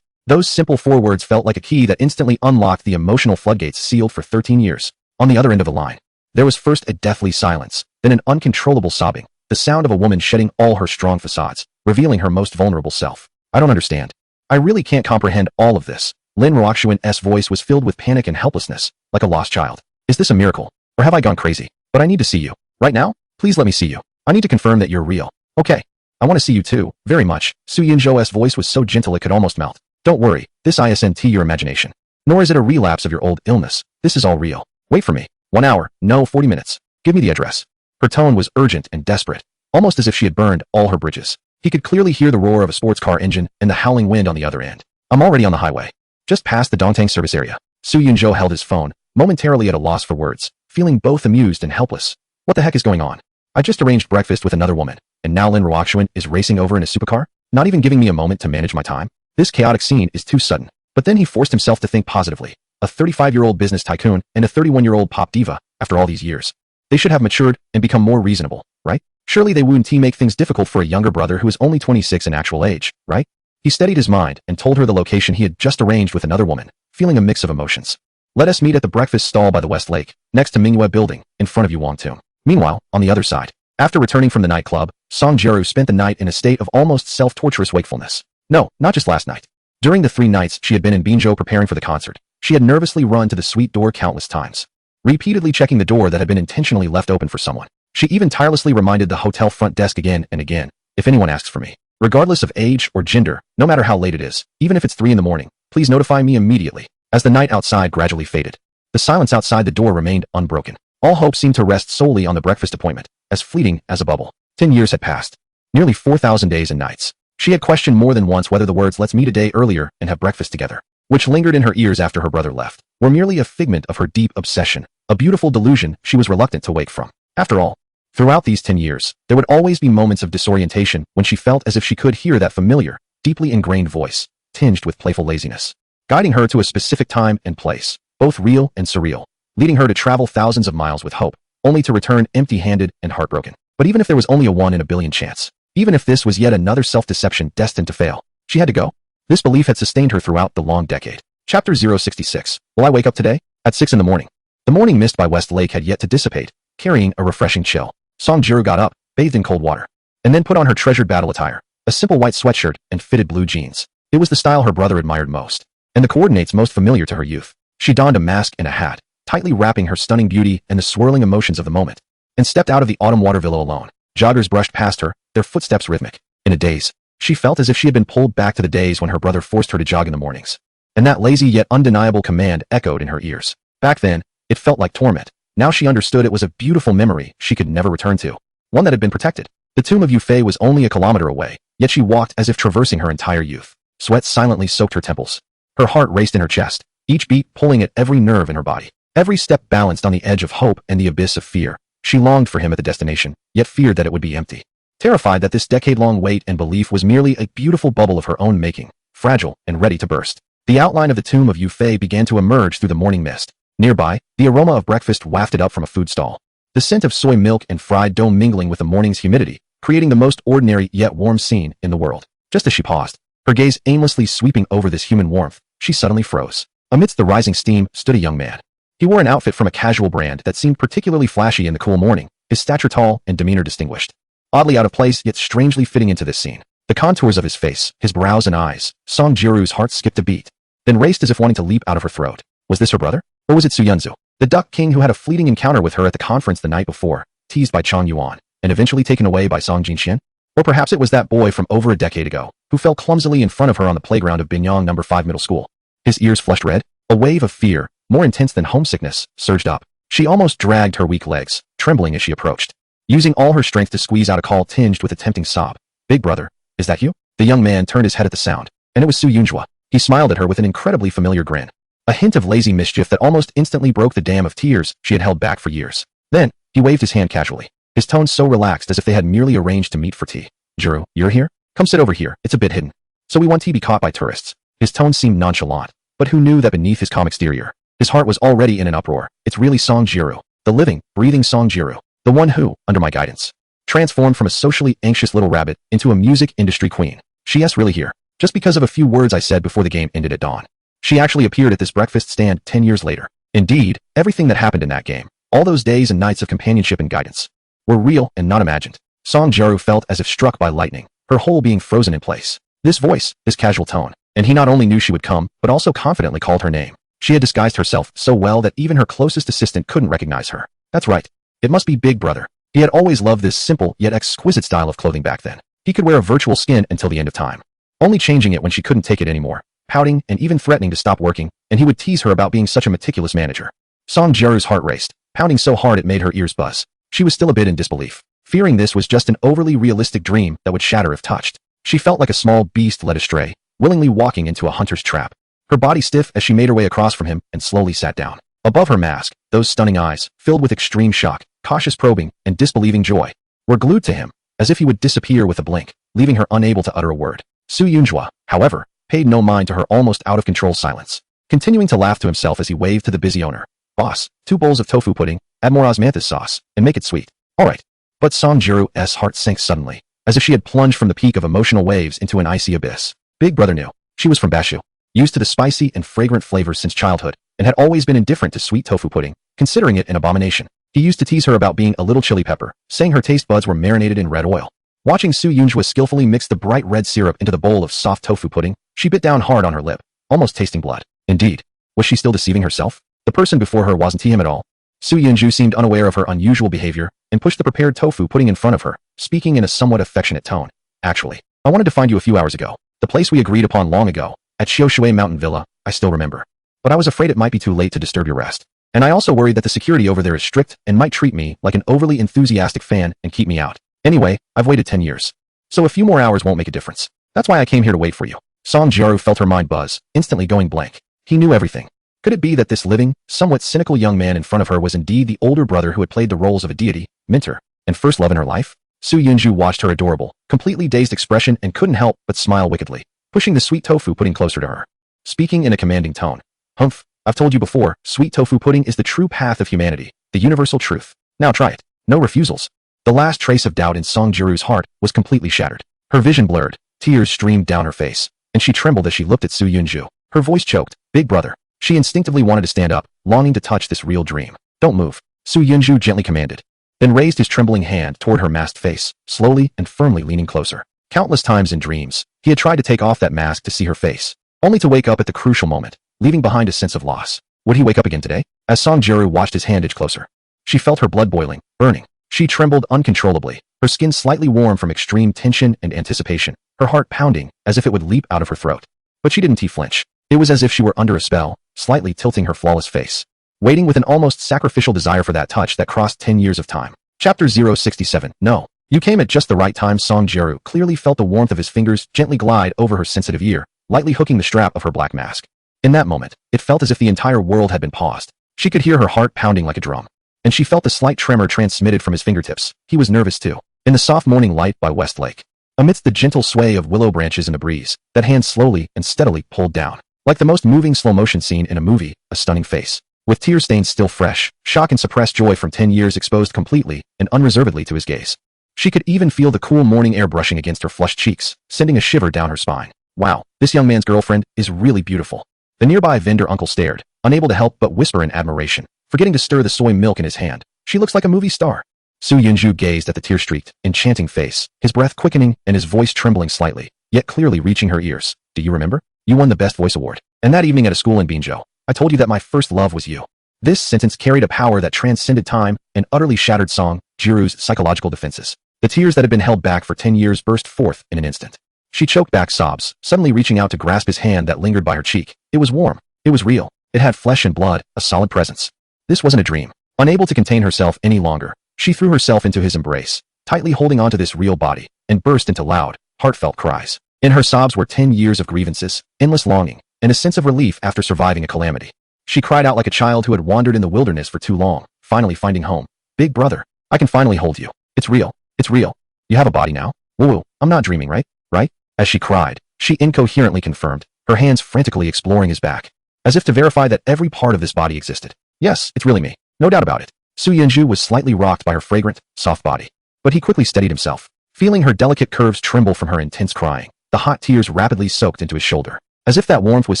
Speaker 1: Those simple 4 words felt like a key that instantly unlocked the emotional floodgates sealed for 13 years. On the other end of the line, there was first a deathly silence, then an uncontrollable sobbing, the sound of a woman shedding all her strong facades, revealing her most vulnerable self. I don't understand. I really can't comprehend all of this. Lin Ruoxuan's voice was filled with panic and helplessness, like a lost child. Is this a miracle? Or have I gone crazy? But I need to see you. Right now? Please let me see you. I need to confirm that you're real. Okay. I want to see you too, very much. Su Yinzhou's voice was so gentle it could almost melt. Don't worry, this isn't your imagination. Nor is it a relapse of your old illness. This is all real. Wait for me. 1 hour, no 40 minutes. Give me the address. Her tone was urgent and desperate, almost as if she had burned all her bridges. He could clearly hear the roar of a sports car engine and the howling wind on the other end. I'm already on the highway. Just past the Dongtang service area. Su Yinzhou held his phone, momentarily at a loss for words, feeling both amused and helpless. What the heck is going on? I just arranged breakfast with another woman, and now Lin Ruoxuan is racing over in a supercar, not even giving me a moment to manage my time? This chaotic scene is too sudden. But then he forced himself to think positively. A 35-year-old business tycoon and a 31-year-old pop diva, after all these years. They should have matured and become more reasonable, right? Surely they wouldn't make things difficult for a younger brother who is only 26 in actual age, right? He steadied his mind and told her the location he had just arranged with another woman, feeling a mix of emotions. Let us meet at the breakfast stall by the West Lake, next to Mingyue Building, in front of Yuan Tomb. Meanwhile, on the other side, after returning from the nightclub, Song Jiru spent the night in a state of almost self-torturous wakefulness. No, not just last night. During the 3 nights she had been in Binzhou preparing for the concert, she had nervously run to the suite door countless times, repeatedly checking the door that had been intentionally left open for someone. She even tirelessly reminded the hotel front desk again and again, if anyone asks for me, regardless of age or gender, no matter how late it is, even if it's 3 in the morning, please notify me immediately. As the night outside gradually faded, the silence outside the door remained unbroken. All hope seemed to rest solely on the breakfast appointment, as fleeting as a bubble. 10 years had passed. Nearly 4,000 days and nights. She had questioned more than once whether the words "let's meet a day earlier and have breakfast together," which lingered in her ears after her brother left, were merely a figment of her deep obsession, a beautiful delusion she was reluctant to wake from. After all, throughout these 10 years, there would always be moments of disorientation when she felt as if she could hear that familiar, deeply ingrained voice, tinged with playful laziness, guiding her to a specific time and place, both real and surreal, leading her to travel thousands of miles with hope, only to return empty-handed and heartbroken. But even if there was only a 1 in a billion chance, even if this was yet another self-deception destined to fail, she had to go. This belief had sustained her throughout the long decade. Chapter 066. Will I wake up today? At 6 in the morning. The morning mist by West Lake had yet to dissipate, carrying a refreshing chill. Song Jiru got up, bathed in cold water, and then put on her treasured battle attire, a simple white sweatshirt and fitted blue jeans. It was the style her brother admired most, and the coordinates most familiar to her youth. She donned a mask and a hat, tightly wrapping her stunning beauty and the swirling emotions of the moment, and stepped out of the autumn water villa alone. Joggers brushed past her, their footsteps rhythmic. In a daze, she felt as if she had been pulled back to the days when her brother forced her to jog in the mornings. And that lazy yet undeniable command echoed in her ears. Back then, it felt like torment. Now she understood it was a beautiful memory she could never return to. One that had been protected. The tomb of Yufei was only a kilometer away, yet she walked as if traversing her entire youth. Sweat silently soaked her temples. Her heart raced in her chest, each beat pulling at every nerve in her body. Every step balanced on the edge of hope and the abyss of fear. She longed for him at the destination, yet feared that it would be empty. Terrified that this decade-long wait and belief was merely a beautiful bubble of her own making, fragile and ready to burst. The outline of the tomb of Yufei began to emerge through the morning mist. Nearby, the aroma of breakfast wafted up from a food stall. The scent of soy milk and fried dough mingling with the morning's humidity, creating the most ordinary yet warm scene in the world. Just as she paused, her gaze aimlessly sweeping over this human warmth, she suddenly froze. Amidst the rising steam stood a young man. He wore an outfit from a casual brand that seemed particularly flashy in the cool morning, his stature tall and demeanor distinguished. Oddly out of place yet strangely fitting into this scene. The contours of his face, his brows and eyes, Song Jiru's heart skipped a beat, then raced as if wanting to leap out of her throat. Was this her brother? Or was it Su Yunzu, the Duck King who had a fleeting encounter with her at the conference the night before, teased by Chang Yuan, and eventually taken away by Song Jinxian? Or perhaps it was that boy from over a decade ago, who fell clumsily in front of her on the playground of Binyang No. 5 Middle School. His ears flushed red. A wave of fear, more intense than homesickness, surged up. She almost dragged her weak legs, trembling as she approached, using all her strength to squeeze out a call tinged with a tempting sob. Big brother, is that you? The young man turned his head at the sound, and it was Su Yunzhua. He smiled at her with an incredibly familiar grin, a hint of lazy mischief that almost instantly broke the dam of tears she had held back for years. Then, he waved his hand casually, his tone so relaxed as if they had merely arranged to meet for tea. Jiru, you're here? Come sit over here, it's a bit hidden. So we want to be caught by tourists. His tone seemed nonchalant, but who knew that beneath his calm exterior, his heart was already in an uproar. It's really Song Jiru, the living, breathing Song Jiru, the one who, under my guidance, transformed from a socially anxious little rabbit into a music industry queen. She's really here. just because of a few words I said before the game ended at dawn. She actually appeared at this breakfast stand 10 years later. Indeed, everything that happened in that game, all those days and nights of companionship and guidance, were real and not imagined. Song Jiaru felt as if struck by lightning, her whole being frozen in place. This voice, this casual tone, and he not only knew she would come, but also confidently called her name. She had disguised herself so well that even her closest assistant couldn't recognize her. That's right. It must be Big Brother. He had always loved this simple yet exquisite style of clothing back then. He could wear a virtual skin until the end of time, only changing it when she couldn't take it anymore, pouting and even threatening to stop working, and he would tease her about being such a meticulous manager. Song Jiaru's heart raced, pounding so hard it made her ears buzz. She was still a bit in disbelief, fearing this was just an overly realistic dream that would shatter if touched. She felt like a small beast led astray, willingly walking into a hunter's trap. Her body stiff as she made her way across from him and slowly sat down. Above her mask, those stunning eyes, filled with extreme shock, cautious probing, and disbelieving joy, were glued to him, as if he would disappear with a blink, leaving her unable to utter a word. Su Yunjua, however, paid no mind to her almost out-of-control silence, continuing to laugh to himself as he waved to the busy owner. Boss, 2 bowls of tofu pudding, add more osmanthus sauce, and make it sweet. All right. But Song Jiaru's heart sank suddenly, as if she had plunged from the peak of emotional waves into an icy abyss. Big Brother knew. She was from Bashu, used to the spicy and fragrant flavors since childhood, and had always been indifferent to sweet tofu pudding, considering it an abomination. He used to tease her about being a little chili pepper, saying her taste buds were marinated in red oil. Watching Su Yunjua skillfully mix the bright red syrup into the bowl of soft tofu pudding, she bit down hard on her lip, almost tasting blood. Indeed, was she still deceiving herself? The person before her wasn't him at all. Su Yunju seemed unaware of her unusual behavior and pushed the prepared tofu pudding in front of her, speaking in a somewhat affectionate tone. Actually, I wanted to find you a few hours ago. The place we agreed upon long ago, at Xiaoshui Mountain Villa, I still remember. But I was afraid it might be too late to disturb your rest. And I also worried that the security over there is strict and might treat me like an overly enthusiastic fan and keep me out. Anyway, I've waited 10 years. So a few more hours won't make a difference. That's why I came here to wait for you. Song Jiaru felt her mind buzz, instantly going blank. He knew everything. Could it be that this living, somewhat cynical young man in front of her was indeed the older brother who had played the roles of a deity, mentor, and first love in her life? Su Yunju watched her adorable, completely dazed expression and couldn't help but smile wickedly, pushing the sweet tofu pudding closer to her. Speaking in a commanding tone. Humph, I've told you before, sweet tofu pudding is the true path of humanity, the universal truth. Now try it. No refusals. The last trace of doubt in Song Jiaru's heart was completely shattered. Her vision blurred, tears streamed down her face, and she trembled as she looked at Su Yunju. Her voice choked. Big Brother. She instinctively wanted to stand up, longing to touch this real dream. Don't move, Su Yunju gently commanded, then raised his trembling hand toward her masked face, slowly and firmly leaning closer. Countless times in dreams, he had tried to take off that mask to see her face, only to wake up at the crucial moment, leaving behind a sense of loss. Would he wake up again today? As Song Jiaru watched his hand edge closer, she felt her blood boiling, burning. She trembled uncontrollably, her skin slightly warm from extreme tension and anticipation, her heart pounding as if it would leap out of her throat. But she didn't flinch. It was as if she were under a spell, slightly tilting her flawless face, waiting with an almost sacrificial desire for that touch that crossed 10 years of time. Chapter 067. No. You came at just the right time. Song Jiaru clearly felt the warmth of his fingers gently glide over her sensitive ear, lightly hooking the strap of her black mask. In that moment, it felt as if the entire world had been paused. She could hear her heart pounding like a drum, and she felt the slight tremor transmitted from his fingertips. He was nervous too. In the soft morning light by West Lake, amidst the gentle sway of willow branches in the breeze, that hand slowly and steadily pulled down. Like the most moving slow-motion scene in a movie, a stunning face, with tear stains still fresh, shock and suppressed joy from 10 years exposed completely and unreservedly to his gaze. She could even feel the cool morning air brushing against her flushed cheeks, sending a shiver down her spine. Wow, this young man's girlfriend is really beautiful. The nearby vendor uncle stared, unable to help but whisper in admiration, forgetting to stir the soy milk in his hand. She looks like a movie star. Su Yunju gazed at the tear-streaked, enchanting face, his breath quickening and his voice trembling slightly, yet clearly reaching her ears. Do you remember? You won the Best Voice Award. And that evening at a school in Binzhou, I told you that my first love was you. This sentence carried a power that transcended time and utterly shattered Song Jiaru's psychological defenses. The tears that had been held back for 10 years burst forth in an instant. She choked back sobs, suddenly reaching out to grasp his hand that lingered by her cheek. It was warm. It was real. It had flesh and blood, a solid presence. This wasn't a dream. Unable to contain herself any longer, she threw herself into his embrace, tightly holding onto this real body, and burst into loud, heartfelt cries. In her sobs were 10 years of grievances, endless longing, and a sense of relief after surviving a calamity. She cried out like a child who had wandered in the wilderness for too long, finally finding home. Big Brother, I can finally hold you. It's real. It's real. You have a body now? Woo-woo, I'm not dreaming, right? Right? As she cried, she incoherently confirmed, her hands frantically exploring his back, as if to verify that every part of this body existed. Yes, it's really me. No doubt about it. Su Yunju was slightly rocked by her fragrant, soft body, but he quickly steadied himself, feeling her delicate curves tremble from her intense crying. the hot tears rapidly soaked into his shoulder, as if that warmth was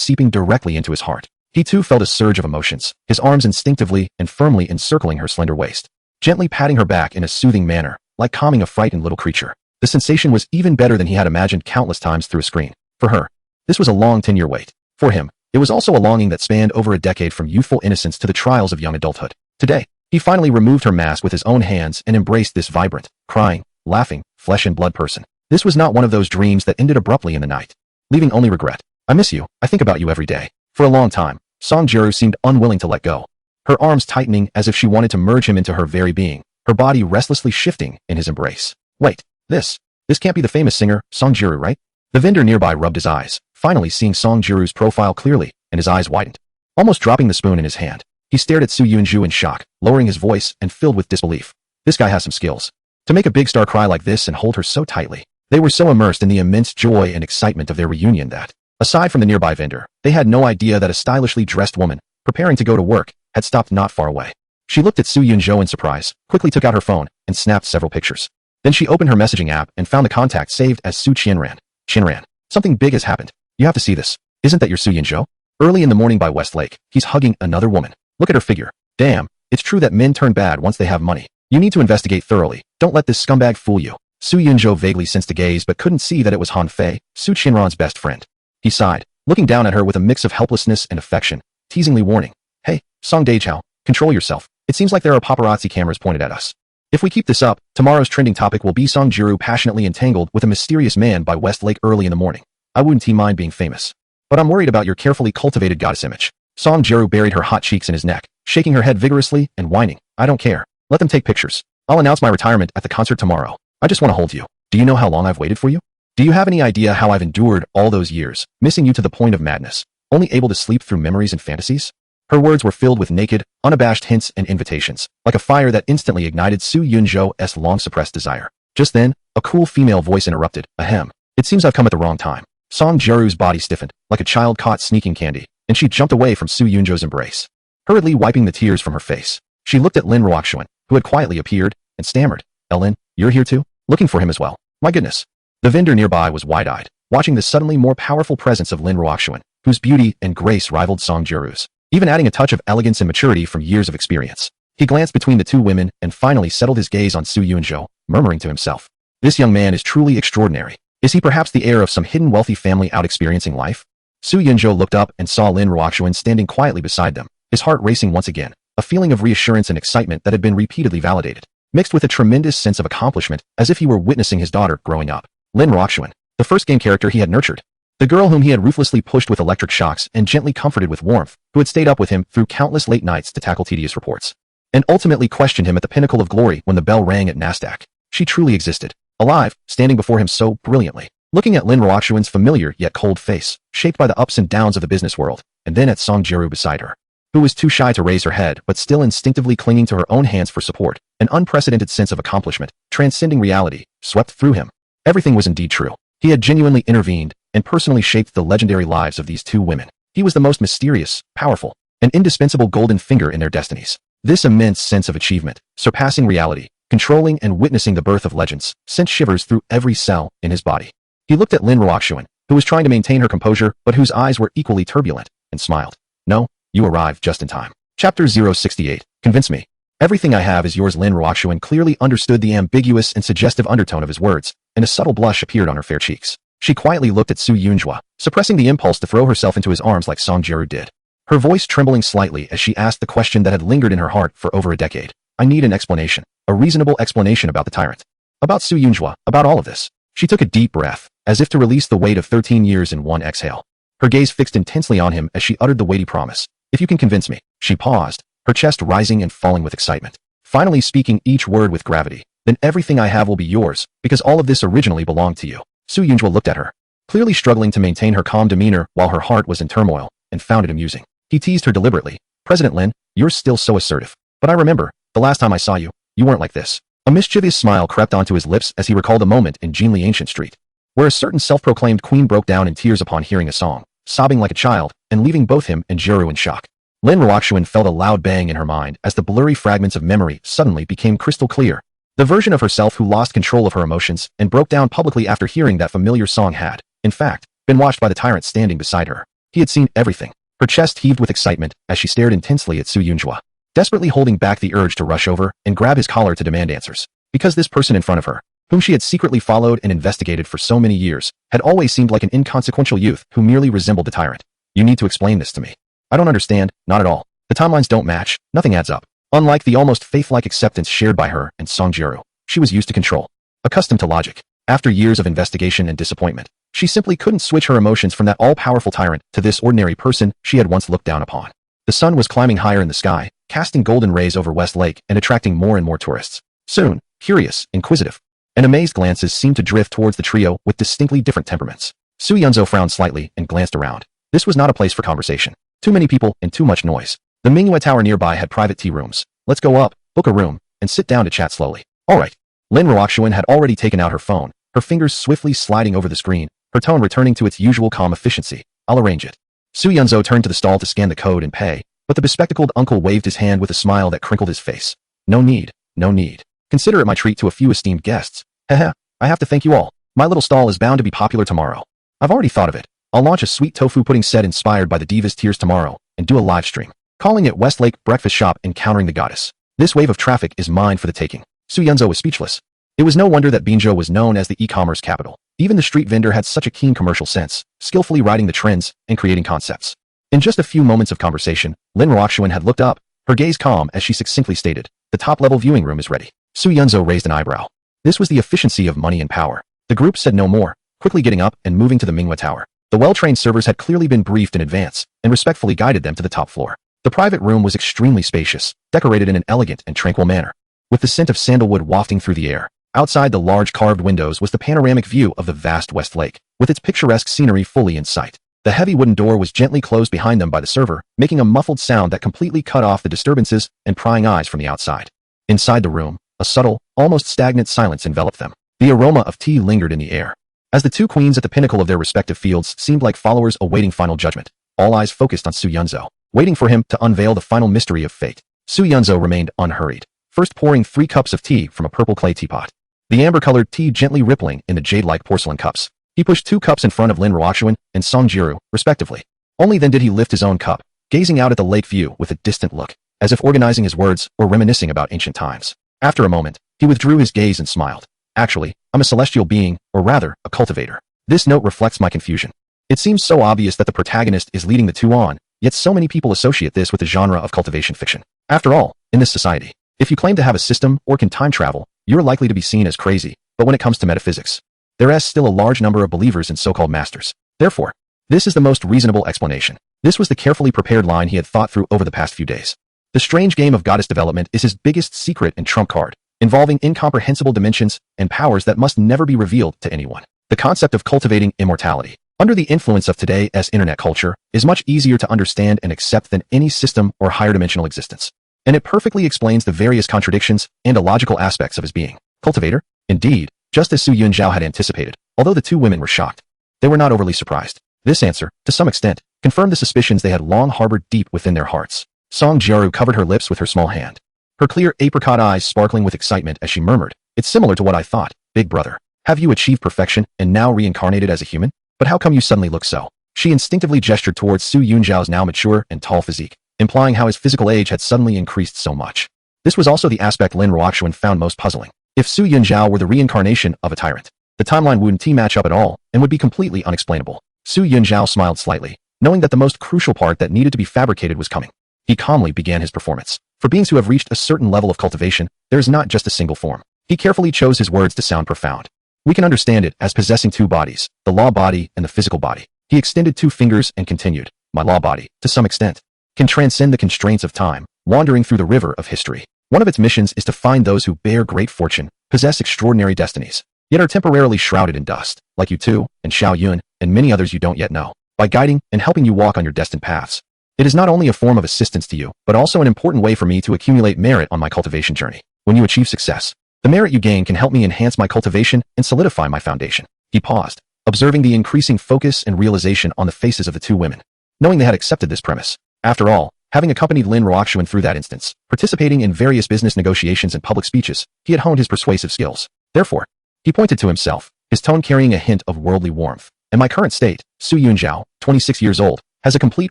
Speaker 1: seeping directly into his heart. He too felt a surge of emotions, his arms instinctively and firmly encircling her slender waist, gently patting her back in a soothing manner, like calming a frightened little creature. The sensation was even better than he had imagined countless times through a screen. For her, this was a long 10-year wait. For him, it was also a longing that spanned over a decade from youthful innocence to the trials of young adulthood. Today, he finally removed her mask with his own hands and embraced this vibrant, crying, laughing, flesh and blood person. This was not one of those dreams that ended abruptly in the night, leaving only regret. I miss you. I think about you every day. For a long time, Song Jiru seemed unwilling to let go, her arms tightening as if she wanted to merge him into her very being, her body restlessly shifting in his embrace. Wait, this can't be the famous singer, Song Jiru, right? The vendor nearby rubbed his eyes, finally seeing Song Jiru's profile clearly, and his eyes widened. Almost dropping the spoon in his hand, he stared at Su Yunju in shock, lowering his voice and filled with disbelief. This guy has some skills. To make a big star cry like this and hold her so tightly. They were so immersed in the immense joy and excitement of their reunion that, aside from the nearby vendor, they had no idea that a stylishly dressed woman, preparing to go to work, had stopped not far away. She looked at Su Yunjo in surprise, quickly took out her phone, and snapped several pictures. Then she opened her messaging app and found the contact saved as Su Qianran. Qianran, something big has happened. You have to see this. Isn't that your Su Yunjo? Early in the morning by West Lake, he's hugging another woman. Look at her figure. Damn, it's true that men turn bad once they have money. You need to investigate thoroughly. Don't let this scumbag fool you. Su Yunjo vaguely sensed a gaze but couldn't see that it was Han Fei, Su Qianran's best friend. He sighed, looking down at her with a mix of helplessness and affection, teasingly warning, "Hey, Song Daijiao, control yourself. It seems like there are paparazzi cameras pointed at us. If we keep this up, tomorrow's trending topic will be Song Jiru passionately entangled with a mysterious man by West Lake early in the morning. I wouldn't mind being famous. But I'm worried about your carefully cultivated goddess image." Song Jiru buried her hot cheeks in his neck, shaking her head vigorously and whining, "I don't care. Let them take pictures. I'll announce my retirement at the concert tomorrow. I just want to hold you. Do you know how long I've waited for you? Do you have any idea how I've endured all those years, missing you to the point of madness, only able to sleep through memories and fantasies?" Her words were filled with naked, unabashed hints and invitations, like a fire that instantly ignited Su Yunjo's long-suppressed desire. Just then, a cool female voice interrupted, "Ahem. It seems I've come at the wrong time." Song Jiru's body stiffened, like a child caught sneaking candy, and she jumped away from Su Yunjo's embrace, hurriedly wiping the tears from her face. She looked at Lin Ruoxuan, who had quietly appeared, and stammered, "Lin, you're here too? Looking for him as well? My goodness." The vendor nearby was wide-eyed, watching the suddenly more powerful presence of Lin Ruoxuan, whose beauty and grace rivaled Song Jiru's, even adding a touch of elegance and maturity from years of experience. He glanced between the two women and finally settled his gaze on Su Yunjo, murmuring to himself, "This young man is truly extraordinary. Is he perhaps the heir of some hidden wealthy family out experiencing life?" Su Yunjo looked up and saw Lin Ruoxuan standing quietly beside them, his heart racing once again, a feeling of reassurance and excitement that had been repeatedly validated, mixed with a tremendous sense of accomplishment, as if he were witnessing his daughter growing up. Lin Ruoxuan, the first game character he had nurtured. The girl whom he had ruthlessly pushed with electric shocks and gently comforted with warmth, who had stayed up with him through countless late nights to tackle tedious reports, and ultimately questioned him at the pinnacle of glory when the bell rang at Nasdaq. She truly existed, alive, standing before him so brilliantly, looking at Lin Ruoxuan's familiar yet cold face, shaped by the ups and downs of the business world, and then at Song Jiru beside her, who was too shy to raise her head but still instinctively clinging to her own hands for support. An unprecedented sense of accomplishment, transcending reality, swept through him. Everything was indeed true. He had genuinely intervened and personally shaped the legendary lives of these two women. He was the most mysterious, powerful, and indispensable golden finger in their destinies. This immense sense of achievement, surpassing reality, controlling and witnessing the birth of legends, sent shivers through every cell in his body. He looked at Lin Ruoxuan, who was trying to maintain her composure but whose eyes were equally turbulent, and smiled. "No, you arrived just in time." Chapter 068, Convince Me. "Everything I have is yours." Lin Ruoxuan clearly understood the ambiguous and suggestive undertone of his words, and a subtle blush appeared on her fair cheeks. She quietly looked at Su Yunjua, suppressing the impulse to throw herself into his arms like Song Jiru did, her voice trembling slightly as she asked the question that had lingered in her heart for over a decade. "I need an explanation, a reasonable explanation about the tyrant. About Su Yunjua, about all of this." She took a deep breath, as if to release the weight of 13 years in one exhale. Her gaze fixed intensely on him as she uttered the weighty promise. "If you can convince me." She paused, her chest rising and falling with excitement, finally speaking each word with gravity. "Then everything I have will be yours, because all of this originally belonged to you." Su Yunjua looked at her, clearly struggling to maintain her calm demeanor while her heart was in turmoil, and found it amusing. He teased her deliberately. "President Lin, you're still so assertive. But I remember, the last time I saw you, you weren't like this." A mischievous smile crept onto his lips as he recalled a moment in Jinli Ancient Street, where a certain self-proclaimed queen broke down in tears upon hearing a song, sobbing like a child, and leaving both him and Jiru in shock. Lin Ruoxuan felt a loud bang in her mind as the blurry fragments of memory suddenly became crystal clear. The version of herself who lost control of her emotions and broke down publicly after hearing that familiar song had, in in fact, been watched by the tyrant standing beside her. He had seen everything. Her chest heaved with excitement as she stared intensely at Su Yunjia, desperately holding back the urge to rush over and grab his collar to demand answers. Because this person in front of her, whom she had secretly followed and investigated for so many years, had always seemed like an inconsequential youth who merely resembled the tyrant. You need to explain this to me. I don't understand, not at all. The timelines don't match, nothing adds up. Unlike the almost faith-like acceptance shared by her and Songjiru, she was used to control, accustomed to logic. After years of investigation and disappointment, she simply couldn't switch her emotions from that all-powerful tyrant to this ordinary person she had once looked down upon. The sun was climbing higher in the sky, casting golden rays over West Lake and attracting more and more tourists. Soon, curious, inquisitive, and amazed glances seemed to drift towards the trio with distinctly different temperaments. Su Yunzhou frowned slightly and glanced around. This was not a place for conversation. Too many people and too much noise. The Mingyue Tower nearby had private tea rooms. Let's go up, book a room, and sit down to chat slowly. All right. Lin Ruoxuan had already taken out her phone, her fingers swiftly sliding over the screen, her tone returning to its usual calm efficiency. I'll arrange it. Su Yunzhou turned to the stall to scan the code and pay, but the bespectacled uncle waved his hand with a smile that crinkled his face. No need, no need. Consider it my treat to a few esteemed guests. Heh, I have to thank you all. My little stall is bound to be popular tomorrow. I've already thought of it. I'll launch a sweet tofu pudding set inspired by the Diva's Tears tomorrow and do a live stream, calling it Westlake Breakfast Shop Encountering the Goddess. This wave of traffic is mine for the taking. Su Yunzhou was speechless. It was no wonder that Binzhou was known as the e-commerce capital. Even the street vendor had such a keen commercial sense, skillfully riding the trends and creating concepts. In just a few moments of conversation, Lin Ruoxuan had looked up, her gaze calm as she succinctly stated, the top-level viewing room is ready. Su Yunzhou raised an eyebrow. This was the efficiency of money and power. The group said no more, quickly getting up and moving to the Mingyue Tower. The well-trained servers had clearly been briefed in advance and respectfully guided them to the top floor. The private room was extremely spacious, decorated in an elegant and tranquil manner, with the scent of sandalwood wafting through the air. Outside the large carved windows was the panoramic view of the vast West Lake, with its picturesque scenery fully in sight. The heavy wooden door was gently closed behind them by the server, making a muffled sound that completely cut off the disturbances and prying eyes from the outside. Inside the room, a subtle, almost stagnant silence enveloped them. The aroma of tea lingered in the air. As the two queens at the pinnacle of their respective fields seemed like followers awaiting final judgment, all eyes focused on Su Yunzhou, waiting for him to unveil the final mystery of fate. Su Yunzhou remained unhurried, first pouring 3 cups of tea from a purple clay teapot, the amber-colored tea gently rippling in the jade-like porcelain cups. He pushed 2 cups in front of Lin Ruoxuan and Songjiru, respectively. Only then did he lift his own cup, gazing out at the lake view with a distant look, as if organizing his words or reminiscing about ancient times. After a moment, he withdrew his gaze and smiled. Actually, I'm a celestial being, or rather, a cultivator. This note reflects my confusion. It seems so obvious that the protagonist is leading the two on, yet so many people associate this with the genre of cultivation fiction. After all, in this society, if you claim to have a system or can time travel, you're likely to be seen as crazy, but when it comes to metaphysics, there is still a large number of believers in so-called masters. Therefore, this is the most reasonable explanation. This was the carefully prepared line he had thought through over the past few days. The strange game of goddess development is his biggest secret and trump card, involving incomprehensible dimensions and powers that must never be revealed to anyone. The concept of cultivating immortality, under the influence of today's internet culture, is much easier to understand and accept than any system or higher dimensional existence. And it perfectly explains the various contradictions and illogical aspects of his being. Cultivator? Indeed, just as Su Yunzhou had anticipated, although the two women were shocked. They were not overly surprised. This answer, to some extent, confirmed the suspicions they had long harbored deep within their hearts. Song Jiaru covered her lips with her small hand, her clear apricot eyes sparkling with excitement as she murmured, "It's similar to what I thought, big brother. Have you achieved perfection and now reincarnated as a human? But how come you suddenly look so?" She instinctively gestured towards Su Yunzhao's now mature and tall physique, implying how his physical age had suddenly increased so much. This was also the aspect Lin Ruoxuan found most puzzling. If Su Yunzhao were the reincarnation of a tyrant, the timeline wouldn't match up at all and would be completely unexplainable. Su Yunzhao smiled slightly, knowing that the most crucial part that needed to be fabricated was coming. He calmly began his performance. For beings who have reached a certain level of cultivation, there is not just a single form. He carefully chose his words to sound profound. We can understand it as possessing 2 bodies, the law body and the physical body. He extended 2 fingers and continued, "My law body, to some extent, can transcend the constraints of time, wandering through the river of history. One of its missions is to find those who bear great fortune, possess extraordinary destinies, yet are temporarily shrouded in dust, like you two, and Xiao Yun, and many others you don't yet know, by guiding and helping you walk on your destined paths. It is not only a form of assistance to you, but also an important way for me to accumulate merit on my cultivation journey. When you achieve success, the merit you gain can help me enhance my cultivation and solidify my foundation." He paused, observing the increasing focus and realization on the faces of the 2 women, knowing they had accepted this premise. After all, having accompanied Lin Ruoxuan through that instance, participating in various business negotiations and public speeches, he had honed his persuasive skills. Therefore, he pointed to himself, his tone carrying a hint of worldly warmth. And my current state, Su Yunjiao, 26 years old, has a complete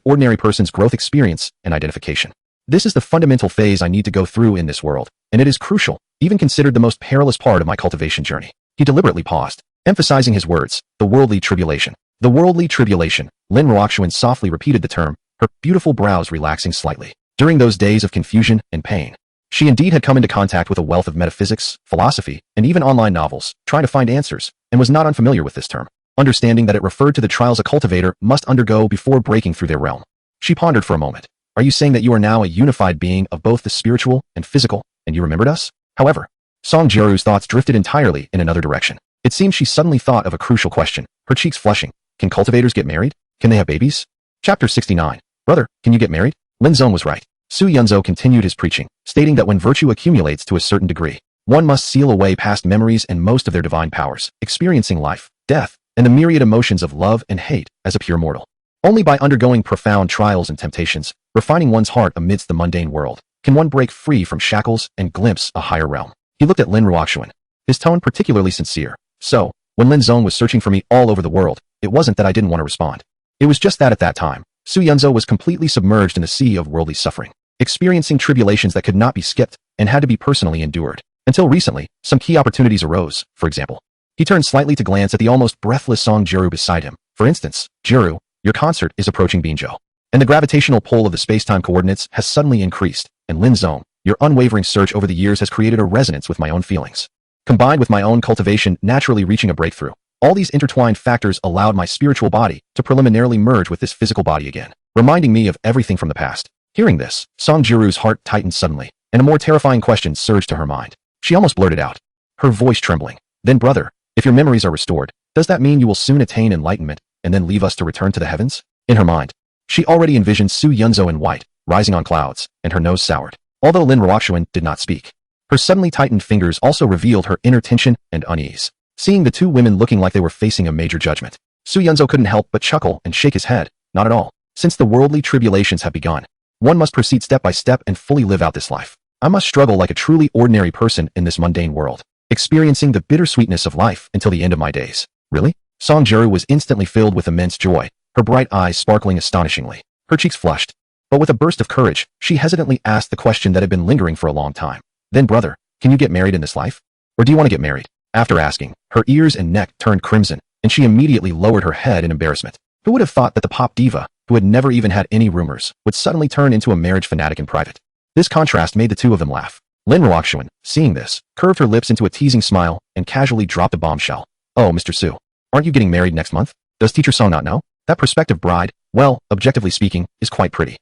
Speaker 1: ordinary person's growth experience and identification. This is the fundamental phase I need to go through in this world, and it is crucial, even considered the most perilous part of my cultivation journey. He deliberately paused, emphasizing his words, the worldly tribulation. The worldly tribulation. Lin Ruoxuan softly repeated the term, her beautiful brows relaxing slightly. During those days of confusion and pain, she indeed had come into contact with a wealth of metaphysics, philosophy, and even online novels, trying to find answers, and was not unfamiliar with this term, understanding that it referred to the trials a cultivator must undergo before breaking through their realm. She pondered for a moment. Are you saying that you are now a unified being of both the spiritual and physical, and you remembered us? However, Song Jiru's thoughts drifted entirely in another direction. It seemed she suddenly thought of a crucial question, her cheeks flushing. Can cultivators get married? Can they have babies? Chapter 69. Brother, can you get married? Lin Zong was right. Su Yunzhou continued his preaching, stating that when virtue accumulates to a certain degree, one must seal away past memories and most of their divine powers, experiencing life, death, and the myriad emotions of love and hate as a pure mortal. Only by undergoing profound trials and temptations, refining one's heart amidst the mundane world, can one break free from shackles and glimpse a higher realm. He looked at Lin Ruoxuan, his tone particularly sincere. So, when Lin Zong was searching for me all over the world, it wasn't that I didn't want to respond. It was just that at that time, Su Yunzhou was completely submerged in the sea of worldly suffering, experiencing tribulations that could not be skipped and had to be personally endured. Until recently, some key opportunities arose, for example. He turned slightly to glance at the almost breathless Song Jiru beside him. For instance, Jiru, your concert is approaching Binzhou, and the gravitational pull of the space-time coordinates has suddenly increased, and Lin Zong, your unwavering search over the years has created a resonance with my own feelings. Combined with my own cultivation naturally reaching a breakthrough, all these intertwined factors allowed my spiritual body to preliminarily merge with this physical body again, reminding me of everything from the past. Hearing this, Song Jiru's heart tightened suddenly, and a more terrifying question surged to her mind. She almost blurted out, her voice trembling. Then brother, if your memories are restored, does that mean you will soon attain enlightenment and then leave us to return to the heavens? In her mind, she already envisioned Su Yunzhou in white, rising on clouds, and her nose soured. Although Lin Ruoxuan did not speak, her suddenly tightened fingers also revealed her inner tension and unease. Seeing the two women looking like they were facing a major judgment, Su Yunzhou couldn't help but chuckle and shake his head. Not at all. Since the worldly tribulations have begun, one must proceed step by step and fully live out this life. I must struggle like a truly ordinary person in this mundane world, experiencing the bittersweetness of life until the end of my days. Really? Song Jiru was instantly filled with immense joy, her bright eyes sparkling astonishingly. Her cheeks flushed. But with a burst of courage, she hesitantly asked the question that had been lingering for a long time. Then brother, can you get married in this life? Or do you want to get married? After asking, her ears and neck turned crimson, and she immediately lowered her head in embarrassment. Who would have thought that the pop diva, who had never even had any rumors, would suddenly turn into a marriage fanatic in private? This contrast made the two of them laugh. Lin Ruoxuan, seeing this, curved her lips into a teasing smile and casually dropped a bombshell. Oh, Mr. Su, aren't you getting married next month? Does Teacher Song not know? That prospective bride, well, objectively speaking, is quite pretty.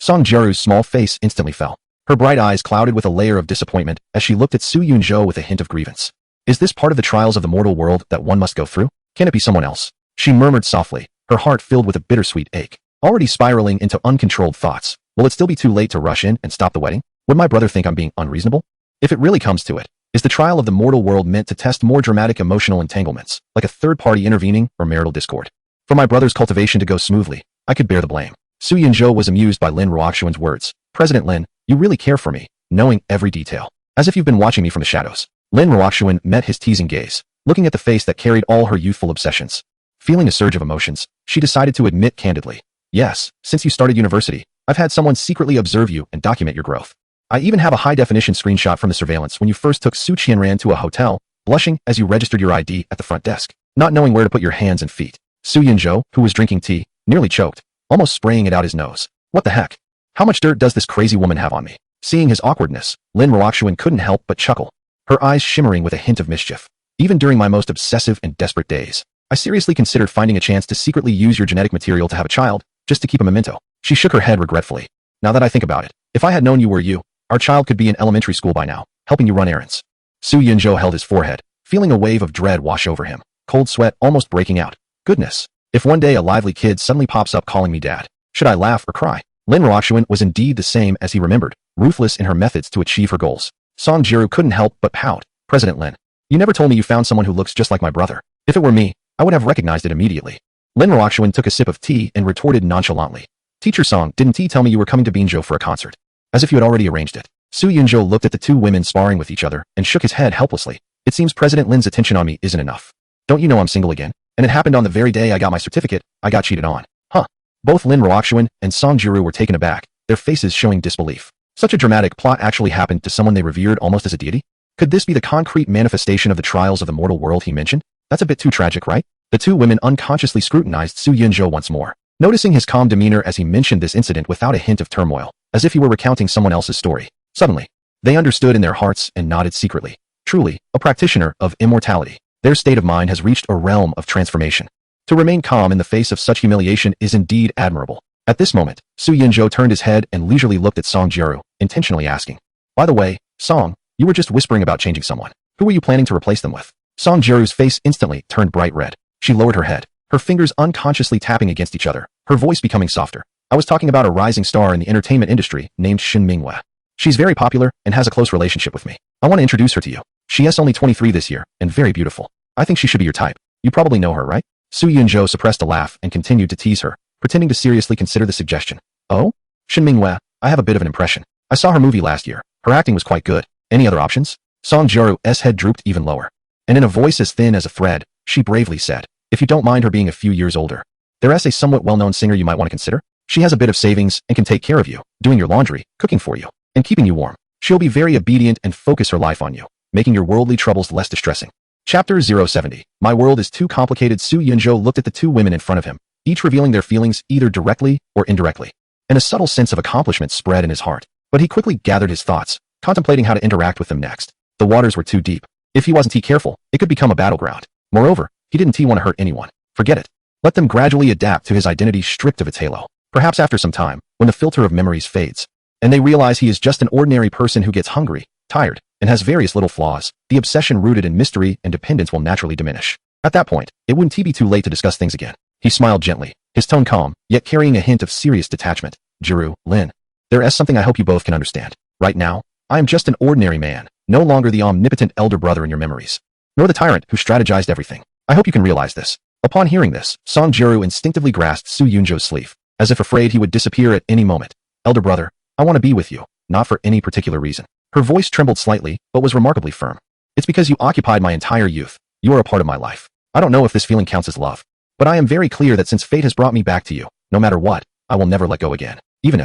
Speaker 1: Song Jiru's small face instantly fell. Her bright eyes clouded with a layer of disappointment as she looked at Su Yunzhou with a hint of grievance. Is this part of the trials of the mortal world that one must go through? Can it be someone else? She murmured softly, her heart filled with a bittersweet ache. Already spiraling into uncontrolled thoughts. Will it still be too late to rush in and stop the wedding? Would my brother think I'm being unreasonable? If it really comes to it, is the trial of the mortal world meant to test more dramatic emotional entanglements, like a third party intervening or marital discord? For my brother's cultivation to go smoothly, I could bear the blame. Su Yunzhou was amused by Lin Ruoxuan's words. President Lin, you really care for me, knowing every detail. As if you've been watching me from the shadows. Lin Ruoxuan met his teasing gaze, looking at the face that carried all her youthful obsessions. Feeling a surge of emotions, she decided to admit candidly. Yes, since you started university, I've had someone secretly observe you and document your growth. I even have a high-definition screenshot from the surveillance when you first took Su Qianran to a hotel, blushing as you registered your ID at the front desk, not knowing where to put your hands and feet. Su Yunzhou, who was drinking tea, nearly choked, almost spraying it out his nose. What the heck? How much dirt does this crazy woman have on me? Seeing his awkwardness, Lin Ruoxuan couldn't help but chuckle, her eyes shimmering with a hint of mischief. Even during my most obsessive and desperate days, I seriously considered finding a chance to secretly use your genetic material to have a child, just to keep a memento. She shook her head regretfully. Now that I think about it, if I had known you were you, our child could be in elementary school by now, helping you run errands. Su Yunzhou held his forehead, feeling a wave of dread wash over him, cold sweat almost breaking out. Goodness. If one day a lively kid suddenly pops up calling me dad, should I laugh or cry? Lin Ruoxuan was indeed the same as he remembered, ruthless in her methods to achieve her goals. Song Jiru couldn't help but pout. President Lin, you never told me you found someone who looks just like my brother. If it were me, I would have recognized it immediately. Lin Ruoxuan took a sip of tea and retorted nonchalantly. Teacher Song, didn't he tell me you were coming to Binzhou for a concert? As if you had already arranged it. Su Yunzhou looked at the two women sparring with each other and shook his head helplessly. It seems President Lin's attention on me isn't enough. Don't you know I'm single again? And it happened on the very day I got my certificate. I got cheated on. Huh. Both Lin Ruoxuan and Song Jiru were taken aback, their faces showing disbelief. Such a dramatic plot actually happened to someone they revered almost as a deity? Could this be the concrete manifestation of the trials of the mortal world he mentioned? That's a bit too tragic, right? The two women unconsciously scrutinized Su Yunzhou once more, noticing his calm demeanor as he mentioned this incident without a hint of turmoil, as if he were recounting someone else's story. Suddenly, they understood in their hearts and nodded secretly. Truly, a practitioner of immortality. Their state of mind has reached a realm of transformation. To remain calm in the face of such humiliation is indeed admirable. At this moment, Su Yunzhou turned his head and leisurely looked at Song Jiru, intentionally asking, "By the way, Song, you were just whispering about changing someone. Who were you planning to replace them with?" Song Jiru's face instantly turned bright red. She lowered her head, her fingers unconsciously tapping against each other, her voice becoming softer. "I was talking about a rising star in the entertainment industry named Shin Mingwei. She's very popular and has a close relationship with me. I want to introduce her to you. She is only 23 this year and very beautiful. I think she should be your type. You probably know her, right?" Su Yunzhou suppressed a laugh and continued to tease her, pretending to seriously consider the suggestion. "Oh? Shin Mingwei, I have a bit of an impression. I saw her movie last year. Her acting was quite good. Any other options?" Song Jiru's head drooped even lower. And in a voice as thin as a thread, she bravely said, "If you don't mind her being a few years older, there is a somewhat well-known singer you might want to consider. She has a bit of savings and can take care of you, doing your laundry, cooking for you, and keeping you warm. She'll be very obedient and focus her life on you, making your worldly troubles less distressing." Chapter 070. My world is too complicated. Su Yunzhou looked at the two women in front of him, each revealing their feelings either directly or indirectly. And a subtle sense of accomplishment spread in his heart. But he quickly gathered his thoughts, contemplating how to interact with them next. The waters were too deep. If he wasn't careful, it could become a battleground. Moreover, he didn't want to hurt anyone. Forget it. Let them gradually adapt to his identity stripped of its halo. Perhaps after some time, when the filter of memories fades, and they realize he is just an ordinary person who gets hungry, tired, and has various little flaws, the obsession rooted in mystery and dependence will naturally diminish. At that point, it wouldn't be too late to discuss things again. He smiled gently, his tone calm, yet carrying a hint of serious detachment. "Jiru, Lin, there is something I hope you both can understand. Right now, I am just an ordinary man, no longer the omnipotent elder brother in your memories, nor the tyrant who strategized everything. I hope you can realize this." Upon hearing this, Song Jiru instinctively grasped Su Yunzhou's sleeve, as if afraid he would disappear at any moment. "Elder brother, I want to be with you, not for any particular reason." Her voice trembled slightly, but was remarkably firm. "It's because you occupied my entire youth. You are a part of my life. I don't know if this feeling counts as love, but I am very clear that since fate has brought me back to you, no matter what, I will never let go again." Even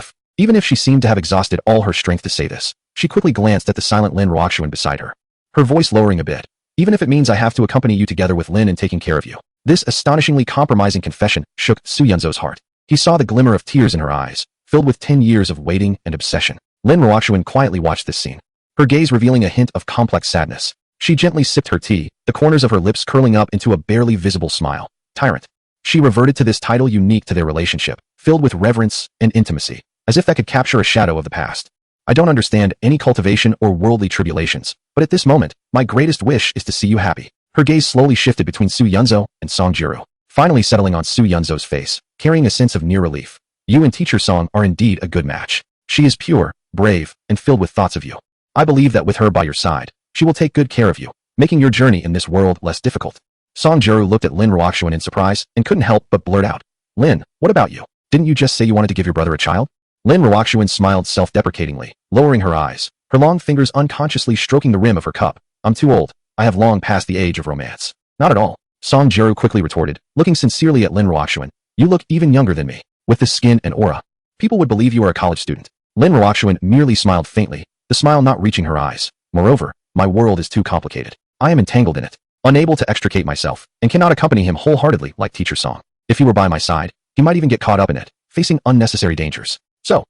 Speaker 1: if she seemed to have exhausted all her strength to say this, she quickly glanced at the silent Lin Ruoxuan beside her, her voice lowering a bit. "Even if it means I have to accompany you together with Lin in taking care of you." This astonishingly compromising confession shook Su Yunzhou's heart. He saw the glimmer of tears in her eyes, filled with 10 years of waiting and obsession. Lin Ruoxuan quietly watched this scene, her gaze revealing a hint of complex sadness. She gently sipped her tea, the corners of her lips curling up into a barely visible smile. "Tyrant." She reverted to this title unique to their relationship, filled with reverence and intimacy, as if that could capture a shadow of the past. "I don't understand any cultivation or worldly tribulations, but at this moment, my greatest wish is to see you happy." Her gaze slowly shifted between Su Yunzhou and Song Jiru, finally settling on Su Yunzhou's face, carrying a sense of near relief. "You and Teacher Song are indeed a good match. She is pure, brave, and filled with thoughts of you. I believe that with her by your side, she will take good care of you, making your journey in this world less difficult." Song Jiru looked at Lin Ruoxuan in surprise and couldn't help but blurt out, "Lin, what about you? Didn't you just say you wanted to give your brother a child?" Lin Ruoxuan smiled self-deprecatingly, lowering her eyes, her long fingers unconsciously stroking the rim of her cup. "I'm too old. I have long passed the age of romance." "Not at all," Song Jiru quickly retorted, looking sincerely at Lin Ruoxuan. "You look even younger than me. With this skin and aura, people would believe you are a college student." Lin Ruoxuan merely smiled faintly, the smile not reaching her eyes. "Moreover, my world is too complicated. I am entangled in it, unable to extricate myself, and cannot accompany him wholeheartedly like Teacher Song. If he were by my side, he might even get caught up in it, facing unnecessary dangers. So,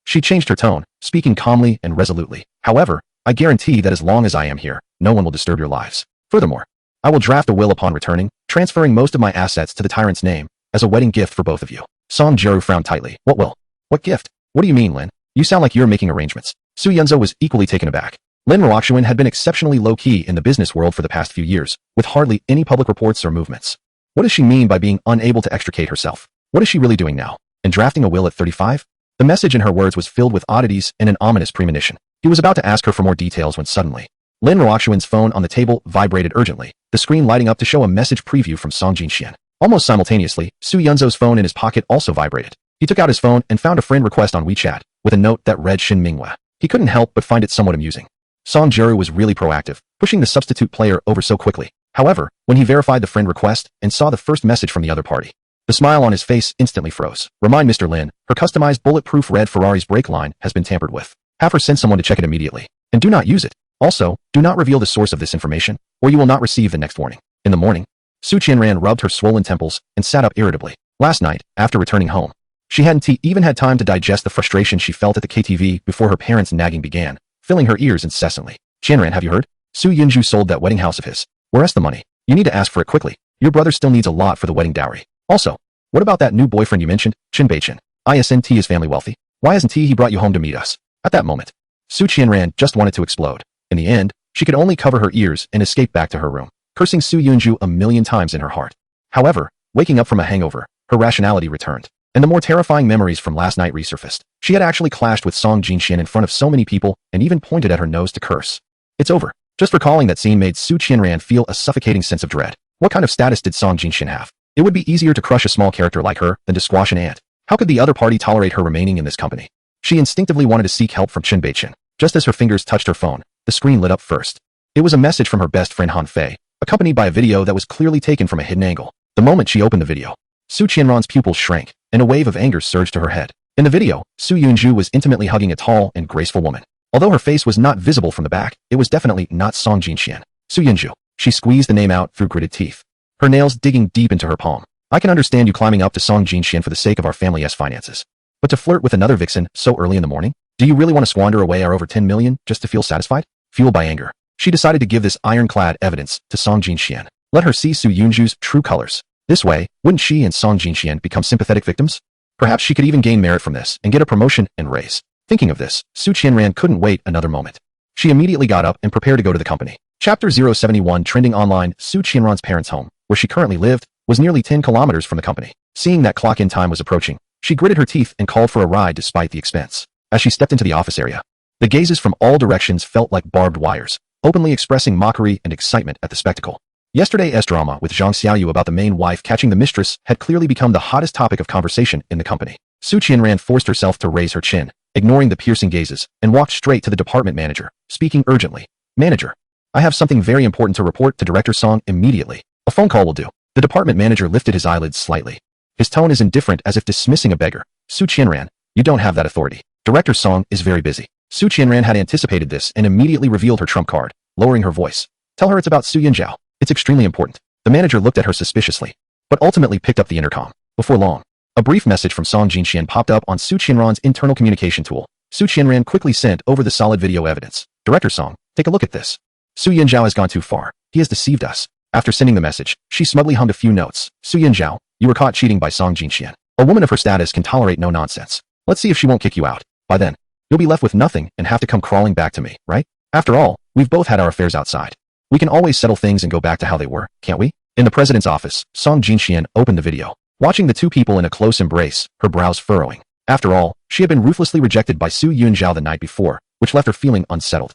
Speaker 1: she changed her tone, speaking calmly and resolutely. "However, I guarantee that as long as I am here, no one will disturb your lives. Furthermore, I will draft a will upon returning, transferring most of my assets to the tyrant's name, as a wedding gift for both of you." Song Jiru frowned tightly. "What will? What gift? What do you mean, Lin? You sound like you're making arrangements." Su Yunzhou was equally taken aback. Lin Ruoxuan had been exceptionally low-key in the business world for the past few years, with hardly any public reports or movements. What does she mean by being unable to extricate herself? What is she really doing now? And drafting a will at 35? The message in her words was filled with oddities and an ominous premonition. He was about to ask her for more details when suddenly, Lin Ruoxuan's phone on the table vibrated urgently, the screen lighting up to show a message preview from Song Jinxian. Almost simultaneously, Su Yunzhou's phone in his pocket also vibrated. He took out his phone and found a friend request on WeChat, with a note that read Shin Mingwei. He couldn't help but find it somewhat amusing. Song Jiru was really proactive, pushing the substitute player over so quickly. However, when he verified the friend request and saw the first message from the other party, the smile on his face instantly froze. Remind Mr. Lin, her customized bulletproof red Ferrari's brake line has been tampered with. Have her send someone to check it immediately. And do not use it. Also, do not reveal the source of this information, or you will not receive the next warning. In the morning, Su Qianran rubbed her swollen temples and sat up irritably. Last night, after returning home, she hadn't even had time to digest the frustration she felt at the KTV before her parents' nagging began, filling her ears incessantly. Qianran, have you heard? Su Yunju sold that wedding house of his. Where's the money? You need to ask for it quickly. Your brother still needs a lot for the wedding dowry. Also, what about that new boyfriend you mentioned, Chen Beichin? Isn't his family wealthy? Why hasn't he brought you home to meet us? At that moment, Su Qianran just wanted to explode. In the end, she could only cover her ears and escape back to her room, cursing Su Yunju a million times in her heart. However, waking up from a hangover, her rationality returned, and the more terrifying memories from last night resurfaced. She had actually clashed with Song Jinxian in front of so many people and even pointed at her nose to curse. It's over. Just recalling that scene made Su Qianran feel a suffocating sense of dread. What kind of status did Song Jinxian have? It would be easier to crush a small character like her than to squash an ant. How could the other party tolerate her remaining in this company? She instinctively wanted to seek help from Chen Beichin. Just as her fingers touched her phone, the screen lit up first. It was a message from her best friend Han Fei, accompanied by a video that was clearly taken from a hidden angle. The moment she opened the video, Su Qianran's pupils shrank, and a wave of anger surged to her head. In the video, Su Yunju was intimately hugging a tall and graceful woman. Although her face was not visible from the back, it was definitely not Song Jinxian. Su Yunju. She squeezed the name out through gritted teeth, her nails digging deep into her palm. I can understand you climbing up to Song Jinxian for the sake of our family's finances. But to flirt with another vixen so early in the morning? Do you really want to squander away our over 10 million just to feel satisfied? Fueled by anger, she decided to give this ironclad evidence to Song Jinxian. Let her see Su Yunju's true colors. This way, wouldn't she and Song Jinxian become sympathetic victims? Perhaps she could even gain merit from this and get a promotion and raise. Thinking of this, Su Qianran couldn't wait another moment. She immediately got up and prepared to go to the company. Chapter 071 Trending online. Su Qianran's parents' home, where she currently lived, was nearly 10 kilometers from the company. Seeing that clock-in time was approaching, she gritted her teeth and called for a ride despite the expense. As she stepped into the office area, the gazes from all directions felt like barbed wires, openly expressing mockery and excitement at the spectacle. Yesterday's drama with Zhang Xiaoyu about the main wife catching the mistress had clearly become the hottest topic of conversation in the company. Su Qianran forced herself to raise her chin, ignoring the piercing gazes, and walked straight to the department manager, speaking urgently. Manager, I have something very important to report to Director Song immediately. A phone call will do. The department manager lifted his eyelids slightly. His tone is indifferent, as if dismissing a beggar. Su Qianran, you don't have that authority. Director Song is very busy. Su Qianran had anticipated this and immediately revealed her trump card, lowering her voice. Tell her it's about Su Yunjiao. It's extremely important. The manager looked at her suspiciously, but ultimately picked up the intercom. Before long, a brief message from Song Jinxian popped up on Su Qianran's internal communication tool. Su Qianran quickly sent over the solid video evidence. Director Song, take a look at this. Su Yunjiao has gone too far. He has deceived us. After sending the message, she smugly hummed a few notes. Su Yunjiao, you were caught cheating by Song Jinxian. A woman of her status can tolerate no nonsense. Let's see if she won't kick you out. By then, you'll be left with nothing and have to come crawling back to me, right? After all, we've both had our affairs outside. We can always settle things and go back to how they were, can't we? In the president's office, Song Jinxian opened the video, watching the two people in a close embrace, her brows furrowing. After all, she had been ruthlessly rejected by Su Yunjiao the night before, which left her feeling unsettled.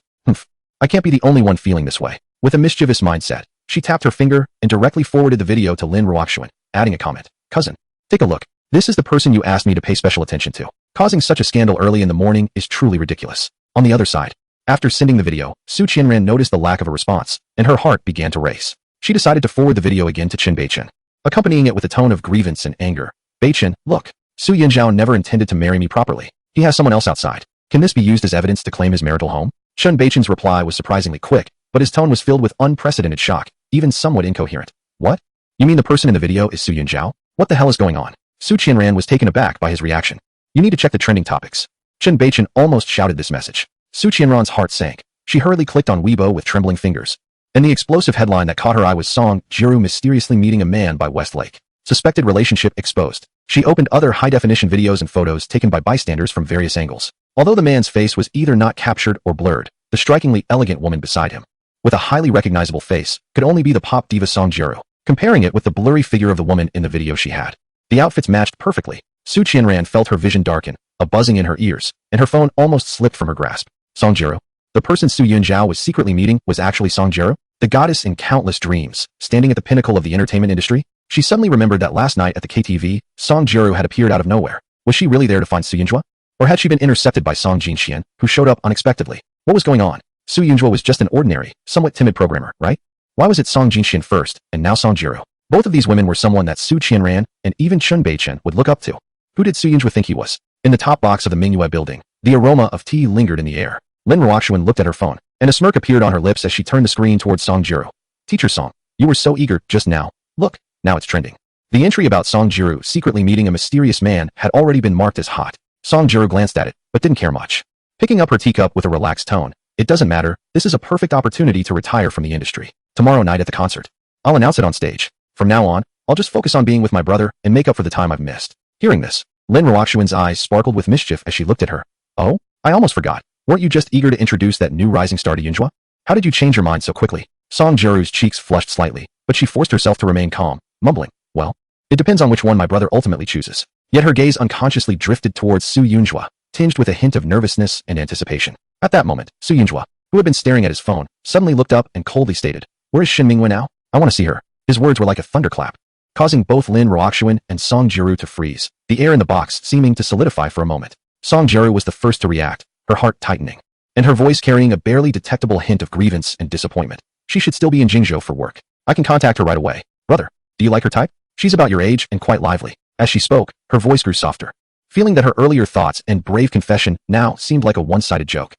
Speaker 1: I can't be the only one feeling this way. With a mischievous mindset, she tapped her finger and directly forwarded the video to Lin Ruoxuan, adding a comment. Cousin, take a look. This is the person you asked me to pay special attention to. Causing such a scandal early in the morning is truly ridiculous. On the other side, after sending the video, Su Qianran noticed the lack of a response, and her heart began to race. She decided to forward the video again to Chen Beichin, accompanying it with a tone of grievance and anger. Beichin, look. Su Yunjiao never intended to marry me properly. He has someone else outside. Can this be used as evidence to claim his marital home? Chen Beichin's reply was surprisingly quick, but his tone was filled with unprecedented shock, even somewhat incoherent. What? You mean the person in the video is Su Yunjiao? What the hell is going on? Su Qianran was taken aback by his reaction. You need to check the trending topics. Chen Beichin almost shouted this message. Su Qianran's heart sank. She hurriedly clicked on Weibo with trembling fingers. And the explosive headline that caught her eye was Song Jiru mysteriously meeting a man by Westlake. Suspected relationship exposed. She opened other high-definition videos and photos taken by bystanders from various angles. Although the man's face was either not captured or blurred, the strikingly elegant woman beside him, with a highly recognizable face, could only be the pop diva Song Jiru. Comparing it with the blurry figure of the woman in the video she had, the outfits matched perfectly. Su Qianran felt her vision darken, a buzzing in her ears, and her phone almost slipped from her grasp. Song Jiru. The person Su Yunjiao was secretly meeting was actually Song Jiru, the goddess in countless dreams, standing at the pinnacle of the entertainment industry. She suddenly remembered that last night at the KTV, Song Jiru had appeared out of nowhere. Was she really there to find Su Yunjua? Or had she been intercepted by Song Jinxian, who showed up unexpectedly? What was going on? Su Yunjua was just an ordinary, somewhat timid programmer, right? Why was it Song Jinxian first, and now Song Jiru? Both of these women were someone that Su Qianran and even Chun Beichen would look up to. Who did Su Yunjua think he was? In the top box of the Mingyue building, the aroma of tea lingered in the air. Lin Ruoxuan looked at her phone, and a smirk appeared on her lips as she turned the screen towards Song Jiru. Teacher Song, you were so eager just now. Look, now it's trending. The entry about Song Jiru secretly meeting a mysterious man had already been marked as hot. Song Jiru glanced at it, but didn't care much. Picking up her teacup with a relaxed tone, it doesn't matter, this is a perfect opportunity to retire from the industry. Tomorrow night at the concert, I'll announce it on stage. From now on, I'll just focus on being with my brother and make up for the time I've missed. Hearing this, Lin Ruoxuan's eyes sparkled with mischief as she looked at her. Oh, I almost forgot. Weren't you just eager to introduce that new rising star to Yunjua? How did you change your mind so quickly? Song Jiru's cheeks flushed slightly, but she forced herself to remain calm, mumbling, well, it depends on which one my brother ultimately chooses. Yet her gaze unconsciously drifted towards Su Yunjua, tinged with a hint of nervousness and anticipation. At that moment, Su Yunjua, who had been staring at his phone, suddenly looked up and coldly stated, where is Shin Mingyue now? I want to see her. His words were like a thunderclap, causing both Lin Ruoxuan and Song Jiru to freeze, the air in the box seeming to solidify for a moment. Song Jiru was the first to react, her heart tightening, and her voice carrying a barely detectable hint of grievance and disappointment. She should still be in Jingzhou for work. I can contact her right away. Brother, do you like her type? She's about your age and quite lively. As she spoke, her voice grew softer, feeling that her earlier thoughts and brave confession now seemed like a one-sided joke.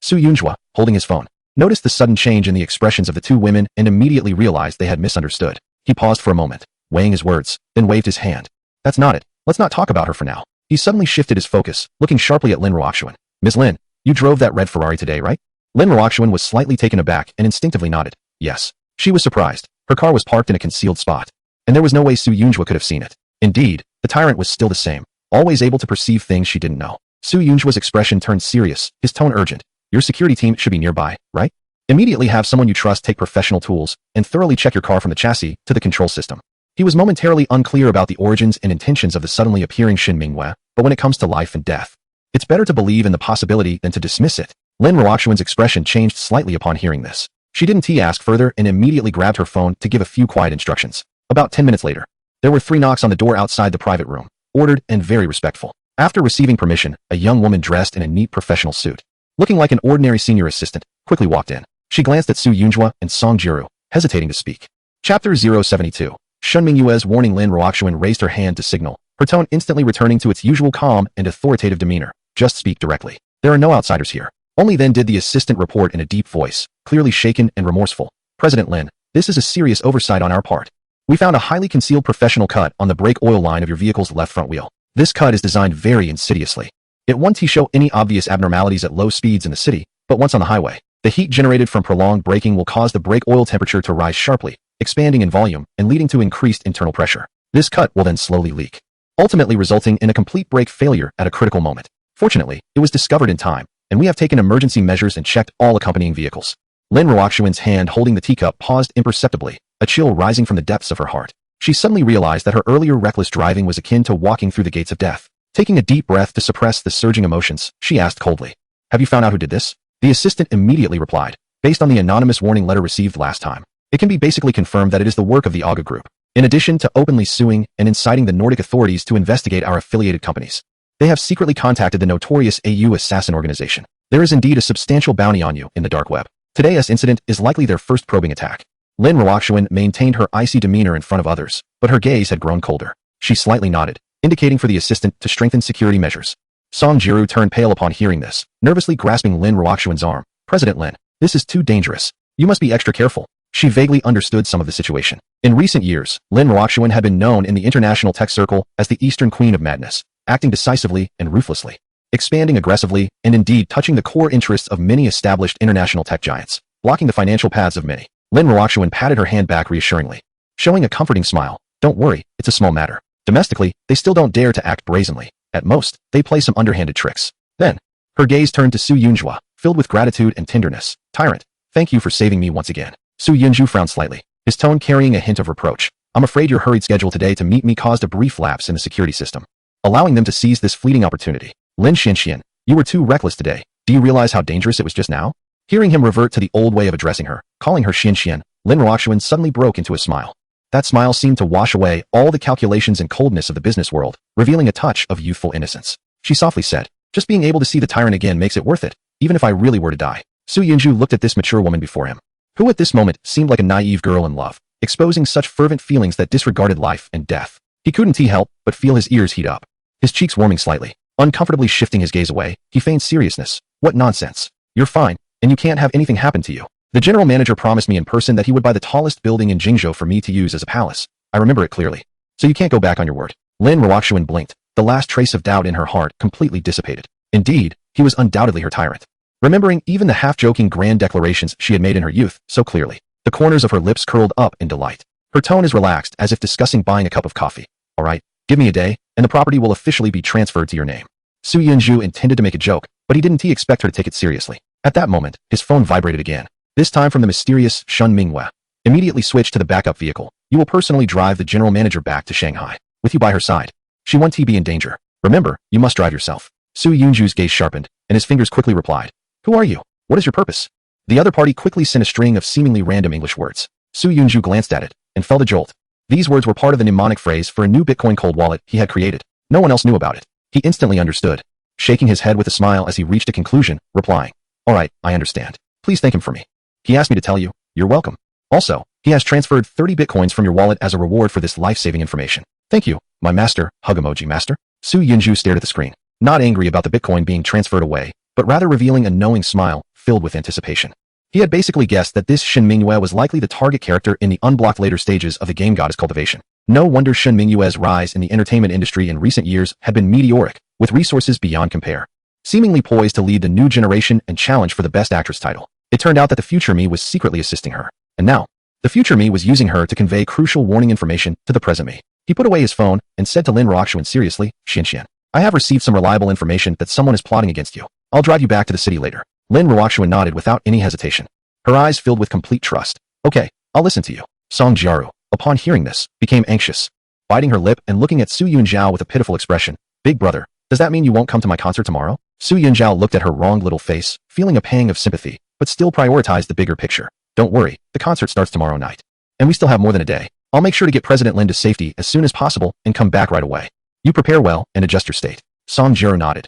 Speaker 1: Su Yunjua, holding his phone, noticed the sudden change in the expressions of the two women and immediately realized they had misunderstood. He paused for a moment, weighing his words, then waved his hand. That's not it. Let's not talk about her for now. He suddenly shifted his focus, looking sharply at Lin Ruoxuan. Miss Lin, you drove that red Ferrari today, right? Lin Ruoxuan was slightly taken aback and instinctively nodded. Yes. She was surprised. Her car was parked in a concealed spot, and there was no way Su Yunjua could have seen it. Indeed, the tyrant was still the same, always able to perceive things she didn't know. Su Yunjua's expression turned serious, his tone urgent. Your security team should be nearby, right? Immediately have someone you trust take professional tools and thoroughly check your car from the chassis to the control system. He was momentarily unclear about the origins and intentions of the suddenly appearing Shin Mingyue, but when it comes to life and death, it's better to believe in the possibility than to dismiss it. Lin Ruoxuan's expression changed slightly upon hearing this. She didn't ask further and immediately grabbed her phone to give a few quiet instructions. About 10 minutes later, there were 3 knocks on the door outside the private room, ordered and very respectful. After receiving permission, a young woman dressed in a neat professional suit, looking like an ordinary senior assistant, quickly walked in. She glanced at Su Yunjua and Song Jiru, hesitating to speak. Chapter 072. Shun Mingyue's warning. Lin Ruoxuan raised her hand to signal, her tone instantly returning to its usual calm and authoritative demeanor. Just speak directly. There are no outsiders here. Only then did the assistant report in a deep voice, clearly shaken and remorseful. President Lin, this is a serious oversight on our part. We found a highly concealed professional cut on the brake oil line of your vehicle's left front wheel. This cut is designed very insidiously. It won't show any obvious abnormalities at low speeds in the city, but once on the highway, the heat generated from prolonged braking will cause the brake oil temperature to rise sharply, expanding in volume and leading to increased internal pressure. This cut will then slowly leak, ultimately resulting in a complete brake failure at a critical moment. Fortunately, it was discovered in time, and we have taken emergency measures and checked all accompanying vehicles. Lin Ruoxuan's hand holding the teacup paused imperceptibly, a chill rising from the depths of her heart. She suddenly realized that her earlier reckless driving was akin to walking through the gates of death. Taking a deep breath to suppress the surging emotions, she asked coldly, have you found out who did this? The assistant immediately replied, based on the anonymous warning letter received last time, it can be basically confirmed that it is the work of the Aga Group. In addition to openly suing and inciting the Nordic authorities to investigate our affiliated companies, they have secretly contacted the notorious AU assassin organization. There is indeed a substantial bounty on you in the dark web. Today's incident is likely their first probing attack. Lin Ruoxuan maintained her icy demeanor in front of others, but her gaze had grown colder. She slightly nodded, indicating for the assistant to strengthen security measures. Song Jiru turned pale upon hearing this, nervously grasping Lin Ruoxuan's arm. President Lin, this is too dangerous. You must be extra careful. She vaguely understood some of the situation. In recent years, Lin Ruoxuan had been known in the international tech circle as the Eastern Queen of Madness, acting decisively and ruthlessly, expanding aggressively, and indeed touching the core interests of many established international tech giants, blocking the financial paths of many. Lin Ruoxuan patted her hand back reassuringly, showing a comforting smile. Don't worry, it's a small matter. Domestically, they still don't dare to act brazenly. At most, they play some underhanded tricks. Then, her gaze turned to Su Yunjua, filled with gratitude and tenderness. Tyrant, thank you for saving me once again. Su Yunju frowned slightly, his tone carrying a hint of reproach. I'm afraid your hurried schedule today to meet me caused a brief lapse in the security system, allowing them to seize this fleeting opportunity. Lin Xianxian, you were too reckless today. Do you realize how dangerous it was just now? Hearing him revert to the old way of addressing her, calling her Xianxian, Lin Ruoxuan suddenly broke into a smile. That smile seemed to wash away all the calculations and coldness of the business world, revealing a touch of youthful innocence. She softly said, just being able to see the tyrant again makes it worth it, even if I really were to die. Su Yunju looked at this mature woman before him, who at this moment seemed like a naive girl in love, exposing such fervent feelings that disregarded life and death. He couldn't help but feel his ears heat up, his cheeks warming slightly. Uncomfortably shifting his gaze away, he feigned seriousness. What nonsense. You're fine, and you can't have anything happen to you. The general manager promised me in person that he would buy the tallest building in Jingzhou for me to use as a palace. I remember it clearly. So you can't go back on your word. Lin Ruoxuan blinked, the last trace of doubt in her heart completely dissipated. Indeed, he was undoubtedly her tyrant. Remembering even the half-joking grand declarations she had made in her youth so clearly, the corners of her lips curled up in delight. Her tone is relaxed as if discussing buying a cup of coffee. All right, give me a day, and the property will officially be transferred to your name. Su Yunju intended to make a joke, but he didn't expect her to take it seriously. At that moment, his phone vibrated again, this time from the mysterious Shun Minghua. Immediately switch to the backup vehicle. You will personally drive the general manager back to Shanghai, with you by her side. She won't be in danger. Remember, you must drive yourself. Su Yunju's gaze sharpened, and his fingers quickly replied. Who are you? What is your purpose? The other party quickly sent a string of seemingly random English words. Su Yunju glanced at it, and felt a jolt. These words were part of the mnemonic phrase for a new Bitcoin cold wallet he had created. No one else knew about it. He instantly understood, shaking his head with a smile as he reached a conclusion, replying, all right, I understand. Please thank him for me. He asked me to tell you, you're welcome. Also, he has transferred 30 Bitcoins from your wallet as a reward for this life-saving information. Thank you, my master, hug emoji master. Su Yunju stared at the screen, not angry about the Bitcoin being transferred away, but rather revealing a knowing smile filled with anticipation. He had basically guessed that this Shen Mingyue was likely the target character in the unblocked later stages of the game Goddess Cultivation. No wonder Shen Mingyue's rise in the entertainment industry in recent years had been meteoric, with resources beyond compare. Seemingly poised to lead the new generation and challenge for the Best Actress title. It turned out that the future me was secretly assisting her. And now, the future me was using her to convey crucial warning information to the present me. He put away his phone and said to Lin Ruoxuan seriously, Xian, I have received some reliable information that someone is plotting against you. I'll drive you back to the city later. Lin Ruoxuan nodded without any hesitation. Her eyes filled with complete trust. Okay, I'll listen to you. Song Jiaru, upon hearing this, became anxious. Biting her lip and looking at Su Yunjiao with a pitiful expression. Big brother, does that mean you won't come to my concert tomorrow? Su Yunjiao looked at her wrong little face, feeling a pang of sympathy, but still prioritized the bigger picture. Don't worry, the concert starts tomorrow night. And we still have more than a day. I'll make sure to get President Lin to safety as soon as possible and come back right away. You prepare well and adjust your state. Song Jiaru nodded.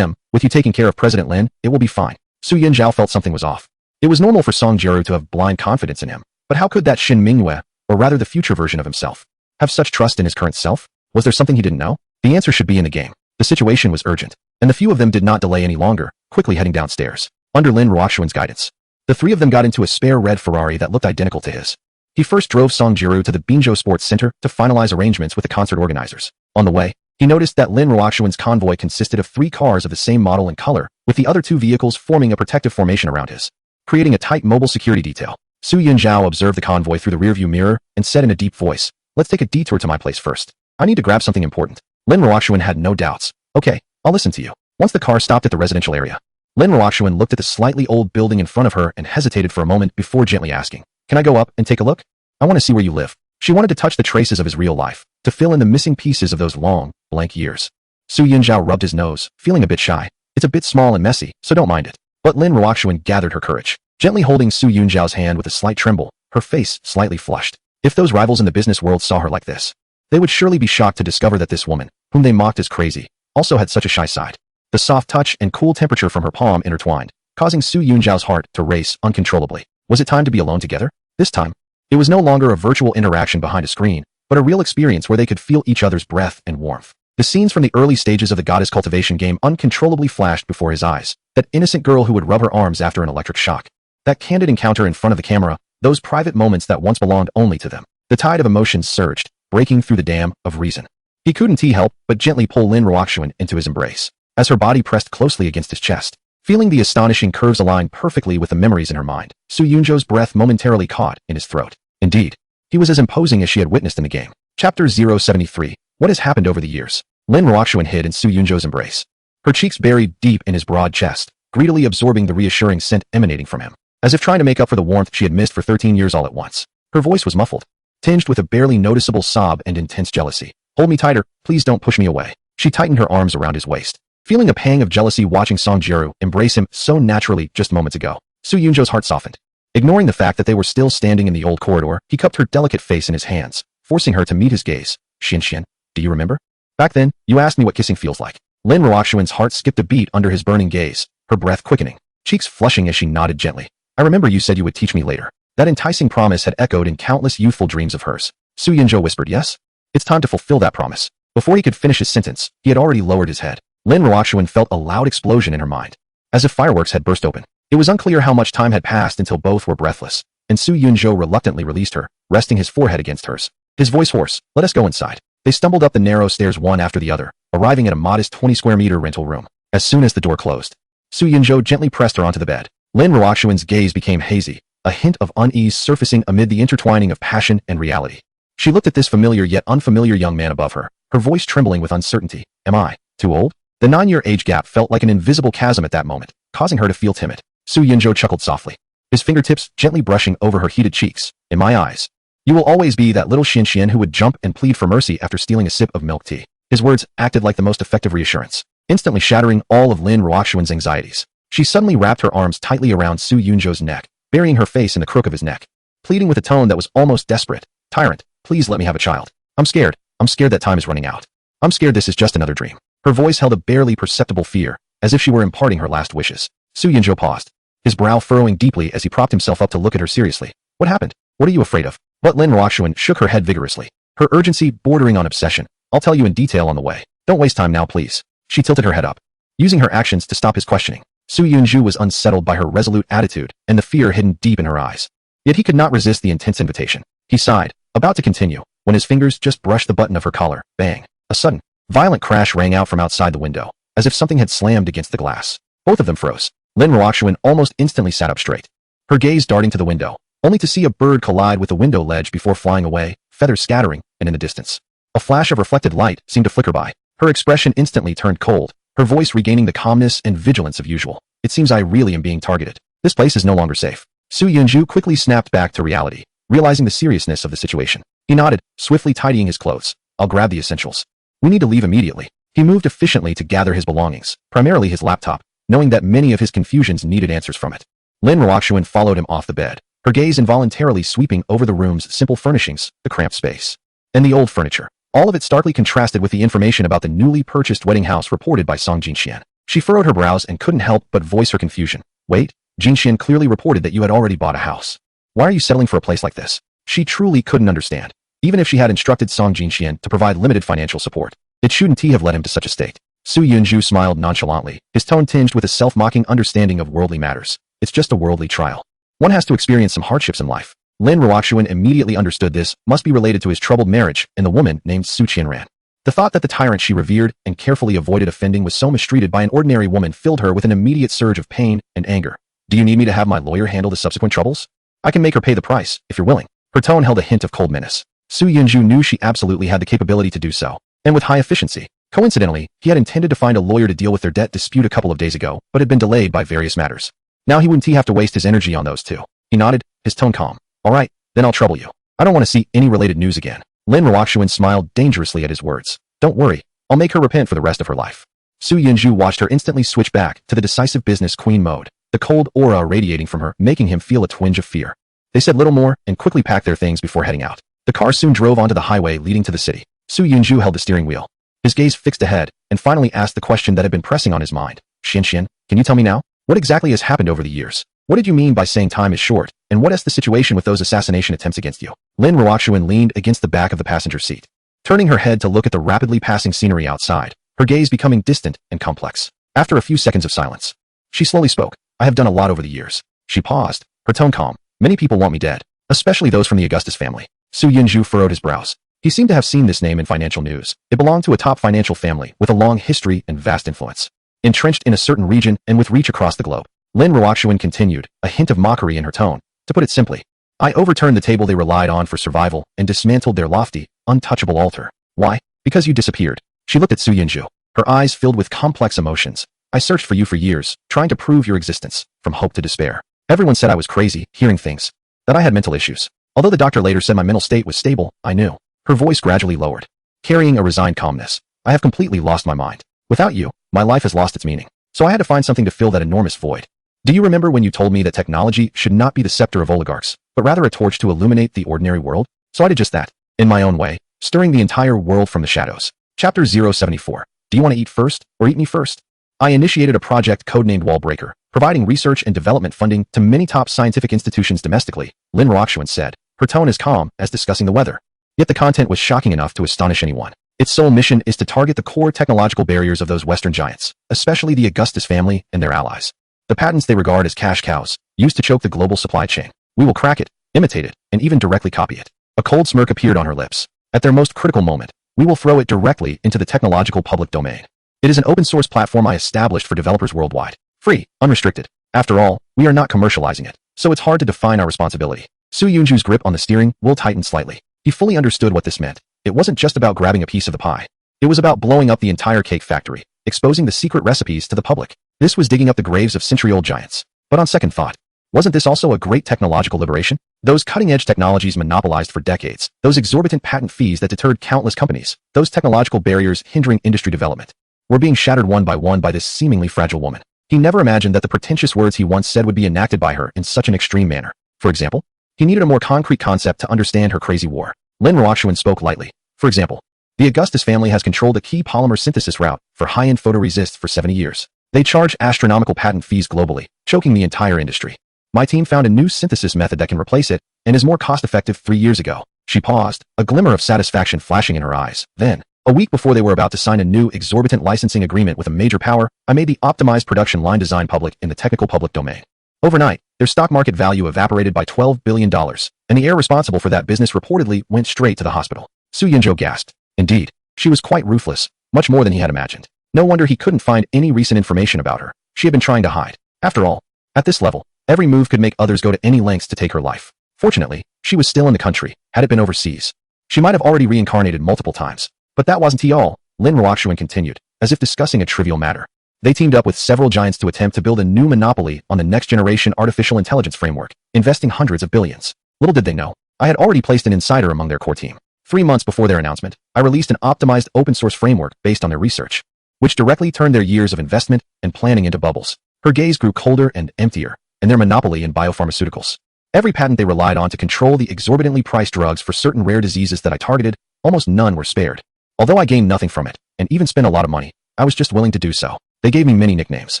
Speaker 1: With you taking care of President Lin, it will be fine. Su Yunjiao felt something was off. It was normal for Song Jiaru to have blind confidence in him, but how could that Shen Mingyue, or rather the future version of himself, have such trust in his current self? Was there something he didn't know? The answer should be in the game. The situation was urgent, and the few of them did not delay any longer, quickly heading downstairs. Under Lin Ruoxuan's guidance, the three of them got into a spare red Ferrari that looked identical to his. He first drove Song Jiaru to the Binzhou Sports Center to finalize arrangements with the concert organizers. On the way, he noticed that Lin Ruoxuan's convoy consisted of 3 cars of the same model and color, with the other 2 vehicles forming a protective formation around his, creating a tight mobile security detail. Su Yunjiao observed the convoy through the rearview mirror and said in a deep voice, let's take a detour to my place first. I need to grab something important. Lin Ruoxuan had no doubts. Okay, I'll listen to you. Once the car stopped at the residential area, Lin Ruoxuan looked at the slightly old building in front of her and hesitated for a moment before gently asking, can I go up and take a look? I want to see where you live. She wanted to touch the traces of his real life, to fill in the missing pieces of those long, blank years. Su Yunjiao rubbed his nose, feeling a bit shy. It's a bit small and messy, so don't mind it. But Lin Ruoxuan gathered her courage, gently holding Su Yunjiao's hand with a slight tremble, her face slightly flushed. If those rivals in the business world saw her like this, they would surely be shocked to discover that this woman, whom they mocked as crazy, also had such a shy side. The soft touch and cool temperature from her palm intertwined, causing Su Yunjiao's heart to race uncontrollably. Was it time to be alone together? This time, it was no longer a virtual interaction behind a screen, but a real experience where they could feel each other's breath and warmth. The scenes from the early stages of the Goddess Cultivation game uncontrollably flashed before his eyes. That innocent girl who would rub her arms after an electric shock. That candid encounter in front of the camera, those private moments that once belonged only to them. The tide of emotions surged, breaking through the dam of reason. He couldn't help but gently pull Lin Ruoxuan into his embrace, as her body pressed closely against his chest. Feeling the astonishing curves align perfectly with the memories in her mind, Su Yunjiao's breath momentarily caught in his throat. Indeed, he was as imposing as she had witnessed in the game. Chapter 073. What has happened over the years? Lin Ruoxuan hid in Su Yunjiao's embrace, her cheeks buried deep in his broad chest, greedily absorbing the reassuring scent emanating from him, as if trying to make up for the warmth she had missed for 13 years all at once. Her voice was muffled, tinged with a barely noticeable sob and intense jealousy. Hold me tighter, please don't push me away. She tightened her arms around his waist, feeling a pang of jealousy watching Song Jiaru embrace him so naturally just moments ago. Su Yunjiao's heart softened. Ignoring the fact that they were still standing in the old corridor, he cupped her delicate face in his hands, forcing her to meet his gaze. Xian, do you remember? Back then, you asked me what kissing feels like. Lin Ruoxuan's heart skipped a beat under his burning gaze, her breath quickening, cheeks flushing as she nodded gently. I remember you said you would teach me later. That enticing promise had echoed in countless youthful dreams of hers. Su Yunzhou whispered, yes? It's time to fulfill that promise. Before he could finish his sentence, he had already lowered his head. Lin Ruoxuan felt a loud explosion in her mind, as if fireworks had burst open. It was unclear how much time had passed until both were breathless, and Su Yunzhou reluctantly released her, resting his forehead against hers. His voice hoarse, let us go inside. They stumbled up the narrow stairs one after the other, arriving at a modest 20-square-meter rental room. As soon as the door closed, Su Yunzhou gently pressed her onto the bed. Lin Ruoxuan's gaze became hazy, a hint of unease surfacing amid the intertwining of passion and reality. She looked at this familiar yet unfamiliar young man above her, her voice trembling with uncertainty. Am I too old? The 9-year age gap felt like an invisible chasm at that moment, causing her to feel timid. Su Yunzhou chuckled softly, his fingertips gently brushing over her heated cheeks. In my eyes, you will always be that little Xian who would jump and plead for mercy after stealing a sip of milk tea. His words acted like the most effective reassurance, instantly shattering all of Lin Ruoxuan's anxieties. She suddenly wrapped her arms tightly around Su Yunzhou's neck, burying her face in the crook of his neck, pleading with a tone that was almost desperate. Tyrant, please let me have a child. I'm scared. I'm scared that time is running out. I'm scared this is just another dream. Her voice held a barely perceptible fear, as if she were imparting her last wishes. Su Yunzhou paused, his brow furrowing deeply as he propped himself up to look at her seriously. What happened? What are you afraid of? But Lin Ruoxuan shook her head vigorously, her urgency bordering on obsession. I'll tell you in detail on the way. Don't waste time now, please. She tilted her head up, using her actions to stop his questioning. Su Yunzhou was unsettled by her resolute attitude and the fear hidden deep in her eyes. Yet he could not resist the intense invitation. He sighed, about to continue, when his fingers just brushed the button of her collar. Bang! A sudden, violent crash rang out from outside the window, as if something had slammed against the glass. Both of them froze. Lin Ruoxuan almost instantly sat up straight, her gaze darting to the window, only to see a bird collide with the window ledge before flying away, feathers scattering, and in the distance, a flash of reflected light seemed to flicker by. Her expression instantly turned cold, her voice regaining the calmness and vigilance of usual. It seems I really am being targeted. This place is no longer safe. Su Yunzhou quickly snapped back to reality, realizing the seriousness of the situation. He nodded, swiftly tidying his clothes. I'll grab the essentials. We need to leave immediately. He moved efficiently to gather his belongings, primarily his laptop, knowing that many of his confusions needed answers from it. Lin Ruoxuan followed him off the bed, her gaze involuntarily sweeping over the room's simple furnishings, the cramped space, and the old furniture. All of it starkly contrasted with the information about the newly purchased wedding house reported by Song Jinxian. She furrowed her brows and couldn't help but voice her confusion. Wait, Jinxian clearly reported that you had already bought a house. Why are you settling for a place like this? She truly couldn't understand. Even if she had instructed Song Jinxian to provide limited financial support, it shouldn't have led him to such a state. Su Yunzhou smiled nonchalantly, his tone tinged with a self-mocking understanding of worldly matters. It's just a worldly trial. One has to experience some hardships in life. Lin Ruoxuan immediately understood this must be related to his troubled marriage and the woman named Su Qianran. The thought that the tyrant she revered and carefully avoided offending was so mistreated by an ordinary woman filled her with an immediate surge of pain and anger. Do you need me to have my lawyer handle the subsequent troubles? I can make her pay the price, if you're willing. Her tone held a hint of cold menace. Su Yunzhou knew she absolutely had the capability to do so, and with high efficiency. Coincidentally, he had intended to find a lawyer to deal with their debt dispute a couple of days ago, but had been delayed by various matters. Now he wouldn't have to waste his energy on those two. He nodded, his tone calm. All right, then I'll trouble you. I don't want to see any related news again. Lin Ruoxuan smiled dangerously at his words. Don't worry, I'll make her repent for the rest of her life. Su Yunzhou watched her instantly switch back to the decisive business queen mode, the cold aura radiating from her making him feel a twinge of fear. They said little more and quickly packed their things before heading out. The car soon drove onto the highway leading to the city. Su Yunzhou held the steering wheel, his gaze fixed ahead, and finally asked the question that had been pressing on his mind. Xian, can you tell me now? What exactly has happened over the years? What did you mean by saying time is short, and what is the situation with those assassination attempts against you? Lin Ruoxuan leaned against the back of the passenger seat, turning her head to look at the rapidly passing scenery outside, her gaze becoming distant and complex. After a few seconds of silence, she slowly spoke. I have done a lot over the years. She paused, her tone calm. Many people want me dead, especially those from the Augustus family. Su Yunzhou furrowed his brows. He seemed to have seen this name in financial news. It belonged to a top financial family with a long history and vast influence, entrenched in a certain region and with reach across the globe. Lin Ruoxuan continued, a hint of mockery in her tone. To put it simply, I overturned the table they relied on for survival and dismantled their lofty, untouchable altar. Why? Because you disappeared. She looked at Su Yunzhou, her eyes filled with complex emotions. I searched for you for years, trying to prove your existence, from hope to despair. Everyone said I was crazy, hearing things, that I had mental issues. Although the doctor later said my mental state was stable, I knew. Her voice gradually lowered, carrying a resigned calmness. I have completely lost my mind. Without you, my life has lost its meaning. So I had to find something to fill that enormous void. Do you remember when you told me that technology should not be the scepter of oligarchs, but rather a torch to illuminate the ordinary world? So I did just that, in my own way, stirring the entire world from the shadows. Chapter 074. Do you want to eat first, or eat me first? I initiated a project codenamed Wallbreaker, providing research and development funding to many top scientific institutions domestically, Lin Roxuan said, her tone as calm as discussing the weather. Yet the content was shocking enough to astonish anyone. Its sole mission is to target the core technological barriers of those Western giants, especially the Augustus family and their allies. The patents they regard as cash cows, used to choke the global supply chain. We will crack it, imitate it, and even directly copy it. A cold smirk appeared on her lips. At their most critical moment, we will throw it directly into the technological public domain. It is an open-source platform I established for developers worldwide. Free, unrestricted. After all, we are not commercializing it, so it's hard to define our responsibility. Su Yunju's grip on the steering wheel tightened slightly. He fully understood what this meant. It wasn't just about grabbing a piece of the pie. It was about blowing up the entire cake factory, exposing the secret recipes to the public. This was digging up the graves of century-old giants. But on second thought, wasn't this also a great technological liberation? Those cutting-edge technologies monopolized for decades, those exorbitant patent fees that deterred countless companies, those technological barriers hindering industry development, were being shattered one by one by this seemingly fragile woman. He never imagined that the pretentious words he once said would be enacted by her in such an extreme manner. For example, he needed a more concrete concept to understand her crazy war. Lin Roxuan spoke lightly. For example, the Augustus family has controlled a key polymer synthesis route for high-end photoresist for 70 years. They charge astronomical patent fees globally, choking the entire industry. My team found a new synthesis method that can replace it and is more cost-effective 3 years ago. She paused, a glimmer of satisfaction flashing in her eyes. Then, a week before they were about to sign a new exorbitant licensing agreement with a major power, I made the optimized production line design public in the technical public domain. Overnight, their stock market value evaporated by $12 billion, and the heir responsible for that business reportedly went straight to the hospital. Su Yunjo gasped. Indeed, she was quite ruthless, much more than he had imagined. No wonder he couldn't find any recent information about her. She had been trying to hide. After all, at this level, every move could make others go to any lengths to take her life. Fortunately, she was still in the country, had it been overseas. She might have already reincarnated multiple times. But that wasn't all, Lin Roxuan continued, as if discussing a trivial matter. They teamed up with several giants to attempt to build a new monopoly on the next-generation artificial intelligence framework, investing hundreds of billions. Little did they know, I had already placed an insider among their core team. 3 months before their announcement, I released an optimized open-source framework based on their research, which directly turned their years of investment and planning into bubbles. Her gaze grew colder and emptier, and their monopoly in biopharmaceuticals. Every patent they relied on to control the exorbitantly priced drugs for certain rare diseases that I targeted, almost none were spared. Although I gained nothing from it, and even spent a lot of money, I was just willing to do so. They gave me many nicknames,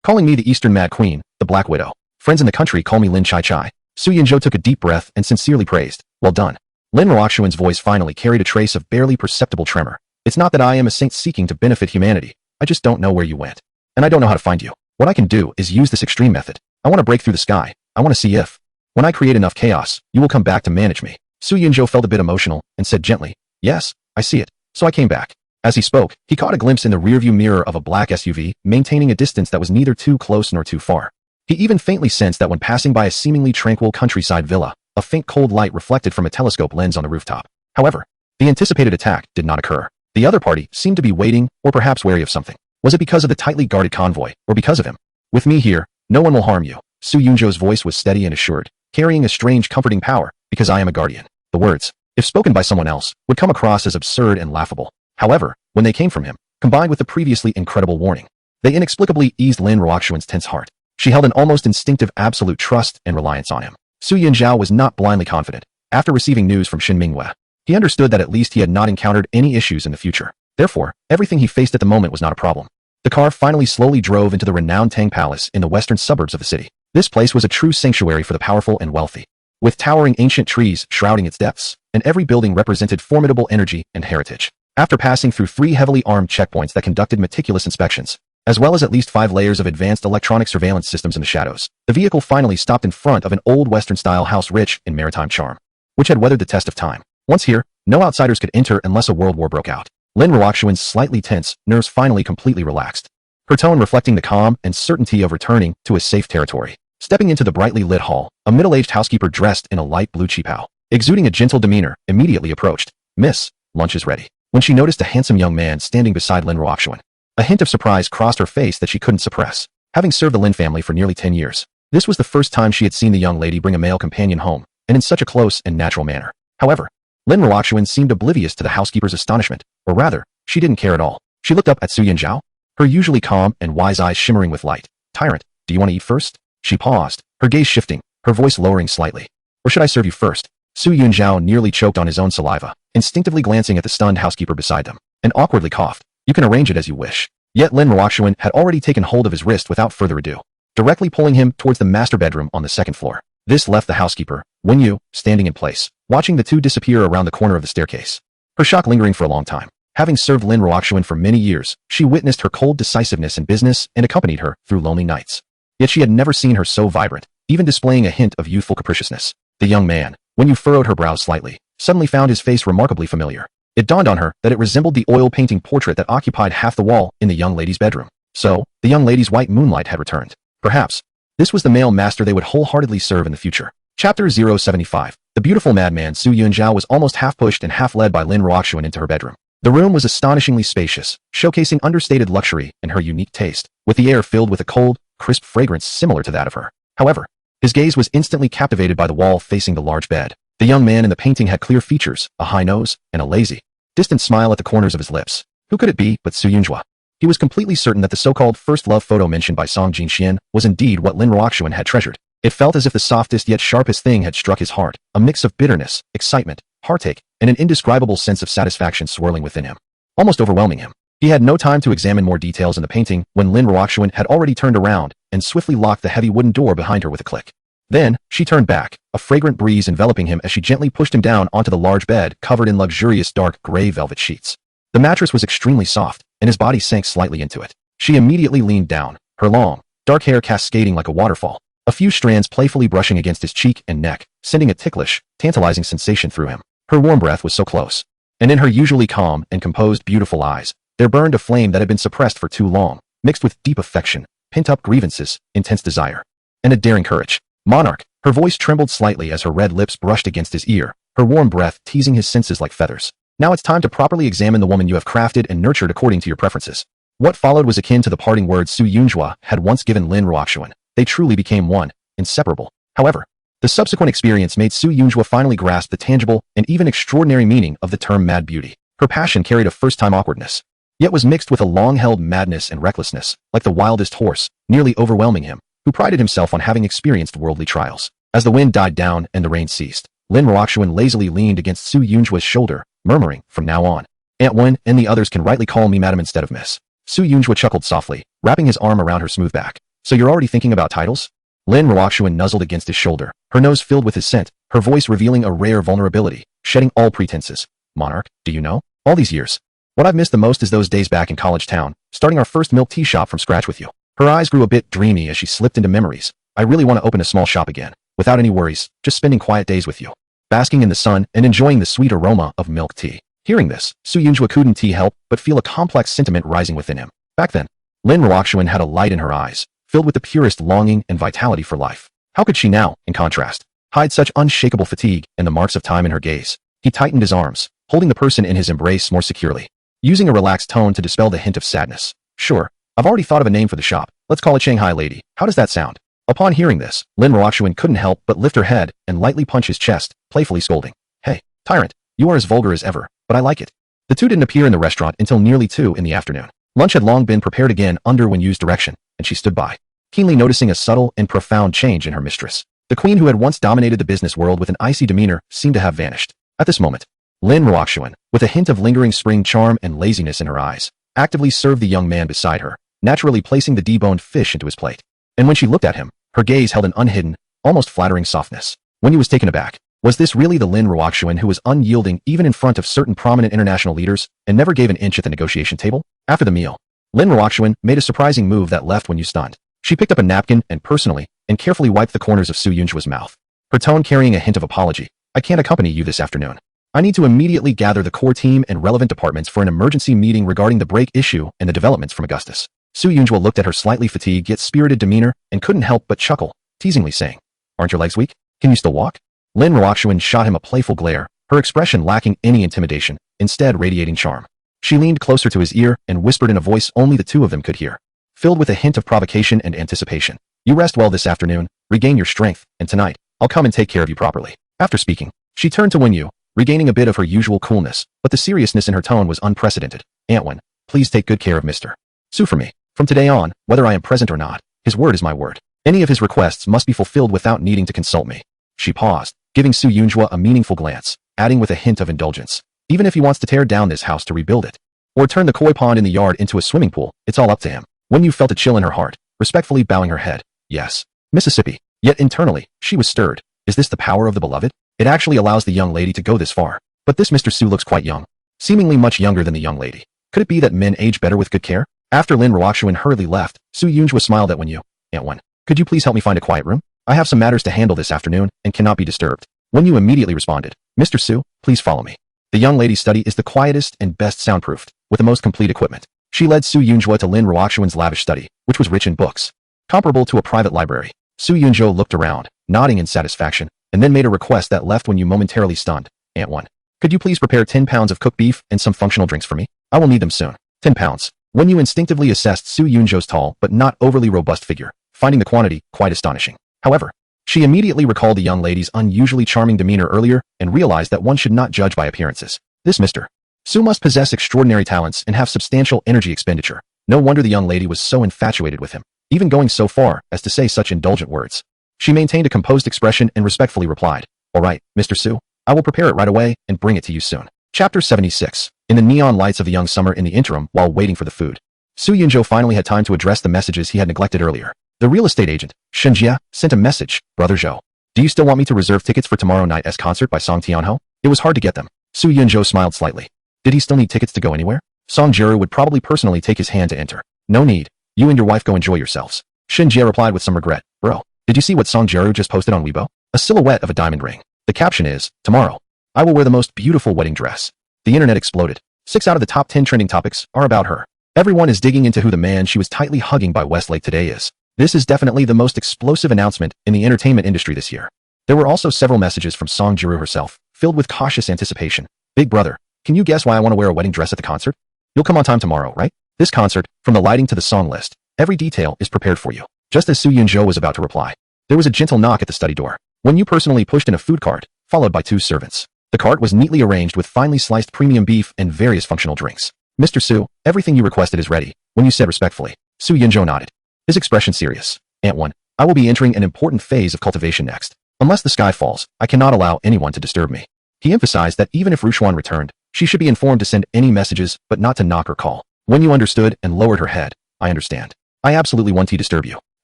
Speaker 1: calling me the Eastern Mad Queen, the Black Widow. Friends in the country call me Lin Chai Chai. Su Yunjo took a deep breath and sincerely praised. Well done. Lin Roxuan's voice finally carried a trace of barely perceptible tremor. It's not that I am a saint seeking to benefit humanity. I just don't know where you went. And I don't know how to find you. What I can do is use this extreme method. I want to break through the sky. I want to see if, when I create enough chaos, you will come back to manage me. Su Yunjo felt a bit emotional and said gently, yes, I see it. So I came back. As he spoke, he caught a glimpse in the rearview mirror of a black SUV, maintaining a distance that was neither too close nor too far. He even faintly sensed that when passing by a seemingly tranquil countryside villa, a faint cold light reflected from a telescope lens on the rooftop. However, the anticipated attack did not occur. The other party seemed to be waiting, or perhaps wary of something. Was it because of the tightly guarded convoy, or because of him? With me here, no one will harm you. Su Yunjo's voice was steady and assured, carrying a strange comforting power, because I am a guardian. The words, if spoken by someone else, would come across as absurd and laughable. However, when they came from him, combined with the previously incredible warning, they inexplicably eased Lin Roxuan's tense heart. She held an almost instinctive absolute trust and reliance on him. Su Yunzhao was not blindly confident. After receiving news from Xin Mingwei, he understood that at least he had not encountered any issues in the future. Therefore, everything he faced at the moment was not a problem. The car finally slowly drove into the renowned Tang Palace in the western suburbs of the city. This place was a true sanctuary for the powerful and wealthy, with towering ancient trees shrouding its depths, and every building represented formidable energy and heritage. After passing through 3 heavily armed checkpoints that conducted meticulous inspections, as well as at least 5 layers of advanced electronic surveillance systems in the shadows, the vehicle finally stopped in front of an old Western-style house rich in maritime charm, which had weathered the test of time. Once here, no outsiders could enter unless a world war broke out. Lin Roxuan's slightly tense nerves finally completely relaxed, her tone reflecting the calm and certainty of returning to a safe territory. Stepping into the brightly lit hall, a middle-aged housekeeper dressed in a light blue cheapao, exuding a gentle demeanor, immediately approached. Miss, lunch is ready. When she noticed a handsome young man standing beside Lin Roxuan, a hint of surprise crossed her face that she couldn't suppress. Having served the Lin family for nearly 10 years, this was the first time she had seen the young lady bring a male companion home, and in such a close and natural manner. However, Lin Roxuan seemed oblivious to the housekeeper's astonishment, or rather, she didn't care at all. She looked up at Su Yunzhao, her usually calm and wise eyes shimmering with light. Tyrant, do you want to eat first? She paused, her gaze shifting, her voice lowering slightly. Or should I serve you first? Su Yunzhao nearly choked on his own saliva, instinctively glancing at the stunned housekeeper beside them, and awkwardly coughed. You can arrange it as you wish. Yet Lin Ruoxuan had already taken hold of his wrist without further ado, directly pulling him towards the master bedroom on the second floor. This left the housekeeper, Wen Yu, standing in place, watching the two disappear around the corner of the staircase. Her shock lingering for a long time. Having served Lin Ruoxuan for many years, she witnessed her cold decisiveness in business and accompanied her through lonely nights. Yet she had never seen her so vibrant, even displaying a hint of youthful capriciousness. The young man, Wen Yu furrowed her brows slightly, suddenly found his face remarkably familiar. It dawned on her that it resembled the oil painting portrait that occupied half the wall in the young lady's bedroom. So, the young lady's white moonlight had returned. Perhaps, this was the male master they would wholeheartedly serve in the future. Chapter 075. The beautiful madman Su Yunjiao was almost half pushed and half led by Lin Ruoxuan into her bedroom. The room was astonishingly spacious, showcasing understated luxury and her unique taste, with the air filled with a cold, crisp fragrance similar to that of her. However, his gaze was instantly captivated by the wall facing the large bed. The young man in the painting had clear features, a high nose, and a lazy, distant smile at the corners of his lips. Who could it be but Su Yunjia? He was completely certain that the so-called first love photo mentioned by Song Jinxian was indeed what Lin Ruoxuan had treasured. It felt as if the softest yet sharpest thing had struck his heart, a mix of bitterness, excitement, heartache, and an indescribable sense of satisfaction swirling within him, almost overwhelming him. He had no time to examine more details in the painting when Lin Ruoxuan had already turned around and swiftly locked the heavy wooden door behind her with a click. Then, she turned back, a fragrant breeze enveloping him as she gently pushed him down onto the large bed covered in luxurious dark gray velvet sheets. The mattress was extremely soft, and his body sank slightly into it. She immediately leaned down, her long, dark hair cascading like a waterfall, a few strands playfully brushing against his cheek and neck, sending a ticklish, tantalizing sensation through him. Her warm breath was so close, and in her usually calm and composed beautiful eyes, there burned a flame that had been suppressed for too long, mixed with deep affection, pent-up grievances, intense desire, and a daring courage. Monarch, her voice trembled slightly as her red lips brushed against his ear, her warm breath teasing his senses like feathers. Now it's time to properly examine the woman you have crafted and nurtured according to your preferences. What followed was akin to the parting words Su Yunjia had once given Lin Ruoxuan. They truly became one, inseparable. However, the subsequent experience made Su Yunjia finally grasp the tangible and even extraordinary meaning of the term mad beauty. Her passion carried a first-time awkwardness, yet was mixed with a long-held madness and recklessness, like the wildest horse, nearly overwhelming him, who prided himself on having experienced worldly trials. As the wind died down and the rain ceased, Lin Ruoxuan lazily leaned against Su Yunjia's shoulder, murmuring, "From now on, Aunt Wen and the others can rightly call me madam instead of miss." Su Yunjia chuckled softly, wrapping his arm around her smooth back. "So you're already thinking about titles?" Lin Ruoxuan nuzzled against his shoulder, her nose filled with his scent, her voice revealing a rare vulnerability, shedding all pretenses. "Monarch, do you know? All these years, what I've missed the most is those days back in college town, starting our first milk tea shop from scratch with you." Her eyes grew a bit dreamy as she slipped into memories. "I really want to open a small shop again, without any worries, just spending quiet days with you, basking in the sun and enjoying the sweet aroma of milk tea." Hearing this, Su Yunjia couldn't help but feel a complex sentiment rising within him. Back then, Lin Ruoxuan had a light in her eyes, filled with the purest longing and vitality for life. How could she now, in contrast, hide such unshakable fatigue and the marks of time in her gaze? He tightened his arms, holding the person in his embrace more securely, using a relaxed tone to dispel the hint of sadness. "Sure, I've already thought of a name for the shop. Let's call it Shanghai Lady. How does that sound?" Upon hearing this, Lin Ruoxuan couldn't help but lift her head and lightly punch his chest, playfully scolding. "Hey, tyrant, you are as vulgar as ever, but I like it." The two didn't appear in the restaurant until nearly 2 in the afternoon. Lunch had long been prepared again under Wen Yu's direction, and she stood by, keenly noticing a subtle and profound change in her mistress. The queen who had once dominated the business world with an icy demeanor seemed to have vanished. At this moment, Lin Ruoxuan, with a hint of lingering spring charm and laziness in her eyes, actively served the young man beside her, naturally placing the deboned fish into his plate. And when she looked at him, her gaze held an unhidden, almost flattering softness. Wen Yu was taken aback. Was this really the Lin Ruoxuan who was unyielding even in front of certain prominent international leaders and never gave an inch at the negotiation table? After the meal, Lin Ruoxuan made a surprising move that left Wen Yu stunned. She picked up a napkin and personally and carefully wiped the corners of Su Yunjia's mouth, her tone carrying a hint of apology. "I can't accompany you this afternoon. I need to immediately gather the core team and relevant departments for an emergency meeting regarding the break issue and the developments from Augustus." Su Yunjia looked at her slightly fatigued yet spirited demeanor and couldn't help but chuckle, teasingly saying, "Aren't your legs weak? Can you still walk?" Lin Ruoxuan shot him a playful glare, her expression lacking any intimidation, instead radiating charm. She leaned closer to his ear and whispered in a voice only the two of them could hear, filled with a hint of provocation and anticipation. "You rest well this afternoon, regain your strength, and tonight, I'll come and take care of you properly." After speaking, she turned to Wen Yu, regaining a bit of her usual coolness, but the seriousness in her tone was unprecedented. "Aunt Wen, please take good care of Mr. Su for me. From today on, whether I am present or not, his word is my word. Any of his requests must be fulfilled without needing to consult me." She paused, giving Su Yunjia a meaningful glance, adding with a hint of indulgence, "Even if he wants to tear down this house to rebuild it, or turn the koi pond in the yard into a swimming pool. It's all up to him. Wen Yu felt a chill in her heart, respectfully bowing her head. Yes. Mississippi. Yet internally, she was stirred. Is this the power of the beloved? It actually allows the young lady to go this far. But this Mr. Su looks quite young. Seemingly much younger than the young lady. Could it be that men age better with good care? After Lin Ruoxuan hurriedly left, Su Yunjua smiled at Wen Yu. Aunt Wen, could you please help me find a quiet room? I have some matters to handle this afternoon and cannot be disturbed. Wen Yu immediately responded. Mr. Su, please follow me. The young lady's study is the quietest and best soundproofed, with the most complete equipment. She led Su Yunjua to Lin Ruoxuan's lavish study, which was rich in books. Comparable to a private library. Su Yunjua looked around, nodding in satisfaction, and then made a request that left Wen Yu momentarily stunned. Aunt Wen, could you please prepare 10 pounds of cooked beef and some functional drinks for me? I will need them soon. 10 pounds. Wen Yu instinctively assessed Su Yunjua's tall but not overly robust figure, finding the quantity quite astonishing. However, she immediately recalled the young lady's unusually charming demeanor earlier and realized that one should not judge by appearances. This Mr. Su must possess extraordinary talents and have substantial energy expenditure. No wonder the young lady was so infatuated with him, even going so far as to say such indulgent words. She maintained a composed expression and respectfully replied, All right, Mr. Su, I will prepare it right away and bring it to you soon. Chapter 76. In the neon lights of the young summer in the interim while waiting for the food, Su Yunjua finally had time to address the messages he had neglected earlier. The real estate agent, Shen Jia, sent a message. Brother Zhou, do you still want me to reserve tickets for tomorrow night's concert by Song Tianho? It was hard to get them. Su Yunjua smiled slightly. Did he still need tickets to go anywhere? Song Jiru would probably personally take his hand to enter. No need. You and your wife go enjoy yourselves. Shen Jia replied with some regret. Bro, did you see what Song Jiru just posted on Weibo? A silhouette of a diamond ring. The caption is, tomorrow, I will wear the most beautiful wedding dress. The internet exploded. 6 out of the top 10 trending topics are about her. Everyone is digging into who the man she was tightly hugging by Westlake today is. This is definitely the most explosive announcement in the entertainment industry this year. There were also several messages from Song Jiru herself, filled with cautious anticipation. Big brother, can you guess why I want to wear a wedding dress at the concert? You'll come on time tomorrow, right? This concert, from the lighting to the song list, every detail is prepared for you. Just as Su Yunjua was about to reply, there was a gentle knock at the study door. Wen Yu personally pushed in a food cart, followed by 2 servants. The cart was neatly arranged with finely sliced premium beef and various functional drinks. Mr. Su, everything you requested is ready, Wen Yu said respectfully. Su Yunjua nodded, his expression serious. Aunt Wen, I will be entering an important phase of cultivation next. Unless the sky falls, I cannot allow anyone to disturb me. He emphasized that even if Rushuan returned, she should be informed to send any messages but not to knock or call. Wen Yu understood and lowered her head. I understand. I absolutely won't disturb you.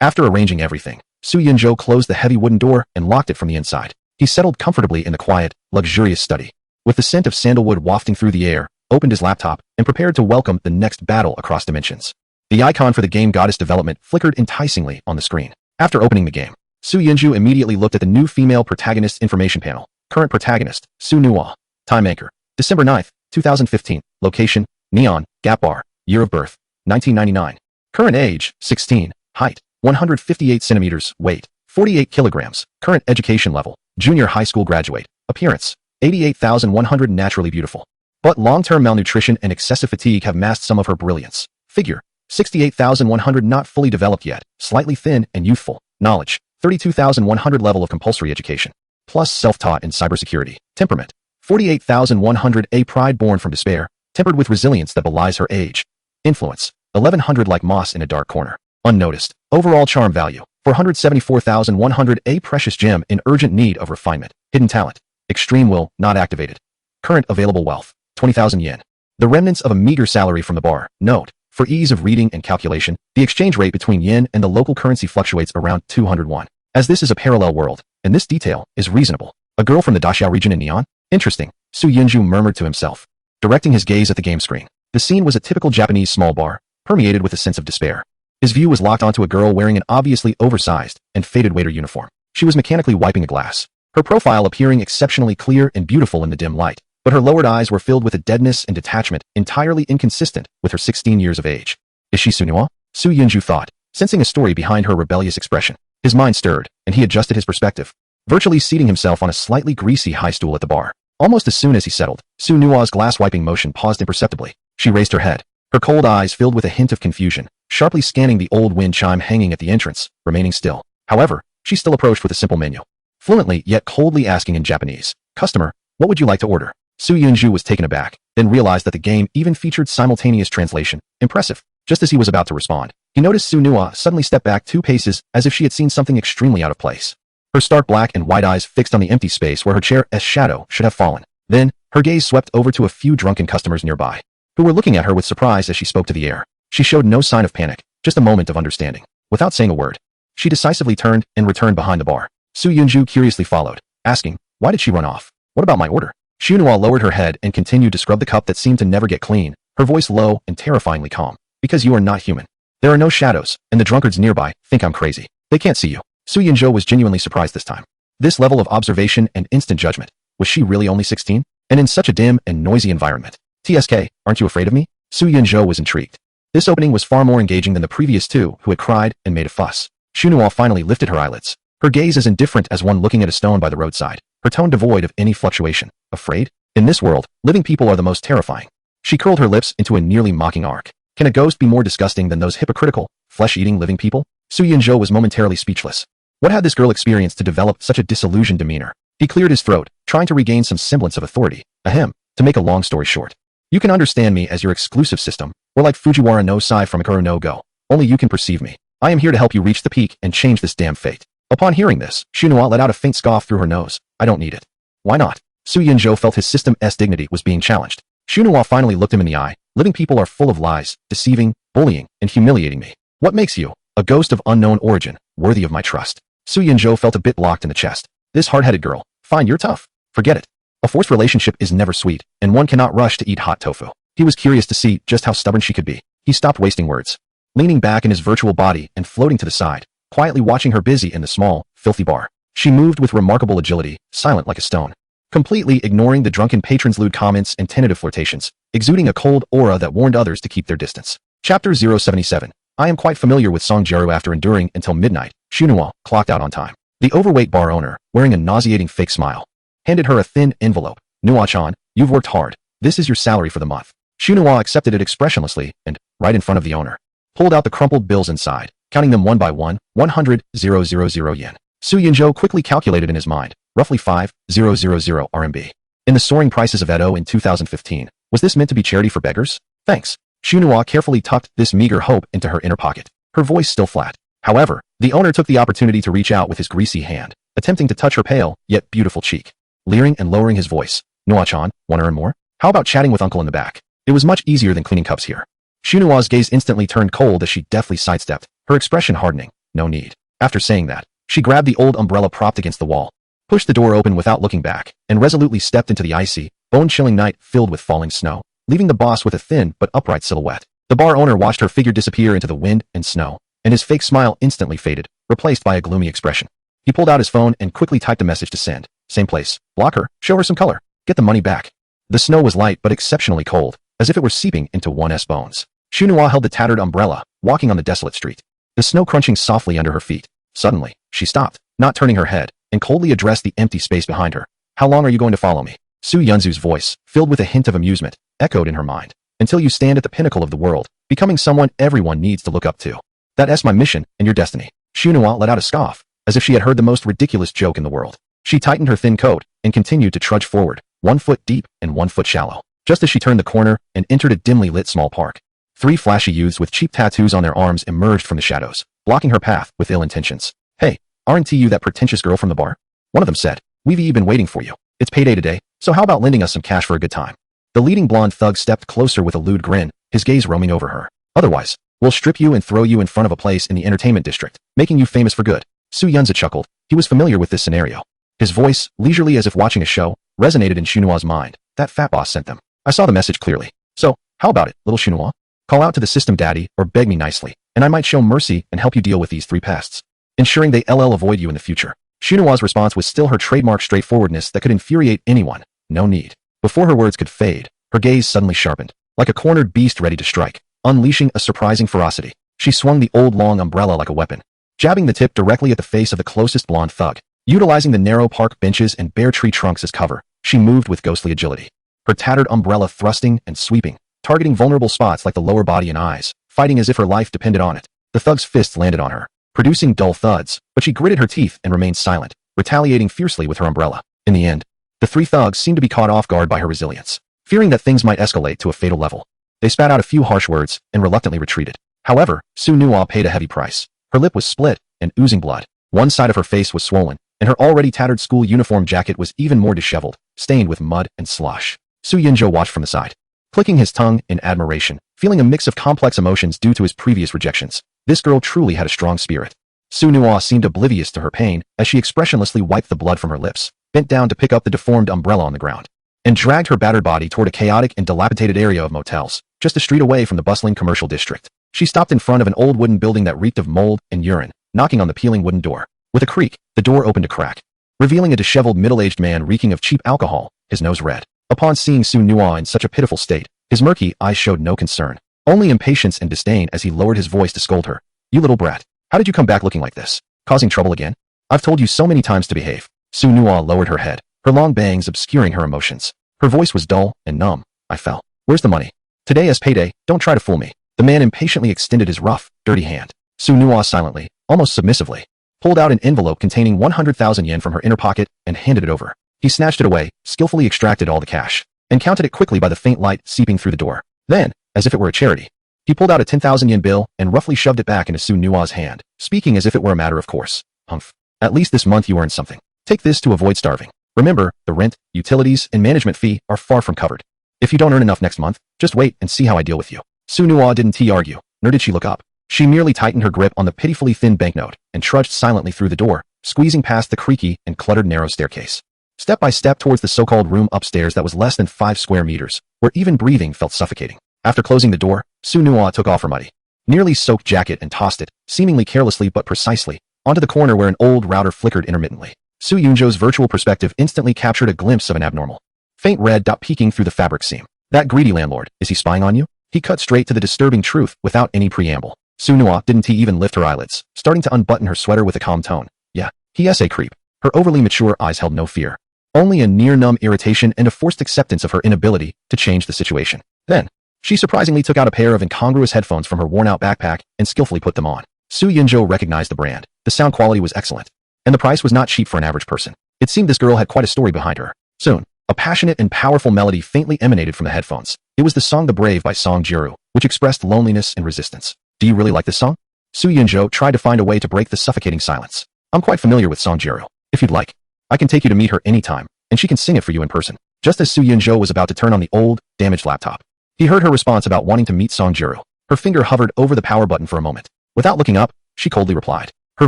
Speaker 1: After arranging everything, Su Yunjua closed the heavy wooden door and locked it from the inside. He settled comfortably in the quiet, luxurious study. With the scent of sandalwood wafting through the air, opened his laptop, and prepared to welcome the next battle across dimensions. The icon for the game Goddess Development flickered enticingly on the screen. After opening the game, Su Yunjua immediately looked at the new female protagonist's information panel. Current protagonist, Su Nuo. Time anchor, December 9th, 2015. Location, Neon, Gap Bar. Year of birth, 1999. Current age, 16. Height, 158 centimeters. Weight, 48 kilograms. Current education level, junior high school graduate. Appearance, 88,100. Naturally beautiful. But long-term malnutrition and excessive fatigue have masked some of her brilliance. Figure, 68,100. Not fully developed yet, slightly thin and youthful. Knowledge, 32,100. Level of compulsory education, plus self-taught in cybersecurity. Temperament, 48,100. A pride born from despair, tempered with resilience that belies her age. Influence, 1,100. Like moss in a dark corner. Unnoticed. Overall charm value, 474,100. A precious gem in urgent need of refinement. Hidden talent, extreme will, not activated. Current available wealth, 20,000 yen. The remnants of a meager salary from the bar. Note, for ease of reading and calculation, the exchange rate between yen and the local currency fluctuates around 201. As this is a parallel world, and this detail is reasonable. A girl from the Daxiao region in Neon? Interesting, Su Yunjua murmured to himself, directing his gaze at the game screen. The scene was a typical Japanese small bar, permeated with a sense of despair. His view was locked onto a girl wearing an obviously oversized and faded waiter uniform. She was mechanically wiping a glass, her profile appearing exceptionally clear and beautiful in the dim light, but her lowered eyes were filled with a deadness and detachment entirely inconsistent with her 16 years of age. Is she Sunuo? Su Yunjua thought, sensing a story behind her rebellious expression. His mind stirred, and he adjusted his perspective, virtually seating himself on a slightly greasy high stool at the bar. Almost as soon as he settled, Su Nuo's glass-wiping motion paused imperceptibly. She raised her head, her cold eyes filled with a hint of confusion, sharply scanning the old wind chime hanging at the entrance, remaining still. However, she still approached with a simple menu, fluently yet coldly asking in Japanese, "Customer, what would you like to order?" Su Yunjua was taken aback, then realized that the game even featured simultaneous translation. Impressive. Just as he was about to respond, he noticed Su Nuo suddenly step back 2 paces as if she had seen something extremely out of place. Her stark black and white eyes fixed on the empty space where her chair's shadow should have fallen. Then, her gaze swept over to a few drunken customers nearby. who were looking at her with surprise as she spoke to the heir. She showed no sign of panic, just a moment of understanding. Without saying a word, she decisively turned and returned behind the bar. Su Yunju curiously followed, asking, "Why did she run off? What about my order?" Xunhua lowered her head and continued to scrub the cup that seemed to never get clean, her voice low and terrifyingly calm. "Because you are not human. There are no shadows, and the drunkards nearby think I'm crazy. They can't see you." Su Yunzhou was genuinely surprised this time. This level of observation and instant judgment. Was she really only 16? And in such a dim and noisy environment. "TSK, aren't you afraid of me?" Su Yunzhou was intrigued. This opening was far more engaging than the previous two who had cried and made a fuss. Xunhua finally lifted her eyelids. Her gaze as indifferent as one looking at a stone by the roadside, her tone devoid of any fluctuation. "Afraid? In this world, living people are the most terrifying." She curled her lips into a nearly mocking arc. Can a ghost be more disgusting than those hypocritical, flesh-eating living people? Su Yunzhou was momentarily speechless. What had this girl experienced to develop such a disillusioned demeanor? He cleared his throat, trying to regain some semblance of authority. Ahem. To make a long story short. You can understand me as your exclusive system, or like Fujiwara no Sai from Ikuru no Go. Only you can perceive me. I am here to help you reach the peak and change this damn fate. Upon hearing this, Xunhua let out a faint scoff through her nose. I don't need it. Why not? Su Yunzhou felt his system's dignity was being challenged. Xunhua finally looked him in the eye. Living people are full of lies, deceiving, bullying, and humiliating me. What makes you, a ghost of unknown origin, worthy of my trust? Su Yunzhou felt a bit blocked in the chest. This hard-headed girl. Fine, you're tough. Forget it. A forced relationship is never sweet, and one cannot rush to eat hot tofu. He was curious to see just how stubborn she could be. He stopped wasting words. Leaning back in his virtual body and floating to the side, quietly watching her busy in the small, filthy bar. She moved with remarkable agility, silent like a stone. Completely ignoring the drunken patron's lewd comments and tentative flirtations, exuding a cold aura that warned others to keep their distance. Chapter 077. I am quite familiar with Songjiaru. After enduring until midnight, Xunhua clocked out on time. The overweight bar owner, wearing a nauseating fake smile, handed her a thin envelope. "Nuwa-chan, you've worked hard. This is your salary for the month." Xunhua accepted it expressionlessly and, right in front of the owner, pulled out the crumpled bills inside, counting them one by one, 100,000 yen. Su Yunzhou quickly calculated in his mind, roughly 5,000 RMB. In the soaring prices of Edo in 2015, was this meant to be charity for beggars? Thanks. Xunhua carefully tucked this meager hope into her inner pocket, her voice still flat. However, the owner took the opportunity to reach out with his greasy hand, attempting to touch her pale, yet beautiful cheek. Leering and lowering his voice. "Nuwa-chan, want to earn more? How about chatting with uncle in the back? It was much easier than cleaning cups here." Xunhua's gaze instantly turned cold as she deftly sidestepped, her expression hardening. No need. After saying that, she grabbed the old umbrella propped against the wall, pushed the door open without looking back, and resolutely stepped into the icy, bone-chilling night filled with falling snow, leaving the boss with a thin but upright silhouette. The bar owner watched her figure disappear into the wind and snow, and his fake smile instantly faded, replaced by a gloomy expression. He pulled out his phone and quickly typed a message to send. Same place. Block her. Show her some color. Get the money back. The snow was light but exceptionally cold, as if it were seeping into one's bones. Xunhua held the tattered umbrella, walking on the desolate street, the snow crunching softly under her feet. Suddenly, she stopped, not turning her head, and coldly addressed the empty space behind her. "How long are you going to follow me?" Su Yunzu's voice, filled with a hint of amusement, echoed in her mind. "Until you stand at the pinnacle of the world, becoming someone everyone needs to look up to. That's my mission and your destiny." Xunhua let out a scoff, as if she had heard the most ridiculous joke in the world. She tightened her thin coat and continued to trudge forward, 1 foot deep and 1 foot shallow. Just as she turned the corner and entered a dimly lit small park, 3 flashy youths with cheap tattoos on their arms emerged from the shadows, blocking her path with ill intentions. "Hey, aren't you that pretentious girl from the bar?" one of them said. "We've been waiting for you. It's payday today, so how about lending us some cash for a good time?" The leading blonde thug stepped closer with a lewd grin, his gaze roaming over her. "Otherwise, we'll strip you and throw you in front of a place in the entertainment district, making you famous for good." Su Yunzi chuckled. He was familiar with this scenario. His voice, leisurely as if watching a show, resonated in Xunhua's mind. That fat boss sent them. "I saw the message clearly. So, how about it, little Xunhua? Call out to the system daddy, or beg me nicely, and I might show mercy and help you deal with these 3 pests, ensuring they avoid you in the future." Xunhua's response was still her trademark straightforwardness that could infuriate anyone. No need. Before her words could fade, her gaze suddenly sharpened, like a cornered beast ready to strike, unleashing a surprising ferocity. She swung the old long umbrella like a weapon, jabbing the tip directly at the face of the closest blonde thug. Utilizing the narrow park benches and bare tree trunks as cover, she moved with ghostly agility, her tattered umbrella thrusting and sweeping, targeting vulnerable spots like the lower body and eyes, fighting as if her life depended on it. The thug's fists landed on her, producing dull thuds, but she gritted her teeth and remained silent, retaliating fiercely with her umbrella. In the end, the 3 thugs seemed to be caught off guard by her resilience. Fearing that things might escalate to a fatal level, they spat out a few harsh words and reluctantly retreated. However, Su Nua paid a heavy price. Her lip was split and oozing blood. One side of her face was swollen, and her already tattered school uniform jacket was even more disheveled, stained with mud and slush. Su Yunzhou watched from the side. clicking his tongue in admiration, feeling a mix of complex emotions due to his previous rejections. This girl truly had a strong spirit. Su Nua seemed oblivious to her pain as she expressionlessly wiped the blood from her lips, bent down to pick up the deformed umbrella on the ground, and dragged her battered body toward a chaotic and dilapidated area of motels, just a street away from the bustling commercial district. She stopped in front of an old wooden building that reeked of mold and urine, knocking on the peeling wooden door. With a creak, the door opened a crack, revealing a disheveled middle-aged man reeking of cheap alcohol, his nose red. Upon seeing Su Nua in such a pitiful state, his murky eyes showed no concern, only impatience and disdain as he lowered his voice to scold her. "You little brat. How did you come back looking like this? Causing trouble again? I've told you so many times to behave." Su Nua lowered her head, her long bangs obscuring her emotions. Her voice was dull and numb. "I fell. Where's the money? Today is payday, don't try to fool me." The man impatiently extended his rough, dirty hand. Su Nua silently, almost submissively, pulled out an envelope containing 100,000 yen from her inner pocket and handed it over. He snatched it away, skillfully extracted all the cash, and counted it quickly by the faint light seeping through the door. Then, as if it were a charity, he pulled out a 10,000 yen bill and roughly shoved it back into Su Nua's hand, speaking as if it were a matter of course. "Humph. At least this month you earned something. Take this to avoid starving. Remember, the rent, utilities, and management fee are far from covered. If you don't earn enough next month, just wait and see how I deal with you." Su Nua didn't argue, nor did she look up. She merely tightened her grip on the pitifully thin banknote and trudged silently through the door, squeezing past the creaky and cluttered narrow staircase, step by step towards the so-called room upstairs that was less than 5 square meters, where even breathing felt suffocating. After closing the door, Su Nua took off her muddy, nearly soaked jacket and tossed it, seemingly carelessly but precisely, onto the corner where an old router flickered intermittently. Su Yunjo's virtual perspective instantly captured a glimpse of an abnormal, faint red dot peeking through the fabric seam. "That greedy landlord, is he spying on you?" He cut straight to the disturbing truth without any preamble. Su Nua didn't even lift her eyelids, starting to unbutton her sweater with a calm tone. "Yeah, he's a creep." Her overly mature eyes held no fear, only a near-numb irritation and a forced acceptance of her inability to change the situation. Then, she surprisingly took out a pair of incongruous headphones from her worn-out backpack and skillfully put them on. Su Yunjo recognized the brand. The sound quality was excellent, and the price was not cheap for an average person. It seemed this girl had quite a story behind her. Soon, a passionate and powerful melody faintly emanated from the headphones. It was the song The Brave by Song Jiru, which expressed loneliness and resistance. "Do you really like this song?" Su Yunjo tried to find a way to break the suffocating silence. "I'm quite familiar with Song Jiru. If you'd like, I can take you to meet her anytime, and she can sing it for you in person." Just as Su Yunjo was about to turn on the old, damaged laptop, he heard her response about wanting to meet Song Jiru. Her finger hovered over the power button for a moment. Without looking up, she coldly replied, her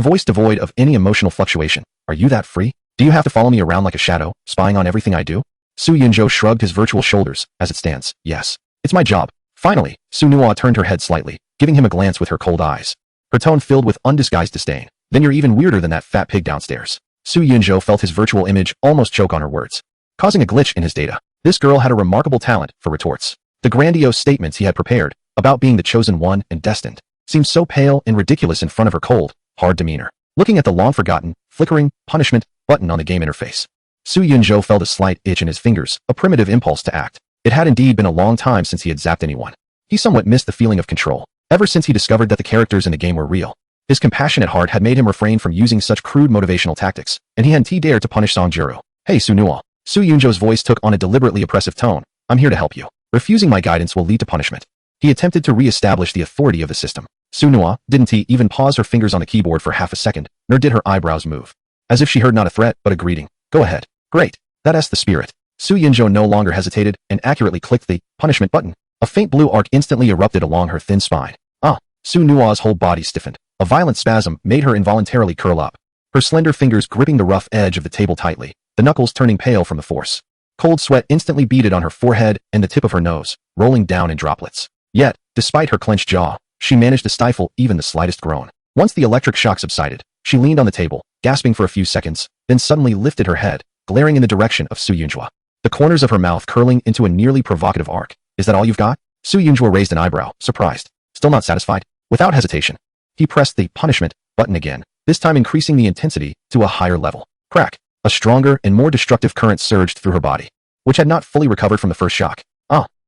Speaker 1: voice devoid of any emotional fluctuation. "Are you that free? Do you have to follow me around like a shadow, spying on everything I do?" Su Yunjo shrugged his virtual shoulders. "As it stands, yes. It's my job." Finally, Su Nua turned her head slightly, giving him a glance with her cold eyes. Her tone filled with undisguised disdain. "Then you're even weirder than that fat pig downstairs." Su Yunjo felt his virtual image almost choke on her words, causing a glitch in his data. This girl had a remarkable talent for retorts. The grandiose statements he had prepared about being the chosen one and destined seemed so pale and ridiculous in front of her cold, hard demeanor. Looking at the long-forgotten, flickering, punishment button on the game interface, Su Yunjo felt a slight itch in his fingers, a primitive impulse to act. It had indeed been a long time since he had zapped anyone. He somewhat missed the feeling of control, ever since he discovered that the characters in the game were real. His compassionate heart had made him refrain from using such crude motivational tactics, and he hadn't dared to punish Song Jiru. "Hey Su Nua." Su Yunjo's voice took on a deliberately oppressive tone. "I'm here to help you. Refusing my guidance will lead to punishment." He attempted to re-establish the authority of the system. Su Nua didn't even pause her fingers on the keyboard for half a second, nor did her eyebrows move, as if she heard not a threat but a greeting. "Go ahead." "Great. That's the spirit." Su Yunjo no longer hesitated and accurately clicked the punishment button. A faint blue arc instantly erupted along her thin spine. "Ah!" Su Nua's whole body stiffened. A violent spasm made her involuntarily curl up, her slender fingers gripping the rough edge of the table tightly, the knuckles turning pale from the force. Cold sweat instantly beaded on her forehead and the tip of her nose, rolling down in droplets. Yet, despite her clenched jaw, she managed to stifle even the slightest groan. Once the electric shock subsided, she leaned on the table, gasping for a few seconds, then suddenly lifted her head, glaring in the direction of Su Yunjo, the corners of her mouth curling into a nearly provocative arc. "Is that all you've got?" Su Yunjo raised an eyebrow, surprised. Still not satisfied? Without hesitation, he pressed the punishment button again, this time increasing the intensity to a higher level. Crack! A stronger and more destructive current surged through her body, which had not fully recovered from the first shock.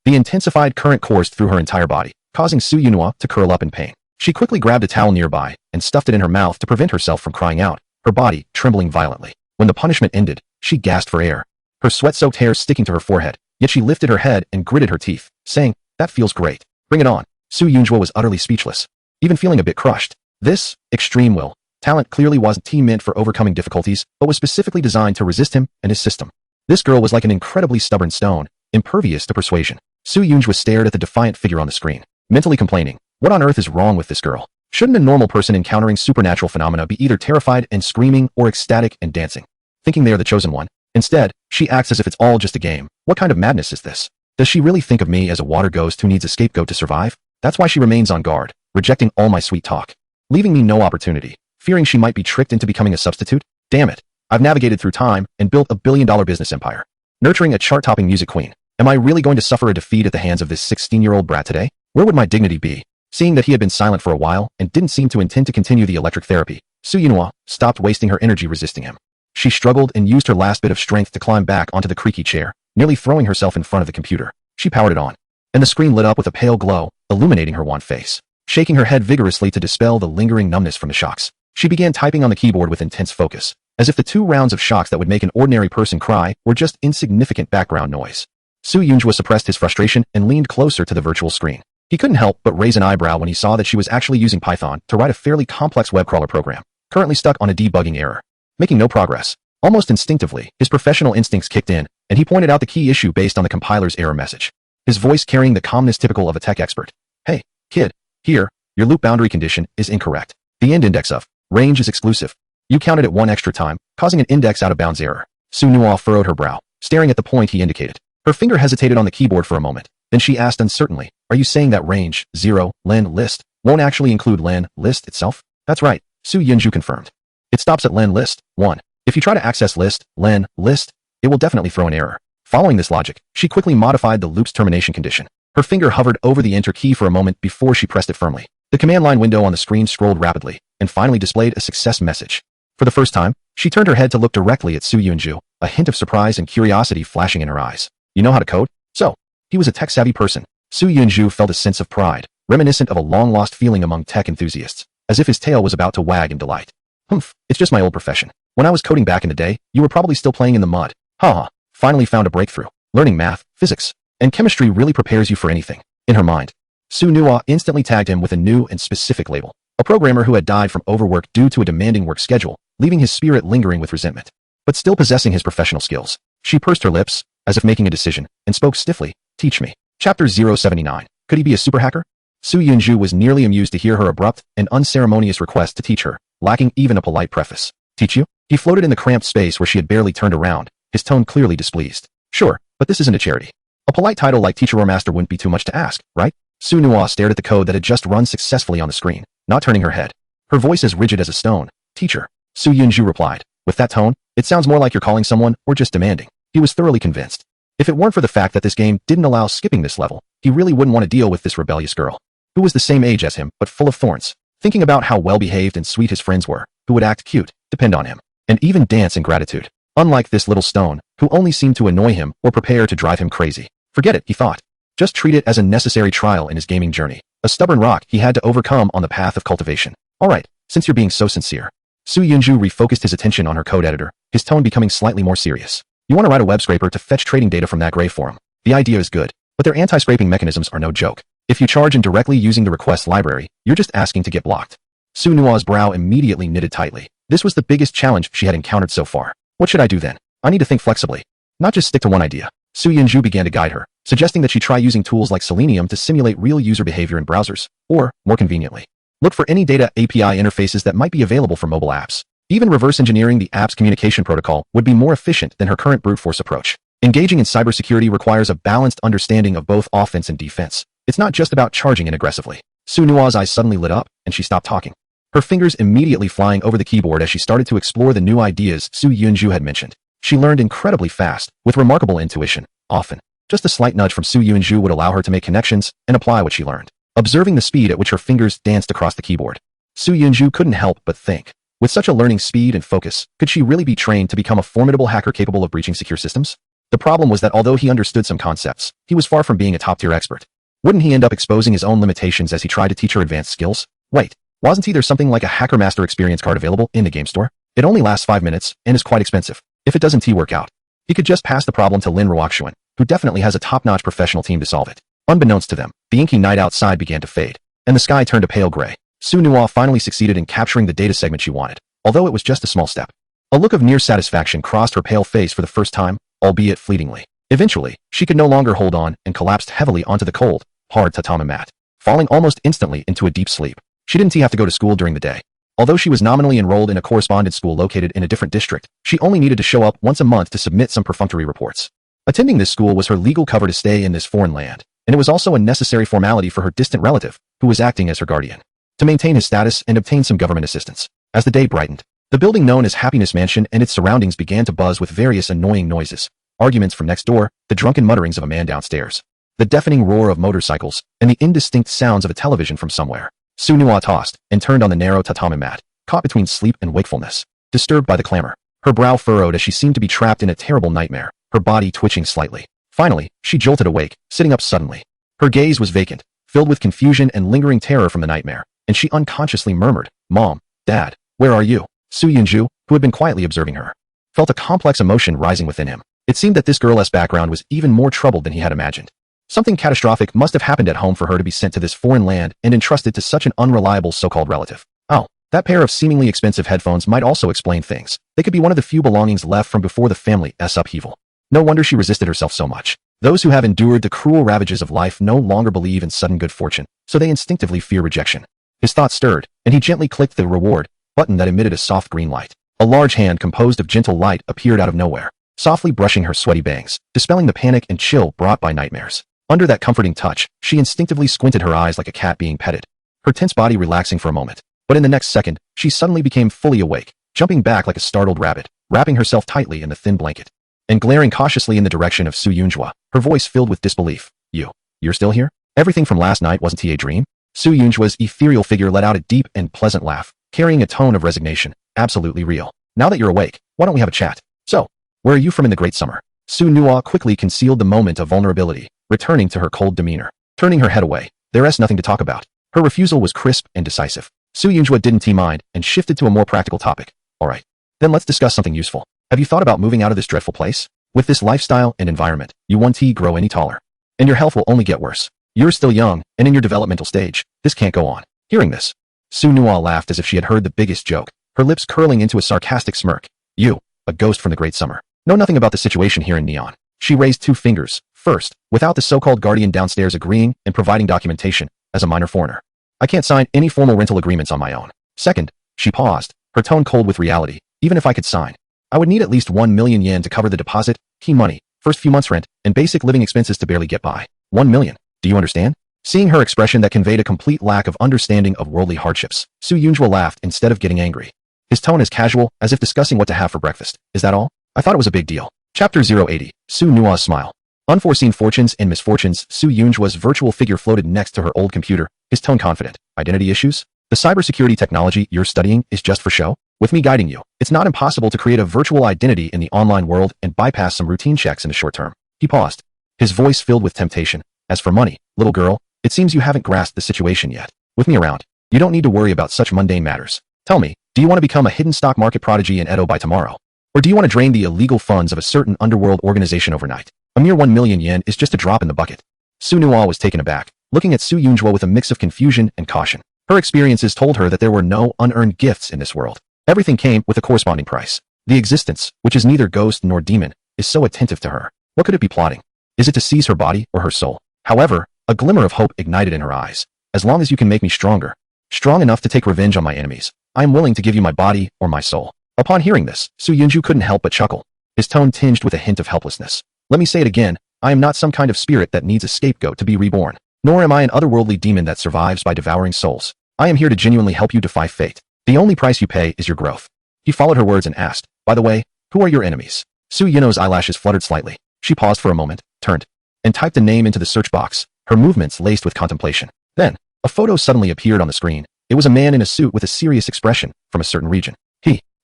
Speaker 1: The intensified current coursed through her entire body, causing Su Yunua to curl up in pain. She quickly grabbed a towel nearby and stuffed it in her mouth to prevent herself from crying out, her body trembling violently. When the punishment ended, she gasped for air, her sweat-soaked hair sticking to her forehead, yet she lifted her head and gritted her teeth, saying, "That feels great. Bring it on." Su Yunjo was utterly speechless, even feeling a bit crushed. This extreme will talent clearly wasn't meant for overcoming difficulties, but was specifically designed to resist him and his system. This girl was like an incredibly stubborn stone, impervious to persuasion. Su Yunjua stared at the defiant figure on the screen, mentally complaining, what on earth is wrong with this girl? Shouldn't a normal person encountering supernatural phenomena be either terrified and screaming or ecstatic and dancing, thinking they are the chosen one? Instead, she acts as if it's all just a game. What kind of madness is this? Does she really think of me as a water ghost who needs a scapegoat to survive? That's why she remains on guard, rejecting all my sweet talk, leaving me no opportunity, fearing she might be tricked into becoming a substitute? Damn it. I've navigated through time and built a billion-dollar business empire, nurturing a chart-topping music queen. Am I really going to suffer a defeat at the hands of this 16-year-old brat today? Where would my dignity be? Seeing that he had been silent for a while and didn't seem to intend to continue the electric therapy, Su Yunhua stopped wasting her energy resisting him. She struggled and used her last bit of strength to climb back onto the creaky chair, nearly throwing herself in front of the computer. She powered it on, and the screen lit up with a pale glow, illuminating her wan face. Shaking her head vigorously to dispel the lingering numbness from the shocks, she began typing on the keyboard with intense focus, as if the 2 rounds of shocks that would make an ordinary person cry were just insignificant background noise. Su Yunjua suppressed his frustration and leaned closer to the virtual screen. He couldn't help but raise an eyebrow when he saw that she was actually using Python to write a fairly complex web crawler program, currently stuck on a debugging error, making no progress. Almost instinctively, his professional instincts kicked in, and he pointed out the key issue based on the compiler's error message, his voice carrying the calmness typical of a tech expert. Hey, kid, here, your loop boundary condition is incorrect. The end index of range is exclusive. You counted it 1 extra time, causing an index out of bounds error. Su Yunhua furrowed her brow, staring at the point he indicated. Her finger hesitated on the keyboard for a moment. Then she asked uncertainly, are you saying that range 0 len list won't actually include len list itself? That's right, Su Yunju confirmed. It stops at len list 1. If you try to access list len list, it will definitely throw an error. Following this logic, she quickly modified the loop's termination condition. Her finger hovered over the enter key for a moment before she pressed it firmly. The command line window on the screen scrolled rapidly and finally displayed a success message. For the first time, she turned her head to look directly at Su Yunju, a hint of surprise and curiosity flashing in her eyes. You know how to code? So, he was a tech-savvy person. Su Yunju felt a sense of pride, reminiscent of a long-lost feeling among tech enthusiasts, as if his tail was about to wag in delight. Humph, it's just my old profession. When I was coding back in the day, you were probably still playing in the mud. Haha, finally found a breakthrough. Learning math, physics, and chemistry really prepares you for anything. In her mind, Su Yunhua instantly tagged him with a new and specific label, a programmer who had died from overwork due to a demanding work schedule, leaving his spirit lingering with resentment. But still possessing his professional skills, she pursed her lips, as if making a decision, and spoke stiffly, teach me. Chapter 079. Could he be a super hacker? Su Yunju was nearly amused to hear her abrupt and unceremonious request to teach her, lacking even a polite preface. Teach you? He floated in the cramped space where she had barely turned around, his tone clearly displeased. Sure, but this isn't a charity. A polite title like teacher or master wouldn't be too much to ask, right? Su Yunhua stared at the code that had just run successfully on the screen, not turning her head. Her voice as rigid as a stone. Teacher. Su Yunju replied. With that tone, it sounds more like you're calling someone or just demanding. He was thoroughly convinced. If it weren't for the fact that this game didn't allow skipping this level, he really wouldn't want to deal with this rebellious girl, who was the same age as him but full of thorns. Thinking about how well-behaved and sweet his friends were, who would act cute, depend on him, and even dance in gratitude. Unlike this little stone, who only seemed to annoy him or prepare to drive him crazy. Forget it, he thought. Just treat it as a necessary trial in his gaming journey, a stubborn rock he had to overcome on the path of cultivation. Alright, since you're being so sincere. Su Yunju refocused his attention on her code editor, his tone becoming slightly more serious. You want to write a web scraper to fetch trading data from that gray forum. The idea is good, but their anti-scraping mechanisms are no joke. If you charge indirectly using the request library, you're just asking to get blocked. Su Yunhua's brow immediately knitted tightly. This was the biggest challenge she had encountered so far. What should I do then? I need to think flexibly, not just stick to one idea. Su Yunju began to guide her, suggesting that she try using tools like Selenium to simulate real user behavior in browsers, or, more conveniently, look for any data API interfaces that might be available for mobile apps. Even reverse engineering the app's communication protocol would be more efficient than her current brute force approach. Engaging in cybersecurity requires a balanced understanding of both offense and defense. It's not just about charging in aggressively. Su Yunhua's eyes suddenly lit up, and she stopped talking, her fingers immediately flying over the keyboard as she started to explore the new ideas Su Yunju had mentioned. She learned incredibly fast, with remarkable intuition. Often, just a slight nudge from Su Yunju would allow her to make connections and apply what she learned. Observing the speed at which her fingers danced across the keyboard, Su Yunju couldn't help but think. With such a learning speed and focus, could she really be trained to become a formidable hacker capable of breaching secure systems? The problem was that although he understood some concepts, he was far from being a top-tier expert. Wouldn't he end up exposing his own limitations as he tried to teach her advanced skills? Wait, wasn't there something like a Hacker Master experience card available in the game store? It only lasts 5 minutes and is quite expensive. If it doesn't work out, he could just pass the problem to Lin Ruoxuan, who definitely has a top-notch professional team to solve it. Unbeknownst to them, the inky night outside began to fade, and the sky turned a pale gray. Su Yunhua finally succeeded in capturing the data segment she wanted, although it was just a small step. A look of near satisfaction crossed her pale face for the first time, albeit fleetingly. Eventually, she could no longer hold on and collapsed heavily onto the cold, hard tatami mat, falling almost instantly into a deep sleep. She didn't have to go to school during the day. Although she was nominally enrolled in a correspondence school located in a different district, she only needed to show up once a month to submit some perfunctory reports. Attending this school was her legal cover to stay in this foreign land, and it was also a necessary formality for her distant relative, who was acting as her guardian, to maintain his status and obtain some government assistance. As the day brightened, the building known as Happiness Mansion and its surroundings began to buzz with various annoying noises, arguments from next door, the drunken mutterings of a man downstairs, the deafening roar of motorcycles, and the indistinct sounds of a television from somewhere. Su Nua tossed and turned on the narrow tatami mat, caught between sleep and wakefulness, disturbed by the clamor. Her brow furrowed as she seemed to be trapped in a terrible nightmare, her body twitching slightly. Finally, she jolted awake, sitting up suddenly. Her gaze was vacant, filled with confusion and lingering terror from the nightmare, and she unconsciously murmured, "Mom, Dad, where are you?" Su Yunju, who had been quietly observing her, felt a complex emotion rising within him. It seemed that this girl's background was even more troubled than he had imagined. Something catastrophic must have happened at home for her to be sent to this foreign land and entrusted to such an unreliable so-called relative. Oh, that pair of seemingly expensive headphones might also explain things. They could be one of the few belongings left from before the family's upheaval. No wonder she resisted herself so much. Those who have endured the cruel ravages of life no longer believe in sudden good fortune, so they instinctively fear rejection. His thoughts stirred, and he gently clicked the reward button that emitted a soft green light. A large hand composed of gentle light appeared out of nowhere, softly brushing her sweaty bangs, dispelling the panic and chill brought by nightmares. Under that comforting touch, she instinctively squinted her eyes like a cat being petted, her tense body relaxing for a moment. But in the next second, she suddenly became fully awake, jumping back like a startled rabbit, wrapping herself tightly in the thin blanket, and glaring cautiously in the direction of Su Yunjua, her voice filled with disbelief. You're still here? Everything from last night wasn't a dream? Su Yunjua's ethereal figure let out a deep and pleasant laugh, carrying a tone of resignation. Absolutely real. Now that you're awake, why don't we have a chat? So, where are you from in the great summer? Su Nua quickly concealed the moment of vulnerability, returning to her cold demeanor, turning her head away. There's nothing to talk about. Her refusal was crisp and decisive. Su Yunjua didn't mind and shifted to a more practical topic. All right, then let's discuss something useful. Have you thought about moving out of this dreadful place? With this lifestyle and environment, you won't grow any taller, and your health will only get worse. You're still young and in your developmental stage. This can't go on. Hearing this, Su Nua laughed as if she had heard the biggest joke, her lips curling into a sarcastic smirk. You, a ghost from the great summer, know nothing about the situation here in Neon. She raised two fingers. First, without the so-called guardian downstairs agreeing and providing documentation, as a minor foreigner, I can't sign any formal rental agreements on my own. Second, she paused, her tone cold with reality. Even if I could sign, I would need at least 1 million yen to cover the deposit, key money, first few months' rent, and basic living expenses to barely get by. 1 million. Do you understand? Seeing her expression that conveyed a complete lack of understanding of worldly hardships, Su Yunjua laughed instead of getting angry. His tone as casual, as if discussing what to have for breakfast. Is that all? I thought it was a big deal. Chapter 080. Su Nua's smile. Unforeseen fortunes and misfortunes. Su Yunjua's virtual figure floated next to her old computer, his tone confident. Identity issues? The cybersecurity technology you're studying is just for show? With me guiding you, it's not impossible to create a virtual identity in the online world and bypass some routine checks in the short term. He paused, his voice filled with temptation. As for money, little girl, it seems you haven't grasped the situation yet. With me around, you don't need to worry about such mundane matters. Tell me, do you want to become a hidden stock market prodigy in Edo by tomorrow? Or do you want to drain the illegal funds of a certain underworld organization overnight? A mere 1 million yen is just a drop in the bucket. Su Nua was taken aback, looking at Su Yunjua with a mix of confusion and caution. Her experiences told her that there were no unearned gifts in this world. Everything came with a corresponding price. The existence, which is neither ghost nor demon, is so attentive to her. What could it be plotting? Is it to seize her body or her soul? However, a glimmer of hope ignited in her eyes. As long as you can make me stronger, strong enough to take revenge on my enemies, I am willing to give you my body or my soul. Upon hearing this, Su Yunju couldn't help but chuckle, his tone tinged with a hint of helplessness. Let me say it again, I am not some kind of spirit that needs a scapegoat to be reborn, nor am I an otherworldly demon that survives by devouring souls. I am here to genuinely help you defy fate. The only price you pay is your growth. He followed her words and asked, by the way, who are your enemies? Su Yuno's eyelashes fluttered slightly. She paused for a moment, turned, and typed a name into the search box, her movements laced with contemplation. Then, a photo suddenly appeared on the screen. It was a man in a suit with a serious expression, from a certain region.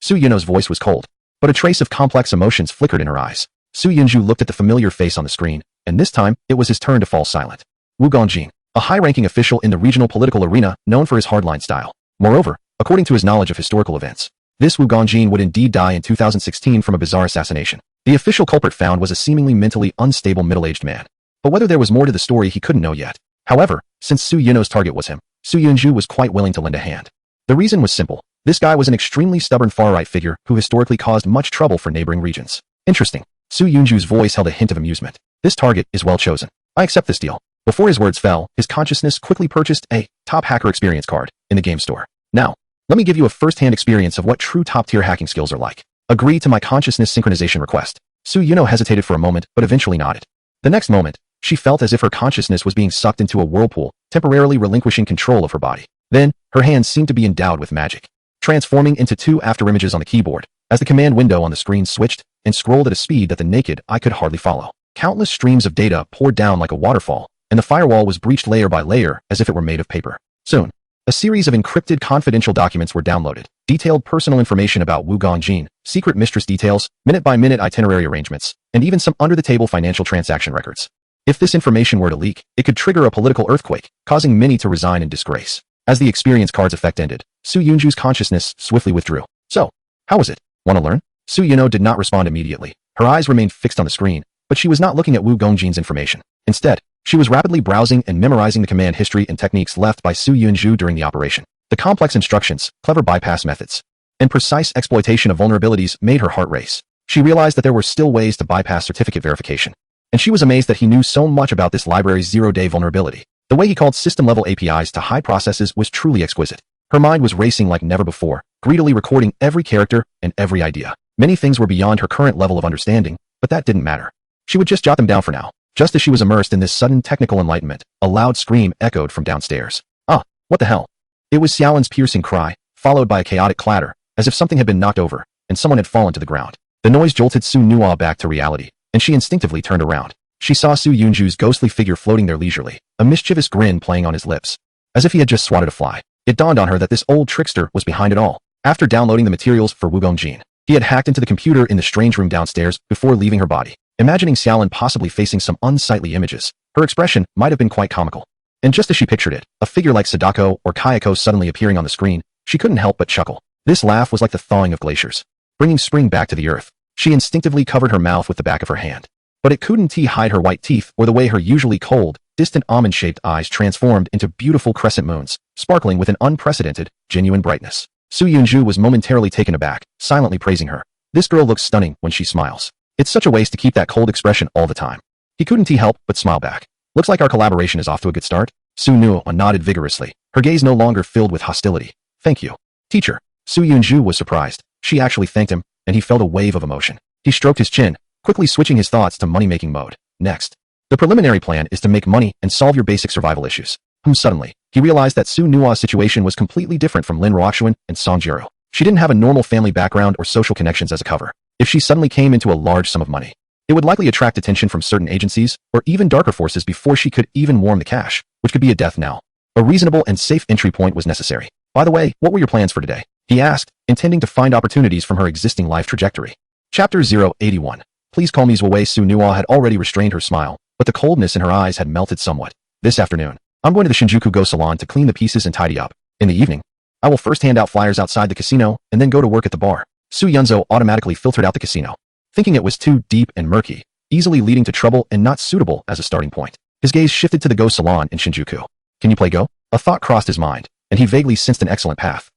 Speaker 1: Su Yuno's voice was cold, but a trace of complex emotions flickered in her eyes. Su Yunju looked at the familiar face on the screen, and this time, it was his turn to fall silent. Wu Gongjin, a high-ranking official in the regional political arena known for his hardline style. Moreover, according to his knowledge of historical events, this Wu Gongjin would indeed die in 2016 from a bizarre assassination. The official culprit found was a seemingly mentally unstable middle-aged man. But whether there was more to the story he couldn't know yet. However, since Su Yuno's target was him, Su Yunju was quite willing to lend a hand. The reason was simple. This guy was an extremely stubborn far-right figure who historically caused much trouble for neighboring regions. Interesting. Su Yunju's voice held a hint of amusement. This target is well chosen. I accept this deal. Before his words fell, his consciousness quickly purchased a top hacker experience card in the game store. Now, let me give you a first-hand experience of what true top-tier hacking skills are like. Agree to my consciousness synchronization request. Su Yuno hesitated for a moment, but eventually nodded. The next moment, she felt as if her consciousness was being sucked into a whirlpool, temporarily relinquishing control of her body. Then, her hands seemed to be endowed with magic, transforming into two afterimages on the keyboard, as the command window on the screen switched and scrolled at a speed that the naked eye could hardly follow. Countless streams of data poured down like a waterfall, and the firewall was breached layer by layer as if it were made of paper. Soon, a series of encrypted confidential documents were downloaded, detailed personal information about Wu Gongjin, secret mistress details, minute-by-minute itinerary arrangements, and even some under-the-table financial transaction records. If this information were to leak, it could trigger a political earthquake, causing many to resign in disgrace. As the experience card's effect ended, Su Yunju's consciousness swiftly withdrew. So, how was it? Want to learn? Su Yuno did not respond immediately. Her eyes remained fixed on the screen, but she was not looking at Wu Gongjin's information. Instead, she was rapidly browsing and memorizing the command history and techniques left by Su Yunju during the operation. The complex instructions, clever bypass methods, and precise exploitation of vulnerabilities made her heart race. She realized that there were still ways to bypass certificate verification, and she was amazed that he knew so much about this library's zero-day vulnerability. The way he called system-level APIs to high processes was truly exquisite. Her mind was racing like never before, greedily recording every character and every idea. Many things were beyond her current level of understanding, but that didn't matter. She would just jot them down for now. Just as she was immersed in this sudden technical enlightenment, a loud scream echoed from downstairs. Ah, what the hell? It was Xiaolin's piercing cry, followed by a chaotic clatter, as if something had been knocked over, and someone had fallen to the ground. The noise jolted Su Nua back to reality, and she instinctively turned around. She saw Su Yunju's ghostly figure floating there leisurely, a mischievous grin playing on his lips, as if he had just swatted a fly. It dawned on her that this old trickster was behind it all. After downloading the materials for Wu Gongjin, he had hacked into the computer in the strange room downstairs before leaving her body. Imagining Xiaolin possibly facing some unsightly images, her expression might have been quite comical. And just as she pictured it, a figure like Sadako or Kayako suddenly appearing on the screen, she couldn't help but chuckle. This laugh was like the thawing of glaciers, bringing spring back to the earth. She instinctively covered her mouth with the back of her hand. But it couldn't hide her white teeth or the way her usually cold, distant almond-shaped eyes transformed into beautiful crescent moons, sparkling with an unprecedented, genuine brightness. Su Yunju was momentarily taken aback, silently praising her. This girl looks stunning when she smiles. It's such a waste to keep that cold expression all the time. He couldn't help but smile back. Looks like our collaboration is off to a good start. Su Nua nodded vigorously, her gaze no longer filled with hostility. Thank you, teacher. Su Yunju was surprised. She actually thanked him, and he felt a wave of emotion. He stroked his chin, quickly switching his thoughts to money-making mode. Next, the preliminary plan is to make money and solve your basic survival issues. Suddenly, he realized that Su Nua's situation was completely different from Lin Roxuan and Song Jiro. She didn't have a normal family background or social connections as a cover. If she suddenly came into a large sum of money, it would likely attract attention from certain agencies or even darker forces before she could even warm the cash, which could be a death knell. A reasonable and safe entry point was necessary. By the way, what were your plans for today? He asked, intending to find opportunities from her existing life trajectory. Chapter 081. Please call me Zway. Su Nua had already restrained her smile, but the coldness in her eyes had melted somewhat. This afternoon, I'm going to the Shinjuku Go Salon to clean the pieces and tidy up. In the evening, I will first hand out flyers outside the casino and then go to work at the bar. Su Yunzo automatically filtered out the casino, thinking it was too deep and murky, easily leading to trouble and not suitable as a starting point. His gaze shifted to the Go Salon in Shinjuku. Can you play Go? A thought crossed his mind, and he vaguely sensed an excellent path.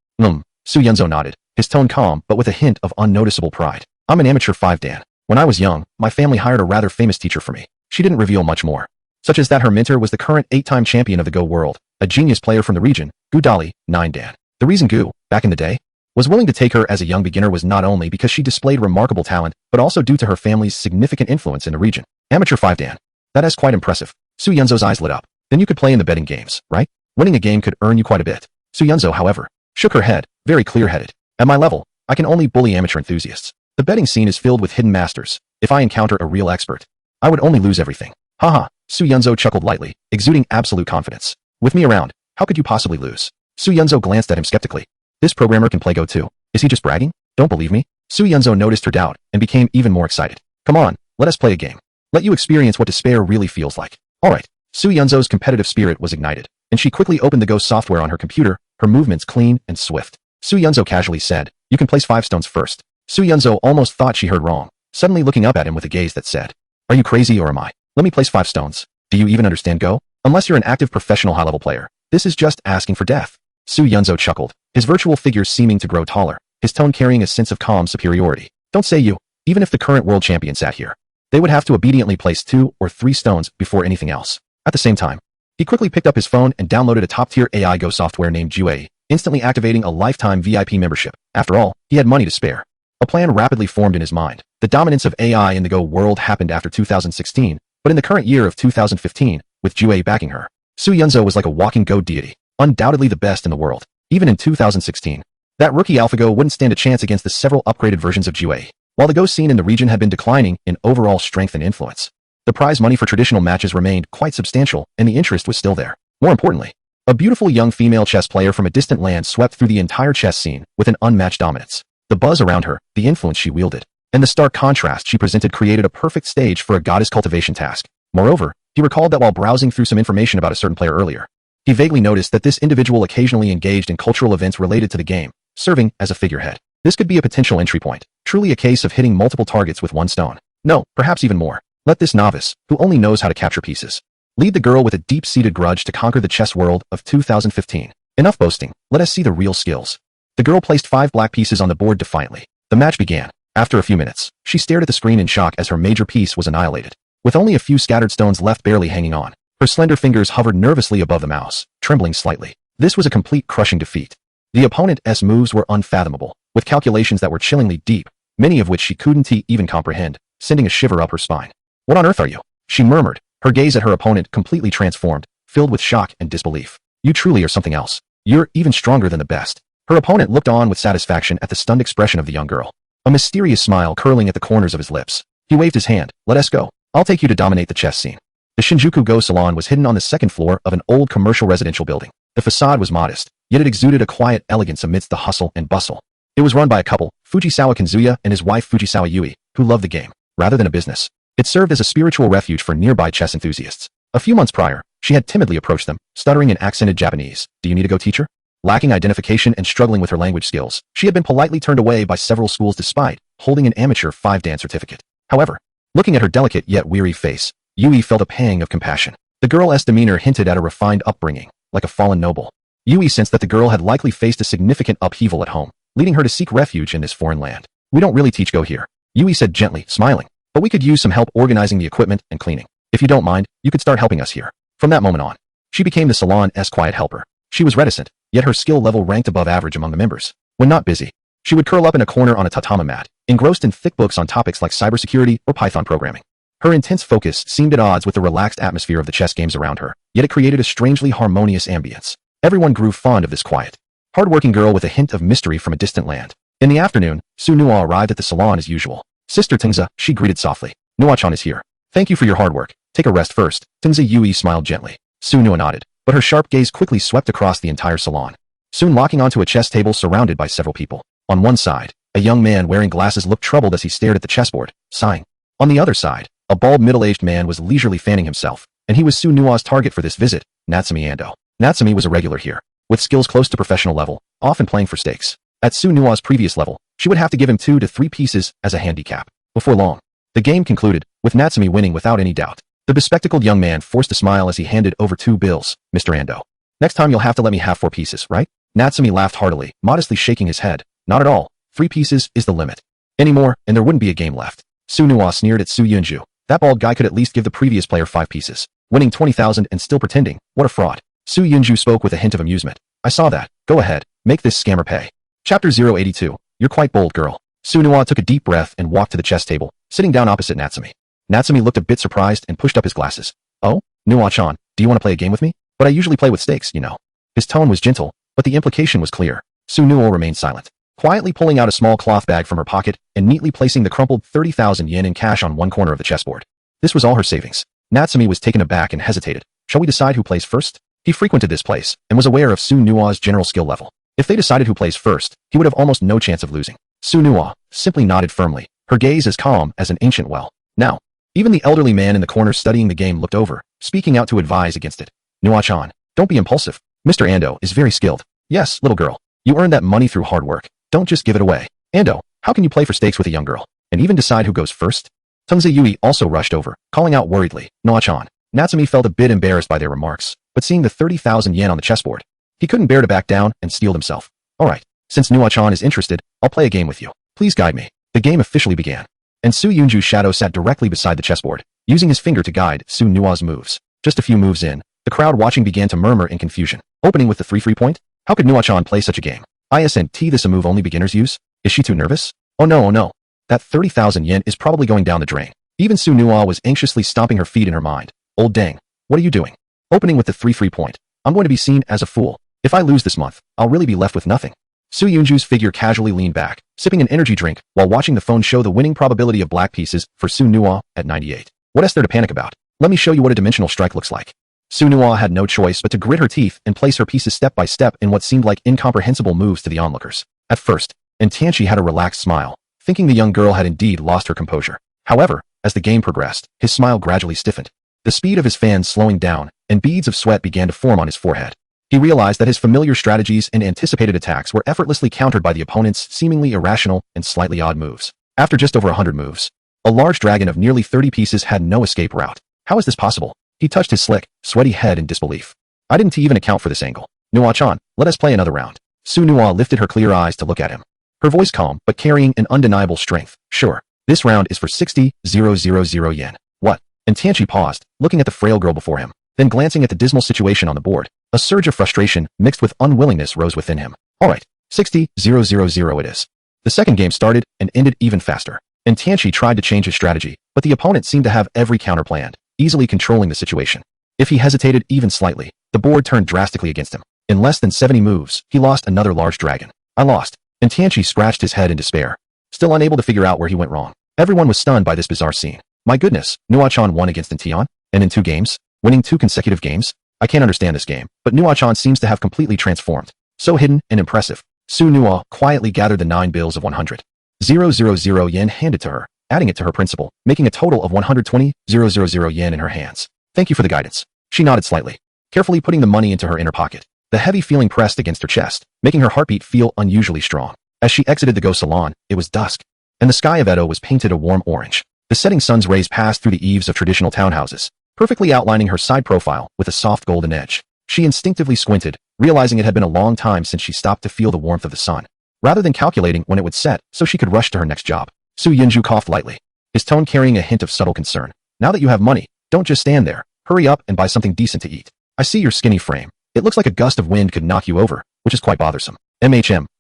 Speaker 1: Su Yunzo nodded, his tone calm but with a hint of unnoticeable pride. I'm an amateur 5 Dan. When I was young, my family hired a rather famous teacher for me. She didn't reveal much more, such as that her mentor was the current 8-time champion of the Go world, a genius player from the region, Gu Dali, 9 Dan. The reason Gu, back in the day, was willing to take her as a young beginner was not only because she displayed remarkable talent, but also due to her family's significant influence in the region. Amateur 5 Dan. That is quite impressive. Su Yunzo's eyes lit up. Then you could play in the betting games, right? Winning a game could earn you quite a bit. Su Yunzo, however, shook her head, very clear-headed. At my level, I can only bully amateur enthusiasts. The betting scene is filled with hidden masters. If I encounter a real expert, I would only lose everything. Haha, Su Yunzo chuckled lightly, exuding absolute confidence. With me around, how could you possibly lose? Su Yunzo glanced at him skeptically. This programmer can play Go too. Is he just bragging? Don't believe me? Su Yunzo noticed her doubt and became even more excited. Come on, let us play a game. Let you experience what despair really feels like. Alright. Su Yunzo's competitive spirit was ignited, and she quickly opened the Go software on her computer, her movements clean and swift. Su Yunzo casually said, you can place 5 stones first. Su Yunzo almost thought she heard wrong, suddenly looking up at him with a gaze that said, are you crazy or am I? Let me place 5 stones. Do you even understand Go? Unless you're an active professional high-level player, this is just asking for death. Su Yunzo chuckled, his virtual figure seeming to grow taller, his tone carrying a sense of calm superiority. Don't say you. Even if the current world champion sat here, They would have to obediently place 2 or 3 stones before anything else. At the same time, he quickly picked up his phone and downloaded a top-tier AI Go software named Yue, instantly activating a lifetime VIP membership. After all, he had money to spare. A plan rapidly formed in his mind. The dominance of AI in the Go world happened after 2016, but in the current year of 2015, with Yue backing her, Su Yunzo was like a walking Go deity, undoubtedly the best in the world. Even in 2016, that rookie AlphaGo wouldn't stand a chance against the several upgraded versions of Yue. While the Go scene in the region had been declining in overall strength and influence, the prize money for traditional matches remained quite substantial, and the interest was still there. More importantly, a beautiful young female chess player from a distant land swept through the entire chess scene with an unmatched dominance. The buzz around her, the influence she wielded, and the stark contrast she presented created a perfect stage for a goddess cultivation task. Moreover, he recalled that while browsing through some information about a certain player earlier, he vaguely noticed that this individual occasionally engaged in cultural events related to the game, serving as a figurehead. This could be a potential entry point, truly a case of hitting multiple targets with one stone. No, perhaps even more. Let this novice, who only knows how to capture pieces, lead the girl with a deep-seated grudge to conquer the chess world of 2015. Enough boasting, let us see the real skills. The girl placed 5 black pieces on the board defiantly. The match began. After a few minutes, she stared at the screen in shock as her major piece was annihilated. With only a few scattered stones left barely hanging on, her slender fingers hovered nervously above the mouse, trembling slightly. This was a complete crushing defeat. The opponent's moves were unfathomable, with calculations that were chillingly deep, many of which she couldn't even comprehend, sending a shiver up her spine. What on earth are you? She murmured, her gaze at her opponent completely transformed, filled with shock and disbelief. You truly are something else. You're even stronger than the best. Her opponent looked on with satisfaction at the stunned expression of the young girl, a mysterious smile curling at the corners of his lips. He waved his hand. Let us go. I'll take you to dominate the chess scene. The Shinjuku Go salon was hidden on the second floor of an old commercial residential building. The facade was modest, yet it exuded a quiet elegance amidst the hustle and bustle. It was run by a couple, Fujisawa Kanzuya and his wife Fujisawa Yui, who loved the game, rather than a business. It served as a spiritual refuge for nearby chess enthusiasts. A few months prior, she had timidly approached them, stuttering in accented Japanese. Do you need a Go teacher? Lacking identification and struggling with her language skills, she had been politely turned away by several schools despite holding an amateur 5-dan certificate. However, looking at her delicate yet weary face, Yui felt a pang of compassion. The girl's demeanor hinted at a refined upbringing, like a fallen noble. Yui sensed that the girl had likely faced a significant upheaval at home, leading her to seek refuge in this foreign land. We don't really teach Go here, Yui said gently, smiling. But we could use some help organizing the equipment and cleaning. If you don't mind, you could start helping us here. From that moment on, she became the salon's quiet helper. She was reticent, yet her skill level ranked above average among the members. When not busy, she would curl up in a corner on a tatami mat, engrossed in thick books on topics like cybersecurity or Python programming. Her intense focus seemed at odds with the relaxed atmosphere of the chess games around her, yet it created a strangely harmonious ambience. Everyone grew fond of this quiet, hard-working girl with a hint of mystery from a distant land. In the afternoon, Su Nua arrived at the salon as usual. Sister Tingza, she greeted softly. Nua-chan is here. Thank you for your hard work. Take a rest first. Tingza Yui smiled gently. Su Nua nodded, but her sharp gaze quickly swept across the entire salon, soon locking onto a chess table surrounded by several people. On one side, a young man wearing glasses looked troubled as he stared at the chessboard, sighing. On the other side, a bald middle-aged man was leisurely fanning himself, and he was Su Nua's target for this visit, Natsumi Ando. Natsumi was a regular here, with skills close to professional level, often playing for stakes. At Su Nua's previous level, she would have to give him 2 to 3 pieces as a handicap. Before long, the game concluded, with Natsumi winning without any doubt. The bespectacled young man forced a smile as he handed over 2 bills. Mr. Ando. Next time you'll have to let me have 4 pieces, right? Natsumi laughed heartily, modestly shaking his head. Not at all. 3 pieces is the limit. Any more, and there wouldn't be a game left. Su Nua sneered at Su Yunju. That bald guy could at least give the previous player 5 pieces. Winning 20,000 and still pretending. What a fraud. Su Yunju spoke with a hint of amusement. I saw that. Go ahead. Make this scammer pay. Chapter 082. You're quite bold, girl. Su Nua took a deep breath and walked to the chess table, sitting down opposite Natsumi. Natsumi looked a bit surprised and pushed up his glasses. Oh? Nua-chan, do you want to play a game with me? But I usually play with stakes, you know. His tone was gentle, but the implication was clear. Su Nua remained silent, quietly pulling out a small cloth bag from her pocket and neatly placing the crumpled 30,000 yen in cash on one corner of the chessboard. This was all her savings. Natsumi was taken aback and hesitated. Shall we decide who plays first? He frequented this place and was aware of Su Nua's general skill level. If they decided who plays first, he would have almost no chance of losing. Su Nua simply nodded firmly, her gaze as calm as an ancient well. Now, even the elderly man in the corner studying the game looked over, speaking out to advise against it. Nua-chan, don't be impulsive. Mr. Ando is very skilled. Yes, little girl. You earned that money through hard work. Don't just give it away. Ando, how can you play for stakes with a young girl, and even decide who goes first? Tingza Yui also rushed over, calling out worriedly, Nua-chan. Natsumi felt a bit embarrassed by their remarks, but seeing the 30,000 yen on the chessboard, he couldn't bear to back down and steeled himself. Alright, since Nua-chan is interested, I'll play a game with you. Please guide me. The game officially began. and Su Yunju's shadow sat directly beside the chessboard, using his finger to guide Su Nua's moves. Just a few moves in, the crowd watching began to murmur in confusion. Opening with the 3-free point? How could Nua-chan play such a game? Isn't this a move only beginners use? Is she too nervous? Oh no, oh no. That 30,000 yen is probably going down the drain. Even Su Nua was anxiously stomping her feet in her mind. Old dang, what are you doing? Opening with the 3-free point. I'm going to be seen as a fool. If I lose this month, I'll really be left with nothing. Su Yunju's figure casually leaned back, sipping an energy drink while watching the phone show the winning probability of black pieces for Su Nua at 98. What is there to panic about? Let me show you what a dimensional strike looks like. Su Nua had no choice but to grit her teeth and place her pieces step by step in what seemed like incomprehensible moves to the onlookers. At first, Tianqi had a relaxed smile, thinking the young girl had indeed lost her composure. However, as the game progressed, his smile gradually stiffened. The speed of his fans slowing down, and beads of sweat began to form on his forehead. He realized that his familiar strategies and anticipated attacks were effortlessly countered by the opponent's seemingly irrational and slightly odd moves. After just over 100 moves, a large dragon of nearly 30 pieces had no escape route. How is this possible? He touched his slick, sweaty head in disbelief. I didn't even account for this angle. Nua-chan, let us play another round. Su Nua lifted her clear eyes to look at him. Her voice calm, but carrying an undeniable strength. Sure. This round is for 60,000 yen. What? And Tianqi paused, looking at the frail girl before him, then glancing at the dismal situation on the board. A surge of frustration, mixed with unwillingness, rose within him. Alright, 60,000 it is. The second game started and ended even faster. And Tianqi tried to change his strategy, but the opponent seemed to have every counter planned, easily controlling the situation. If he hesitated even slightly, the board turned drastically against him. In less than 70 moves, he lost another large dragon. I lost. And Tianqi scratched his head in despair, still unable to figure out where he went wrong. Everyone was stunned by this bizarre scene. My goodness, Nua-chan won against Tian? And in 2 games? Winning 2 consecutive games? I can't understand this game, but Nua-chan seems to have completely transformed. So hidden and impressive. Su Nua quietly gathered the 9 bills of 100,000 yen handed to her, adding it to her principal, making a total of 120,000 yen in her hands. Thank you for the guidance. She nodded slightly, carefully putting the money into her inner pocket. The heavy feeling pressed against her chest, making her heartbeat feel unusually strong. As she exited the Go Salon, it was dusk, and the sky of Edo was painted a warm orange. The setting sun's rays passed through the eaves of traditional townhouses, perfectly outlining her side profile with a soft golden edge. She instinctively squinted, realizing it had been a long time since she stopped to feel the warmth of the sun, rather than calculating when it would set so she could rush to her next job. Su Yunju coughed lightly, his tone carrying a hint of subtle concern. Now that you have money, don't just stand there. Hurry up and buy something decent to eat. I see your skinny frame. It looks like a gust of wind could knock you over, which is quite bothersome.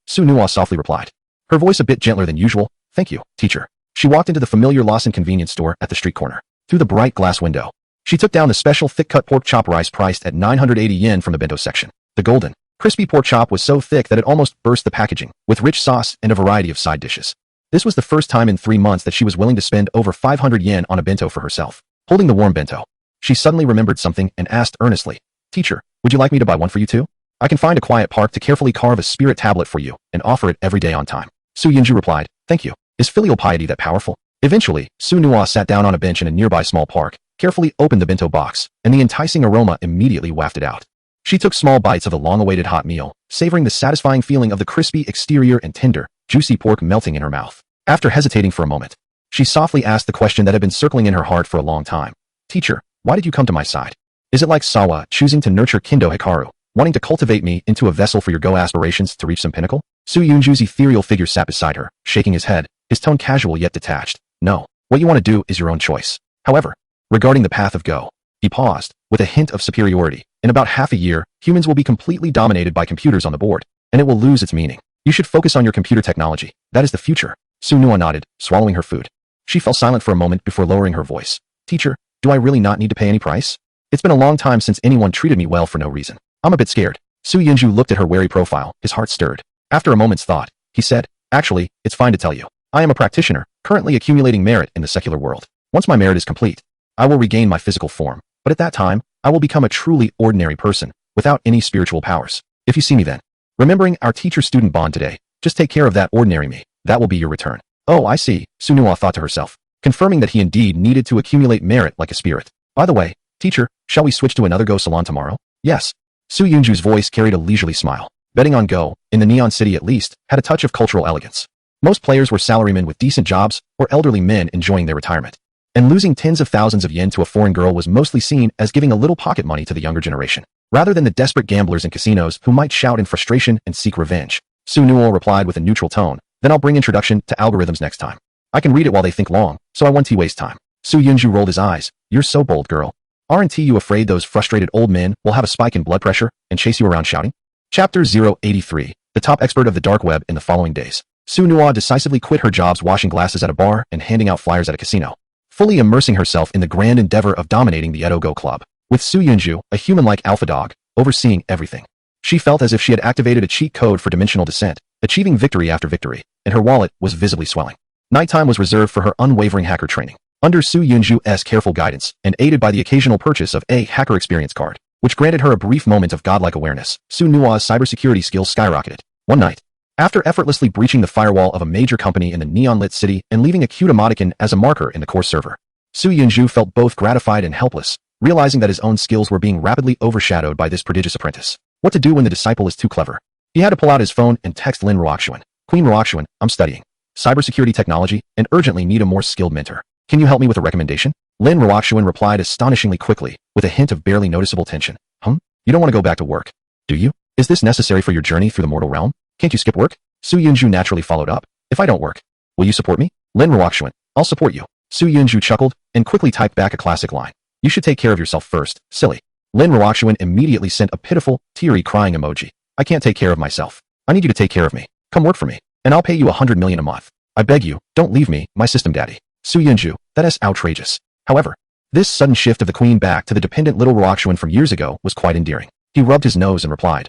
Speaker 1: Su Nua softly replied, her voice a bit gentler than usual. Thank you, teacher. She walked into the familiar Lawson convenience store at the street corner. Through the bright glass window, she took down the special thick-cut pork chop rice priced at 980 yen from the bento section. The golden, crispy pork chop was so thick that it almost burst the packaging, with rich sauce and a variety of side dishes. This was the first time in 3 months that she was willing to spend over 500 yen on a bento for herself. Holding the warm bento, she suddenly remembered something and asked earnestly, Teacher, would you like me to buy one for you too? I can find a quiet park to carefully carve a spirit tablet for you and offer it every day on time. Su Yunju replied, thank you. Is filial piety that powerful? Eventually, Su Nua sat down on a bench in a nearby small park, carefully opened the bento box, and the enticing aroma immediately wafted out. She took small bites of the long-awaited hot meal, savoring the satisfying feeling of the crispy exterior and tender, juicy pork melting in her mouth. After hesitating for a moment, she softly asked the question that had been circling in her heart for a long time. Teacher, why did you come to my side? Is it like Sawa choosing to nurture Kendo Hikaru, wanting to cultivate me into a vessel for your go aspirations to reach some pinnacle? Su Yunju's ethereal figure sat beside her, shaking his head, his tone casual yet detached. No, what you want to do is your own choice. However, regarding the path of go, he paused, with a hint of superiority. In about half a year, humans will be completely dominated by computers on the board, and it will lose its meaning. You should focus on your computer technology. That is the future. Su Nua nodded, swallowing her food. She fell silent for a moment before lowering her voice. Teacher, do I really not need to pay any price? It's been a long time since anyone treated me well for no reason. I'm a bit scared. Su Yunju looked at her wary profile, his heart stirred. After a moment's thought, he said, actually, it's fine to tell you. I am a practitioner, currently accumulating merit in the secular world. Once my merit is complete, I will regain my physical form, but at that time, I will become a truly ordinary person, without any spiritual powers. If you see me then, remembering our teacher-student bond today, just take care of that ordinary me. That will be your return. Oh, I see, Su Nua thought to herself, confirming that he indeed needed to accumulate merit like a spirit. By the way, teacher, shall we switch to another Go salon tomorrow? Yes. Su Yunju's voice carried a leisurely smile. Betting on Go, in the Neon City at least, had a touch of cultural elegance. Most players were salarymen with decent jobs, or elderly men enjoying their retirement. And losing tens of thousands of yen to a foreign girl was mostly seen as giving a little pocket money to the younger generation, rather than the desperate gamblers in casinos who might shout in frustration and seek revenge. Su Nua replied with a neutral tone, then I'll bring introduction to algorithms next time. I can read it while they think long, so I won't waste time. Su Yunju rolled his eyes. You're so bold, girl. Aren't you afraid those frustrated old men will have a spike in blood pressure and chase you around shouting? Chapter 083. The top expert of the dark web in the following days. Su Nua decisively quit her jobs washing glasses at a bar and handing out flyers at a casino, fully immersing herself in the grand endeavor of dominating the Edo Go Club, with Su Yunju, a human-like alpha dog, overseeing everything. She felt as if she had activated a cheat code for dimensional descent, achieving victory after victory, and her wallet was visibly swelling. Nighttime was reserved for her unwavering hacker training. Under Su Yunju's careful guidance, and aided by the occasional purchase of a hacker experience card, which granted her a brief moment of godlike awareness, Su Nua's cybersecurity skills skyrocketed. One night, after effortlessly breaching the firewall of a major company in the neon-lit city and leaving a cute emoticon as a marker in the core server, Su Yunju felt both gratified and helpless, realizing that his own skills were being rapidly overshadowed by this prodigious apprentice. What to do when the disciple is too clever? He had to pull out his phone and text Lin Ruoxuan. Queen Ruoxuan, I'm studying cybersecurity technology and urgently need a more skilled mentor. Can you help me with a recommendation? Lin Ruoxuan replied astonishingly quickly, with a hint of barely noticeable tension. You don't want to go back to work, do you? Is this necessary for your journey through the mortal realm? Can't you skip work? Su Yunju naturally followed up. If I don't work, will you support me? Lin Ruoxuan, I'll support you. Su Yunju chuckled and quickly typed back a classic line. You should take care of yourself first, silly. Lin Ruoxuan immediately sent a pitiful, teary crying emoji. I can't take care of myself. I need you to take care of me. Come work for me, and I'll pay you 100 million a month. I beg you, don't leave me, my system daddy. Su Yunju, that is outrageous. However, this sudden shift of the queen back to the dependent little Ruoxuan from years ago was quite endearing. He rubbed his nose and replied,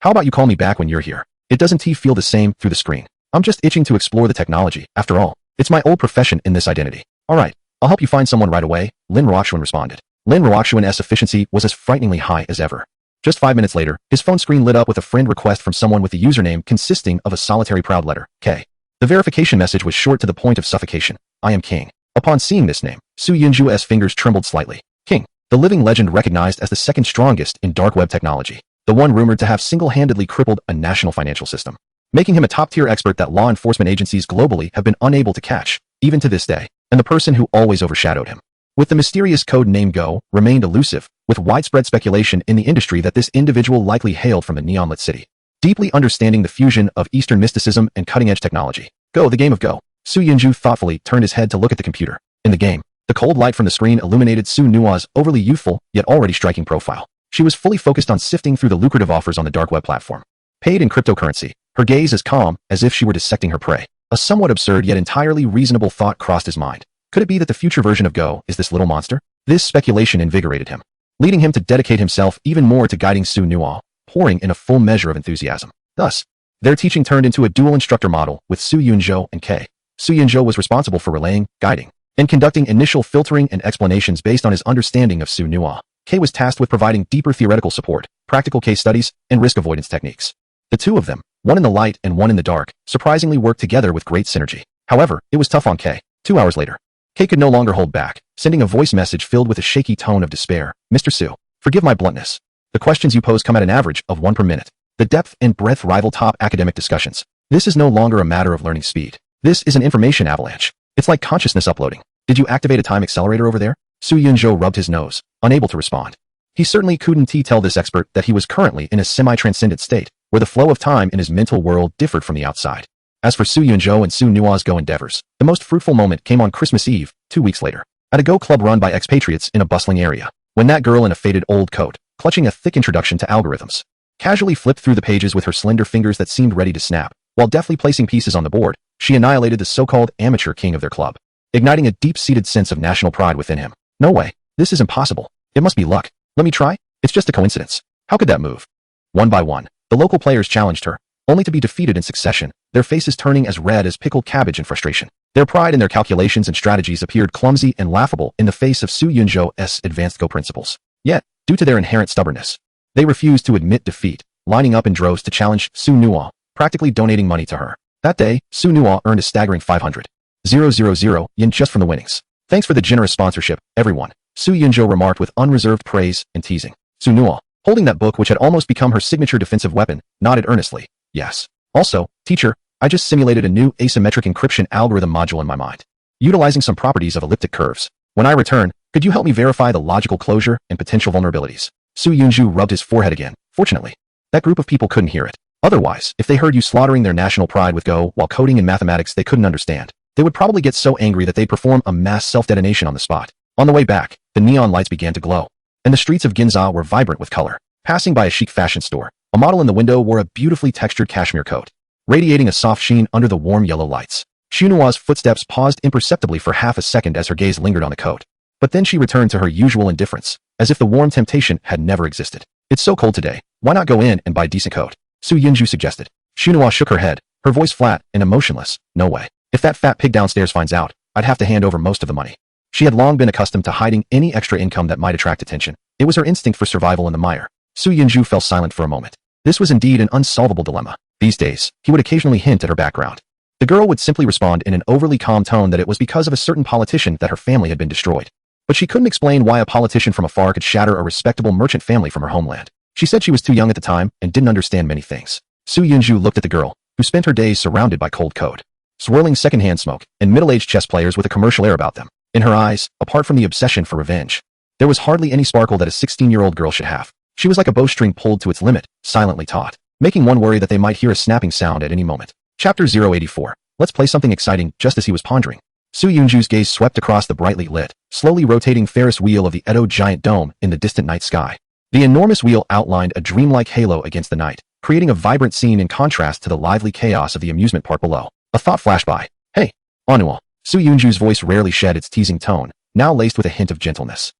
Speaker 1: how about you call me back when you're here? It doesn't feel the same through the screen. I'm just itching to explore the technology, after all. It's my old profession in this identity. Alright, I'll help you find someone right away, Lin Ruoxuan responded. Lin Ruoxuan's efficiency was as frighteningly high as ever. Just 5 minutes later, his phone screen lit up with a friend request from someone with the username consisting of a solitary proud letter, K. The verification message was short to the point of suffocation. I am king. Upon seeing this name, Su Yunju's fingers trembled slightly. King, the living legend recognized as the second strongest in dark web technology, the one rumored to have single-handedly crippled a national financial system, making him a top-tier expert that law enforcement agencies globally have been unable to catch, even to this day, and the person who always overshadowed him. With the mysterious code name Go, remained elusive, with widespread speculation in the industry that this individual likely hailed from the neon-lit city. Deeply understanding the fusion of Eastern mysticism and cutting-edge technology. Go, the game of Go. Su Yunju thoughtfully turned his head to look at the computer. In the game, the cold light from the screen illuminated Su Nua's overly youthful, yet already striking profile. She was fully focused on sifting through the lucrative offers on the dark web platform. Paid in cryptocurrency, her gaze as calm as if she were dissecting her prey. A somewhat absurd yet entirely reasonable thought crossed his mind. Could it be that the future version of Go is this little monster? This speculation invigorated him, leading him to dedicate himself even more to guiding Su Nua, pouring in a full measure of enthusiasm. Thus, their teaching turned into a dual instructor model with Su Yunzhou and K. Su Yunzhou was responsible for relaying, guiding, and conducting initial filtering and explanations based on his understanding of Su Nua. K was tasked with providing deeper theoretical support, practical case studies, and risk avoidance techniques. The two of them, one in the light and one in the dark, surprisingly worked together with great synergy. However, it was tough on K. 2 hours later, K could no longer hold back, sending a voice message filled with a shaky tone of despair. Mr. Su, forgive my bluntness. The questions you pose come at an average of 1 per minute. The depth and breadth rival top academic discussions. This is no longer a matter of learning speed. This is an information avalanche. It's like consciousness uploading. Did you activate a time accelerator over there? Su Yunzhou rubbed his nose, unable to respond. He certainly couldn't tell this expert that he was currently in a semi-transcendent state, where the flow of time in his mental world differed from the outside. As for Su Yunzhou and Su Nua's Go endeavors, the most fruitful moment came on Christmas Eve, 2 weeks later, at a Go club run by expatriates in a bustling area, when that girl in a faded old coat, clutching a thick introduction to algorithms, casually flipped through the pages with her slender fingers that seemed ready to snap. While deftly placing pieces on the board, she annihilated the so-called amateur king of their club, igniting a deep-seated sense of national pride within him. No way. This is impossible. It must be luck. Let me try. It's just a coincidence. How could that move? One by one, the local players challenged her, only to be defeated in succession, their faces turning as red as pickled cabbage in frustration. Their pride in their calculations and strategies appeared clumsy and laughable in the face of Su Yunzhou's advanced Go principles. Yet, due to their inherent stubbornness, they refused to admit defeat, lining up in droves to challenge Su Nua, practically donating money to her. That day, Su Nua earned a staggering 500,000 yen just from the winnings. Thanks for the generous sponsorship, everyone, Su Yunzhou remarked with unreserved praise and teasing. Su Nua, holding that book which had almost become her signature defensive weapon, nodded earnestly. Yes. Also, teacher, I just simulated a new asymmetric encryption algorithm module in my mind, utilizing some properties of elliptic curves. When I return, could you help me verify the logical closure and potential vulnerabilities? Su Yunzhou rubbed his forehead again. Fortunately, that group of people couldn't hear it. Otherwise, if they heard you slaughtering their national pride with Go while coding in mathematics they couldn't understand, They would probably get so angry that they'd perform a mass self-detonation on the spot. On the way back, the neon lights began to glow, and the streets of Ginza were vibrant with color. Passing by a chic fashion store, a model in the window wore a beautifully textured cashmere coat, radiating a soft sheen under the warm yellow lights. Xunua's footsteps paused imperceptibly for half a second as her gaze lingered on the coat. But then she returned to her usual indifference, as if the warm temptation had never existed. It's so cold today, why not go in and buy a decent coat? Su Yinju suggested. Xunhua shook her head, her voice flat and emotionless. No way. If that fat pig downstairs finds out, I'd have to hand over most of the money. She had long been accustomed to hiding any extra income that might attract attention. It was her instinct for survival in the mire. Su Yinju fell silent for a moment. This was indeed an unsolvable dilemma. These days, he would occasionally hint at her background. The girl would simply respond in an overly calm tone that it was because of a certain politician that her family had been destroyed. But she couldn't explain why a politician from afar could shatter a respectable merchant family from her homeland. She said she was too young at the time and didn't understand many things. Su Yinju looked at the girl, who spent her days surrounded by cold code, swirling secondhand smoke, and middle-aged chess players with a commercial air about them. In her eyes, apart from the obsession for revenge, there was hardly any sparkle that a 16-year-old girl should have. She was like a bowstring pulled to its limit, silently taut, making one worry that they might hear a snapping sound at any moment. Chapter 084. Let's play something exciting. Just as he was pondering, Su Yunju's gaze swept across the brightly lit, slowly rotating Ferris wheel of the Edo giant dome in the distant night sky. The enormous wheel outlined a dreamlike halo against the night, creating a vibrant scene in contrast to the lively chaos of the amusement park below. A thought flashed by. Hey, Anual. Su Yunju's voice rarely shed its teasing tone, now laced with a hint of gentleness.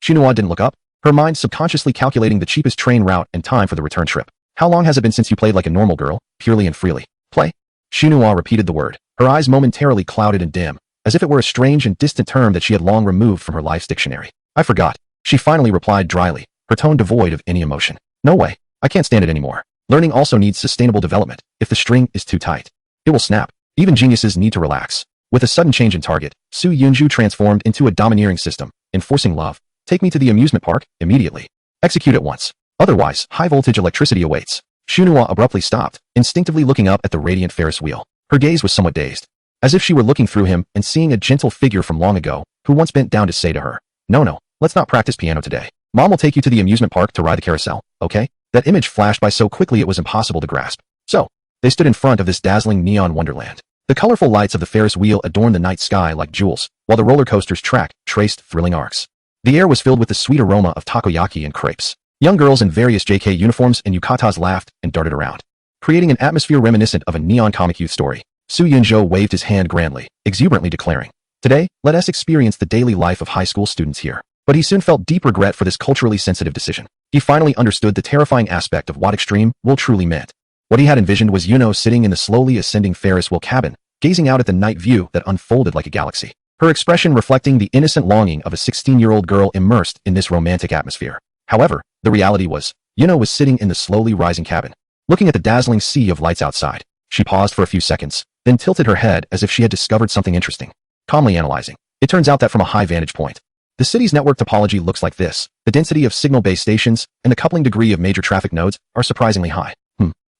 Speaker 1: Xunhua didn't look up, her mind subconsciously calculating the cheapest train route and time for the return trip. How long has it been since you played like a normal girl, purely and freely? Play? Xunhua repeated the word, her eyes momentarily clouded and dim, as if it were a strange and distant term that she had long removed from her life's dictionary. I forgot. She finally replied dryly, her tone devoid of any emotion. No way. I can't stand it anymore. Learning also needs sustainable development. If the string is too tight, it will snap. Even geniuses need to relax. With a sudden change in target, Su Yunju transformed into a domineering system, enforcing love. Take me to the amusement park, immediately. Execute at once. Otherwise, high-voltage electricity awaits. Xunhua abruptly stopped, instinctively looking up at the radiant Ferris wheel. Her gaze was somewhat dazed, as if she were looking through him and seeing a gentle figure from long ago, who once bent down to say to her, No, let's not practice piano today. Mom will take you to the amusement park to ride the carousel, okay? That image flashed by so quickly it was impossible to grasp. So, they stood in front of this dazzling neon wonderland. The colorful lights of the Ferris wheel adorned the night sky like jewels, while the roller coaster's track traced thrilling arcs. The air was filled with the sweet aroma of takoyaki and crepes. Young girls in various JK uniforms and yukatas laughed and darted around, creating an atmosphere reminiscent of a neon comic youth story. Su Yunjo waved his hand grandly, exuberantly declaring, Today, let us experience the daily life of high school students here. But he soon felt deep regret for this culturally sensitive decision. He finally understood the terrifying aspect of what extreme will truly meant. What he had envisioned was Yuno sitting in the slowly ascending Ferris wheel cabin, gazing out at the night view that unfolded like a galaxy. Her expression reflecting the innocent longing of a 16-year-old girl immersed in this romantic atmosphere. However, the reality was, Yuno was sitting in the slowly rising cabin, looking at the dazzling sea of lights outside. She paused for a few seconds, then tilted her head as if she had discovered something interesting. Calmly analyzing, it turns out that from a high vantage point, the city's network topology looks like this. The density of signal-based stations and the coupling degree of major traffic nodes are surprisingly high.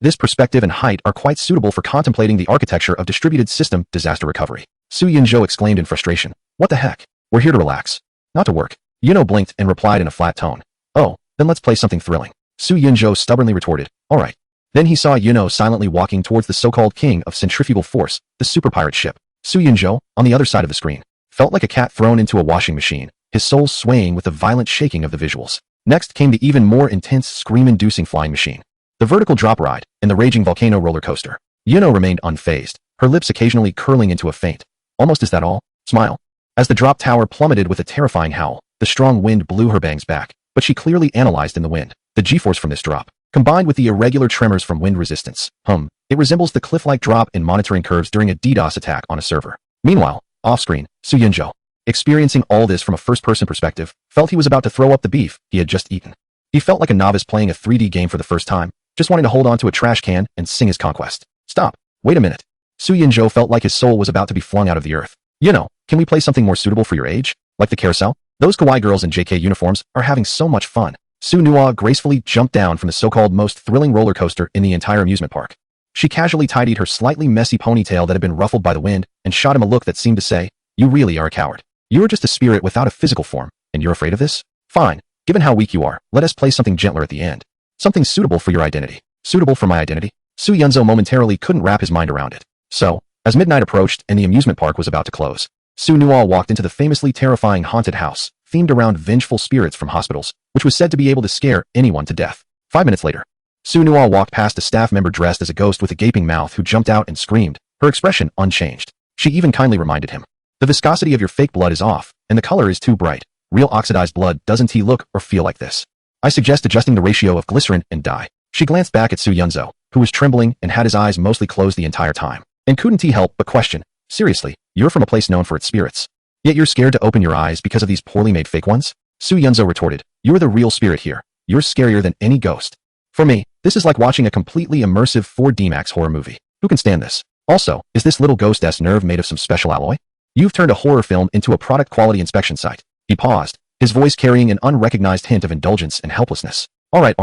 Speaker 1: This perspective and height are quite suitable for contemplating the architecture of distributed system disaster recovery. Su Yunjo exclaimed in frustration. What the heck? We're here to relax, not to work. Yuno blinked and replied in a flat tone. Oh, then let's play something thrilling. Su Yunjo stubbornly retorted. All right. Then he saw Yuno silently walking towards the so-called king of centrifugal force, the super pirate ship. Su Yunjo, on the other side of the screen, felt like a cat thrown into a washing machine, his soul swaying with the violent shaking of the visuals. Next came the even more intense scream-inducing flying machine, the vertical drop ride, and the raging volcano roller coaster. Yuno remained unfazed, her lips occasionally curling into a faint, almost is that all? Smile. As the drop tower plummeted with a terrifying howl, the strong wind blew her bangs back, but she clearly analyzed in the wind the g-force from this drop, combined with the irregular tremors from wind resistance. It resembles the cliff-like drop in monitoring curves during a DDoS attack on a server. Meanwhile, off-screen, Su Yunjo, experiencing all this from a first-person perspective, felt he was about to throw up the beef he had just eaten. He felt like a novice playing a 3D game for the first time, just wanting to hold on to a trash can and sing his conquest. Stop. Wait a minute. Su Yunjo felt like his soul was about to be flung out of the earth. Can we play something more suitable for your age? Like the carousel? Those kawaii girls in JK uniforms are having so much fun. Su Nua gracefully jumped down from the so-called most thrilling roller coaster in the entire amusement park. She casually tidied her slightly messy ponytail that had been ruffled by the wind and shot him a look that seemed to say, You really are a coward. You are just a spirit without a physical form, and you're afraid of this? Fine. Given how weak you are, let us play something gentler at the end. Something suitable for your identity. Suitable for my identity? Su Yunzo momentarily couldn't wrap his mind around it. So, As midnight approached and the amusement park was about to close, Su Nual walked into the famously terrifying haunted house, themed around vengeful spirits from hospitals, which was said to be able to scare anyone to death. 5 minutes later, Su Nual walked past a staff member dressed as a ghost with a gaping mouth who jumped out and screamed, her expression unchanged. She even kindly reminded him, "The viscosity of your fake blood is off, and the color is too bright. Real oxidized blood doesn't look or feel like this. I suggest adjusting the ratio of glycerin and dye." She glanced back at Su Yunzo, who was trembling and had his eyes mostly closed the entire time, and couldn't help but question, "Seriously, you're from a place known for its spirits, yet you're scared to open your eyes because of these poorly made fake ones?" Su Yunzo retorted, "You're the real spirit here. You're scarier than any ghost. For me, this is like watching a completely immersive 4D Max horror movie. Who can stand this? Also, is this little ghost's nerve made of some special alloy? You've turned a horror film into a product quality inspection site." He paused, his voice carrying an unrecognized hint of indulgence and helplessness. All right.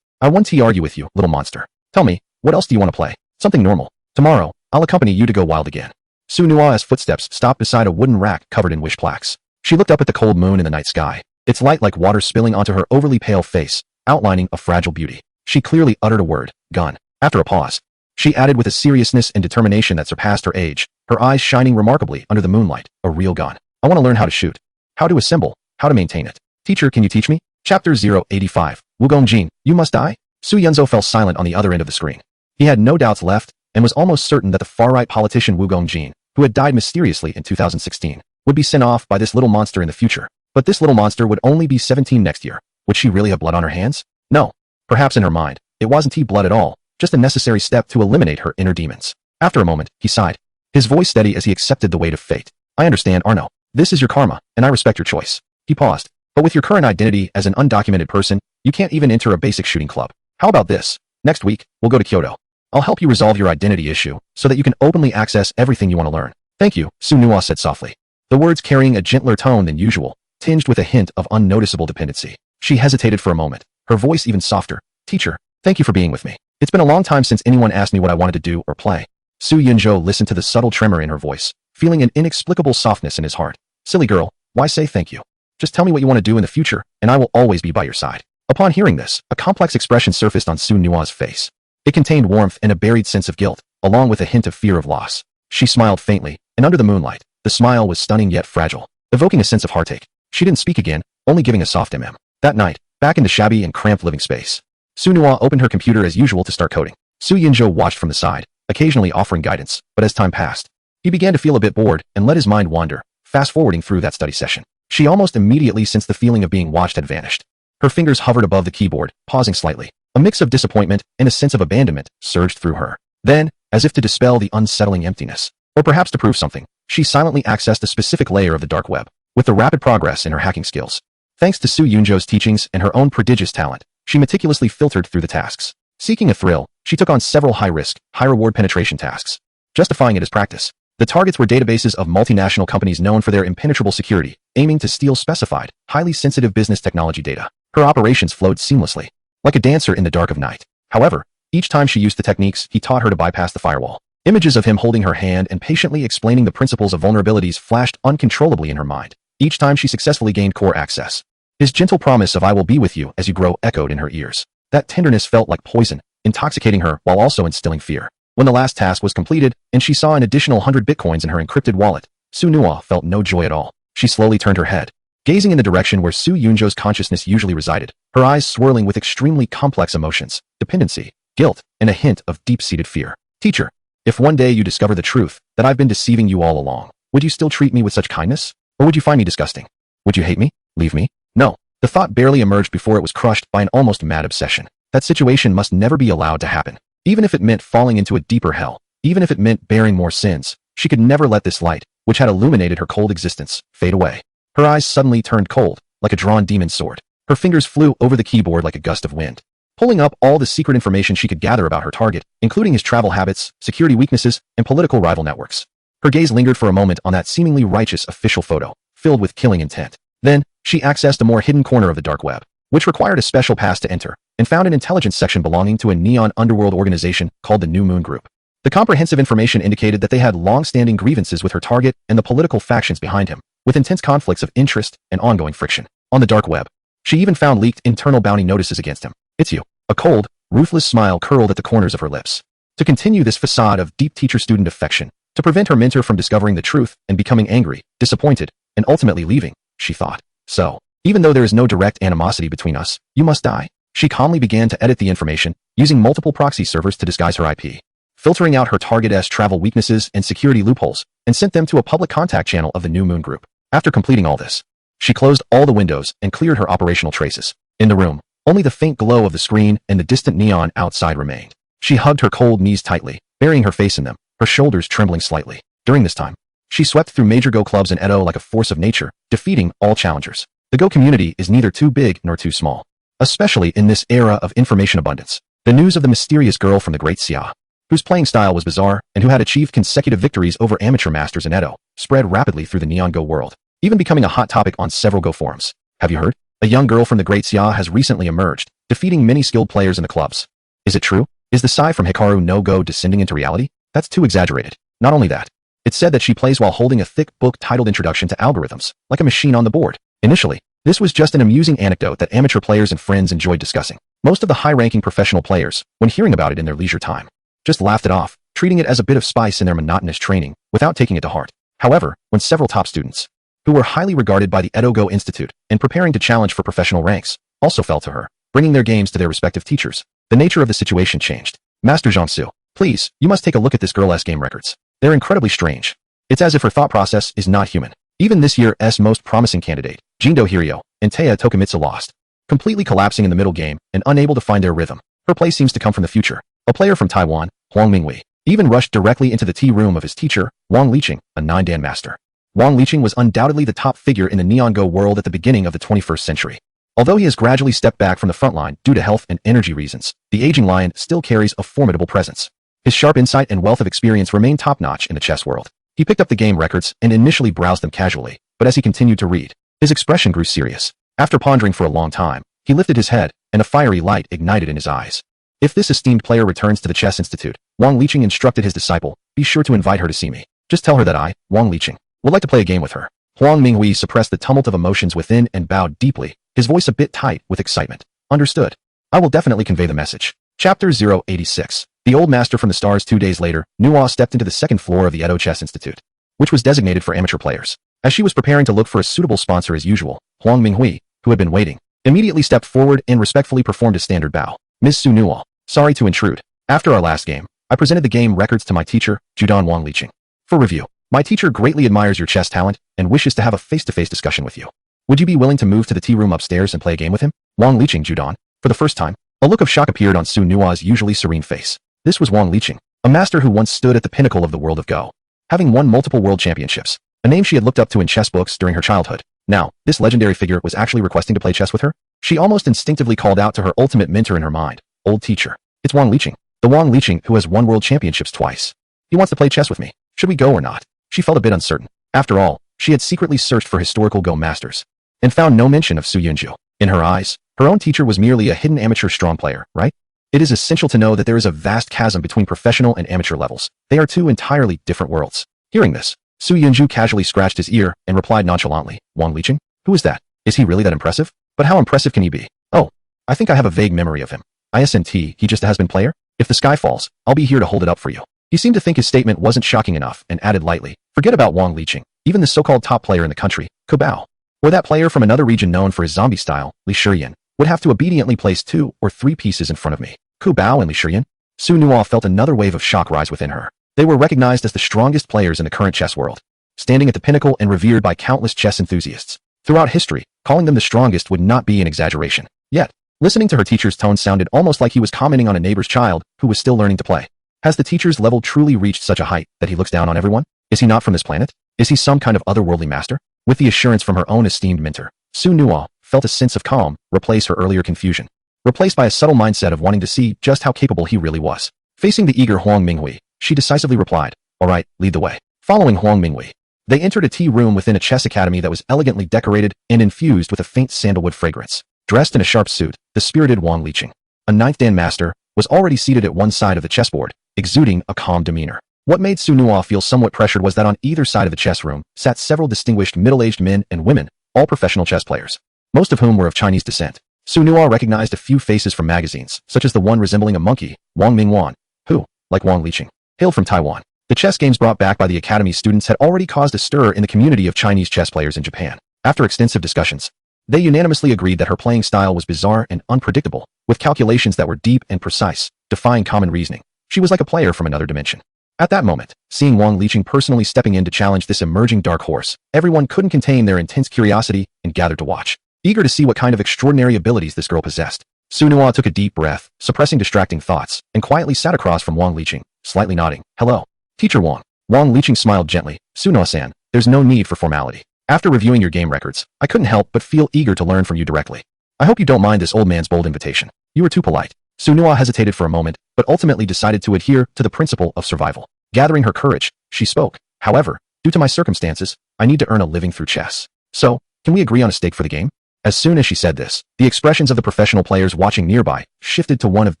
Speaker 1: I want to argue with you, little monster. Tell me, what else do you want to play? Something normal. Tomorrow, I'll accompany you to go wild again." Su Nua's footsteps stopped beside a wooden rack covered in wish plaques. She looked up at the cold moon in the night sky, its light like water spilling onto her overly pale face, outlining a fragile beauty. She clearly uttered a word, "gun." After a pause, she added with a seriousness and determination that surpassed her age, her eyes shining remarkably under the moonlight, "A real gun. I want to learn how to shoot, how to assemble, how to maintain it. Teacher, can you teach me?" Chapter 085, Wugongjin, You Must Die? Su Yunzo fell silent on the other end of the screen. He had no doubts left, and was almost certain that the far-right politician Wugongjin, who had died mysteriously in 2016, would be sent off by this little monster in the future. But this little monster would only be 17 next year. Would she really have blood on her hands? No. Perhaps in her mind, it wasn't blood at all, just a necessary step to eliminate her inner demons. After a moment, he sighed, his voice steady as he accepted the weight of fate. "I understand, Arno. This is your karma, and I respect your choice." He paused. "But with your current identity as an undocumented person, you can't even enter a basic shooting club. How about this? Next week, we'll go to Kyoto. I'll help you resolve your identity issue so that you can openly access everything you want to learn." "Thank you," Su Nual said softly, the words carrying a gentler tone than usual, tinged with a hint of unnoticeable dependency. She hesitated for a moment, her voice even softer. "Teacher, thank you for being with me. It's been a long time since anyone asked me what I wanted to do or play." Su Yunzhou listened to the subtle tremor in her voice, feeling an inexplicable softness in his heart. "Silly girl, why say thank you? Just tell me what you want to do in the future, and I will always be by your side." Upon hearing this, a complex expression surfaced on Su Nua's face. It contained warmth and a buried sense of guilt, along with a hint of fear of loss. She smiled faintly, and under the moonlight, the smile was stunning yet fragile, evoking a sense of heartache. She didn't speak again, only giving a soft mm. That night, back in the shabby and cramped living space, Su Nua opened her computer as usual to start coding. Su Yunzhou watched from the side, occasionally offering guidance, but as time passed, he began to feel a bit bored and let his mind wander, fast-forwarding through that study session. She almost immediately sensed the feeling of being watched had vanished. Her fingers hovered above the keyboard, pausing slightly. A mix of disappointment and a sense of abandonment surged through her. Then, as if to dispel the unsettling emptiness, or perhaps to prove something, she silently accessed a specific layer of the dark web. With the rapid progress in her hacking skills, thanks to Su Yunzhou's teachings and her own prodigious talent, she meticulously filtered through the tasks. Seeking a thrill, she took on several high-risk, high-reward penetration tasks, justifying it as practice. The targets were databases of multinational companies known for their impenetrable security, aiming to steal specified, highly sensitive business technology data. Her operations flowed seamlessly, like a dancer in the dark of night. However, each time she used the techniques he taught her to bypass the firewall, images of him holding her hand and patiently explaining the principles of vulnerabilities flashed uncontrollably in her mind. Each time she successfully gained core access, his gentle promise of "I will be with you as you grow" echoed in her ears. That tenderness felt like poison, intoxicating her while also instilling fear. When the last task was completed, and she saw an additional 100 bitcoins in her encrypted wallet, Su Nua felt no joy at all. She slowly turned her head, gazing in the direction where Su Yunzhou's consciousness usually resided, her eyes swirling with extremely complex emotions, dependency, guilt, and a hint of deep-seated fear. "Teacher, if one day you discover the truth, that I've been deceiving you all along, would you still treat me with such kindness? Or would you find me disgusting? Would you hate me? Leave me?" No. The thought barely emerged before it was crushed by an almost mad obsession. That situation must never be allowed to happen. Even if it meant falling into a deeper hell, even if it meant bearing more sins, she could never let this light, which had illuminated her cold existence, fade away. Her eyes suddenly turned cold, like a drawn demon's sword. Her fingers flew over the keyboard like a gust of wind, pulling up all the secret information she could gather about her target, including his travel habits, security weaknesses, and political rival networks. Her gaze lingered for a moment on that seemingly righteous official photo, filled with killing intent. Then, she accessed a more hidden corner of the dark web, which required a special pass to enter, and found an intelligence section belonging to a neon underworld organization called the New Moon Group. The comprehensive information indicated that they had long-standing grievances with her target and the political factions behind him, with intense conflicts of interest and ongoing friction. On the dark web, she even found leaked internal bounty notices against him. "It's you." A cold, ruthless smile curled at the corners of her lips. To continue this facade of deep teacher-student affection, to prevent her mentor from discovering the truth and becoming angry, disappointed, and ultimately leaving, she thought. So, even though there is no direct animosity between us, you must die. She calmly began to edit the information, using multiple proxy servers to disguise her IP, filtering out her target's travel weaknesses and security loopholes, and sent them to a public contact channel of the New Moon Group. After completing all this, she closed all the windows and cleared her operational traces. In the room, only the faint glow of the screen and the distant neon outside remained. She hugged her cold knees tightly, burying her face in them, her shoulders trembling slightly. During this time, she swept through major Go clubs in Edo like a force of nature, defeating all challengers. The Go community is neither too big nor too small, especially in this era of information abundance. The news of the mysterious girl from the Great Xia, whose playing style was bizarre and who had achieved consecutive victories over amateur masters in Edo, spread rapidly through the Neon Go world, even becoming a hot topic on several Go forums. Have you heard? A young girl from the Great Xia has recently emerged, defeating many skilled players in the clubs. Is it true? Is the Sai from Hikaru no Go descending into reality? That's too exaggerated. Not only that, it's said that she plays while holding a thick book titled Introduction to Algorithms, like a machine on the board. Initially, this was just an amusing anecdote that amateur players and friends enjoyed discussing. Most of the high-ranking professional players, when hearing about it in their leisure time, just laughed it off, treating it as a bit of spice in their monotonous training, without taking it to heart. However, when several top students, who were highly regarded by the Edo Go Institute and preparing to challenge for professional ranks, also fell to her, bringing their games to their respective teachers, the nature of the situation changed. Master Jiangsu, please, you must take a look at this girl's game records. They're incredibly strange. It's as if her thought process is not human. Even this year's most promising candidate, Jindo Hiryo, and Taya Tokumitsu lost, completely collapsing in the middle game and unable to find their rhythm. Her play seems to come from the future. A player from Taiwan, Huang Minghui, even rushed directly into the tea room of his teacher, Wang Liqing, a 9-dan master. Wang Liqing was undoubtedly the top figure in the Neon Go world at the beginning of the 21st century. Although he has gradually stepped back from the front line due to health and energy reasons, the aging lion still carries a formidable presence. His sharp insight and wealth of experience remain top-notch in the chess world. He picked up the game records and initially browsed them casually, but as he continued to read, his expression grew serious. After pondering for a long time, he lifted his head, and a fiery light ignited in his eyes. If this esteemed player returns to the Chess Institute, Wang Liqing instructed his disciple, be sure to invite her to see me. Just tell her that I, Wang Liqing, would like to play a game with her. Huang Minghui suppressed the tumult of emotions within and bowed deeply, his voice a bit tight with excitement. Understood. I will definitely convey the message. Chapter 086. The old master from the stars. 2 days later, Nuo stepped into the second floor of the Edo Chess Institute, which was designated for amateur players. As she was preparing to look for a suitable sponsor as usual, Huang Minghui, who had been waiting, immediately stepped forward and respectfully performed a standard bow. Ms. Su Nuo, sorry to intrude. After our last game, I presented the game records to my teacher, Judan Wang Liqing, for review. My teacher greatly admires your chess talent and wishes to have a face-to-face discussion with you. Would you be willing to move to the tea room upstairs and play a game with him? Wang Liqing Judan. For the first time, a look of shock appeared on Su Nuo's usually serene face. This was Wang Liqing, a master who once stood at the pinnacle of the world of Go, having won multiple world championships, a name she had looked up to in chess books during her childhood. Now, this legendary figure was actually requesting to play chess with her? She almost instinctively called out to her ultimate mentor in her mind, old teacher. It's Wang Liqing, the Wang Liqing who has won world championships twice. He wants to play chess with me. Should we go or not? She felt a bit uncertain. After all, she had secretly searched for historical Go masters and found no mention of Su Yunju. In her eyes, her own teacher was merely a hidden amateur strong player, right? It is essential to know that there is a vast chasm between professional and amateur levels. They are two entirely different worlds. Hearing this, Su Yunju casually scratched his ear and replied nonchalantly, Wang Liqing? Who is that? Is he really that impressive? But how impressive can he be? Oh, I think I have a vague memory of him. ISNT, he just a has-been player? If the sky falls, I'll be here to hold it up for you. He seemed to think his statement wasn't shocking enough and added lightly, forget about Wang Liqing, even the so-called top player in the country, Kubao, or that player from another region known for his zombie style, Li Shiyan, would have to obediently place 2 or 3 pieces in front of me. Kubao and Li Shiyan? Su Nuo felt another wave of shock rise within her. They were recognized as the strongest players in the current chess world, standing at the pinnacle and revered by countless chess enthusiasts. Throughout history, calling them the strongest would not be an exaggeration. Yet, listening to her teacher's tone sounded almost like he was commenting on a neighbor's child who was still learning to play. Has the teacher's level truly reached such a height that he looks down on everyone? Is he not from this planet? Is he some kind of otherworldly master? With the assurance from her own esteemed mentor, Su Nuo felt a sense of calm replace her earlier confusion, replaced by a subtle mindset of wanting to see just how capable he really was. Facing the eager Huang Minghui, she decisively replied, all right, lead the way. Following Huang Minghui, they entered a tea room within a chess academy that was elegantly decorated and infused with a faint sandalwood fragrance. Dressed in a sharp suit, the spirited Wang Liqing, a 9th Dan master, was already seated at one side of the chessboard, exuding a calm demeanor. What made Su Nuo feel somewhat pressured was that on either side of the chess room sat several distinguished middle-aged men and women, all professional chess players, most of whom were of Chinese descent. Su Nuo recognized a few faces from magazines, such as the one resembling a monkey, Wang Mingwan, who, like Wang Liqing, hailed from Taiwan. The chess games brought back by the Academy's students had already caused a stir in the community of Chinese chess players in Japan. After extensive discussions, they unanimously agreed that her playing style was bizarre and unpredictable, with calculations that were deep and precise, defying common reasoning. She was like a player from another dimension. At that moment, seeing Wang Liqing personally stepping in to challenge this emerging dark horse, everyone couldn't contain their intense curiosity and gathered to watch, eager to see what kind of extraordinary abilities this girl possessed. Su Nuo took a deep breath, suppressing distracting thoughts, and quietly sat across from Wang Liqing, slightly nodding. Hello. Teacher Wang. Wang Liqing smiled gently. Su Nuo-san, there's no need for formality. After reviewing your game records, I couldn't help but feel eager to learn from you directly. I hope you don't mind this old man's bold invitation. You were too polite. Su Nuo hesitated for a moment, but ultimately decided to adhere to the principle of survival. Gathering her courage, she spoke. However, due to my circumstances, I need to earn a living through chess. So, can we agree on a stake for the game? As soon as she said this, the expressions of the professional players watching nearby shifted to one of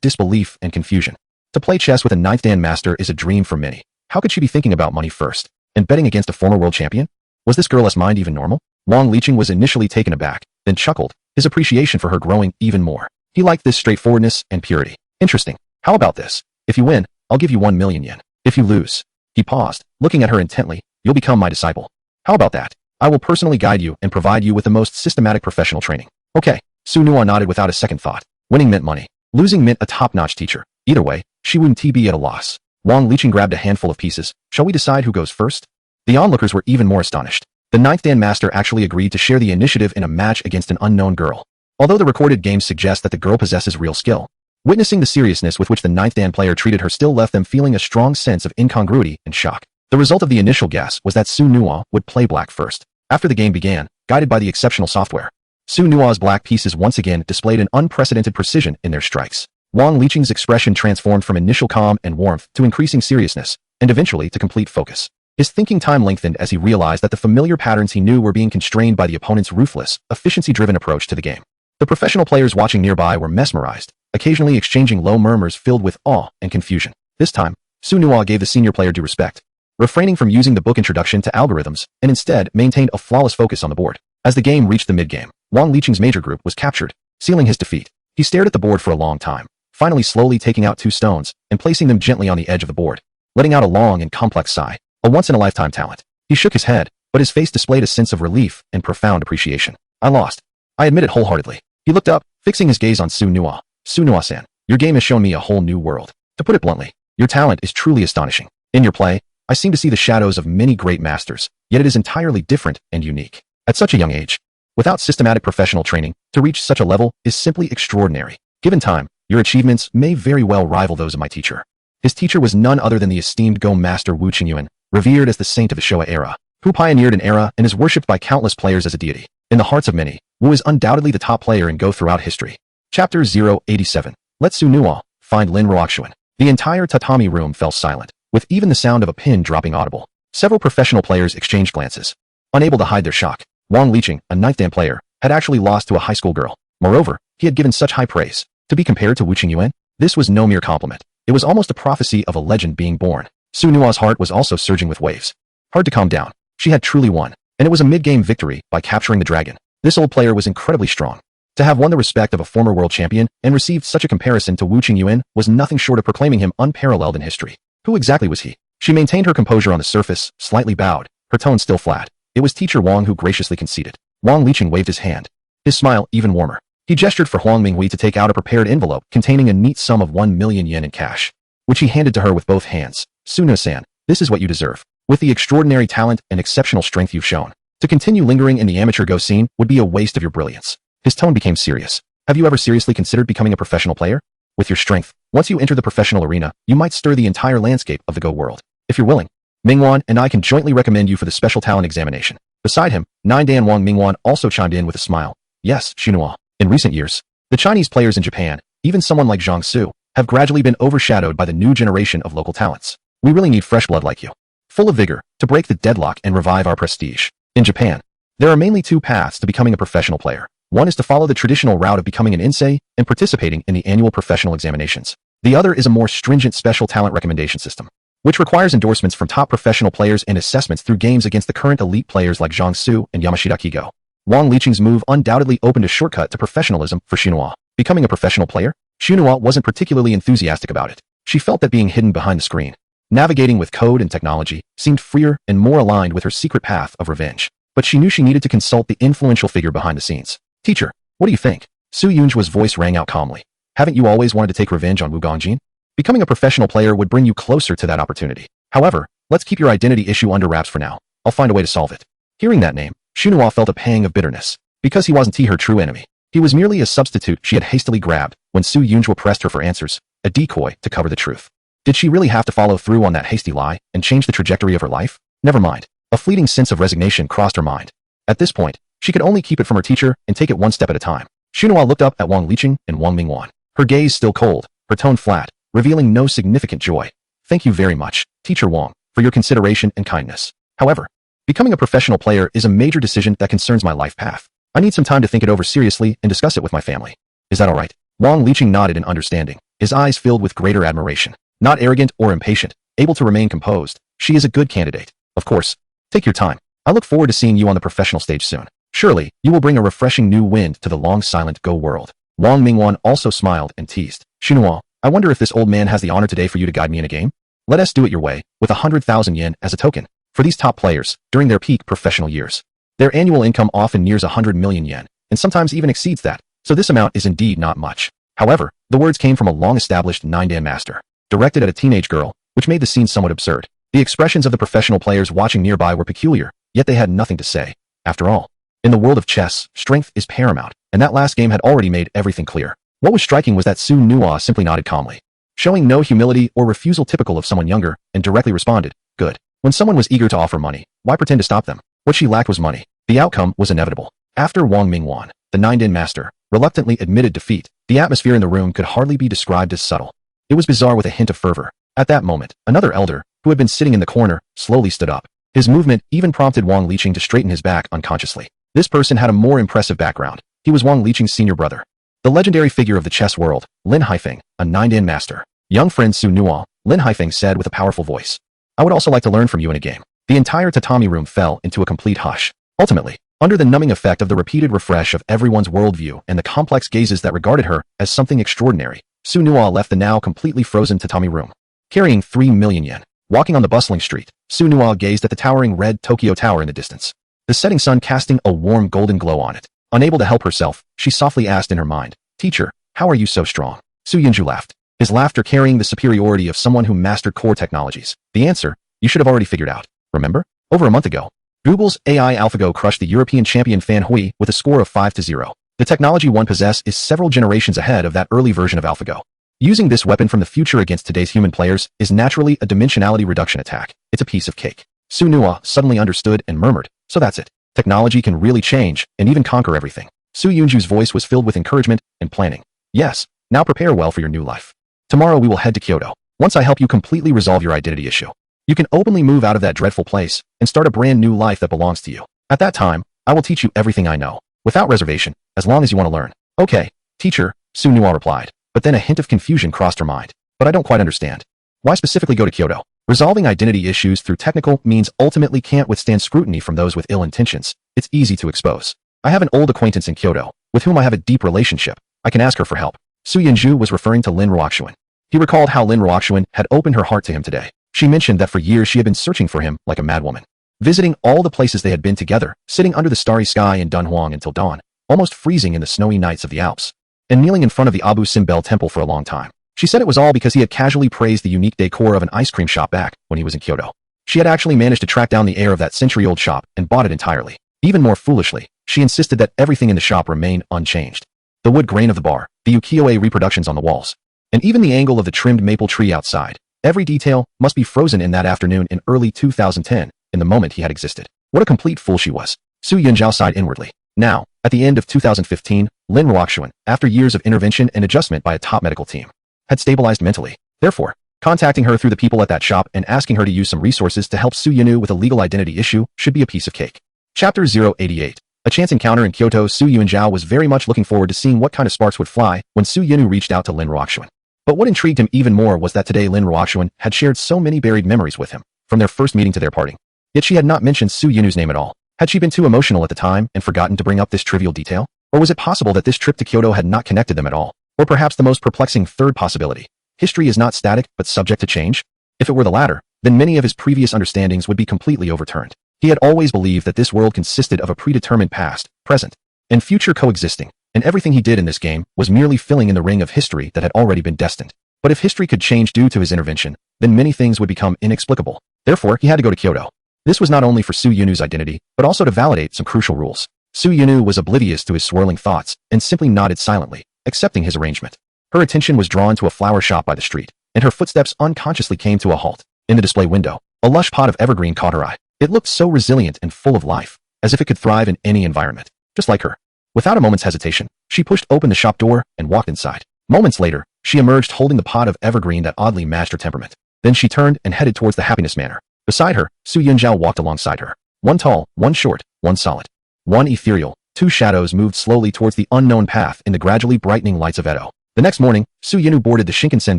Speaker 1: disbelief and confusion. To play chess with a 9th Dan master is a dream for many. How could she be thinking about money first, and betting against a former world champion? Was this girl's mind even normal? Wang Liqing was initially taken aback, then chuckled, his appreciation for her growing even more. He liked this straightforwardness and purity. Interesting. How about this? If you win, I'll give you 1 million yen. If you lose, he paused, looking at her intently, you'll become my disciple. How about that? I will personally guide you and provide you with the most systematic professional training. Okay. Su Nuo nodded without a second thought. Winning meant money. Losing meant a top-notch teacher. Either way, she wouldn't be at a loss. Wang Liqing grabbed a handful of pieces. Shall we decide who goes first? The onlookers were even more astonished. The 9th Dan master actually agreed to share the initiative in a match against an unknown girl. Although the recorded games suggest that the girl possesses real skill, witnessing the seriousness with which the 9th Dan player treated her still left them feeling a strong sense of incongruity and shock. The result of the initial guess was that Su Nuo would play black first. After the game began, guided by the exceptional software, Su Nuo's black pieces once again displayed an unprecedented precision in their strikes. Wang Liqing's expression transformed from initial calm and warmth to increasing seriousness, and eventually to complete focus. His thinking time lengthened as he realized that the familiar patterns he knew were being constrained by the opponent's ruthless, efficiency-driven approach to the game. The professional players watching nearby were mesmerized, occasionally exchanging low murmurs filled with awe and confusion. This time, Su Nuo gave the senior player due respect, refraining from using the book introduction to algorithms and instead maintained a flawless focus on the board. As the game reached the mid-game, Wang Liqing's major group was captured, sealing his defeat. He stared at the board for a long time, finally slowly taking out 2 stones and placing them gently on the edge of the board, letting out a long and complex sigh. A once-in-a-lifetime talent. He shook his head, but his face displayed a sense of relief and profound appreciation. I lost. I admit it wholeheartedly. He looked up, fixing his gaze on Su Nuo. Su Nuo-san, your game has shown me a whole new world. To put it bluntly, your talent is truly astonishing. In your play, I seem to see the shadows of many great masters, yet it is entirely different and unique. At such a young age, without systematic professional training, to reach such a level is simply extraordinary. Given time, your achievements may very well rival those of my teacher. His teacher was none other than the esteemed Go master Wu Qingyuan, revered as the saint of the Showa era, who pioneered an era and is worshipped by countless players as a deity. In the hearts of many, Wu is undoubtedly the top player in Go throughout history. Chapter 087. Let Su Nuo find Lin Ruoxuan. The entire tatami room fell silent, with even the sound of a pin dropping audible. Several professional players exchanged glances. Unable to hide their shock, Wang Liqing, a 9th Dan player, had actually lost to a high school girl. Moreover, he had given such high praise. To be compared to Wu Qingyuan, this was no mere compliment. It was almost a prophecy of a legend being born. Su Nuo's heart was also surging with waves. Hard to calm down. She had truly won, and it was a mid-game victory by capturing the dragon. This old player was incredibly strong. To have won the respect of a former world champion and received such a comparison to Wu Qingyuan was nothing short of proclaiming him unparalleled in history. Who exactly was he? She maintained her composure on the surface, slightly bowed, her tone still flat. It was teacher Wang who graciously conceded. Wang Liqing waved his hand, his smile even warmer. He gestured for Huang Minghui to take out a prepared envelope containing a neat sum of 1 million yen in cash, which he handed to her with both hands. Su Nuo-san, this is what you deserve. With the extraordinary talent and exceptional strength you've shown, to continue lingering in the amateur Go scene would be a waste of your brilliance. His tone became serious. Have you ever seriously considered becoming a professional player? With your strength, once you enter the professional arena, you might stir the entire landscape of the Go world. If you're willing, Mingwan and I can jointly recommend you for the special talent examination. Beside him, 9 Dan Wang Mingwan also chimed in with a smile. Yes, Su Nuo. In recent years, the Chinese players in Japan, even someone like Zhang Su, have gradually been overshadowed by the new generation of local talents. We really need fresh blood like you, full of vigor, to break the deadlock and revive our prestige. In Japan, there are mainly 2 paths to becoming a professional player. One is to follow the traditional route of becoming an insei and participating in the annual professional examinations. The other is a more stringent special talent recommendation system, which requires endorsements from top professional players and assessments through games against the current elite players like Zhang Su and Yamashita Kigo. Wang Liqing's move undoubtedly opened a shortcut to professionalism for Su Nuo. Becoming a professional player? Su Nuo wasn't particularly enthusiastic about it. She felt that being hidden behind the screen, navigating with code and technology, seemed freer and more aligned with her secret path of revenge. But she knew she needed to consult the influential figure behind the scenes. Teacher, what do you think? Su Yunju's voice rang out calmly. Haven't you always wanted to take revenge on Wu Gongjin? Becoming a professional player would bring you closer to that opportunity. However, let's keep your identity issue under wraps for now. I'll find a way to solve it. Hearing that name, Xunhua felt a pang of bitterness. Because he wasn't her true enemy. He was merely a substitute she had hastily grabbed when Su Yunju pressed her for answers, a decoy to cover the truth. Did she really have to follow through on that hasty lie and change the trajectory of her life? Never mind. A fleeting sense of resignation crossed her mind. At this point, she could only keep it from her teacher and take it one step at a time. Xunhua looked up at Wang Liqing and Wang Mingwan. Her gaze still cold, her tone flat, revealing no significant joy. Thank you very much, Teacher Wang, for your consideration and kindness. However, becoming a professional player is a major decision that concerns my life path. I need some time to think it over seriously and discuss it with my family. Is that all right? Wang Liqing nodded in understanding, his eyes filled with greater admiration. Not arrogant or impatient, able to remain composed, she is a good candidate. Of course. Take your time. I look forward to seeing you on the professional stage soon. Surely, you will bring a refreshing new wind to the long-silent Go world. Wang Mingwan also smiled and teased. Xunhua, I wonder if this old man has the honor today for you to guide me in a game? Let us do it your way, with 100,000 yen as a token. For these top players, during their peak professional years, their annual income often nears 100 million yen, and sometimes even exceeds that, so this amount is indeed not much. However, the words came from a long-established nine-dan master, directed at a teenage girl, which made the scene somewhat absurd. The expressions of the professional players watching nearby were peculiar, yet they had nothing to say. After all, in the world of chess, strength is paramount, and that last game had already made everything clear. What was striking was that Su Nua simply nodded calmly, showing no humility or refusal typical of someone younger, and directly responded, good. When someone was eager to offer money, why pretend to stop them? What she lacked was money. The outcome was inevitable. After Wang Mingwan, the nine-din master, reluctantly admitted defeat, the atmosphere in the room could hardly be described as subtle. It was bizarre with a hint of fervor. At that moment, another elder, who had been sitting in the corner, slowly stood up. His movement even prompted Wang Liqing to straighten his back unconsciously. This person had a more impressive background. He was Wang Liqing's senior brother, the legendary figure of the chess world, Lin Haifeng, a nine-dan master. Young friend Su Nua, Lin Haifeng said with a powerful voice. I would also like to learn from you in a game. The entire tatami room fell into a complete hush. Ultimately, under the numbing effect of the repeated refresh of everyone's worldview and the complex gazes that regarded her as something extraordinary, Su Nua left the now completely frozen tatami room, carrying 3 million yen. Walking on the bustling street, Su Nua gazed at the towering red Tokyo Tower in the distance, the setting sun casting a warm golden glow on it. Unable to help herself, she softly asked in her mind, Teacher, how are you so strong? Su Yunju laughed, his laughter carrying the superiority of someone who mastered core technologies. The answer, you should have already figured out. Remember? Over a month ago, Google's AI AlphaGo crushed the European champion Fan Hui with a score of 5-0. The technology one possesses is several generations ahead of that early version of AlphaGo. Using this weapon from the future against today's human players is naturally a dimensionality reduction attack. It's a piece of cake. Su Nua suddenly understood and murmured, so that's it. Technology can really change and even conquer everything. Su Yunju's voice was filled with encouragement and planning. Yes, now prepare well for your new life. Tomorrow we will head to Kyoto. Once I help you completely resolve your identity issue, you can openly move out of that dreadful place and start a brand new life that belongs to you. At that time, I will teach you everything I know, without reservation, as long as you want to learn. Okay, teacher, Su Nua replied, but then a hint of confusion crossed her mind. But I don't quite understand. Why specifically go to Kyoto? Resolving identity issues through technical means ultimately can't withstand scrutiny from those with ill intentions. It's easy to expose. I have an old acquaintance in Kyoto, with whom I have a deep relationship. I can ask her for help. Su Yunju was referring to Lin Ruoxuan. He recalled how Lin Ruoxuan had opened her heart to him today. She mentioned that for years she had been searching for him like a madwoman, visiting all the places they had been together, sitting under the starry sky in Dunhuang until dawn, almost freezing in the snowy nights of the Alps, and kneeling in front of the Abu Simbel temple for a long time. She said it was all because he had casually praised the unique decor of an ice cream shop back when he was in Kyoto. She had actually managed to track down the heir of that century-old shop and bought it entirely. Even more foolishly, she insisted that everything in the shop remain unchanged. The wood grain of the bar, the ukiyo-e reproductions on the walls, and even the angle of the trimmed maple tree outside. Every detail must be frozen in that afternoon in early 2010, in the moment he had existed. What a complete fool she was. Su Yunjiao sighed inwardly. Now, at the end of 2015, Lin Ruoxuan, after years of intervention and adjustment by a top medical team, had stabilized mentally. Therefore, contacting her through the people at that shop and asking her to use some resources to help Su Yunu with a legal identity issue should be a piece of cake. Chapter 088. A chance encounter in Kyoto. Su Yunjiao was very much looking forward to seeing what kind of sparks would fly when Su Yunu reached out to Lin Ruoxuan. But what intrigued him even more was that today Lin Ruoxuan had shared so many buried memories with him, from their first meeting to their parting. Yet she had not mentioned Su Yunu's name at all. Had she been too emotional at the time and forgotten to bring up this trivial detail? Or was it possible that this trip to Kyoto had not connected them at all? Or perhaps the most perplexing third possibility. History is not static, but subject to change? If it were the latter, then many of his previous understandings would be completely overturned. He had always believed that this world consisted of a predetermined past, present, and future coexisting, and everything he did in this game was merely filling in the ring of history that had already been destined. But if history could change due to his intervention, then many things would become inexplicable. Therefore, he had to go to Kyoto. This was not only for Su Yunu's identity, but also to validate some crucial rules. Su Yunu was oblivious to his swirling thoughts and simply nodded silently, accepting his arrangement. Her attention was drawn to a flower shop by the street, and her footsteps unconsciously came to a halt. In the display window, a lush pot of evergreen caught her eye. It looked so resilient and full of life, as if it could thrive in any environment, just like her. Without a moment's hesitation, she pushed open the shop door and walked inside. Moments later, she emerged holding the pot of evergreen that oddly matched her temperament. Then she turned and headed towards the Happiness Manor. Beside her, Su Yunjiao walked alongside her. One tall, one short, one solid, one ethereal. Two shadows moved slowly towards the unknown path in the gradually brightening lights of Edo. The next morning, Su Yunu boarded the Shinkansen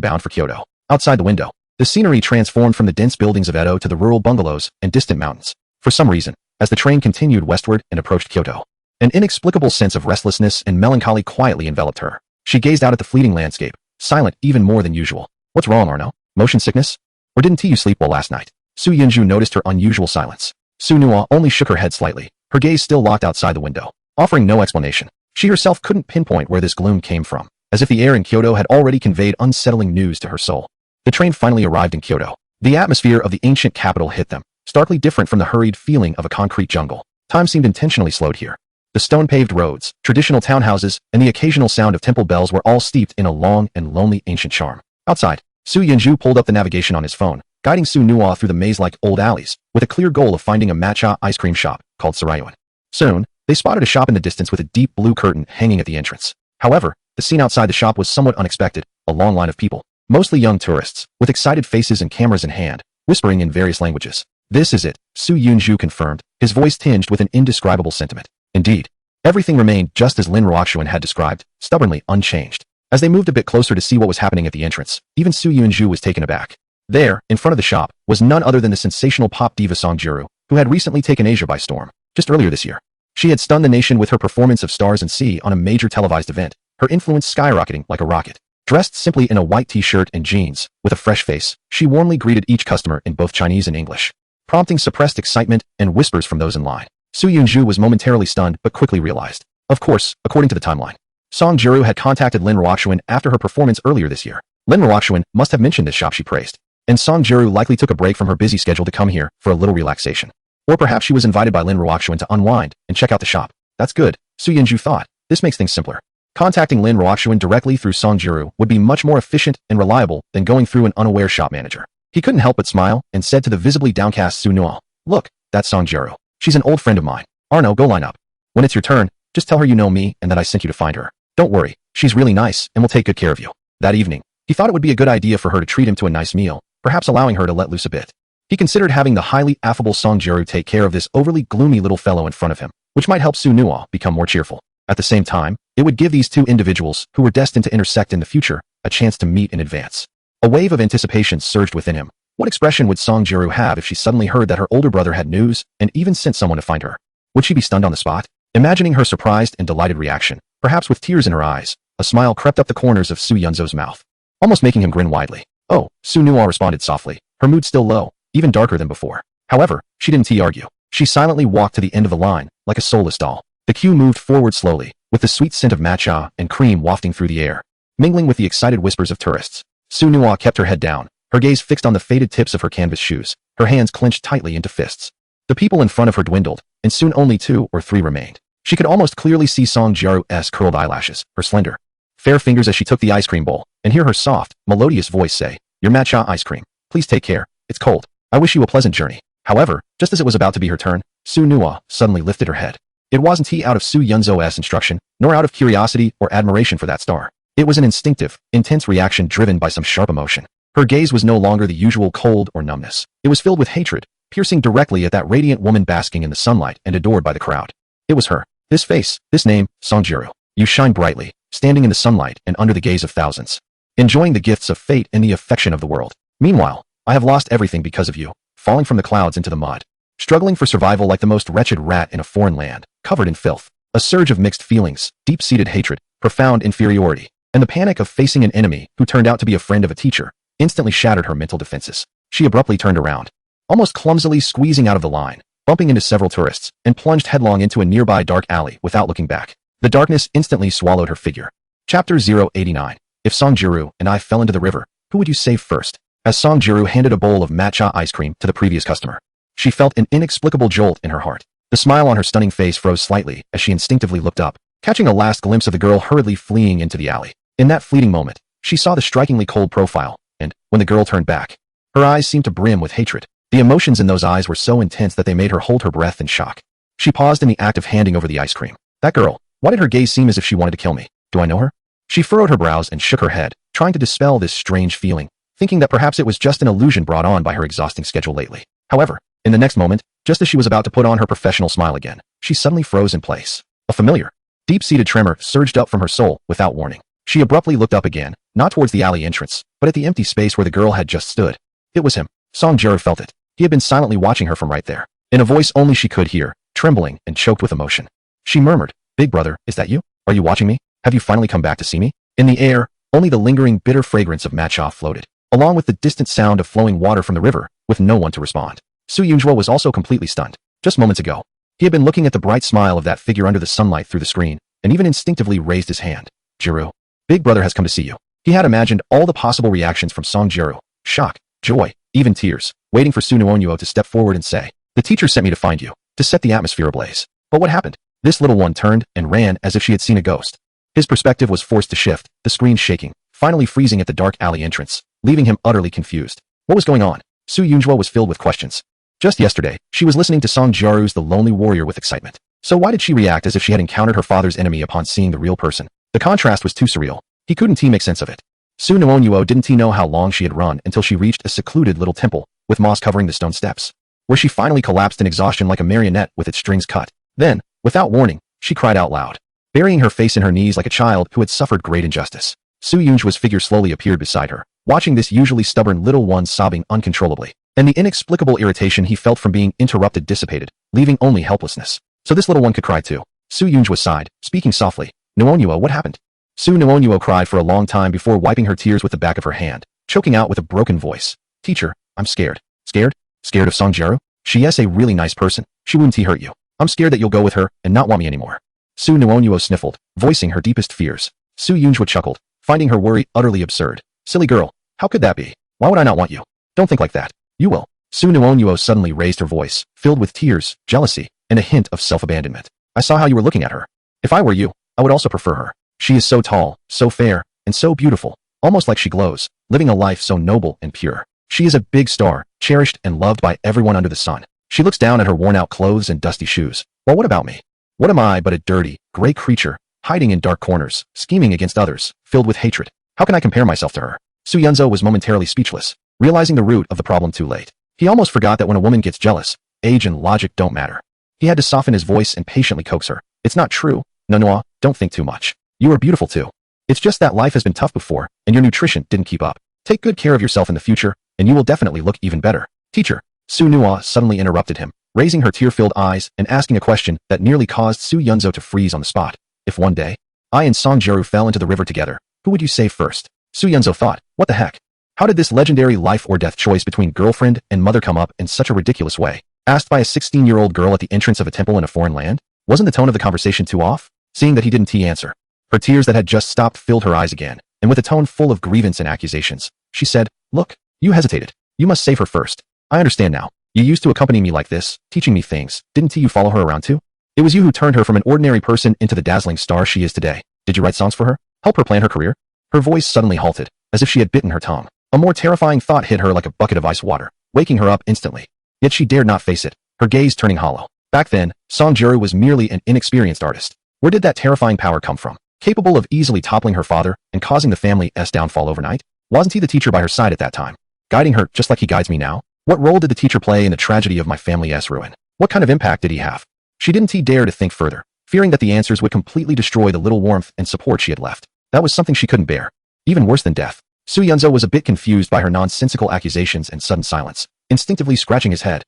Speaker 1: bound for Kyoto. Outside the window, the scenery transformed from the dense buildings of Edo to the rural bungalows and distant mountains. For some reason, as the train continued westward and approached Kyoto, an inexplicable sense of restlessness and melancholy quietly enveloped her. She gazed out at the fleeting landscape, silent even more than usual. What's wrong, Arno? Motion sickness? Or didn't you sleep well last night? Su Yunju noticed her unusual silence. Su Nua only shook her head slightly, her gaze still locked outside the window, offering no explanation. She herself couldn't pinpoint where this gloom came from, as if the air in Kyoto had already conveyed unsettling news to her soul. The train finally arrived in Kyoto. The atmosphere of the ancient capital hit them, starkly different from the hurried feeling of a concrete jungle. Time seemed intentionally slowed here. The stone-paved roads, traditional townhouses, and the occasional sound of temple bells were all steeped in a long and lonely ancient charm. Outside, Su Yunju pulled up the navigation on his phone, guiding Su Nua through the maze-like old alleys, with a clear goal of finding a matcha ice cream shop called Sarayuan. Soon, they spotted a shop in the distance with a deep blue curtain hanging at the entrance. However, the scene outside the shop was somewhat unexpected. A long line of people, mostly young tourists, with excited faces and cameras in hand, whispering in various languages. This is it, Su Yunju confirmed, his voice tinged with an indescribable sentiment. Indeed, everything remained just as Lin Ruoxuan had described, stubbornly unchanged. As they moved a bit closer to see what was happening at the entrance, even Su Yunju was taken aback. There, in front of the shop, was none other than the sensational pop diva Song Jiru, who had recently taken Asia by storm, just earlier this year. She had stunned the nation with her performance of Stars and Sea on a major televised event, her influence skyrocketing like a rocket. Dressed simply in a white t-shirt and jeans, with a fresh face, she warmly greeted each customer in both Chinese and English, prompting suppressed excitement and whispers from those in line. Su Yunju was momentarily stunned but quickly realized. Of course, according to the timeline, Song Jiru had contacted Lin Ruoxuan after her performance earlier this year. Lin Ruoxuan must have mentioned this shop she praised, and Song Jiru likely took a break from her busy schedule to come here for a little relaxation. Or perhaps she was invited by Lin Ruoxuan to unwind and check out the shop. That's good, Su Yunju thought. This makes things simpler. Contacting Lin Ruoxuan directly through Song Jiru would be much more efficient and reliable than going through an unaware shop manager. He couldn't help but smile and said to the visibly downcast Su Nua, "Look, that's Song Jiru. She's an old friend of mine. Arno, go line up. When it's your turn, just tell her you know me and that I sent you to find her. Don't worry, she's really nice and will take good care of you." That evening, he thought it would be a good idea for her to treat him to a nice meal, perhaps allowing her to let loose a bit. He considered having the highly affable Song Jiru take care of this overly gloomy little fellow in front of him, which might help Su Nua become more cheerful. At the same time, it would give these two individuals, who were destined to intersect in the future, a chance to meet in advance. A wave of anticipation surged within him. What expression would Song Jiru have if she suddenly heard that her older brother had news and even sent someone to find her? Would she be stunned on the spot? Imagining her surprised and delighted reaction, perhaps with tears in her eyes, a smile crept up the corners of Su Yunzo's mouth, almost making him grin widely. "Oh," Su Nua responded softly, her mood still low, even darker than before. However, she didn't argue. She silently walked to the end of the line, like a soulless doll. The queue moved forward slowly, with the sweet scent of matcha and cream wafting through the air, mingling with the excited whispers of tourists. Su Nua kept her head down, her gaze fixed on the faded tips of her canvas shoes, her hands clenched tightly into fists. The people in front of her dwindled, and soon only 2 or 3 remained. She could almost clearly see Song Jiru's curled eyelashes, her slender, fair fingers as she took the ice cream bowl, and hear her soft, melodious voice say, "Your matcha ice cream. Please take care. It's cold. I wish you a pleasant journey." However, just as it was about to be her turn, Su Nua suddenly lifted her head. It wasn't he out of Su Yunzo's instruction, nor out of curiosity or admiration for that star. It was an instinctive, intense reaction driven by some sharp emotion. Her gaze was no longer the usual cold or numbness. It was filled with hatred, piercing directly at that radiant woman basking in the sunlight and adored by the crowd. It was her. This face, this name, Song Jiru. You shine brightly, standing in the sunlight and under the gaze of thousands, enjoying the gifts of fate and the affection of the world. Meanwhile, I have lost everything because of you, falling from the clouds into the mud, struggling for survival like the most wretched rat in a foreign land, covered in filth. A surge of mixed feelings, deep-seated hatred, profound inferiority, and the panic of facing an enemy who turned out to be a friend of a teacher, instantly shattered her mental defenses. She abruptly turned around, almost clumsily squeezing out of the line, bumping into several tourists, and plunged headlong into a nearby dark alley without looking back. The darkness instantly swallowed her figure. Chapter 089. If Songjiru and I fell into the river, who would you save first? As Songjiru handed a bowl of matcha ice cream to the previous customer, she felt an inexplicable jolt in her heart. The smile on her stunning face froze slightly as she instinctively looked up, catching a last glimpse of the girl hurriedly fleeing into the alley. In that fleeting moment, she saw the strikingly cold profile, and, when the girl turned back, her eyes seemed to brim with hatred. The emotions in those eyes were so intense that they made her hold her breath in shock. She paused in the act of handing over the ice cream. That girl, why did her gaze seem as if she wanted to kill me? Do I know her? She furrowed her brows and shook her head, trying to dispel this strange feeling, thinking that perhaps it was just an illusion brought on by her exhausting schedule lately. However, in the next moment, just as she was about to put on her professional smile again, she suddenly froze in place. A familiar, deep-seated tremor surged up from her soul without warning. She abruptly looked up again, not towards the alley entrance, but at the empty space where the girl had just stood. It was him. Songjiru felt it. He had been silently watching her from right there. In a voice only she could hear, trembling and choked with emotion, she murmured, "Big brother, is that you? Are you watching me? Have you finally come back to see me?" In the air, only the lingering bitter fragrance of matcha floated, along with the distant sound of flowing water from the river, with no one to respond. Su Yunzhuo was also completely stunned. Just moments ago, he had been looking at the bright smile of that figure under the sunlight through the screen, and even instinctively raised his hand. "Jiru, Big brother has come to see you." He had imagined all the possible reactions from Songjiru: shock, joy, even tears, waiting for Su Nuonyuo to step forward and say, "The teacher sent me to find you, to set the atmosphere ablaze." But what happened? This little one turned and ran as if she had seen a ghost. His perspective was forced to shift, the screen shaking, finally freezing at the dark alley entrance, leaving him utterly confused. What was going on? Su Yunzhuo was filled with questions. Just yesterday, she was listening to Songjiru's The Lonely Warrior with excitement. So why did she react as if she had encountered her father's enemy upon seeing the real person? The contrast was too surreal. He couldn't make sense of it. Su Nuonyuo didn't know how long she had run until she reached a secluded little temple, with moss covering the stone steps, where she finally collapsed in exhaustion like a marionette with its strings cut. Then, without warning, she cried out loud, burying her face in her knees like a child who had suffered great injustice. Su Yunzhuo's figure slowly appeared beside her, watching this usually stubborn little one sobbing uncontrollably, and the inexplicable irritation he felt from being interrupted dissipated, leaving only helplessness. So this little one could cry too. Su Yunzhuo sighed, speaking softly. "Nuonyuo, what happened?" Su Nuonyuo cried for a long time before wiping her tears with the back of her hand, choking out with a broken voice. "Teacher, I'm scared." "Scared? Scared of Songjiru? She is a really nice person. She wouldn't hurt you. I'm scared that you'll go with her and not want me anymore." Su Nuonyuo sniffled, voicing her deepest fears. Su Yunzhuo chuckled, finding her worry utterly absurd. "Silly girl, how could that be? Why would I not want you? Don't think like that. You will." Su Nuonyuo suddenly raised her voice, filled with tears, jealousy, and a hint of self-abandonment. "I saw how you were looking at her. If I were you, I would also prefer her. She is so tall, so fair, and so beautiful, almost like she glows, living a life so noble and pure. She is a big star, cherished and loved by everyone under the sun." She looks down at her worn-out clothes and dusty shoes. "Well, what about me? What am I but a dirty, gray creature, hiding in dark corners, scheming against others, filled with hatred? How can I compare myself to her?" Su Yunzhuo was momentarily speechless, realizing the root of the problem too late. He almost forgot that when a woman gets jealous, age and logic don't matter. He had to soften his voice and patiently coax her. "It's not true. Nonoa, don't think too much. You are beautiful too. It's just that life has been tough before, and your nutrition didn't keep up. Take good care of yourself in the future, and you will definitely look even better." "Teacher," Su Nuo suddenly interrupted him, raising her tear-filled eyes and asking a question that nearly caused Su Yunzhuo to freeze on the spot. "If one day, I and Songjiru fell into the river together, who would you save first?" Su Yunzhuo thought, what the heck? How did this legendary life or death choice between girlfriend and mother come up in such a ridiculous way? Asked by a 16-year-old girl at the entrance of a temple in a foreign land? Wasn't the tone of the conversation too off? Seeing that he didn't answer, her tears that had just stopped filled her eyes again, and with a tone full of grievance and accusations, she said, "Look, you hesitated. You must save her first. I understand now. You used to accompany me like this, teaching me things. Didn't you follow her around too? It was you who turned her from an ordinary person into the dazzling star she is today. Did you write songs for her? Help her plan her career?" Her voice suddenly halted, as if she had bitten her tongue. A more terrifying thought hit her like a bucket of ice water, waking her up instantly. Yet she dared not face it, her gaze turning hollow. Back then, Songjiru was merely an inexperienced artist. Where did that terrifying power come from? Capable of easily toppling her father and causing the family's downfall overnight? Wasn't he the teacher by her side at that time, guiding her just like he guides me now? What role did the teacher play in the tragedy of my family's ruin? What kind of impact did he have? She didn't dare to think further, fearing that the answers would completely destroy the little warmth and support she had left. That was something she couldn't bear. Even worse than death. Su Yunzhuo was a bit confused by her nonsensical accusations and sudden silence, instinctively scratching his head.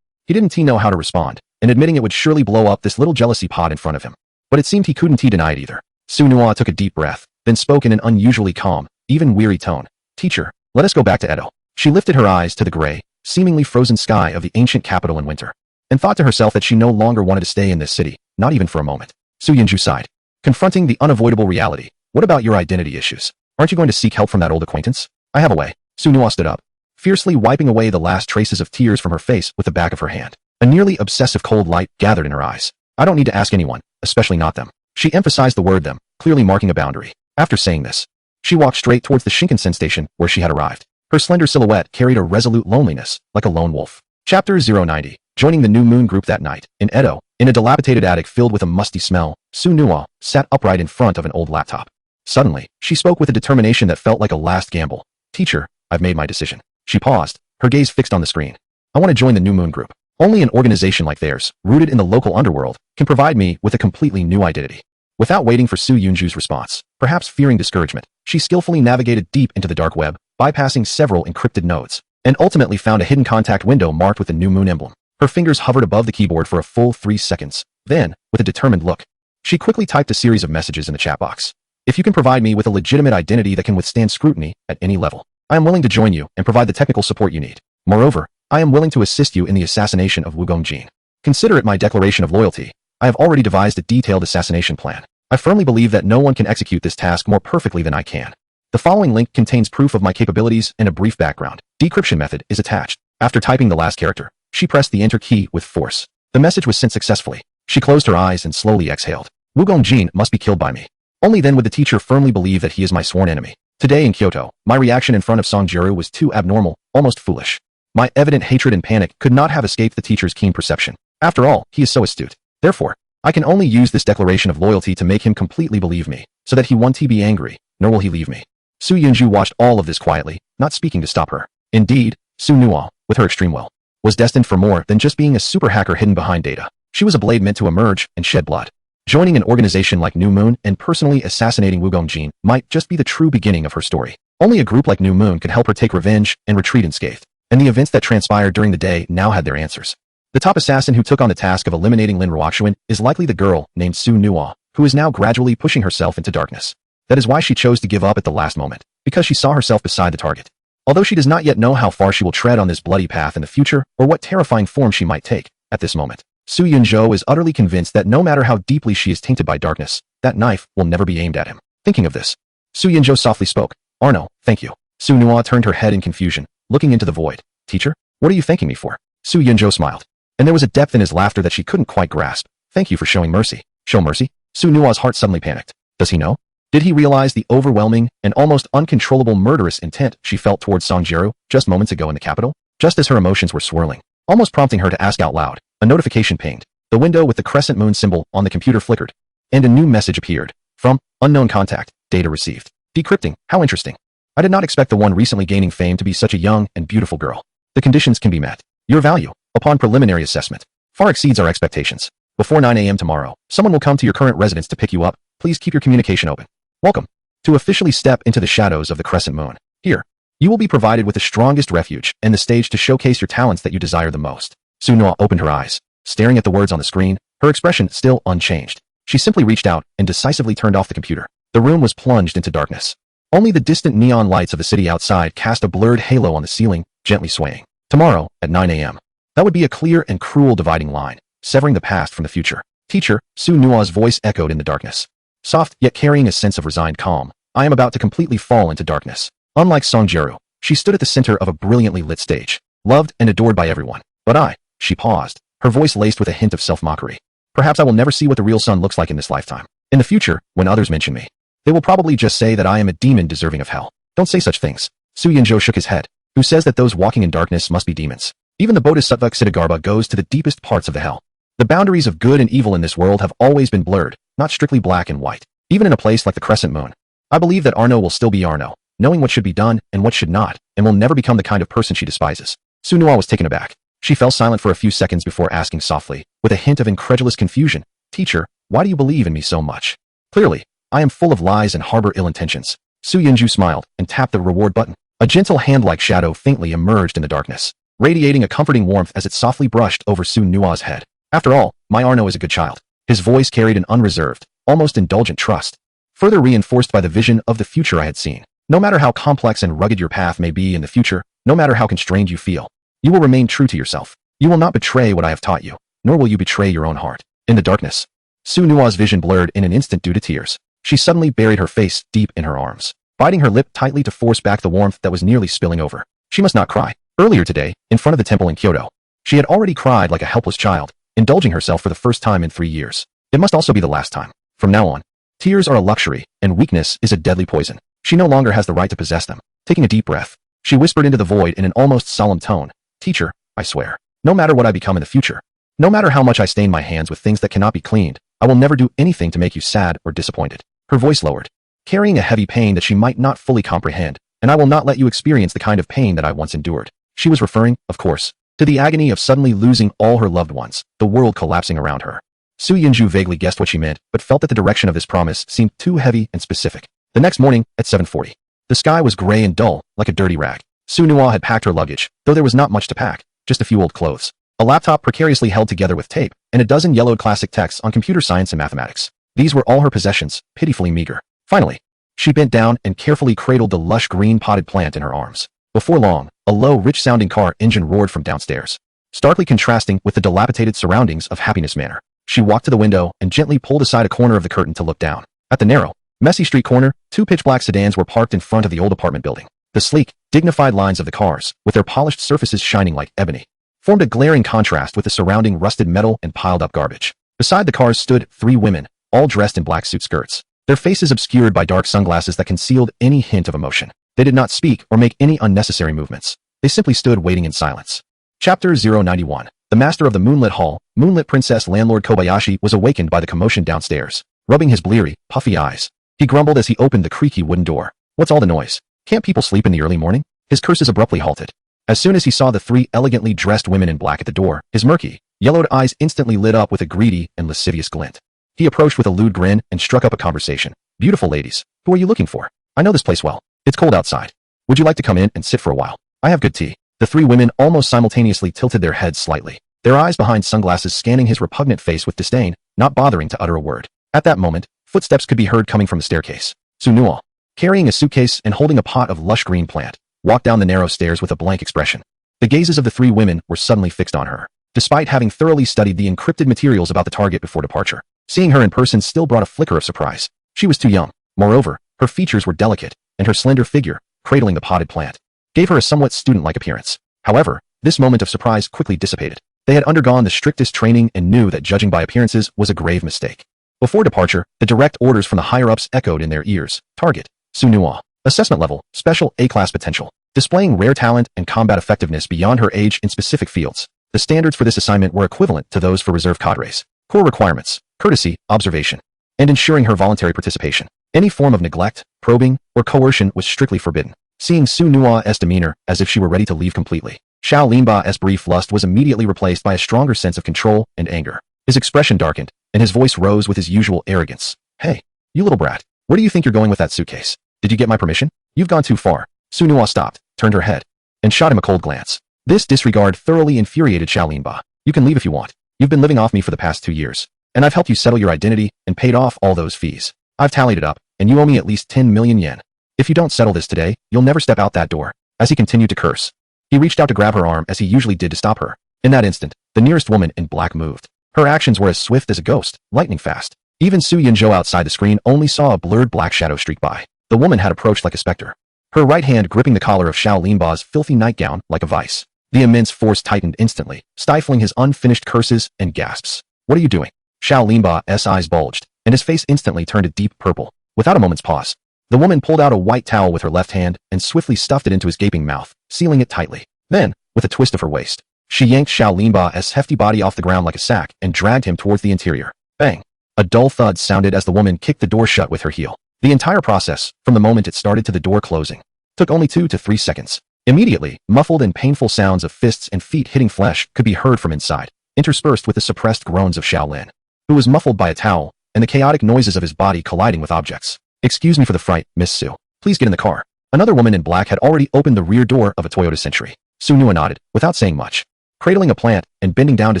Speaker 1: He didn't know how to respond, and admitting it would surely blow up this little jealousy pot in front of him. But it seemed he couldn't deny it either. Su Nuo took a deep breath, then spoke in an unusually calm, even weary tone. "Teacher, let us go back to Edo. She lifted her eyes to the gray, seemingly frozen sky of the ancient capital in winter, and thought to herself that she no longer wanted to stay in this city, not even for a moment. Su Yunju sighed, confronting the unavoidable reality. What about your identity issues? Aren't you going to seek help from that old acquaintance? I have a way. Su Nuo stood up, fiercely wiping away the last traces of tears from her face with the back of her hand. A nearly obsessive cold light gathered in her eyes. I don't need to ask anyone, especially not them. She emphasized the word them, clearly marking a boundary. After saying this, she walked straight towards the Shinkansen station where she had arrived. Her slender silhouette carried a resolute loneliness, like a lone wolf. Chapter 090. Joining the New Moon group that night, in Edo, in a dilapidated attic filled with a musty smell, Su Nuo sat upright in front of an old laptop. Suddenly, she spoke with a determination that felt like a last gamble. Teacher, I've made my decision. She paused, her gaze fixed on the screen. I want to join the New Moon group. Only an organization like theirs, rooted in the local underworld, can provide me with a completely new identity. Without waiting for Su Yunju's response, perhaps fearing discouragement, she skillfully navigated deep into the dark web, bypassing several encrypted nodes, and ultimately found a hidden contact window marked with the New Moon emblem. Her fingers hovered above the keyboard for a full 3 seconds. Then, with a determined look, she quickly typed a series of messages in the chat box. If you can provide me with a legitimate identity that can withstand scrutiny at any level, I am willing to join you and provide the technical support you need. Moreover, I am willing to assist you in the assassination of Wugong Jin. Consider it my declaration of loyalty. I have already devised a detailed assassination plan. I firmly believe that no one can execute this task more perfectly than I can. The following link contains proof of my capabilities and a brief background. Decryption method is attached. After typing the last character, she pressed the enter key with force. The message was sent successfully. She closed her eyes and slowly exhaled. Wugong Jin must be killed by me. Only then would the teacher firmly believe that he is my sworn enemy. Today in Kyoto, my reaction in front of Songjiru was too abnormal, almost foolish. My evident hatred and panic could not have escaped the teacher's keen perception. After all, he is so astute. Therefore, I can only use this declaration of loyalty to make him completely believe me, so that he won't be angry, nor will he leave me. Su Yunju watched all of this quietly, not speaking to stop her. Indeed, Su Nuo, with her extreme will, was destined for more than just being a super hacker hidden behind data. She was a blade meant to emerge and shed blood. Joining an organization like New Moon and personally assassinating Wugong Jin might just be the true beginning of her story. Only a group like New Moon could help her take revenge and retreat unscathed. And the events that transpired during the day now had their answers. The top assassin who took on the task of eliminating Lin Ruoxuan is likely the girl named Su Nuo, who is now gradually pushing herself into darkness. That is why she chose to give up at the last moment, because she saw herself beside the target. Although she does not yet know how far she will tread on this bloody path in the future or what terrifying form she might take, at this moment, Su Yunjo is utterly convinced that no matter how deeply she is tainted by darkness, that knife will never be aimed at him. Thinking of this, Su Yunjo softly spoke, Arno, thank you. Su Nuo turned her head in confusion, looking into the void. Teacher, what are you thanking me for? Su Yunjo smiled, and there was a depth in his laughter that she couldn't quite grasp. Thank you for showing mercy. Show mercy? Su Nuo's heart suddenly panicked. Does he know? Did he realize the overwhelming and almost uncontrollable murderous intent she felt towards Songjiru just moments ago in the capital? Just as her emotions were swirling, almost prompting her to ask out loud, a notification pinged. The window with the crescent moon symbol on the computer flickered, and a new message appeared. From unknown contact, data received. Decrypting, how interesting. I did not expect the one recently gaining fame to be such a young and beautiful girl. The conditions can be met. Your value, upon preliminary assessment, far exceeds our expectations. Before 9 a.m. tomorrow, someone will come to your current residence to pick you up. Please keep your communication open. Welcome. To officially step into the shadows of the crescent moon. Here, you will be provided with the strongest refuge and the stage to showcase your talents that you desire the most. Su Nuo opened her eyes, staring at the words on the screen, her expression still unchanged. She simply reached out and decisively turned off the computer. The room was plunged into darkness. Only the distant neon lights of the city outside cast a blurred halo on the ceiling, gently swaying. Tomorrow, at 9 a.m. That would be a clear and cruel dividing line, severing the past from the future. Teacher, Su Nuo's voice echoed in the darkness. Soft, yet carrying a sense of resigned calm. I am about to completely fall into darkness. Unlike Songjiru, she stood at the center of a brilliantly lit stage, loved and adored by everyone. But she paused, her voice laced with a hint of self-mockery. Perhaps I will never see what the real sun looks like in this lifetime. In the future, when others mention me, they will probably just say that I am a demon deserving of hell. Don't say such things. Su Yunjo shook his head. Who says that those walking in darkness must be demons? Even the Bodhisattva Ksiddhagarbha goes to the deepest parts of the hell. The boundaries of good and evil in this world have always been blurred, not strictly black and white. Even in a place like the Crescent Moon, I believe that Arno will still be Arno, knowing what should be done and what should not, and will never become the kind of person she despises. Su Nuo was taken aback. She fell silent for a few seconds before asking softly, with a hint of incredulous confusion, Teacher, why do you believe in me so much? Clearly, I am full of lies and harbor ill intentions. Su Yunju smiled and tapped the reward button. A gentle hand-like shadow faintly emerged in the darkness, radiating a comforting warmth as it softly brushed over Su Nuo's head. After all, my Arno is a good child. His voice carried an unreserved, almost indulgent trust, further reinforced by the vision of the future I had seen. No matter how complex and rugged your path may be in the future, No matter how constrained you feel, you will remain true to yourself. You will not betray what I have taught you, nor will you betray your own heart. In the darkness, Su Nua's vision blurred in an instant due to tears. She suddenly buried her face deep in her arms, biting her lip tightly to force back the warmth that was nearly spilling over. She must not cry. Earlier today, in front of the temple in Kyoto, she had already cried like a helpless child, indulging herself for the first time in 3 years. It must also be the last time. From now on, tears are a luxury, and weakness is a deadly poison. She no longer has the right to possess them. Taking a deep breath, she whispered into the void in an almost solemn tone, "Teacher, I swear, no matter what I become in the future, no matter how much I stain my hands with things that cannot be cleaned, I will never do anything to make you sad or disappointed." Her voice lowered, carrying a heavy pain that she might not fully comprehend, "And I will not let you experience the kind of pain that I once endured." She was referring, of course, to the agony of suddenly losing all her loved ones, the world collapsing around her. Su Yinju vaguely guessed what she meant, but felt that the direction of this promise seemed too heavy and specific. The next morning, at 7:40, the sky was gray and dull, like a dirty rag. Su Nua had packed her luggage, though there was not much to pack, just a few old clothes, a laptop precariously held together with tape, and a dozen yellowed classic texts on computer science and mathematics. These were all her possessions, pitifully meager. Finally, she bent down and carefully cradled the lush green potted plant in her arms. Before long, a low, rich-sounding car engine roared from downstairs, starkly contrasting with the dilapidated surroundings of Happiness Manor. She walked to the window and gently pulled aside a corner of the curtain to look down. At the narrow, messy street corner, 2 pitch-black sedans were parked in front of the old apartment building. The sleek, dignified lines of the cars, with their polished surfaces shining like ebony, formed a glaring contrast with the surrounding rusted metal and piled-up garbage. Beside the cars stood 3 women, all dressed in black suit skirts, their faces obscured by dark sunglasses that concealed any hint of emotion. They did not speak or make any unnecessary movements. They simply stood waiting in silence. Chapter 091. The master of the moonlit hall, Moonlit Princess Landlord Kobayashi, was awakened by the commotion downstairs, rubbing his bleary, puffy eyes. He grumbled as he opened the creaky wooden door. "What's all the noise? Can't people sleep in the early morning?" His curses abruptly halted. As soon as he saw the 3 elegantly dressed women in black at the door, his murky, yellowed eyes instantly lit up with a greedy and lascivious glint. He approached with a lewd grin and struck up a conversation. "Beautiful ladies, who are you looking for? I know this place well. It's cold outside. Would you like to come in and sit for a while? I have good tea." The 3 women almost simultaneously tilted their heads slightly, their eyes behind sunglasses scanning his repugnant face with disdain, not bothering to utter a word. At that moment, footsteps could be heard coming from the staircase. Su Nua, carrying a suitcase and holding a pot of lush green plant, walked down the narrow stairs with a blank expression. The gazes of the 3 women were suddenly fixed on her, despite having thoroughly studied the encrypted materials about the target before departure. Seeing her in person still brought a flicker of surprise. She was too young. Moreover, her features were delicate, and her slender figure, cradling the potted plant, gave her a somewhat student-like appearance. However, this moment of surprise quickly dissipated. They had undergone the strictest training and knew that judging by appearances was a grave mistake. Before departure, the direct orders from the higher-ups echoed in their ears. Target, Su Nua. Assessment level, special A-class potential. Displaying rare talent and combat effectiveness beyond her age in specific fields. The standards for this assignment were equivalent to those for reserve cadres. Core requirements, courtesy, observation, and ensuring her voluntary participation. Any form of neglect, probing, or coercion was strictly forbidden. Seeing Su Nua's demeanor as if she were ready to leave completely, Xiao Linba's brief lust was immediately replaced by a stronger sense of control and anger. His expression darkened, and his voice rose with his usual arrogance. "Hey, you little brat, where do you think you're going with that suitcase? Did you get my permission? You've gone too far." Su Nua stopped, turned her head, and shot him a cold glance. This disregard thoroughly infuriated Xiao Linba. "You can leave if you want. You've been living off me for the past 2 years, and I've helped you settle your identity and paid off all those fees. I've tallied it up, and you owe me at least 10 million yen. If you don't settle this today, you'll never step out that door." As he continued to curse, he reached out to grab her arm as he usually did to stop her. In that instant, the nearest woman in black moved. Her actions were as swift as a ghost, lightning fast. Even Su Yinzhou outside the screen only saw a blurred black shadow streak by. The woman had approached like a specter, her right hand gripping the collar of Xiao Linba's filthy nightgown like a vice. The immense force tightened instantly, stifling his unfinished curses and gasps. "What are you doing?" Xiao Linba's eyes bulged, and his face instantly turned a deep purple. Without a moment's pause, the woman pulled out a white towel with her left hand and swiftly stuffed it into his gaping mouth, sealing it tightly. Then, with a twist of her waist, she yanked Xiao Linba's hefty body off the ground like a sack and dragged him towards the interior. Bang! A dull thud sounded as the woman kicked the door shut with her heel. The entire process, from the moment it started to the door closing, took only 2 to 3 seconds. Immediately, muffled and painful sounds of fists and feet hitting flesh could be heard from inside, interspersed with the suppressed groans of Xiao Lin, who was muffled by a towel, and the chaotic noises of his body colliding with objects. "Excuse me for the fright, Miss Su. Please get in the car." Another woman in black had already opened the rear door of a Toyota Century. Su Nua nodded, without saying much, cradling a plant and bending down to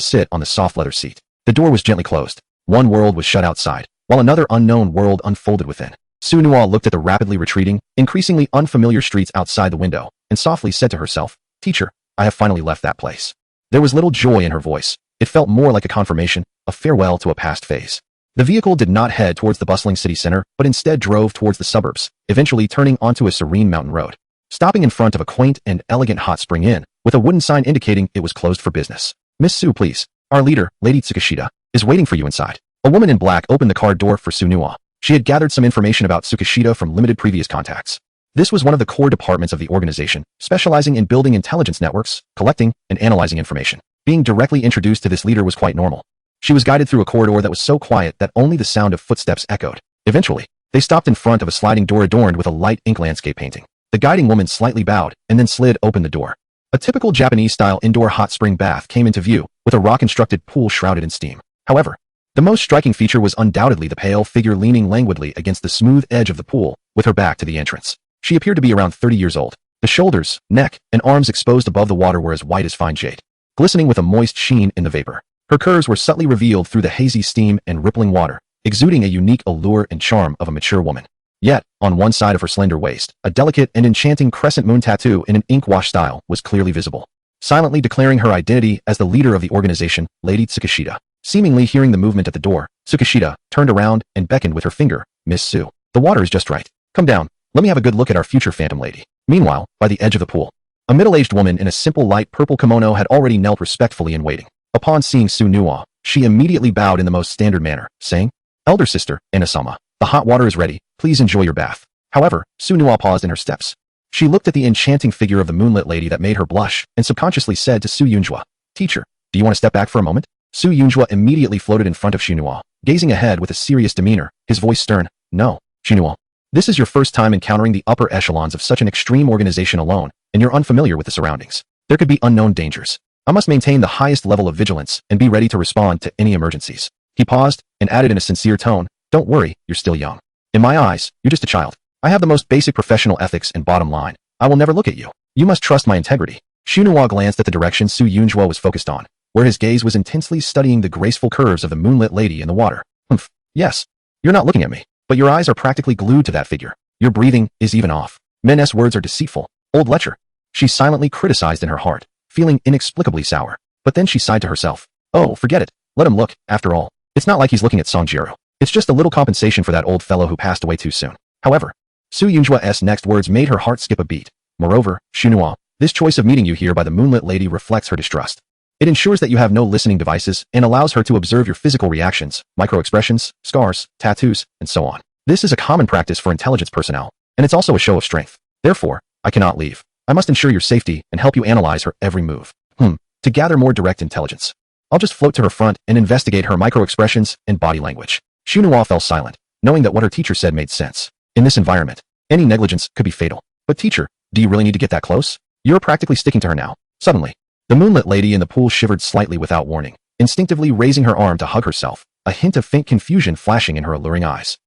Speaker 1: sit on the soft leather seat. The door was gently closed. One world was shut outside, while another unknown world unfolded within. Su Nua looked at the rapidly retreating, increasingly unfamiliar streets outside the window, and softly said to herself, "Teacher, I have finally left that place." There was little joy in her voice. It felt more like a confirmation, a farewell to a past phase. The vehicle did not head towards the bustling city center, but instead drove towards the suburbs, eventually turning onto a serene mountain road. Stopping in front of a quaint and elegant hot spring inn, with a wooden sign indicating it was closed for business. "Miss Su, please. Our leader, Lady Tsukishita, is waiting for you inside." A woman in black opened the car door for Su Nua. She had gathered some information about Tsukishita from limited previous contacts. This was one of the core departments of the organization, specializing in building intelligence networks, collecting, and analyzing information. Being directly introduced to this leader was quite normal. She was guided through a corridor that was so quiet that only the sound of footsteps echoed. Eventually, they stopped in front of a sliding door adorned with a light ink landscape painting. The guiding woman slightly bowed and then slid open the door. A typical Japanese-style indoor hot spring bath came into view, with a rock-constructed pool shrouded in steam. However, the most striking feature was undoubtedly the pale figure leaning languidly against the smooth edge of the pool, with her back to the entrance. She appeared to be around 30 years old. The shoulders, neck, and arms exposed above the water were as white as fine jade, glistening with a moist sheen in the vapor. Her curves were subtly revealed through the hazy steam and rippling water, exuding a unique allure and charm of a mature woman. Yet, on one side of her slender waist, a delicate and enchanting crescent moon tattoo in an ink wash style was clearly visible, silently declaring her identity as the leader of the organization, Lady Tsukishita. Seemingly hearing the movement at the door, Tsukishita turned around and beckoned with her finger. "Miss Su, the water is just right. Come down. Let me have a good look at our future phantom lady." Meanwhile, by the edge of the pool, a middle-aged woman in a simple light purple kimono had already knelt respectfully in waiting. Upon seeing Su Nua, she immediately bowed in the most standard manner, saying, "Elder sister, Inasama, the hot water is ready. Please enjoy your bath." However, Su Nua paused in her steps. She looked at the enchanting figure of the moonlit lady that made her blush and subconsciously said to Su Yunjua, "Teacher, do you want to step back for a moment?" Su Yunjua immediately floated in front of Shinua, gazing ahead with a serious demeanor, his voice stern. "No, Shinua. This is your first time encountering the upper echelons of such an extreme organization alone, and you're unfamiliar with the surroundings. There could be unknown dangers. I must maintain the highest level of vigilance and be ready to respond to any emergencies." He paused and added in a sincere tone, "Don't worry, you're still young. In my eyes, you're just a child. I have the most basic professional ethics and bottom line. I will never look at you. You must trust my integrity." Shinua glanced at the direction Su Yunjua was focused on, where his gaze was intensely studying the graceful curves of the moonlit lady in the water. "Humph. Yes. You're not looking at me, but your eyes are practically glued to that figure. Your breathing is even off. Men's words are deceitful. Old lecher." She silently criticized in her heart, feeling inexplicably sour. But then she sighed to herself. "Oh, forget it. Let him look, after all. It's not like he's looking at Songjiro. It's just a little compensation for that old fellow who passed away too soon." However, Su Yunjua's next words made her heart skip a beat. "Moreover, Shinua, this choice of meeting you here by the moonlit lady reflects her distrust. It ensures that you have no listening devices and allows her to observe your physical reactions, micro-expressions, scars, tattoos, and so on. This is a common practice for intelligence personnel, and it's also a show of strength. Therefore, I cannot leave. I must ensure your safety and help you analyze her every move. To gather more direct intelligence. I'll just float to her front and investigate her micro-expressions and body language." Shinua fell silent, knowing that what her teacher said made sense. In this environment, any negligence could be fatal. "But teacher, do you really need to get that close? You're practically sticking to her now." Suddenly, the moonlit lady in the pool shivered slightly without warning, instinctively raising her arm to hug herself, a hint of faint confusion flashing in her alluring eyes.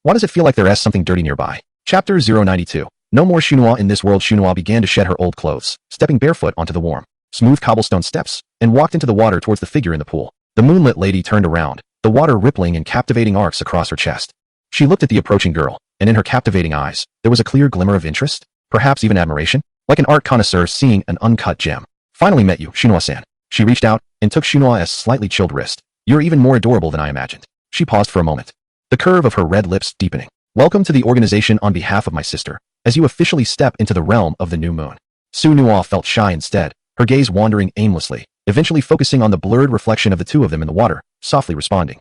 Speaker 1: Why does it feel like there's something dirty nearby? Chapter 092. No more Shinua in this world. Shinua began to shed her old clothes, stepping barefoot onto the warm, smooth cobblestone steps, and walked into the water towards the figure in the pool. The moonlit lady turned around, the water rippling in captivating arcs across her chest. She looked at the approaching girl, and in her captivating eyes, there was a clear glimmer of interest, perhaps even admiration, like an art connoisseur seeing an uncut gem. "Finally met you, Shinua-san." She reached out and took Shinua's slightly chilled wrist. "You're even more adorable than I imagined." She paused for a moment, the curve of her red lips deepening. "Welcome to the organization on behalf of my sister, as you officially step into the realm of the new moon." Su Nua felt shy instead, her gaze wandering aimlessly, eventually focusing on the blurred reflection of the two of them in the water, softly responding,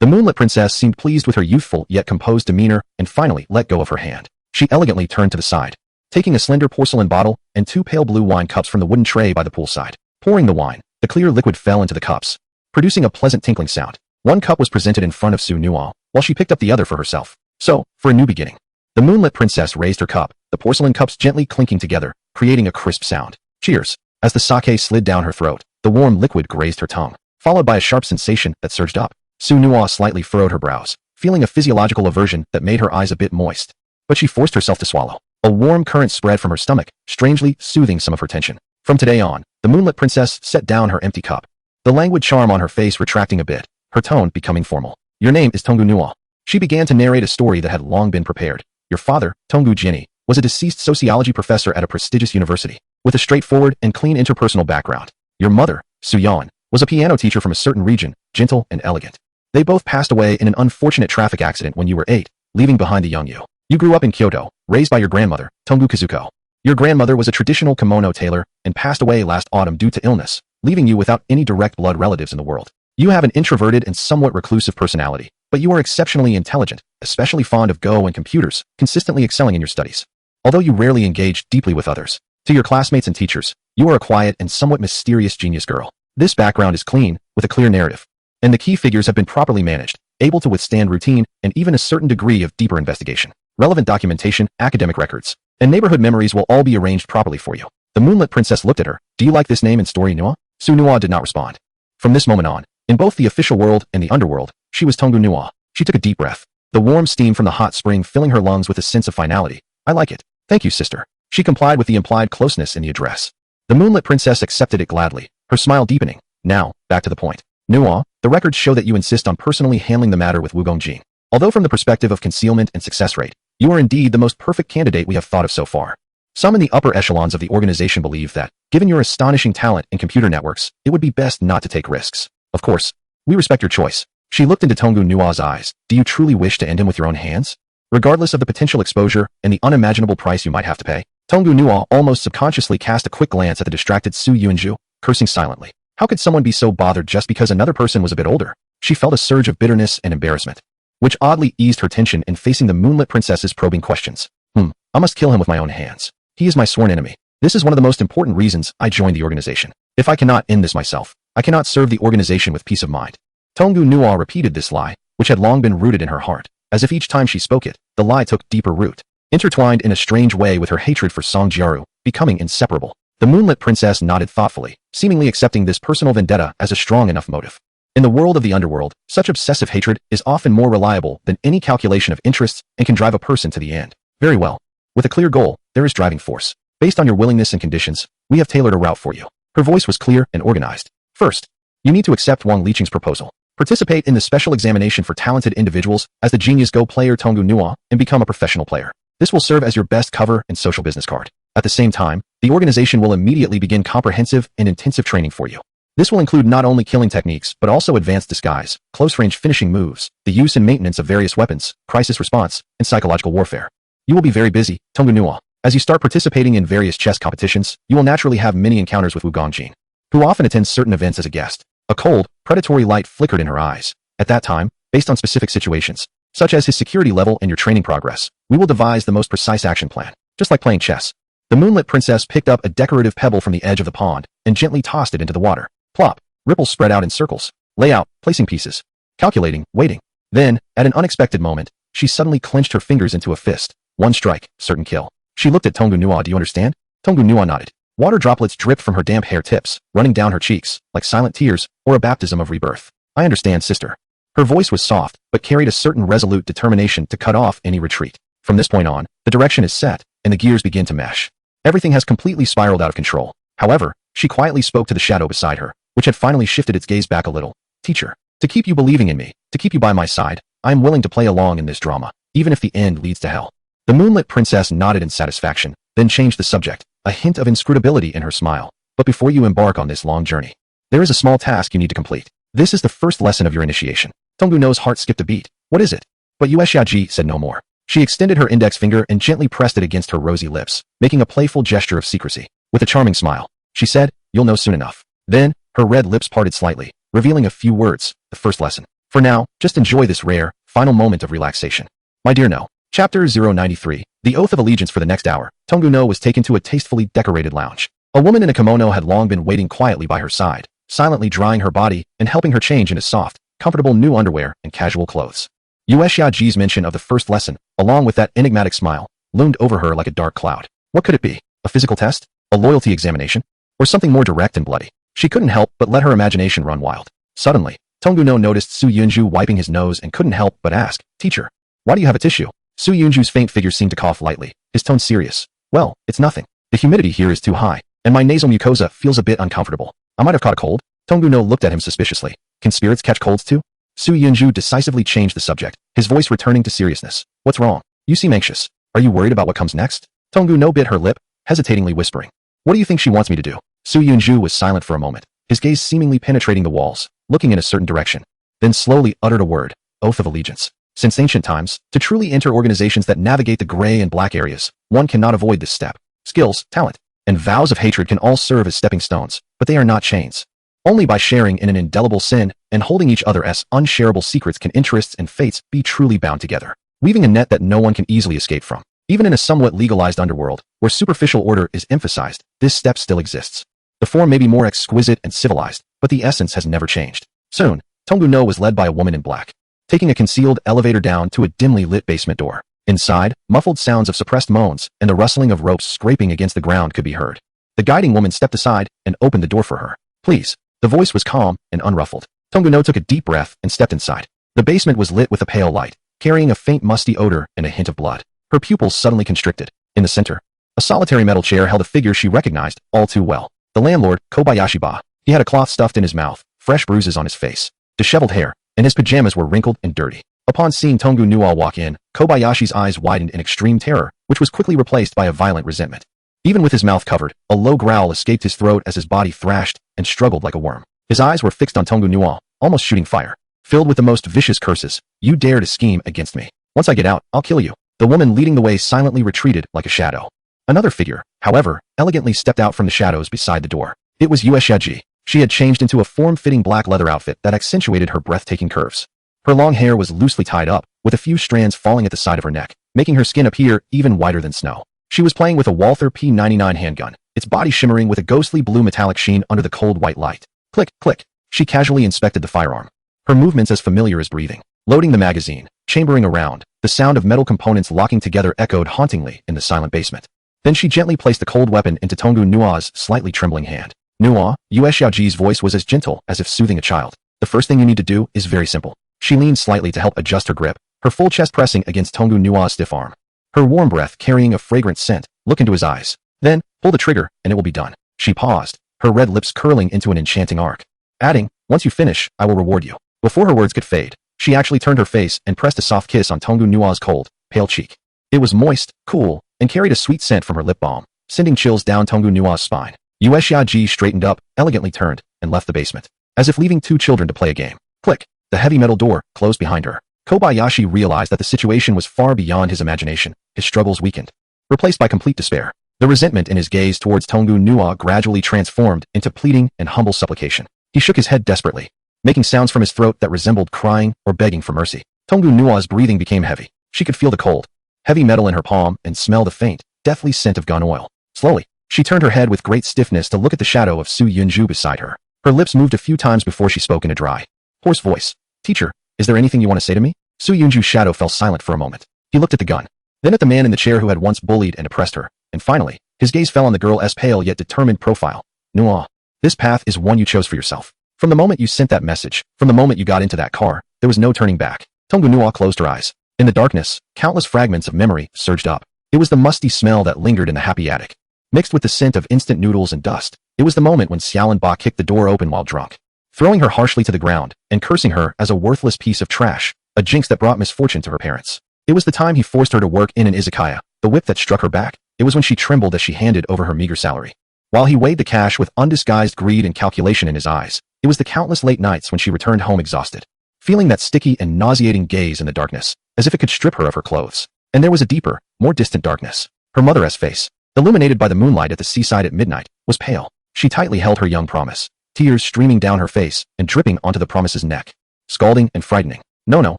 Speaker 1: The moonlit princess seemed pleased with her youthful yet composed demeanor and finally let go of her hand. She elegantly turned to the side, taking a slender porcelain bottle and two pale blue wine cups from the wooden tray by the poolside. Pouring the wine, the clear liquid fell into the cups, producing a pleasant tinkling sound. One cup was presented in front of Su Nua, while she picked up the other for herself. "So, for a new beginning." The moonlit princess raised her cup, the porcelain cups gently clinking together, creating a crisp sound. "Cheers." As the sake slid down her throat, the warm liquid grazed her tongue, followed by a sharp sensation that surged up. Su Nua slightly furrowed her brows, feeling a physiological aversion that made her eyes a bit moist. But she forced herself to swallow. A warm current spread from her stomach, strangely soothing some of her tension. From today on, the moonlit princess set down her empty cup, the languid charm on her face retracting a bit, her tone becoming formal. "Your name is Tongu Nua." She began to narrate a story that had long been prepared. "Your father, Tongu Jinni, was a deceased sociology professor at a prestigious university, with a straightforward and clean interpersonal background. Your mother, Su Yuan, was a piano teacher from a certain region, gentle and elegant. They both passed away in an unfortunate traffic accident when you were 8, leaving behind the young you. You grew up in Kyoto, raised by your grandmother, Tongu Kazuko. Your grandmother was a traditional kimono tailor and passed away last autumn due to illness, leaving you without any direct blood relatives in the world. You have an introverted and somewhat reclusive personality, but you are exceptionally intelligent, especially fond of Go and computers, consistently excelling in your studies. Although you rarely engage deeply with others, to your classmates and teachers, you are a quiet and somewhat mysterious genius girl. This background is clean, with a clear narrative, and the key figures have been properly managed, able to withstand routine and even a certain degree of deeper investigation. Relevant documentation, academic records, and neighborhood memories will all be arranged properly for you. The Moonlit Princess looked at her. Do you like this name and story, Nua? Su Nua did not respond. From this moment on, in both the official world and the underworld, she was Tongu Nua. She took a deep breath, the warm steam from the hot spring filling her lungs with a sense of finality. I like it. Thank you, sister. She complied with the implied closeness in the address. The Moonlit Princess accepted it gladly, her smile deepening. Now, back to the point. Nua, the records show that you insist on personally handling the matter with Wugong Jin. Although from the perspective of concealment and success rate, you are indeed the most perfect candidate we have thought of so far. Some in the upper echelons of the organization believe that, given your astonishing talent in computer networks, it would be best not to take risks. Of course, we respect your choice. She looked into Tongu Nua's eyes. Do you truly wish to end him with your own hands? Regardless of the potential exposure and the unimaginable price you might have to pay, Tongu Nua almost subconsciously cast a quick glance at the distracted Su Yuanju, cursing silently. How could someone be so bothered just because another person was a bit older? She felt a surge of bitterness and embarrassment, which oddly eased her tension in facing the Moonlit Princess's probing questions. I must kill him with my own hands. He is my sworn enemy. This is one of the most important reasons I joined the organization. If I cannot end this myself, I cannot serve the organization with peace of mind. Tongu Nua repeated this lie, which had long been rooted in her heart, as if each time she spoke it, the lie took deeper root, intertwined in a strange way with her hatred for Song Jiaru, becoming inseparable. The Moonlit Princess nodded thoughtfully, seemingly accepting this personal vendetta as a strong enough motive. In the world of the underworld, such obsessive hatred is often more reliable than any calculation of interests and can drive a person to the end. Very well. With a clear goal, there is driving force. Based on your willingness and conditions, we have tailored a route for you. Her voice was clear and organized. First, you need to accept Wang Liqing's proposal. Participate in the special examination for talented individuals as the Genius Go player Tongu Nua and become a professional player. This will serve as your best cover and social business card. At the same time, the organization will immediately begin comprehensive and intensive training for you. This will include not only killing techniques, but also advanced disguise, close-range finishing moves, the use and maintenance of various weapons, crisis response, and psychological warfare. You will be very busy, Tongu Nua. As you start participating in various chess competitions, you will naturally have many encounters with Wugong Jin, who often attends certain events as a guest. A cold, predatory light flickered in her eyes. At that time, based on specific situations, such as his security level and your training progress, we will devise the most precise action plan, just like playing chess. The Moonlit Princess picked up a decorative pebble from the edge of the pond and gently tossed it into the water. Plop. Ripples spread out in circles. Layout, placing pieces. Calculating, waiting. Then, at an unexpected moment, she suddenly clenched her fingers into a fist. One strike, certain kill. She looked at Tongu Nua. Do you understand? Tongu Nua nodded. Water droplets dripped from her damp hair tips, running down her cheeks, like silent tears, or a baptism of rebirth. I understand, sister. Her voice was soft, but carried a certain resolute determination to cut off any retreat. From this point on, the direction is set, and the gears begin to mesh. Everything has completely spiraled out of control. However, she quietly spoke to the shadow beside her, which had finally shifted its gaze back a little. Teacher, to keep you believing in me, to keep you by my side, I am willing to play along in this drama, even if the end leads to hell. The Moonlit Princess nodded in satisfaction, then changed the subject, a hint of inscrutability in her smile. But before you embark on this long journey, there is a small task you need to complete. This is the first lesson of your initiation. Tongu No's heart skipped a beat. What is it? But Yuexiaji said no more. She extended her index finger and gently pressed it against her rosy lips, making a playful gesture of secrecy. With a charming smile, she said, you'll know soon enough. Then, her red lips parted slightly, revealing a few words, the first lesson. For now, just enjoy this rare, final moment of relaxation. My dear No. Chapter 093. The Oath of Allegiance. For the next hour, Tongu No was taken to a tastefully decorated lounge. A woman in a kimono had long been waiting quietly by her side, silently drying her body and helping her change into soft, comfortable new underwear and casual clothes. Yuexiaji's mention of the first lesson, along with that enigmatic smile, loomed over her like a dark cloud. What could it be? A physical test? A loyalty examination? Or something more direct and bloody? She couldn't help but let her imagination run wild. Suddenly, Tongu No noticed Su Yunju wiping his nose and couldn't help but ask, Teacher, why do you have a tissue? Su Yunju's faint figure seemed to cough lightly, his tone serious. Well, it's nothing. The humidity here is too high, and my nasal mucosa feels a bit uncomfortable. I might have caught a cold. Tongu No looked at him suspiciously. Can spirits catch colds too? Su Yunju decisively changed the subject, his voice returning to seriousness. What's wrong? You seem anxious. Are you worried about what comes next? Tonggu No bit her lip, hesitatingly whispering, "What do you think she wants me to do?" Su Yunju was silent for a moment, his gaze seemingly penetrating the walls, looking in a certain direction, then slowly uttered a word, oath of allegiance. Since ancient times, to truly enter organizations that navigate the gray and black areas, one cannot avoid this step. Skills, talent, and vows of hatred can all serve as stepping stones, but they are not chains. Only by sharing in an indelible sin and holding each other's unshareable secrets can interests and fates be truly bound together, weaving a net that no one can easily escape from. Even in a somewhat legalized underworld, where superficial order is emphasized, this step still exists. The form may be more exquisite and civilized, but the essence has never changed. Soon, Tonggu No was led by a woman in black, taking a concealed elevator down to a dimly lit basement door. Inside, muffled sounds of suppressed moans and the rustling of ropes scraping against the ground could be heard. The guiding woman stepped aside and opened the door for her. "Please." The voice was calm and unruffled. Tonggu No took a deep breath and stepped inside. The basement was lit with a pale light, carrying a faint musty odor and a hint of blood. Her pupils suddenly constricted. In the center, a solitary metal chair held a figure she recognized all too well. The landlord, Kobayashi-ba. He had a cloth stuffed in his mouth, fresh bruises on his face, disheveled hair, and his pajamas were wrinkled and dirty. Upon seeing Tonggu No walk in, Kobayashi's eyes widened in extreme terror, which was quickly replaced by a violent resentment. Even with his mouth covered, a low growl escaped his throat as his body thrashed and struggled like a worm. His eyes were fixed on Tonggu No, almost shooting fire, filled with the most vicious curses. "You dare to scheme against me. Once I get out, I'll kill you." The woman leading the way silently retreated like a shadow. Another figure, however, elegantly stepped out from the shadows beside the door. It was Yueshiaji. She had changed into a form-fitting black leather outfit that accentuated her breathtaking curves. Her long hair was loosely tied up, with a few strands falling at the side of her neck, making her skin appear even whiter than snow. She was playing with a Walther P99 handgun, its body shimmering with a ghostly blue metallic sheen under the cold white light. Click, click. She casually inspected the firearm. Her movements as familiar as breathing. Loading the magazine, chambering around, the sound of metal components locking together echoed hauntingly in the silent basement. Then she gently placed the cold weapon into Tonggu No's slightly trembling hand. "Nuo," Yueshiaji's voice was as gentle as if soothing a child. "The first thing you need to do is very simple." She leaned slightly to help adjust her grip, her full chest pressing against Tonggu No's stiff arm. Her warm breath carrying a fragrant scent. "Look into his eyes. Then, pull the trigger, and it will be done." She paused, her red lips curling into an enchanting arc, adding, "Once you finish, I will reward you." Before her words could fade, she actually turned her face and pressed a soft kiss on Tonggu No's cold, pale cheek. It was moist, cool, and carried a sweet scent from her lip balm, sending chills down Tonggu No's spine. Yueshiaji straightened up, elegantly turned, and left the basement, as if leaving two children to play a game. Click. The heavy metal door closed behind her. Kobayashi realized that the situation was far beyond his imagination. His struggles weakened, replaced by complete despair. The resentment in his gaze towards Tonggu No gradually transformed into pleading and humble supplication. He shook his head desperately, making sounds from his throat that resembled crying or begging for mercy. Tonggu No's breathing became heavy. She could feel the cold, heavy metal in her palm and smell the faint, deathly scent of gun oil. Slowly, she turned her head with great stiffness to look at the shadow of Su Yunju beside her. Her lips moved a few times before she spoke in a dry, hoarse voice. "Teacher, is there anything you want to say to me?" Su Yunju's shadow fell silent for a moment. He looked at the gun, then at the man in the chair who had once bullied and oppressed her, and finally, his gaze fell on the girl's pale yet determined profile. "Nuo, this path is one you chose for yourself. From the moment you sent that message, from the moment you got into that car, there was no turning back." Tonggu No closed her eyes. In the darkness, countless fragments of memory surged up. It was the musty smell that lingered in the happy attic, mixed with the scent of instant noodles and dust. It was the moment when Xiaolan Ba kicked the door open while drunk, throwing her harshly to the ground and cursing her as a worthless piece of trash, a jinx that brought misfortune to her parents. It was the time he forced her to work in an izakaya, the whip that struck her back. It was when she trembled as she handed over her meager salary. While he weighed the cash with undisguised greed and calculation in his eyes, it was the countless late nights when she returned home exhausted, feeling that sticky and nauseating gaze in the darkness, as if it could strip her of her clothes. And there was a deeper, more distant darkness. Her mother's face, illuminated by the moonlight at the seaside at midnight, was pale. She tightly held her young promise, tears streaming down her face and dripping onto the promise's neck. Scalding and frightening. "No,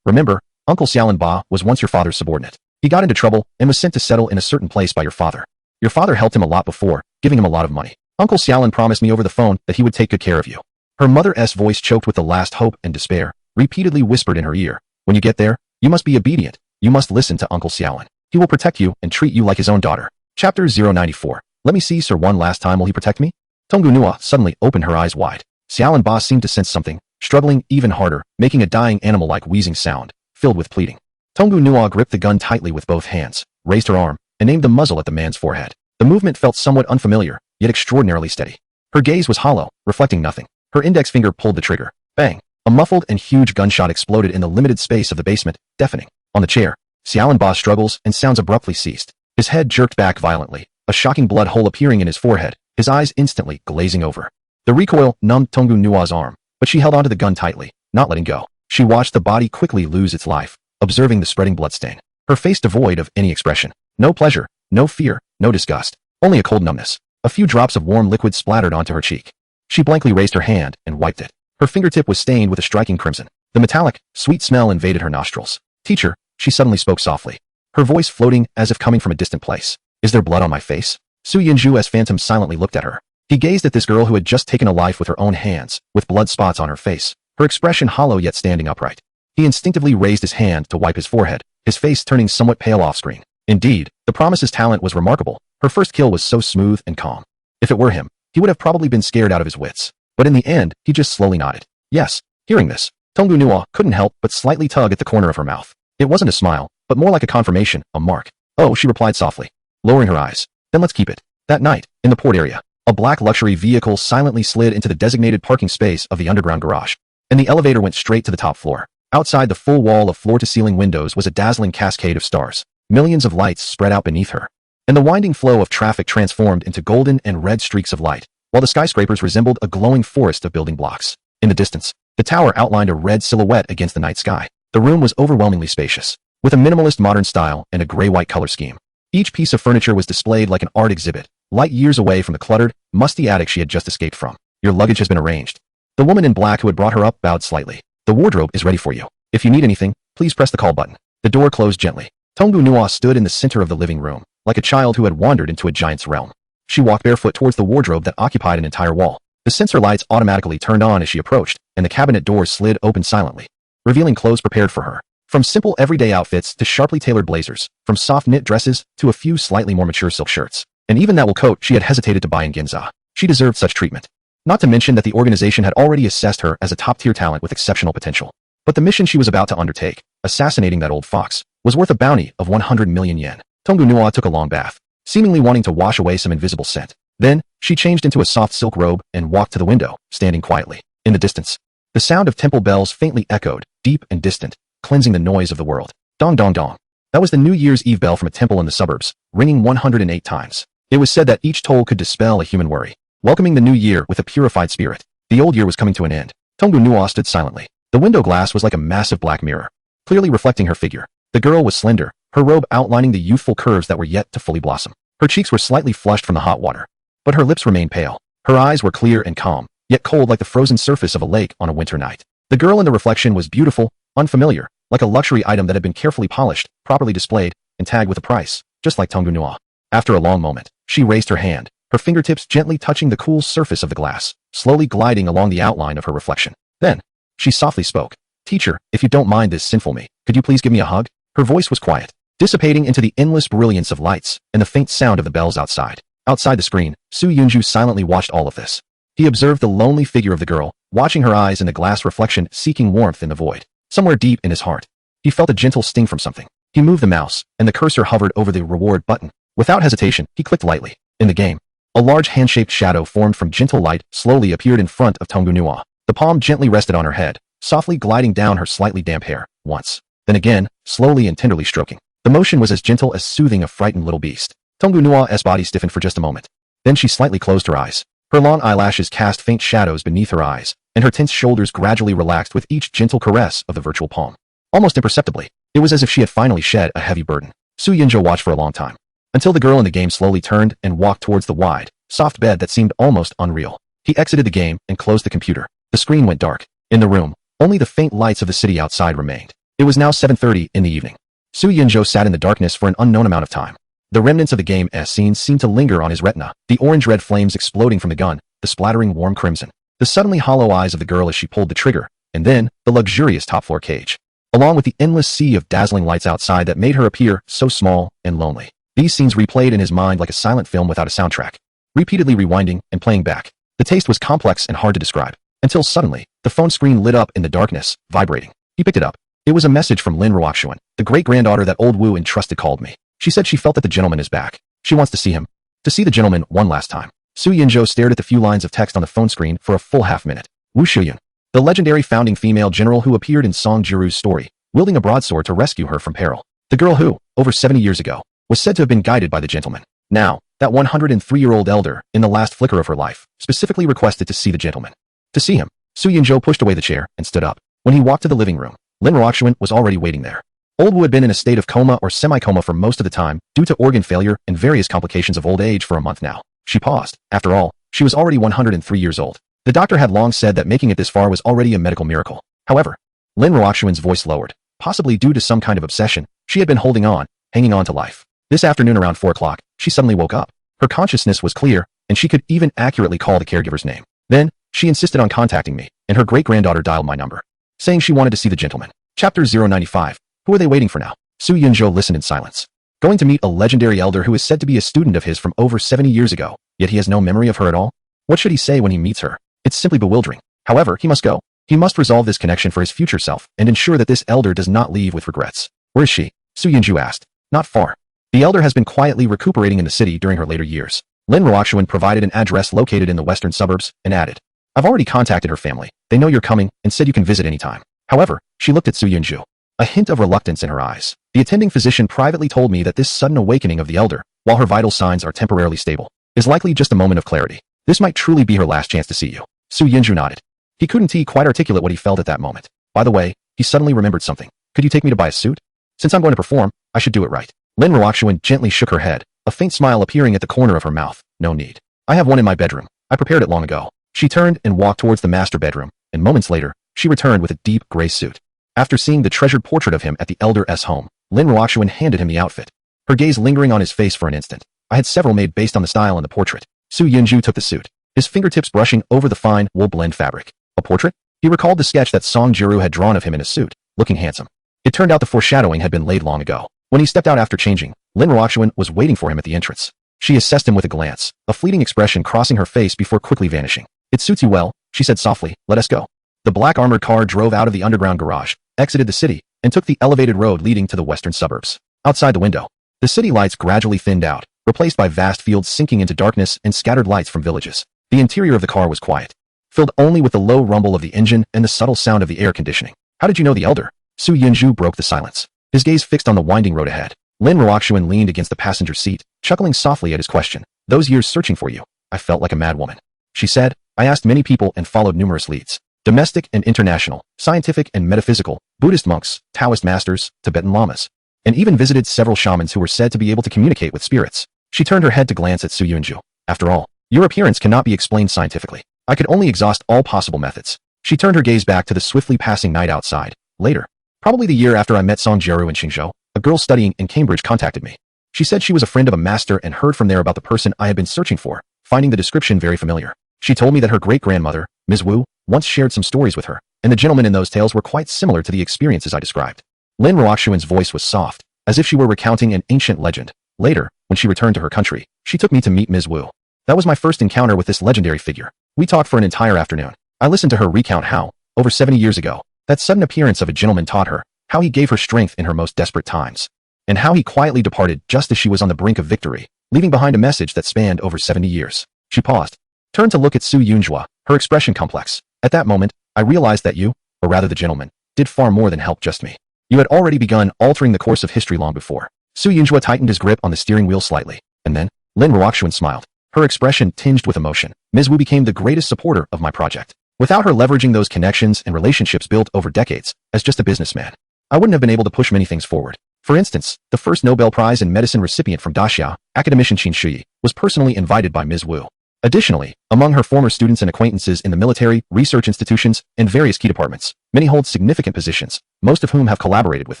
Speaker 1: remember, Uncle Xiaolan Ba was once your father's subordinate. He got into trouble and was sent to settle in a certain place by your father. Your father helped him a lot before, giving him a lot of money. Uncle Xiaolan promised me over the phone that he would take good care of you." Her mother's voice choked with the last hope and despair, repeatedly whispered in her ear, "When you get there, you must be obedient. You must listen to Uncle Xiaolan. He will protect you and treat you like his own daughter." Chapter 094. Let me see Sir one last time. Will he protect me? Tonggu No suddenly opened her eyes wide. Xiaolan Ba seemed to sense something, struggling even harder, making a dying animal-like wheezing sound, filled with pleading. Tonggu No gripped the gun tightly with both hands, raised her arm, and aimed the muzzle at the man's forehead. The movement felt somewhat unfamiliar, yet extraordinarily steady. Her gaze was hollow, reflecting nothing. Her index finger pulled the trigger. Bang! A muffled and huge gunshot exploded in the limited space of the basement, deafening. On the chair, Xiaolan Ba's struggles and sounds abruptly ceased. His head jerked back violently, a shocking blood hole appearing in his forehead, his eyes instantly glazing over. The recoil numbed Tongu Nua's arm, but she held onto the gun tightly, not letting go. She watched the body quickly lose its life, observing the spreading bloodstain. Her face devoid of any expression. No pleasure, no fear, no disgust. Only a cold numbness. A few drops of warm liquid splattered onto her cheek. She blankly raised her hand and wiped it. Her fingertip was stained with a striking crimson. The metallic, sweet smell invaded her nostrils. "Teacher," she suddenly spoke softly, her voice floating as if coming from a distant place. "Is there blood on my face?" Su Yinzhu phantom silently looked at her. He gazed at this girl who had just taken a life with her own hands, with blood spots on her face, her expression hollow yet standing upright. He instinctively raised his hand to wipe his forehead, his face turning somewhat pale off-screen. Indeed, the promise's talent was remarkable. Her first kill was so smooth and calm. If it were him, he would have probably been scared out of his wits. But in the end, he just slowly nodded. Yes. Hearing this, Tongu Nua couldn't help but slightly tug at the corner of her mouth. It wasn't a smile, but more like a confirmation, a mark. "Oh," she replied softly, lowering her eyes. "Then let's keep it." That night, in the port area, a black luxury vehicle silently slid into the designated parking space of the underground garage, and the elevator went straight to the top floor. Outside the full wall of floor-to-ceiling windows was a dazzling cascade of stars. Millions of lights spread out beneath her, and the winding flow of traffic transformed into golden and red streaks of light, while the skyscrapers resembled a glowing forest of building blocks. In the distance, the tower outlined a red silhouette against the night sky. The room was overwhelmingly spacious, with a minimalist modern style and a gray-white color scheme. Each piece of furniture was displayed like an art exhibit, light years away from the cluttered, musty attic she had just escaped from. "Your luggage has been arranged." The woman in black who had brought her up bowed slightly. "The wardrobe is ready for you. If you need anything, please press the call button." The door closed gently. Tongu Nua stood in the center of the living room, like a child who had wandered into a giant's realm. She walked barefoot towards the wardrobe that occupied an entire wall. The sensor lights automatically turned on as she approached, and the cabinet doors slid open silently, revealing clothes prepared for her. From simple everyday outfits to sharply tailored blazers, from soft knit dresses to a few slightly more mature silk shirts, and even that wool coat she had hesitated to buy in Ginza. She deserved such treatment. Not to mention that the organization had already assessed her as a top-tier talent with exceptional potential. But the mission she was about to undertake, assassinating that old fox, was worth a bounty of 100 million yen. Tongu Nua took a long bath, seemingly wanting to wash away some invisible scent. Then, she changed into a soft silk robe and walked to the window, standing quietly. In the distance, the sound of temple bells faintly echoed, deep and distant, cleansing the noise of the world. Dong dong dong. That was the New Year's Eve bell from a temple in the suburbs, ringing 108 times. It was said that each toll could dispel a human worry, welcoming the new year with a purified spirit. The old year was coming to an end. Tongu Nua stood silently. The window glass was like a massive black mirror, clearly reflecting her figure. The girl was slender, her robe outlining the youthful curves that were yet to fully blossom. Her cheeks were slightly flushed from the hot water, but her lips remained pale. Her eyes were clear and calm, yet cold like the frozen surface of a lake on a winter night. The girl in the reflection was beautiful, unfamiliar, like a luxury item that had been carefully polished, properly displayed, and tagged with a price, just like Tongu Nua. After a long moment, she raised her hand, her fingertips gently touching the cool surface of the glass, slowly gliding along the outline of her reflection. Then, she softly spoke. "Teacher, if you don't mind this sinful me, could you please give me a hug?" Her voice was quiet, dissipating into the endless brilliance of lights and the faint sound of the bells outside. Outside the screen, Su Yunju silently watched all of this. He observed the lonely figure of the girl, watching her eyes in the glass reflection, seeking warmth in the void. Somewhere deep in his heart, he felt a gentle sting from something. He moved the mouse, and the cursor hovered over the reward button. Without hesitation, he clicked lightly. In the game, a large hand-shaped shadow formed from gentle light slowly appeared in front of Tongu Nua. The palm gently rested on her head, softly gliding down her slightly damp hair, once. Then again, slowly and tenderly stroking. The motion was as gentle as soothing a frightened little beast. Tongu Nua's body stiffened for just a moment. Then she slightly closed her eyes. Her long eyelashes cast faint shadows beneath her eyes, and her tense shoulders gradually relaxed with each gentle caress of the virtual palm. Almost imperceptibly, it was as if she had finally shed a heavy burden. Su Yinzhou watched for a long time, until the girl in the game slowly turned and walked towards the wide, soft bed that seemed almost unreal. He exited the game and closed the computer. The screen went dark. In the room, only the faint lights of the city outside remained. It was now 7:30 in the evening. Su Yinzhou sat in the darkness for an unknown amount of time. The remnants of the game's scenes seemed to linger on his retina, the orange-red flames exploding from the gun, the splattering warm crimson, the suddenly hollow eyes of the girl as she pulled the trigger, and then the luxurious top-floor cage, along with the endless sea of dazzling lights outside that made her appear so small and lonely. These scenes replayed in his mind like a silent film without a soundtrack, repeatedly rewinding and playing back. The taste was complex and hard to describe, until suddenly, the phone screen lit up in the darkness, vibrating. He picked it up. It was a message from Lin Ruoxuan, the great-granddaughter that old Wu entrusted called me. She said she felt that the gentleman is back. She wants to see him. To see the gentleman one last time. Su Yinzhou stared at the few lines of text on the phone screen for a full half-minute. Wu Shuyun, the legendary founding female general who appeared in Song Jiru's story, wielding a broadsword to rescue her from peril. The girl who, over 70 years ago, was said to have been guided by the gentleman. Now, that 103-year-old elder, in the last flicker of her life, specifically requested to see the gentleman. To see him, Su Yunzhou pushed away the chair and stood up. When he walked to the living room, Lin Ruoxuan was already waiting there. Old Wu had been in a state of coma or semi-coma for most of the time due to organ failure and various complications of old age for a month now. She paused. After all, she was already 103 years old. The doctor had long said that making it this far was already a medical miracle. However, Lin Ruoxuan's voice lowered. Possibly due to some kind of obsession, she had been holding on, hanging on to life. This afternoon around 4 o'clock, she suddenly woke up. Her consciousness was clear, and she could even accurately call the caregiver's name. Then, she insisted on contacting me, and her great-granddaughter dialed my number, saying she wanted to see the gentleman. Chapter 095. Who are they waiting for now? Su Yunzhou listened in silence. Going to meet a legendary elder who is said to be a student of his from over 70 years ago, yet he has no memory of her at all? What should he say when he meets her? It's simply bewildering. However, he must go. He must resolve this connection for his future self and ensure that this elder does not leave with regrets. Where is she? Su Yunzhou asked. Not far. The elder has been quietly recuperating in the city during her later years. Lin Ruoxuan provided an address located in the western suburbs and added, I've already contacted her family. They know you're coming and said you can visit anytime. However, she looked at Su Yunzhou. A hint of reluctance in her eyes. The attending physician privately told me that this sudden awakening of the elder, while her vital signs are temporarily stable, is likely just a moment of clarity. This might truly be her last chance to see you. Su Yunzhou nodded. He couldn't quite articulate what he felt at that moment. By the way, he suddenly remembered something. Could you take me to buy a suit? Since I'm going to perform, I should do it right. Lin Ruoxuan gently shook her head, a faint smile appearing at the corner of her mouth. No need. I have one in my bedroom. I prepared it long ago. She turned and walked towards the master bedroom, and moments later, she returned with a deep gray suit. After seeing the treasured portrait of him at the elder's home, Lin Ruoxuan handed him the outfit. Her gaze lingering on his face for an instant. I had several made based on the style in the portrait. Su Yunzhou took the suit, his fingertips brushing over the fine wool blend fabric. A portrait? He recalled the sketch that Song Jiru had drawn of him in a suit, looking handsome. It turned out the foreshadowing had been laid long ago. When he stepped out after changing, Lin Ruoxuan was waiting for him at the entrance. She assessed him with a glance, a fleeting expression crossing her face before quickly vanishing. It suits you well, she said softly. Let us go. The black armored car drove out of the underground garage, exited the city, and took the elevated road leading to the western suburbs. Outside the window, the city lights gradually thinned out, replaced by vast fields sinking into darkness and scattered lights from villages. The interior of the car was quiet, filled only with the low rumble of the engine and the subtle sound of the air conditioning. How did you know the elder? Su Yunzhou broke the silence, his gaze fixed on the winding road ahead. Lin Ruoxuan leaned against the passenger seat, chuckling softly at his question. Those years searching for you, I felt like a madwoman. She said, I asked many people and followed numerous leads. Domestic and international, scientific and metaphysical, Buddhist monks, Taoist masters, Tibetan lamas, and even visited several shamans who were said to be able to communicate with spirits. She turned her head to glance at Su Yunzhou. After all, your appearance cannot be explained scientifically. I could only exhaust all possible methods. She turned her gaze back to the swiftly passing night outside. Later, probably the year after I met Song Jiru in Qingzhou, a girl studying in Cambridge contacted me. She said she was a friend of a master and heard from there about the person I had been searching for, finding the description very familiar. She told me that her great-grandmother, Ms. Wu, once shared some stories with her, and the gentlemen in those tales were quite similar to the experiences I described. Lin Ruoxuan's voice was soft, as if she were recounting an ancient legend. Later, when she returned to her country, she took me to meet Ms. Wu. That was my first encounter with this legendary figure. We talked for an entire afternoon. I listened to her recount how, over 70 years ago, that sudden appearance of a gentleman taught her, how he gave her strength in her most desperate times, and how he quietly departed just as she was on the brink of victory, leaving behind a message that spanned over 70 years. She paused, turned to look at Su Yunzhou, her expression complex. At that moment, I realized that you, or rather the gentleman, did far more than help just me. You had already begun altering the course of history long before. Su Yunzhou tightened his grip on the steering wheel slightly, and then, Lin Ruoxuan smiled, her expression tinged with emotion. Ms. Wu became the greatest supporter of my project. Without her leveraging those connections and relationships built over decades, as just a businessman, I wouldn't have been able to push many things forward. For instance, the first Nobel Prize in Medicine recipient from Daxia, academician Qin Shui, was personally invited by Ms. Wu. Additionally, among her former students and acquaintances in the military, research institutions, and various key departments, many hold significant positions, most of whom have collaborated with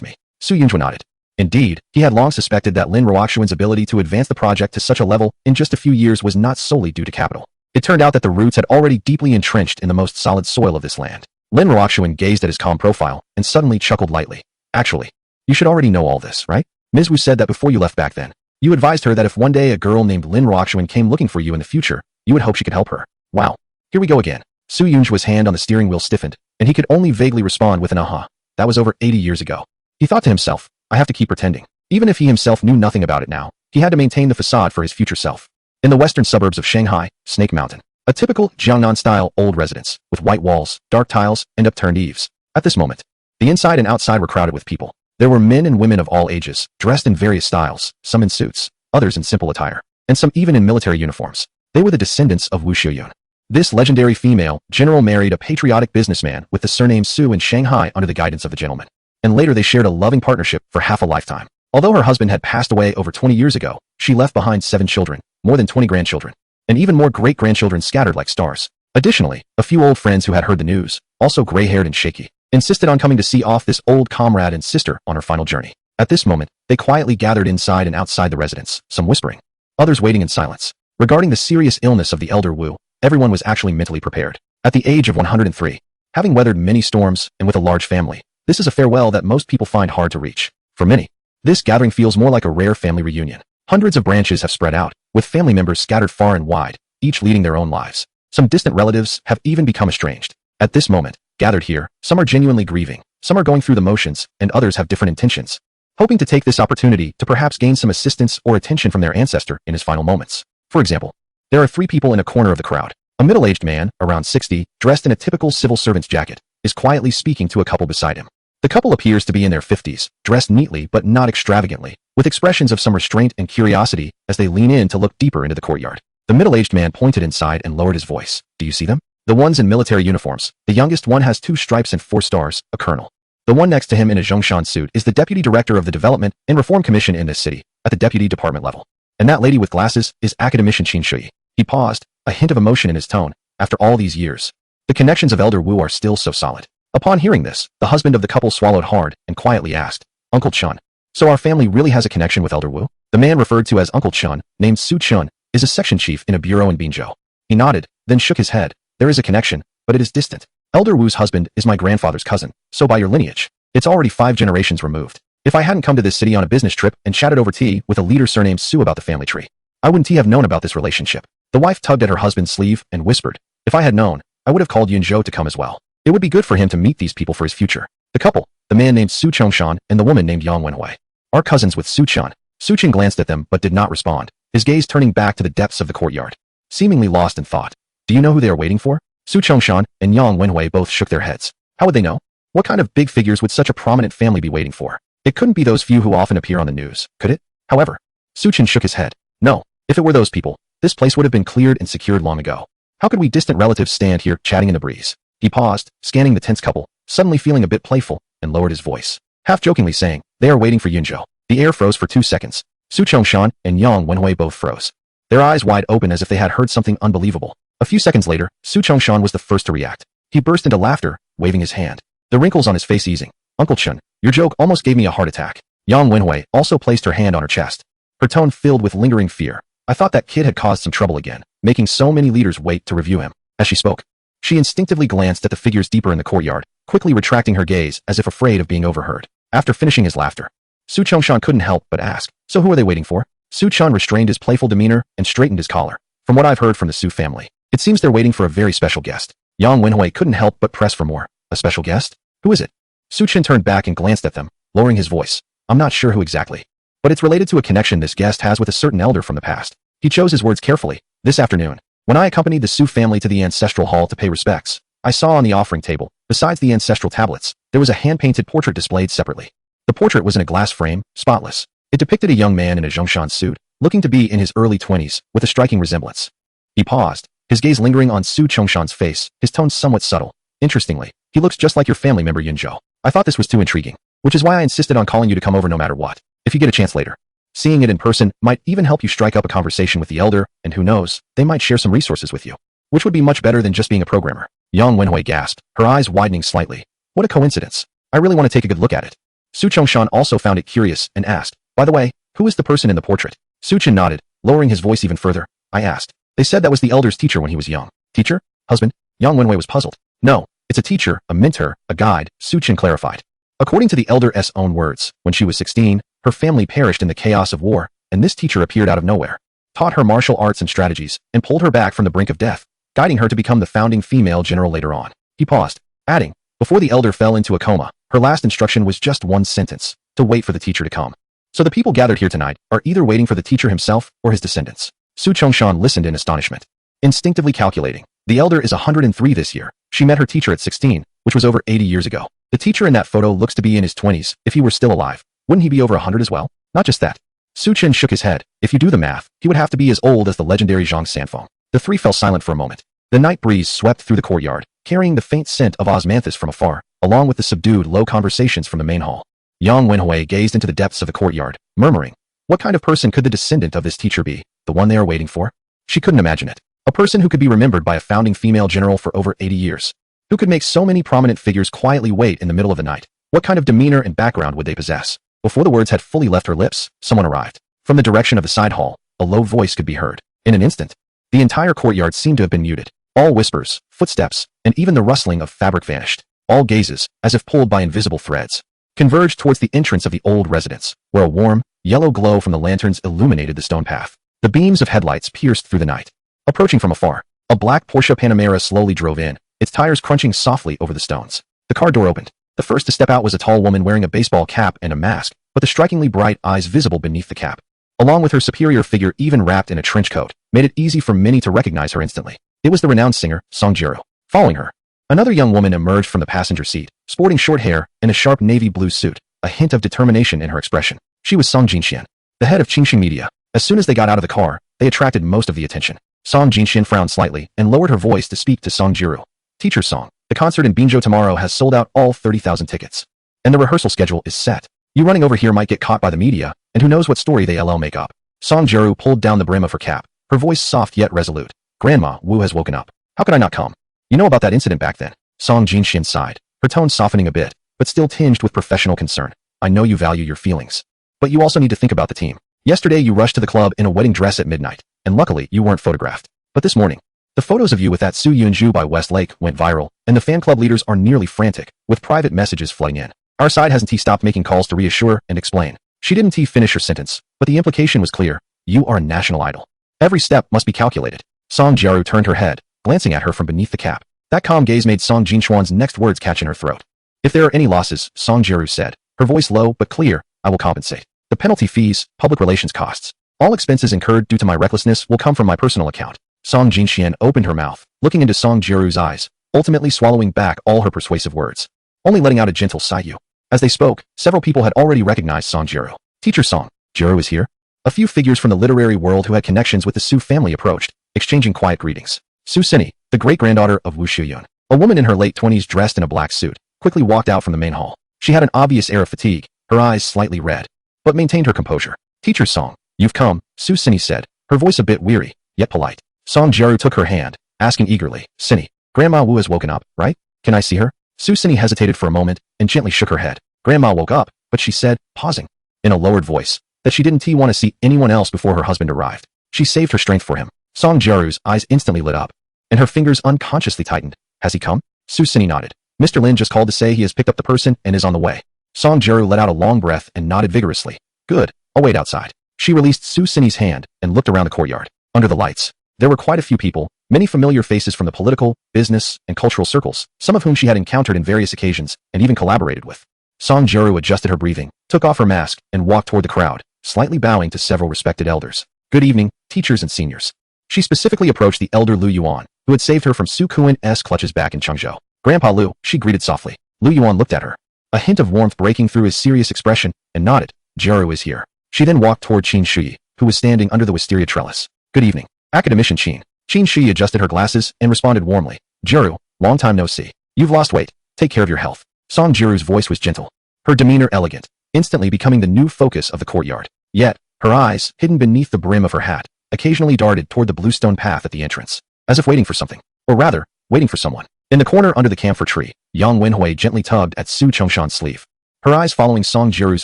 Speaker 1: me. Su Yunzhou nodded. Indeed, he had long suspected that Lin Ruoxuan's ability to advance the project to such a level in just a few years was not solely due to capital. It turned out that the roots had already deeply entrenched in the most solid soil of this land. Lin Ruoxuan gazed at his calm profile and suddenly chuckled lightly. Actually, you should already know all this, right? Ms. Wu said that before you left back then. You advised her that if one day a girl named Lin Ruoxuan came looking for you in the future, you would hope she could help her. Wow. Here we go again. Su Yunzhu's hand on the steering wheel stiffened, and he could only vaguely respond with an aha. That was over 80 years ago. He thought to himself, I have to keep pretending. Even if he himself knew nothing about it now, he had to maintain the facade for his future self. In the western suburbs of Shanghai, Snake Mountain, a typical Jiangnan-style old residence, with white walls, dark tiles, and upturned eaves. At this moment, the inside and outside were crowded with people. There were men and women of all ages, dressed in various styles, some in suits, others in simple attire, and some even in military uniforms. They were the descendants of Wu Xiuyun. This legendary female general married a patriotic businessman with the surname Su in Shanghai under the guidance of the gentleman. And later they shared a loving partnership for half a lifetime. Although her husband had passed away over 20 years ago, she left behind 7 children, more than 20 grandchildren, and even more great-grandchildren scattered like stars. Additionally, a few old friends who had heard the news, also gray-haired and shaky, insisted on coming to see off this old comrade and sister on her final journey. At this moment, they quietly gathered inside and outside the residence, some whispering, others waiting in silence. Regarding the serious illness of the elder Wu, everyone was actually mentally prepared. At the age of 103, having weathered many storms and with a large family, this is a farewell that most people find hard to reach. For many, this gathering feels more like a rare family reunion. Hundreds of branches have spread out, with family members scattered far and wide, each leading their own lives. Some distant relatives have even become estranged. At this moment, gathered here, some are genuinely grieving, some are going through the motions, and others have different intentions, hoping to take this opportunity to perhaps gain some assistance or attention from their ancestor in his final moments. For example, there are 3 people in a corner of the crowd. A middle-aged man, around 60, dressed in a typical civil servant's jacket, is quietly speaking to a couple beside him. The couple appears to be in their 50s, dressed neatly but not extravagantly, with expressions of some restraint and curiosity as they lean in to look deeper into the courtyard. The middle-aged man pointed inside and lowered his voice. Do you see them? The ones in military uniforms. The youngest one has 2 stripes and 4 stars, a colonel. The one next to him in a Zhongshan suit is the deputy director of the Development and Reform Commission in this city, at the deputy department level. And that lady with glasses is academician Qin Shui. He paused, a hint of emotion in his tone. After all these years, the connections of Elder Wu are still so solid. Upon hearing this, the husband of the couple swallowed hard and quietly asked, Uncle Chun, so our family really has a connection with Elder Wu? The man referred to as Uncle Chun, named Su Chun, is a section chief in a bureau in Binzhou. He nodded, then shook his head. There is a connection, but it is distant. Elder Wu's husband is my grandfather's cousin, so by your lineage, it's already 5 generations removed. If I hadn't come to this city on a business trip and chatted over tea with a leader surnamed Su about the family tree, I wouldn't have known about this relationship. The wife tugged at her husband's sleeve and whispered, if I had known, I would have called Yunzhou to come as well. It would be good for him to meet these people for his future. The couple, the man named Su Chongshan and the woman named Yang Wenhui, are cousins with Su Chun. Su Chen glanced at them but did not respond, his gaze turning back to the depths of the courtyard, seemingly lost in thought. Do you know who they are waiting for? Su Chongshan and Yang Wenhui both shook their heads. How would they know? What kind of big figures would such a prominent family be waiting for? It couldn't be those few who often appear on the news, could it? However, Su Chen shook his head. No, if it were those people, this place would have been cleared and secured long ago. How could we distant relatives stand here chatting in the breeze? He paused, scanning the tense couple, suddenly feeling a bit playful, and lowered his voice, half-jokingly saying, they are waiting for Yunzhou. The air froze for 2 seconds. Su Chongshan and Yang Wenhui both froze, their eyes wide open as if they had heard something unbelievable. A few seconds later, Su Chongshan was the first to react. He burst into laughter, waving his hand, the wrinkles on his face easing. Uncle Chun, your joke almost gave me a heart attack. Yang Wenhui also placed her hand on her chest, her tone filled with lingering fear. I thought that kid had caused some trouble again, making so many leaders wait to review him. As she spoke, she instinctively glanced at the figures deeper in the courtyard, quickly retracting her gaze as if afraid of being overheard. After finishing his laughter, Su Chongshan couldn't help but ask, so who are they waiting for? Su Chun restrained his playful demeanor and straightened his collar. From what I've heard from the Su family, it seems they're waiting for a very special guest. Yang Wenhui couldn't help but press for more. A special guest? Who is it? Su Chen turned back and glanced at them, lowering his voice. I'm not sure who exactly, but it's related to a connection this guest has with a certain elder from the past. He chose his words carefully. This afternoon, when I accompanied the Su family to the ancestral hall to pay respects, I saw on the offering table, besides the ancestral tablets, there was a hand-painted portrait displayed separately. The portrait was in a glass frame, spotless. It depicted a young man in a Zhongshan suit, looking to be in his early 20s, with a striking resemblance. He paused, his gaze lingering on Su Chongshan's face, his tone somewhat subtle. Interestingly, he looks just like your family member Yunzhou. I thought this was too intriguing, which is why I insisted on calling you to come over no matter what. If you get a chance later, seeing it in person might even help you strike up a conversation with the elder, and who knows, they might share some resources with you, which would be much better than just being a programmer. Yang Wenhui gasped, her eyes widening slightly. What a coincidence. I really want to take a good look at it. Su Chongshan also found it curious and asked, by the way, who is the person in the portrait? Su Chen nodded, lowering his voice even further. I asked. They said that was the elder's teacher when he was young. Teacher? Husband? Yang Wenhui was puzzled. No, it's a teacher, a mentor, a guide, Su Chen clarified. According to the elder's own words, when she was 16, her family perished in the chaos of war, and this teacher appeared out of nowhere, taught her martial arts and strategies, and pulled her back from the brink of death, guiding her to become the founding female general later on. He paused, adding, before the elder fell into a coma, her last instruction was just one sentence, to wait for the teacher to come. So the people gathered here tonight are either waiting for the teacher himself or his descendants. Su Chongshan listened in astonishment, instinctively calculating. The elder is 103 this year. She met her teacher at 16, which was over 80 years ago. The teacher in that photo looks to be in his 20s. If he were still alive, wouldn't he be over 100 as well? Not just that. Su Chen shook his head. If you do the math, he would have to be as old as the legendary Zhang Sanfeng. The three fell silent for a moment. The night breeze swept through the courtyard, carrying the faint scent of osmanthus from afar, along with the subdued, low conversations from the main hall. Yang Wenhui gazed into the depths of the courtyard, murmuring, "What kind of person could the descendant of this teacher be, the one they are waiting for?" She couldn't imagine it. A person who could be remembered by a founding female general for over 80 years. Who could make so many prominent figures quietly wait in the middle of the night? What kind of demeanor and background would they possess? Before the words had fully left her lips, someone arrived. From the direction of the side hall, a low voice could be heard. In an instant, the entire courtyard seemed to have been muted. All whispers, footsteps, and even the rustling of fabric vanished. All gazes, as if pulled by invisible threads, converged towards the entrance of the old residence, where a warm, yellow glow from the lanterns illuminated the stone path. The beams of headlights pierced through the night. Approaching from afar, a black Porsche Panamera slowly drove in, its tires crunching softly over the stones. The car door opened. The first to step out was a tall woman wearing a baseball cap and a mask, but the strikingly bright eyes visible beneath the cap, along with her superior figure even wrapped in a trench coat, made it easy for many to recognize her instantly. It was the renowned singer, Song Jiru. Following her, another young woman emerged from the passenger seat, sporting short hair and a sharp navy blue suit, a hint of determination in her expression. She was Song Jinxian, the head of Qingxin Media. As soon as they got out of the car, they attracted most of the attention. Song Jinxian frowned slightly and lowered her voice to speak to Song Jiru. "Teacher Song, the concert in Binzhou tomorrow has sold out all 30,000 tickets. And the rehearsal schedule is set. You running over here might get caught by the media, and who knows what story they LL make up." Song Jiru pulled down the brim of her cap, her voice soft yet resolute. "Grandma, Wu has woken up. How could I not come? You know about that incident back then?" Song Jinxian sighed, her tone softening a bit, but still tinged with professional concern. "I know you value your feelings. But you also need to think about the team. Yesterday you rushed to the club in a wedding dress at midnight, and luckily you weren't photographed. But this morning, the photos of you with that Su Yunju by West Lake went viral, and the fan club leaders are nearly frantic, with private messages flooding in. Our side hasn't stopped making calls to reassure and explain." She didn't finish her sentence, but the implication was clear. You are a national idol. Every step must be calculated. Song Jiru turned her head, glancing at her from beneath the cap. That calm gaze made Song Jinxuan's next words catch in her throat. "If there are any losses," Song Jiru said, her voice low but clear, "I will compensate. The penalty fees, public relations costs, all expenses incurred due to my recklessness will come from my personal account." Song Jinxian opened her mouth, looking into Song Jiru's eyes, ultimately swallowing back all her persuasive words, only letting out a gentle sigh. As they spoke, several people had already recognized Song Jiru. "Teacher Song, Jiru is here?" A few figures from the literary world who had connections with the Su family approached, exchanging quiet greetings. Su Sini, the great-granddaughter of Wu Shuyun, a woman in her late 20s dressed in a black suit, quickly walked out from the main hall. She had an obvious air of fatigue, her eyes slightly red, but maintained her composure. "Teacher Song, you've come," Su Sini said, her voice a bit weary, yet polite. Song Jiru took her hand, asking eagerly, "Sini, Grandma Wu has woken up, right? Can I see her?" Su Sini hesitated for a moment and gently shook her head. "Grandma woke up, but she said, pausing, in a lowered voice, that she didn't want to see anyone else before her husband arrived. She saved her strength for him." Song Jiru's eyes instantly lit up, and her fingers unconsciously tightened. "Has he come?" Su Sini nodded. "Mr. Lin just called to say he has picked up the person and is on the way." Song Jiru let out a long breath and nodded vigorously. "Good, I'll wait outside." She released Su Sini's hand and looked around the courtyard. Under the lights, there were quite a few people, many familiar faces from the political, business, and cultural circles, some of whom she had encountered in various occasions and even collaborated with. Song Jiru adjusted her breathing, took off her mask, and walked toward the crowd, slightly bowing to several respected elders. "Good evening, teachers and seniors." She specifically approached the elder Lu Yuan, who had saved her from Su Kuan's clutches back in Chengzhou. "Grandpa Lu," she greeted softly. Lu Yuan looked at her, a hint of warmth breaking through his serious expression, and nodded. "Jiru is here." She then walked toward Qin Shui, who was standing under the wisteria trellis. "Good evening, academician Qin." Qin Shui adjusted her glasses and responded warmly. "Jiru, long time no see. You've lost weight. Take care of your health." Song Jiru's voice was gentle, her demeanor elegant, instantly becoming the new focus of the courtyard. Yet, her eyes, hidden beneath the brim of her hat, occasionally darted toward the bluestone path at the entrance, as if waiting for something, or rather, waiting for someone. In the corner under the camphor tree, Yang Wenhui gently tugged at Su Chongshan's sleeve, her eyes following Song Jiru's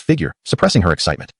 Speaker 1: figure, suppressing her excitement.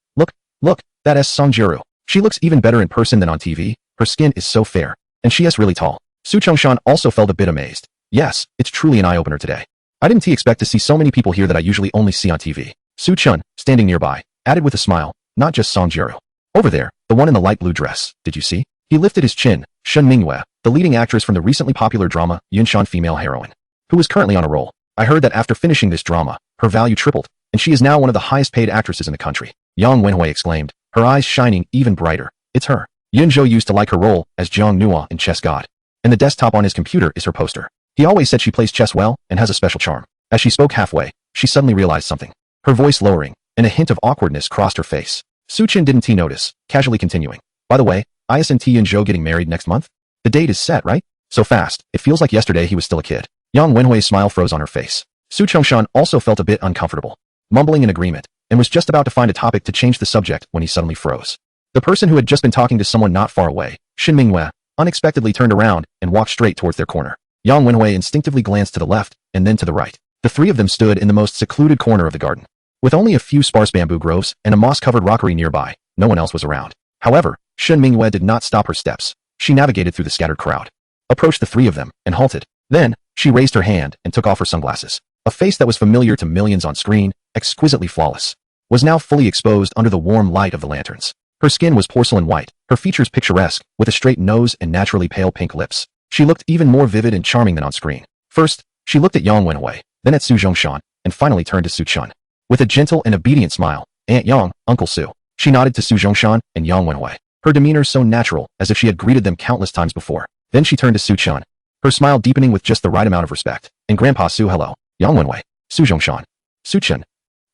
Speaker 1: Look, that is Song Jiru. She looks even better in person than on TV. Her skin is so fair, and she is really tall." Su Chongshan also felt a bit amazed. "Yes, it's truly an eye-opener today. I didn't expect to see so many people here that I usually only see on TV." Su Chun, standing nearby, added with a smile, "Not just Song Jiru. Over there, the one in the light blue dress, did you see?" He lifted his chin. Shen Mingyue, the leading actress from the recently popular drama Yunshan Female Heroine, who is currently on a roll. I heard that after finishing this drama, her value tripled, and she is now one of the highest paid actresses in the country. Yang Wenhui exclaimed, her eyes shining even brighter. "It's her. Yunzhou used to like her role as Jiang Nua in Chess God, and the desktop on his computer is her poster." He always said she plays chess well and has a special charm. As she spoke halfway, she suddenly realized something. Her voice lowering, and a hint of awkwardness crossed her face. Su-chin didn't notice, casually continuing. By the way, isn't and Zhou getting married next month? The date is set, right? So fast, it feels like yesterday he was still a kid. Yang Wenhui's smile froze on her face. Su Chongshan also felt a bit uncomfortable, mumbling in agreement, and was just about to find a topic to change the subject when he suddenly froze. The person who had just been talking to someone not far away, Shin Mingyue, unexpectedly turned around and walked straight towards their corner. Yang Wenhui instinctively glanced to the left and then to the right. The three of them stood in the most secluded corner of the garden. With only a few sparse bamboo groves and a moss-covered rockery nearby, no one else was around. However, Shin Mingyue did not stop her steps. She navigated through the scattered crowd, approached the three of them, and halted. Then, she raised her hand and took off her sunglasses. A face that was familiar to millions on screen, exquisitely flawless, was now fully exposed under the warm light of the lanterns. Her skin was porcelain white, her features picturesque, with a straight nose and naturally pale pink lips. She looked even more vivid and charming than on screen. First, she looked at Yang Wenhui, then at Su Zhongshan, and finally turned to Su Chun. With a gentle and obedient smile, Aunt Yang, Uncle Su. She nodded to Su Zhongshan and Yang Wenhui, her demeanor so natural as if she had greeted them countless times before. Then she turned to Su Chun, her smile deepening with just the right amount of respect. And Grandpa Su, hello. Yang Wenhui, Su Zhongshan, Su Chun.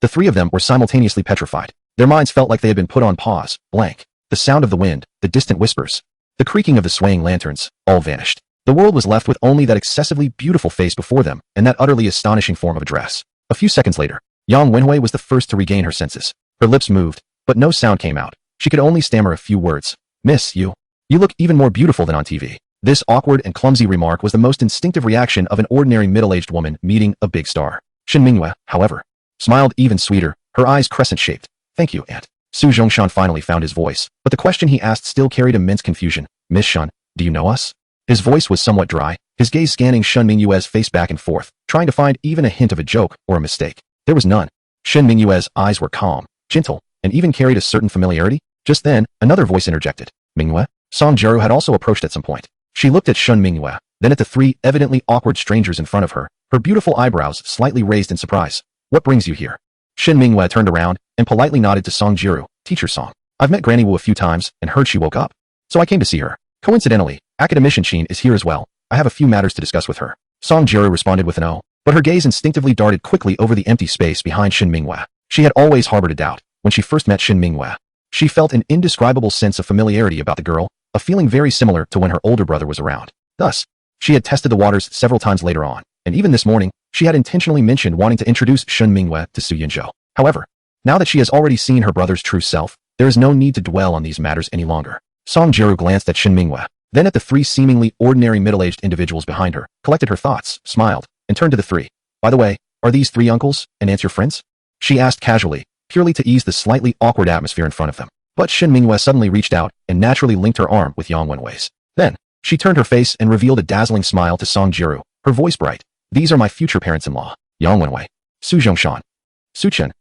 Speaker 1: The three of them were simultaneously petrified. Their minds felt like they had been put on pause, blank. The sound of the wind, the distant whispers, the creaking of the swaying lanterns, all vanished. The world was left with only that excessively beautiful face before them and that utterly astonishing form of address. A few seconds later, Yang Wenhui was the first to regain her senses. Her lips moved, but no sound came out. She could only stammer a few words. Miss, you look even more beautiful than on TV. This awkward and clumsy remark was the most instinctive reaction of an ordinary middle-aged woman meeting a big star. Shin Mingyue, however, smiled even sweeter, her eyes crescent-shaped. Thank you, Aunt. Su Zhongshan finally found his voice, but the question he asked still carried immense confusion. Miss Shun, do you know us? His voice was somewhat dry, his gaze scanning Shin Mingyue's face back and forth, trying to find even a hint of a joke or a mistake. There was none. Shin Mingyue's eyes were calm, gentle, and even carried a certain familiarity. Just then, another voice interjected. Mingyue? Song Jiru had also approached at some point. She looked at Shin Mingyue, then at the three evidently awkward strangers in front of her, her beautiful eyebrows slightly raised in surprise. What brings you here? Shin Mingyue turned around and politely nodded to Song Jiru, teacher Song. I've met Granny Wu a few times and heard she woke up, so I came to see her. Coincidentally, Academician Qin is here as well. I have a few matters to discuss with her. Song Jiru responded with an "oh," but her gaze instinctively darted quickly over the empty space behind Shin Mingyue. She had always harbored a doubt when she first met Shin Mingyue. She felt an indescribable sense of familiarity about the girl, a feeling very similar to when her older brother was around. Thus, she had tested the waters several times later on, and even this morning, she had intentionally mentioned wanting to introduce Shin Mingyue to Su Yinzhou. However, now that she has already seen her brother's true self, there is no need to dwell on these matters any longer. Song Jiru glanced at Shin Mingyue, then at the three seemingly ordinary middle-aged individuals behind her, collected her thoughts, smiled, and turned to the three. By the way, are these three uncles and aunts your friends? She asked casually, purely to ease the slightly awkward atmosphere in front of them. But Shin Mingyue suddenly reached out and naturally linked her arm with Yang Wenhui's. Then, she turned her face and revealed a dazzling smile to Song Jiru, her voice bright. These are my future parents-in-law, Yang Wenhui, Su Zhongshan, Su Chen.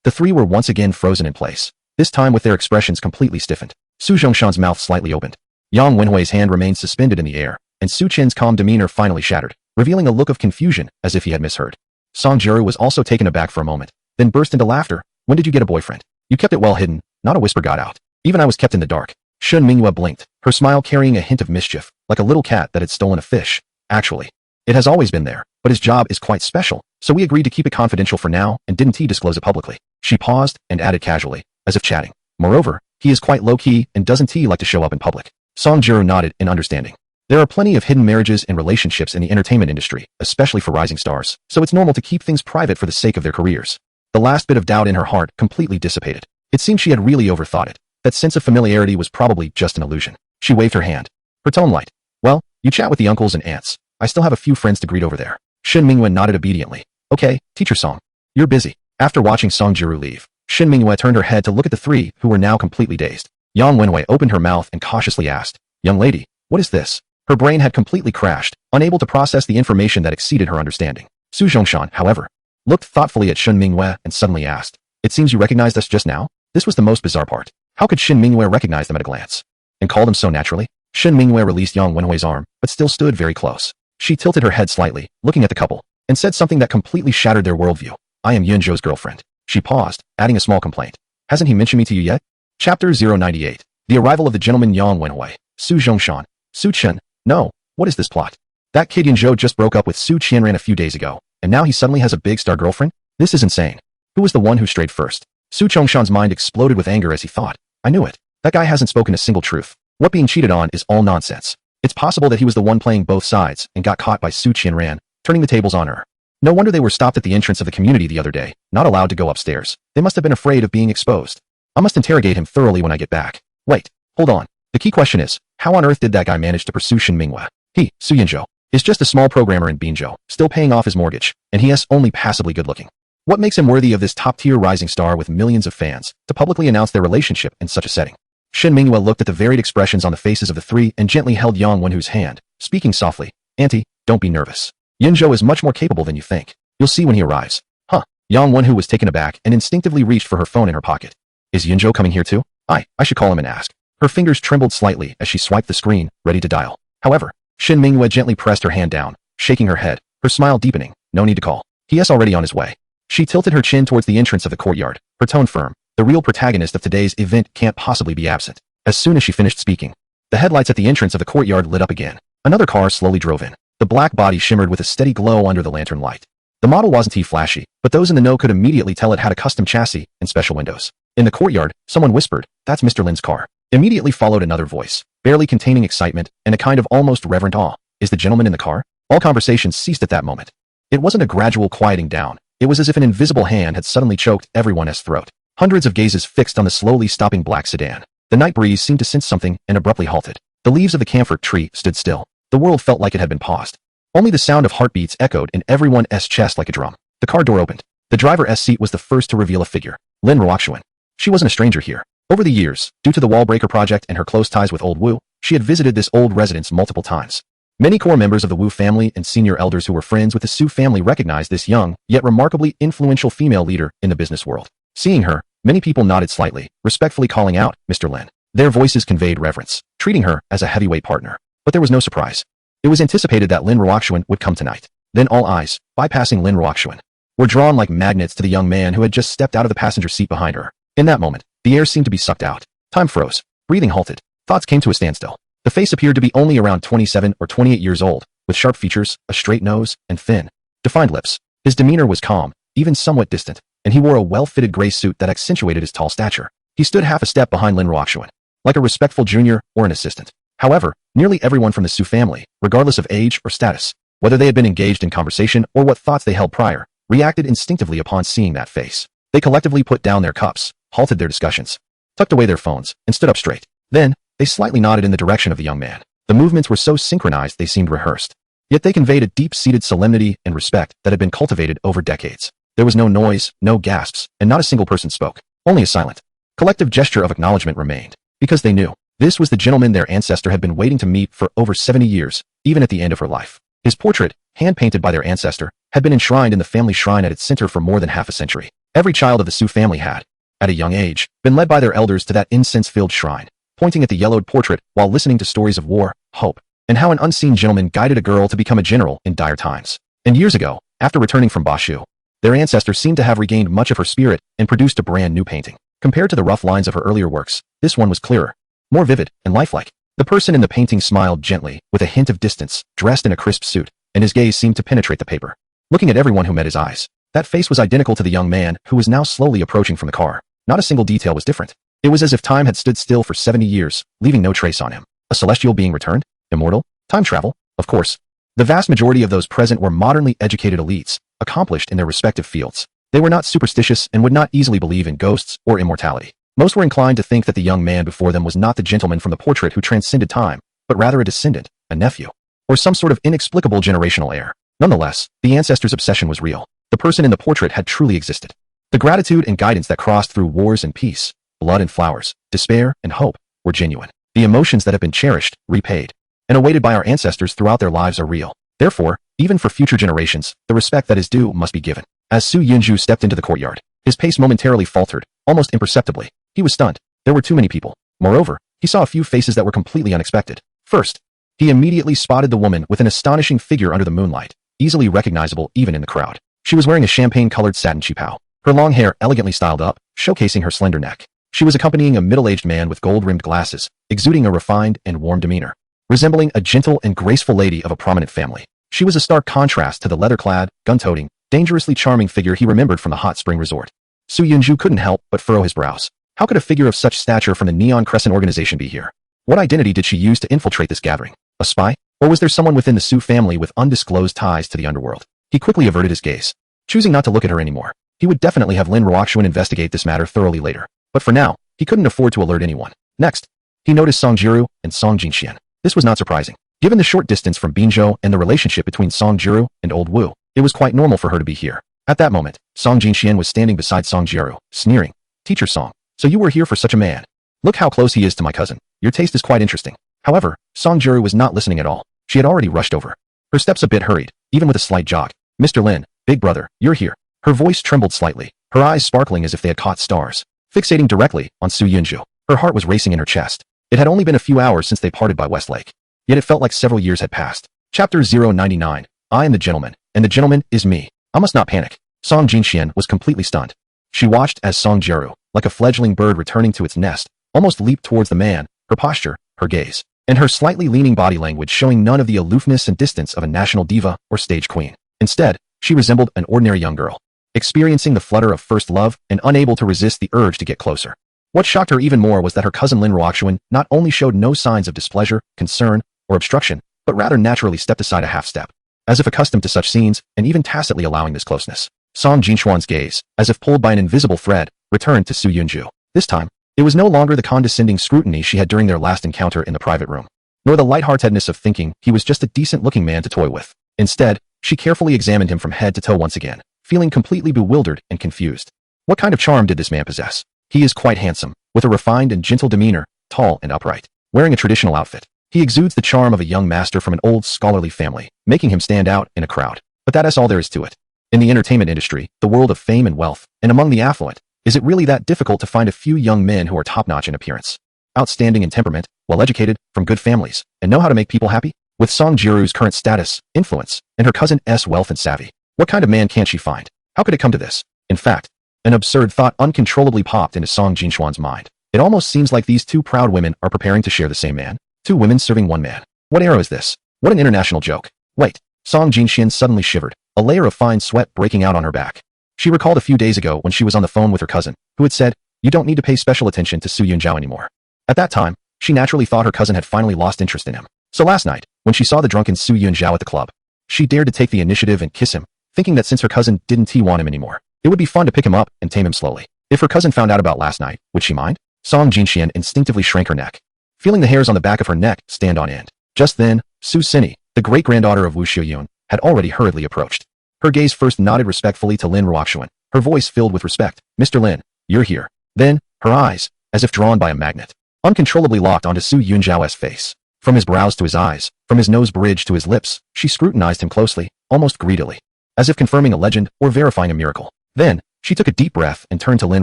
Speaker 1: The three were once again frozen in place, this time with their expressions completely stiffened. Su Zhongshan's mouth slightly opened. Yang Wenhui's hand remained suspended in the air, and Su Chen's calm demeanor finally shattered, revealing a look of confusion as if he had misheard. Song Jiru was also taken aback for a moment, then burst into laughter. When did you get a boyfriend? You kept it well hidden, not a whisper got out. Even I was kept in the dark. Shin Mingyue blinked, her smile carrying a hint of mischief, like a little cat that had stolen a fish. Actually, it has always been there, but his job is quite special, so we agreed to keep it confidential for now and didn't disclose it publicly. She paused and added casually, as if chatting. Moreover, he is quite low-key and doesn't like to show up in public. Song Jiru nodded in understanding. There are plenty of hidden marriages and relationships in the entertainment industry, especially for rising stars, so it's normal to keep things private for the sake of their careers. The last bit of doubt in her heart completely dissipated. It seemed she had really overthought it. That sense of familiarity was probably just an illusion. She waved her hand, her tone light. Well, you chat with the uncles and aunts. I still have a few friends to greet over there. Shin Mingyue nodded obediently. Okay, teacher Song. You're busy. After watching Song Jiru leave, Shin Mingyue turned her head to look at the three who were now completely dazed. Yang Wenhui opened her mouth and cautiously asked, Young lady, what is this? Her brain had completely crashed, unable to process the information that exceeded her understanding. Su Zhongshan, however, looked thoughtfully at Shin Mingyue and suddenly asked, It seems you recognized us just now? This was the most bizarre part. How could Shin Mingyue recognize them at a glance? And call them so naturally? Shin Mingyue released Yang Wenhui's arm, but still stood very close. She tilted her head slightly, looking at the couple, and said something that completely shattered their worldview. I am Yunzhou's girlfriend. She paused, adding a small complaint. Hasn't he mentioned me to you yet? Chapter 098. The arrival of the gentleman Yang Wenhui. Su Zhongshan. Su Chen. No, what is this plot? That kid Yunzhou just broke up with Su Qianran a few days ago, and now he suddenly has a big star girlfriend? This is insane. Who was the one who strayed first? Su Chongshan's mind exploded with anger as he thought. I knew it. That guy hasn't spoken a single truth. What being cheated on is all nonsense. It's possible that he was the one playing both sides and got caught by Su Qianran, turning the tables on her. No wonder they were stopped at the entrance of the community the other day, not allowed to go upstairs. They must have been afraid of being exposed. I must interrogate him thoroughly when I get back. Wait, hold on. The key question is, how on earth did that guy manage to pursue Shin Minghua? He, Su Yunzhou, is just a small programmer in Binzhou, still paying off his mortgage, and he is only passably good looking. What makes him worthy of this top-tier rising star with millions of fans to publicly announce their relationship in such a setting? Shin Minghua looked at the varied expressions on the faces of the three and gently held Yang Wenhu's hand, speaking softly. Auntie, don't be nervous. Yunzhou is much more capable than you think. You'll see when he arrives. Huh. Yang Wenhu was taken aback and instinctively reached for her phone in her pocket. Is Yunzhou coming here too? I should call him and ask. Her fingers trembled slightly as she swiped the screen, ready to dial. However, Shin Minghua gently pressed her hand down, shaking her head, her smile deepening. No need to call. He is already on his way. She tilted her chin towards the entrance of the courtyard, her tone firm. The real protagonist of today's event can't possibly be absent. As soon as she finished speaking, the headlights at the entrance of the courtyard lit up again. Another car slowly drove in. The black body shimmered with a steady glow under the lantern light. The model wasn't too flashy, but those in the know could immediately tell it had a custom chassis and special windows. In the courtyard, someone whispered, "That's Mr. Lin's car." Immediately followed another voice, barely containing excitement and a kind of almost reverent awe. Is the gentleman in the car? All conversations ceased at that moment. It wasn't a gradual quieting down. It was as if an invisible hand had suddenly choked everyone's throat. Hundreds of gazes fixed on the slowly stopping black sedan. The night breeze seemed to sense something and abruptly halted. The leaves of the camphor tree stood still. The world felt like it had been paused. Only the sound of heartbeats echoed in everyone's chest like a drum. The car door opened. The driver's seat was the first to reveal a figure. Lin Ruoxuan. She wasn't a stranger here. Over the years, due to the Wallbreaker project and her close ties with Old Wu, she had visited this old residence multiple times. Many core members of the Wu family and senior elders who were friends with the Su family recognized this young, yet remarkably influential female leader in the business world. Seeing her, many people nodded slightly, respectfully calling out, Mr. Lin. Their voices conveyed reverence, treating her as a heavyweight partner. But there was no surprise. It was anticipated that Lin Ruoxuan would come tonight. Then all eyes, bypassing Lin Ruoxuan, were drawn like magnets to the young man who had just stepped out of the passenger seat behind her. In that moment, the air seemed to be sucked out. Time froze. Breathing halted. Thoughts came to a standstill. The face appeared to be only around 27 or 28 years old, with sharp features, a straight nose, and thin, defined lips. His demeanor was calm, even somewhat distant, and he wore a well-fitted gray suit that accentuated his tall stature. He stood half a step behind Lin Ruoxuan, like a respectful junior or an assistant. However, nearly everyone from the Su family, regardless of age or status, whether they had been engaged in conversation or what thoughts they held prior, reacted instinctively upon seeing that face. They collectively put down their cups, halted their discussions, tucked away their phones, and stood up straight. Then, they slightly nodded in the direction of the young man. The movements were so synchronized they seemed rehearsed. Yet they conveyed a deep-seated solemnity and respect that had been cultivated over decades. There was no noise, no gasps, and not a single person spoke. Only a silent, collective gesture of acknowledgement remained. Because they knew, this was the gentleman their ancestor had been waiting to meet for over 70 years, even at the end of her life. His portrait, hand-painted by their ancestor, had been enshrined in the family shrine at its center for more than half a century. Every child of the Su family had, at a young age, been led by their elders to that incense-filled shrine, pointing at the yellowed portrait while listening to stories of war, hope, and how an unseen gentleman guided a girl to become a general in dire times. And years ago, after returning from Bashu, their ancestor seemed to have regained much of her spirit and produced a brand new painting. Compared to the rough lines of her earlier works, this one was clearer, more vivid, and lifelike. The person in the painting smiled gently, with a hint of distance, dressed in a crisp suit, and his gaze seemed to penetrate the paper. Looking at everyone who met his eyes, that face was identical to the young man who was now slowly approaching from the car. Not a single detail was different. It was as if time had stood still for 70 years, leaving no trace on him. A celestial being returned? Immortal? Time travel? Of course. The vast majority of those present were modernly educated elites, accomplished in their respective fields. They were not superstitious and would not easily believe in ghosts or immortality. Most were inclined to think that the young man before them was not the gentleman from the portrait who transcended time, but rather a descendant, a nephew, or some sort of inexplicable generational heir. Nonetheless, the ancestor's obsession was real. The person in the portrait had truly existed. The gratitude and guidance that crossed through wars and peace, blood and flowers, despair and hope, were genuine. The emotions that have been cherished, repaid, and awaited by our ancestors throughout their lives are real. Therefore, even for future generations, the respect that is due must be given. As Su Yunzhu stepped into the courtyard, his pace momentarily faltered, almost imperceptibly. He was stunned. There were too many people. Moreover, he saw a few faces that were completely unexpected. First, he immediately spotted the woman with an astonishing figure under the moonlight, easily recognizable even in the crowd. She was wearing a champagne-colored satin qipao, her long hair elegantly styled up, showcasing her slender neck. She was accompanying a middle-aged man with gold-rimmed glasses, exuding a refined and warm demeanor. resembling a gentle and graceful lady of a prominent family. She was a stark contrast to the leather-clad, gun-toting, dangerously charming figure he remembered from the hot spring resort. Su Yunju couldn't help but furrow his brows. How could a figure of such stature from the Neon Crescent organization be here? What identity did she use to infiltrate this gathering? A spy? Or was there someone within the Su family with undisclosed ties to the underworld? He quickly averted his gaze, choosing not to look at her anymore. He would definitely have Lin Ruoxuan investigate this matter thoroughly later. But for now, he couldn't afford to alert anyone. Next, he noticed Song Jiru and Song Jinxian. This was not surprising. Given the short distance from Binzhou and the relationship between Song Jiru and Old Wu, it was quite normal for her to be here. At that moment, Song Jinxian was standing beside Song Jiru, sneering. Teacher Song, so you were here for such a man. Look how close he is to my cousin. Your taste is quite interesting. However, Song Jiru was not listening at all. She had already rushed over. Her steps a bit hurried, even with a slight jog. Mr. Lin, big brother, you're here. Her voice trembled slightly, her eyes sparkling as if they had caught stars. Fixating directly on Su Yunju, her heart was racing in her chest. It had only been a few hours since they parted by Westlake. Yet it felt like several years had passed. Chapter 099. I am the gentleman, and the gentleman is me. I must not panic. Song Jinxian was completely stunned. She watched as Song Jiru, like a fledgling bird returning to its nest, almost leaped towards the man, her posture, her gaze, and her slightly leaning body language showing none of the aloofness and distance of a national diva or stage queen. Instead, she resembled an ordinary young girl, experiencing the flutter of first love and unable to resist the urge to get closer. What shocked her even more was that her cousin Lin Ruoxuan not only showed no signs of displeasure, concern, or obstruction, but rather naturally stepped aside a half-step, as if accustomed to such scenes and even tacitly allowing this closeness. Song Jinxuan's gaze, as if pulled by an invisible thread, returned to Su Yunju. This time, it was no longer the condescending scrutiny she had during their last encounter in the private room, nor the lightheartedness of thinking he was just a decent-looking man to toy with. Instead, she carefully examined him from head to toe once again, feeling completely bewildered and confused. What kind of charm did this man possess? He is quite handsome, with a refined and gentle demeanor, tall and upright, wearing a traditional outfit. He exudes the charm of a young master from an old scholarly family, making him stand out in a crowd. But that is all there is to it. In the entertainment industry, the world of fame and wealth, and among the affluent, is it really that difficult to find a few young men who are top-notch in appearance, outstanding in temperament, well-educated, from good families, and know how to make people happy? With Song Jiru's current status, influence, and her cousin's wealth and savvy, what kind of man can't she find? How could it come to this? In fact, an absurd thought uncontrollably popped into Song Jinxuan's mind. It almost seems like these two proud women are preparing to share the same man. Two women serving one man. What era is this? What an international joke. Wait. Song Jinxian suddenly shivered, a layer of fine sweat breaking out on her back. She recalled a few days ago when she was on the phone with her cousin, who had said, "You don't need to pay special attention to Su Yunjiao anymore." At that time, she naturally thought her cousin had finally lost interest in him. So last night, when she saw the drunken Su Yunjiao at the club, she dared to take the initiative and kiss him, thinking that since her cousin didn't want him anymore, it would be fun to pick him up and tame him slowly. If her cousin found out about last night, would she mind? Song Jinxian instinctively shrank her neck, feeling the hairs on the back of her neck stand on end. Just then, Su Xini, the great-granddaughter of Wu Xiuyun, had already hurriedly approached. Her gaze first nodded respectfully to Lin Ruoxuan, her voice filled with respect. "Mr. Lin, you're here." Then, her eyes, as if drawn by a magnet, uncontrollably locked onto Su Yunjiao's face. From his brows to his eyes, from his nose bridge to his lips, she scrutinized him closely, almost greedily, as if confirming a legend or verifying a miracle. Then, she took a deep breath and turned to Lin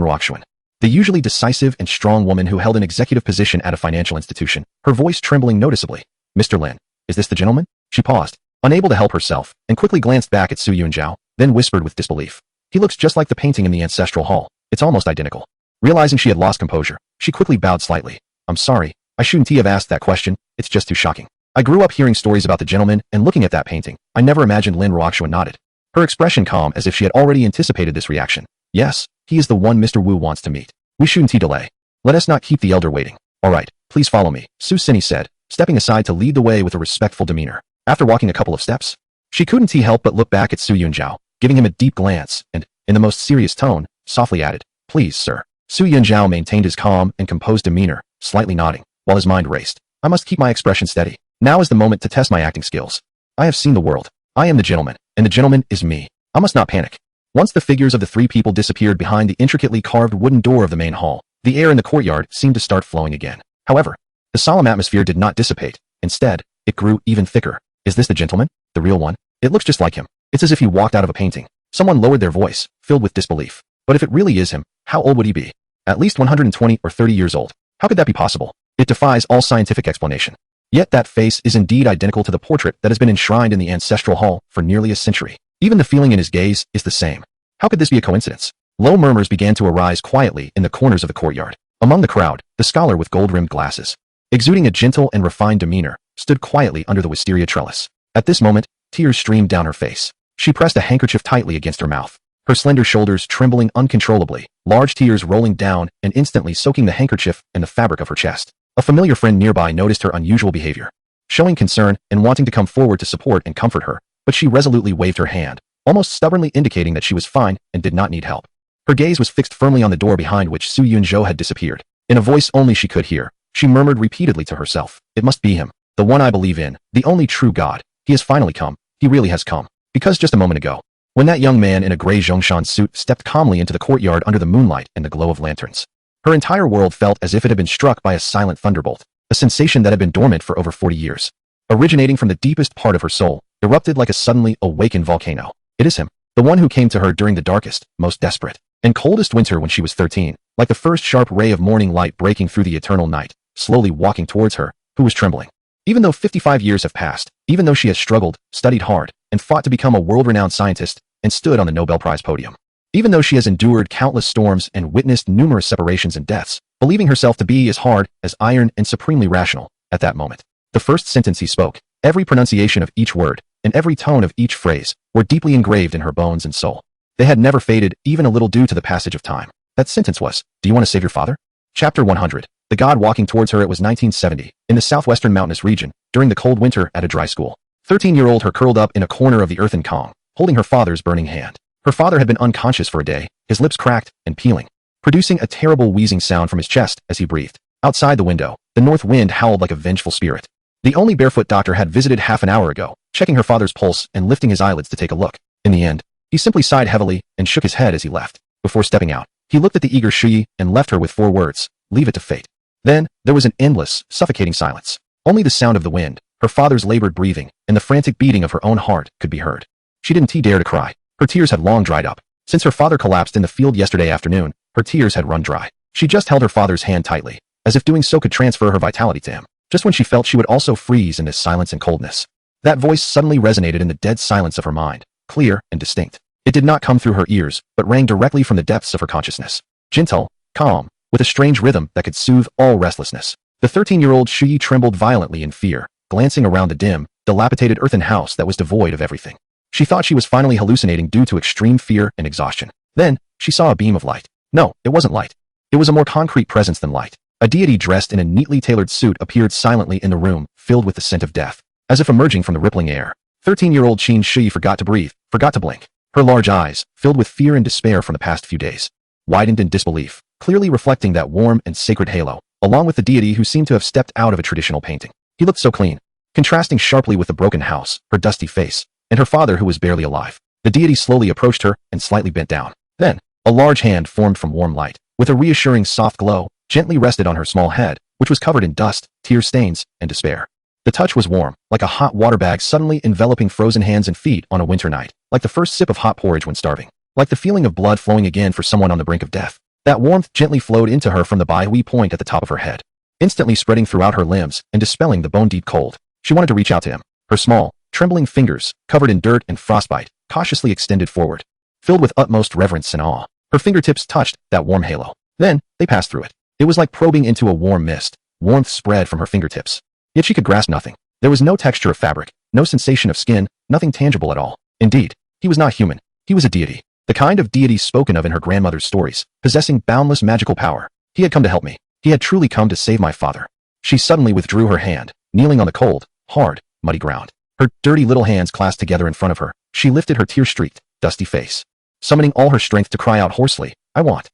Speaker 1: Ruoxuan, the usually decisive and strong woman who held an executive position at a financial institution, her voice trembling noticeably. "Mr. Lin, is this the gentleman?" She paused, unable to help herself, and quickly glanced back at Su Yunjiao, then whispered with disbelief. "He looks just like the painting in the ancestral hall. It's almost identical." Realizing she had lost composure, she quickly bowed slightly. "I'm sorry, I shouldn't have asked that question. It's just too shocking. I grew up hearing stories about the gentleman and looking at that painting. I never imagined." Lin Ruoxuan nodded, her expression calm as if she had already anticipated this reaction. "Yes, he is the one Mr. Wu wants to meet. We shouldn't delay. Let us not keep the elder waiting." "All right, please follow me," Su Xini said, stepping aside to lead the way with a respectful demeanor. After walking a couple of steps, she couldn't help but look back at Su Yunjiao, giving him a deep glance, and, in the most serious tone, softly added, "Please, sir." Su Yunjiao maintained his calm and composed demeanor, slightly nodding, while his mind raced. "I must keep my expression steady. Now is the moment to test my acting skills. I have seen the world. I am the gentleman, and the gentleman is me. I must not panic." Once the figures of the three people disappeared behind the intricately carved wooden door of the main hall, the air in the courtyard seemed to start flowing again. However, the solemn atmosphere did not dissipate. Instead, it grew even thicker. "Is this the gentleman? The real one? It looks just like him. It's as if he walked out of a painting." Someone lowered their voice, filled with disbelief. "But if it really is him, how old would he be?" "At least 120 or 30 years old. How could that be possible? It defies all scientific explanation." Yet that face is indeed identical to the portrait that has been enshrined in the ancestral hall for nearly a century. Even the feeling in his gaze is the same. How could this be a coincidence? Low murmurs began to arise quietly in the corners of the courtyard. Among the crowd, the scholar with gold-rimmed glasses, exuding a gentle and refined demeanor, stood quietly under the wisteria trellis. At this moment, tears streamed down her face. She pressed a handkerchief tightly against her mouth, her slender shoulders trembling uncontrollably, large tears rolling down and instantly soaking the handkerchief and the fabric of her chest. A familiar friend nearby noticed her unusual behavior, showing concern and wanting to come forward to support and comfort her, but she resolutely waved her hand, almost stubbornly indicating that she was fine and did not need help. Her gaze was fixed firmly on the door behind which Su Yunzhou had disappeared. In a voice only she could hear, she murmured repeatedly to herself, "It must be him, the one I believe in, the only true God. He has finally come. He really has come." Because just a moment ago, when that young man in a gray Zhongshan suit stepped calmly into the courtyard under the moonlight and the glow of lanterns, her entire world felt as if it had been struck by a silent thunderbolt, a sensation that had been dormant for over 40 years. Originating from the deepest part of her soul, erupted like a suddenly awakened volcano. It is him, the one who came to her during the darkest, most desperate, and coldest winter when she was 13, like the first sharp ray of morning light breaking through the eternal night, slowly walking towards her, who was trembling. Even though 55 years have passed, even though she has struggled, studied hard, and fought to become a world-renowned scientist, and stood on the Nobel Prize podium. Even though she has endured countless storms and witnessed numerous separations and deaths, believing herself to be as hard, as iron, and supremely rational, at that moment, the first sentence he spoke, every pronunciation of each word, and every tone of each phrase, were deeply engraved in her bones and soul. They had never faded, even a little due to the passage of time. That sentence was, "Do you want to save your father?" Chapter 100. The god walking towards her. It was 1970, in the southwestern mountainous region, during the cold winter at a dry school. 13-year-old her curled up in a corner of the earthen Kong, holding her father's burning hand. Her father had been unconscious for a day, his lips cracked and peeling, producing a terrible wheezing sound from his chest as he breathed. Outside the window, the north wind howled like a vengeful spirit. The only barefoot doctor had visited half an hour ago, checking her father's pulse and lifting his eyelids to take a look. In the end, he simply sighed heavily and shook his head as he left. Before stepping out, he looked at the eager Shuyi and left her with 4 words, "Leave it to fate." Then, there was an endless, suffocating silence. Only the sound of the wind, her father's labored breathing, and the frantic beating of her own heart could be heard. She didn't dare to cry. Her tears had long dried up. Since her father collapsed in the field yesterday afternoon, her tears had run dry. She just held her father's hand tightly, as if doing so could transfer her vitality to him, just when she felt she would also freeze in this silence and coldness. That voice suddenly resonated in the dead silence of her mind, clear and distinct. It did not come through her ears, but rang directly from the depths of her consciousness. Gentle, calm, with a strange rhythm that could soothe all restlessness. The 13-year-old Shuyi trembled violently in fear, glancing around the dim, dilapidated earthen house that was devoid of everything. She thought she was finally hallucinating due to extreme fear and exhaustion. Then, she saw a beam of light. No, it wasn't light. It was a more concrete presence than light. A deity dressed in a neatly tailored suit appeared silently in the room, filled with the scent of death, as if emerging from the rippling air. 13-year-old Qin Shi forgot to breathe, forgot to blink. Her large eyes, filled with fear and despair from the past few days, widened in disbelief, clearly reflecting that warm and sacred halo, along with the deity who seemed to have stepped out of a traditional painting. He looked so clean, contrasting sharply with the broken house, her dusty face, and her father who was barely alive. The deity slowly approached her and slightly bent down. Then, a large hand formed from warm light, with a reassuring soft glow, gently rested on her small head, which was covered in dust, tear stains, and despair. The touch was warm, like a hot water bag suddenly enveloping frozen hands and feet on a winter night, like the first sip of hot porridge when starving, like the feeling of blood flowing again for someone on the brink of death. That warmth gently flowed into her from the Bai point at the top of her head, instantly spreading throughout her limbs and dispelling the bone-deep cold. She wanted to reach out to him. Her small, trembling fingers, covered in dirt and frostbite, cautiously extended forward, filled with utmost reverence and awe. Her fingertips touched that warm halo. Then, they passed through it. It was like probing into a warm mist. Warmth spread from her fingertips. Yet she could grasp nothing. There was no texture of fabric, no sensation of skin, nothing tangible at all. Indeed, he was not human. He was a deity. The kind of deity spoken of in her grandmother's stories, possessing boundless magical power. He had come to help me. He had truly come to save my father. She suddenly withdrew her hand, kneeling on the cold, hard, muddy ground. Her dirty little hands clasped together in front of her. She lifted her tear-streaked, dusty face, summoning all her strength to cry out hoarsely, I want,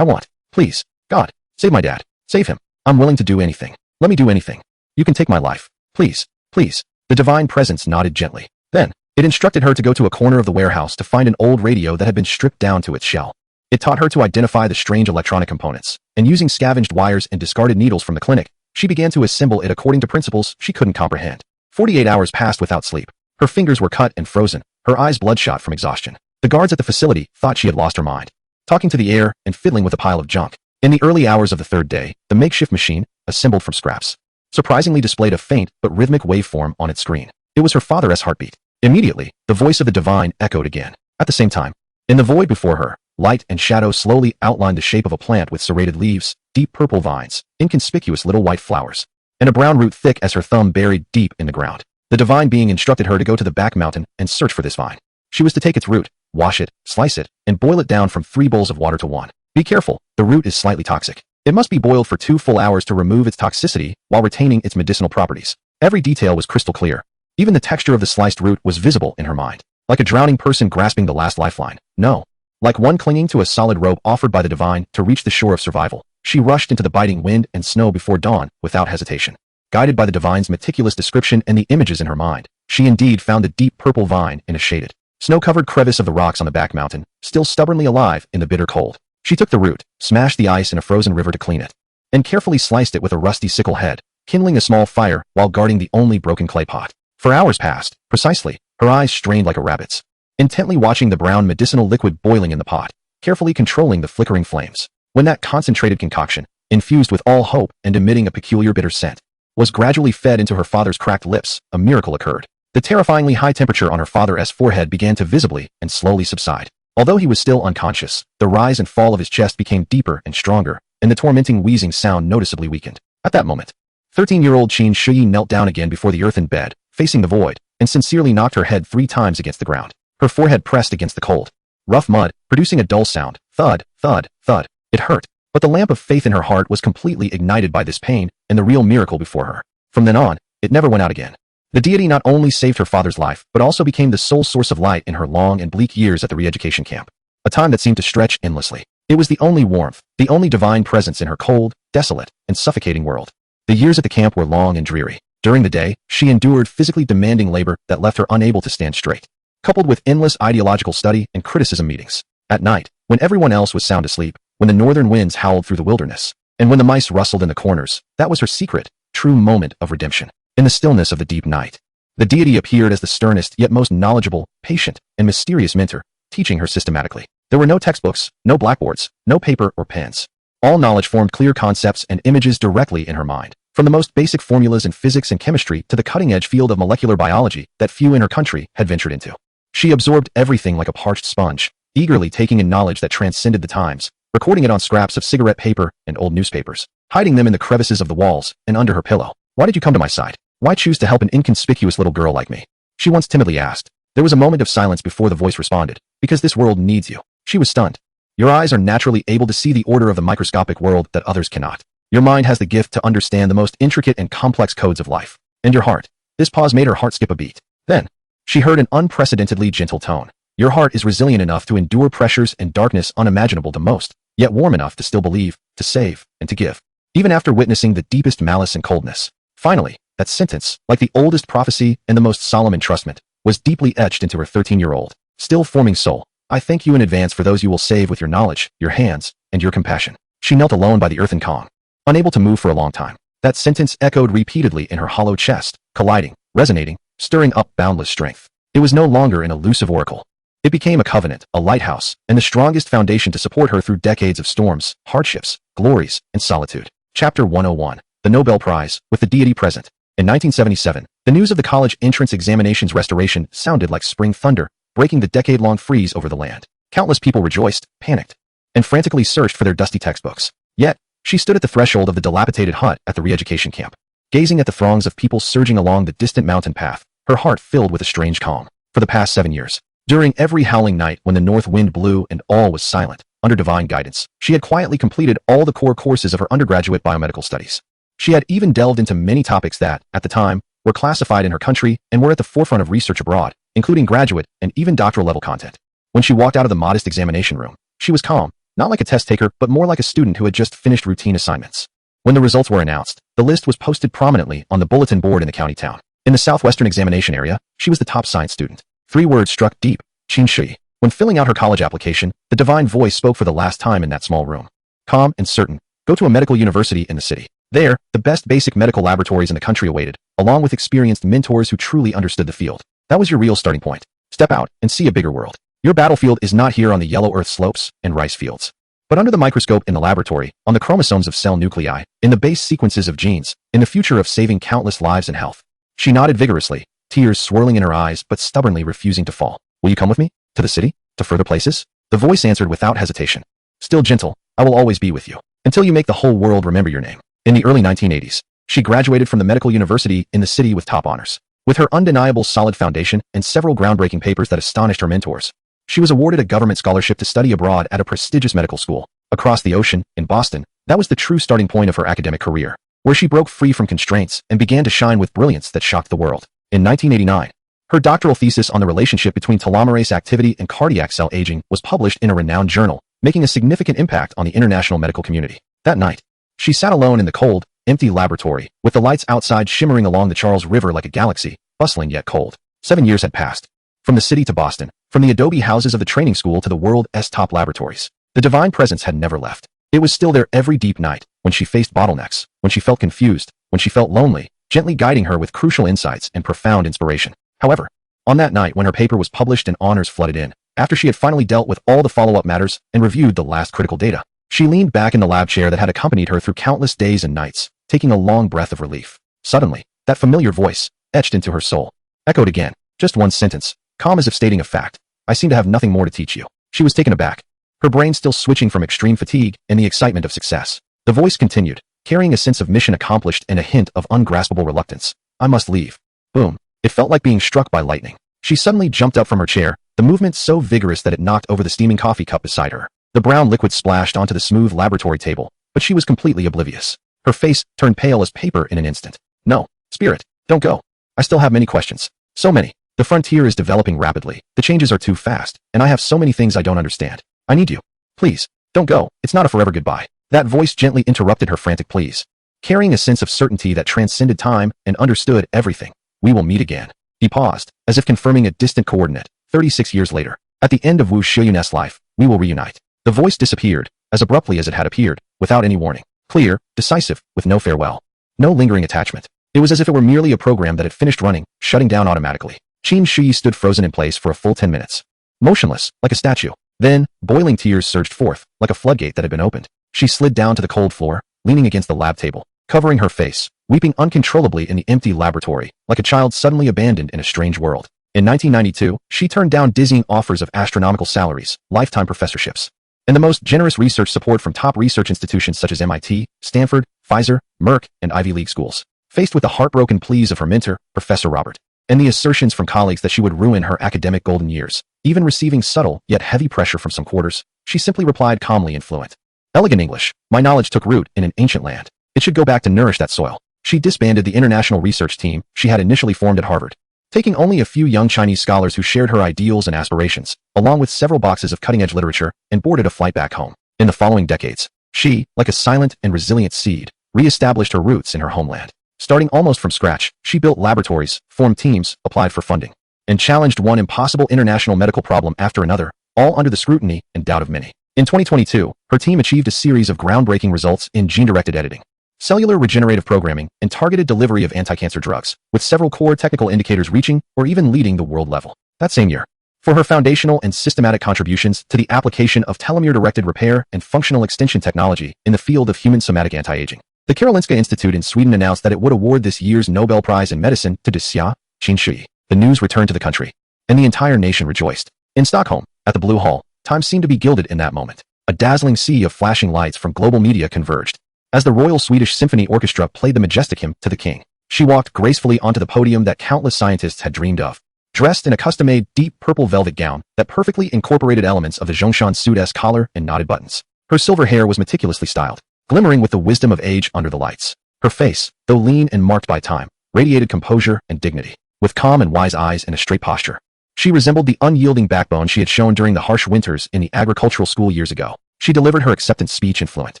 Speaker 1: please, God, save my dad, save him. I'm willing to do anything. Let me do anything. You can take my life. Please, please. The divine presence nodded gently. Then, it instructed her to go to a corner of the warehouse to find an old radio that had been stripped down to its shell. It taught her to identify the strange electronic components, and using scavenged wires and discarded needles from the clinic, she began to assemble it according to principles she couldn't comprehend. 48 hours passed without sleep. Her fingers were cut and frozen, her eyes bloodshot from exhaustion. The guards at the facility thought she had lost her mind, talking to the air and fiddling with a pile of junk. In the early hours of the third day, the makeshift machine, assembled from scraps, surprisingly displayed a faint but rhythmic waveform on its screen. It was her father's heartbeat. Immediately, the voice of the divine echoed again. At the same time, in the void before her, light and shadow slowly outlined the shape of a plant with serrated leaves, deep purple vines, inconspicuous little white flowers. and a brown root thick as her thumb buried deep in the ground. The divine being instructed her to go to the back mountain and search for this vine. She was to take its root, wash it, slice it, and boil it down from 3 bowls of water to 1. Be careful, the root is slightly toxic. It must be boiled for 2 full hours to remove its toxicity while retaining its medicinal properties. Every detail was crystal clear. Even the texture of the sliced root was visible in her mind. Like a drowning person grasping the last lifeline. No. Like one clinging to a solid rope offered by the divine to reach the shore of survival. She rushed into the biting wind and snow before dawn without hesitation. Guided by the divine's meticulous description and the images in her mind, she indeed found the deep purple vine in a shaded, snow-covered crevice of the rocks on the back mountain, still stubbornly alive in the bitter cold. She took the root, smashed the ice in a frozen river to clean it, and carefully sliced it with a rusty sickle head, kindling a small fire while guarding the only broken clay pot. For hours passed, precisely, her eyes strained like a rabbit's, intently watching the brown medicinal liquid boiling in the pot, carefully controlling the flickering flames. When that concentrated concoction, infused with all hope and emitting a peculiar bitter scent, was gradually fed into her father's cracked lips, a miracle occurred. The terrifyingly high temperature on her father's forehead began to visibly and slowly subside. Although he was still unconscious, the rise and fall of his chest became deeper and stronger, and the tormenting wheezing sound noticeably weakened. At that moment, 13-year-old Qin Shuyi knelt down again before the earthen bed, facing the void, and sincerely knocked her head 3 times against the ground. Her forehead pressed against the cold, rough mud, producing a dull sound. Thud, thud, thud. It hurt, but the lamp of faith in her heart was completely ignited by this pain and the real miracle before her. From then on, it never went out again. The deity not only saved her father's life, but also became the sole source of light in her long and bleak years at the re-education camp. A time that seemed to stretch endlessly. It was the only warmth, the only divine presence in her cold, desolate, and suffocating world. The years at the camp were long and dreary. During the day, she endured physically demanding labor that left her unable to stand straight, coupled with endless ideological study and criticism meetings. At night, when everyone else was sound asleep, when the northern winds howled through the wilderness, and when the mice rustled in the corners, that was her secret, true moment of redemption. In the stillness of the deep night, the deity appeared as the sternest yet most knowledgeable, patient, and mysterious mentor, teaching her systematically. There were no textbooks, no blackboards, no paper or pens. All knowledge formed clear concepts and images directly in her mind, from the most basic formulas in physics and chemistry to the cutting-edge field of molecular biology that few in her country had ventured into. She absorbed everything like a parched sponge, eagerly taking in knowledge that transcended the times, recording it on scraps of cigarette paper and old newspapers, hiding them in the crevices of the walls and under her pillow. Why did you come to my side? Why choose to help an inconspicuous little girl like me? She once timidly asked. There was a moment of silence before the voice responded. Because this world needs you. She was stunned. Your eyes are naturally able to see the order of the microscopic world that others cannot. Your mind has the gift to understand the most intricate and complex codes of life. And your heart. This pause made her heart skip a beat. Then, she heard an unprecedentedly gentle tone. Your heart is resilient enough to endure pressures and darkness unimaginable to most, yet warm enough to still believe, to save, and to give. Even after witnessing the deepest malice and coldness. Finally, that sentence, like the oldest prophecy and the most solemn entrustment, was deeply etched into her 13-year-old, still forming soul. I thank you in advance for those you will save with your knowledge, your hands, and your compassion. She knelt alone by the earthen Kong, unable to move for a long time. That sentence echoed repeatedly in her hollow chest, colliding, resonating, stirring up boundless strength. It was no longer an elusive oracle. It became a covenant, a lighthouse, and the strongest foundation to support her through decades of storms, hardships, glories, and solitude. Chapter 101. The Nobel Prize, with the deity present. In 1977, the news of the college entrance examinations restoration sounded like spring thunder, breaking the decade-long freeze over the land. Countless people rejoiced, panicked, and frantically searched for their dusty textbooks. Yet, she stood at the threshold of the dilapidated hut at the re-education camp, gazing at the throngs of people surging along the distant mountain path, her heart filled with a strange calm. For the past 7 years, during every howling night when the north wind blew and all was silent, under divine guidance, she had quietly completed all the core courses of her undergraduate biomedical studies. She had even delved into many topics that, at the time, were classified in her country and were at the forefront of research abroad, including graduate and even doctoral-level content. When she walked out of the modest examination room, she was calm, not like a test taker but more like a student who had just finished routine assignments. When the results were announced, the list was posted prominently on the bulletin board in the county town. In the southwestern examination area, she was the top science student. 3 words struck deep: Qin Shui. When filling out her college application, the divine voice spoke for the last time in that small room. Calm and certain, go to a medical university in the city. There, the best basic medical laboratories in the country awaited, along with experienced mentors who truly understood the field. That was your real starting point. Step out and see a bigger world. Your battlefield is not here on the yellow earth slopes and rice fields, but under the microscope in the laboratory, on the chromosomes of cell nuclei, in the base sequences of genes, in the future of saving countless lives and health. She nodded vigorously, tears swirling in her eyes but stubbornly refusing to fall. Will you come with me? To the city? To further places? The voice answered without hesitation. Still gentle, I will always be with you, until you make the whole world remember your name. In the early 1980s, She graduated from the medical university in the city with top honors. With her undeniable solid foundation and several groundbreaking papers that astonished her mentors, she was awarded a government scholarship to study abroad at a prestigious medical school across the ocean in Boston. That was the true starting point of her academic career, where she broke free from constraints and began to shine with brilliance that shocked the world. In 1989, her doctoral thesis on the relationship between telomerase activity and cardiac cell aging was published in a renowned journal, making a significant impact on the international medical community. That night, she sat alone in the cold, empty laboratory, with the lights outside shimmering along the Charles River like a galaxy, bustling yet cold. 7 years had passed. From the city to Boston, from the adobe houses of the training school to the world's top laboratories, the divine presence had never left. It was still there every deep night, when she faced bottlenecks, when she felt confused, when she felt lonely, gently guiding her with crucial insights and profound inspiration. However, on that night when her paper was published and honors flooded in, after she had finally dealt with all the follow-up matters and reviewed the last critical data, she leaned back in the lab chair that had accompanied her through countless days and nights, taking a long breath of relief. Suddenly, that familiar voice, etched into her soul, echoed again, just one sentence, calm as if stating a fact. I seem to have nothing more to teach you. She was taken aback, her brain still switching from extreme fatigue and the excitement of success. The voice continued, carrying a sense of mission accomplished and a hint of ungraspable reluctance. I must leave. Boom. It felt like being struck by lightning. She suddenly jumped up from her chair, the movement so vigorous that it knocked over the steaming coffee cup beside her. The brown liquid splashed onto the smooth laboratory table, but she was completely oblivious. Her face turned pale as paper in an instant. No, Spirit, don't go. I still have many questions. So many. The frontier is developing rapidly. The changes are too fast, and I have so many things I don't understand. I need you. Please, don't go. It's not a forever goodbye. That voice gently interrupted her frantic pleas, carrying a sense of certainty that transcended time and understood everything. We will meet again. He paused, as if confirming a distant coordinate. 36 years later, at the end of Wu Shiyun's life, we will reunite. The voice disappeared, as abruptly as it had appeared, without any warning. Clear, decisive, with no farewell. No lingering attachment. It was as if it were merely a program that had finished running, shutting down automatically. Qin Shi stood frozen in place for a full 10 minutes. Motionless, like a statue. Then, boiling tears surged forth, like a floodgate that had been opened. She slid down to the cold floor, leaning against the lab table, covering her face, weeping uncontrollably in the empty laboratory, like a child suddenly abandoned in a strange world. In 1992, she turned down dizzying offers of astronomical salaries, lifetime professorships, and the most generous research support from top research institutions such as MIT, Stanford, Pfizer, Merck, and Ivy League schools. Faced with the heartbroken pleas of her mentor, Professor Robert, and the assertions from colleagues that she would ruin her academic golden years, even receiving subtle yet heavy pressure from some quarters, she simply replied calmly and fluent. Elegant English. My knowledge took root in an ancient land. It should go back to nourish that soil. She disbanded the international research team she had initially formed at Harvard, taking only a few young Chinese scholars who shared her ideals and aspirations, along with several boxes of cutting-edge literature, and boarded a flight back home. In the following decades, she, like a silent and resilient seed, re-established her roots in her homeland. Starting almost from scratch, she built laboratories, formed teams, applied for funding, and challenged one impossible international medical problem after another, all under the scrutiny and doubt of many. In 2022, her team achieved a series of groundbreaking results in gene-directed editing, cellular regenerative programming, and targeted delivery of anti-cancer drugs, with several core technical indicators reaching or even leading the world level. That same year, for her foundational and systematic contributions to the application of telomere-directed repair and functional extension technology in the field of human somatic anti-aging, the Karolinska Institute in Sweden announced that it would award this year's Nobel Prize in Medicine to Xia Qin. The news returned to the country, and the entire nation rejoiced. In Stockholm, at the Blue Hall, time seemed to be gilded in that moment. A dazzling sea of flashing lights from global media converged, as the Royal Swedish Symphony Orchestra played the majestic hymn to the king. She walked gracefully onto the podium that countless scientists had dreamed of, dressed in a custom-made deep purple velvet gown that perfectly incorporated elements of the Zhongshan suit-esque collar and knotted buttons. Her silver hair was meticulously styled, glimmering with the wisdom of age under the lights. Her face, though lean and marked by time, radiated composure and dignity, with calm and wise eyes and a straight posture. She resembled the unyielding backbone she had shown during the harsh winters in the agricultural school years ago. She delivered her acceptance speech in fluent,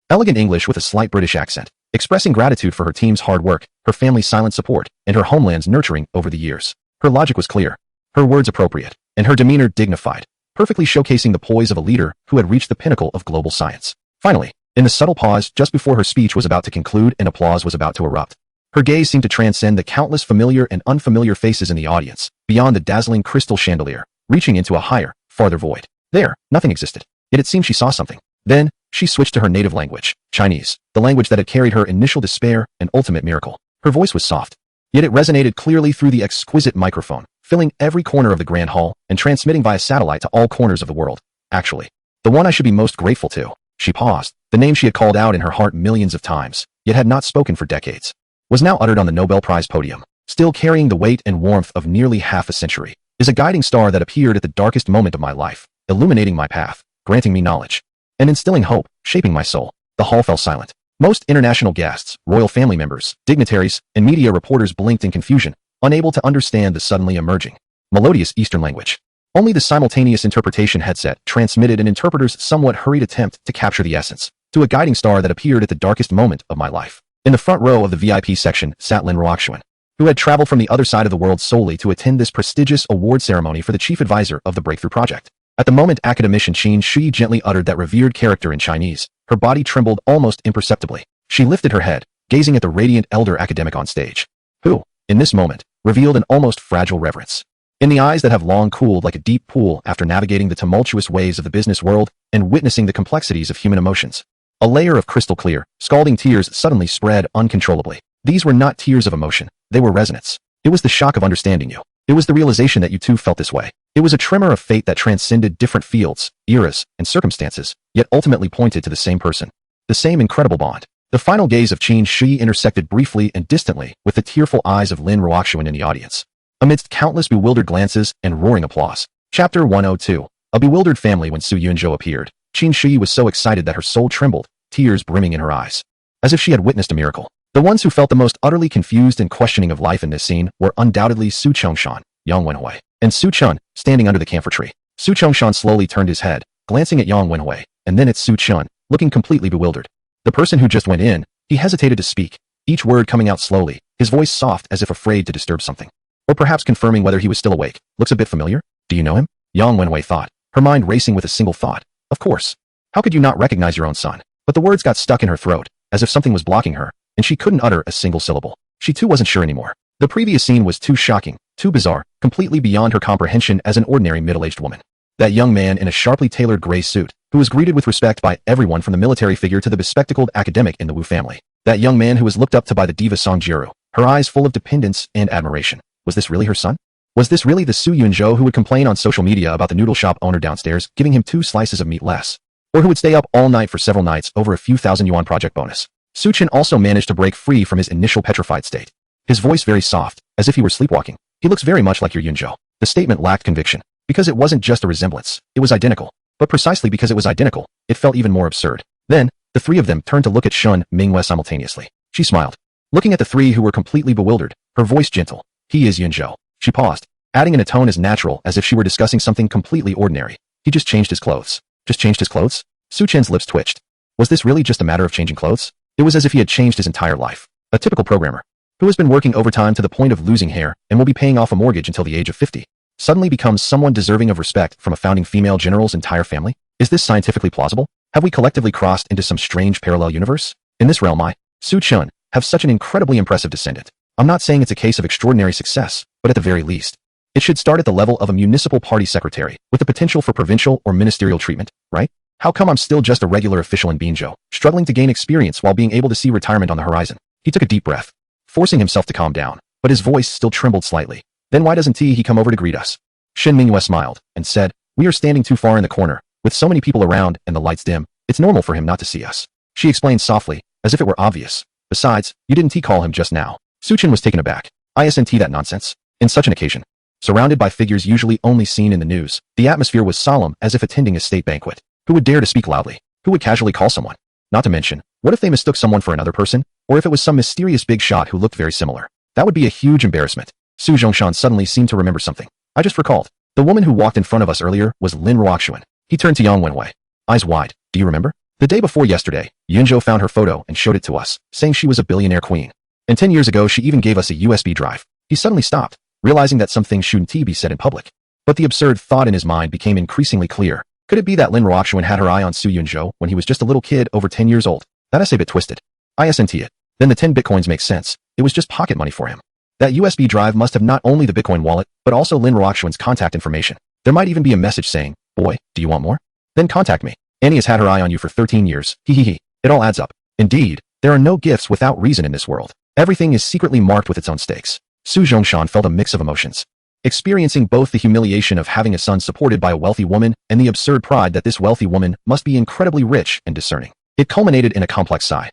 Speaker 1: elegant English with a slight British accent, expressing gratitude for her team's hard work, her family's silent support, and her homeland's nurturing over the years. Her logic was clear, her words appropriate, and her demeanor dignified, perfectly showcasing the poise of a leader who had reached the pinnacle of global science. Finally, in the subtle pause just before her speech was about to conclude and applause was about to erupt, her gaze seemed to transcend the countless familiar and unfamiliar faces in the audience, beyond the dazzling crystal chandelier, reaching into a higher, farther void. There, nothing existed. Yet it seemed she saw something. Then, she switched to her native language, Chinese, the language that had carried her initial despair and ultimate miracle. Her voice was soft, yet it resonated clearly through the exquisite microphone, filling every corner of the grand hall and transmitting via satellite to all corners of the world. Actually, the one I should be most grateful to. She paused, the name she had called out in her heart millions of times, yet had not spoken for decades. was now uttered on the Nobel Prize podium, still carrying the weight and warmth of nearly half a century, is a guiding star that appeared at the darkest moment of my life, illuminating my path, granting me knowledge, and instilling hope, shaping my soul. The hall fell silent. Most international guests, royal family members, dignitaries, and media reporters blinked in confusion, unable to understand the suddenly emerging, melodious Eastern language. Only the simultaneous interpretation headset transmitted an interpreter's somewhat hurried attempt to capture the essence, to a guiding star that appeared at the darkest moment of my life. In the front row of the VIP section sat Lin Ruoxuan, who had traveled from the other side of the world solely to attend this prestigious award ceremony for the chief advisor of the Breakthrough Project. At the moment academician Qin Shi gently uttered that revered character in Chinese, her body trembled almost imperceptibly. She lifted her head, gazing at the radiant elder academic on stage, who, in this moment, revealed an almost fragile reverence. In the eyes that have long cooled like a deep pool after navigating the tumultuous waves of the business world and witnessing the complexities of human emotions, a layer of crystal clear, scalding tears suddenly spread uncontrollably. These were not tears of emotion, they were resonance. It was the shock of understanding you. It was the realization that you too felt this way. It was a tremor of fate that transcended different fields, eras, and circumstances, yet ultimately pointed to the same person. The same incredible bond. The final gaze of Qin Shi intersected briefly and distantly with the tearful eyes of Lin Ruoxuan in the audience. Amidst countless bewildered glances and roaring applause. Chapter 102. A bewildered family. When Su Yunzhou appeared, Qin Shi was so excited that her soul trembled, tears brimming in her eyes, as if she had witnessed a miracle. The ones who felt the most utterly confused and questioning of life in this scene were undoubtedly Su Chongshan, Yang Wenhui, and Su Chun, standing under the camphor tree. Su Chongshan slowly turned his head, glancing at Yang Wenhui, and then at Su Chun, looking completely bewildered. The person who just went in, he hesitated to speak, each word coming out slowly, his voice soft as if afraid to disturb something. Or perhaps confirming whether he was still awake. Looks a bit familiar? Do you know him? Yang Wenhui thought, her mind racing with a single thought. Of course. How could you not recognize your own son? But the words got stuck in her throat, as if something was blocking her, and she couldn't utter a single syllable. She too wasn't sure anymore. The previous scene was too shocking, too bizarre, completely beyond her comprehension as an ordinary middle-aged woman. That young man in a sharply tailored gray suit, who was greeted with respect by everyone from the military figure to the bespectacled academic in the Wu family. That young man who was looked up to by the diva Song Jiru, her eyes full of dependence and admiration. Was this really her son? Was this really the Su Yunzhou who would complain on social media about the noodle shop owner downstairs giving him 2 slices of meat less? Or who would stay up all night for several nights over a few thousand yuan project bonus? Su Chen also managed to break free from his initial petrified state. His voice very soft, as if he were sleepwalking. He looks very much like your Yunzhou. The statement lacked conviction, because it wasn't just a resemblance, it was identical. But precisely because it was identical, it felt even more absurd. Then, the three of them turned to look at Shun Mingwei simultaneously. She smiled, looking at the three who were completely bewildered, her voice gentle. He is Yunzhou. She paused, adding in a tone as natural as if she were discussing something completely ordinary. He just changed his clothes. Just changed his clothes? Su Chen's lips twitched. Was this really just a matter of changing clothes? It was as if he had changed his entire life. A typical programmer, who has been working overtime to the point of losing hair and will be paying off a mortgage until the age of 50, suddenly becomes someone deserving of respect from a founding female general's entire family? Is this scientifically plausible? Have we collectively crossed into some strange parallel universe? In this realm I, Su Chun, have such an incredibly impressive descendant. I'm not saying it's a case of extraordinary success, but at the very least, it should start at the level of a municipal party secretary, with the potential for provincial or ministerial treatment, right? How come I'm still just a regular official in Binzhou, struggling to gain experience while being able to see retirement on the horizon? He took a deep breath, forcing himself to calm down, but his voice still trembled slightly. Then why doesn't he come over to greet us? Shin Mingyue smiled, and said, we are standing too far in the corner, with so many people around and the lights dim, it's normal for him not to see us. She explained softly, as if it were obvious. Besides, you didn't call him just now. Su Chen was taken aback. Isn't that nonsense? In such an occasion, surrounded by figures usually only seen in the news, the atmosphere was solemn as if attending a state banquet. Who would dare to speak loudly? Who would casually call someone? Not to mention, what if they mistook someone for another person? Or if it was some mysterious big shot who looked very similar? That would be a huge embarrassment. Su Zhongshan suddenly seemed to remember something. I just recalled. The woman who walked in front of us earlier was Lin Ruoxuan. He turned to Yang Wenhui, eyes wide. Do you remember? The day before yesterday, Yunzhou found her photo and showed it to us, saying she was a billionaire queen. And 10 years ago she even gave us a USB drive. He suddenly stopped, realizing that some things shouldn't be said in public. But the absurd thought in his mind became increasingly clear. Could it be that Lin Ruoxuan had her eye on Su Yunzhou when he was just a little kid over 10 years old? That is a bit twisted. Isn't it? Then the 10 bitcoins make sense. It was just pocket money for him. That USB drive must have not only the Bitcoin wallet, but also Lin Ruoxuan's contact information. There might even be a message saying, boy, do you want more? Then contact me. Annie has had her eye on you for 13 years. He. It all adds up. Indeed, there are no gifts without reason in this world. Everything is secretly marked with its own stakes. Su Zhongshan felt a mix of emotions, experiencing both the humiliation of having a son supported by a wealthy woman and the absurd pride that this wealthy woman must be incredibly rich and discerning. It culminated in a complex sigh.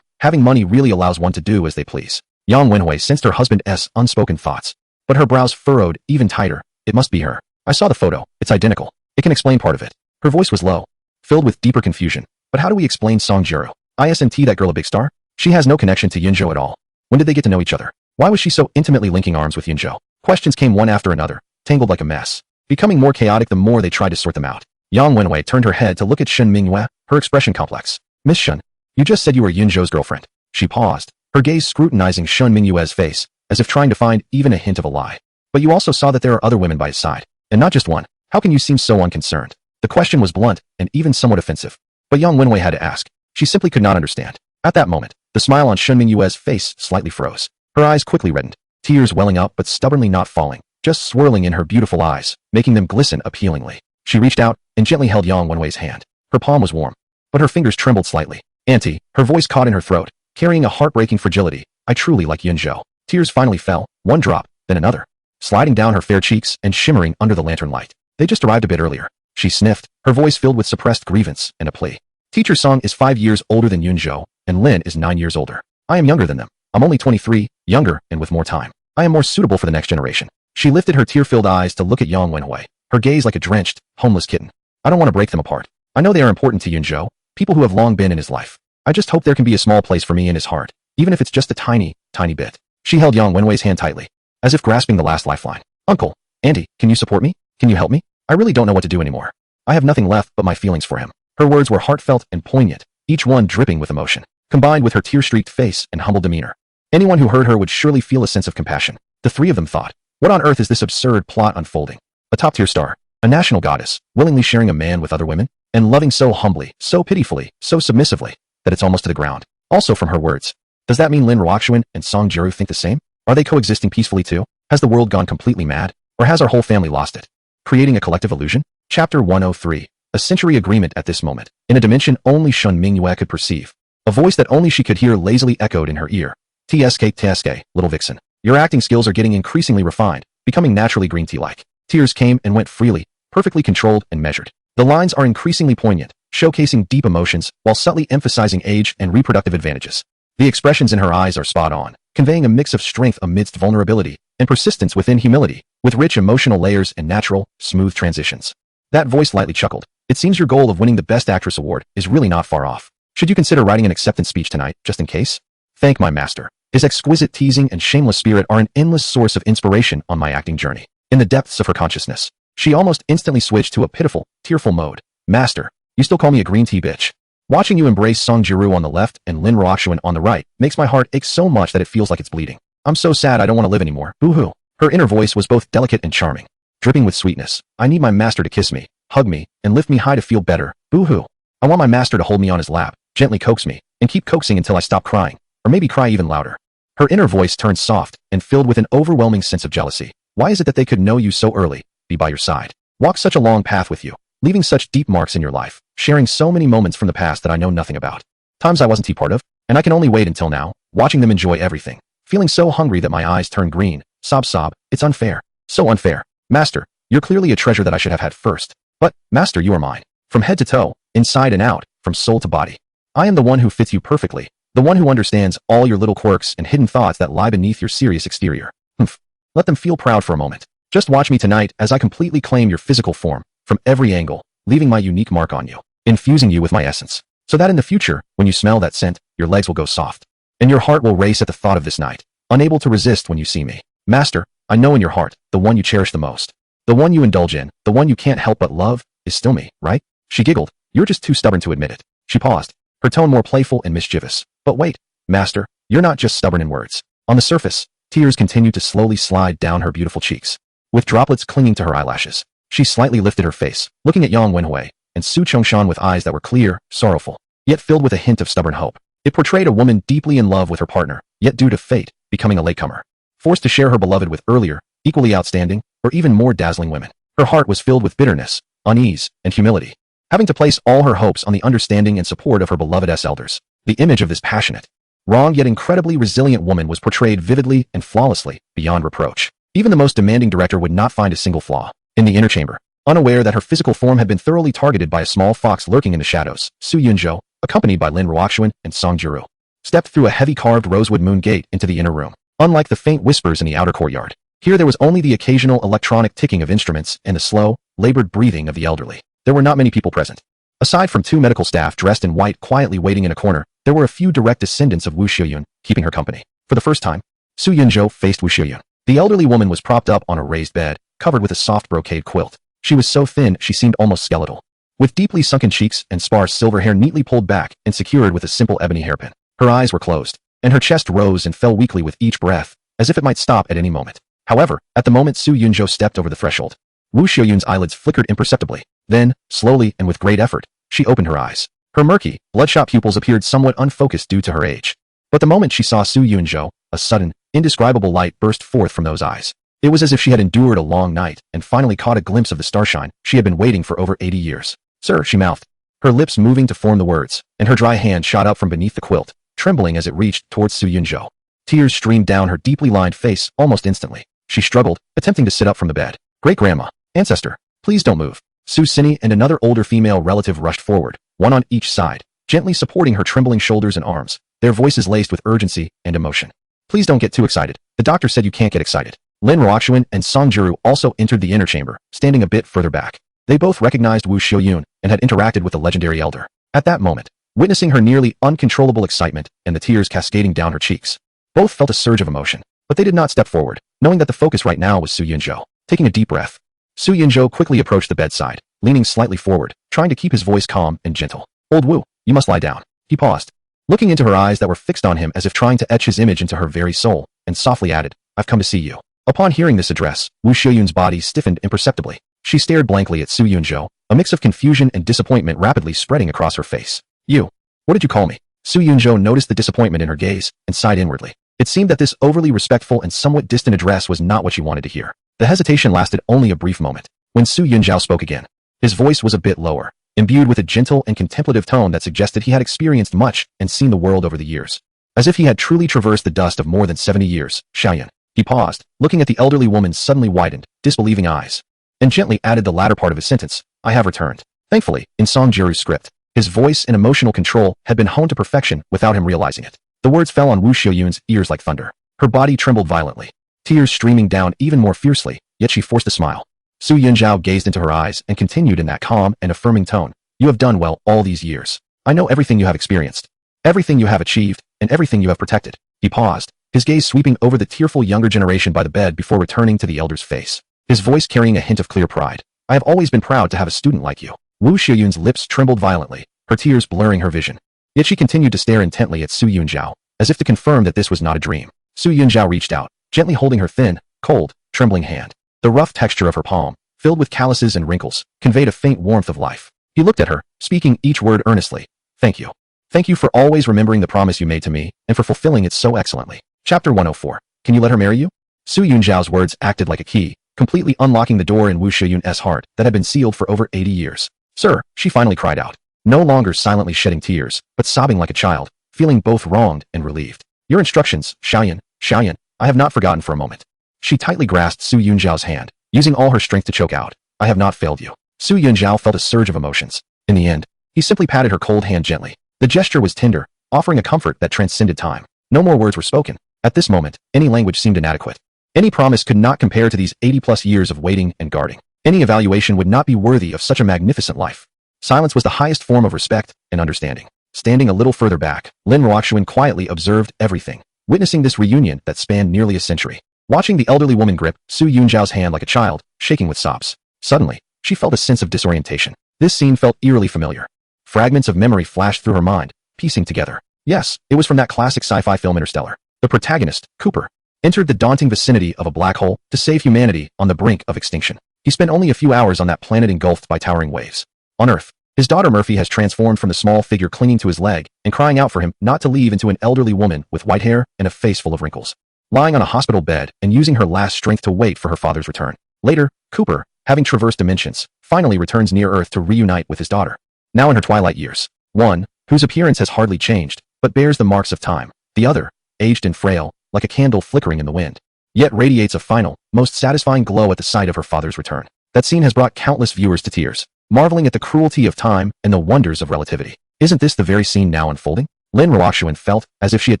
Speaker 1: Having money really allows one to do as they please. Yang Wenhui sensed her husband's unspoken thoughts, but her brows furrowed even tighter. It must be her. I saw the photo. It's identical. It can explain part of it. Her voice was low, filled with deeper confusion. But how do we explain Song Jiru? Isn't that girl a big star? She has no connection to Yunzhou at all. When did they get to know each other? Why was she so intimately linking arms with Yunzhou? Questions came one after another, tangled like a mess, becoming more chaotic the more they tried to sort them out. Yang Wenhui turned her head to look at Shen Mingyue, her expression complex. Miss Shen, you just said you were Yunzhou's girlfriend. She paused, her gaze scrutinizing Shen Mingyue's face, as if trying to find even a hint of a lie. But you also saw that there are other women by his side, and not just one. How can you seem so unconcerned? The question was blunt and even somewhat offensive. But Yang Wenhui had to ask. She simply could not understand. At that moment, the smile on Shen Mingyue's face slightly froze. Her eyes quickly reddened, tears welling up but stubbornly not falling, just swirling in her beautiful eyes, making them glisten appealingly. She reached out and gently held Yang Wenhui's hand. Her palm was warm, but her fingers trembled slightly. Auntie, her voice caught in her throat, carrying a heartbreaking fragility. I truly like Yunzhou. Tears finally fell, one drop, then another, sliding down her fair cheeks and shimmering under the lantern light. They just arrived a bit earlier. She sniffed, her voice filled with suppressed grievance and a plea. Teacher Song is 5 years older than Yunzhou, and Lin is 9 years older. I am younger than them. I'm only 23, younger and with more time. I am more suitable for the next generation. She lifted her tear-filled eyes to look at Yang Wenhui, her gaze like a drenched, homeless kitten. I don't want to break them apart. I know they are important to Yunzhou, people who have long been in his life. I just hope there can be a small place for me in his heart, even if it's just a tiny, tiny bit. She held Yang Wenhui's hand tightly, as if grasping the last lifeline. Uncle, Auntie, can you support me? Can you help me? I really don't know what to do anymore. I have nothing left but my feelings for him. Her words were heartfelt and poignant, each one dripping with emotion, combined with her tear-streaked face and humble demeanor. Anyone who heard her would surely feel a sense of compassion. The three of them thought, what on earth is this absurd plot unfolding? A top-tier star, a national goddess, willingly sharing a man with other women, and loving so humbly, so pitifully, so submissively, that it's almost to the ground. Also from her words, does that mean Lin Ruoxuan and Song Jiru think the same? Are they coexisting peacefully too? Has the world gone completely mad? Or has our whole family lost it? Creating a collective illusion? Chapter 103. A century agreement at this moment, in a dimension only Shen Mingyue could perceive. A voice that only she could hear lazily echoed in her ear. TSK, little vixen. Your acting skills are getting increasingly refined, becoming naturally green tea-like. Tears came and went freely, perfectly controlled and measured. The lines are increasingly poignant, showcasing deep emotions while subtly emphasizing age and reproductive advantages. The expressions in her eyes are spot on, conveying a mix of strength amidst vulnerability and persistence within humility, with rich emotional layers and natural, smooth transitions. That voice lightly chuckled. It seems your goal of winning the Best Actress award is really not far off. Should you consider writing an acceptance speech tonight, just in case? Thank my master. His exquisite teasing and shameless spirit are an endless source of inspiration on my acting journey. In the depths of her consciousness, she almost instantly switched to a pitiful, tearful mode. Master, you still call me a green tea bitch. Watching you embrace Song Jiru on the left and Lin Ruoxuan on the right makes my heart ache so much that it feels like it's bleeding. I'm so sad I don't want to live anymore. Boo-hoo. Her inner voice was both delicate and charming, dripping with sweetness. I need my master to kiss me, hug me, and lift me high to feel better. Boo-hoo. I want my master to hold me on his lap, gently coax me, and keep coaxing until I stop crying, or maybe cry even louder. Her inner voice turned soft and filled with an overwhelming sense of jealousy. Why is it that they could know you so early, be by your side, walk such a long path with you, leaving such deep marks in your life, sharing so many moments from the past that I know nothing about? Times I wasn't a part of, and I can only wait until now, watching them enjoy everything, feeling so hungry that my eyes turn green. Sob, it's unfair. So unfair. Master, you're clearly a treasure that I should have had first. But, Master, you are mine. From head to toe, inside and out, from soul to body. I am the one who fits you perfectly, the one who understands all your little quirks and hidden thoughts that lie beneath your serious exterior. Humph. Let them feel proud for a moment. Just watch me tonight as I completely claim your physical form, from every angle, leaving my unique mark on you, infusing you with my essence, so that in the future, when you smell that scent, your legs will go soft, and your heart will race at the thought of this night, unable to resist when you see me. Master, I know in your heart, the one you cherish the most, the one you indulge in, the one you can't help but love, is still me, right? She giggled. You're just too stubborn to admit it. She paused, her tone more playful and mischievous. But wait, Master, you're not just stubborn in words. On the surface, tears continued to slowly slide down her beautiful cheeks, with droplets clinging to her eyelashes. She slightly lifted her face, looking at Yang Wenhui and Su Chongshan with eyes that were clear, sorrowful, yet filled with a hint of stubborn hope. It portrayed a woman deeply in love with her partner, yet due to fate, becoming a latecomer, forced to share her beloved with earlier, equally outstanding, or even more dazzling women. Her heart was filled with bitterness, unease, and humility, having to place all her hopes on the understanding and support of her beloved's elders. The image of this passionate, wrong yet incredibly resilient woman was portrayed vividly and flawlessly, beyond reproach. Even the most demanding director would not find a single flaw. In the inner chamber, unaware that her physical form had been thoroughly targeted by a small fox lurking in the shadows, Su Yunzhou, accompanied by Lin Ruoxuan and Song Jiru, stepped through a heavy carved rosewood moon gate into the inner room. Unlike the faint whispers in the outer courtyard, here there was only the occasional electronic ticking of instruments and the slow, labored breathing of the elderly. There were not many people present. Aside from 2 medical staff dressed in white quietly waiting in a corner, there were a few direct descendants of Wu Xiuyun, keeping her company. For the first time, Su Yunzhou faced Wu Xiuyun. The elderly woman was propped up on a raised bed, covered with a soft brocade quilt. She was so thin she seemed almost skeletal, with deeply sunken cheeks and sparse silver hair neatly pulled back and secured with a simple ebony hairpin. Her eyes were closed, and her chest rose and fell weakly with each breath, as if it might stop at any moment. However, at the moment Su Yunzhou stepped over the threshold, Wu Xiuyun's eyelids flickered imperceptibly. Then, slowly and with great effort, she opened her eyes. Her murky, bloodshot pupils appeared somewhat unfocused due to her age. But the moment she saw Su Yunzhou, a sudden, indescribable light burst forth from those eyes. It was as if she had endured a long night and finally caught a glimpse of the starshine she had been waiting for over 80 years. "Sir," she mouthed, her lips moving to form the words, and her dry hand shot up from beneath the quilt, trembling as it reached towards Su Yunzhou. Tears streamed down her deeply lined face almost instantly. She struggled, attempting to sit up from the bed. "Great-grandma, ancestor, please don't move." Su Xini and another older female relative rushed forward, one on each side, gently supporting her trembling shoulders and arms, their voices laced with urgency and emotion. "Please don't get too excited. The doctor said you can't get excited." Lin Ruoxuan and Song Jiru also entered the inner chamber, standing a bit further back. They both recognized Wu Xiuyun and had interacted with the legendary elder. At that moment, witnessing her nearly uncontrollable excitement and the tears cascading down her cheeks, both felt a surge of emotion, but they did not step forward, knowing that the focus right now was Su Yunzhou. Taking a deep breath, Su Yunzhou quickly approached the bedside, leaning slightly forward, trying to keep his voice calm and gentle. "Old Wu, you must lie down." He paused, looking into her eyes that were fixed on him as if trying to etch his image into her very soul, and softly added, "I've come to see you." Upon hearing this address, Wu Xiuyun's body stiffened imperceptibly. She stared blankly at Su Yunzhou, a mix of confusion and disappointment rapidly spreading across her face. "You? What did you call me?" Su Yunzhou noticed the disappointment in her gaze and sighed inwardly. It seemed that this overly respectful and somewhat distant address was not what she wanted to hear. The hesitation lasted only a brief moment. When Su Yunzhou spoke again, his voice was a bit lower, imbued with a gentle and contemplative tone that suggested he had experienced much and seen the world over the years. As if he had truly traversed the dust of more than 70 years, Xiaoyan. He paused, looking at the elderly woman's suddenly widened, disbelieving eyes, and gently added the latter part of his sentence, "I have returned." Thankfully, in Song Jiru's script, his voice and emotional control had been honed to perfection without him realizing it. The words fell on Wu Xiuyun's ears like thunder. Her body trembled violently, tears streaming down even more fiercely, yet she forced a smile. Su Yunzhou gazed into her eyes and continued in that calm and affirming tone, "You have done well all these years. I know everything you have experienced, everything you have achieved, and everything you have protected." He paused, his gaze sweeping over the tearful younger generation by the bed before returning to the elder's face, his voice carrying a hint of clear pride. "I have always been proud to have a student like you." Wu Xiuyun's lips trembled violently, her tears blurring her vision. Yet she continued to stare intently at Su Yunzhou, as if to confirm that this was not a dream. Su Yunzhou reached out, gently holding her thin, cold, trembling hand. The rough texture of her palm, filled with calluses and wrinkles, conveyed a faint warmth of life. He looked at her, speaking each word earnestly. "Thank you. Thank you for always remembering the promise you made to me, and for fulfilling it so excellently." Chapter 104. Can you let her marry you? Su Yunzhao's words acted like a key, completely unlocking the door in Wu Xiuyun's heart that had been sealed for over 80 years. "Sir," she finally cried out, no longer silently shedding tears, but sobbing like a child, feeling both wronged and relieved. "Your instructions, Xiaoyan, Xiaoyan, I have not forgotten for a moment." She tightly grasped Su Yunzhao's hand, using all her strength to choke out, "I have not failed you." Su Yunzhao felt a surge of emotions. In the end, he simply patted her cold hand gently. The gesture was tender, offering a comfort that transcended time. No more words were spoken. At this moment, any language seemed inadequate. Any promise could not compare to these 80-plus years of waiting and guarding. Any evaluation would not be worthy of such a magnificent life. Silence was the highest form of respect and understanding. Standing a little further back, Lin Ruoxuan quietly observed everything, witnessing this reunion that spanned nearly a century. Watching the elderly woman grip Su Yunzhao's hand like a child, shaking with sobs. Suddenly, she felt a sense of disorientation. This scene felt eerily familiar. Fragments of memory flashed through her mind, piecing together. Yes, it was from that classic sci-fi film Interstellar. The protagonist, Cooper, entered the daunting vicinity of a black hole to save humanity on the brink of extinction. He spent only a few hours on that planet engulfed by towering waves. On Earth, his daughter Murphy has transformed from the small figure clinging to his leg and crying out for him not to leave into an elderly woman with white hair and a face full of wrinkles, lying on a hospital bed and using her last strength to wait for her father's return. Later, Cooper, having traversed dimensions, finally returns near Earth to reunite with his daughter, now in her twilight years. One, whose appearance has hardly changed, but bears the marks of time. The other, aged and frail, like a candle flickering in the wind, yet radiates a final, most satisfying glow at the sight of her father's return. That scene has brought countless viewers to tears, marveling at the cruelty of time and the wonders of relativity. Isn't this the very scene now unfolding? Lin Ruoxuan felt as if she had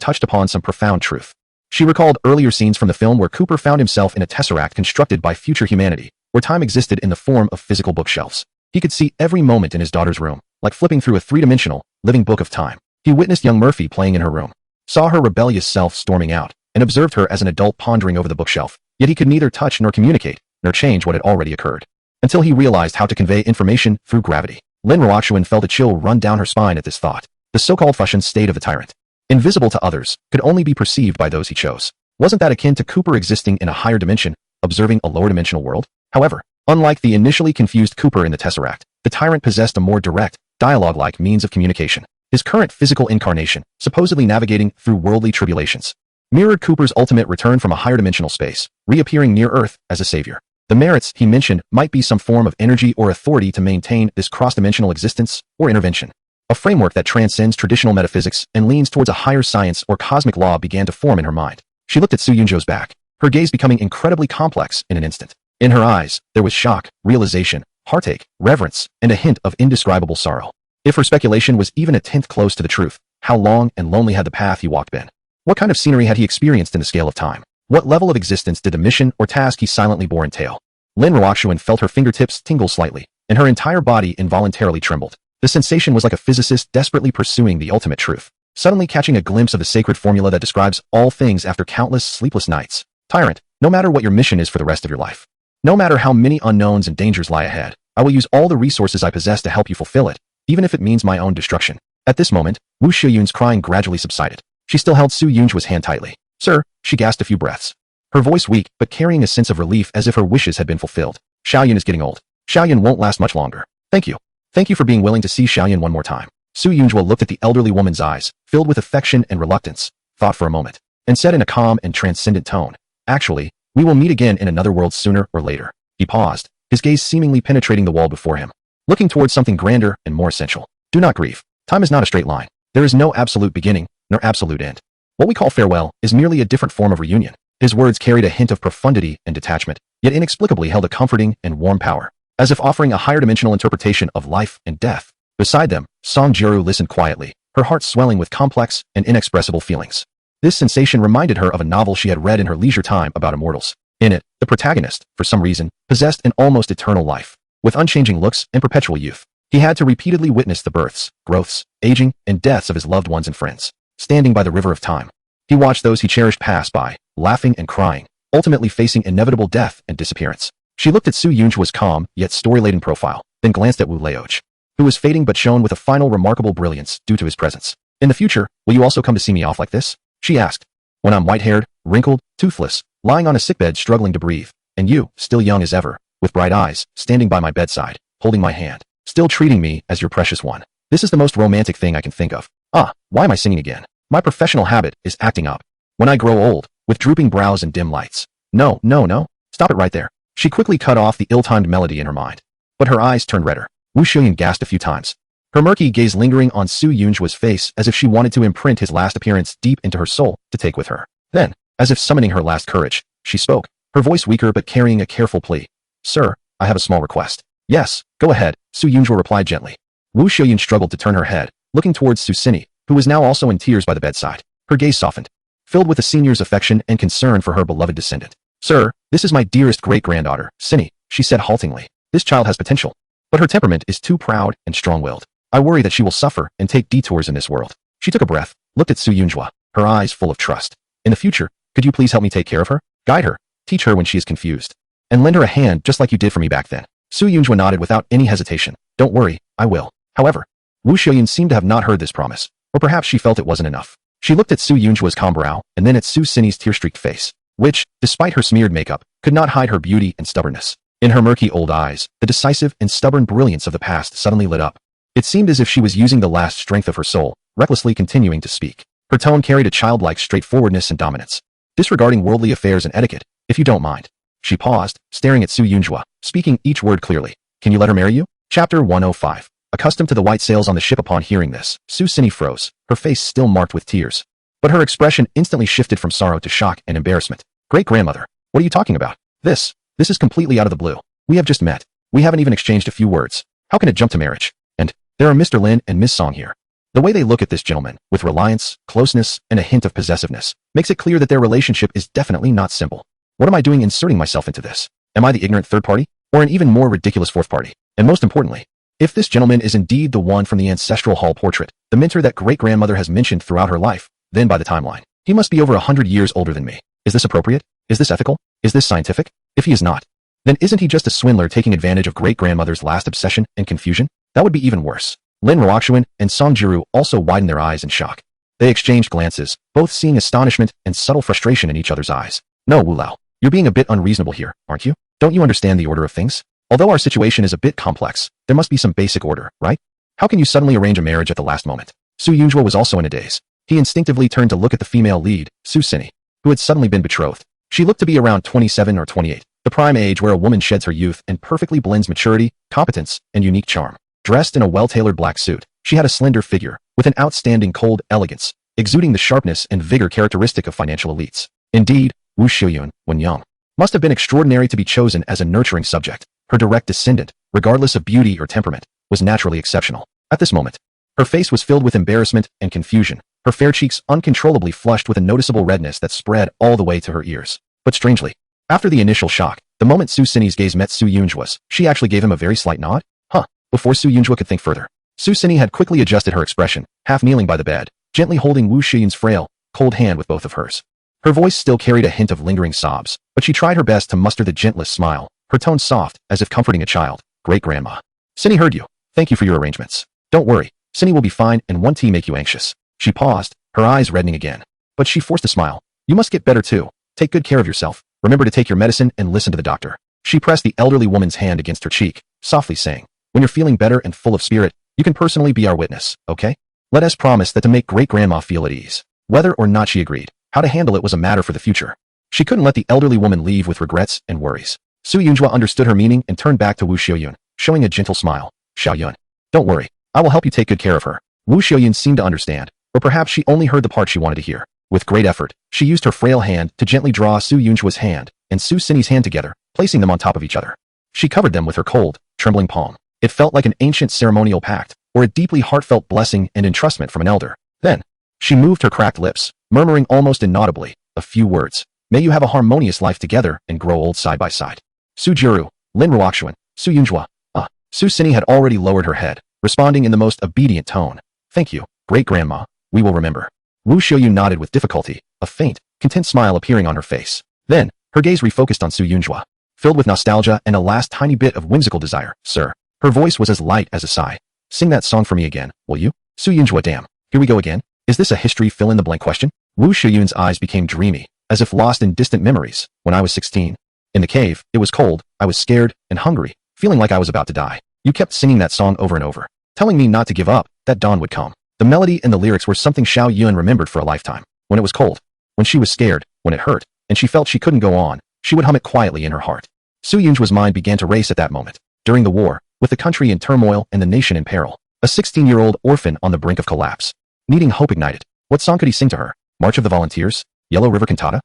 Speaker 1: touched upon some profound truth. She recalled earlier scenes from the film where Cooper found himself in a tesseract constructed by future humanity, where time existed in the form of physical bookshelves. He could see every moment in his daughter's room, like flipping through a three-dimensional, living book of time. He witnessed young Murphy playing in her room, saw her rebellious self storming out, and observed her as an adult pondering over the bookshelf. Yet he could neither touch nor communicate, nor change what had already occurred. Until he realized how to convey information through gravity. Lin Ruoxuan felt a chill run down her spine at this thought. The so-called Fuxian state of the tyrant, invisible to others, could only be perceived by those he chose. Wasn't that akin to Cooper existing in a higher dimension, observing a lower dimensional world? However, unlike the initially confused Cooper in the Tesseract, the tyrant possessed a more direct, dialogue-like means of communication. His current physical incarnation, supposedly navigating through worldly tribulations, mirrored Cooper's ultimate return from a higher dimensional space, reappearing near Earth as a savior. The merits he mentioned might be some form of energy or authority to maintain this cross-dimensional existence or intervention. A framework that transcends traditional metaphysics and leans towards a higher science or cosmic law began to form in her mind. She looked at Su Yunzhuo's back, her gaze becoming incredibly complex in an instant. In her eyes, there was shock, realization, heartache, reverence, and a hint of indescribable sorrow. If her speculation was even a tenth close to the truth, how long and lonely had the path he walked been? What kind of scenery had he experienced in the scale of time? What level of existence did the mission or task he silently bore entail? Lin Ruoxuan felt her fingertips tingle slightly, and her entire body involuntarily trembled. The sensation was like a physicist desperately pursuing the ultimate truth, suddenly catching a glimpse of the sacred formula that describes all things after countless sleepless nights. Tyrant, no matter what your mission is for the rest of your life, no matter how many unknowns and dangers lie ahead, I will use all the resources I possess to help you fulfill it, even if it means my own destruction. At this moment, Wu Shiyun's crying gradually subsided. She still held Su Yunzhuo's hand tightly. Sir, she gasped a few breaths. Her voice weak, but carrying a sense of relief as if her wishes had been fulfilled. Xiaoyun is getting old. Xiaoyun won't last much longer. Thank you. Thank you for being willing to see Xiaoyun one more time. Su Yunzhuo looked at the elderly woman's eyes, filled with affection and reluctance, thought for a moment, and said in a calm and transcendent tone, Actually, we will meet again in another world sooner or later. He paused, his gaze seemingly penetrating the wall before him, looking towards something grander and more essential. Do not grieve. Time is not a straight line. There is no absolute beginning, nor absolute end. What we call farewell is merely a different form of reunion. His words carried a hint of profundity and detachment, yet inexplicably held a comforting and warm power, as if offering a higher dimensional interpretation of life and death. Beside them, Song Jiru listened quietly, her heart swelling with complex and inexpressible feelings. This sensation reminded her of a novel she had read in her leisure time about immortals. In it, the protagonist, for some reason, possessed an almost eternal life, with unchanging looks and perpetual youth. He had to repeatedly witness the births, growths, aging, and deaths of his loved ones and friends. Standing by the river of time, he watched those he cherished pass by, laughing and crying, ultimately facing inevitable death and disappearance. She looked at Su Yunzhuo's calm, yet story-laden profile, then glanced at Wu Leoch, who was fading but shone with a final remarkable brilliance due to his presence. In the future, will you also come to see me off like this? She asked. When I'm white-haired, wrinkled, toothless, lying on a sickbed struggling to breathe, and you, still young as ever, with bright eyes, standing by my bedside, holding my hand, still treating me as your precious one. This is the most romantic thing I can think of. Ah, why am I singing again? My professional habit is acting up. When I grow old, with drooping brows and dim lights. No, no, no. Stop it right there. She quickly cut off the ill-timed melody in her mind. But her eyes turned redder. Wu Shiyun gasped a few times, her murky gaze lingering on Su Yunzhuo's face as if she wanted to imprint his last appearance deep into her soul to take with her. Then, as if summoning her last courage, she spoke, her voice weaker but carrying a careful plea. Sir, I have a small request. Yes, go ahead, Su Yunzhuo replied gently. Wu Shiyun struggled to turn her head, looking towards Su Sini, who was now also in tears by the bedside. Her gaze softened, filled with the senior's affection and concern for her beloved descendant. Sir, this is my dearest great-granddaughter, Sini, she said haltingly. This child has potential, but her temperament is too proud and strong-willed. I worry that she will suffer and take detours in this world. She took a breath, looked at Su Yunzhuo, her eyes full of trust. In the future, could you please help me take care of her? Guide her, teach her when she is confused, and lend her a hand just like you did for me back then. Su Yunzhuo nodded without any hesitation. Don't worry, I will. However, Wu Shiyun seemed to have not heard this promise, or perhaps she felt it wasn't enough. She looked at Su Yunzhuo's calm brow and then at Su Sini's tear-streaked face, which, despite her smeared makeup, could not hide her beauty and stubbornness. In her murky old eyes, the decisive and stubborn brilliance of the past suddenly lit up. It seemed as if she was using the last strength of her soul, recklessly continuing to speak. Her tone carried a childlike straightforwardness and dominance. Disregarding worldly affairs and etiquette, if you don't mind. She paused, staring at Su Yunzhuo, speaking each word clearly. Can you let her marry you? Chapter 105. Accustomed to the white sails on the ship upon hearing this, Su Sini froze, her face still marked with tears. But her expression instantly shifted from sorrow to shock and embarrassment. Great-grandmother, what are you talking about? This is completely out of the blue. We have just met. We haven't even exchanged a few words. How can it jump to marriage? And there are Mr. Lin and Miss Song here. The way they look at this gentleman, with reliance, closeness, and a hint of possessiveness, makes it clear that their relationship is definitely not simple. What am I doing inserting myself into this? Am I the ignorant third party? Or an even more ridiculous fourth party? And most importantly, if this gentleman is indeed the one from the ancestral hall portrait, the mentor that great-grandmother has mentioned throughout her life, then by the timeline, he must be over 100 years older than me. Is this appropriate? Is this ethical? Is this scientific? If he is not, then isn't he just a swindler taking advantage of great-grandmother's last obsession and confusion? That would be even worse. Lin Ruoxuan and Song Jiru also widened their eyes in shock. They exchanged glances, both seeing astonishment and subtle frustration in each other's eyes. No, Wu Lao, you're being a bit unreasonable here, aren't you? Don't you understand the order of things? Although our situation is a bit complex, there must be some basic order, right? How can you suddenly arrange a marriage at the last moment? Su Yunjua was also in a daze. He instinctively turned to look at the female lead, Su Xini, who had suddenly been betrothed. She looked to be around 27 or 28, the prime age where a woman sheds her youth and perfectly blends maturity, competence, and unique charm. Dressed in a well-tailored black suit, she had a slender figure, with an outstanding cold elegance, exuding the sharpness and vigor characteristic of financial elites. Indeed, Wu Xiuyun, when young, must have been extraordinary to be chosen as a nurturing subject. Her direct descendant, regardless of beauty or temperament, was naturally exceptional. At this moment, her face was filled with embarrassment and confusion, her fair cheeks uncontrollably flushed with a noticeable redness that spread all the way to her ears. But strangely, after the initial shock, the moment Su Xini's gaze met Su Yunjua's, she actually gave him a very slight nod. Before Su Yunjua could think further, Su Xini had quickly adjusted her expression, half kneeling by the bed, gently holding Wu Xiyun's frail, cold hand with both of hers. Her voice still carried a hint of lingering sobs, but she tried her best to muster the gentlest smile, her tone soft, as if comforting a child. Great-grandma. Xini heard you. Thank you for your arrangements. Don't worry, Xini will be fine and won't make you anxious. She paused, her eyes reddening again. But she forced a smile. You must get better too. Take good care of yourself. Remember to take your medicine and listen to the doctor. She pressed the elderly woman's hand against her cheek, softly saying, when you're feeling better and full of spirit, you can personally be our witness, okay? Let us promise that to make great-grandma feel at ease. Whether or not she agreed, how to handle it was a matter for the future. She couldn't let the elderly woman leave with regrets and worries. Su Yunjua understood her meaning and turned back to Wu Xiuyun, showing a gentle smile. Xiaoyun, don't worry, I will help you take good care of her. Wu Xiuyun seemed to understand, or perhaps she only heard the part she wanted to hear. With great effort, she used her frail hand to gently draw Su Yunjua's hand and Su Xini's hand together, placing them on top of each other. She covered them with her cold, trembling palm. It felt like an ancient ceremonial pact, or a deeply heartfelt blessing and entrustment from an elder. Then, she moved her cracked lips, murmuring almost inaudibly, a few words. May you have a harmonious life together and grow old side by side. Su Jiru, Lin Ruoxuan, Su Yunjua. Su Xini had already lowered her head, responding in the most obedient tone. Thank you, great-grandma, we will remember. Wu Xiuyun nodded with difficulty, a faint, content smile appearing on her face. Then, her gaze refocused on Su Yunjua, filled with nostalgia and a last tiny bit of whimsical desire. Sir. Her voice was as light as a sigh. Sing that song for me again, will you? Su Yunjua, damn. Here we go again. Is this a history fill-in-the-blank question? Wu Xiuyun's eyes became dreamy, as if lost in distant memories. When I was 16. In the cave, it was cold, I was scared and hungry, feeling like I was about to die. You kept singing that song over and over, telling me not to give up, that dawn would come. The melody and the lyrics were something Xiao Yun remembered for a lifetime. When it was cold, when she was scared, when it hurt, and she felt she couldn't go on, she would hum it quietly in her heart. Su Yunjua's mind began to race at that moment. During the war, with the country in turmoil and the nation in peril, a 16-year-old orphan on the brink of collapse, needing hope ignited. What song could he sing to her? March of the Volunteers? Yellow River Cantata?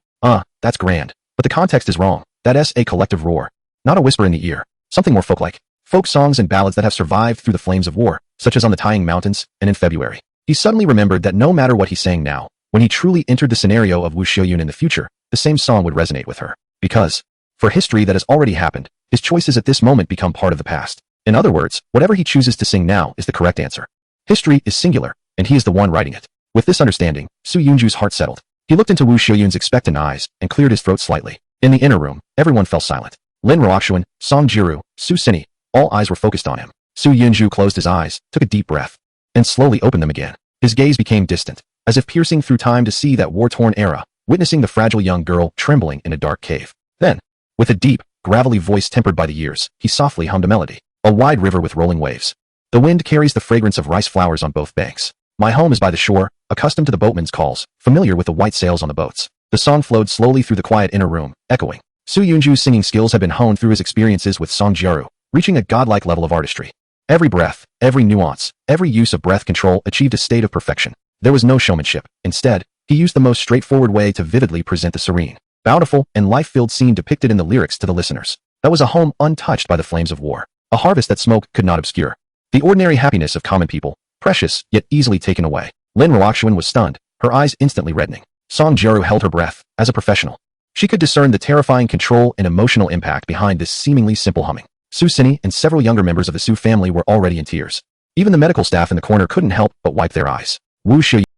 Speaker 1: That's grand. But the context is wrong. That's a collective roar. Not a whisper in the ear. Something more folk-like. Folk songs and ballads that have survived through the flames of war, such as On the Tying Mountains and In February. He suddenly remembered that no matter what he sang now, when he truly entered the scenario of Wu Xiuyun in the future, the same song would resonate with her. Because, for history that has already happened, his choices at this moment become part of the past. In other words, whatever he chooses to sing now is the correct answer. History is singular, and he is the one writing it. With this understanding, Su Yunju's heart settled. He looked into Wu Xiuyun's expectant eyes and cleared his throat slightly. In the inner room, everyone fell silent. Lin Ruoxuan, Song Jiru, Su Xini, all eyes were focused on him. Su Yunju closed his eyes, took a deep breath, and slowly opened them again. His gaze became distant, as if piercing through time to see that war-torn era, witnessing the fragile young girl trembling in a dark cave. Then, with a deep, gravelly voice tempered by the years, he softly hummed a melody. A wide river with rolling waves. The wind carries the fragrance of rice flowers on both banks. My home is by the shore, accustomed to the boatman's calls, familiar with the white sails on the boats. The song flowed slowly through the quiet inner room, echoing. Su Yunju's singing skills had been honed through his experiences with Song Jiru, reaching a godlike level of artistry. Every breath, every nuance, every use of breath control achieved a state of perfection. There was no showmanship. Instead, he used the most straightforward way to vividly present the serene, bountiful, and life-filled scene depicted in the lyrics to the listeners. That was a home untouched by the flames of war. A harvest that smoke could not obscure. The ordinary happiness of common people, Precious, yet easily taken away. Lin Ruoxuan was stunned, her eyes instantly reddening. Song Jiru held her breath. As a professional, she could discern the terrifying control and emotional impact behind this seemingly simple humming. Su Sini and several younger members of the Su family were already in tears. Even the medical staff in the corner couldn't help but wipe their eyes. Wu Shu